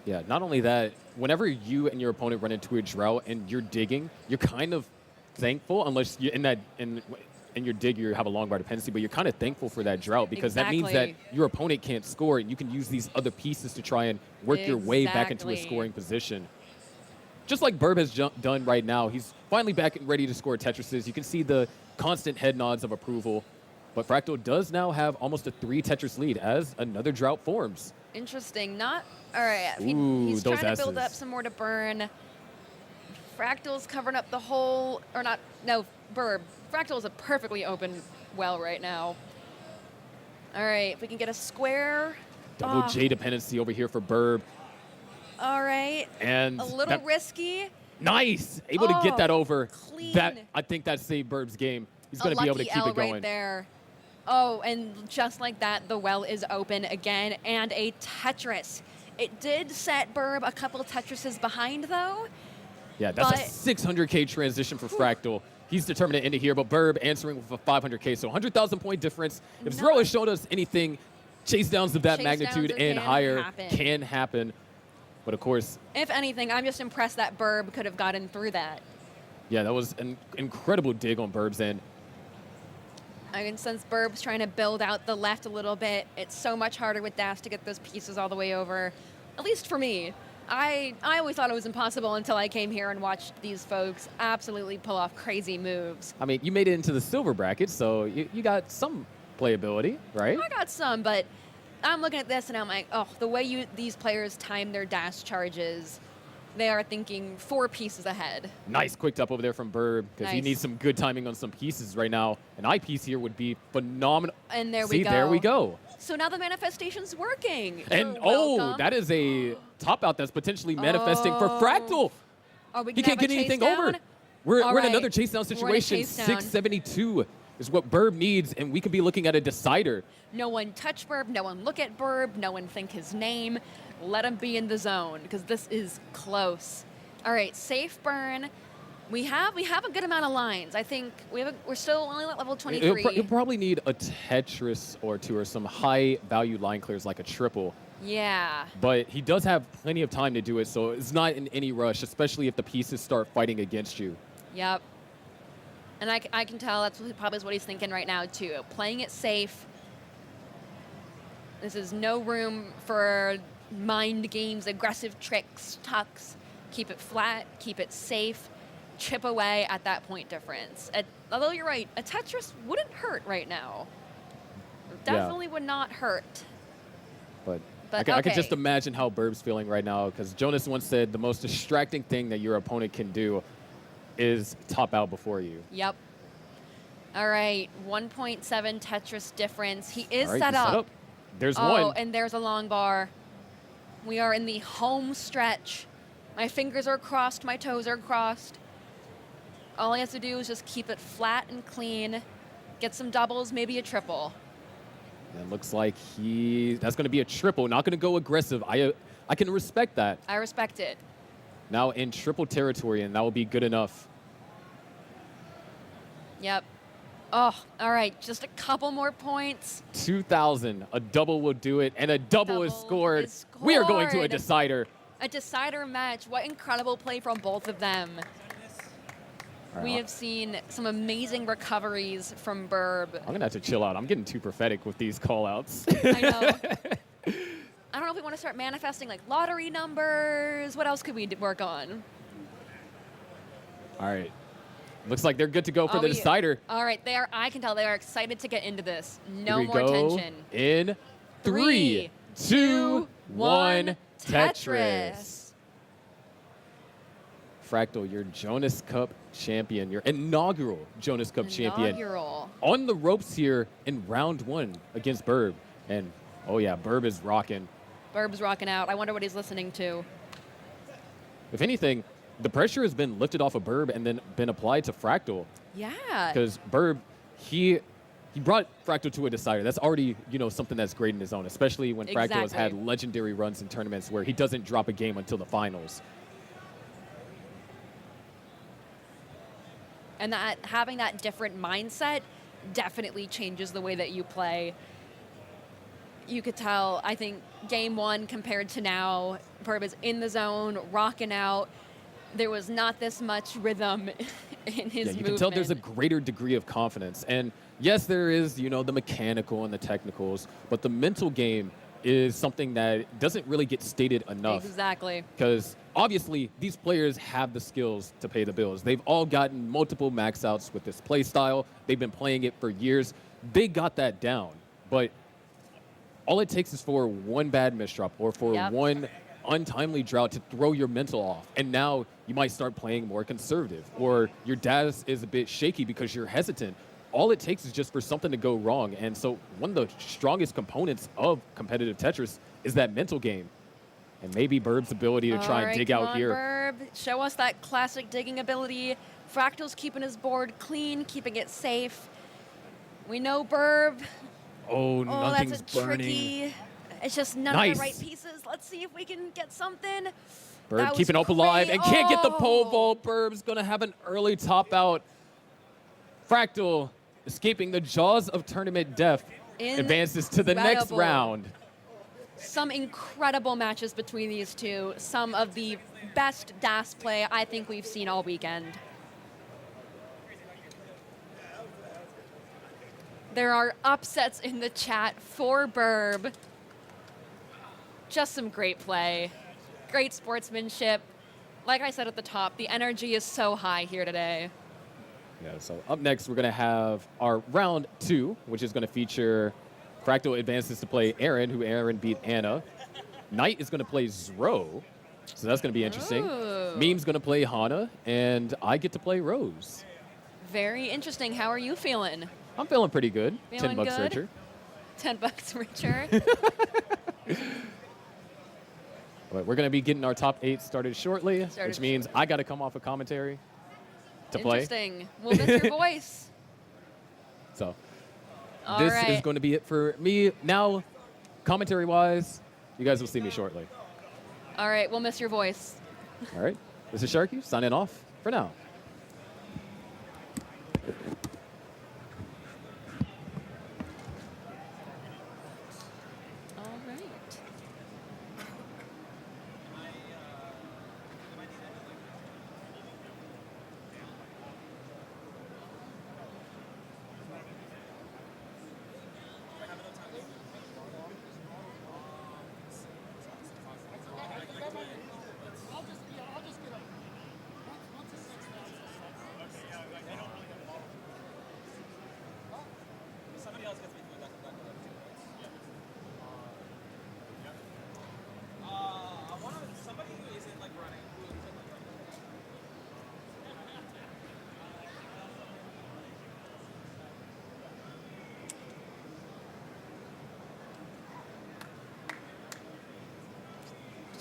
Yeah, not only that, whenever you and your opponent run into a drought and you're digging, you're kind of thankful, unless you in your dig you have a long bar dependency, but you're kind of thankful for that drought because that means that Exactly. your opponent can't score and you can use these other pieces to try and work your way back into a Exactly. scoring position. Just like Burb has done right now, he's finally back and ready to score Tetrises. You can see the constant head nods of approval, but Fractal does now have almost a 3 Tetris lead as another drought forms. Interesting. All right. Ooh, He's those trying to build S's. up some more to burn. Fractal's covering up the hole, or not, no, Burb. Fractal's a perfectly open well right now. All right, if we can get a square. Double Oh, J dependency over here for Burb. all right. And A little that- risky. Nice! Able to get that over. clean. I think that saved Burb's game. He's A going to be able to lucky keep L it going. right there. Oh, and just like that, the well is open again, and a Tetris. It did set Burb a couple Tetrises behind, though. Yeah, that's but- a 600K transition for Fractal. He's determined to end it here, but Burb answering with a 500K, so 100,000 point difference. If Zero has showed us anything, chase downs of that Chase magnitude downs and can higher happen. can happen. But of course, If anything, I'm just impressed that Burb could have gotten through that. yeah, that was an incredible dig on Burb's end. And since Burb's trying to build out the left a little bit, it's so much harder with Dash to get those pieces all the way over. At least for me. I always thought it was impossible until I came here and watched these folks absolutely pull off crazy moves. I mean, you made it into the silver bracket, so you got some playability, right? I got some, but I'm looking at this and I'm like, oh, the way these players time their dash charges, they are thinking 4 pieces ahead. Nice quick up over there from Burb because he Nice. needs some good timing on some pieces right now. An eye piece here would be phenomenal. And there See, we go. there we go. So now the manifestation's working. And You're oh, welcome. that is a top out that's potentially manifesting for Fractal. Are we He gonna can't have get a chase anything down? over. We're All in right. another chase down We're in a situation. chase down. 672 is what Burb needs, and we could be looking at a decider. No one touch Burb, no one look at Burb, no one think his name. Let him be in the zone because this is close. All right, safe burn. We have a good amount of lines. I think we're still only at level 23. You'll probably need a Tetris or two or some high value line clears like a triple. Yeah. But he does have plenty of time to do it, so it's not in any rush, especially if the pieces start fighting against you. Yep. And I can tell that's probably what he's thinking right now, too. Playing it safe. This is no room for mind games, aggressive tricks, tucks. Keep it flat, keep it safe, chip away at that point difference. Although you're right, a Tetris wouldn't hurt right now. Definitely would not hurt. But But I could just okay. imagine how Burb's feeling right now, because Jonas once said the most distracting thing that your opponent can do is top out before you. Yep. All right, 1.7 Tetris difference. He is All right, set he's up. set up. There's Oh, one. and there's a long bar. We are in the home stretch. My fingers are crossed, my toes are crossed. All he has to do is just keep it flat and clean, get some doubles, maybe a triple. And it looks like that's going to be a triple, not going to go aggressive. I can respect that. I respect it. Now in triple territory, and that will be good enough. Yep. Oh, all right, just a couple more points. 2,000. A double will do it, and a double is scored. We are going to a scored. decider. A decider match. What incredible play from both of them. All We right, have seen some amazing recoveries from Burb. I'm going to have to chill out. I'm getting too prophetic with these call-outs. I know. I don't know if we want to start manifesting like lottery numbers. What else could we work on? All right. Looks like they're good to go for the decider. All right, I can tell they are excited to get into this. No Here we more go. tension. In 3, 2, 1, Tetris. Fractal, your Jonas Cup champion, your inaugural Jonas Cup champion. Inaugural. On the ropes here in round 1 against Burb. And, oh yeah, Burb is rocking. Burb's rocking out. I wonder what he's listening to. If anything, the pressure has been lifted off of Burb and then been applied to Fractal. Yeah. Because Burb, he brought Fractal to a decider. That's already, something that's great in his own, especially when Fractal has had Exactly. legendary runs in tournaments where he doesn't drop a game until the finals. And that having that different mindset definitely changes the way that you play. You could tell, I think, game 1 compared to now, Burb is in the zone, rocking out. There was not this much rhythm in his movement. You can tell there's a greater degree of confidence. And yes, there is, the mechanical and the technicals, but the mental game is something that doesn't really get stated enough. Exactly. Because obviously, these players have the skills to pay the bills. They've all gotten multiple max outs with this play style. They've been playing it for years. They got that down. But all it takes is for one bad misdrop or for one untimely drought to throw your mental off. And now you might start playing more conservative, or your dash is a bit shaky because you're hesitant. All it takes is just for something to go wrong. And so one of the strongest components of competitive Tetris is that mental game. And maybe Burb's ability to try and dig come out on, here. Burb. Show us that classic digging ability. Fractal's keeping his board clean, keeping it safe. We know Burb. Oh, Oh, nothing's that's a burning. tricky. It's just none Nice. of the right pieces. Let's see if we can get something. Burb That was keeping hope alive and can't get the pole Oh. vault. Burb's going to have an early top out. Fractal escaping the jaws of tournament death advances to the next Incredible. round. Some incredible matches between these two. Some of the best DAS play I think we've seen all weekend. There are upsets in the chat for Burb. Just some great play. Great sportsmanship. Like I said at the top, the energy is so high here today. Yeah, so up next, we're going to have our round 2, which is going to feature Fractal advances to play Aaron, who Aaron beat Anna. Knight is going to play Zro, so that's going to be interesting. Ooh. Meme's going to play Hana, and I get to play Rose. Very interesting. How are you feeling? I'm feeling pretty good. Feeling 10 bucks good? richer. 10 bucks richer. But we're going to be getting our top 8 started shortly, Started which means I got to come off a commentary to play. Interesting. We'll miss your voice. So All this right. is going to be it for me. Now, commentary-wise, you guys will see me shortly. All right, we'll miss your voice. All right. This is Sharky signing off for now.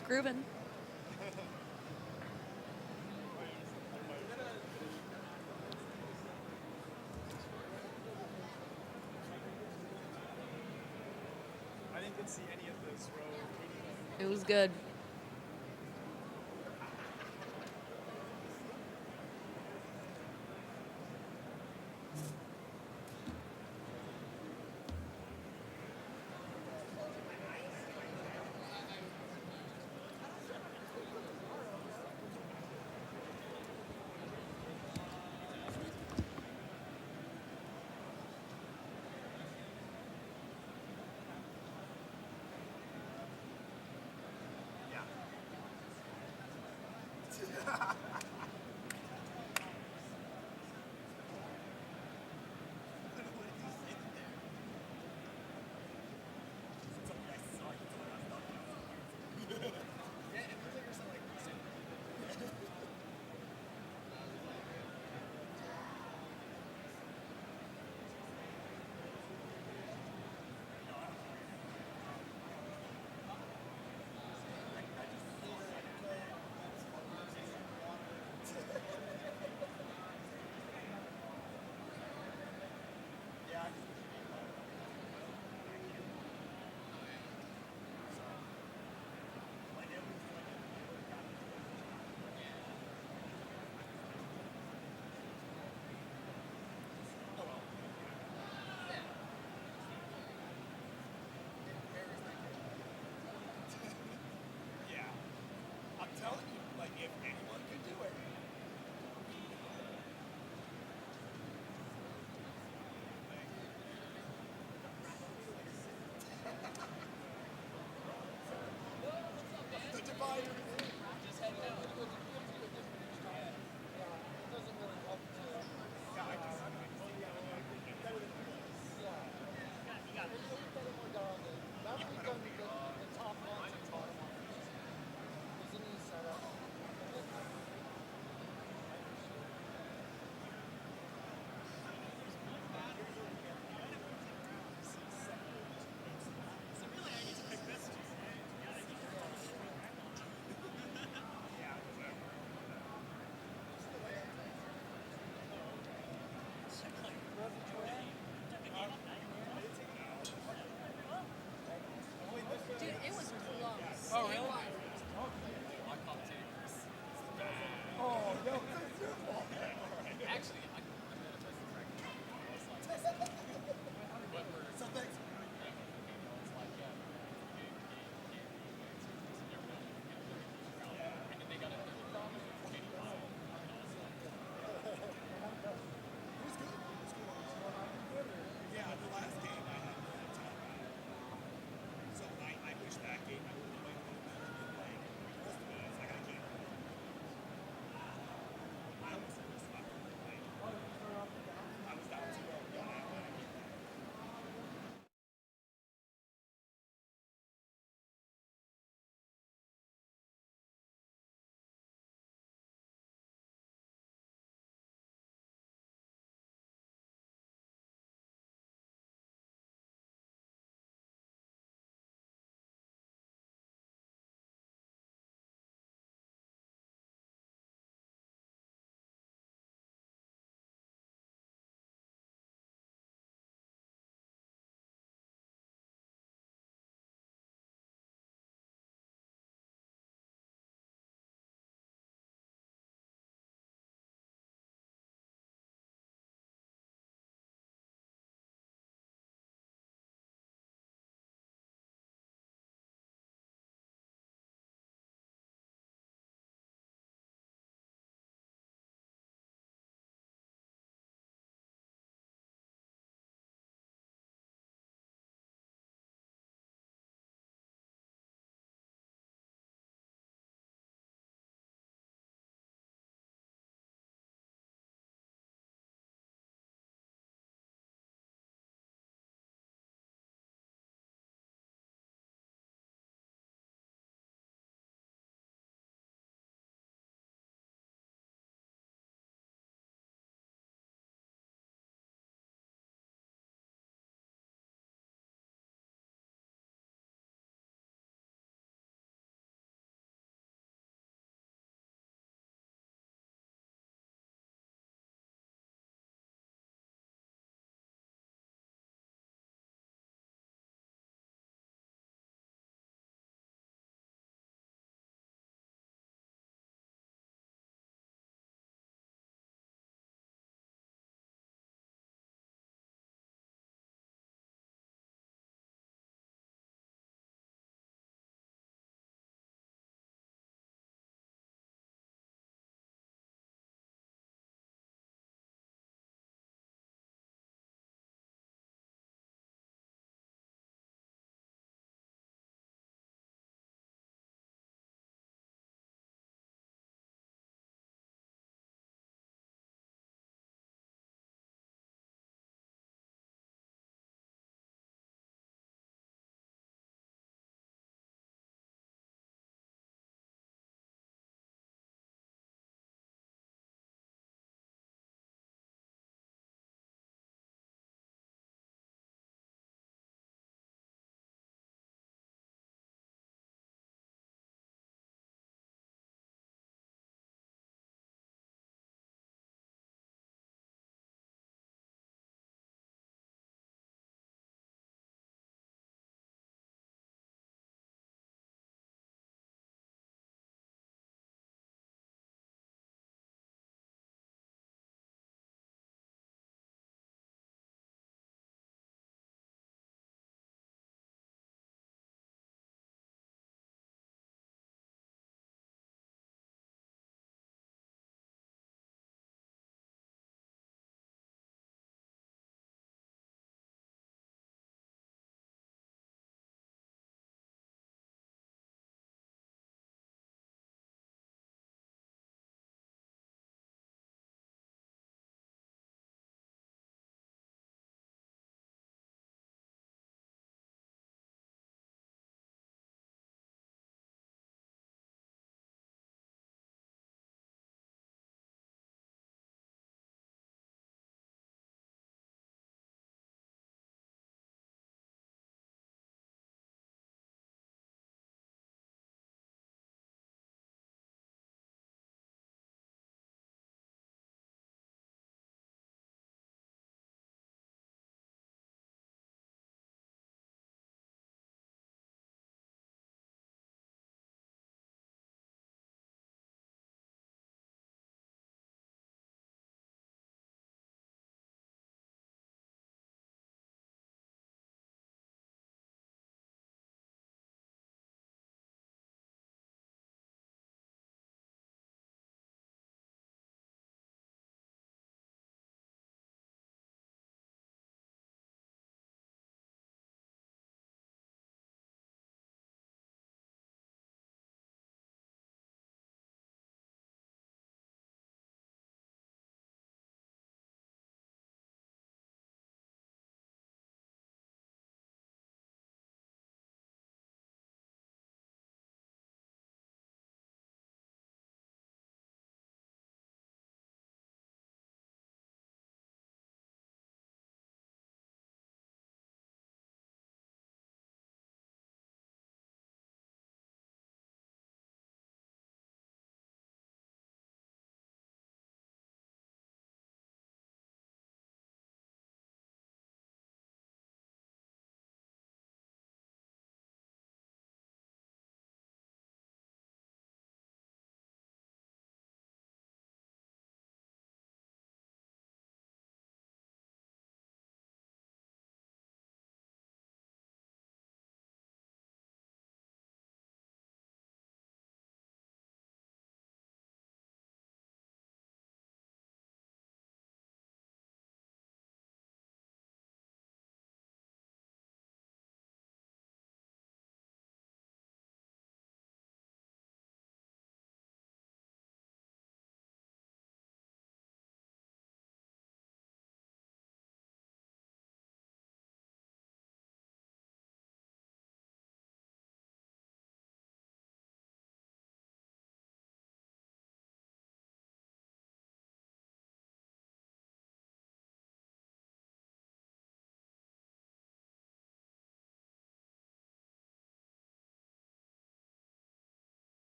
Jeff's grooving. I didn't get to see any of this row. It was good.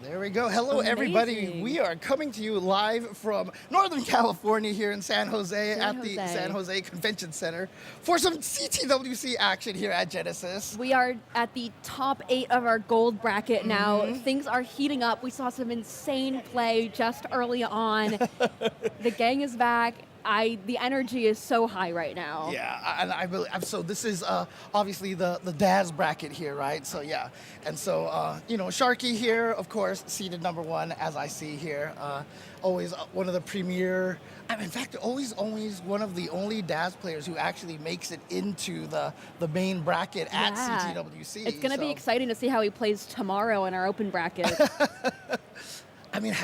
There we go. Hello, everybody. Amazing. We are coming to you live from Northern California here in San Jose at the San Jose Convention Center for some CTWC action here at Genesis. We are at the top 8 of our gold bracket now. Things are heating up. We saw some insane play just early on. The gang is back. The energy is so high right now. Yeah, and I really, so this is obviously the Daz bracket here, right? So yeah, and so you know, Sharky here, of course, seeded number 1 as I see here. Always one of the premier. In fact, always one of the only Daz players who actually makes it into the main bracket at CTWC. It's going to be exciting to see how he plays tomorrow in our open bracket. I mean,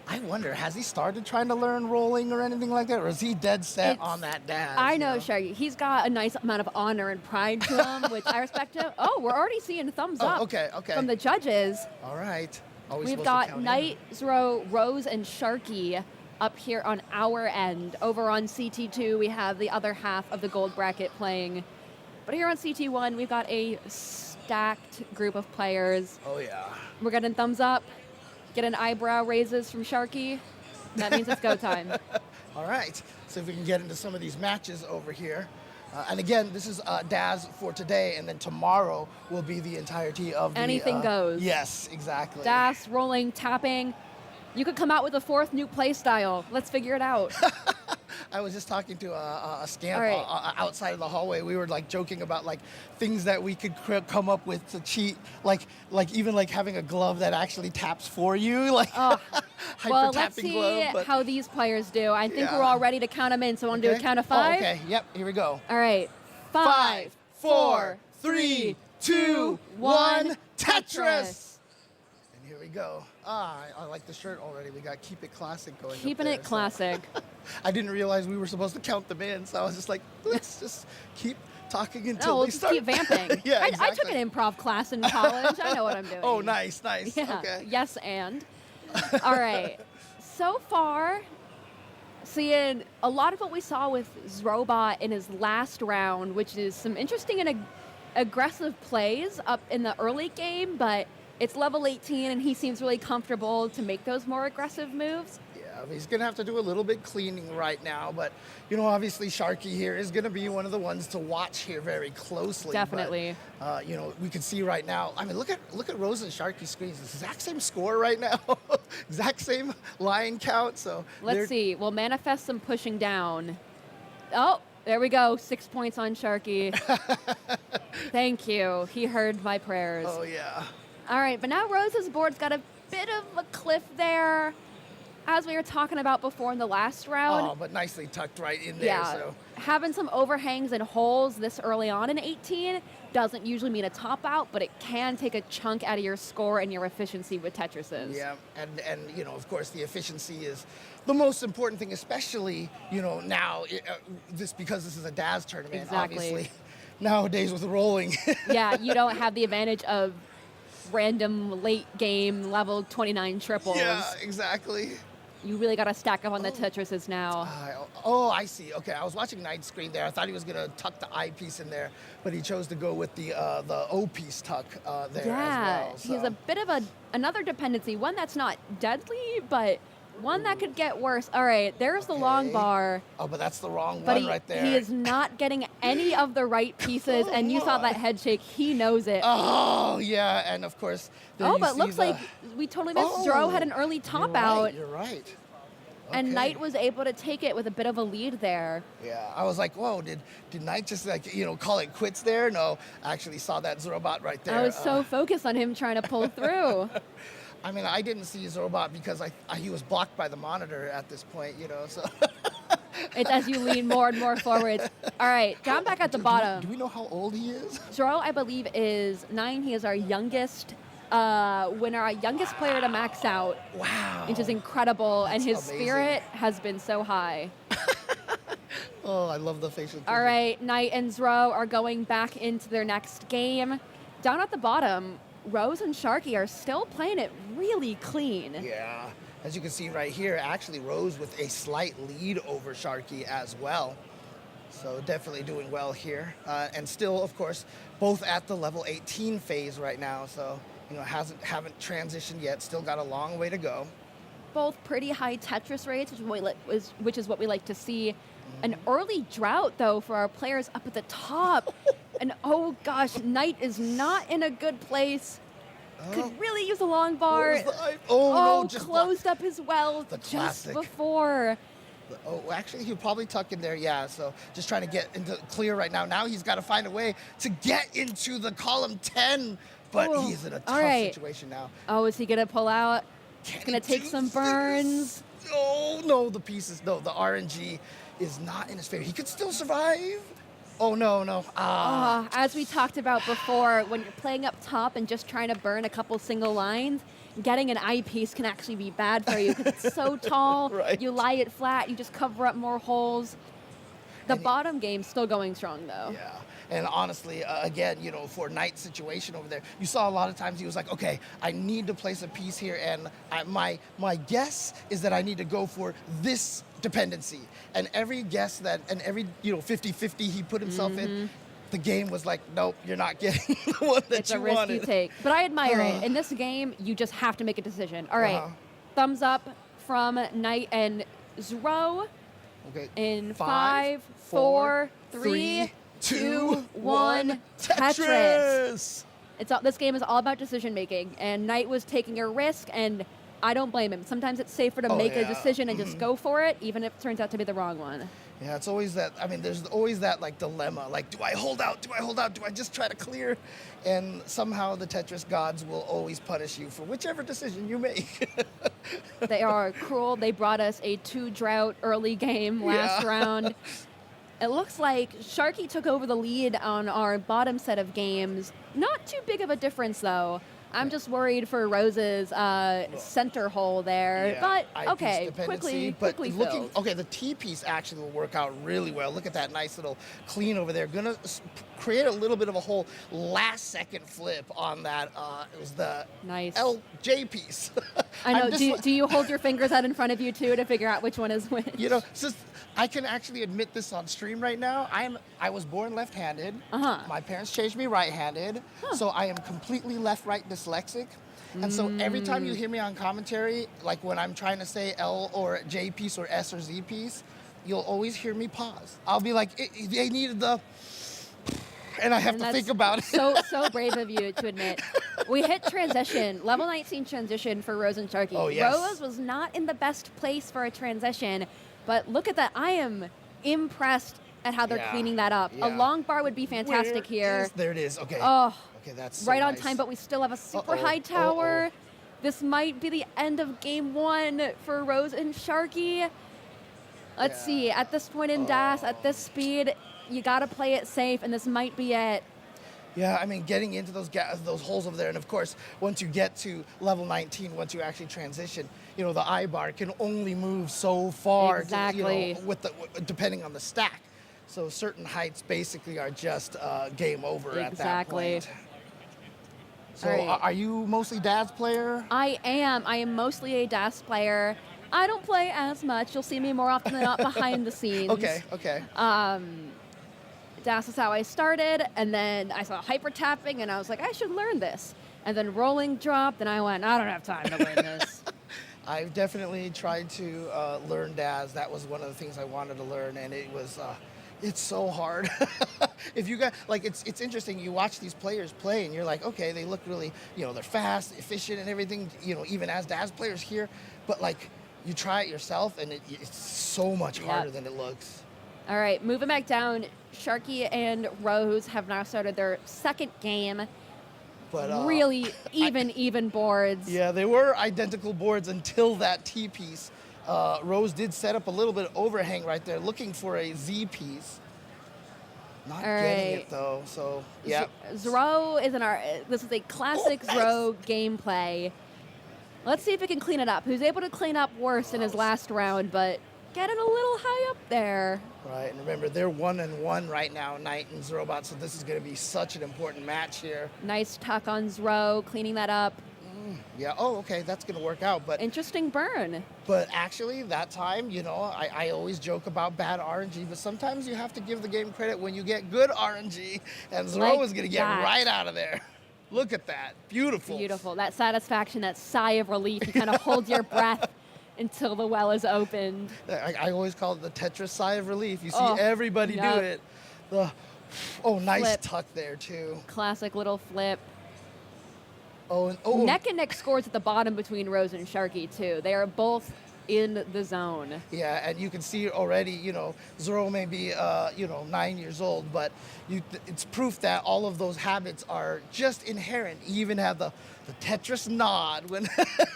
I wonder, has he started trying to learn rolling or anything like that? Or is he dead set on that Daz? I know, Sharky. He's got a nice amount of honor and pride to him, which I respect him. Oh, we're already seeing thumbs up okay. from the judges. All right. Always We've got Knight, Zro, Rose, and Sharky up here on our end. Over on CT2, we have the other half of the gold bracket playing. But here on CT1, we've got a stacked group of players. Oh, yeah. We're getting thumbs up. Getting eyebrow raises from Sharky. That means it's go time. All right. So if we can get into some of these matches over here. And again, this is Daz for today, and then tomorrow will be the entirety of Anything goes. Yes, exactly. Dash, rolling, tapping. You could come out with a 4th new play style. Let's figure it out. I was just talking to a scamp outside of the hallway. We were like joking about like things that we could come up with to cheat, like even like having a glove that actually taps for you, like well, let's see how these players do. I think we're all ready to count them in. So I want to do a count of 5. Okay. Yep. Here we go. All right. 5, 4, 3, 2, 1. Tetris. And here we go. I like the shirt already. We got Keep It Classic going. Keeping it classic. I didn't realize we were supposed to count them in, so I was just like, let's just keep talking until No, we'll they just start. keep vamping. Yeah, I took an improv class in college. I know what I'm doing. Oh, nice. Yeah. Okay. Yes, and. All right. So far, seeing a lot of what we saw with Zrobot in his last round, which is some interesting and aggressive plays up in the early game, but it's level 18 and he seems really comfortable to make those more aggressive moves. Yeah, he's going to have to do a little bit cleaning right now, but, you know, obviously Sharky here is going to be one of the ones to watch here very closely. Definitely. But, you know, we can see right now, I mean, look at Rose and Sharky's screens. It's the exact same score right now, exact same line count. So let's see. We'll manifest some pushing down. Oh, there we go. 6 points on Sharky. Thank you. He heard my prayers. Oh, yeah. All right, but now Rose's board's got a bit of a cliff there, as we were talking about before in the last round. Oh, but nicely tucked right in there. Yeah, So. having some overhangs and holes this early on in 18 doesn't usually mean a top out, but it can take a chunk out of your score and your efficiency with Tetrises. Yeah, and you know, of course, the efficiency is the most important thing, especially, you know, now, because this is a Daz tournament, Exactly. obviously. Nowadays with rolling. Yeah, you don't have the advantage of random late game level 29 triples. Yeah, exactly. You really got to stack up on the Tetrises now. Oh, I see. Okay, I was watching Knight's screen there. I thought he was going to tuck the I piece in there, but he chose to go with the O piece tuck there as well. So. He's a bit of another dependency, one that's not deadly, but one that could get worse. All right, there's the long bar. Oh, but that's the wrong But one right there. he is not getting any of the right pieces, and you saw that head shake. He knows it. Oh, yeah, and of course. Oh, but looks like we totally missed. Zro had an early top out. You're right. And Knight was able to take it with a bit of a lead there. Yeah, I was like, whoa, did Knight just call it quits there? No, I actually saw that Zrobot right there. I was so focused on him trying to pull through. I mean, I didn't see Zrobot because he was blocked by the monitor at this point, so. It's as you lean more and more forwards. All right, down back at the bottom. Do we know how old he is? Zro, I believe, is 9. He is our youngest winner, our youngest player to max out. Wow. Which is incredible, and his amazing. spirit has been so high. Oh, I love the facial. All right, Knight and Zro are going back into their next game. Down at the bottom, Rose and Sharky are still playing it really clean. Yeah. As you can see right here, actually Rose with a slight lead over Sharky as well. So definitely doing well here. And still, of course, both at the level 18 phase right now. So haven't transitioned yet. Still got a long way to go. Both pretty high Tetris rates, which is what we like to see. An early drought, though, for our players up at the top. And oh gosh, Knight is not in a good place. Could really use a long bar. No, just closed up his well just classic. before. Oh, actually, he'll probably tuck in there. Yeah, so just trying to get into clear right now. Now he's got to find a way to get into the column 10, but he's in a tough situation now. Oh, is he going to pull out? He's going to take some burns. Oh, no, the pieces. No, the RNG is not in his favor. He could still survive. Oh, no. As we talked about before, when you're playing up top and just trying to burn a couple single lines, getting an eyepiece can actually be bad for you because it's so tall. Right. You lie it flat, you just cover up more holes. The bottom game's still going strong, though. Yeah. And honestly, again, for Knight's situation over there, you saw a lot of times he was like, okay, I need to place a piece here. And my guess is that I need to go for this dependency. And every guess and every, 50-50 he put himself in, the game was like, nope, you're not getting the one that it's you a risk wanted. you take. But I admire it. In this game, you just have to make a decision. All right, thumbs up from Knight and Zro. Okay. In 5, 4, 3, 2, 1, Tetris. This game is all about decision making, and Knight was taking a risk, and I don't blame him. Sometimes it's safer to make a decision and just go for it, even if it turns out to be the wrong one. Yeah, it's always that. I mean, there's always that dilemma. Like, do I hold out? Do I hold out? Do I just try to clear? And somehow the Tetris gods will always punish you for whichever decision you make. They are cruel. They brought us a 2-drought early game last round. It looks like Sharky took over the lead on our bottom set of games. Not too big of a difference, though. I'm just worried for Rose's center hole there. Yeah, but okay, quickly filled. Okay, the T piece actually will work out really well. Look at that nice little clean over there. Gonna create a little bit of a whole last second flip on that. It was the LJ piece. I know. Do you hold your fingers out in front of you too to figure out which one is which? Since I can actually admit this on stream right now. I was born left-handed. My parents changed me right-handed, so I am completely left-right dyslexic. And so every time you hear me on commentary, like when I'm trying to say L or J piece or S or Z piece, you'll always hear me pause. I'll be like, they needed the, and I have to think about it. So brave of you to admit. We hit transition, level 19 transition for Rose and Sharky. Oh, yes. Rose was not in the best place for a transition, but look at that. I am impressed at how they're cleaning that up. A long bar would be fantastic here. There it is. Okay. Oh, okay, that's so right on nice. time, but we still have a super high tower. This might be the end of game 1 for Rose and Sharky. Let's see. At this point in DAS, at this speed, you got to play it safe, and this might be it. Yeah, I mean, getting into those holes over there, and of course, once you get to level 19, once you actually transition, the I bar can only move so far. Exactly. Depending on the stack. So certain heights basically are just game over at that point. So are you mostly DAS player? I am mostly a DAS player. I don't play as much. You'll see me more often than not behind the scenes. Okay. DAS is how I started, and then I saw hyper tapping, and I was like, I should learn this. And then rolling dropped, and I went, I don't have time to learn this. I've definitely tried to learn DAS. That was one of the things I wanted to learn, and it was it's so hard. If you got it's interesting. You watch these players play, and you're like, okay, they look really, they're fast, efficient, and everything. Even as DAS players here, but you try it yourself, and it's so much harder than it looks. All right, moving back down, Sharky and Rose have now started their second game. But really even boards. Yeah, they were identical boards until that T piece. Rose did set up a little bit of overhang right there, looking for a Z piece. Not getting it though. So yeah. Zro is this is a classic Zro gameplay. Let's see if he can clean it up. He was able to clean up worse in his last round, but getting a little high up there. Right, and remember, they're 1-1 right now, Knight and Zrobot, so this is going to be such an important match here. Nice tuck on Zro, cleaning that up. Yeah, okay, that's going to work out. But interesting burn. But actually, that time, I always joke about bad RNG, but sometimes you have to give the game credit when you get good RNG, and Zro is going to get right out of there. Look at that. Beautiful. Beautiful. That satisfaction, that sigh of relief. You kind of hold your breath until the well is opened. I always call it the Tetris sigh of relief. You see Oh, everybody do yep. it. Nice Flip. tuck there, too. Classic little flip. Oh, Neck and neck scores at the bottom between Rose and Sharky, too. They are both in the zone. Yeah, and you can see already, Zoro may be, 9 years old, but it's proof that all of those habits are just inherent. You even have the Tetris nod when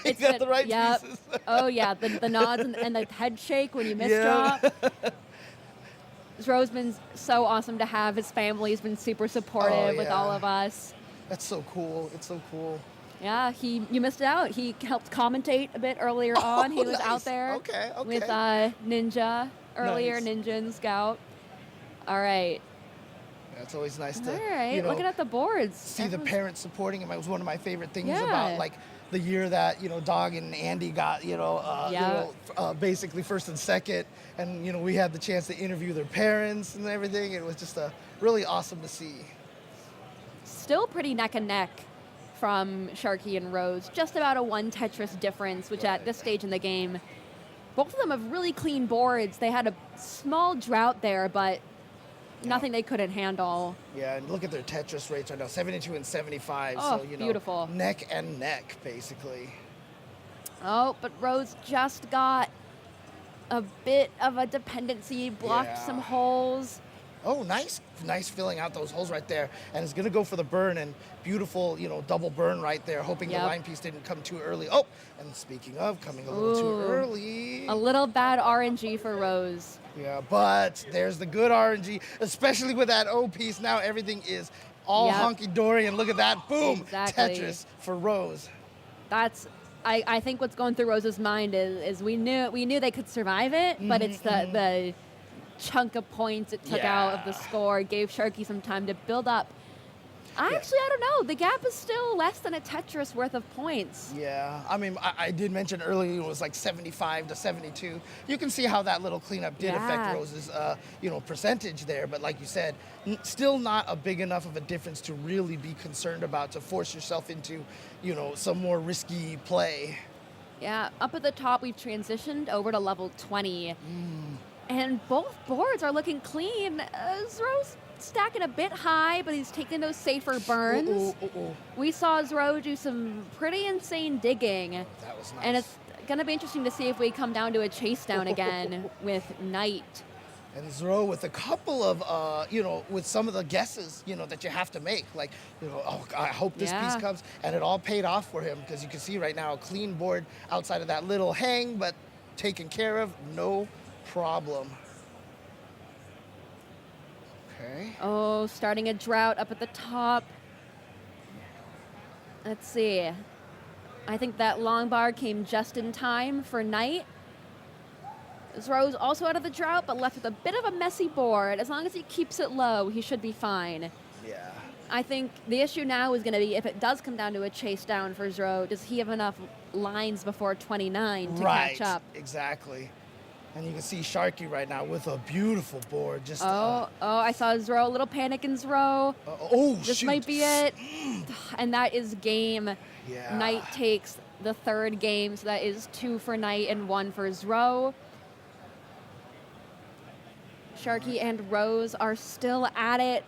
you got the right pieces. Oh, yeah, the nods and the head shake when you miss drop. Zoro's been so awesome to have. His family's been super supportive with all of us. That's so cool. It's so cool. Yeah, you missed out. He helped commentate a bit earlier on. He was out there with Ninja earlier, Nice. Ninja and Scout. All right. Yeah, it's always nice to, All right, looking at the boards. see the parents supporting him. It was one of my favorite things Yeah. about like the year that Dog and Andy got basically first and second, and we had the chance to interview their parents and everything. It was just really awesome to see. Still pretty neck and neck from Sharky and Rose. Just about a 1 Tetris difference, which at this stage in the game, both of them have really clean boards. They had a small drought there, but nothing they couldn't handle. Yeah, and look at their Tetris rates right now, 72 and 75. Oh, So beautiful. Neck and neck, basically. Oh, but Rose just got a bit of a dependency, blocked Yeah. some holes. Oh, nice filling out those holes right there. And it's going to go for the burn, and beautiful, double burn right there, hoping Yep. the line piece didn't come too early. Oh, and speaking of coming a little too Ooh. early. A little bad RNG for Rose. Yeah, but there's the good RNG, especially with that O piece. Now everything is all Yep. hunky-dory, and look at that. Boom. Exactly. Tetris for Rose. That's I think what's going through Rose's mind is we knew they could survive it, but it's the chunk of points it took out of the score, gave Sharky some time to build up. Actually, I don't know. The gap is still less than a Tetris worth of points. Yeah, I mean, I did mention earlier it was like 75 to 72. You can see how that little cleanup did Yeah. affect Rose's, percentage there. But like you said, still not a big enough of a difference to really be concerned about, to force yourself into, some more risky play. Yeah, up at the top, we've transitioned over to level 20. And both boards are looking clean. Zero's stacking a bit high, but he's taking those safer burns. We saw Zero do some pretty insane digging. That was nice. And it's going to be interesting to see if we come down to a chase down again with Knight. And Zero with a couple of, with some of the guesses, that you have to make. Like, I hope this piece comes. And it all paid off for him, because you can see right now a clean board outside of that little hang, but taken care of, no problem. Okay. Oh, starting a drought up at the top. Let's see. I think that long bar came just in time for Knight. Zero's also out of the drought, but left with a bit of a messy board. As long as he keeps it low, he should be fine. Yeah. I think the issue now is going to be if it does come down to a chase down for Zero, does he have enough lines before 29 to catch up? Exactly. And you can see Sharky right now with a beautiful board. Just I saw Zero, a little panic in Zero. This shoot. might be it. And that is game. Yeah. Knight takes the third game, so that is 2 for Knight and 1 for Zero. Sharky and Rose are still at it.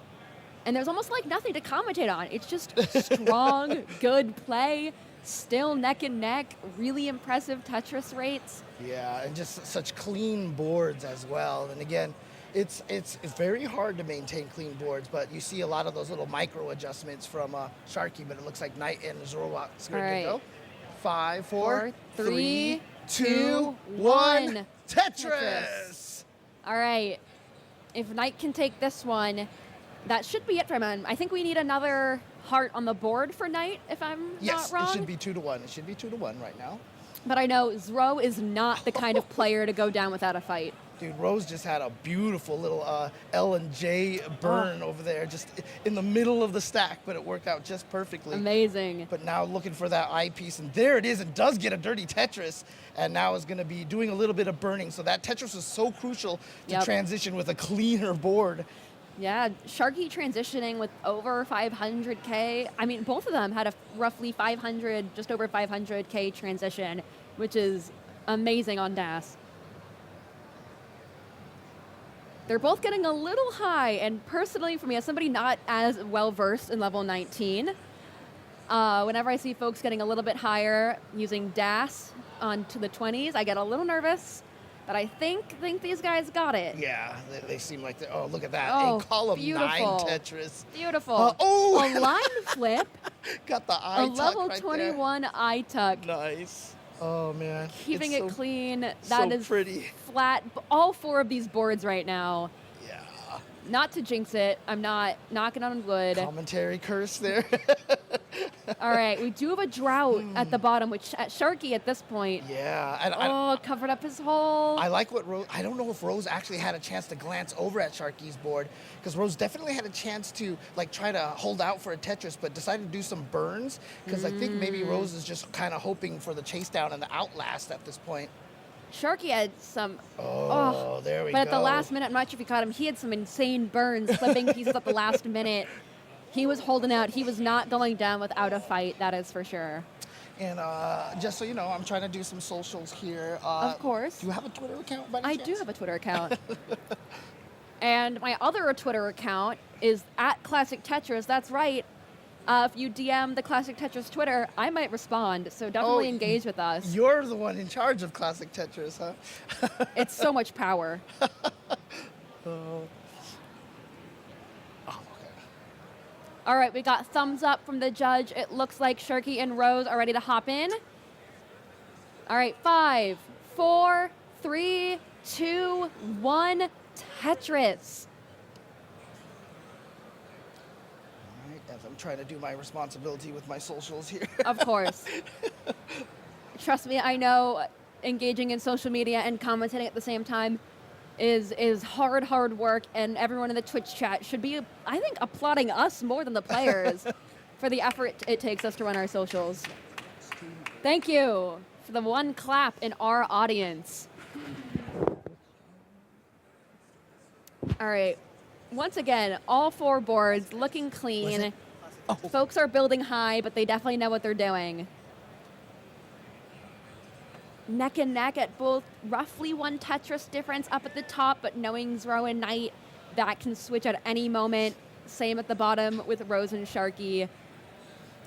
And there's almost like nothing to commentate on. It's just strong, good play, still neck and neck, really impressive Tetris rates. Yeah, and just such clean boards as well. And again, it's very hard to maintain clean boards, but you see a lot of those little micro adjustments from Sharky, but it looks like Knight and Zoro are All right. to go. 5, 4, 3, 2, 1. Tetris! All right. If Knight can take this one, that should be it for him. I think we need another heart on the board for Knight, if I'm Yes, not wrong. it should be 2 to 1. It should be 2 to 1 right now. But I know Zero is not the kind of player to go down without a fight. Dude, Rose just had a beautiful little L and J burn over there, just in the middle of the stack, but it worked out just perfectly. Amazing. But now looking for that eyepiece, and there it is, and does get a dirty Tetris, and now is going to be doing a little bit of burning. So that Tetris was so crucial to transition with a cleaner board. Yeah, Sharky transitioning with over 500K. I mean, both of them had a roughly 500, just over 500K transition, which is amazing on DAS. They're both getting a little high, and personally for me, as somebody not as well-versed in level 19, whenever I see folks getting a little bit higher using DAS onto the 20s, I get a little nervous, but I think these guys got it. Yeah, they seem like they. Oh, look at that! Oh, A column beautiful. 9 Tetris. Beautiful. Oh, A line flip. got the eye A tuck level right 21 eye tuck. Nice. Oh man, Keeping it's it so, clean. so That is pretty. flat. All 4 of these boards right now. Yeah. Not to jinx it. I'm not knocking on wood. Commentary curse there. All right, we do have a drought at the bottom, which at Sharky at this point. Yeah. And covered up his hole. I like what Rose. I don't know if Rose actually had a chance to glance over at Sharky's board, because Rose definitely had a chance to like try to hold out for a Tetris, but decided to do some burns, because I think maybe Rose is just kind of hoping for the chase down and the outlast at this point. Sharky had some. Oh, there we go. But at the last minute, I'm not sure if you caught him. He had some insane burns, flipping pieces at the last minute. He was holding out. He was not going down without a fight. That is for sure. And just so you know, I'm trying to do some socials here. Of course. Do you have a Twitter account by any I chance? do have a Twitter account. And my other Twitter account is at Classic Tetris. That's right. If you DM the Classic Tetris Twitter, I might respond. So definitely engage with us. You're the one in charge of Classic Tetris, huh? It's so much power. All right, we got thumbs up from the judge. It looks like Sharky and Rose are ready to hop in. All right, 5, 4, 3, 2, 1, Tetris. All right, as I'm trying to do my responsibility with my socials here. Of course. Trust me, I know engaging in social media and commentating at the same time is hard work, and everyone in the Twitch chat should be, I think, applauding us more than the players for the effort it takes us to run our socials. Thank you for the one clap in our audience. All right. Once again, all 4 boards looking clean. Folks are building high, but they definitely know what they're doing. Neck and neck at both, roughly 1 Tetris difference up at the top, but knowing Zro and Knight, that can switch at any moment. Same at the bottom with Rose and Sharky.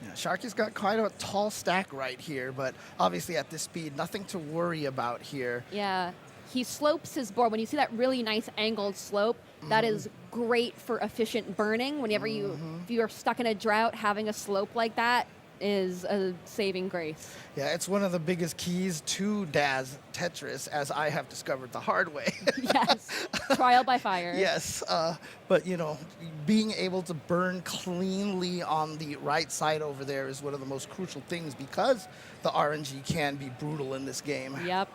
Yeah, Sharky's got quite a tall stack right here, but obviously at this speed, nothing to worry about here. Yeah, he slopes his board. When you see that really nice angled slope, that is great for efficient burning. Whenever if you're stuck in a drought, having a slope like that is a saving grace. Yeah, it's one of the biggest keys to DAS Tetris, as I have discovered the hard way. Yes, trial by fire. Yes, but you know, being able to burn cleanly on the right side over there is one of the most crucial things, because the RNG can be brutal in this game. Yep.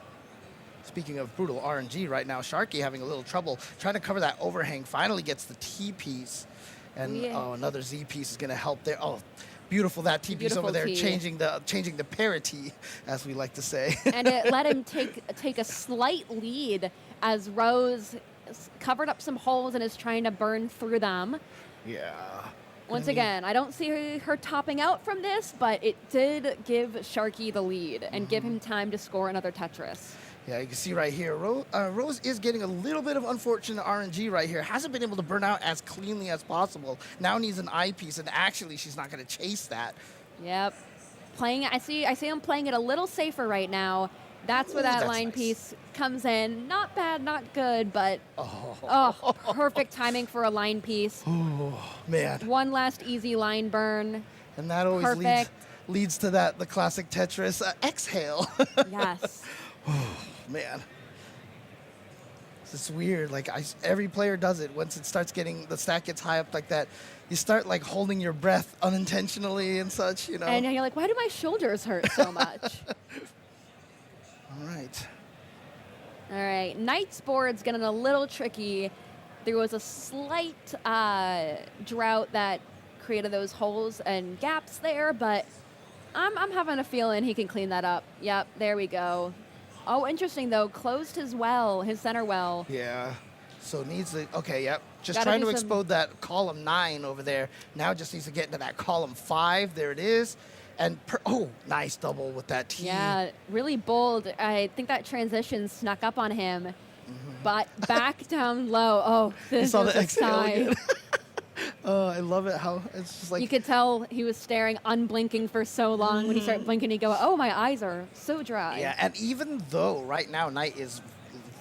Speaking of brutal RNG right now, Sharky having a little trouble trying to cover that overhang, finally gets the T piece, and another Z piece is going to help there. Oh, beautiful, that T piece over there, changing the parity, as we like to say. And it let him take a slight lead as Rose covered up some holes and is trying to burn through them. Yeah. Once again, I don't see her topping out from this, but it did give Sharky the lead and give him time to score another Tetris. Yeah, you can see right here, Rose is getting a little bit of unfortunate RNG right here. Hasn't been able to burn out as cleanly as possible. Now needs an eyepiece, and actually she's not going to chase that. Yep. I see him playing it a little safer right now. That's where that line piece comes in. Not bad, not good, but perfect timing for a line piece. Oh, man. One last easy line burn. And that always leads to the classic Tetris exhale. Yes. Oh, man. It's weird. Like every player does it. Once it starts getting, the stack gets high up like that, you start like holding your breath unintentionally and such, you know. And you're like, why do my shoulders hurt so much? All right. All right. Knight's board's getting a little tricky. There was a slight drought that created those holes and gaps there, but I'm having a feeling he can clean that up. Yep, there we go. Oh, interesting, though. Closed his center well. Yeah. So needs the, okay, yep. just Gotta trying do to some- expose that column 9 over there. Now just needs to get into that column 5. There it is. And, nice double with that T. Yeah, really bold. I think that transition snuck up on him. But back down low. Oh, this saw was the a exhale sign. again. Oh, I love it how it's just like. You could tell he was staring, unblinking for so long. When he started blinking, he'd go, "Oh, my eyes are so dry." Yeah, and even though right now Knight is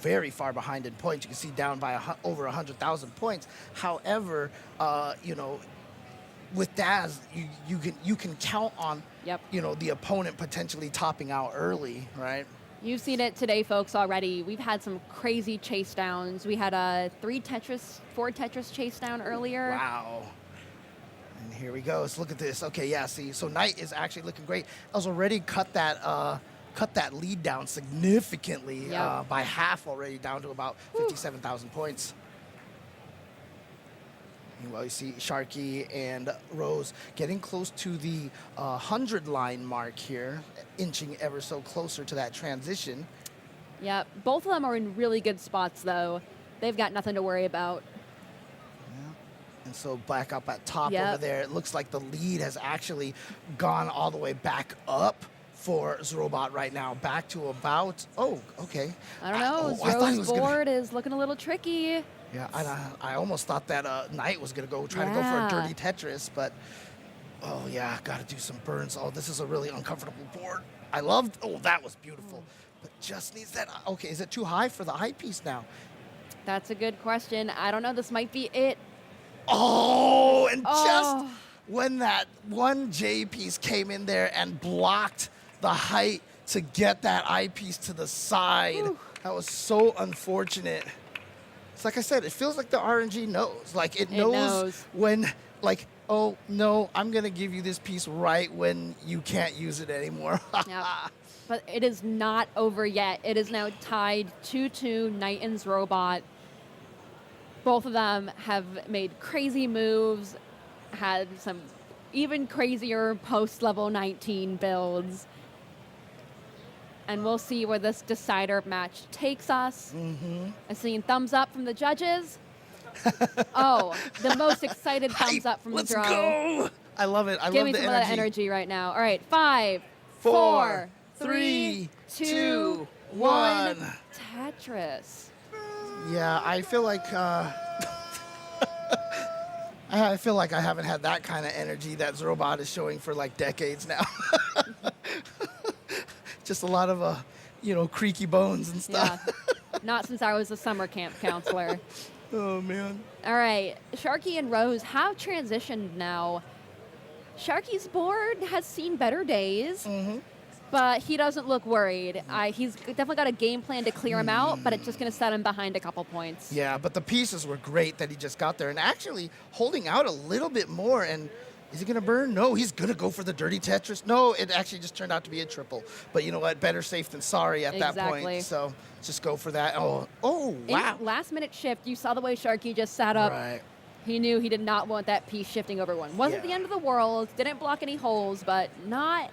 very far behind in points, you can see down by over 100,000 points. However, with Daz, you can count on the opponent potentially topping out early, right? You've seen it today, folks, already. We've had some crazy chase downs. We had a 4 Tetris chase down earlier. Wow. And here we go. Let's look at this. Okay, yeah, see, so Knight is actually looking great. Has already cut that lead down significantly by half already, down to about 57,000 points. Meanwhile, you see Sharky and Rose getting close to the 100 line mark here, inching ever so closer to that transition. Yeah, both of them are in really good spots, though. They've got nothing to worry about. And so back up at top Yep. over there, it looks like the lead has actually gone all the way back up for Zrobot right now, back to about, okay. I don't know. I thought he Rose's was board is looking a little tricky. Yeah, I almost thought that Knight was going to try to go for a dirty Tetris, but, got to do some burns. Oh, this is a really uncomfortable board. That was beautiful. But just needs that, okay, is it too high for the high piece now? That's a good question. I don't know. This might be it. Oh, and just when that one J piece came in there and blocked the height to get that I piece to the side, that was so unfortunate. It's like I said, it feels like the RNG knows. Like it knows when, like, oh no, I'm gonna give you this piece right when you can't use it anymore. Yep. But it is not over yet. It is now tied 2-2, Knight and Zrobot. Both of them have made crazy moves, had some even crazier post-level 19 builds. And we'll see where this decider match takes us. I've seen thumbs up from the judges. The most excited thumbs up from Let's the draw. go! I love it. I Give love me the some energy. of that energy right now. All right, 5, 4, 3, 2, 1. Tetris. Yeah, I feel like I feel like I haven't had that kind of energy that Zrobot is showing for like decades now. Just a lot of creaky bones and stuff. Yeah. Not since I was a summer camp counselor. Oh man. All right, Sharky and Rose have transitioned now. Sharky's board has seen better days, but he doesn't look worried. He's definitely got a game plan to clear him out, but it's just going to set him behind a couple points. Yeah, but the pieces were great that he just got there and actually holding out a little bit more. And is he going to burn? No, he's going to go for the dirty Tetris. No, it actually just turned out to be a triple. But you know what? Better safe than sorry at that point. So just go for that. Oh, wow. Last minute shift, you saw the way Sharky just sat up. Right. He knew he did not want that piece shifting over one. Wasn't the end of the world, didn't block any holes, but not,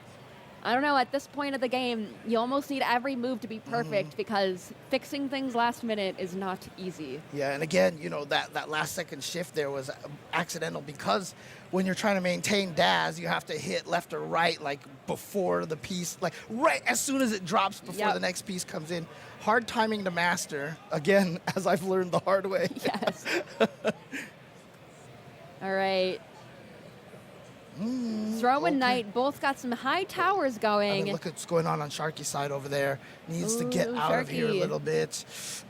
I don't know, at this point of the game, you almost need every move to be perfect because fixing things last minute is not easy. Yeah, and again, that last second shift there was accidental because when you're trying to maintain Daz, you have to hit left or right, like before the piece, like right as soon as it drops before the next piece comes in. Hard timing to master, again, as I've learned the hard way. Yes. All right. Throw and Knight both got some high towers going. Look at what's going on Sharky's side over there. Needs to get out of here a little bit.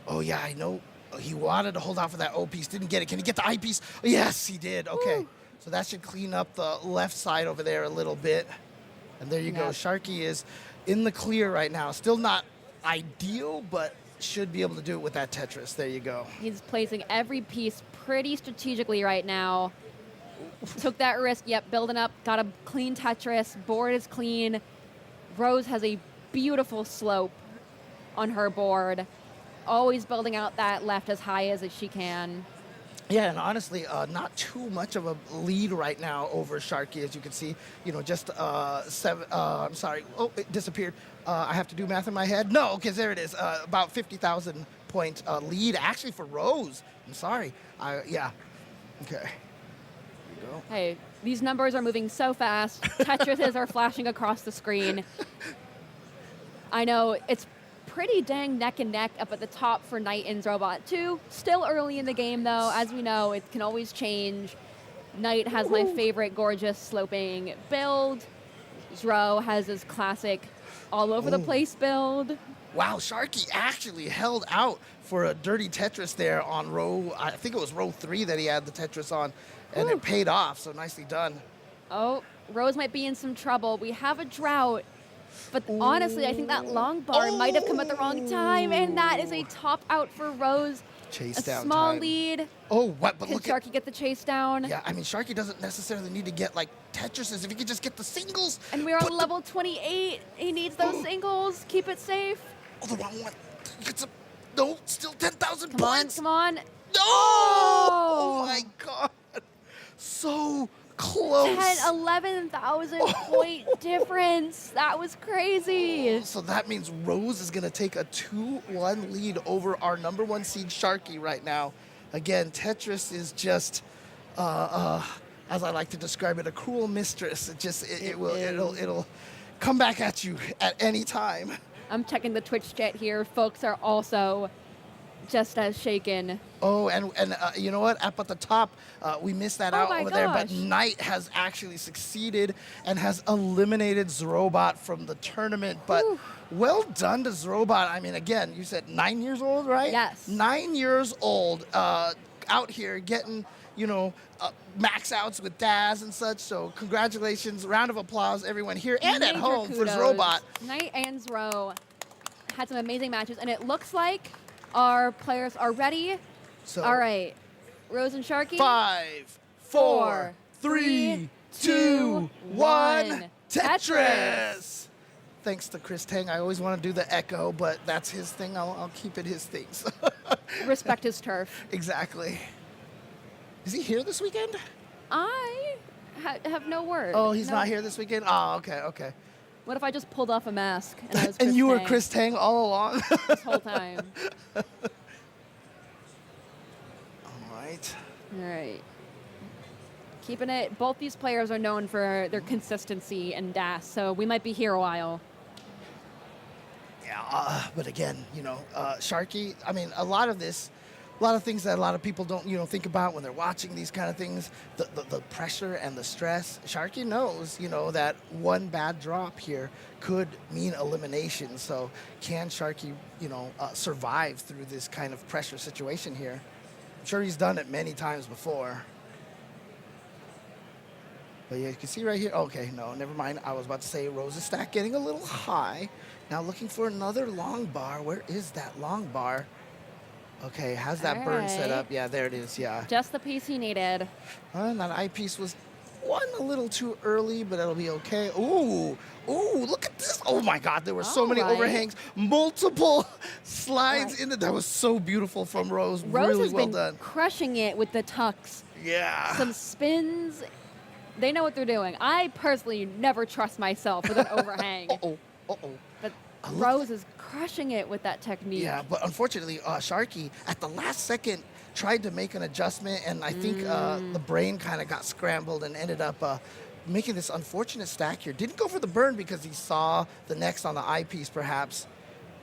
Oh, yeah, I know. He wanted to hold out for that O piece. Didn't get it. Can he get the I piece? Oh, yes, he did. Okay. So that should clean up the left side over there a little bit. And there you go. Sharky is in the clear right now. Still not ideal, but should be able to do it with that Tetris. There you go. He's placing every piece pretty strategically right now. Took that risk. Yep, building up. Got a clean Tetris. Board is clean. Rose has a beautiful slope on her board. Always building out that left as high as she can. Yeah, and honestly, not too much of a lead right now over Sharky, as you can see. Just 7. I'm sorry. Oh, it disappeared. I have to do math in my head. No, okay, there it is. About 50,000 point lead actually for Rose. I'm sorry. Yeah. Okay. Here you go. Hey, these numbers are moving so fast. Tetrises are flashing across the screen. I know it's pretty dang neck and neck up at the top for Knight and Robot 2. Still early in the game, though. As we know, it can always change. Knight has my favorite gorgeous sloping build. Zro has his classic all over the place build. Wow, Sharky actually held out for a dirty Tetris there on I think it was row 3 that he had the Tetris on, and it paid off, so nicely done. Oh, Rose might be in some trouble. We have a drought. But honestly, I think that long bar might have come at the wrong time, and that is a top out for Rose. Chase a down small time. lead. Oh, what? But Can look Sharky get the chase down? Yeah, I mean, Sharky doesn't necessarily need to get, like, Tetrises. If he could just get the singles. And we're on level 28. He needs those singles. Keep it safe. Oh, the wrong one. No, still 10,000 points. Come on. No! Oh, my God. So close. 10, 11,000 point difference. That was crazy. So that means Rose is going to take a 2-1 lead over our number 1 seed Sharky right now. Again, Tetris is just, as I like to describe it, a cruel mistress. It'll come back at you at any time. I'm checking the Twitch chat here. Folks are also just as shaken. Oh, and you know what? Up at the top, we missed that out over there. But gosh. Knight has actually succeeded and has eliminated Zrobot from the tournament. But well done to Zrobot. I mean, again, you said 9 years old, right? Yes. 9 years old, out here getting, max outs with Daz and such. So congratulations, round of applause, everyone here and at Major home for kudos. Zrobot. Knight and Zro had some amazing matches, and it looks like our players are ready. So all right, Rose and Sharky. 5, 4, 3, 2, 1, Tetris! Thanks to Chris Tang. I always want to do the echo, but that's his thing. I'll keep it his thing. So. Respect his turf. Exactly. Is he here this weekend? I have no word. Oh, he's No. not here this weekend? Oh, okay. What if I just pulled off a mask and I was And Chris you were Tang Chris Tang all along? this whole time? All right. All right. Keeping it. Both these players are known for their consistency and DAS, so we might be here a while. Yeah, but again, Sharky, I mean, a lot of things that a lot of people don't, think about when they're watching these kind of things, the pressure and the stress. Sharky knows, that one bad drop here could mean elimination. So can Sharky, survive through this kind of pressure situation here? I'm sure he's done it many times before. But yeah, you can see right here. Okay, no, never mind. I was about to say Rose's stack getting a little high. Now looking for another long bar. Where is that long bar? Okay, how's that burn set up? Yeah, there it is, yeah. Just the piece he needed. That eyepiece was a little too early, but it'll be okay. Ooh, look at this. Oh my God, there were so many overhangs, multiple slides in it. That was so beautiful from Rose. Rose really has well been done. crushing it with the tucks. Yeah. Some spins. They know what they're doing. I personally never trust myself with an overhang. But Rose is crushing it with that technique. Yeah, but unfortunately, Sharky, at the last second, tried to make an adjustment, and I think the brain kind of got scrambled and ended up making this unfortunate stack here. Didn't go for the burn because he saw the next on the eyepiece, perhaps.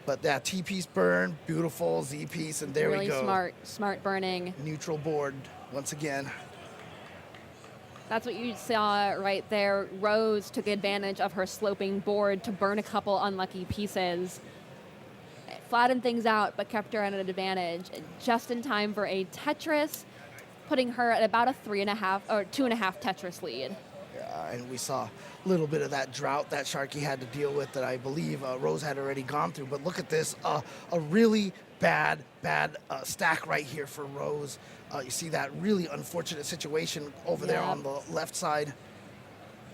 But that T-piece burn, beautiful Z-piece, and there we go. Really smart burning. Neutral board once again. That's what you saw right there. Rose took advantage of her sloping board to burn a couple unlucky pieces. Flattened things out, but kept her at an advantage. Just in time for a Tetris, putting her at about a 3.5 or 2.5 Tetris lead. Yeah, and we saw a little bit of that drought that Sharky had to deal with that I believe Rose had already gone through. But look at this, a really bad stack right here for Rose. You see that really unfortunate situation over there on the left side.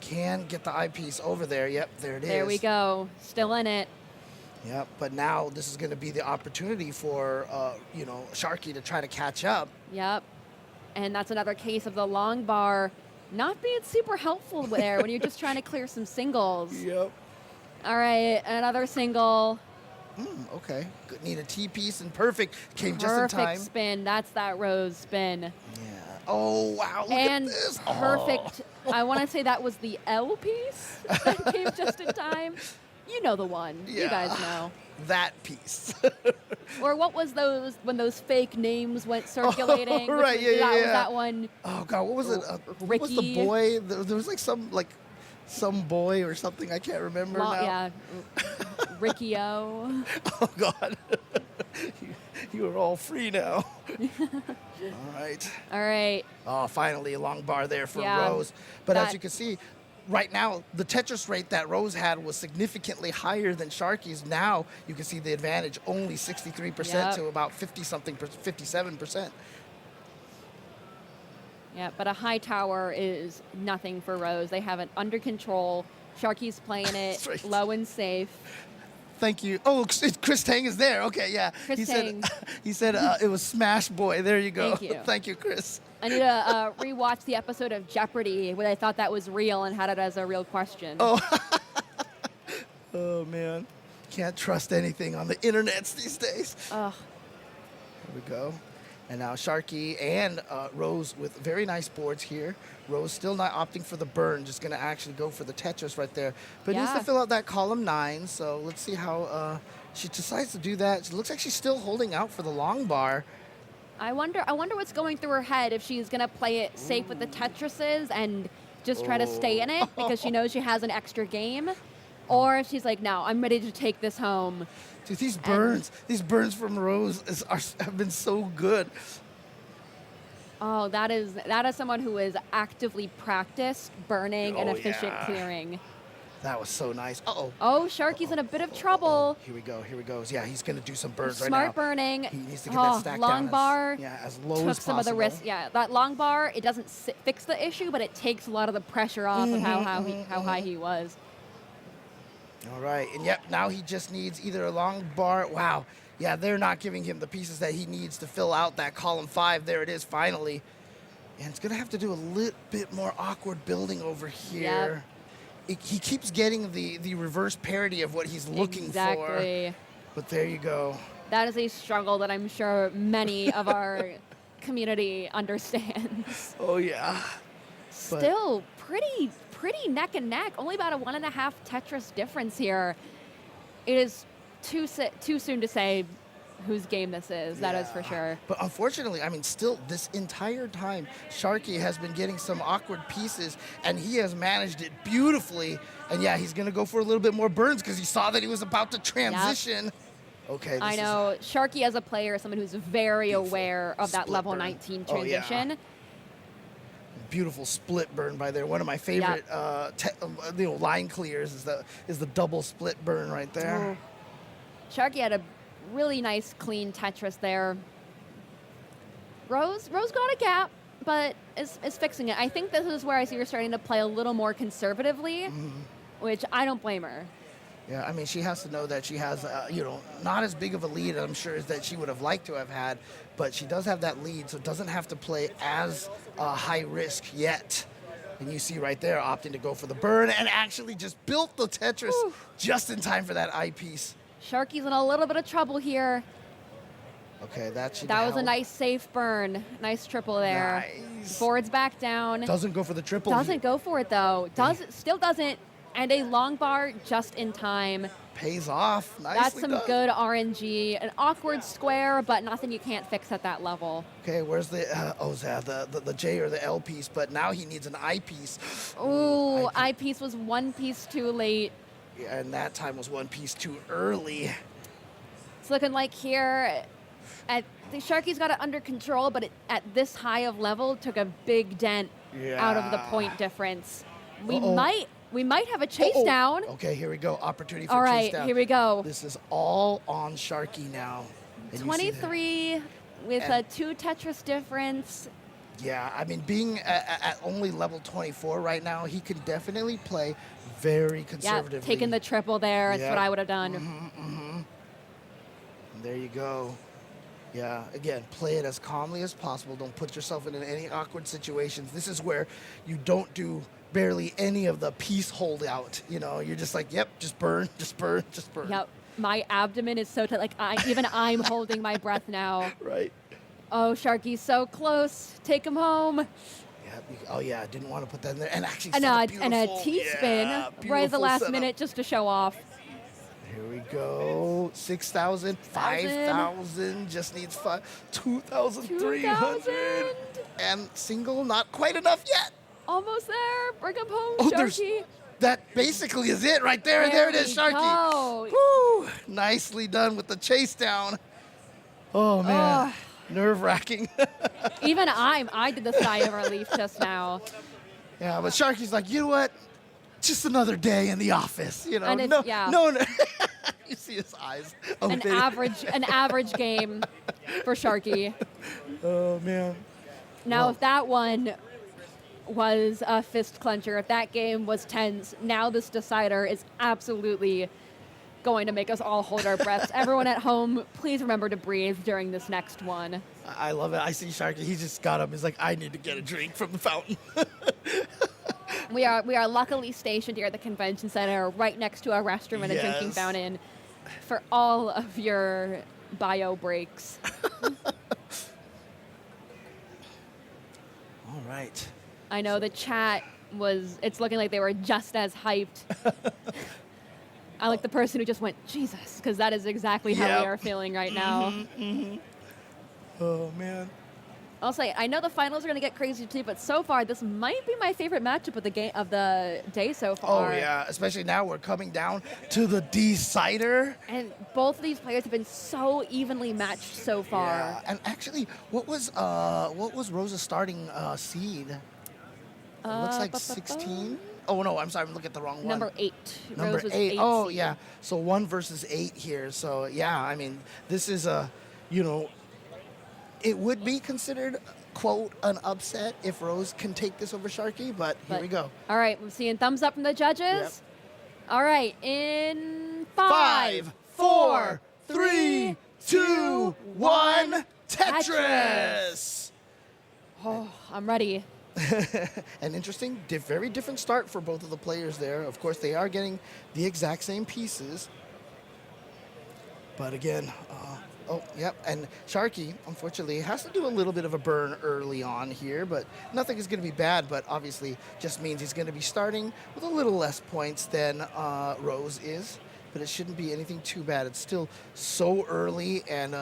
Can get the eyepiece over there. Yep, there it is. There we go. Still in it. Yep, but now this is going to be the opportunity for, Sharky to try to catch up. Yep. And that's another case of the long bar not being super helpful when you're just trying to clear some singles. Yep. All right, another single. Okay. Good. Need a T piece and perfect. Came just in Perfect time. spin. That's that Rose spin. Yeah. Oh, wow. Look And at this. perfect. Oh. I want to say that was the L piece that came just in time. You know the one. You guys know. That piece. Or what was those when those fake names went circulating? Oh, right. Yeah. Was that one? Oh God, what was it? What was the Ricky? boy? There was like some boy or something. I can't remember now. Yeah. Ricky O. Oh God. You are all free now. All right. All right. Oh, finally a long bar there for Yeah, Rose. But as that- you can see, right now the Tetris rate that Rose had was significantly higher than Sharky's. Now you can see the advantage, only 63% Yep. to about 50-something, 57%. Yeah, but a high tower is nothing for Rose. They have it under control. Sharky's playing it That's right. low and safe. Thank you. Oh, Chris Tang is there. Okay, yeah. Chris Tang. He said it was Smash Boy. There you go. Thank you. Thank you, Chris. I need to rewatch the episode of Jeopardy where I thought that was real and had it as a real question. Oh. Oh man, can't trust anything on the internets these days. Ugh. Here we go. And now Sharky and Rose with very nice boards here. Rose still not opting for the burn, just going to actually go for the Tetris right there. But needs Yeah. to fill out that column 9, so let's see how she decides to do that. It looks like she's still holding out for the long bar. I wonder what's going through her head if she's going to play it safe with the Tetrises and just try to stay in it because she knows she has an extra game. Or if she's like, no, I'm ready to take this home. Dude, these burns from Rose have been so good. Oh, that is someone who is actively practiced burning and Oh, efficient yeah. clearing. That was so nice. Uh-oh. Oh, Sharky's in a bit of trouble. Here we go. Here we go. Yeah, he's going to do some burns right Smart now. burning. He needs to get that stack long down bar. as low took as some of the possible. risk. Yeah, that long bar. It doesn't fix the issue, but it takes a lot of the pressure off of how high he was. All right, and yep, now he just needs either a long bar. Wow, yeah, they're not giving him the pieces that he needs to fill out that column 5. There it is, finally. And it's gonna have to do a little bit more awkward building over here. He keeps getting the reverse parity of what he's looking Exactly. for. But there you go. That is a struggle that I'm sure many of our community understands. Oh yeah. But- Still pretty neck and neck. Only about a 1.5 Tetris difference here. It is too soon to say whose game this is. That is for sure. But unfortunately, I mean, still this entire time, Sharky has been getting some awkward pieces, and he has managed it beautifully. And yeah, he's gonna go for a little bit more burns because he saw that he was about to transition. Okay. I know Sharky as a player is someone who's very aware of that Split level burn. 19 Oh, yeah. transition. Beautiful split burn by there. One of my favorite line clears is the double split burn right there. Ooh. Sharky had a really nice clean Tetris there. Rose got a gap, but is fixing it. I think this is where I see her starting to play a little more conservatively, which I don't blame her. Yeah, I mean, she has to know that she has, not as big of a lead, I'm sure, as that she would have liked to have had, but she does have that lead, so doesn't have to play as high risk yet. And you see right there, opting to go for the burn and actually just built the Tetris just in time for that eyepiece. Sharky's in a little bit of trouble here. Okay, that should That was a help. nice safe burn. Nice triple there. Nice. Boards back down. Doesn't go for the triple. Doesn't go for it though. Still doesn't. And a long bar just in time. Pays off. Nicely That's some done. good RNG. An awkward square, but nothing you can't fix at that level. Okay, where's the the J or the L piece? But now he needs an I piece. Ooh, eyepiece was one piece too late. Yeah, and that time was one piece too early. It's looking like here, the Sharky's got it under control, but at this high of level, took a big dent out of the point difference. We might have a chase down. Okay, here we go. Opportunity for All a right, chase down. here we go. This is all on Sharky now. And you see that. 23 with a 2 Tetris difference. Yeah, I mean, being at only level 24 right now, he can definitely play very conservatively. Yeah, taking the triple there. That's what I would have done. And there you go. Yeah, again, play it as calmly as possible. Don't put yourself in any awkward situations. This is where you don't do barely any of the piece holdout. You're just like, yep, just burn, just burn, just burn. Yep. my abdomen is so tight. Like even I'm holding my breath now. Right. Oh, Sharky's so close. Take him home. Oh yeah, I didn't want to put that in there. And actually, And set a beautiful, T-spin yeah, right at the beautiful last setup. minute just to show off. Here we go. 6,000, 5,000. Just needs 2,300. And single, not quite enough yet. Almost there. Bring him home, Oh, there's- Sharky. That basically is it right there. There it is, we Sharky. go. Woo! Nicely done with the chase down. Oh man, nerve-wracking. Even I did the sigh of relief just now. Yeah, but Sharky's like, you know what? Just another day in the office. You know, And no. You see his eyes. An average game for Sharky. Oh man. Now, if that one was a fist clencher, if that game was tense, now this decider is absolutely going to make us all hold our breaths. Everyone at home, please remember to breathe during this next one. I love it. I see Sharky. He just got up. He's like, I need to get a drink from the fountain. We are luckily stationed here at the convention center, right next to a restroom and a drinking Yes. fountain for all of your bio breaks. All right. I know the chat it's looking like they were just as hyped. I like the person who just went, Jesus, because that is exactly how we are feeling right now. Oh, man. I'll say, I know the finals are going to get crazy too, but so far, this might be my favorite matchup of the day so far. Oh, yeah. Especially now we're coming down to the decider. And both of these players have been so evenly matched so far. Yeah. And actually, what was Rosa's starting seed? It looks like 16. Oh, no, I'm sorry. I'm looking at the wrong one. Number 8. Number Rose was 8. 8 Oh, seed. yeah. So 1 versus 8 here. So, yeah, I mean, this is it would be considered, quote, an upset if Rose can take this over Sharky, but here we go. All right, we're seeing thumbs up from the judges. Yep. All right, in 5, 4, 3, 2, 1, Tetris! Oh, I'm ready. An interesting, very different start for both of the players there. Of course, they are getting the exact same pieces. But again, and Sharky, unfortunately, has to do a little bit of a burn early on here, but nothing is going to be bad, but obviously just means he's going to be starting with a little less points than Rose is, but it shouldn't be anything too bad. It's still so early and,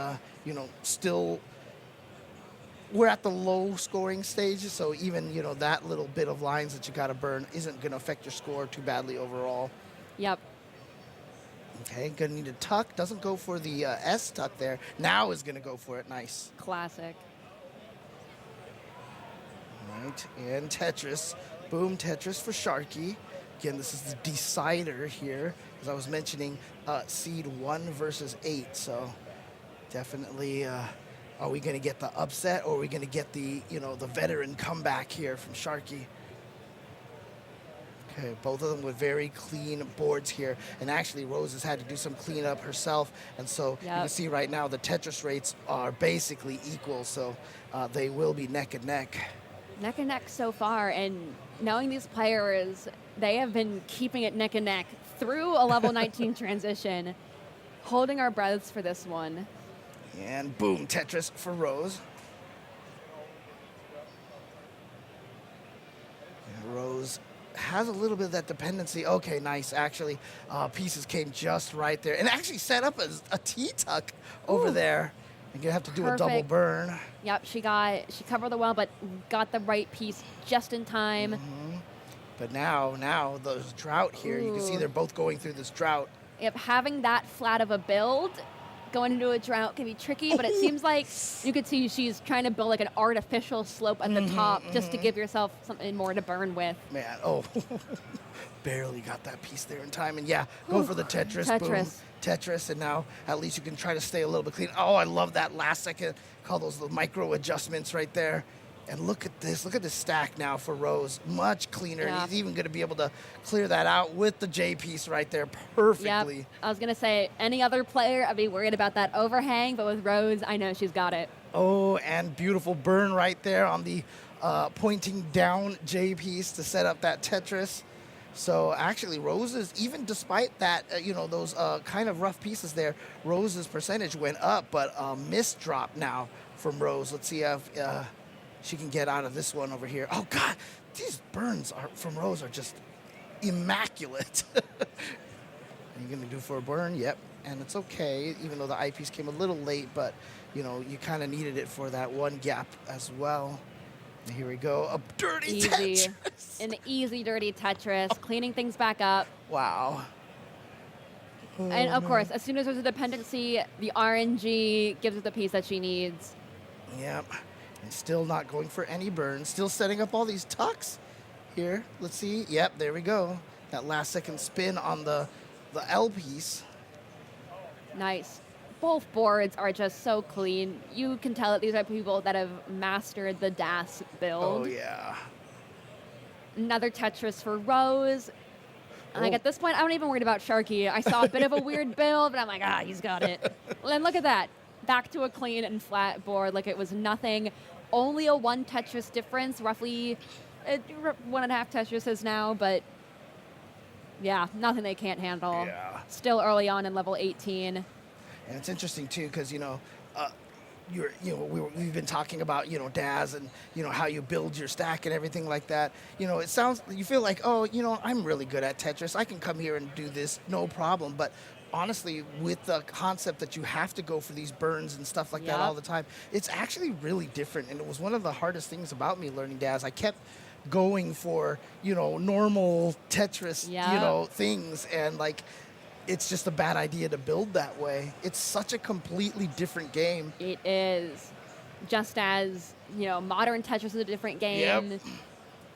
still we're at the low scoring stage, so even, that little bit of lines that you got to burn isn't going to affect your score too badly overall. Yep. Okay, gonna need a tuck. Doesn't go for the S tuck there. Now is gonna go for it. Nice. Classic. All right, and Tetris. Boom, Tetris for Sharky. Again, this is the decider here, as I was mentioning, seed 1 versus 8. So definitely, are we gonna get the upset, or are we gonna get the veteran comeback here from Sharky? Okay, both of them with very clean boards here. And actually, Rose has had to do some cleanup herself. And so you can see right now the Tetris rates are basically equal. So they will be neck and neck. Neck and neck so far. And knowing these players, they have been keeping it neck and neck through a level 19 transition, holding our breaths for this one. And boom, Tetris for Rose. And Rose has a little bit of that dependency. Okay, nice. Actually, pieces came just right there. And actually set up a T-tuck over there. You're going to have to do a double Perfect. burn. Yep, she covered the well, but got the right piece just in time. But now there's drought here. You can see Ooh. they're both going through this drought. Yep, having that flat of a build going into a drought can be tricky, but it seems like you could see she's trying to build like an artificial slope at the top just to give yourself something more to burn with. Man, barely got that piece there in time. And yeah, go for the Tetris. Boom. Tetris, and now at least you can try to stay a little bit clean. Oh, I love that last second. Call those the micro adjustments right there. And look at this. Look at this stack now for Rose. Much cleaner. Yeah. And he's even going to be able to clear that out with the J piece right there perfectly. Yep. I was going to say, any other player, I'd be worried about that overhang, but with Rose, I know she's got it. Oh, and beautiful burn right there on the pointing down J piece to set up that Tetris. So actually, Rose's, even despite that, those kind of rough pieces there, Rose's percentage went up, but miss drop now from Rose. Let's see if she can get out of this one over here. Oh God, these burns from Rose are just immaculate. Are you gonna do for a burn? Yep, and it's okay, even though the eyepiece came a little late, but you kind of needed it for that one gap as well. And here we go, a dirty Easy. Tetris. An easy, dirty Tetris, cleaning things back up. Wow. And of course, as soon as there's a dependency, the RNG gives her the piece that she needs. Yep, and still not going for any burns, still setting up all these tucks here. Let's see, yep, there we go. That last second spin on the L piece. Nice. Both boards are just so clean. You can tell that these are people that have mastered the DAS build. Oh, yeah. Another Tetris for Rose. Like at this point, I'm not even worried about Sharky. I saw a bit of a weird build, but I'm like, he's got it. And look at that. Back to a clean and flat board like it was nothing. Only a 1 Tetris difference, roughly 1.5 Tetrises now, but yeah, nothing they can't handle. Yeah. Still early on in level 18. And it's interesting too, because we've been talking about DAS and how you build your stack and everything like that. It sounds, you feel like, I'm really good at Tetris. I can come here and do this, no problem. But honestly, with the concept that you have to go for these burns and stuff like that all the time, it's actually really different. And it was one of the hardest things about me learning DAS. I kept going for normal Tetris things, and like, it's just a bad idea to build that way. It's such a completely different game. It is. Just as, modern Tetris is a different game. Yep.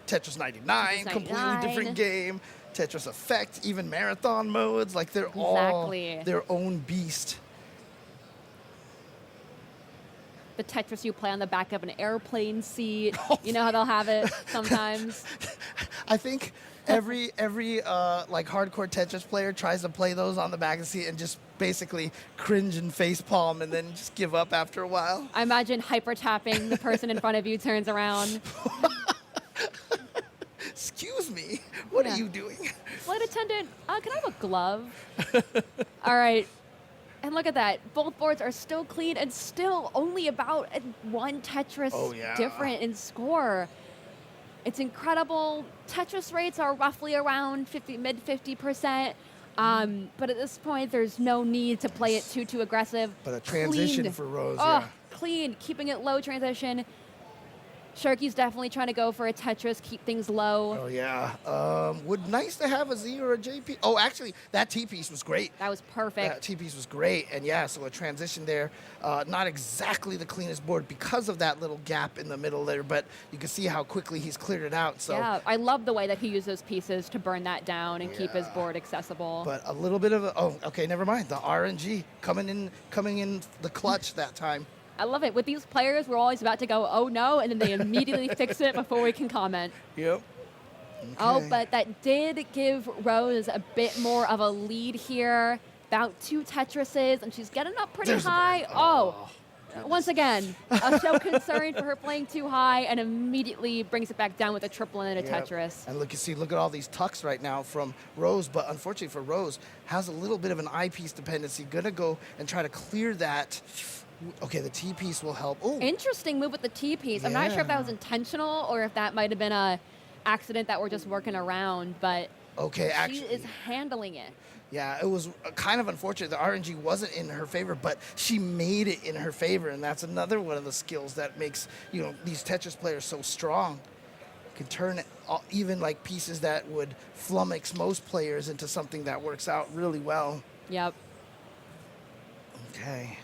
Tetris 99, completely different game. Tetris Effect, even marathon modes, like they're all their own beast. The Tetris you play on the back of an airplane seat. You know how they'll have it sometimes. I think every like hardcore Tetris player tries to play those on the back of the seat and just basically cringe and facepalm and then just give up after a while. I imagine hyper tapping, the person in front of you turns around. Excuse me, what are you doing? Flight attendant, can I have a glove? All right. And look at that. Both boards are still clean and still only about 1 Tetris different in score. It's incredible. Tetris rates are roughly around mid 50%. But at this point, there's no need to play it too aggressive. But a transition for Rose, clean, keeping it low transition. Sharky's definitely trying to go for a Tetris, keep things low. Oh, yeah. Would nice to have a Z or a JP. Oh, actually, that T-piece was great. That was perfect. That T-piece was great. And, yeah, so a transition there. Not exactly the cleanest board because of that little gap in the middle there, but you can see how quickly he's cleared it out. So yeah, I love the way that he used those pieces to burn that down and keep his board accessible. But a little bit of a... Oh, okay, never mind. The RNG coming in the clutch that time. I love it. With these players, we're always about to go, oh no, and then they immediately fix it before we can comment. Yep. Okay. Oh, but that did give Rose a bit more of a lead here. About 2 Tetrises, and she's getting up pretty high. Once again, so concerned for her playing too high, and immediately brings it back down with a triple and a Tetris. And look at all these tucks right now from Rose, but unfortunately for Rose, has a little bit of an eyepiece dependency. Gonna go and try to clear that. Okay, the T-piece will help. Ooh. Interesting move with the T-piece. I'm not sure if that was intentional or if that might have been a accident that we're just working around, but she is handling it. Yeah, it was kind of unfortunate. The RNG wasn't in her favor, but she made it in her favor, and that's another one of the skills that makes these Tetris players so strong. Can turn even like pieces that would flummox most players into something that works out really well. Yep. Okay.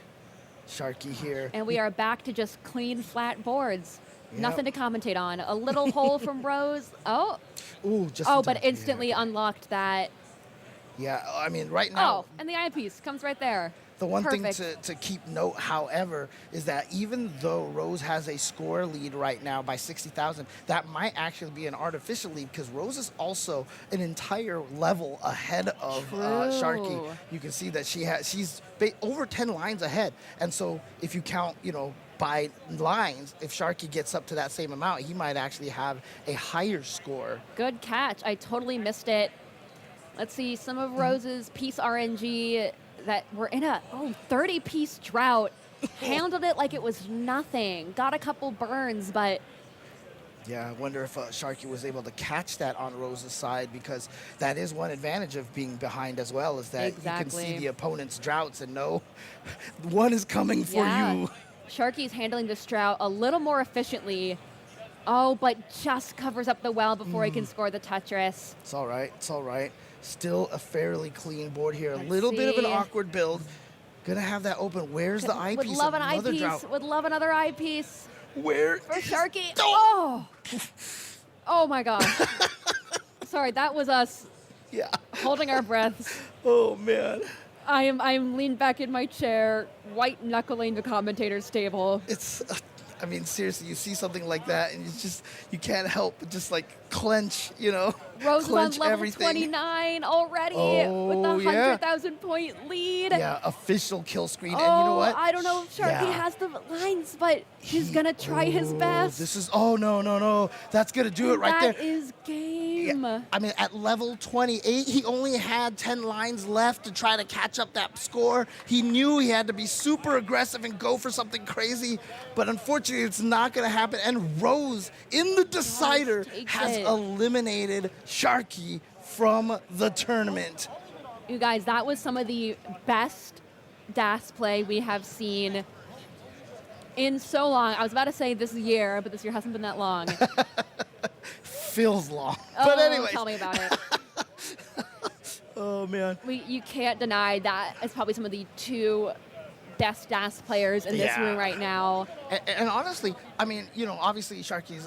Sharky here. And we are back to just clean, flat boards. Nothing to commentate on. A little hole from Rose. Oh. Ooh, just but instantly unlocked that. Yeah, I mean, right now. Oh, and the eyepiece comes right there. The one thing to keep note, however, is that even though Rose has a score lead right now by 60,000, that might actually be an artificial lead because Rose is also an entire level ahead of Sharky. You can see that she's over 10 lines ahead. And so if you count, by lines, if Sharky gets up to that same amount, he might actually have a higher score. Good catch. I totally missed it. Let's see, some of Rose's piece RNG that were in a 30-piece drought. Handled it like it was nothing. Got a couple burns, but Yeah, I wonder if Sharky was able to catch that on Rose's side, because that is one advantage of being behind as well, is that you can see the opponent's droughts and know one is coming for you. Sharky's handling this drought a little more efficiently. Oh, but just covers up the well before he can score the Tetris. It's all right. It's all right. Still a fairly clean board here. A little bit of an awkward build. Gonna have that open. Where's the eyepiece? Would love an Another eyepiece. drought. Would love another eyepiece. Where for Sharky? Oh! Oh my God. Sorry, that was us. Yeah. Holding our breaths. Oh man. I am leaned back in my chair, white knuckling the commentator's table. It's, I mean, seriously, you see something like that and you can't help but just like clench, Rose on clench level everything. 29 already with a 100,000 point lead. Yeah, official kill screen. Oh, And you know what? I don't know if Sharky has the lines, but he's going to try his best. This is, no. That's going to do it right there. That is game. Yeah, I mean, at level 28, he only had 10 lines left to try to catch up that score. He knew he had to be super aggressive and go for something crazy, but unfortunately, it's not going to happen. And Rose, in the decider, has eliminated Sharky from the tournament. You guys, that was some of the best DAS play we have seen in so long. I was about to say this year, but this year hasn't been that long. Feels long. But anyway. Tell me about it. Oh, man. You can't deny that it's probably some of the two best DAS players in this room right now. And honestly, I mean, obviously Sharky's,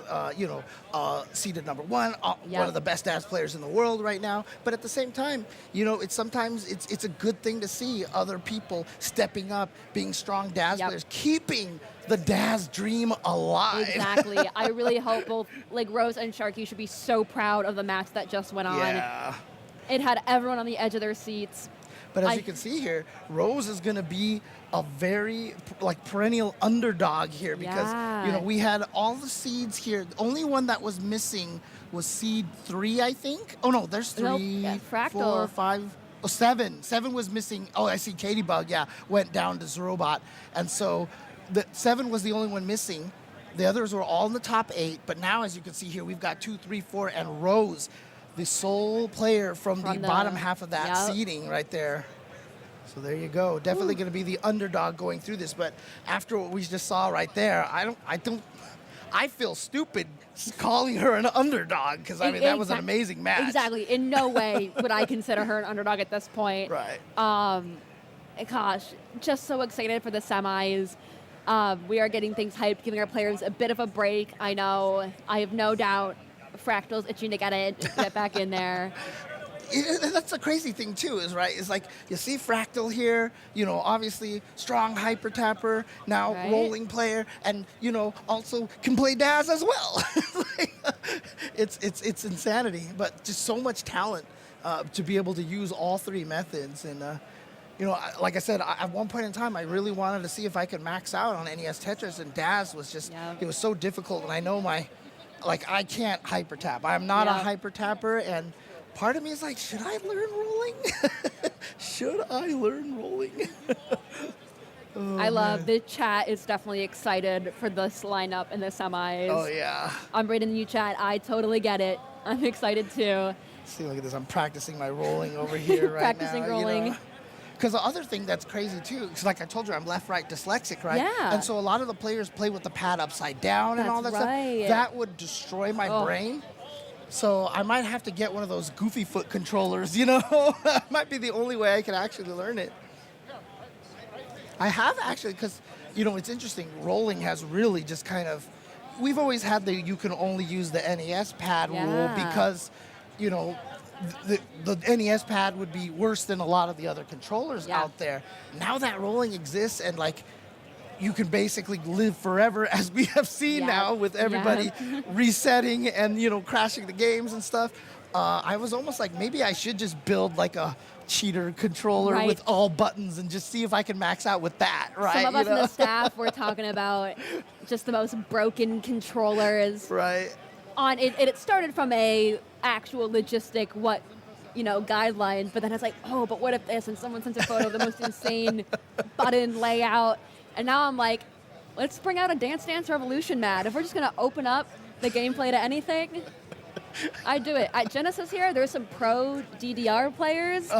seeded number one, one of the best DAS players in the world right now. But at the same time, it's a good thing to see other people stepping up, being strong DAS players, keeping the DAS dream alive. Exactly. I really hope both Rose and Sharky should be so proud of the match that just went on. Yeah. It had everyone on the edge of their seats. But as you can see here, Rose is going to be a very perennial underdog here because we had all the seeds here. The only one that was missing was seed 3, I think. Oh no, there's 3, Fractal. 4, 5, 7. 7 was missing. Oh, I see Katie Bug. Yeah, went down to Zrobot, and so the 7 was the only one missing. The others were all in the top 8. But now, as you can see here, we've got 2, 3, 4, and Rose, the sole player from the bottom half of that seeding right there. So there you go. Definitely going to be the underdog going through this. But after what we just saw right there, I feel stupid calling her an underdog because, I mean, that was an amazing match. Exactly. In no way would I consider her an underdog at this point. Right. Gosh, just so excited for the semis. We are getting things hyped, giving our players a bit of a break. I know. I have no doubt Fractal's itching to get back in there. That's the crazy thing too, is like you see Fractal here, obviously strong hyper tapper, now rolling player, and also can play DAS as well. It's insanity, but just so much talent to be able to use all 3 methods. And like I said, at one point in time, I really wanted to see if I could max out on NES Tetris, and DAS was just it was so difficult. And I know I can't hyper tap. I'm not a hyper tapper, and part of me is like, should I learn rolling? Should I learn rolling? I love the chat is definitely excited for this lineup in the semis. Oh, yeah. I'm reading the new chat. I totally get it. I'm excited too. See, look at this. I'm practicing my rolling over here right now. Practicing rolling. Because the other thing that's crazy too, because like I told you, I'm left-right dyslexic, right? Yeah. And so a lot of the players play with the pad upside down and all that stuff. That would destroy my brain. So I might have to get one of those goofy foot controllers, Might be the only way I can actually learn it. I have actually, because, it's interesting. Rolling has really just kind of, we've always had you can only use the NES pad rule because, the NES pad would be worse than a lot of the other controllers out there. Now that rolling exists and you can basically live forever, as we have seen now with everybody resetting and, crashing the games and stuff. I was almost like, maybe I should just build a cheater controller Right. with all buttons and just see if I can max out with that, right? Some of You us in know? the staff were talking about just the most broken controllers. Right. It started from a actual logistic guidelines, but then it's like, oh, but what if this? And someone sends a photo of the most insane button layout, and now I'm like, let's bring out a Dance Dance Revolution mat. If we're just gonna open up the gameplay to anything, I do it. At Genesis here, there's some pro DDR players,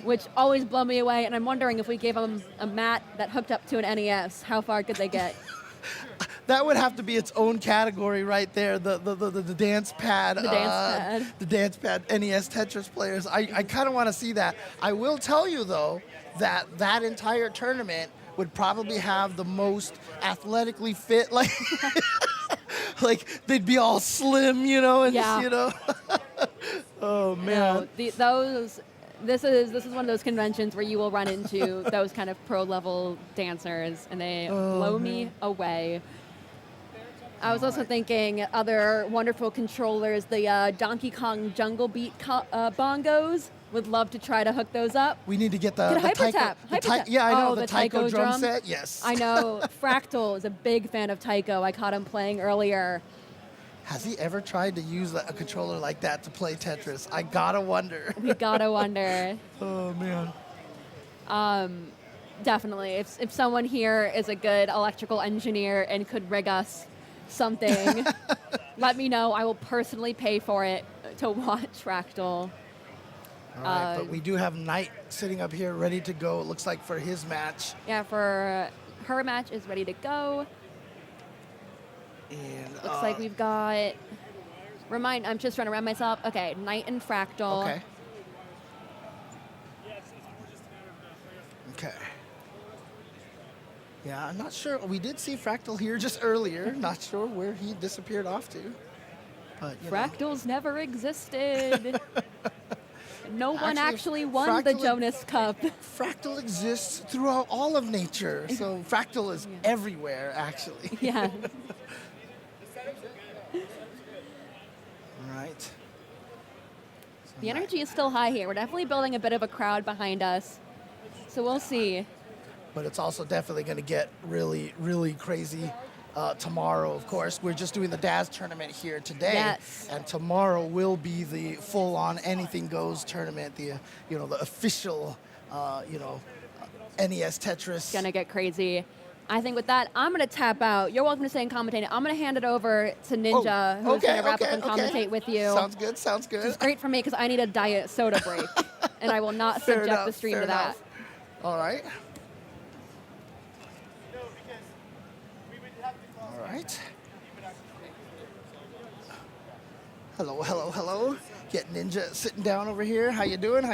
which always blow me away, and I'm wondering if we gave them a mat that hooked up to an NES, how far could they get? That would have to be its own category right there. The dance pad. The dance pad. The dance pad. NES Tetris players. I kind of want to see that. I will tell you though that entire tournament would probably have the most athletically fit, like they'd be all slim, and Yeah. just, oh man. This is one of those conventions where you will run into those kind of pro level dancers, and they blow me away. I was also thinking other wonderful controllers, the Donkey Kong Jungle Beat bongos. Would love to try to hook those up. We need to get the Hyper taiko- Tap. the Hyper tai- Tap. yeah, I know, Oh, the taiko drum set, yes. I know. Fractal is a big fan of taiko. I caught him playing earlier. Has he ever tried to use a controller like that to play Tetris? I gotta wonder. We gotta wonder. Oh man. Definitely. If someone here is a good electrical engineer and could rig us something, let me know. I will personally pay for it to watch Fractal. All right, but we do have Knight sitting up here ready to go, it looks like, for his match. Yeah, for her match is ready to go. And Looks like we've got... I'm just trying to remind myself. Okay, Knight and Fractal. Okay. Okay. Yeah, I'm not sure. We did see Fractal here just earlier. Not sure where he disappeared off to. But, Fractals never existed. No one actually won Fractal the Jonas Cup. Fractal exists throughout all of nature. So Fractal is everywhere, actually. Yeah. All right. The energy is still high here. We're definitely building a bit of a crowd behind us. So we'll see. But it's also definitely going to get really, really crazy tomorrow, of course. We're just doing the DAS tournament here today. Yes. And tomorrow will be the full-on anything goes tournament, the official, NES Tetris. Gonna get crazy. I think with that, I'm gonna tap out. You're welcome to stay and commentate. I'm gonna hand it over to Ninja, who's gonna wrap up and commentate with you. Sounds good, sounds good. It's great for me because I need a diet soda break, and I will not Fair subject enough, the stream fair to that. enough. All right. All right. Hello. Get Ninja sitting down over here. How you doing?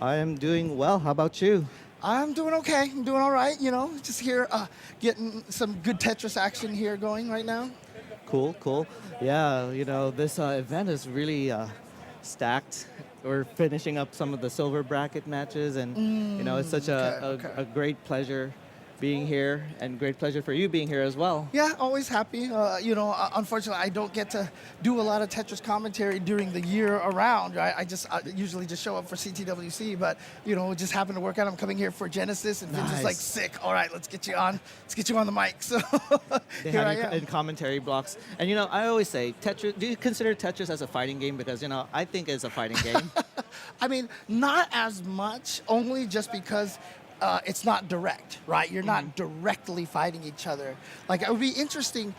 I am doing well. How about you? I'm doing okay. I'm doing all right. Just here getting some good Tetris action here going right now. Cool. Yeah, this event is really stacked. We're finishing up some of the silver bracket matches, and it's such a great pleasure being here, and great pleasure for you being here as well. Yeah, always happy. Unfortunately, I don't get to do a lot of Tetris commentary during the year around. Right? I usually just show up for CTWC, but it just happened to work out. I'm coming here for Genesis, and Vince is like, sick. All right, let's get you on the mic. So They here have I you am. in commentary blocks. And I always say, Tetris. Do you consider Tetris as a fighting game? Because I think it's a fighting game. I mean, not as much, only just because it's not direct, right? You're not directly fighting each other. Like, it would be interesting,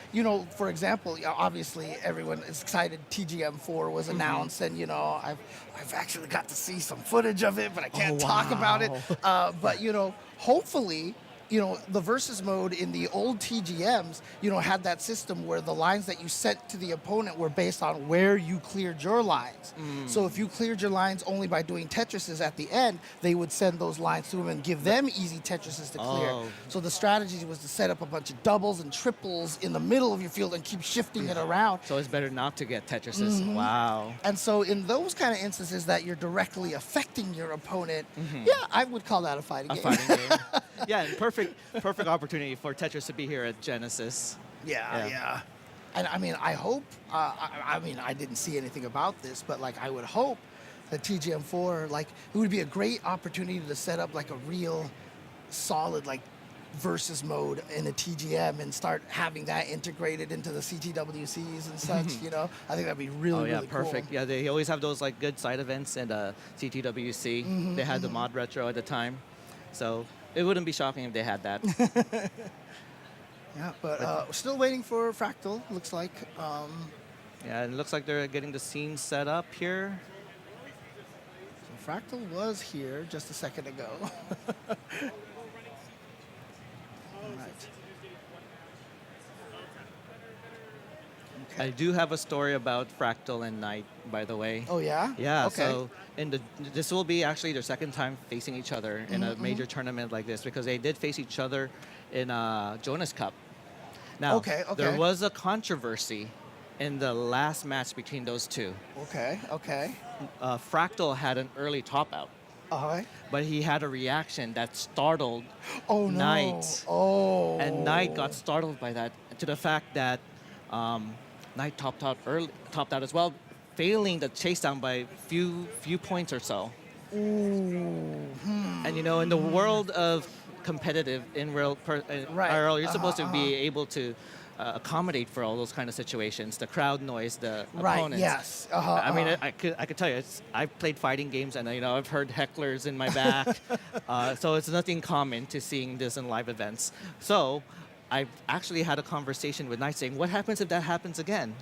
for example, obviously everyone is excited TGM4 was announced, and, I've actually got to see some footage of it, but I can't talk about it. But, hopefully, the versus mode in the old TGMs, had that system where the lines that you sent to the opponent were based on where you cleared your lines. So if you cleared your lines only by doing Tetrises at the end, they would send those lines to them and give them easy Tetrises to clear. Oh. So the strategy was to set up a bunch of doubles and triples in the middle of your field and keep shifting it around. So it's better not to get Tetrises. Wow. And so in those kind of instances that you're directly affecting your opponent, yeah, I would call that a fighting game. Yeah, and perfect opportunity for Tetris to be here at Genesis. Yeah. And I mean, I hope, I didn't see anything about this, but I would hope the TGM4, like it would be a great opportunity to set up like a real solid like versus mode in a TGM and start having that integrated into the CTWCs and such. You know, I think that'd be really really perfect. cool. Yeah, they always have those like good side events in CTWC. They had the mod retro at the time, so it wouldn't be shocking if they had that. Yeah, but we're still waiting for Fractal. Looks like. Yeah, it looks like they're getting the scene set up here. So Fractal was here just a second ago. I do have a story about Fractal and Knight, by the way. Oh yeah? Yeah. Okay. So this will be actually their second time facing each other in a major tournament like this, because they did face each other in Jonas Cup. Now, there was a controversy in the last match between those two. Okay. Fractal had an early top out. But he had a reaction that startled Knight. And Knight got startled by that, to the fact that Knight topped out as well, failing the chase down by few points or so. And you know, in the world of competitive in real IRL, you're supposed to be able to accommodate for all those kind of situations, the crowd noise, the opponents. Yes. I mean, I could tell you, I've played fighting games, and you know, I've heard hecklers in my back, so it's nothing common to seeing this in live events. So I've actually had a conversation with Knight saying, what happens if that happens again?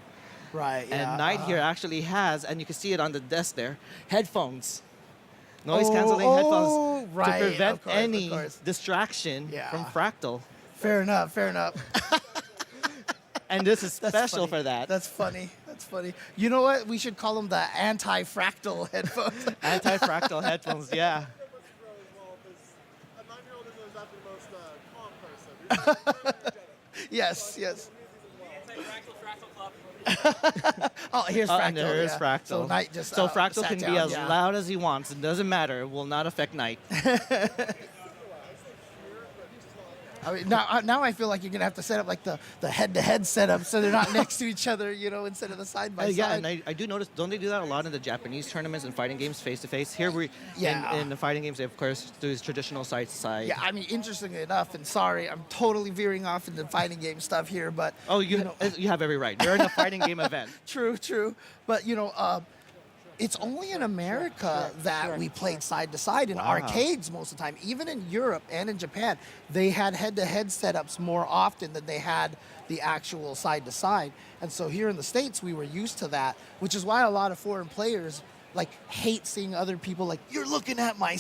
Right. Yeah. And Knight here actually has, and you can see it on the desk there, headphones. Noise canceling headphones to prevent any distraction from Fractal. Fair enough. And this is special for that. That's funny. You know what? We should call them the anti-fractal headphones. Anti-fractal headphones, yeah. Yes. Oh, here's Fractal. Here's Fractal. So Knight just so Fractal sat can down, be as loud as he wants. It doesn't matter. It will not affect Knight. I mean, now I feel like you're gonna have to set up like the head-to-head setup, so they're not next to each other, you know, instead of the side-by-side. Yeah, and I do notice, don't they do that a lot in the Japanese tournaments and fighting games face-to-face? Here in the fighting games, they of course do traditional side-to-side. Yeah, I mean, interestingly enough, and sorry, I'm totally veering off into fighting game stuff here, but you have every right. You're in a fighting game event. True, but you know, it's only in America that we played side to side in arcades most of the time. Even in Europe and in Japan, they had head-to-head setups more often than they had the actual side to side. And so here in the States, we were used to that, which is why a lot of foreign players like hate seeing other people like, you're looking at my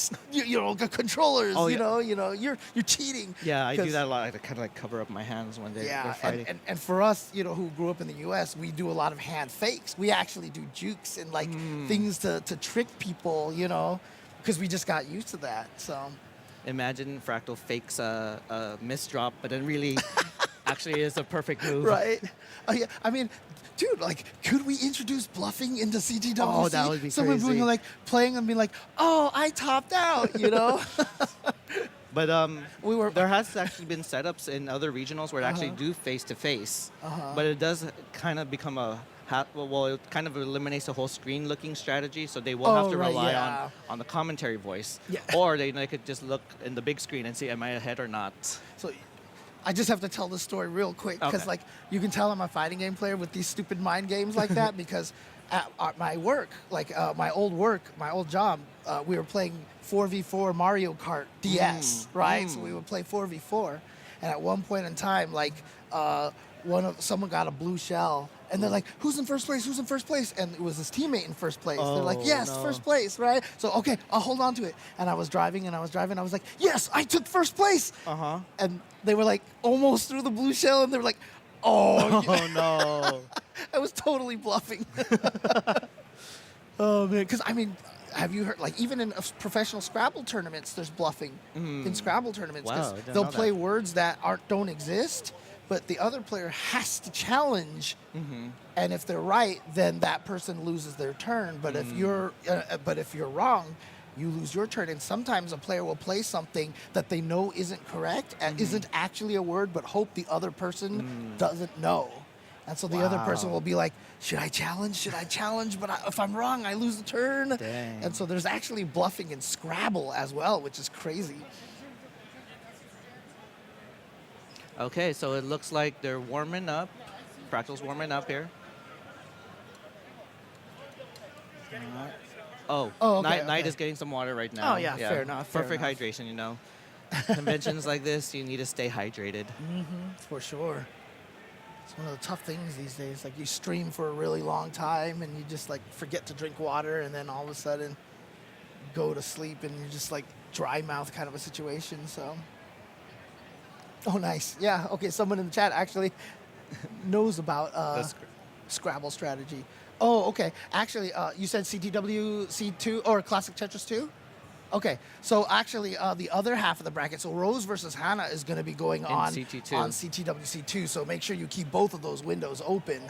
controllers, you know, you're cheating. Yeah, I do that a lot. I kind of like cover up my hands when they're fighting. And for us, you know, who grew up in the U.S., we do a lot of hand fakes. We actually do jukes and like things to trick people, you know, because we just got used to that. So imagine Fractal fakes a misdrop, but then really actually is a perfect move. Right. Oh yeah. I mean, dude, like, could we introduce bluffing into CTWC? Oh, that would be Someone crazy. being like playing and being like, oh, I topped out, you know? But there has actually been setups in other regionals where they actually do face-to-face. But it does kind of become it kind of eliminates the whole screen-looking strategy, so they will have to rely on the commentary voice. Yeah. Or they could just look in the big screen and see, am I ahead or not? So I just have to tell this story real quick because, like, you can tell I'm a fighting game player with these stupid mind games like that because at my work, like my old job, we were playing 4v4 Mario Kart DS, right? So we would play 4v4, and at one point in time, like, someone got a blue shell. And they're like, who's in first place? Who's in first place? And it was his teammate in first place. They're like, yes, first place, right? So, okay, I'll hold on to it. And I was driving. I was like, yes, I took first place. And they were like almost through the blue shell. And they were like, oh no. I was totally bluffing. Oh, man. Because, I mean, have you heard, like, even in professional Scrabble tournaments, there's bluffing in Scrabble tournaments. Wow, Because they'll play words that don't exist. But the other player has to challenge, and if they're right, then that person loses their turn. But if you're wrong, you lose your turn. And sometimes a player will play something that they know isn't correct and isn't actually a word, but hope the other person doesn't know. And so the other person will be like, should I challenge? Should I challenge? But if I'm wrong, I lose the turn. Dang. And so there's actually bluffing in Scrabble as well, which is crazy. Okay, so it looks like they're warming up. Fractal's warming up here. Oh, okay, Knight okay. is getting some water right now. Oh, yeah, fair enough, fair Perfect enough. hydration, you know. Conventions like this, you need to stay hydrated. For sure. It's one of the tough things these days. Like you stream for a really long time and you just like forget to drink water and then all of a sudden go to sleep and you're just like dry mouth kind of a situation. So, oh, nice. Yeah. Okay. Someone in the chat actually knows about Scrabble strategy. Oh, okay. Actually, you said CTWC 2 or Classic Tetris 2? Okay, so actually the other half of the bracket, so Rose versus Hannah is going to be going on CT2. on CTWC 2, so make sure you keep both of those windows open.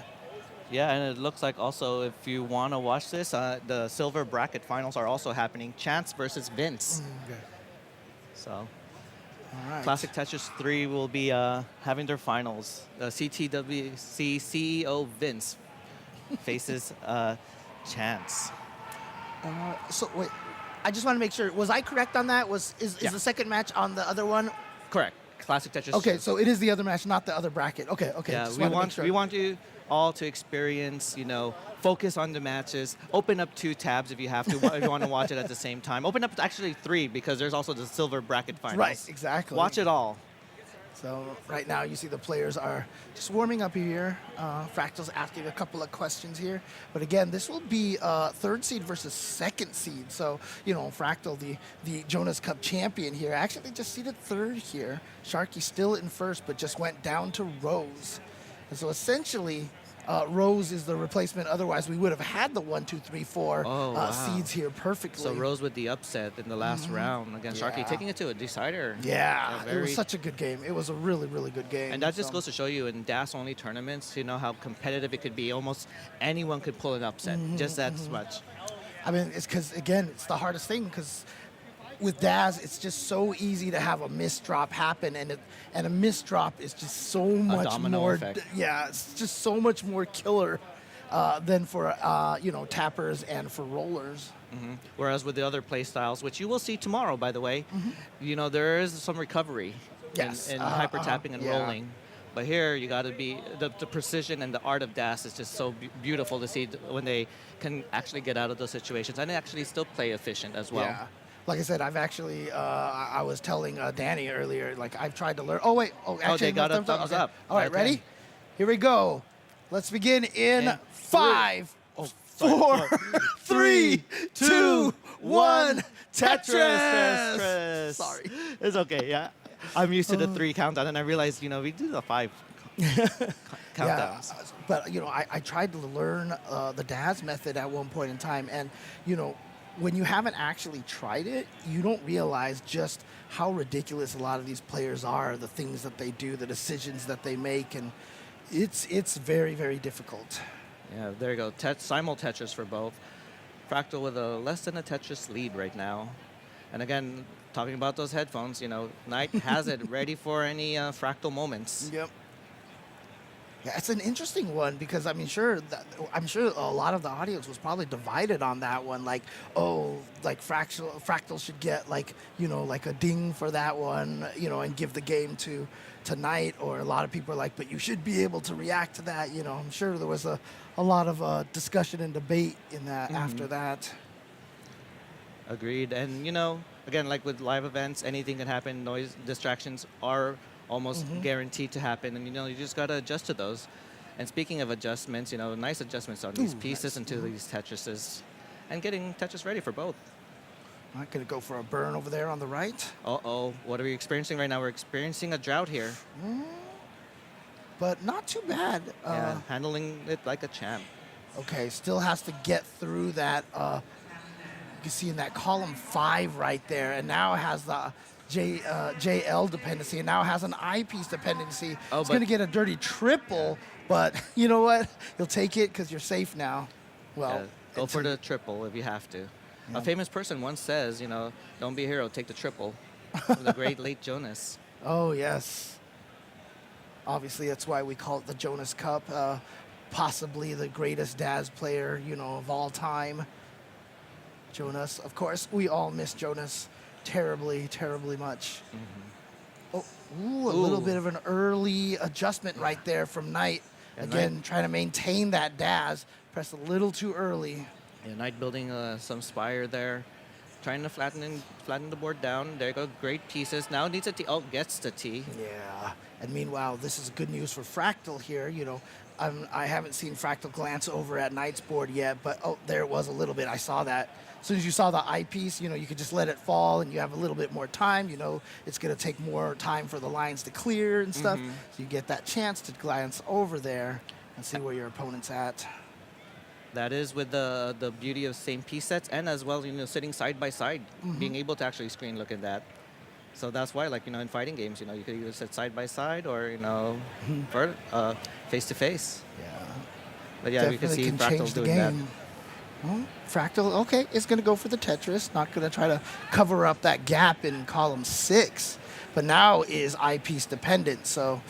Yeah, and it looks like also if you want to watch this, the silver bracket finals are also happening. Chance versus Vince. Okay. So, All right. Classic Tetris 3 will be having their finals. CTWC CEO Vince faces Chance. So wait, I just want to make sure, was I correct on that? Is the second match on the other one? Correct. Classic Tetris. Okay, so it is the other match, not the other bracket. Okay. Yeah, just we wanted to make want sure. we want you all to experience, you know, focus on the matches. Open up 2 tabs if you have to, if you want to watch it at the same time. Open up actually 3 because there's also the silver bracket finals. Right, exactly. Watch it all. So right now you see the players are just warming up here. Fractal's asking a couple of questions here. But again, this will be third seed versus second seed. So, you know, Fractal, the Jonas Cup champion here, actually just seeded third here. Sharky still in first, but just went down to Rose. And so essentially, Rose is the replacement. Otherwise, we would have had the 1, 2, 3, 4 wow. seeds here perfectly. So Rose with the upset in the last round against Sharky, taking it to a decider. Yeah, A it was such a good game. It was a really, really good game. And that just goes to show you in DAS-only tournaments, you know, how competitive it could be. Almost anyone could pull an upset, just that much. I mean, it's because, again, it's the hardest thing because with Daz, it's just so easy to have a misdrop happen, and a misdrop is just so much domino more. effect. Yeah, it's just so much more killer than for you know, tappers and for rollers. Whereas with the other play styles, which you will see tomorrow, by the way, you know, there is some recovery in hyper tapping and rolling. But here, you got to be, the precision and the art of DAS is just so beautiful to see when they can actually get out of those situations and actually still play efficient as well. Yeah. Like I said, I've actually, I was telling Danny earlier, like I've tried to learn. Oh, wait. Oh, actually, they got a no, thumbs up. All right, Okay. ready? Here we go. Let's begin in 5, 4, 3, 2, 1. Tetris. Sorry. It's okay, yeah. I'm used to the 3 countdown, and I realized, you know, we do the 5 countdowns. Yeah, but, you know, I tried to learn the DAS method at one point in time, and, you know, when you haven't actually tried it, you don't realize just how ridiculous a lot of these players are, the things that they do, the decisions that they make, and it's very, very difficult. Yeah, there you go. Simul Tetris for both. Fractal with a less than a Tetris lead right now. And again, talking about those headphones, you know, Knight has it ready for any Fractal moments. Yep. Yeah, it's an interesting one because I'm sure a lot of the audience was probably divided on that one. Like, oh, like Fractal should get like, you know, like a ding for that one, you know, and give the game to Knight. Or a lot of people are like, but you should be able to react to that. You know, I'm sure there was a lot of discussion and debate in that after that. Agreed. And, you know, again, like with live events, anything can happen. Noise distractions are almost guaranteed to happen, and you know, you just got to adjust to those. And speaking of adjustments, you know, nice adjustments on these pieces and to these Tetrises, and getting Tetris ready for both. I'm not going to go for a burn over there on the right. Uh-oh, what are we experiencing right now? We're experiencing a drought here. But not too bad. Yeah, handling it like a champ. Okay, still has to get through that. You can see in that column 5 right there, and now it has the JL dependency, and now has an eyepiece dependency. Oh, it's going to get a dirty triple, but you know what? You'll take it because you're safe now. Well, go for the triple if you have to. A famous person once says, you know, don't be a hero, take the triple. The great late Jonas. Oh, yes. Obviously, that's why we call it the Jonas Cup. Possibly the greatest Daz player, of all time. Jonas, of course, we all miss Jonas terribly, terribly much. Oh, a little bit of an early adjustment right there from Knight. And Again, trying to maintain that Daz. Pressed a little too early. Yeah, Knight building some spire there. Trying to flatten the board down. There you go, great pieces. Now needs a T. Oh, gets the T. Yeah, and meanwhile, this is good news for Fractal here. I haven't seen Fractal glance over at Knight's board yet, but there it was a little bit. I saw that. As soon as you saw the eyepiece, you could just let it fall, and you have a little bit more time. It's going to take more time for the lines to clear and stuff. So you get that chance to glance over there and see where your opponent's at. That is with the beauty of same piece sets, and as well, sitting side by side, being able to actually screen look at that. So that's why, in fighting games, you could either sit side by side or, face to face. Yeah. But yeah, we can see Fractal doing that. Well, Fractal, okay, is going to go for the Tetris. Not going to try to cover up that gap in column 6. But now is eyepiece dependent. So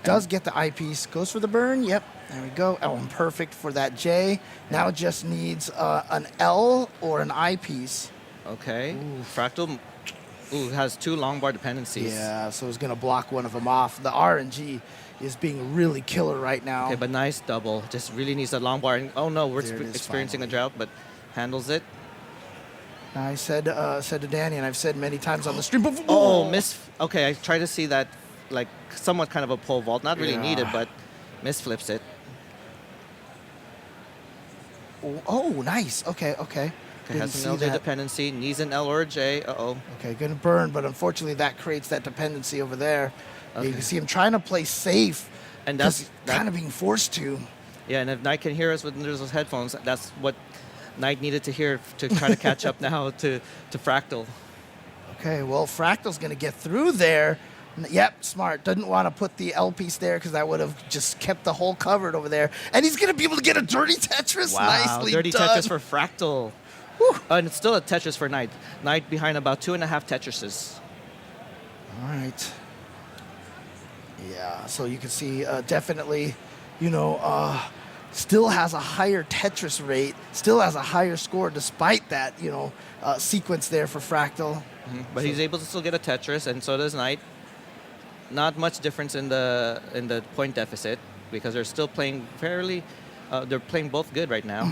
does get the eyepiece. Goes for the burn. Yep, there we go. Oh, and perfect for that J. Now just needs an L or an eyepiece. Okay. Fractal has 2 long bar dependencies. Yeah, so he's going to block one of them off. The RNG is being really killer right now. Okay, but nice double. Just really needs that long bar. And, oh no, we're experiencing a drought, but handles it. I said to Danny, and I've said many times on the stream before. Oh, okay, I tried to see that, somewhat kind of a pole vault. Not really needed, but misflips it. Oh, nice. Okay. Has an LJ dependency. Needs an L or a J. Uh-oh. Okay, going to burn, but unfortunately that creates that dependency over there. Okay. You can see him trying to play safe, and that's kind of being forced to. Yeah, and if Knight can hear us with those headphones, that's what Knight needed to hear to try to catch up now to Fractal. Okay, well, Fractal's going to get through there. Yep, smart. Doesn't want to put the L piece there because that would have just kept the hole covered over there. And he's going to be able to get a dirty Tetris. Wow, Nicely dirty done. Tetris for Fractal. And it's still a Tetris for Knight. Knight behind about 2.5 Tetrises. All right. Yeah, so you can see definitely, still has a higher Tetris rate, still has a higher score despite that, sequence there for Fractal. But he's able to still get a Tetris, and so does Knight. Not much difference in the point deficit because they're still playing they're playing both good right now.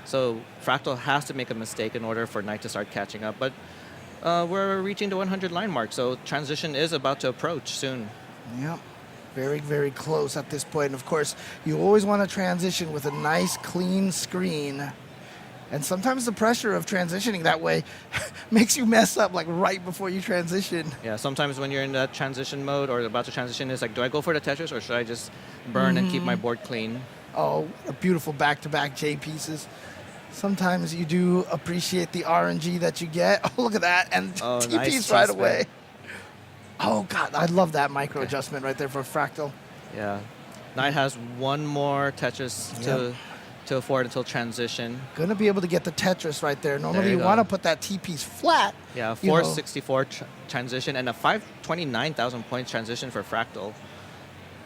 So Fractal has to make a mistake in order for Knight to start catching up. But we're reaching the 100 line mark, so transition is about to approach soon. Yep. Very, very close at this point. And of course, you always want to transition with a nice, clean screen. And sometimes the pressure of transitioning that way makes you mess up right before you transition. Yeah, sometimes when you're in that transition mode or about to transition, it's do I go for the Tetris or should I just burn and keep my board clean? Oh, a beautiful back-to-back J pieces. Sometimes you do appreciate the RNG that you get. Oh, look at that. And T-piece nice right away. Oh, God, I love that micro adjustment right there for Fractal. Yeah. Knight has one more Tetris to afford until transition. Going to be able to get the Tetris right there. Normally you want to put that T-piece flat. Yeah, 464 transition and a 529,000 points transition for Fractal.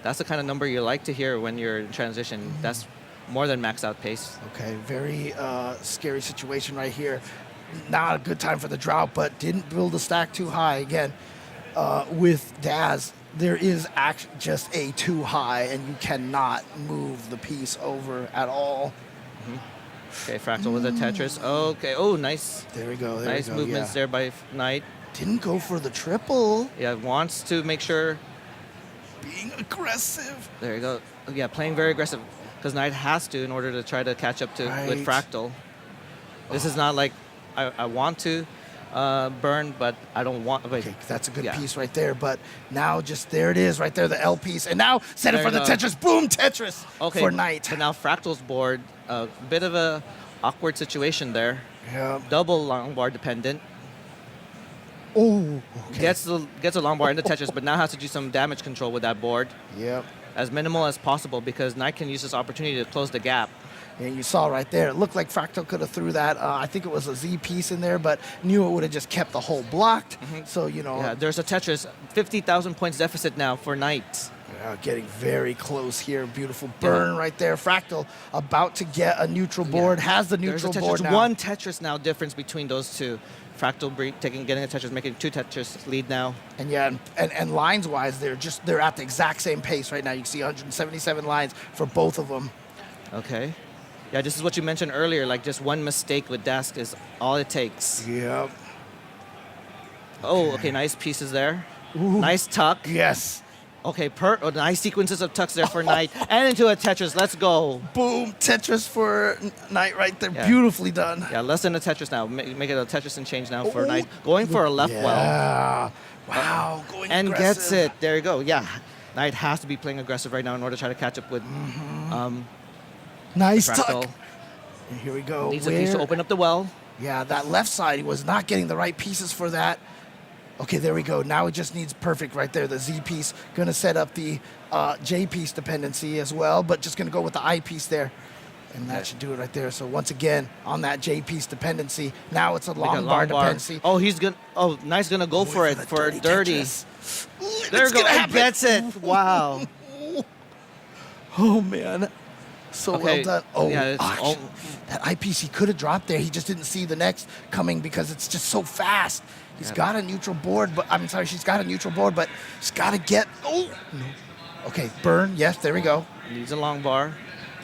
That's the kind of number you like to hear when you're in transition. That's more than max out pace. Okay, very scary situation right here. Not a good time for the drought, but didn't build the stack too high. Again, with Daz, there is actually just a too high, and you cannot move the piece over at all. Okay, Fractal with a Tetris. Okay, oh, nice. There we go. Nice movements there by Knight. Didn't go for the triple. Yeah, wants to make sure. Being aggressive. There you go. Yeah, playing very aggressive. Because Knight has to in order to try to catch up with Fractal. This is not like I want to burn, but I don't want. Okay, that's a good piece right there. But now just there it is right there, the L piece. And now set it for the Tetris. Boom, Tetris for Knight. But now Fractal's board, a bit of a awkward situation there. Yeah. Double long bar dependent. Oh, okay. Gets a long bar in the Tetris, but now has to do some damage control with that board. Yep. As minimal as possible because Knight can use this opportunity to close the gap. And you saw right there, it looked like Fractal could have threw that. I think it was a Z piece in there, but knew it would have just kept the hole blocked. So, you know. Yeah, there's a Tetris. 50,000 points deficit now for Knight. Yeah, getting very close here. Beautiful burn right there. Fractal about to get a neutral board. Has the neutral board now. One Tetris now difference between those two. Fractal getting a Tetris, making 2 Tetris lead now. And yeah, and lines wise, they're at the exact same pace right now. You can see 177 lines for both of them. Okay. Yeah, this is what you mentioned earlier. Like just one mistake with Dask is all it takes. Yep. Oh, okay. Nice pieces there. Ooh. Nice tuck. Yes. Okay, nice sequences of tucks there for Knight. And into a Tetris. Let's go. Boom. Tetris for Knight right there. Yeah. Beautifully done. Yeah, less than a Tetris now. Make it a Tetris and change now for Knight. Going for a left well. Wow. Going and aggressive. Gets it. There you go. Yeah. Knight has to be playing aggressive right now in order to try to catch up with nice Fractal. tuck. And here we go. Needs to open up the well. Yeah, that left side, he was not getting the right pieces for that. Okay, there we go. Now it just needs perfect right there. The Z piece going to set up the J piece dependency as well, but just going to go with the I piece there. And that should do it right there. So once again, on that J piece dependency, now it's a long bar dependency. Oh, Knight's going to go for it for dirty. There you go. He gets it. Wow. Oh, man. So well done. Oh, yeah, that eyepiece he could have dropped there. He just didn't see the next coming because it's just so fast. He's got a neutral board, but I'm sorry, she's got a neutral board, but she's got to get. Oh, no. Okay, burn. Yes, there we go. Needs a long bar,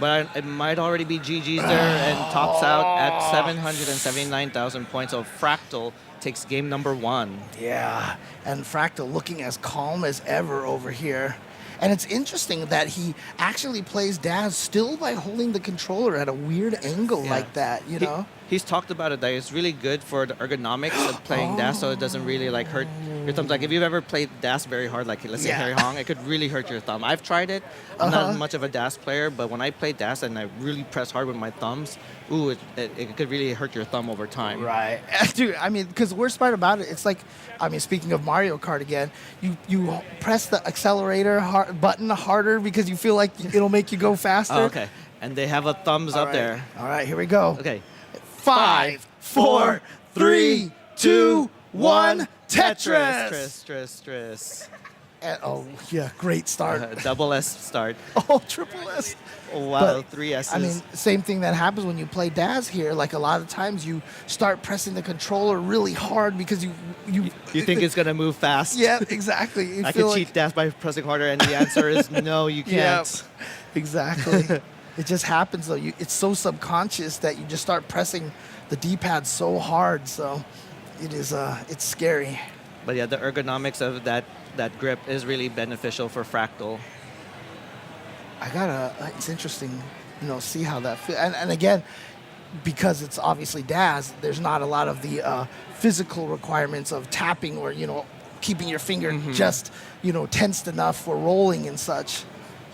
but it might already be GG's there and tops out at 779,000 points. So Fractal takes game number 1. Yeah, and Fractal looking as calm as ever over here. And it's interesting that he actually plays Daz still by holding the controller at a weird angle like that, you know? He's talked about it that it's really good for the ergonomics of playing Daz so it doesn't really like hurt your thumbs. Like if you've ever played Daz very hard, like let's say Harry Hong, it could really hurt your thumb. I've tried it. I'm not much of a Daz player, but when I play Daz and I really press hard with my thumbs, it could really hurt your thumb over time. Right. Dude, I mean, because the worst part about it, it's like, I mean, speaking of Mario Kart again, you press the accelerator button harder because you feel like it'll make you go faster. Oh, okay. And they have a thumbs up there. All right, here we go. Okay. 5, 4, 3, 2, 1, Tetris. Tetris. And, oh, yeah, great start. Double S start. Oh, triple S. Oh, wow, But, 3 S's. I mean, same thing that happens when you play Daz here. Like a lot of times you start pressing the controller really hard because you think it's going to move fast. Yeah, exactly. I could cheat Daz by pressing harder, and the answer is no, you can't. Yep, exactly. It just happens, though. It's so subconscious that you just start pressing the D-pad so hard. So it's scary. But yeah, the ergonomics of that grip is really beneficial for Fractal. It's interesting, see how that feels. And again, because it's obviously Daz, there's not a lot of the physical requirements of tapping or, keeping your finger just, tensed enough for rolling and such.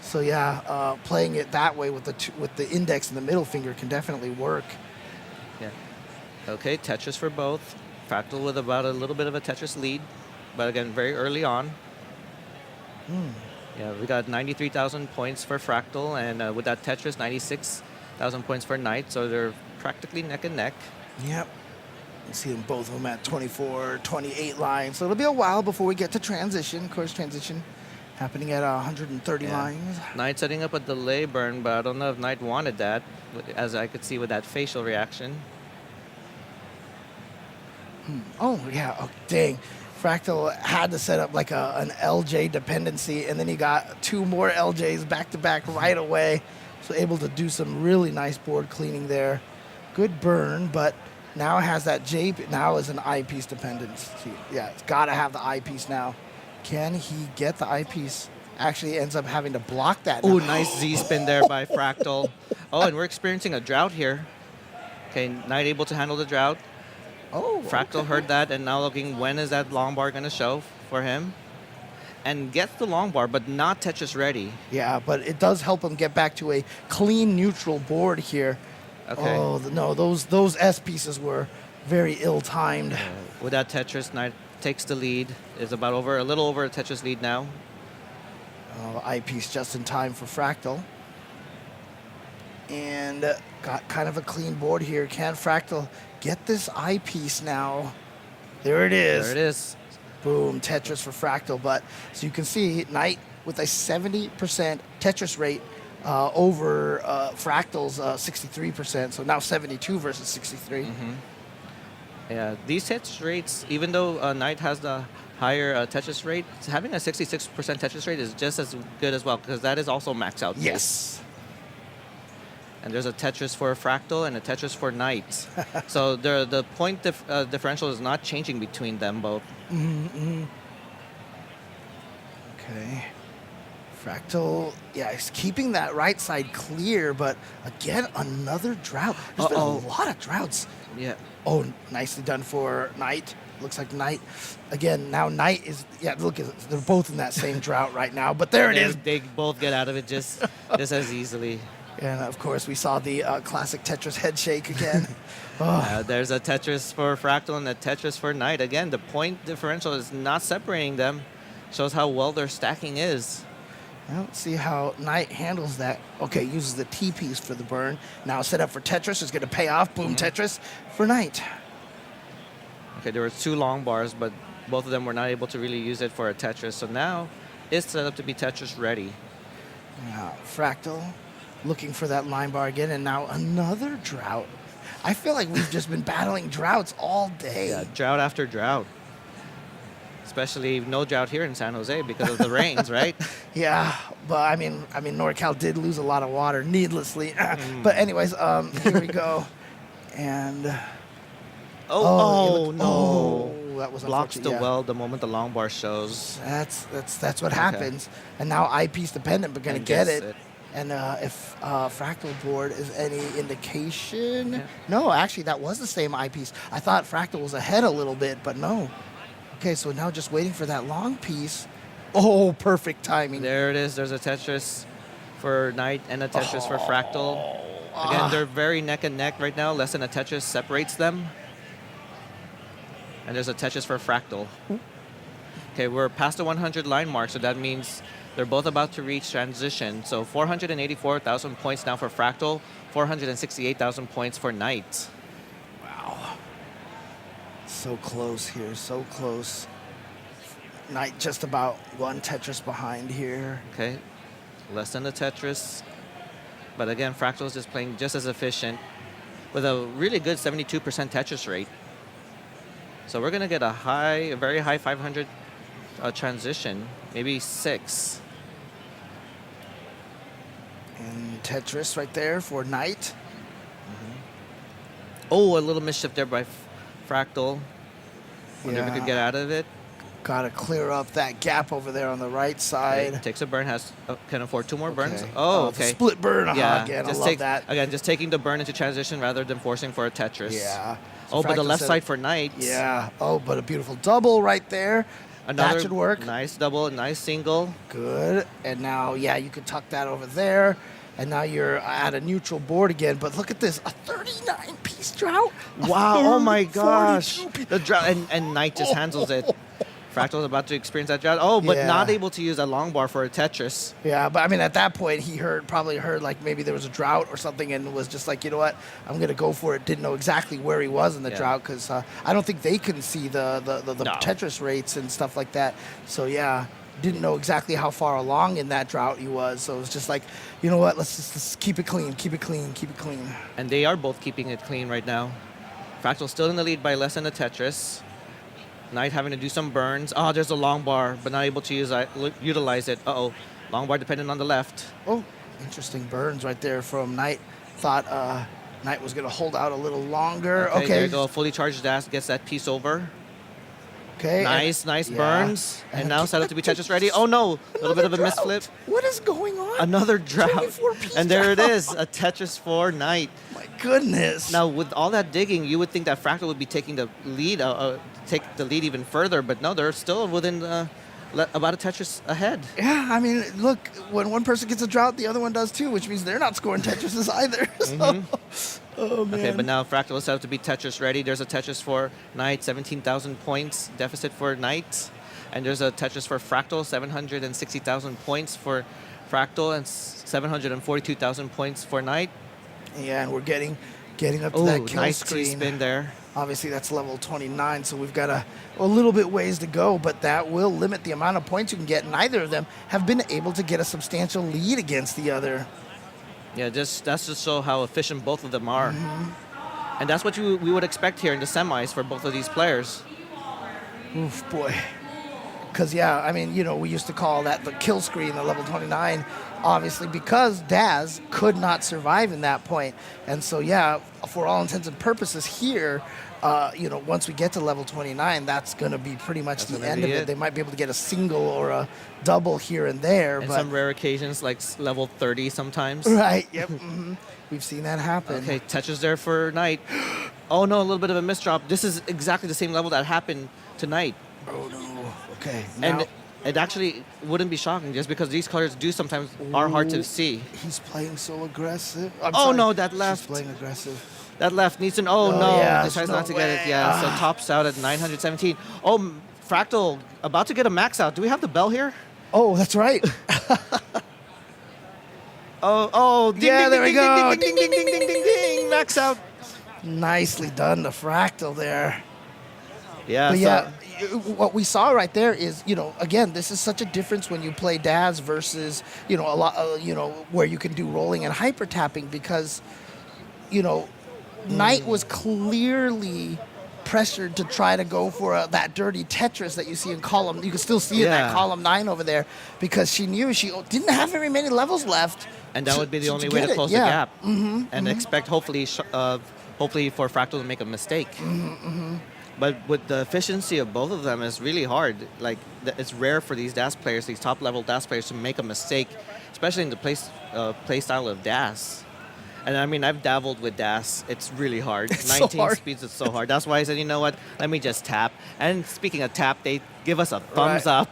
So yeah, playing it that way with the index and the middle finger can definitely work. Yeah. Okay, Tetris for both. Fractal with about a little bit of a Tetris lead, but again, very early on. Yeah, we got 93,000 points for Fractal, and with that Tetris, 96,000 points for Knight, so they're practically neck and neck. Yep. You see them both of them at 24, 28 lines. So it'll be a while before we get to transition. Of course, transition happening at 130 lines. Knight setting up a delay burn, but I don't know if Knight wanted that, as I could see with that facial reaction. Oh, yeah. Oh, dang. Fractal had to set up like an LJ dependency, and then he got 2 more LJs back-to-back right away. So able to do some really nice board cleaning there. Good burn, but now it has that J. Now is an eyepiece dependency. Yeah, it's got to have the eyepiece now. Can he get the eyepiece? Actually ends up having to block that. Oh, nice Z-spin there by Fractal. Oh, and we're experiencing a drought here. Okay, Knight able to handle the drought. Oh, Fractal heard that and now looking when is that long bar going to show for him. And gets the long bar, but not Tetris ready. Yeah, but it does help him get back to a clean neutral board here. Okay. Oh, no, those S pieces were very ill-timed. With that Tetris, Knight takes the lead. Is about a little over a Tetris lead now. Oh, eyepiece just in time for Fractal. And got kind of a clean board here. Can Fractal get this eyepiece now? There it is. There it is. Boom, Tetris for Fractal. But so you can see Knight with a 70% Tetris rate over Fractal's 63%. So now 72 versus 63. Yeah, these Tetris rates, even though Knight has the higher Tetris rate, having a 66% Tetris rate is just as good as well, because that is also max out. Yes. And there's a Tetris for Fractal and a Tetris for Knight. So the point differential is not changing between them both. Okay. Fractal, yeah, he's keeping that right side clear, but again, another drought. There's been a lot of droughts. Yeah. Oh, nicely done for Knight. Looks like Knight, again, now Knight is, yeah, look, they're both in that same drought right now, but there it is. They both get out of it just as easily. And of course, we saw the classic Tetris head shake again. There's a Tetris for Fractal and a Tetris for Knight. Again, the point differential is not separating them. Shows how well their stacking is. Well, let's see how Knight handles that. Okay, uses the T piece for the burn. Now set up for Tetris. Is going to pay off. Boom, Tetris for Knight. Okay, there were 2 long bars, but both of them were not able to really use it for a Tetris. So now it's set up to be Tetris ready. Now, Fractal looking for that line bar again, and now another drought. I feel like we've just been battling droughts all day. Yeah, drought after drought. Especially no drought here in San Jose because of the rains, right? Yeah, but I mean, NorCal did lose a lot of water needlessly. But anyways, here we go, and no, that was blocks unfortunate, the yeah. well the moment the long bar shows. That's what happens. And now eyepiece dependent, but gonna get it. And if Fractal board is any indication, no, actually that was the same eyepiece. I thought Fractal was ahead a little bit, but no. Okay, so now just waiting for that long piece. Oh, perfect timing. There it is. There's a Tetris for Knight and a Tetris for Fractal. Again, they're very neck and neck right now. Less than a Tetris separates them. And there's a Tetris for Fractal. Okay, we're past the 100 line mark, so that means they're both about to reach transition. So 484,000 points now for Fractal, 468,000 points for Knight. So close here, so close. Knight just about 1 Tetris behind here. Okay, less than the Tetris. But again, Fractal is just playing just as efficient with a really good 72% Tetris rate. So we're gonna get a very high 500 transition, maybe 6. And Tetris right there for Knight. Oh, a little mischief there by Fractal. Wonder if we could get out of it. Got to clear up that gap over there on the right side. Okay, takes a burn, can afford 2 more burns. Oh, okay. Split burn, yeah, again, just I love that. Again, just taking the burn into transition rather than forcing for a Tetris. Yeah. So but the left side for Knight. Yeah. Oh, but a beautiful double right there. That should work. Nice double, nice single. Good. And now, yeah, you can tuck that over there. And now you're at a neutral board again. But look at this, a 39-piece drought. Wow, oh my gosh. The drought, and Knight just handles it. Fractal's about to experience that drought. Oh, but not able to use a long bar for a Tetris. Yeah, but I mean, at that point, he probably heard like maybe there was a drought or something and was just like, you know what, I'm going to go for it. Didn't know exactly where he was in the drought because I don't think they can see the Tetris rates and stuff like that. So, yeah, didn't know exactly how far along in that drought he was. So it was just like, you know what, let's keep it clean, keep it clean, keep it clean. And they are both keeping it clean right now. Fractal's still in the lead by less than a Tetris. Knight having to do some burns. Oh, there's a long bar, but not able to utilize it. Uh-oh. Long bar dependent on the left. Oh, interesting burns right there from Knight. Thought Knight was going to hold out a little longer. Okay. There you go. Fully charged dash gets that piece over. Okay. Nice burns. And now set up to be Tetris ready. Oh, no. A little bit of a misflip. What is going on? Another drought. And there it is. A Tetris for Knight. My goodness. Now, with all that digging, you would think that Fractal would be taking the lead, take the lead even further, but no, they're still within about a Tetris ahead. Yeah, I mean, look, when one person gets a drought, the other one does too, which means they're not scoring Tetrises either. Oh, man. Okay, but now Fractal is set up to be Tetris ready. There's a Tetris for Knight, 17,000 points deficit for Knight. And there's a Tetris for Fractal, 760,000 points for Fractal, and 742,000 points for Knight. Yeah, and we're getting up to Oh, that kill nice screen. T-spin there. Obviously, that's level 29, so we've got a little bit ways to go, but that will limit the amount of points you can get. Neither of them have been able to get a substantial lead against the other. Yeah, that's just show how efficient both of them are. And that's what we would expect here in the semis for both of these players. Oof, boy. Because, yeah, I mean, you know, we used to call that the kill screen, the level 29, obviously, because Daz could not survive in that point. And so, yeah, for all intents and purposes here, you know, once we get to level 29, that's going to be pretty much the end of it. They might be able to get a single or a double here and there. And but some rare occasions, like level 30 sometimes. Right, yep. We've seen that happen. Okay, Tetris there for Knight. Oh, no, a little bit of a misdrop. This is exactly the same level that happened tonight. Oh, no. Okay. And it actually wouldn't be shocking just because these colors do sometimes are hard to see. He's playing so aggressive. No, that left. She's playing aggressive. That left needs to. Oh, no. Yeah, Decides no not to get it. Yeah, so tops out at 917. Oh, Fractal about to get a max out. Do we have the bell here? Oh, that's right. Ding, yeah, ding, there we ding, go. ding, ding, ding, ding, ding, ding. Max out. Nicely done, the Fractal there. Yeah, but yeah, what we saw right there is, you know, again, this is such a difference when you play Daz versus, you know, a lot, you know, where you can do rolling and hyper tapping because, you know, Knight was clearly pressured to try to go for that dirty Tetris that you see in column. You can still see it in that column 9 over there because she knew she didn't have very many levels left. And that would be the only way to close the gap. And expect hopefully for Fractal to make a mistake. But with the efficiency of both of them, it's really hard. Like, it's rare for these DAS players, these top-level DAS players, to make a mistake, especially in the play style of DAS. And I mean, I've dabbled with DAS. It's really hard. It's 19 so hard. speeds, it's so hard. That's why I said, you know what? Let me just tap. And speaking of tap, they give us a thumbs up.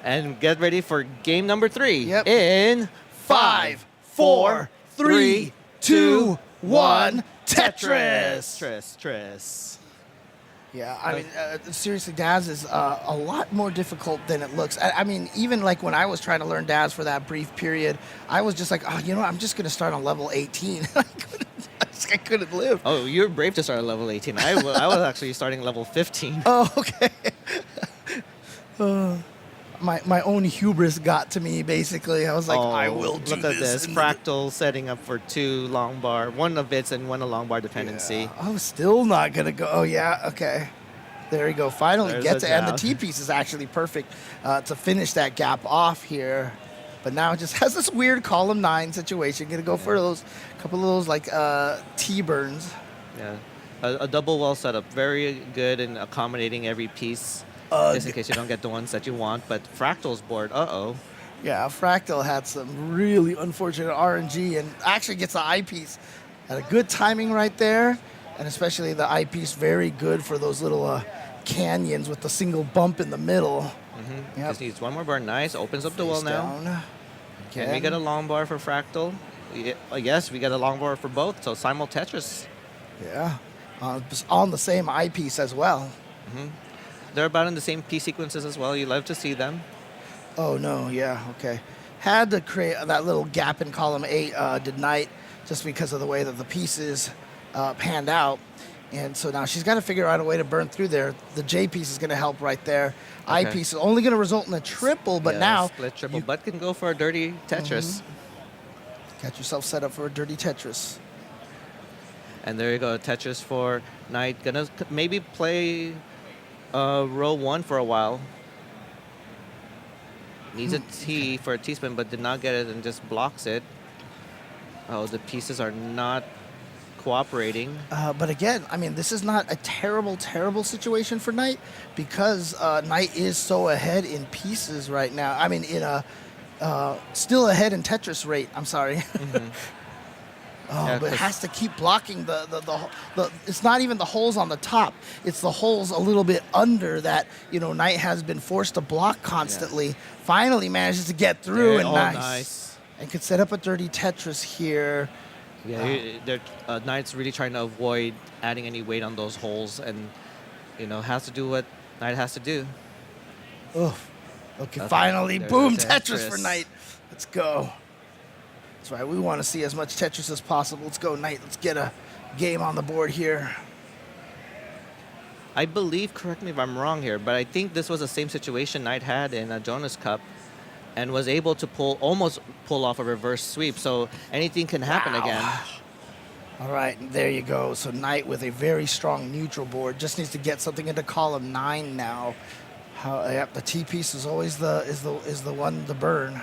And get ready for game number 3 in 5, 4, 3, 2, 1, Tetris. Tetris. Yeah, I mean, seriously, Daz is a lot more difficult than it looks. I mean, even like when I was trying to learn Daz for that brief period, I was just like, oh, you know, I'm just going to start on level 18. I couldn't live. Oh, you're brave to start at level 18. I was actually starting level 15. Oh, okay. My own hubris got to me, basically. I was like, I will do look at this. And Fractal setting up for 2 long bar, 1 of its and 1 a long bar dependency. I was still not going to go. Oh, yeah, okay. There we go. Finally There's gets a it. And the jab. T-piece is actually perfect to finish that gap off here. But now it just has this weird column 9 situation. Going to go for those couple of those, like, T-burns. Yeah. A double well setup. Very good in accommodating every piece. Just in case you don't get the ones that you want. But Fractal's board, Yeah, Fractal had some really unfortunate RNG and actually gets the eyepiece at a good timing right there. And especially the eyepiece very good for those little canyons with the single bump in the middle. Just needs 1 more bar. Nice. Opens up the well now. Can we get a long bar for Fractal? Yes, we get a long bar for both. So simul Tetris. Yeah. On the same eyepiece as well. They're about in the same piece sequences as well. You love to see them. Oh, no. Yeah, okay. Had to create that little gap in column 8, did Knight, just because of the way that the pieces panned out. And so now she's got to figure out a way to burn through there. The J piece is going to help right there. I piece is only going to result in a triple, but now... Split triple, but can go for a dirty Tetris. Got yourself set up for a dirty Tetris. And there you go, Tetris for Knight. Gonna maybe play row 1 for a while. Needs a T for a T-spin, but did not get it and just blocks it. Oh, the pieces are not cooperating. But again, I mean, this is not a terrible, terrible situation for Knight because Knight is so ahead in pieces right now. I mean, in a still ahead in Tetris rate. I'm sorry. But it has to keep blocking the it's not even the holes on the top. It's the holes a little bit under that, you know, Knight has been forced to block constantly. Yeah. Finally manages to get through and nice. And could set up a dirty Tetris here. Yeah, Knight's really trying to avoid adding any weight on those holes and, you know, has to do what Knight has to do. Okay, finally, boom, Tetris for Knight. Let's go. That's right. We want to see as much Tetris as possible. Let's go, Knight. Let's get a game on the board here. I believe, correct me if I'm wrong here, but I think this was the same situation Knight had in a Jonas Cup and was able to almost pull off a reverse sweep. So anything can happen again. All right, there you go. So Knight with a very strong neutral board just needs to get something into column 9 now. Yep, the T piece is always the one to burn.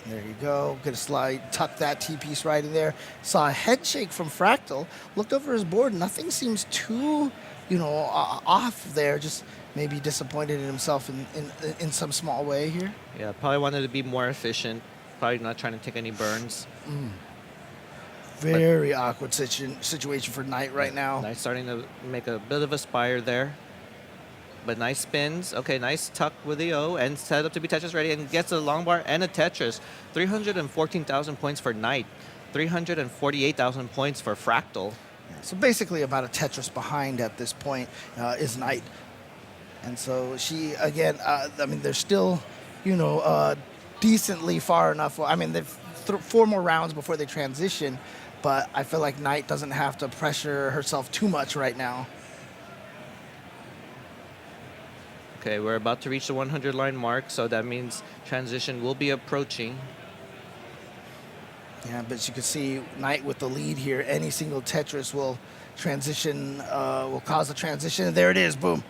There you go. Gonna slide, tuck that T piece right in there. Saw a head shake from Fractal. Looked over his board. Nothing seems too, off there. Just maybe disappointed in himself in some small way here. Yeah, probably wanted to be more efficient. Probably not trying to take any burns. Very awkward situation for Knight right now. Knight starting to make a bit of a spire there. But nice spins. Okay, nice tuck with the O and set up to be Tetris ready and gets a long bar and a Tetris. 314,000 points for Knight. 348,000 points for Fractal. So basically about a Tetris behind at this point is Knight. And so she, again, they're still, decently far enough. I mean, they've 4 more rounds before they transition, but I feel like Knight doesn't have to pressure herself too much right now. Okay, we're about to reach the 100 line mark, so that means transition will be approaching. Yeah, but you can see Knight with the lead here. Any single Tetris will transition, will cause a transition. And there it is, boom.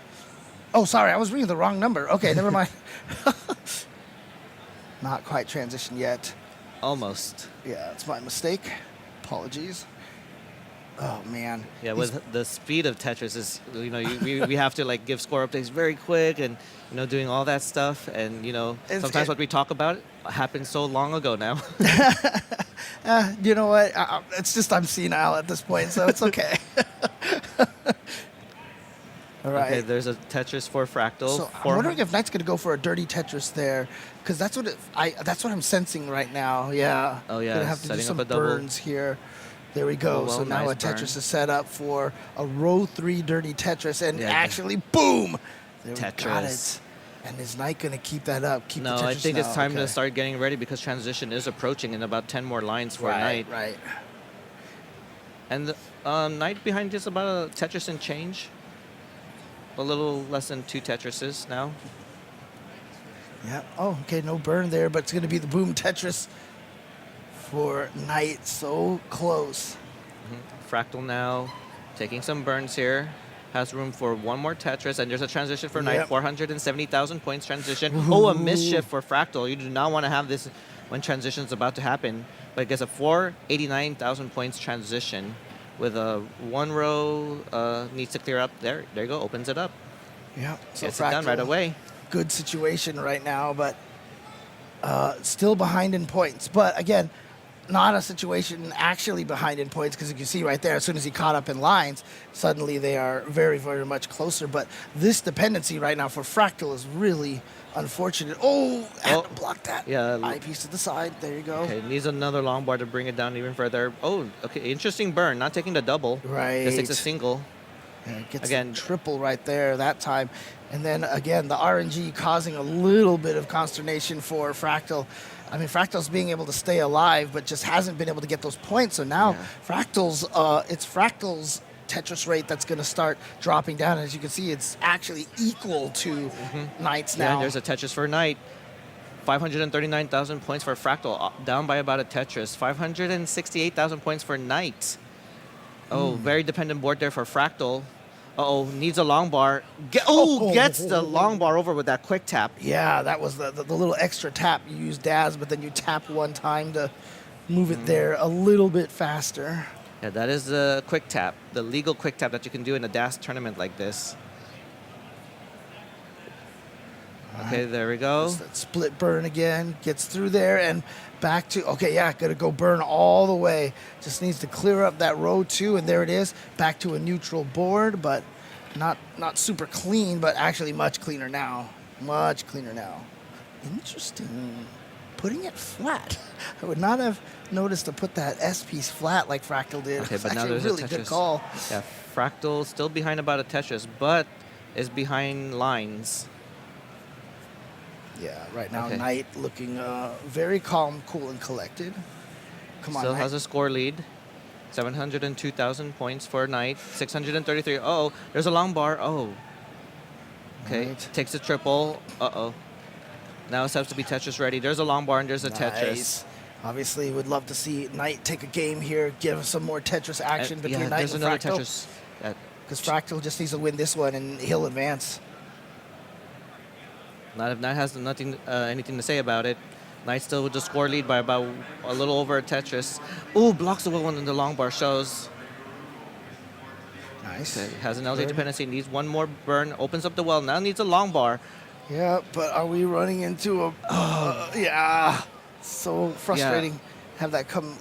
Oh, sorry, I was reading the wrong number. Okay, never mind. Not quite transition yet. Almost. Yeah, it's my mistake. Apologies. Oh, man. Yeah, with the speed of Tetris is, we have to give score updates very quick and, doing all that stuff. And, sometimes what we talk about happened so long ago now. You know what? It's just I'm senile at this point, so it's okay. All right. Okay, there's a Tetris for Fractal. So I'm wondering if Knight's going to go for a dirty Tetris there, because that's what I'm sensing right now. Yeah. Oh yeah. Gonna have to do Setting some up a double. burns here. There we go. Oh, well, so now nice a Tetris burn. is set up for a row 3 dirty Tetris, and actually, boom! There Tetris. we got it. And is Knight going to keep that up? Keep No, the Tetris I think now? it's time Okay. to start getting ready because transition is approaching in about 10 more lines for Knight. Right. And Knight behind just about a Tetris and change. A little less than 2 Tetrises now. Yeah. Oh, okay. No burn there, but it's going to be the boom Tetris for Knight. So close. Fractal now taking some burns here. Has room for one more Tetris, and there's a transition for Knight. 470,000 points transition. Oh, a mischief for Fractal. You do not want to have this when transition is about to happen. But it gets a 489,000 points transition with a 1 row needs to clear up. There you go. Opens it up. Yeah. So Gets it done right away. Good situation right now, but still behind in points. But again, not a situation actually behind in points, because you can see right there, as soon as he caught up in lines, suddenly they are very, very much closer. But this dependency right now for Fractal is really unfortunate. Oh, had to block that. Yeah. Eyepiece to the side. There you go. Okay, needs another long bar to bring it down even further. Oh, okay, interesting burn. Not taking the double. Right. Just takes a single. Yeah, it gets Again, the triple right there that time. And then again, the RNG causing a little bit of consternation for Fractal. I mean, Fractal's being able to stay alive, but just hasn't been able to get those points. So now Fractal's, it's Fractal's Tetris rate that's going to start dropping down. As you can see, it's actually equal to Knight's now. Yeah, there's a Tetris for Knight. 539,000 points for Fractal, down by about a Tetris. 568,000 points for Knight. Oh, very dependent board there for Fractal. Uh-oh, needs a long bar. Gets the long bar over with that quick tap. Yeah, that was the little extra tap. You use Daz, but then you tap one time to move it there a little bit faster. Yeah, that is the quick tap, the legal quick tap that you can do in a DAS tournament like this. Okay, there we go. That split burn again, gets through there and back to, okay, yeah, gotta go burn all the way. Just needs to clear up that row 2, and there it is. Back to a neutral board, but not super clean, but actually much cleaner now. Much cleaner now. Interesting. Putting it flat. I would not have noticed to put that S piece flat like Fractal did. Okay, It's but now actually there's a really a Tetris. good call. Yeah, Fractal still behind about a Tetris, but is behind lines. Yeah, right now Okay. Knight looking very calm, cool, and collected. Come on, Still Knight. has a score lead. 702,000 points for Knight. 633. Oh, there's a long bar. Oh. Okay, Right. takes a triple. Uh-oh. Now it has to be Tetris ready. There's a long bar and there's a Tetris. Nice. Obviously, would love to see Knight take a game here, give us some more Tetris action between yeah, Knight there's and another Fractal. Tetris. Because Fractal just needs to win this one and he'll advance. Knight has nothing, anything to say about it. Knight still with the score lead by about a little over a Tetris. Ooh, blocks the one in the long bar shows. Nice. Okay, has an LJ Good. dependency, needs one more burn, opens up the well, now needs a long bar. Yeah, but are we running into a... yeah, so frustrating. Have that come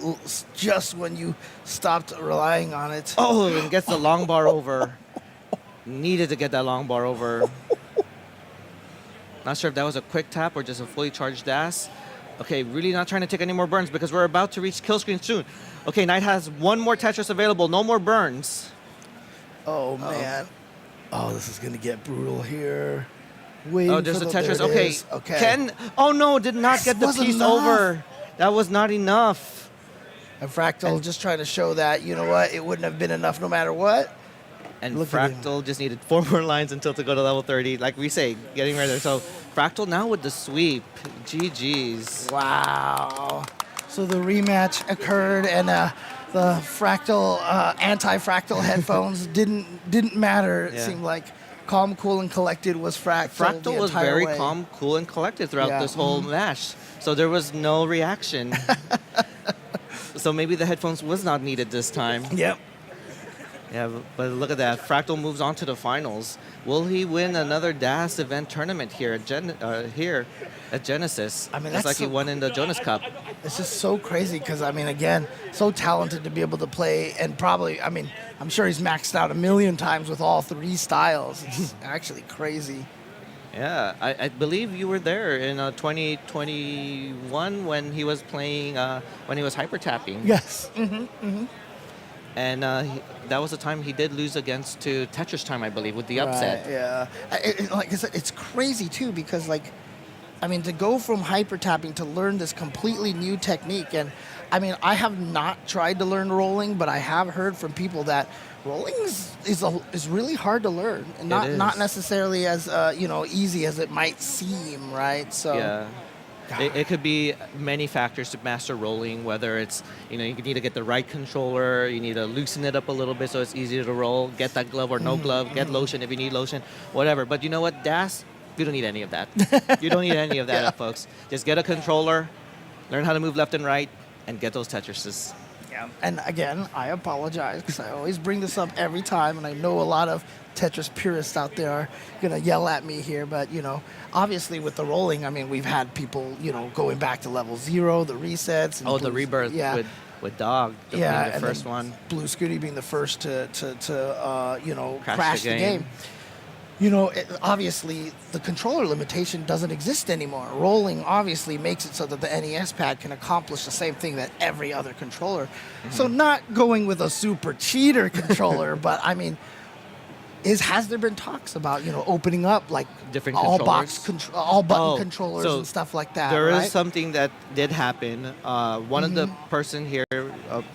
just when you stopped relying on it. Oh, and gets the long bar over. Needed to get that long bar over. Not sure if that was a quick tap or just a fully charged dash. Okay, really not trying to take any more burns because we're about to reach kill screen soon. Okay, Knight has one more Tetris available, no more burns. Oh, man. Oh, this is going to get brutal here. Oh, there's a Tetris. There it Okay. is. Okay. Ken. Oh, no, did not get the Wasn't piece enough. over. That was not enough. And Fractal just trying to show that, you know what, it wouldn't have been enough no matter what. And Look at him. Fractal just needed 4 more lines until to go to level 30. Like we say, getting right there. So Fractal now with the sweep. GG's. Wow. So the rematch occurred, and the Fractal, anti-Fractal headphones didn't matter. It Yeah. seemed like calm, cool, and collected was Fractal. the Fractal was entire very way. calm, cool, and collected throughout Yeah. this whole match. So there was no reaction. So maybe the headphones was not needed this time. Yep. Yeah, but look at that. Fractal moves on to the finals. Will he win another DAS event tournament here at Genesis? I mean, just that's like he so- won in the Jonas Cup. It's just so crazy because, I mean, again, so talented to be able to play, and probably, I mean, I'm sure he's maxed out a million times with all 3 styles. It's actually crazy. Yeah, I believe you were there in 2021 when he was playing, when he was hyper tapping. Yes. And that was the time he did lose against to Tetris Time, I believe, with the upset. Right, yeah. Like I said, it's crazy too because, like, I mean, to go from hyper tapping to learn this completely new technique, and I mean, I have not tried to learn rolling, but I have heard from people that rolling is really hard to learn, and not necessarily as easy as it might seem, right? So Yeah. It could be many factors to master rolling, whether it's, you need to get the right controller, you need to loosen it up a little bit so it's easier to roll, get that glove or no glove, get lotion if you need lotion, whatever. But you know what, DAS, you don't need any of that. You don't need any of that, folks. Just get a controller, learn how to move left and right, and get those Tetrises. Yeah. And again, I apologize because I always bring this up every time, and I know a lot of Tetris purists out there are gonna yell at me here, but obviously with the rolling, I mean, we've had people, going back to level 0, the resets. And The rebirth with Dog being the and first then one. Blue Scooty being the first to Crash crash the the game. game. Obviously the controller limitation doesn't exist anymore. Rolling obviously makes it so that the NES pad can accomplish the same thing that every other controller. So not going with a super cheater controller, but I mean, has there been talks about opening up like Different all controllers? all button Oh, controllers so and stuff like that? There right? is something that did happen. One of the person here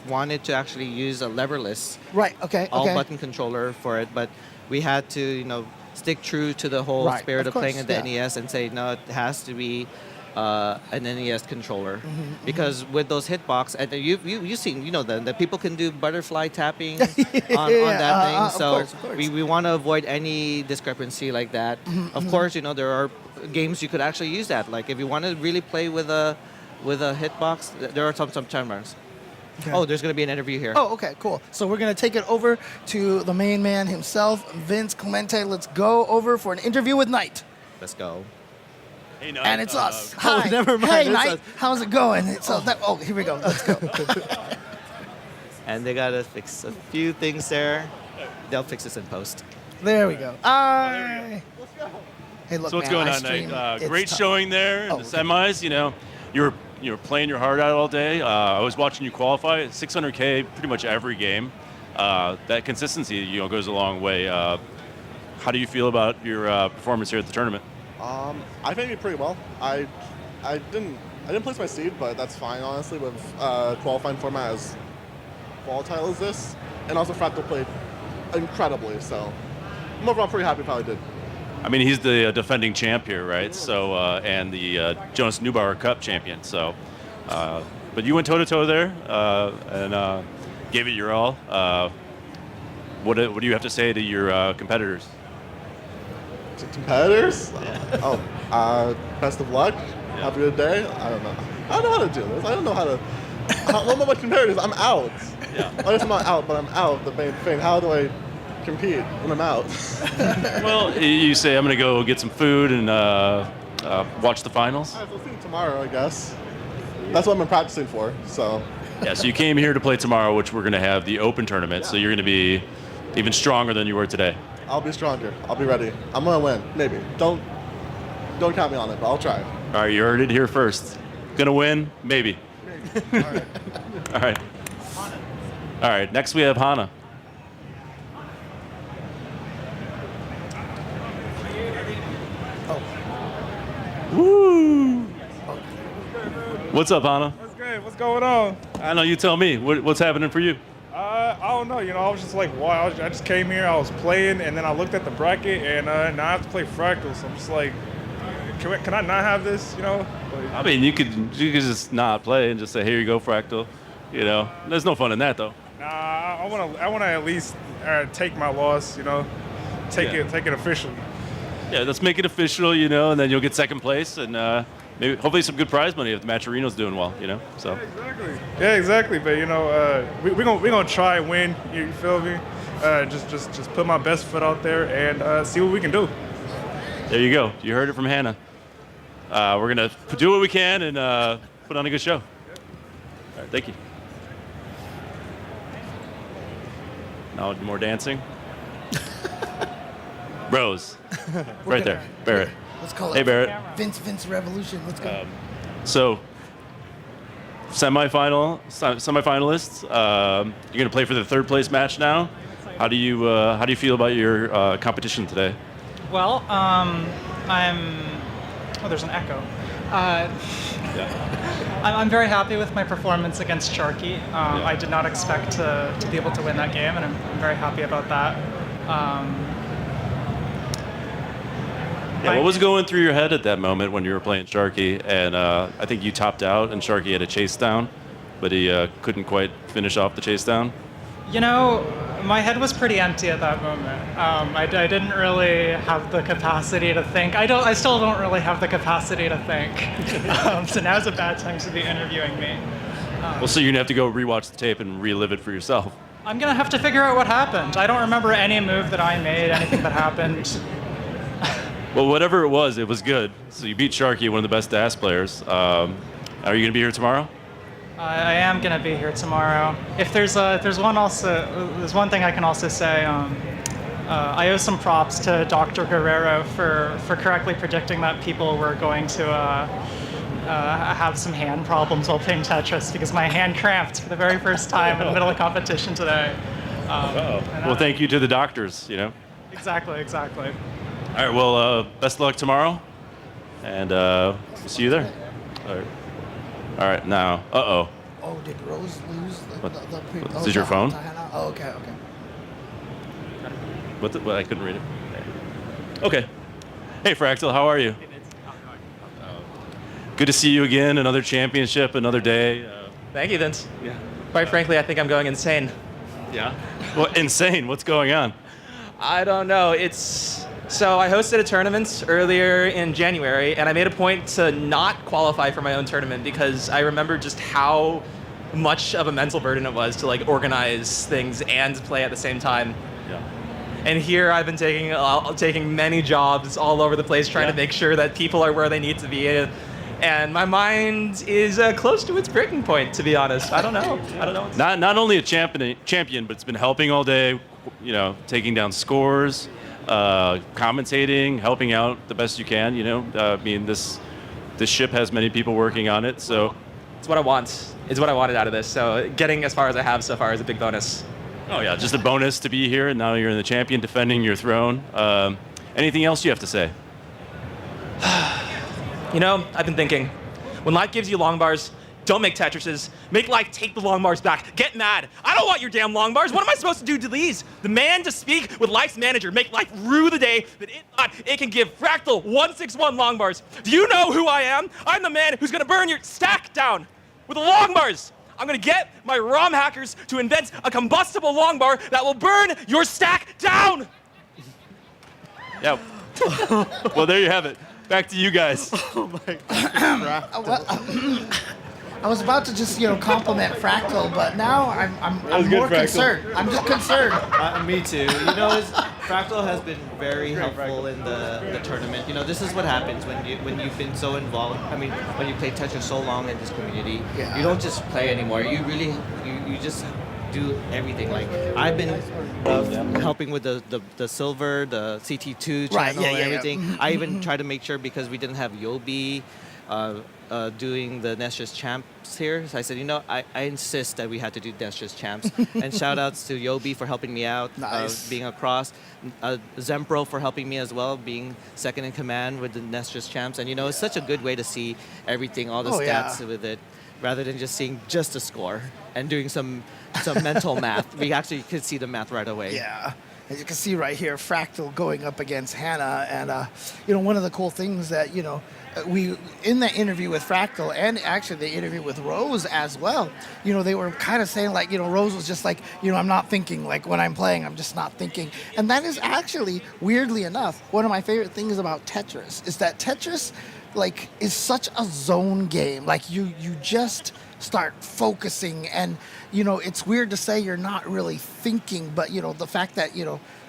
wanted to actually use a leverless Right. Okay. all okay. button controller for it, but we had to stick true to the whole Right, spirit of of playing course, at the yeah. NES and say no, it has to be an NES controller because with those hitbox, and you've seen the people can do butterfly tapping on that thing. Of So course, of course. we want to avoid any discrepancy like that. Of course, there are games you could actually use that. Like if you want to really play with a hitbox, there are some terms. Okay. Oh, there's going to be an interview here. Oh, okay, cool. So we're going to take it over to the main man himself, Vince Clemente. Let's go over for an interview with Knight. Let's go. Hey, Knight, And it's us. Oh, Hi. never mind, Hey, it's Knight. us. How's it going? Here we go. Let's go. And they got to fix a few things there. They'll fix this in post. There we go. Hey, look, So what's man, going I on, stream. Knight? It's Great tough. showing there in Oh, the okay. semis. You were playing your heart out all day. I was watching you qualify. 600K pretty much every game. That consistency goes a long way. How do you feel about your performance here at the tournament? I think it pretty well. I didn't place my seed, but that's fine honestly with qualifying format as volatile as this, and also Fractal played incredibly. So I'm overall pretty happy with how I did. I mean, he's the defending champ here, right? So and the Jonas Neubauer Cup champion. So, but you went toe to toe there and gave it your all. What do you have to say to your competitors? To competitors? Best of luck. Have a good day. I don't know. I don't know how to do this. I don't know how to. What about my competitors? I'm out. Yeah. I guess I'm not out, but I'm out. The main thing. How do I compete when I'm out? Well, you say I'm going to go get some food and watch the finals. All right, we'll see you tomorrow, I guess. That's what I've been practicing for. So. Yeah. So you came here to play tomorrow, which we're going to have the Open tournament. So you're going to be even stronger than you were today. I'll be stronger. I'll be ready. I'm gonna win. Maybe. Don't count me on it, but I'll try. All right, you heard it here first. Gonna win? Maybe. All right. All right. All right. Next we have Hana. Woo! What's up, Hana? What's good? What's going on? I know you tell me. What's happening for you? I don't know. I was just like, wow. I just came here. I was playing, and then I looked at the bracket, and now I have to play Fractal. So I'm just like, can I not have this? Like, I mean, you could just not play and just say, here you go, Fractal. There's no fun in that though. nah, I wanna at least take my loss. Take it officially. Yeah, let's make it official. And then you'll get second place and maybe hopefully some good prize money if the Matcherino's doing well. So. Yeah, exactly. But we're gonna try and win. You feel me? Just put my best foot out there and see what we can do. There you go. You heard it from Hannah. We're gonna do what we can and put on a good show. All right, thank you. Now more dancing. Rose, right there, Barrett. Let's call it. Hey, Barrett. Vince Revolution. Let's go. So, semifinalists. You're gonna play for the third place match now. How do you feel about your competition today? Well, there's an echo. I'm very happy with my performance against Sharky. I did not expect to be able to win that game, and I'm very happy about that. What was going through your head at that moment when you were playing Sharky? And I think you topped out, and Sharky had a chase down, but he couldn't quite finish off the chase down. My head was pretty empty at that moment. I didn't really have the capacity to think. I still don't really have the capacity to think. So now's a bad time to be interviewing me. So you're gonna have to go rewatch the tape and relive it for yourself. I'm gonna have to figure out what happened. I don't remember any move that I made, anything that happened. Well, whatever it was good. So you beat Sharky, one of the best DAS players. Are you gonna be here tomorrow? I am gonna be here tomorrow. If there's one thing I can also say. I owe some props to Dr. Guerrero for correctly predicting that people were going to have some hand problems while playing Tetris, because my hand cramped for the very first time in the middle of competition today. Well, thank you to the doctors. Exactly. All right. Well, best of luck tomorrow, and see you there. All right. Now. Oh, did Rose lose the Is it your phone? Oh, okay. What? I couldn't read it. Okay. Hey, Fractal. How are you? Good to see you again. Another championship, another day. Thank you, Vince. Yeah. Quite frankly, I think I'm going insane. Yeah. Well, insane. What's going on? I don't know. So I hosted a tournament earlier in January, and I made a point to not qualify for my own tournament because I remember just how much of a mental burden it was to organize things and play at the same time. Yeah. And here I've been taking many jobs all over the place, trying to make sure that people are where they need to be. And my mind is close to its breaking point, to be honest. I don't know. Not only a champion, but it's been helping all day. Taking down scores. Commentating, helping out the best you can. This ship has many people working on it, so it's what I want. It's what I wanted out of this. So getting as far as I have so far is a big bonus. Oh yeah, just a bonus to be here, and now you're in the champion, defending your throne. Anything else you have to say? You know, I've been thinking, when life gives you long bars, don't make Tetrises. Make life take the long bars back. Get mad. I don't want your damn long bars. What am I supposed to do to these? The man to speak with life's manager. Make life rue the day that it thought it can give Fractal 161 long bars. Do you know who I am? I'm the man who's gonna burn your stack down with the long bars. I'm gonna get my ROM hackers to invent a combustible long bar that will burn your stack down. Yeah. Well, there you have it. Back to you guys. Oh my God. I was about to just, compliment Fractal, but now I'm more concerned. I'm just concerned. Me too. You know, Fractal has been very helpful in the tournament. You know, this is what happens when you've been so involved. I mean, when you play Tetris so long in this community, you don't just play anymore. You really, you just do everything. Like I've been helping with the silver, the CT2 channel, and everything. I even try to make sure, because we didn't have Yobi doing the Nestra's Champs here. So I said, I insist that we had to do Nestra's Champs. And shout outs to Yobi for helping me out, being across. Zempro for helping me as well, being second in command with the Nestra's Champs. And it's such a good way to see everything, all the stats with it, rather than just seeing just a score and doing some mental math. We actually could see the math right away. Yeah. As you can see right here, Fractal going up against Hannah. And, one of the cool things that, we, in that interview with Fractal and actually the interview with Rose as well, they were kind of saying like, Rose was just like, I'm not thinking, like when I'm playing, I'm just not thinking. And that is actually, weirdly enough, one of my favorite things about Tetris is that Tetris, like, is such a zone game. Like you just start focusing, and it's weird to say you're not really thinking, but the fact that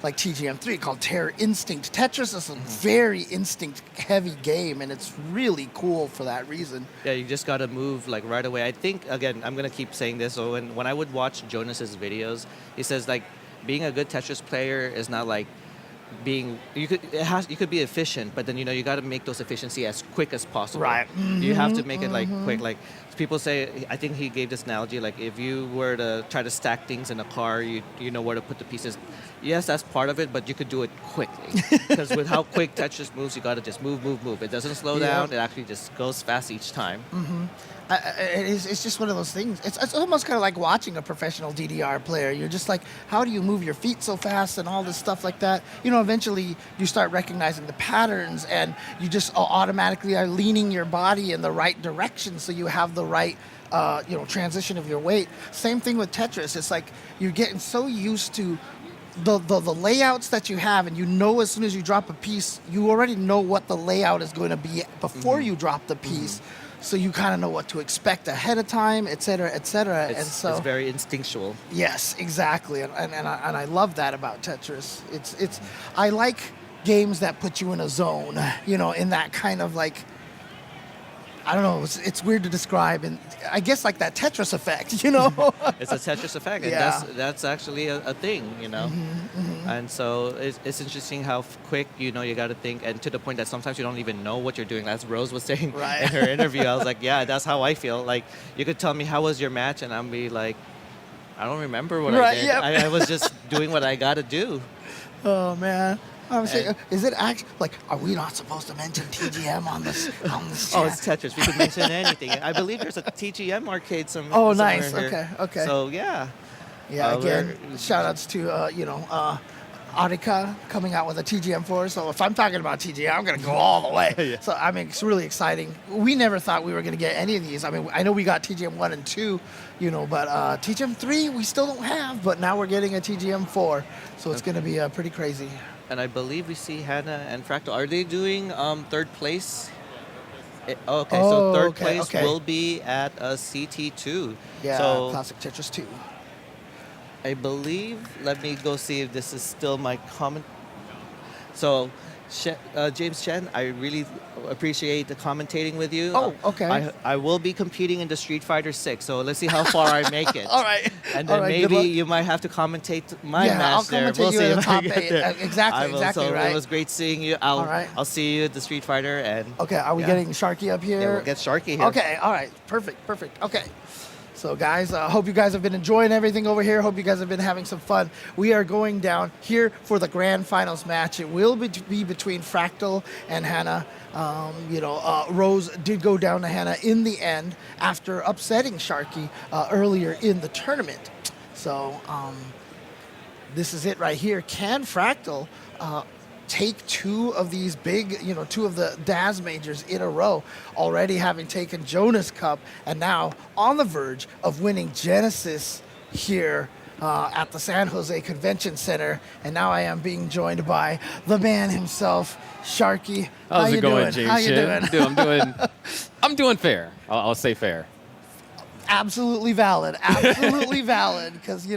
like TGM3 called Terror Instinct, Tetris is a very instinct heavy game, and it's really cool for that reason. Yeah, you just gotta move like right away. I think, again, I'm gonna keep saying this, so when I would watch Jonas's videos, he says like being a good Tetris player is not like you could be efficient, but then you got to make those efficiency as quick as possible. Right. You have to make it like quick. Like people say, I think he gave this analogy, like if you were to try to stack things in a car, you know where to put the pieces. Yes, that's part of it, but you could do it quickly, because with how quick Tetris moves, you got to just move. It doesn't slow down. It actually just goes fast each time. It's just one of those things. It's almost kind of like watching a professional DDR player. You're just like, how do you move your feet so fast and all this stuff like that? Eventually you start recognizing the patterns, and you just automatically are leaning your body in the right direction, so you have the right transition of your weight. Same thing with Tetris. It's like you're getting so used to the layouts that you have, and as soon as you drop a piece, you already know what the layout is going to be before you drop the piece. So you kind of know what to expect ahead of time, et cetera, et cetera. It's very instinctual. Yes, exactly, and I love that about Tetris. I like games that put you in a zone, in that kind of like, I don't know, it's weird to describe, and I guess like that Tetris effect, It's a Tetris effect, and Yeah. that's actually a thing, And so it's interesting how quick, you got to think, and to the point that sometimes you don't even know what you're doing. As Rose was saying in her interview, I was like, yeah, that's how I feel. Like, you could tell me, how was your match? And I'll be like, I don't remember what I did. Yep. I was just doing what I got to do. Oh, man. I was saying, is it actually, like, are we not supposed to mention TGM on this Oh, it's Tetris. We could mention anything. I believe there's a TGM arcade somewhere. Oh, nice. Here. Okay. So, yeah. Yeah, again, shout-outs to, Arika coming out with a TGM4. So if I'm talking about TGM, I'm going to go all the way. So, I mean, it's really exciting. We never thought we were going to get any of these. I mean, I know we got TGM 1 and 2, but TGM 3 we still don't have, but now we're getting a TGM 4. So it's going to be pretty crazy. And I believe we see Hannah and Fractal. Are they doing third place? So third place will be at a CT2. Yeah, so Classic Tetris 2. I believe, let me go see if this is still my comment. So, James Chen, I really appreciate the commentating with you. Oh, okay. I will be competing in the Street Fighter 6, so let's see how far I make it. All right. And then maybe you might have to commentate my match I'll there. commentate you in the top 8. Exactly, Exactly, right. It was great seeing you. I'll see you at the Street Fighter. And okay, are we getting Sharky up here? Yeah, we'll get Sharky here. Okay, all right. Perfect. Okay. So, guys, I hope you guys have been enjoying everything over here. Hope you guys have been having some fun. We are going down here for the grand finals match. It will be between Fractal and Hannah. Rose did go down to Hannah in the end after upsetting Sharky earlier in the tournament. So this is it right here. Can Fractal take two of these big, two of the DAS majors in a row, already having taken Jonas Cup and now on the verge of winning Genesis here at the San Jose Convention Center? And now I am being joined by the man himself, Sharky. How's it going, doing? How you doing? I'm doing fair. I'll say fair. Absolutely valid. Absolutely valid. Because,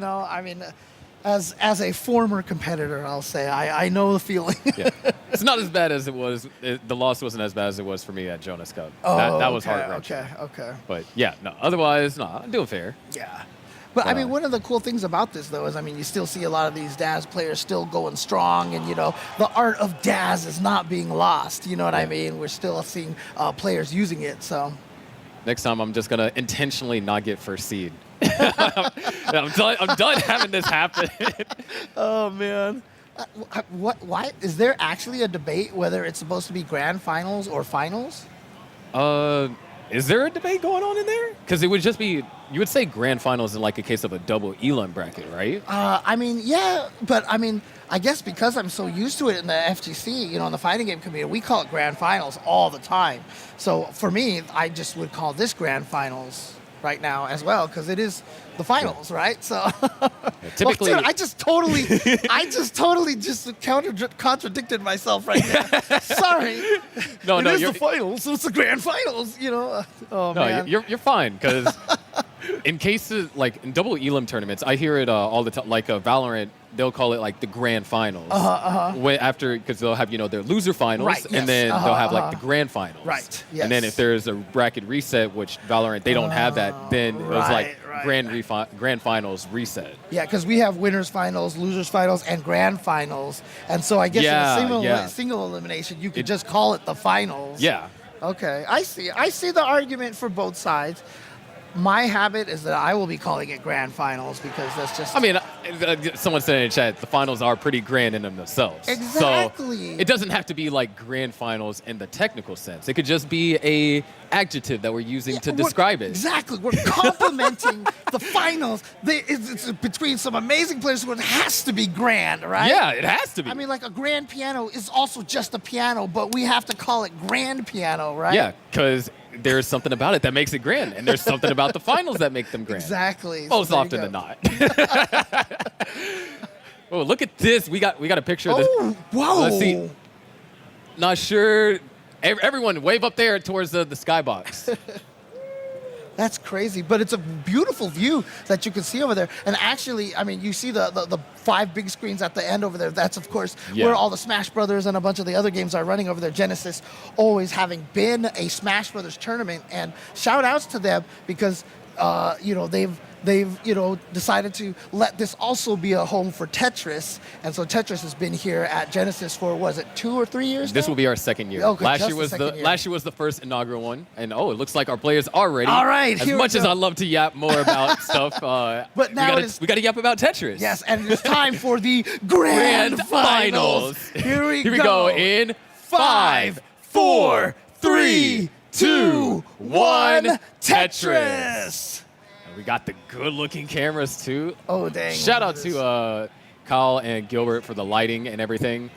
as a former competitor, I'll say I know the feeling. Yeah. It's not as bad as it was. The loss wasn't as bad as it was for me at Jonas Cup. Oh, that was heart-wrenching. Okay. But yeah, no. Otherwise, no. I'm doing fair. Yeah. But one of the cool things about this, though, is you still see a lot of these DAS players still going strong, and the art of DAS is not being lost. You know what I mean? We're still seeing players using it. So next time, I'm just gonna intentionally not get first seed. I'm done having this happen. Oh man. Why is there actually a debate whether it's supposed to be grand finals or finals? Is there a debate going on in there? Because it would just be, you would say grand finals in like a case of a double Elam bracket, right? Yeah, but I guess because I'm so used to it in the FGC, in the fighting game community, we call it grand finals all the time. So for me, I just would call this grand finals right now as well, because it is the finals, right? So typically, well, dude, I just totally contradicted myself right now. Sorry. No, it is the finals, so it's the grand finals. Oh man. You're fine, because in cases like in double Elam tournaments, I hear it all the time. Like Valorant, they'll call it like the grand finals. After, because they'll have their loser finals, right, and then they'll have like the grand finals. Right. Yes. And then if there's a bracket reset, which Valorant they don't have that, then it was like grand finals reset. Yeah, because we have winners finals, losers finals, and grand finals, and so I guess in a single elimination, you could just call it the finals. Yeah. Okay, I see the argument for both sides. My habit is that I will be calling it grand finals because that's just... someone said in the chat, the finals are pretty grand in themselves. Exactly. So it doesn't have to be like grand finals in the technical sense. It could just be a adjective that we're using to describe it. Exactly. We're complimenting the finals. It's between some amazing players who it has to be grand, right? Yeah, it has to be. Like a grand piano is also just a piano, but we have to call it grand piano, right? Yeah, because there's something about it that makes it grand, and there's something about the finals that make them grand. Exactly. Most often than not. Oh, look at this. We got a picture of this. Oh, whoa. Let's see. Not sure. Everyone wave up there towards the skybox. That's crazy, but it's a beautiful view that you can see over there. And actually, you see the 5 big screens at the end over there. That's, of course, where all the Smash Brothers and a bunch of the other games are running over there. Genesis always having been a Smash Brothers tournament. And shout outs to them because, they've decided to let this also be a home for Tetris. And so Tetris has been here at Genesis for, 2 or 3 years This now? will be our second year. Okay, last year was the first inaugural one. And it looks like our players are ready. All right, as much as I love to yap more about stuff, but now we got to yap about Tetris. Yes, and it's time for the grand finals. Here we go in 5, 4, 3, 2, 1, Tetris. We got the good-looking cameras, too. Oh, dang. Shout out to Kyle and Gilbert for the lighting and everything.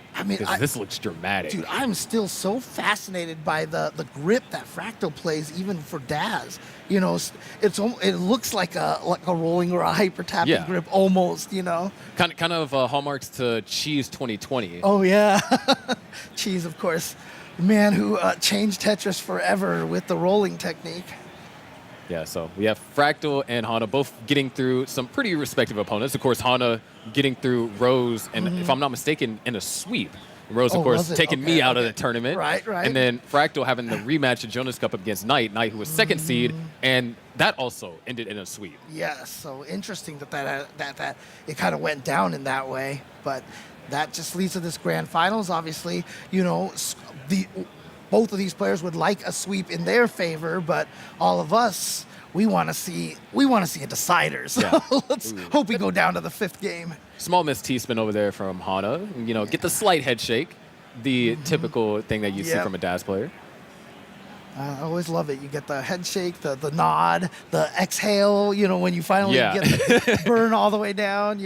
This looks dramatic. Dude, I'm still so fascinated by the grip that Fractal plays, even for DAS. It looks like a rolling or a hyper-tapping grip almost, Kind of hallmarks to Cheese 2020. Oh, yeah. Cheese, of course. The man who changed Tetris forever with the rolling technique. Yeah, so we have Fractal and Hana both getting through some pretty respective opponents. Of course, Hana getting through Rose, and if I'm not mistaken, in a sweep. Rose, of course, taking me out of the tournament. Right. And then Fractal having the rematch of Jonas Cup against Knight who was second seed, and that also ended in a sweep. Yes, so interesting that it kind of went down in that way. But that just leads to this grand finals. Obviously, both of these players would like a sweep in their favor, but all of us, we want to see a decider. So let's hope we go down to the 5th game. Small miss T-spin over there from Hana. Get the slight head shake. the typical thing that you see Yep. from a Daz player. I always love it. You get the head shake, the nod, the exhale, when you finally Yeah. get the burn all the way down,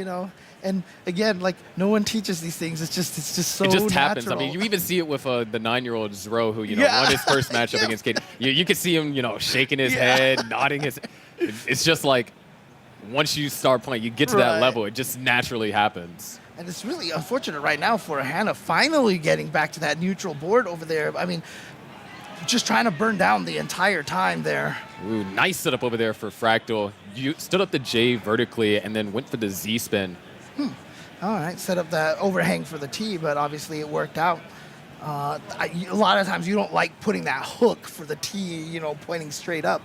And again, like, no one teaches these things. It's just so It just natural. happens. I mean, you even see it with the 9-year-old Zro, who Yeah. won his first matchup against Katie. You could see him, shaking his head, nodding his. It's just like once you start playing, you get to that Right. level. It just naturally happens. And it's really unfortunate right now for Hannah finally getting back to that neutral board over there. I mean, just trying to burn down the entire time there. Ooh, nice setup over there for Fractal. You stood up the J vertically and then went for the Z spin. All right, set up that overhang for the T, but obviously it worked out. A lot of times you don't like putting that hook for the T, pointing straight up.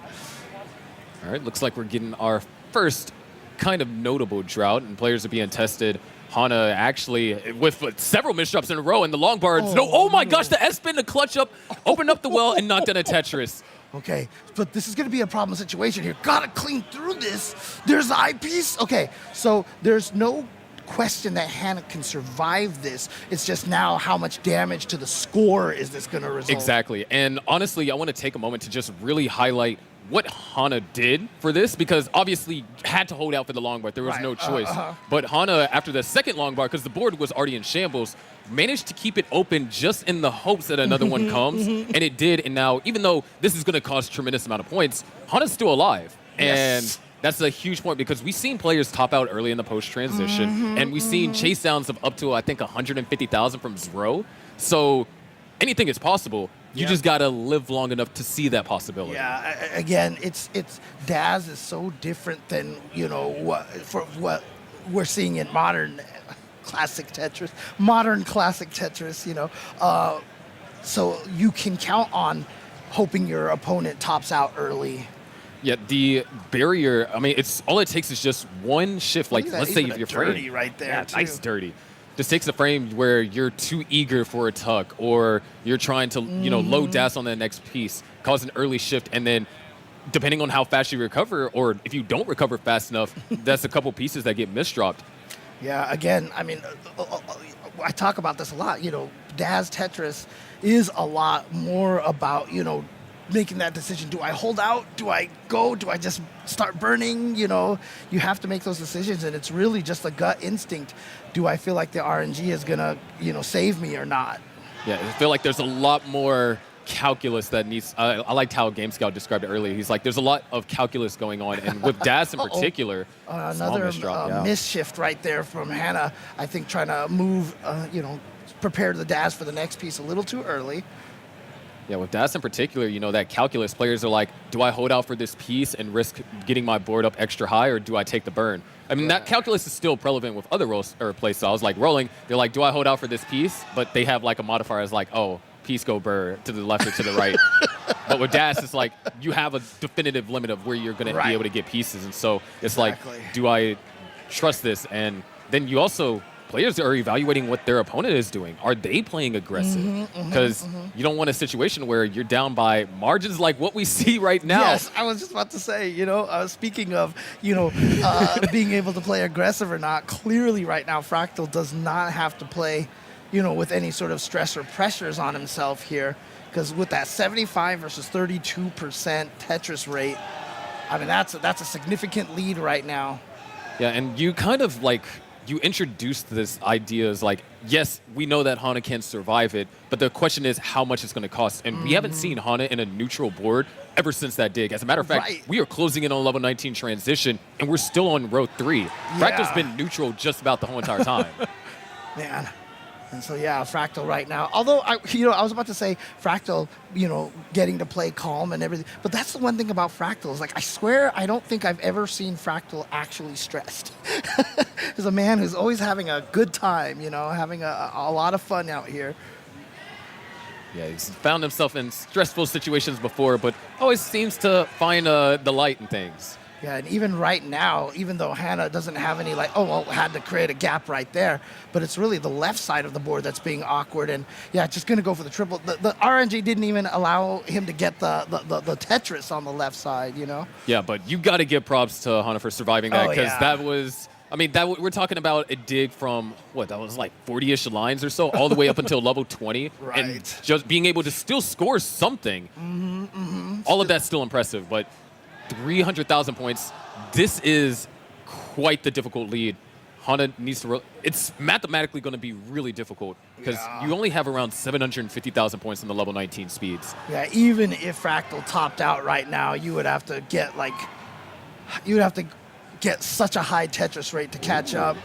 All right, looks like we're getting our first kind of notable drought, and players are being tested. Hana actually with several misdrops in a row, and the long bar. Oh my gosh, the S spin to clutch up, open up the well, and knock down a Tetris. Okay, but this is going to be a problem situation here. Gotta clean through this. There's the eyepiece. Okay, so there's no question that Hannah can survive this. It's just now how much damage to the score is this going to result? Exactly. And honestly, I want to take a moment to just really highlight what Hana did for this, because obviously had to hold out for the long bar. There was no choice. But Hana, after the second long bar, because the board was already in shambles, managed to keep it open just in the hopes that another one comes. And it did. And now, even though this is going to cost tremendous amount of points, Hana's still alive. Yes. And that's a huge point, because we've seen players top out early in the post-transition, and we've seen chase downs of up to, I think, 150,000 from Zro. So anything is possible. You just got to live long enough to see that possibility. Yeah, again, it's Daz is so different than, what we're seeing in modern classic Tetris. So you can count on hoping your opponent tops out early. Yeah, the barrier, I mean, all it takes is just one shift. Like, let's say if you're dirty right there, yeah, too. nice dirty. Just takes a frame where you're too eager for a tuck, or you're trying to, load Daz on the next piece, cause an early shift, and then depending on how fast you recover, or if you don't recover fast enough, that's a couple pieces that get misdropped. Yeah, again, I mean, I talk about this a lot. Daz Tetris is a lot more about, making that decision. Do I hold out? Do I go? Do I just start burning? You have to make those decisions, and it's really just a gut instinct. Do I feel like the RNG is going to, save me or not? Yeah, I feel like there's a lot more calculus that needs. I liked how Game Scout described it earlier. He's like, there's a lot of calculus going on, and with Daz in particular, another misshift right there from Hannah. I think trying to move, prepare the Daz for the next piece a little too early. Yeah, with Daz in particular, that calculus, players are like, do I hold out for this piece and risk getting my board up extra high, or do I take the burn? I mean, that calculus is still prevalent with other play styles, like rolling. They're like, do I hold out for this piece? But they have like a modifier as like, oh, piece go burr to the left or to the right. But with Daz, it's like, you have a definitive limit of where you're going to be able to get pieces. And so it's like, do I trust this? And then you also, players are evaluating what their opponent is doing. Are they playing aggressive? Because you don't want a situation where you're down by margins like what we see right now. Yes, I was just about to say, speaking of, being able to play aggressive or not, clearly right now Fractal does not have to play, with any sort of stress or pressures on himself here. Because with that 75 versus 32% Tetris rate, I mean, that's a significant lead right now. Yeah, and you kind of you introduced this idea as like, yes, we know that Hana can survive it, but the question is how much it's going to cost. And we haven't seen Hana in a neutral board ever since that dig. As a matter of fact, we are closing in on level 19 transition, and we're still on row 3. Fractal's been neutral just about the whole entire time. Man. And so, Fractal right now. Although, I was about to say Fractal, getting to play calm and everything. But that's the one thing about Fractal is, I swear I don't think I've ever seen Fractal actually stressed. He's a man who's always having a good time, having a lot of fun out here. Yeah, he's found himself in stressful situations before, but always seems to find the light in things. Yeah, and even right now, even though Hannah doesn't have any had to create a gap right there, but it's really the left side of the board that's being awkward, and just going to go for the triple. The RNG didn't even allow him to get the Tetris on the left side, Yeah, but you got to give props to Hana for surviving that, because that was I mean, we're talking about a dig from, that was like 40-ish lines or so, all the way up until level 20. Right. And just being able to still score something. All of that's still impressive, but 300,000 points, this is quite the difficult lead. Hana needs to. It's mathematically going to be really difficult because you only have around 750,000 points in the level 19 speeds. Yeah, even if Fractal topped out right now, you would have to get such a high Tetris rate to catch up.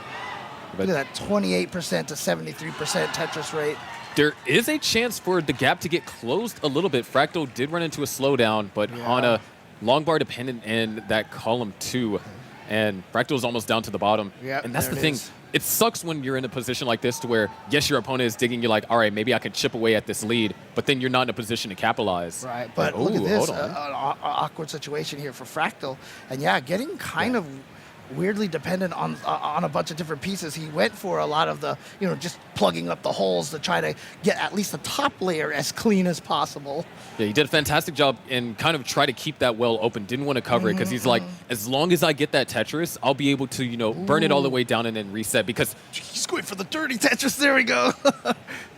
Look at that, 28% to 73% Tetris rate. There is a chance for the gap to get closed a little bit. Fractal did run into a slowdown, but Hana, long bar dependent in that column 2. And Fractal is almost down to the bottom. Yep, and that's the there it thing. is. It sucks when you're in a position like this to where, yes, your opponent is digging. You're like, all right, maybe I can chip away at this lead. But then you're not in a position to capitalize. Right, but look at this, an awkward situation here for Fractal. And getting kind of weirdly dependent on a bunch of different pieces. He went for a lot of the, just plugging up the holes to try to get at least the top layer as clean as possible. Yeah, he did a fantastic job and kind of try to keep that well open. Didn't want to cover it because he's like, as long as I get that Tetris, I'll be able to, burn it all the way down and then reset because he's going for the dirty Tetris. There we go.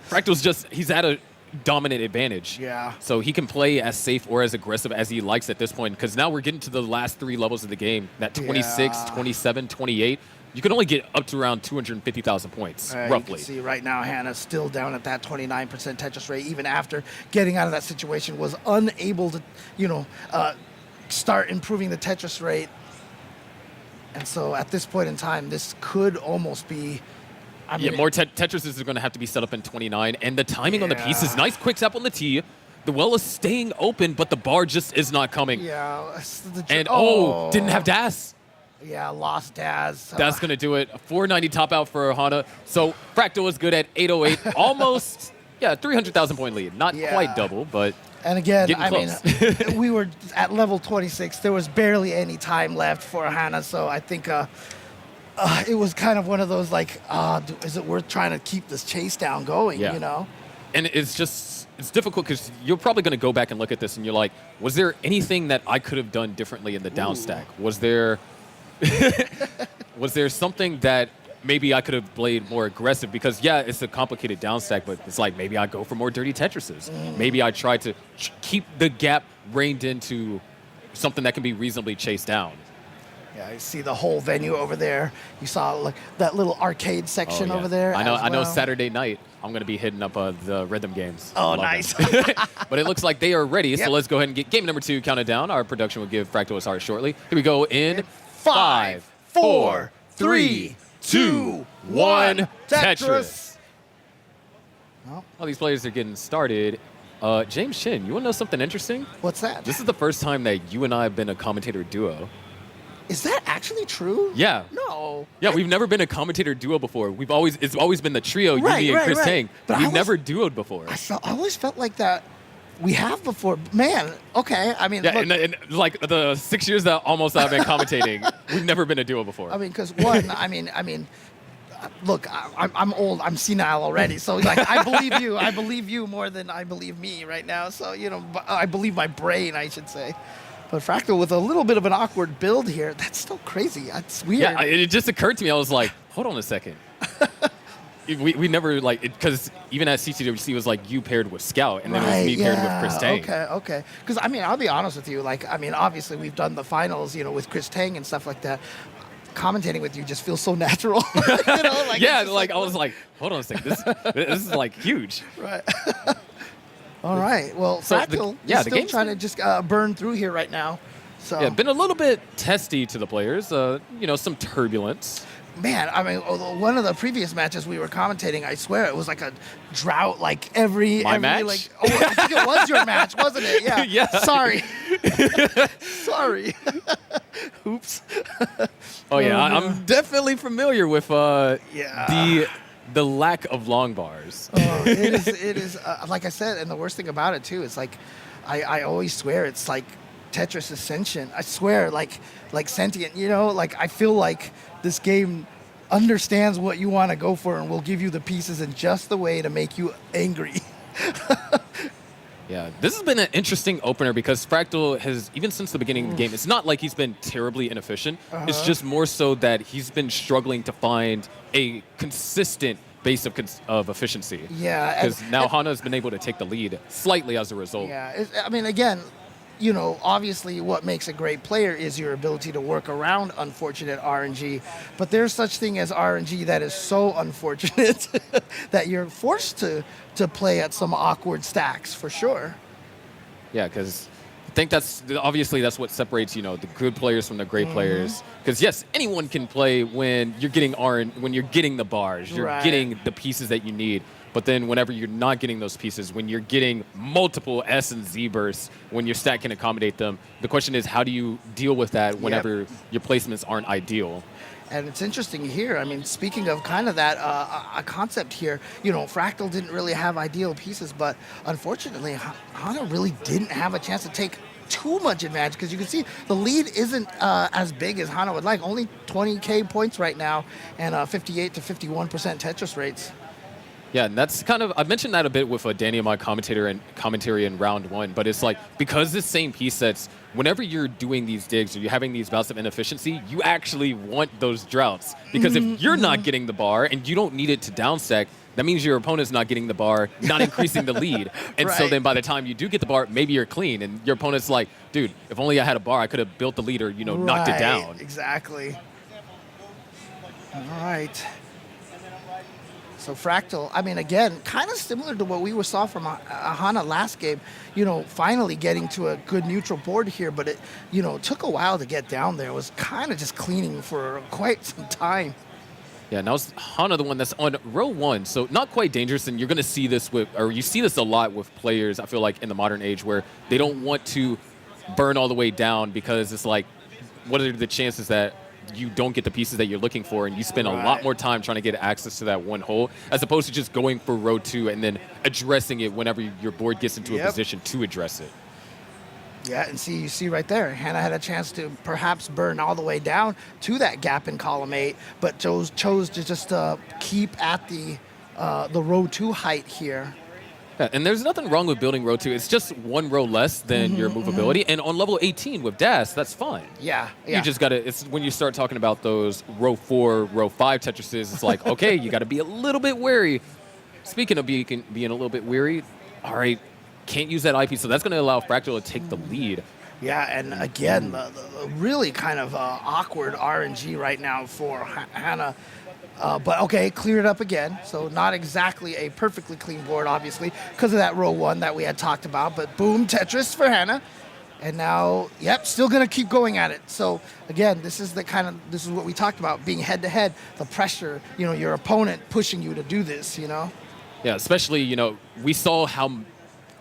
Fractal's he's at a dominant advantage. Yeah. So he can play as safe or as aggressive as he likes at this point because now we're getting to the last 3 levels of the game. That 26, 27, 28. You can only get up to around 250,000 points, roughly. You can see right now Hannah's still down at that 29% Tetris rate, even after getting out of that situation, was unable to, start improving the Tetris rate. And so at this point in time, this could almost be... more Tetris is going to have to be set up in 29, and the timing on the piece is nice. Quick tap on the tee. The well is staying open, but the bar just is not coming. Yeah. And, didn't have DAS. Yeah, lost DAS. That's going to do it. A 490 top out for Hana. So Fractal is good at 808. Almost, 300,000 point lead. Not quite double, but and again, getting we were at level 26. There was barely any time left for Hana, so I think it was kind of one of those is it worth trying to keep this chase down going, And it's difficult because you're probably going to go back and look at this and you're like, was there anything that I could have done differently in the down stack? Was there something that maybe I could have played more aggressive? Because, it's a complicated down stack, but it's like maybe I go for more dirty Tetrises. Maybe I try to keep the gap reined into something that can be reasonably chased down. Yeah, you see the whole venue over there. You saw that little arcade section over there. I know Saturday night I'm going to be hitting up the rhythm games. Oh, nice. But it looks like they are ready, so let's go ahead and get game number 2 counted down. Our production will give Fractal a start shortly. Here we go in 5, 4, 3, 2, 1, Tetris. Well, these players are getting started. James Shin, you want to know something interesting? What's that? This is the first time that you and I have been a commentator duo. Is that actually true? Yeah. No. Yeah, we've never been a commentator duo before. It's always been the trio, you, me, and Chris Tang. But we've never duoed before. I always felt like that. We have before. Man, okay. I mean, look, in like the 6 years that almost I've been commentating, we've never been a duo before. I mean, because one, I mean, look, I'm old. I'm senile already. So I believe you. I believe you more than I believe me right now. So I believe my brain, I should say. But Fractal with a little bit of an awkward build here. That's still crazy. That's weird. Yeah, it just occurred to me. I was like, hold on a second. we never because even at CTWC it was like you paired with Scout and then it was me paired with Chris Tang. Okay. Because I'll be honest with you. Obviously we've done the finals, with Chris Tang and stuff like that. Commentating with you just feels so natural. I was like, hold on a second. This is like huge. Right. All right. Well, Fractal is still trying to just burn through here right now. So yeah, been a little bit testy to the players. Some turbulence. Man, one of the previous matches we were commentating, I swear it was like a drought. Every match? I think it was your match, wasn't it? Yeah. Yeah. Sorry. Sorry. Oops. I'm definitely familiar with the lack of long bars. It is like I said, and the worst thing about it too is I always swear it's like Tetris Ascension. I swear, like sentient. I feel like this game understands what you want to go for and will give you the pieces in just the way to make you angry. Yeah, this has been an interesting opener because Fractal has, even since the beginning of the game, it's not like he's been terribly inefficient. It's just more so that he's been struggling to find a consistent base of efficiency. Yeah. Because now Hana's been able to take the lead slightly as a result. Yeah. I mean, again, you know, obviously what makes a great player is your ability to work around unfortunate RNG. But there's such thing as RNG that is so unfortunate that you're forced to play at some awkward stacks for sure. Yeah, because I think that's what separates, you know, the good players from the great players. Because yes, anyone can play when you're getting the bars, you're getting the pieces that you need. But then whenever you're not getting those pieces, when you're getting multiple S and Z bursts, when your stack can accommodate them, the question is, how do you deal with that whenever your placements aren't ideal? And it's interesting here. I mean, speaking of kind of that a concept here, you know, Fractal didn't really have ideal pieces, but unfortunately, Hana really didn't have a chance to take too much advantage because you can see the lead isn't as big as Hana would like. Only 20K points right now and 58 to 51% Tetris rates. Yeah, and that's kind of, I mentioned that a bit with Danny and my commentary in round one, but it's like, because the same piece sets, whenever you're doing these digs or you're having these bouts of inefficiency, you actually want those droughts. Because if you're not getting the bar and you don't need it to downstack, that means your opponent's not getting the bar, not increasing the lead. And so then by the time you do get the bar, maybe you're clean. And your opponent's like, dude, if only I had a bar, I could have built the lead or, you know, knocked it down. Exactly. All right. So Fractal, I mean, again, kind of similar to what we saw from Hana last game, you know, finally getting to a good neutral board here, but it, you know, took a while to get down there. It was kind of just cleaning for quite some time. Yeah, now it's Hana, the one that's on row one, so not quite dangerous, and you're going to see this you see this a lot with players, I feel like, in the modern age, where they don't want to burn all the way down because it's like, what are the chances that you don't get the pieces that you're looking for, and you spend a lot more time trying to get access to that one hole, as opposed to just going for row two and then addressing it whenever your board gets into a position to address it. Yeah, and you see right there, Hana had a chance to perhaps burn all the way down to that gap in column 8, but chose to just keep at the row 2 height here. Yeah, and there's nothing wrong with building row 2. It's just one row less than your movability, and on level 18 with DAS, that's fine. Yeah. You just gotta. It's when you start talking about those row 4, row 5 Tetrises, it's like, okay, you got to be a little bit wary. Speaking of being a little bit weary, all right. Can't use that IP, so that's going to allow Fractal to take the lead. Yeah, and again, the really kind of awkward RNG right now for Hana. But okay, cleared up again. So not exactly a perfectly clean board, obviously, because of that row 1 that we had talked about. But boom, Tetris for Hana. And now, still going to keep going at it. So again, this is what we talked about, being head to head, the pressure, you know, your opponent pushing you to do this, you know? Yeah, especially, you know, we saw how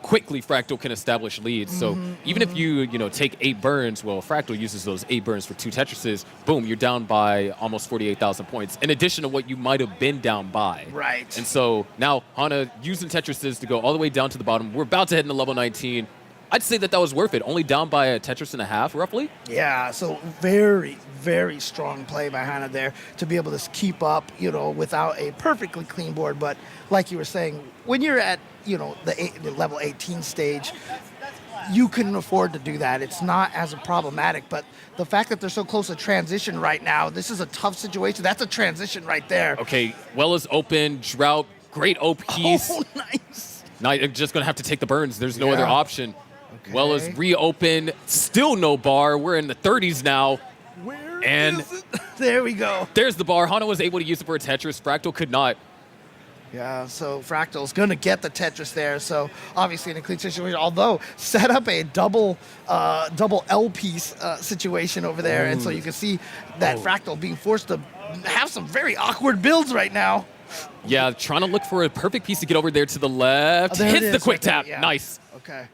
quickly Fractal can establish leads. So even if you take 8 burns, well, Fractal uses those 8 burns for 2 Tetrises, boom, you're down by almost 48,000 points, in addition to what you might have been down by. Right. And so now Hana using Tetrises to go all the way down to the bottom. We're about to head into level 19. I'd say that was worth it. Only down by a Tetris and a half, roughly. Yeah, so very, very strong play by Hana there to be able to keep up, you know, without a perfectly clean board. But like you were saying, when you're at, you know, the level 18 stage, you can afford to do that. It's not as problematic. But the fact that they're so close to transition right now, this is a tough situation. That's a transition right there. Okay, well is open, Drought, great O piece. Oh, nice. Now you're just going to have to take the burns. There's no other option. Okay. Well is reopen, still no bar. We're in the 30s now. Where is it? There we go. There's the bar. Hana was able to use it for a Tetris. Fractal could not. Yeah, so Fractal's going to get the Tetris there. So obviously in a clean situation, although set up a double L piece situation over there. And so you can see that Fractal being forced to have some very awkward builds right now. Yeah, trying to look for a perfect piece to get over there to the left. Hits the quick tap. Yeah. Nice. Okay.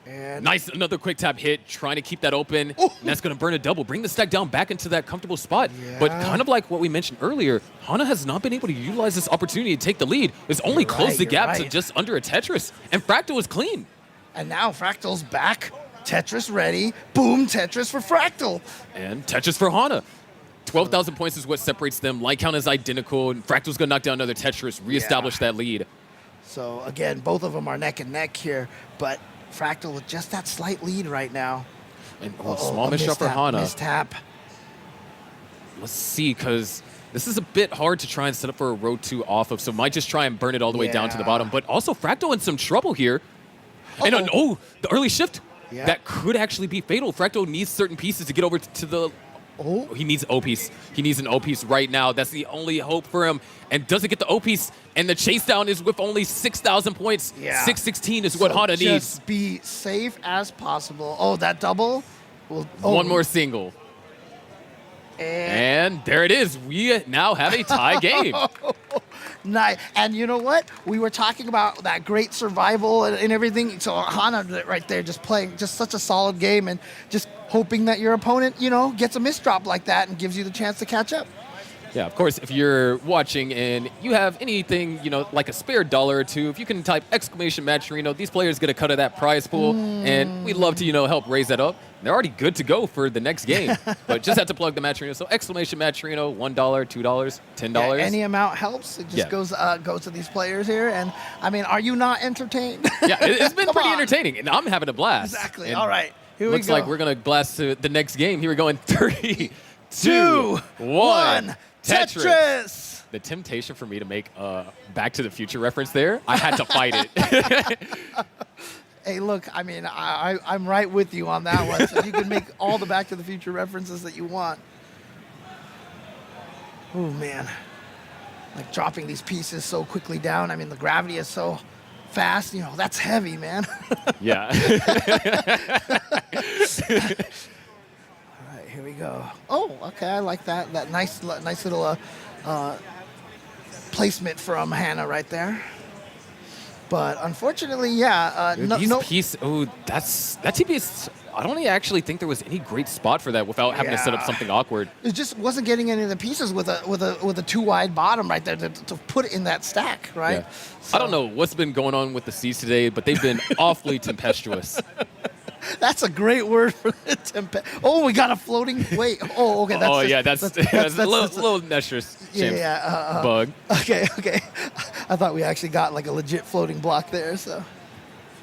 And nice, another quick tap hit, trying to keep that open. And that's going to burn a double, bring the stack down back into that comfortable spot. Yeah. But kind of like what we mentioned earlier, Hana has not been able to utilize this opportunity to take the lead. It's only closed the gap to just under a Tetris, and Fractal is clean. And now Fractal's back, Tetris ready, boom, Tetris for Fractal. And Tetris for Hana. 12,000 points is what separates them. Line count is identical, and Fractal's going to knock down another Tetris, reestablish that lead. So again, both of them are neck and neck here, but Fractal with just that slight lead right now. And small misshot for Hana. Mistap. Let's see, because this is a bit hard to try and set up for a row 2 off of, so might just try and burn it all the way down to the bottom. But also Fractal in some trouble here. And the early shift. Yeah. That could actually be fatal. Fractal needs certain pieces to get over to the... He needs an O-piece. He needs an O-piece right now. That's the only hope for him. And doesn't get the O-piece. And the chase down is with only 6,000 points. Yeah. 616 is what Hana needs. Just be safe as possible. Oh, that double? One more single. And there it is. We now have a tie game. Nice. And you know what? We were talking about that great survival and everything. So Hana right there just playing just such a solid game and just hoping that your opponent, gets a misdrop like that and gives you the chance to catch up. Yeah, of course, if you're watching and you have anything, like a spare $1 or $2, if you can type !Matcherino, these players get a cut of that prize pool, and we'd love to, help raise that up. They're already good to go for the next game, but just have to plug the Matcherino. So !Matcherino, $1, $2, $10. Yeah, any amount helps. It just goes to these players here. And, are you not entertained? Yeah, it's been pretty entertaining, and I'm having a blast. Exactly. And all right, here we go. Looks like we're going to blast to the next game. Here we go in 3, 2, 1. Tetris! The temptation for me to make a Back to the Future reference there, I had to fight it. Hey, look, I'm right with you on that one. So you can make all the Back to the Future references that you want. Oh, man. Like dropping these pieces so quickly down. The gravity is so fast. That's heavy, man. Yeah. Here we go. Oh, okay, I like that. That nice little placement from Hana right there. But unfortunately, that TP I don't actually think there was any great spot for that without having to set up something awkward. It just wasn't getting any of the pieces with a too wide bottom right there to put it in that stack, right? Yeah. So. I don't know what's been going on with the Seas today, but they've been awfully tempestuous. That's a great word for it. Oh, we got a floating. Wait. Oh, okay. That's a little Nesher's bug. Okay. I thought we actually got like a legit floating block there. So,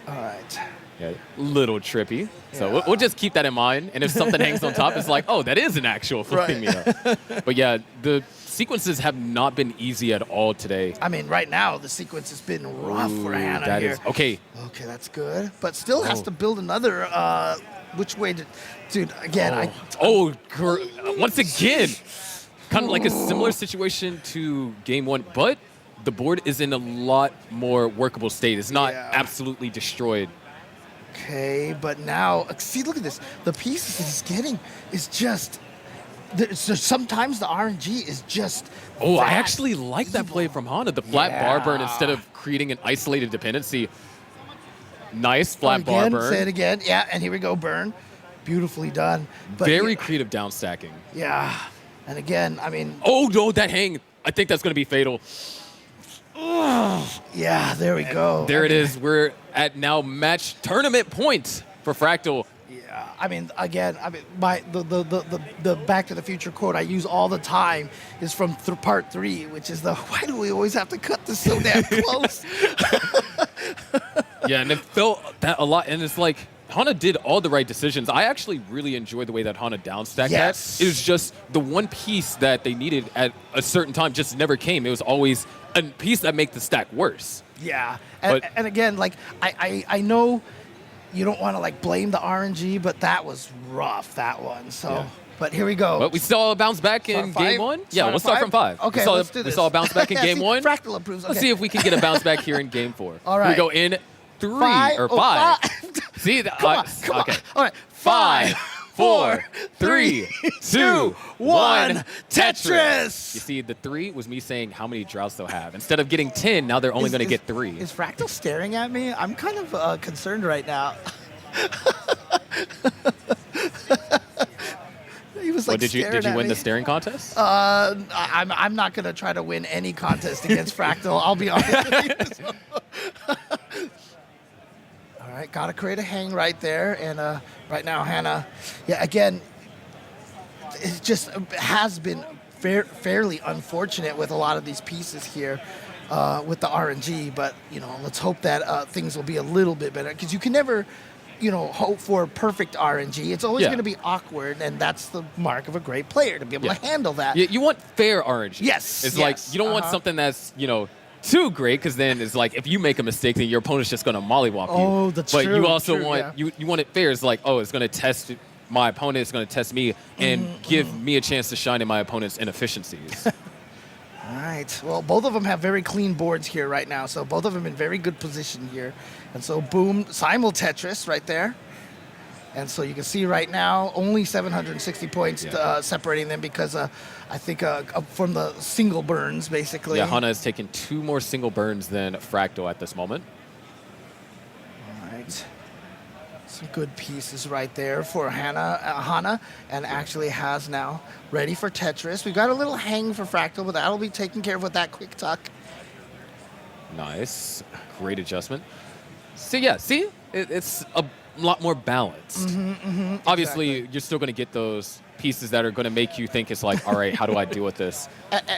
all right. Yeah, little trippy. So we'll just keep that in mind. And if something hangs on top, it's like, oh, that is an actual floating meetup. But yeah, the sequences have not been easy at all today. Right now the sequence has been rough for Hana here. Okay, that's good. But still has to build another. Which way dude? Again, once again, kind of like a similar situation to game 1, but the board is in a lot more workable state. It's not absolutely destroyed. Okay, but now see, look at this. The pieces he's getting is just. Sometimes the RNG is just. Oh, I actually like that play from Hana. The flat bar burn instead of creating an isolated dependency. Nice flat bar burn. Say it again. Yeah, and here we go, burn. Beautifully done. But very creative down stacking. Yeah, and again, Oh no, that hang. I think that's going to be fatal. Yeah, there we go. There it is. We're at now match tournament point for Fractal. Yeah, the Back to the Future quote I use all the time is from part 3, which is why do we always have to cut this so damn close? Yeah, and it felt that a lot, and it's like Hana did all the right decisions. I actually really enjoyed the way that Hana downstacked that. It was just the one piece that they needed at a certain time just never came. It was always a piece that made the stack worse. Yeah, and again, I know you don't want to blame the RNG, but that was rough, that one. So, but here we go. But we saw a bounce back in game 1. Yeah, we'll start from 5. Okay, let's do this. We saw a bounce back in game 1. Fractal approves. Okay. Let's see if we can get a bounce back here in game 4. All right. We go in 5. See, come on. All right. 5, 4, 3, 2, 1. Tetris. You see, the 3 was me saying how many droughts they'll have. Instead of getting 10, now they're only going to get 3. Is Fractal staring at me? I'm kind of concerned right now. He was did you win the staring contest? I'm not going to try to win any contest against Fractal. I'll be honest with you. All right, got to create a hang right there. And right now, Hana, again, it just has been fairly unfortunate with a lot of these pieces here. with the RNG. But let's hope that things will be a little bit better, because you can never hope for perfect RNG. It's always going to be awkward, and that's the mark of a great player, to be able to handle that. You want fair RNG. Yes. It's like you don't want something that's too great, because then it's like if you make a mistake, then your opponent's just going to mollywop you. Oh, that's but true. you also true, want you want it fair. It's like, oh, it's going to test my opponent. It's going to test me and give me a chance to shine in my opponent's inefficiencies. All right. Well, both of them have very clean boards here right now, so both of them in very good position here. And so, boom, simul Tetris right there. And so you can see right now only 760 points separating them, because I think from the single burns, basically. Yeah, Hana has taken 2 more single burns than Fractal at this moment. All right. Some good pieces right there for Hana, and actually has now ready for Tetris. We've got a little hang for Fractal, but that'll be taken care of with that quick tuck. Nice. Great adjustment. So, yeah, see? It's a lot more balanced. Obviously, you're still going to get those pieces that are going to make you think it's like, all right, how do I deal with this?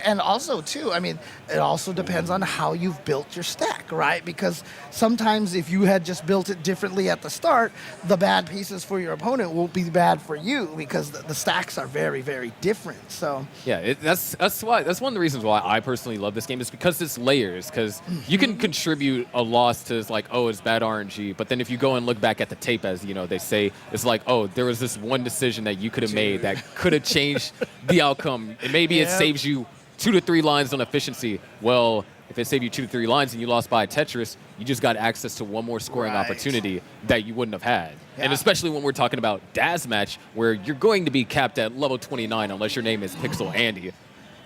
And also, too, I mean, it also depends on how you've built your stack, right? Because sometimes if you had just built it differently at the start, the bad pieces for your opponent won't be bad for you, because the stacks are very, very different. So yeah, that's one of the reasons why I personally love this game, is because it's layers. Because you can contribute a loss to, it's like, oh, it's bad RNG, but then if you go and look back at the tape, as they say, it's like, oh, there was this one decision that you could have made that could have changed the outcome, and maybe it saves you 2 to 3 lines on efficiency. Well, if it saved you 2 to 3 lines and you lost by a Tetris, you just got access to one more scoring opportunity that you wouldn't have had. And especially when we're talking about Daz match, where you're going to be capped at level 29 unless your name is Pixel Andy.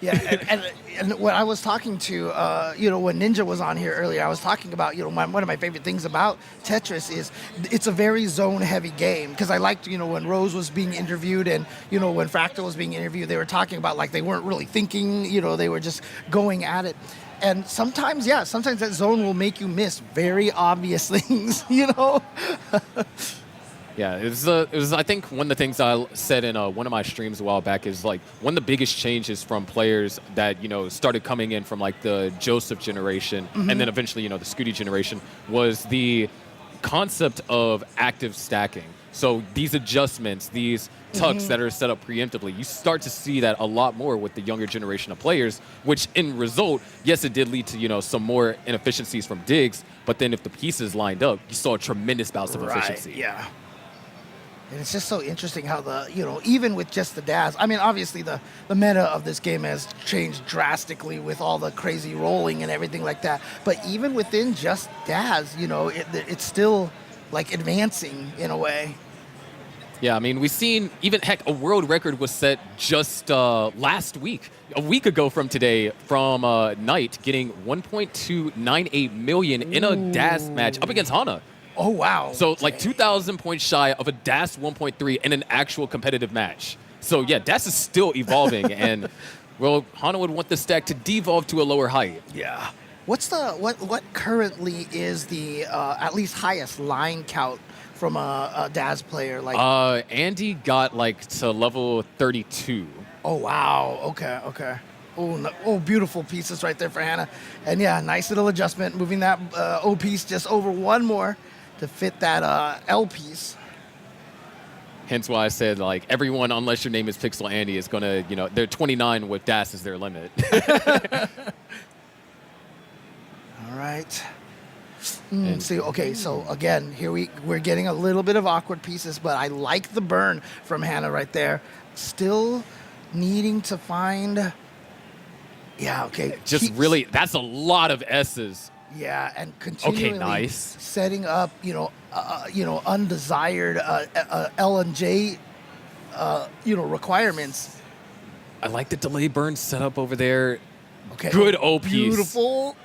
Yeah, and when I was talking to, when Ninja was on here earlier, I was talking about, one of my favorite things about Tetris is it's a very zone-heavy game. Because I liked, when Rose was being interviewed and, when Fractal was being interviewed, they were talking about, like, they weren't really thinking, they were just going at it. And sometimes that zone will make you miss very obvious things, Yeah, it was. I think one of the things I said in one of my streams a while back is, like, one of the biggest changes from players that started coming in from, like, the Joseph generation and then eventually the Scooty generation was the concept of active stacking. So these adjustments, these tucks that are set up preemptively, you start to see that a lot more with the younger generation of players, which in result, yes, it did lead to some more inefficiencies from digs, but then if the pieces lined up, you saw a tremendous bounce of efficiency. Yeah. And it's just so interesting how even with just the Daz, I mean, obviously the meta of this game has changed drastically with all the crazy rolling and everything like that. But even within just Daz, it's still, like, advancing in a way. Yeah, I mean, we've seen a world record was set just last week, a week ago from today, from Knight getting 1.298 million in a Daz match up against Hana. Oh, wow. So, like, 2,000 points shy of a DAS 1.3 in an actual competitive match. So, yeah, DAS is still evolving, and, well, Hana would want the stack to devolve to a lower height. Yeah. What currently is the at least highest line count from a DAS player? Like, Andy got, like, to level 32. Oh, wow. Okay. Oh, beautiful pieces right there for Hana. And, yeah, nice little adjustment, moving that O piece just over one more to fit that L piece. Hence why I said, like, everyone, unless your name is Pixel Andy, is going to, they're 29 with DAS as their limit. All right. So again, here we're getting a little bit of awkward pieces, but I like the burn from Hana right there. Still needing to find... Yeah, okay. Really, that's a lot of S's. Yeah, and continually setting up, undesired L and J, requirements. I like the delay burn set up over there. Okay. Good O piece. Beautiful.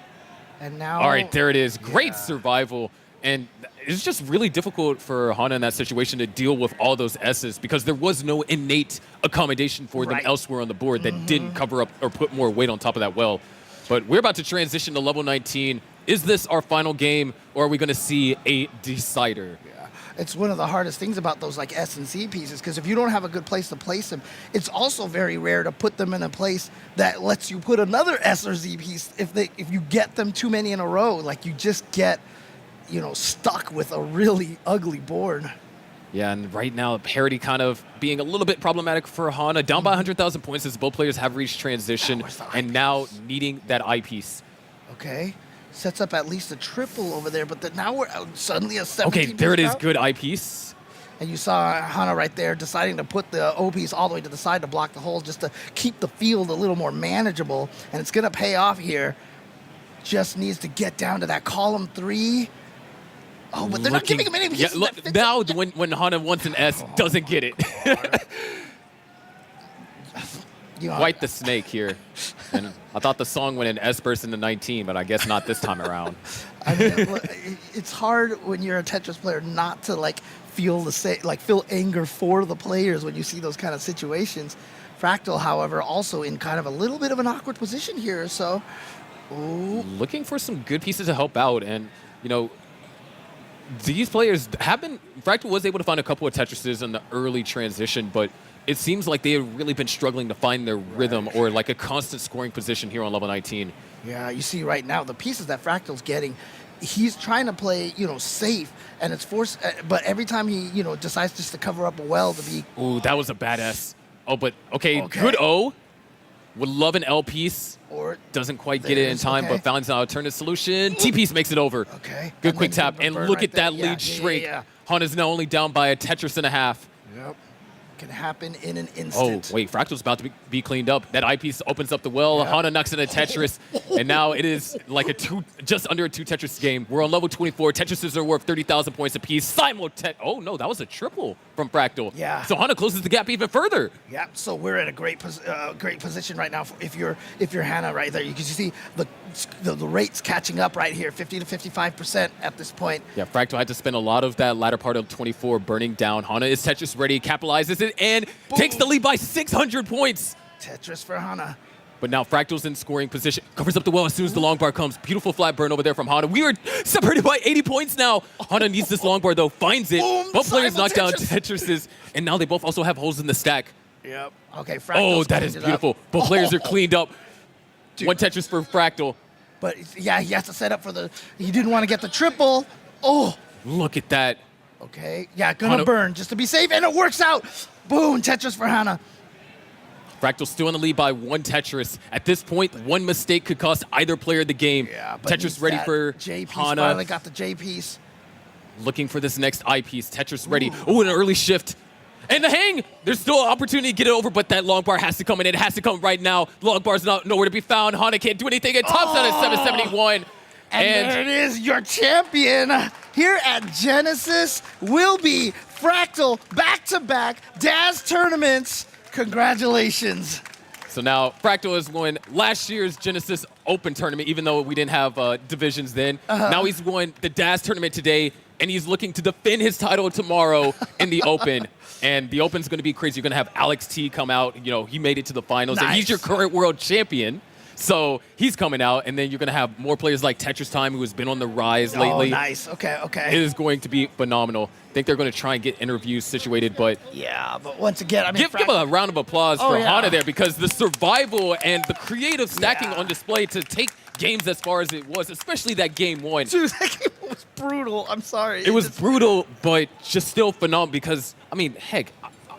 And now. All right, there it is. Great survival. And it's just really difficult for Hana in that situation to deal with all those S's because there was no innate accommodation for them elsewhere on the board that didn't cover up or put more weight on top of that well. But we're about to transition to level 19. Is this our final game, or are we going to see a decider? It's one of the hardest things about those like S and Z pieces, because if you don't have a good place to place them, it's also very rare to put them in a place that lets you put another S or Z piece. If you get them too many in a row, like you just get, stuck with a really ugly board. Yeah, and right now, parity kind of being a little bit problematic for Hana. Down by 100,000 points as both players have reached transition, and now needing that eyepiece. Okay. Sets up at least a triple over there, but now we're suddenly a 17. Okay, there it is. Good eyepiece. And you saw Hana right there deciding to put the O piece all the way to the side to block the hole, just to keep the field a little more manageable. And it's going to pay off here. Just needs to get down to that column 3. Oh, but they're not giving him any pieces. Yeah, look, now when Hana wants an S, doesn't get it. Quite the snake here. And I thought the song went in S burst into 19, but I guess not this time around. I mean, it's hard when you're a Tetris player not to feel anger for the players when you see those kind of situations. Fractal, however, also in kind of a little bit of an awkward position here. So, looking for some good pieces to help out, and these players have been. Fractal was able to find a couple of Tetrises in the early transition, but it seems like they have really been struggling to find their rhythm or like a constant scoring position here on level 19. Yeah, you see right now the pieces that Fractal's getting, he's trying to play, safe, and it's forced. But every time he, decides just to cover up well to be. Ooh, that was a badass. Oh, but okay, good O. Would love an L piece. Or doesn't quite get it in time, but finds an alternative solution. T piece makes it over. Okay. Good quick tap, and look at that lead shrink. Hana's now only down by a Tetris and a half. Yep. Can happen in an instant. Oh, wait, Fractal's about to be cleaned up. That eyepiece opens up the well. Yeah. Hana knocks in a Tetris, and now it is like just under a 2 Tetris game. We're on level 24. Tetrises are worth 30,000 points apiece. Oh, no, that was a triple from Fractal. Yeah. So Hana closes the gap even further. Yeah, so we're in a great position right now. If you're Hana right there, because you see the rates catching up right here, 50 to 55% at this point. Yeah, Fractal had to spend a lot of that latter part of 24 burning down. Hana is Tetris ready, capitalizes it, and takes the lead by 600 points. Tetris for Hana. But now Fractal's in scoring position. Covers up the well as soon as the long bar comes. Beautiful flat burn over there from Hana. We are separated by 80 points now. Hana needs this long bar, though. Finds it. Boom, both players knock down Tetrises. And now they both also have holes in the stack. Yep. Okay, Fractal's that is beautiful. Both players are cleaned up. Dude. 1 Tetris for Fractal. But, yeah, he has to set up for he didn't want to get the triple. Oh. Look at that. Okay. Yeah, gonna burn just to be safe, and it works out. Boom, Tetris for Hana. Fractal still in the lead by 1 Tetris. At this point, 1 mistake could cost either player the game. Yeah, but Tetris ready for J piece. Hana. Finally got the J piece. Looking for this next I piece. Tetris ready. Oh, an early shift. And the hang! There's still an opportunity to get it over, but that long bar has to come in. It has to come right now. Long bar's nowhere to be found. Hana can't do anything. It tops out at 771. And there it is, your champion here at Genesis will be Fractal back-to-back Daz tournaments. Congratulations. So now Fractal has won last year's Genesis Open tournament, even though we didn't have divisions then. Now he's won the Daz tournament today, and he's looking to defend his title tomorrow in the Open. And the Open's going to be crazy. You're going to have Alex T come out. He made it to the finals, and he's your current world champion. So he's coming out, and then you're going to have more players like Tetris Time, who has been on the rise lately. Oh, nice. Okay. It is going to be phenomenal. I think they're going to try and get interviews situated, but... Yeah, but once again, I mean... Give a round of applause for Hana there, because the survival and the creative stacking on display to take games as far as it was, especially that game 1. Dude, that game was brutal. I'm sorry. It was brutal, but just still phenomenal because, I mean, heck...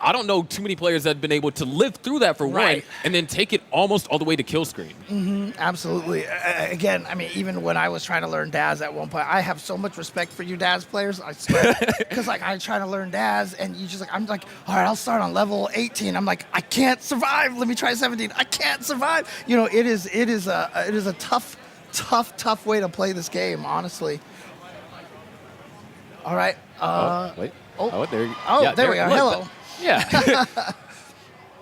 I don't know too many players that have been able to live through that for one and then take it almost all the way to kill screen. Absolutely. Again, I mean, even when I was trying to learn Daz at one point, I have so much respect for you Daz players, I swear. Because, I try to learn Daz, and you just I'm like, all right, I'll start on level 18. I'm like, I can't survive. Let me try 17. I can't survive. It is a tough way to play this game, honestly. All right. Wait. There we are. Look, Hello. Yeah.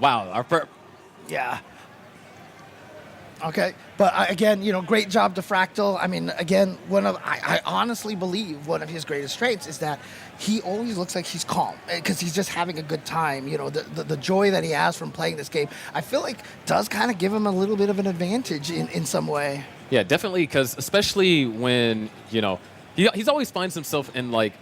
Wow. Yeah. Okay. But again, great job to Fractal. I mean, again, I honestly believe one of his greatest traits is that he always looks like he's calm because he's just having a good time. The joy that he has from playing this game, I feel like does kind of give him a little bit of an advantage in some way. Yeah, definitely, because especially when, he's always finds himself in like,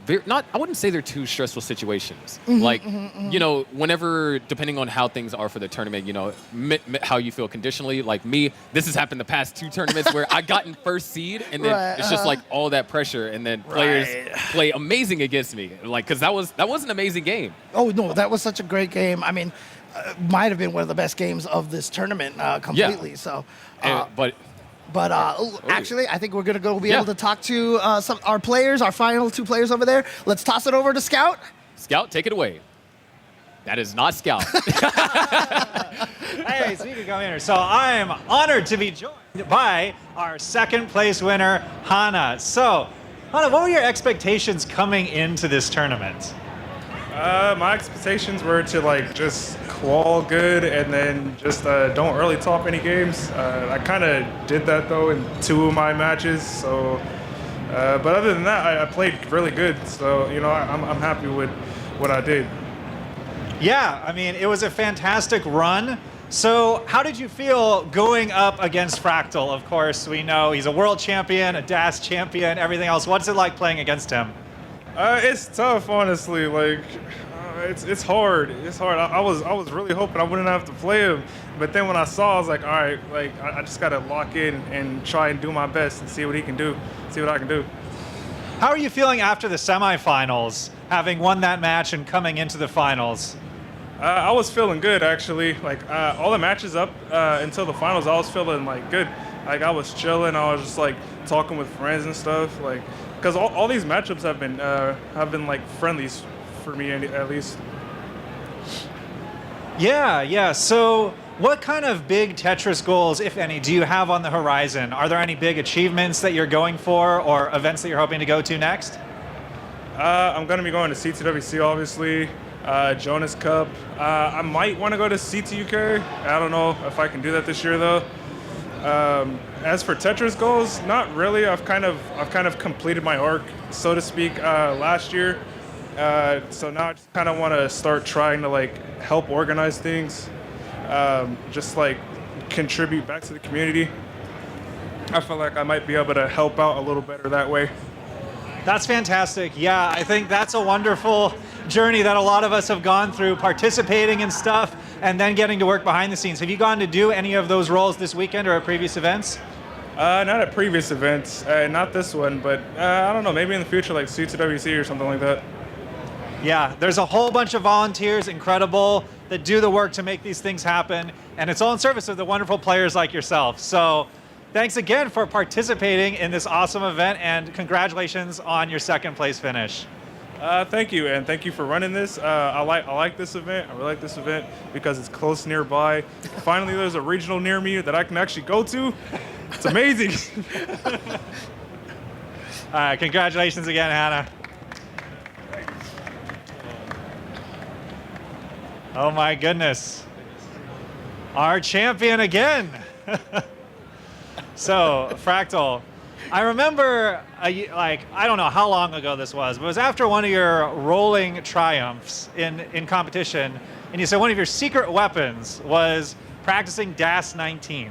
I wouldn't say they're too stressful situations. Whenever, depending on how things are for the tournament, how you feel conditionally. Like me, this has happened the past 2 tournaments where I got in first seed, and then it's just like all that pressure, and then players play amazing against me. Like, because that was an amazing game. Oh no, that was such a great game. I mean, might have been one of the best games of this tournament completely. Yeah. So, But actually, I think we're going to be able to talk to our players, our final 2 players over there. Let's toss it over to Scout. Scout, take it away. That is not Scout. Hey, speaking of going here, so I am honored to be joined by our second place winner, Hana. So, Hana, what were your expectations coming into this tournament? My expectations were to just qual good and then just don't really top any games. I kind of did that though in 2 of my matches. So, but other than that, I played really good. So I'm happy with what I did. Yeah, I mean, it was a fantastic run. So how did you feel going up against Fractal? Of course, we know he's a world champion, a DAS champion, everything else. What's it like playing against him? It's tough, honestly. It's hard. It's hard. I was really hoping I wouldn't have to play him, but then when I saw, I was like, all right, I just gotta lock in and try and do my best and see what he can do, see what I can do. How are you feeling after the semifinals, having won that match and coming into the finals? I was feeling good actually. All the matches up until the finals, I was feeling good. I was chilling. I was just talking with friends and stuff. Because all these matchups have been friendlies for me at least. Yeah. So what kind of big Tetris goals, if any, do you have on the horizon? Are there any big achievements that you're going for or events that you're hoping to go to next? I'm going to be going to CTWC, obviously. Jonas Cup. I might want to go to CTUK. I don't know if I can do that this year though. As for Tetris goals, not really. I've kind of completed my arc, so to speak, last year. So now I just kind of want to start trying to help organize things, just contribute back to the community. I feel like I might be able to help out a little better that way. That's fantastic. Yeah, I think that's a wonderful journey that a lot of us have gone through, participating in stuff and then getting to work behind the scenes. Have you gone to do any of those roles this weekend or at previous events? Not at previous events, not this one, but I don't know, maybe in the future like CTWC or something like that. Yeah, there's a whole bunch of volunteers, incredible, that do the work to make these things happen, and it's all in service of the wonderful players like yourself. So thanks again for participating in this awesome event, and congratulations on your second place finish. Thank you, and thank you for running this. I like this event. I really like this event because it's close nearby. Finally, there's a regional near me that I can actually go to. It's amazing. All right, congratulations again, Hannah. Oh my goodness. Our champion again. So, Fractal, I remember, I don't know how long ago this was, but it was after one of your rolling triumphs in competition, and you said one of your secret weapons was practicing DAS 19.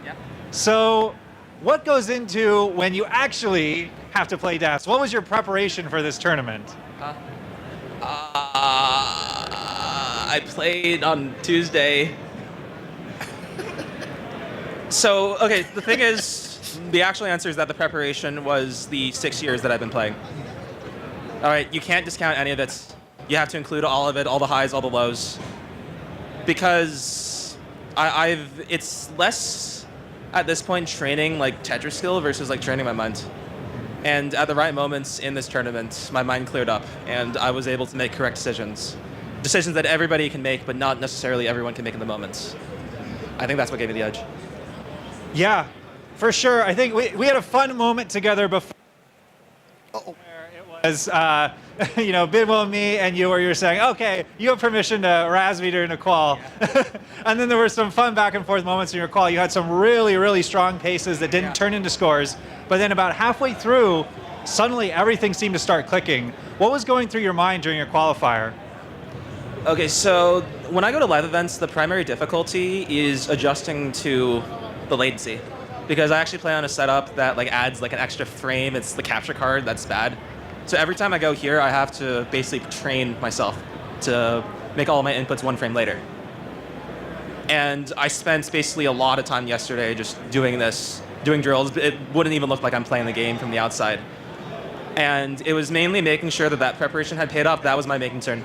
Yeah. So, what goes into when you actually have to play DAS? What was your preparation for this tournament? I played on Tuesday. So, okay, the thing is, the actual answer is that the preparation was the 6 years that I've been playing. All right, you can't discount any of it. You have to include all of it, all the highs, all the lows. Because it's less, at this point, training like Tetris skill versus like training my mind. And at the right moments in this tournament, my mind cleared up, and I was able to make correct decisions. Decisions that everybody can make, but not necessarily everyone can make in the moments. I think that's what gave me the edge. Yeah, for sure. I think we had a fun moment together before. Where it was, Bidwell and me and you, where you were saying, okay, you have permission to razz me during a qual. Yeah. And then there were some fun back and forth moments in your qual. You had some really, really strong paces that didn't turn into scores. But then about halfway through, suddenly everything seemed to start clicking. What was going through your mind during your qualifier? Okay, so when I go to live events, the primary difficulty is adjusting to the latency. because I actually play on a setup that like adds like an extra frame. It's the capture card that's bad. So every time I go here, I have to basically train myself to make all my inputs one frame later. And I spent basically a lot of time yesterday just doing this, doing drills. It wouldn't even look like I'm playing the game from the outside. And it was mainly making sure that that preparation had paid off. That was my main concern.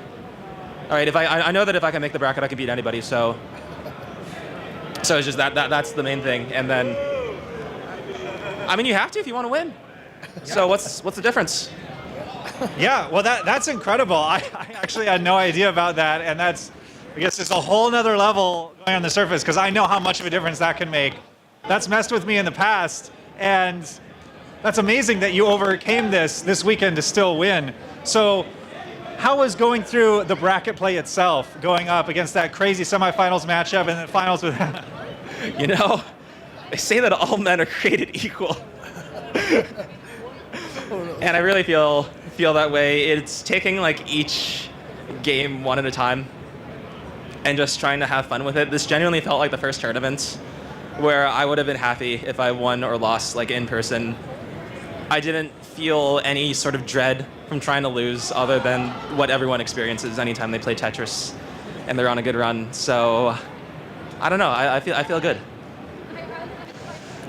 All right, I know that if I can make the bracket, I can beat anybody. So it's just that's the main thing. And then, I mean, you have to if you want to win. So what's the difference? Yeah, well, that's incredible. I actually had no idea about that, and that's, I guess it's a whole nother level going on the surface, because I know how much of a difference that can make. That's messed with me in the past, and that's amazing that you overcame this weekend to still win. So how was going through the bracket play itself, going up against that crazy semifinals matchup and then finals with You know, they say that all men are created equal. And I really feel that way. It's taking like each game one at a time and just trying to have fun with it. This genuinely felt like the first tournament where I would have been happy if I won or lost like in person. I didn't feel any sort of dread from trying to lose other than what everyone experiences anytime they play Tetris and they're on a good run. So I don't know, I feel good.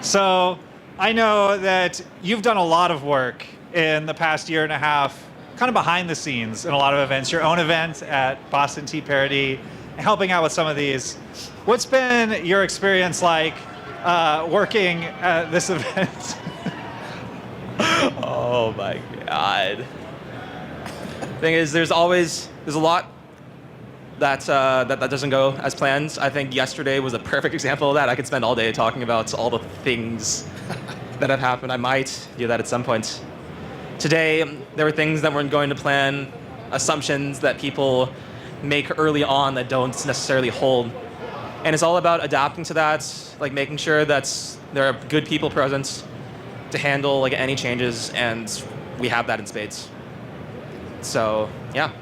So I know that you've done a lot of work in the past year and a half, kind of behind the scenes in a lot of events, your own event at Boston Tea Parody, helping out with some of these. What's been your experience like working at this event? Oh my God. Thing is, there's a lot that doesn't go as planned. I think yesterday was a perfect example of that. I could spend all day talking about all the things that have happened. I might do that at some point. Today, there were things that weren't going to plan, assumptions that people make early on that don't necessarily hold. And it's all about adapting to that, like making sure that there are good people present to handle like any changes, and we have that in spades. So, yeah.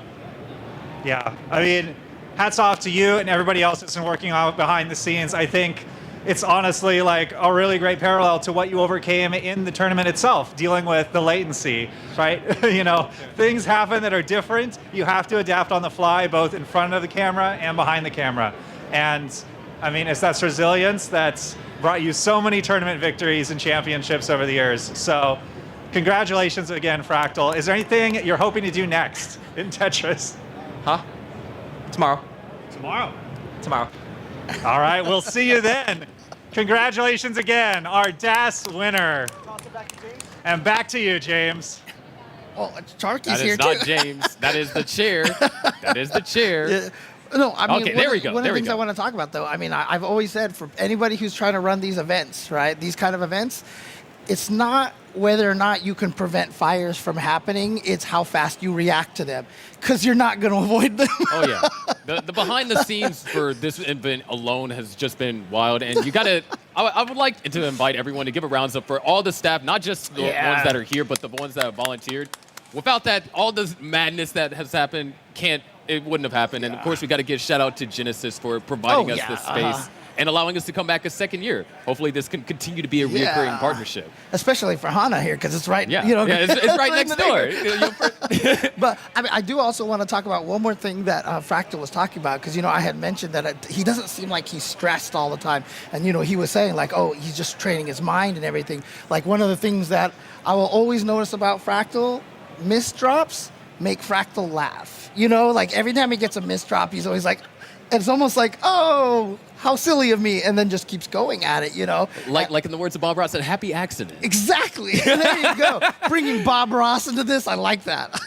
Yeah, I mean, hats off to you and everybody else that's been working on behind the scenes. I think it's honestly like a really great parallel to what you overcame in the tournament itself, dealing with the latency, right? You know, things happen that are different. You have to adapt on the fly, both in front of the camera and behind the camera. And I mean, it's that resilience that's brought you so many tournament victories and championships over the years. So congratulations again, Fractal. Is there anything you're hoping to do next in Tetris? Huh? Tomorrow. Tomorrow. All right, we'll see you then. Congratulations again, our DAS winner. And back to you, James. Well, Sharky's That here is too. not James. That is the chair. That is the chair. Yeah. No, I mean, Okay, there we go. One of There the we things go. I want to talk about, though, I mean, I've always said for anybody who's trying to run these events, right, these kind of events, it's not whether or not you can prevent fires from happening, it's how fast you react to them, because you're not going to avoid them. Oh yeah, the behind the scenes for this event alone has just been wild, and you gotta. I would like to invite everyone to give a rounds up for all the staff, not just the Yeah. ones that are here, but the ones that have volunteered. Without that, all this madness that has happened it wouldn't have happened. And of course, we got to give shout out to Genesis for providing us this space and allowing us to come back a second year. Hopefully, this can continue to be a reoccurring partnership. Especially for Hana here, because it's right, Yeah, you know, it's right in next the door. neighborhood. But I mean, I do also want to talk about one more thing that Fractal was talking about, because, you know, I had mentioned that he doesn't seem like he's stressed all the time. And, you know, he was saying like, oh, he's just training his mind and everything. Like, one of the things that I will always notice about Fractal, misdrops make Fractal laugh. You know, like every time he gets a misdrop, he's always like, it's almost like, oh, how silly of me, and then just keeps going at it, you know? Like in the words of Bob Ross, a happy accident. Exactly. There you go. Bringing Bob Ross into this, I like that.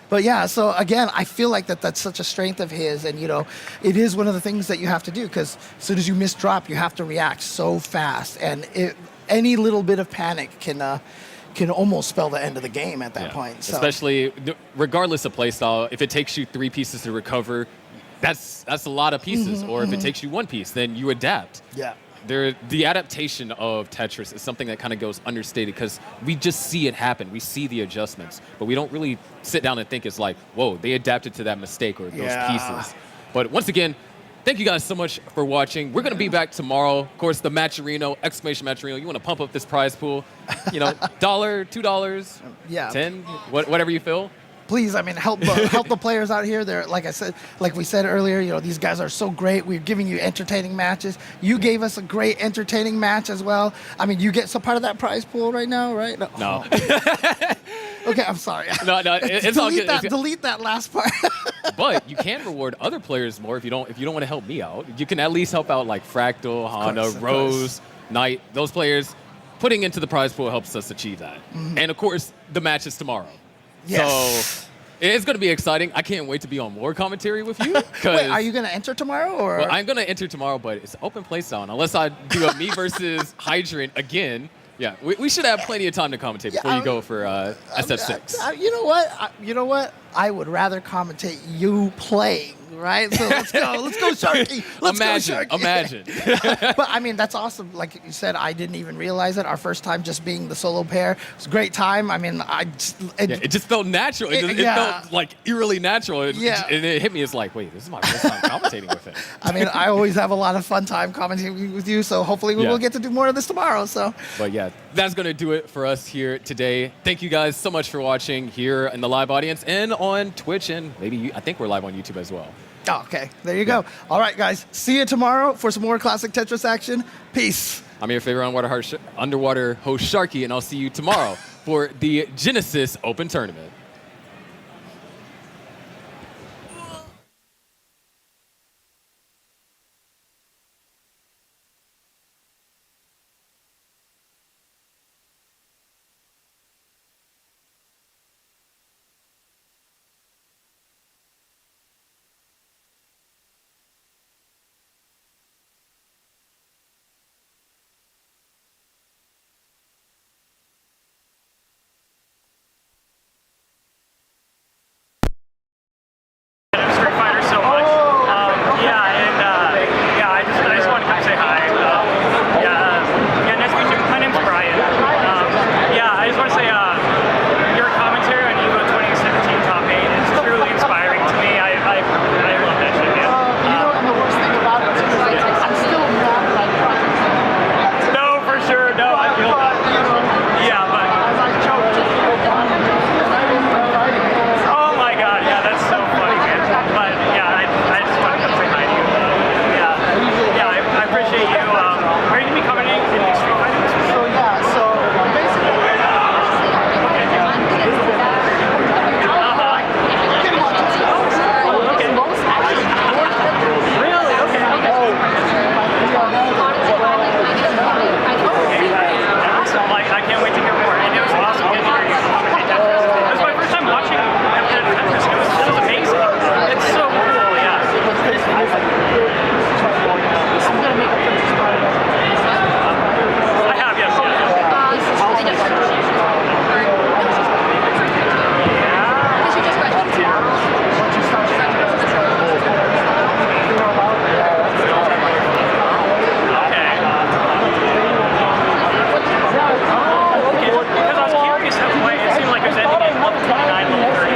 But yeah, so again, I feel like that's such a strength of his, and you know, it is one of the things that you have to do, because as soon as you misdrop, you have to react so fast, and any little bit of panic can almost spell the end of the game at that point. So. Especially regardless of playstyle, if it takes you 3 pieces to recover, that's a lot of pieces. Or if it takes you 1 piece, then you adapt. Yeah. The adaptation of Tetris is something that kind of goes understated, because we just see it happen. We see the adjustments, but we don't really sit down and think it's like, whoa, they adapted to that mistake or those pieces. But once again, thank you guys so much for watching. We're going to be back tomorrow. Of course, the Matcherino, exclamation Matcherino. You want to pump up this prize pool, $1, $2, Yeah. 10, whatever you feel. Please, I mean, help the players out here. They're, like we said earlier, these guys are so great. We're giving you entertaining matches. You gave us a great entertaining match as well. I mean, you get some part of that prize pool right now, right? No. Okay, I'm sorry. No, it's all good. Delete that last part. But you can reward other players more if you don't want to help me out. You can at least help out like Fractal, Hana, Rose, Knight. Those players putting into the prize pool helps us achieve that. Mhm. And of course, the match is tomorrow. Yes. So it's going to be exciting. I can't wait to be on more commentary with you. Wait, are you going to enter tomorrow? Or? Well, I'm going to enter tomorrow, but it's open play zone. Unless I do a me versus Hydrant again. Yeah, we should have plenty of time to commentate before you go for SF6. You know what? I would rather commentate you playing, right? So let's go. Let's go, Sharky. Imagine. But I mean, that's awesome. Like you said, I didn't even realize it. Our first time just being the solo pair. It was a great time. I mean, it just felt natural. It felt like eerily natural. And it hit me as like, wait, this is my first time commentating with it. I mean, I always have a lot of fun time commentating with you. So hopefully we will get to do more of this tomorrow. So. But yeah, that's going to do it for us here today. Thank you guys so much for watching here in the live audience and on Twitch, and I think we're live on YouTube as well. Oh, okay, there you go. All right, guys. See you tomorrow for some more classic Tetris action. Peace. I'm your favorite underwater host, Sharky, and I'll see you tomorrow for the Genesis Open Tournament. Street Fighter so much. I just wanted to come say hi. Nice to meet you. My name's Brian. I just want to say your commentary on EVO 2017 Top 8 is truly inspiring to me. I love that shit, man. And the worst thing about it too is I'm still mad that I practiced. No, for sure. No, I feel that. Yeah, but as I choked, oh my god, yeah, that's so funny, man. But yeah, I just want to come say hi to you. I appreciate you. Are you gonna be coming in Street Fighter this week? So basically, Really? Okay. Awesome. I can't wait to hear more. And it was awesome getting to hear you commentate Tetris. It was my first time watching Tetris. It was amazing. It's so cool, yeah. I have, yes. Because I was curious how to play. It seemed like it was ending at level 29, level 30.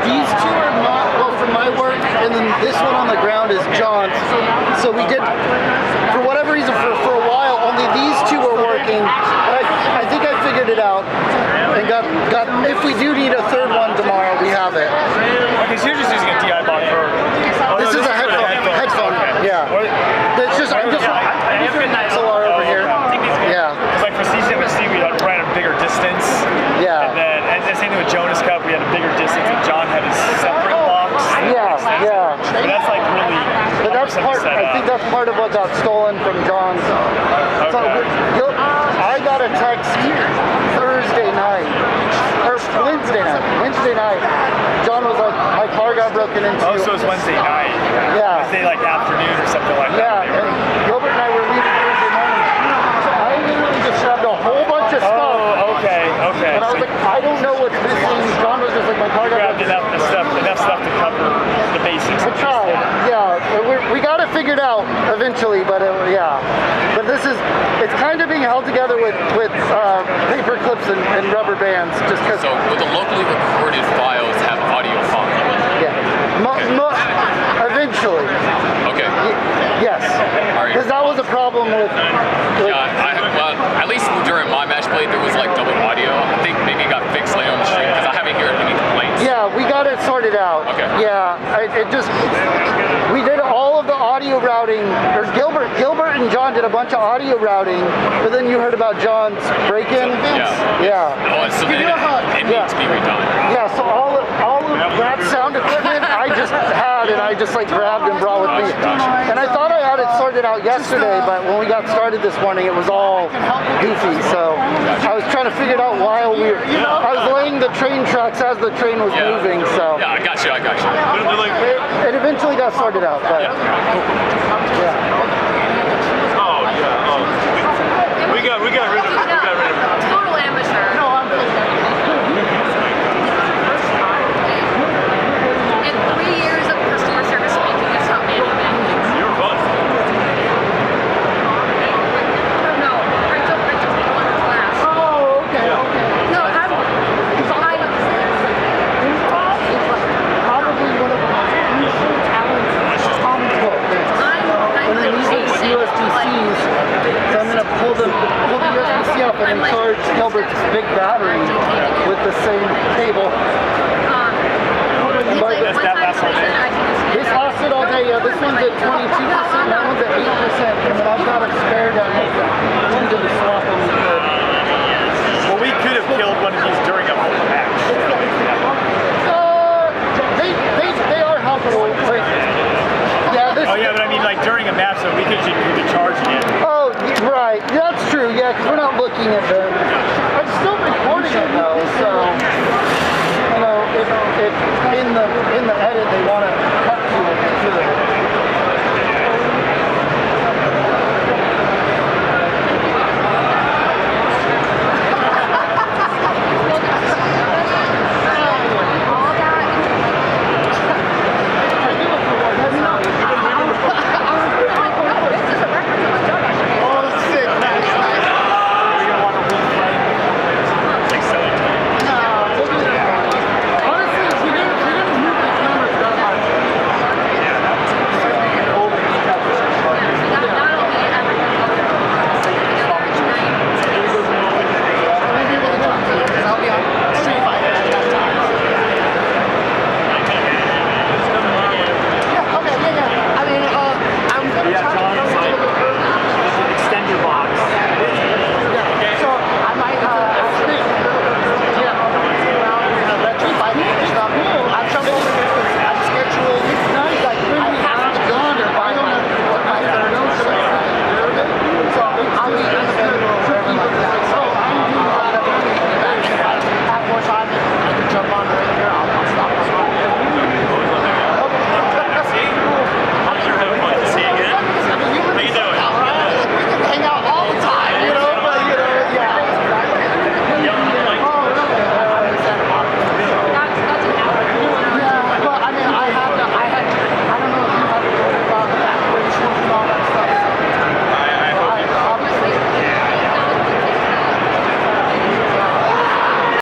These two are not, well, for my work, and then this one on the ground is John's. So we did, for whatever reason, for a while, only these two were working. But I think I figured it out. And got if we do need a third one tomorrow, we have it. Okay, so you're just using a DI bot for... This is a headphone. Yeah. It's just, I'm just XLR over here. Yeah. Because like for CTWC, we had to run a bigger distance. Yeah. And the same thing with Jonas Cup, we had a bigger distance, and John had his separate box. Yeah. But that's like really... But that's part, I think that's part of what got stolen from John's. So I got a text Thursday night, or Wednesday night. John was like, my car got broken into. Oh, so it was Wednesday night. Yeah. Wednesday like afternoon or something like Yeah, that. and Gilbert and I were leaving Thursday morning. So I literally just grabbed a whole bunch of stuff. Oh, okay. And I was like, I don't know what's missing. John was just like, my car got broken. Enough stuff to cover the basics. I tried. Yeah, we got it figured out eventually, but yeah. it's kind of being held together with paper clips and rubber bands, just because. So would the locally recorded files have audio files? Yeah. Eventually. Okay. Yes. Because that was a problem with. Well, at least during my match play, there was like double audio. I think maybe it got fixed later on the stream because I haven't heard any complaints. Yeah, we got it sorted out. Okay. Yeah, we did all of the audio routing. Or Gilbert and John did a bunch of audio routing, but then you heard about John's break-in. Yeah. Oh, so then it needs to be redone. Yeah, so all of that sound equipment I just had and I just like grabbed and brought with me. And I thought I had it sorted out yesterday, but when we got started this morning, it was all goofy. So I was trying to figure it out while I was laying the train tracks as the train was moving. So yeah, I got you. It eventually got sorted out, but Oh yeah. Oh, we got rid of it. Total amateur. No, I'm And 3 years of customer service making us help me anything. You're fun. No, I took one class. Oh, okay. No, I'm probably one of the most talented comic book. And then these USB-Cs, so I'm going to pull the USB-C up and then charge Gilbert's big battery with the same cable. This lasted all day. Yeah, this one's at 22%, that one's at 8%, and then I've got a spare down here. I'm going to swap them. Well, we could have killed one of these during a whole match. They are helpful. Yeah, Oh yeah, but I mean like during a match, so we could just be charging it. Oh, right. That's true. Yeah, because we're not looking at them.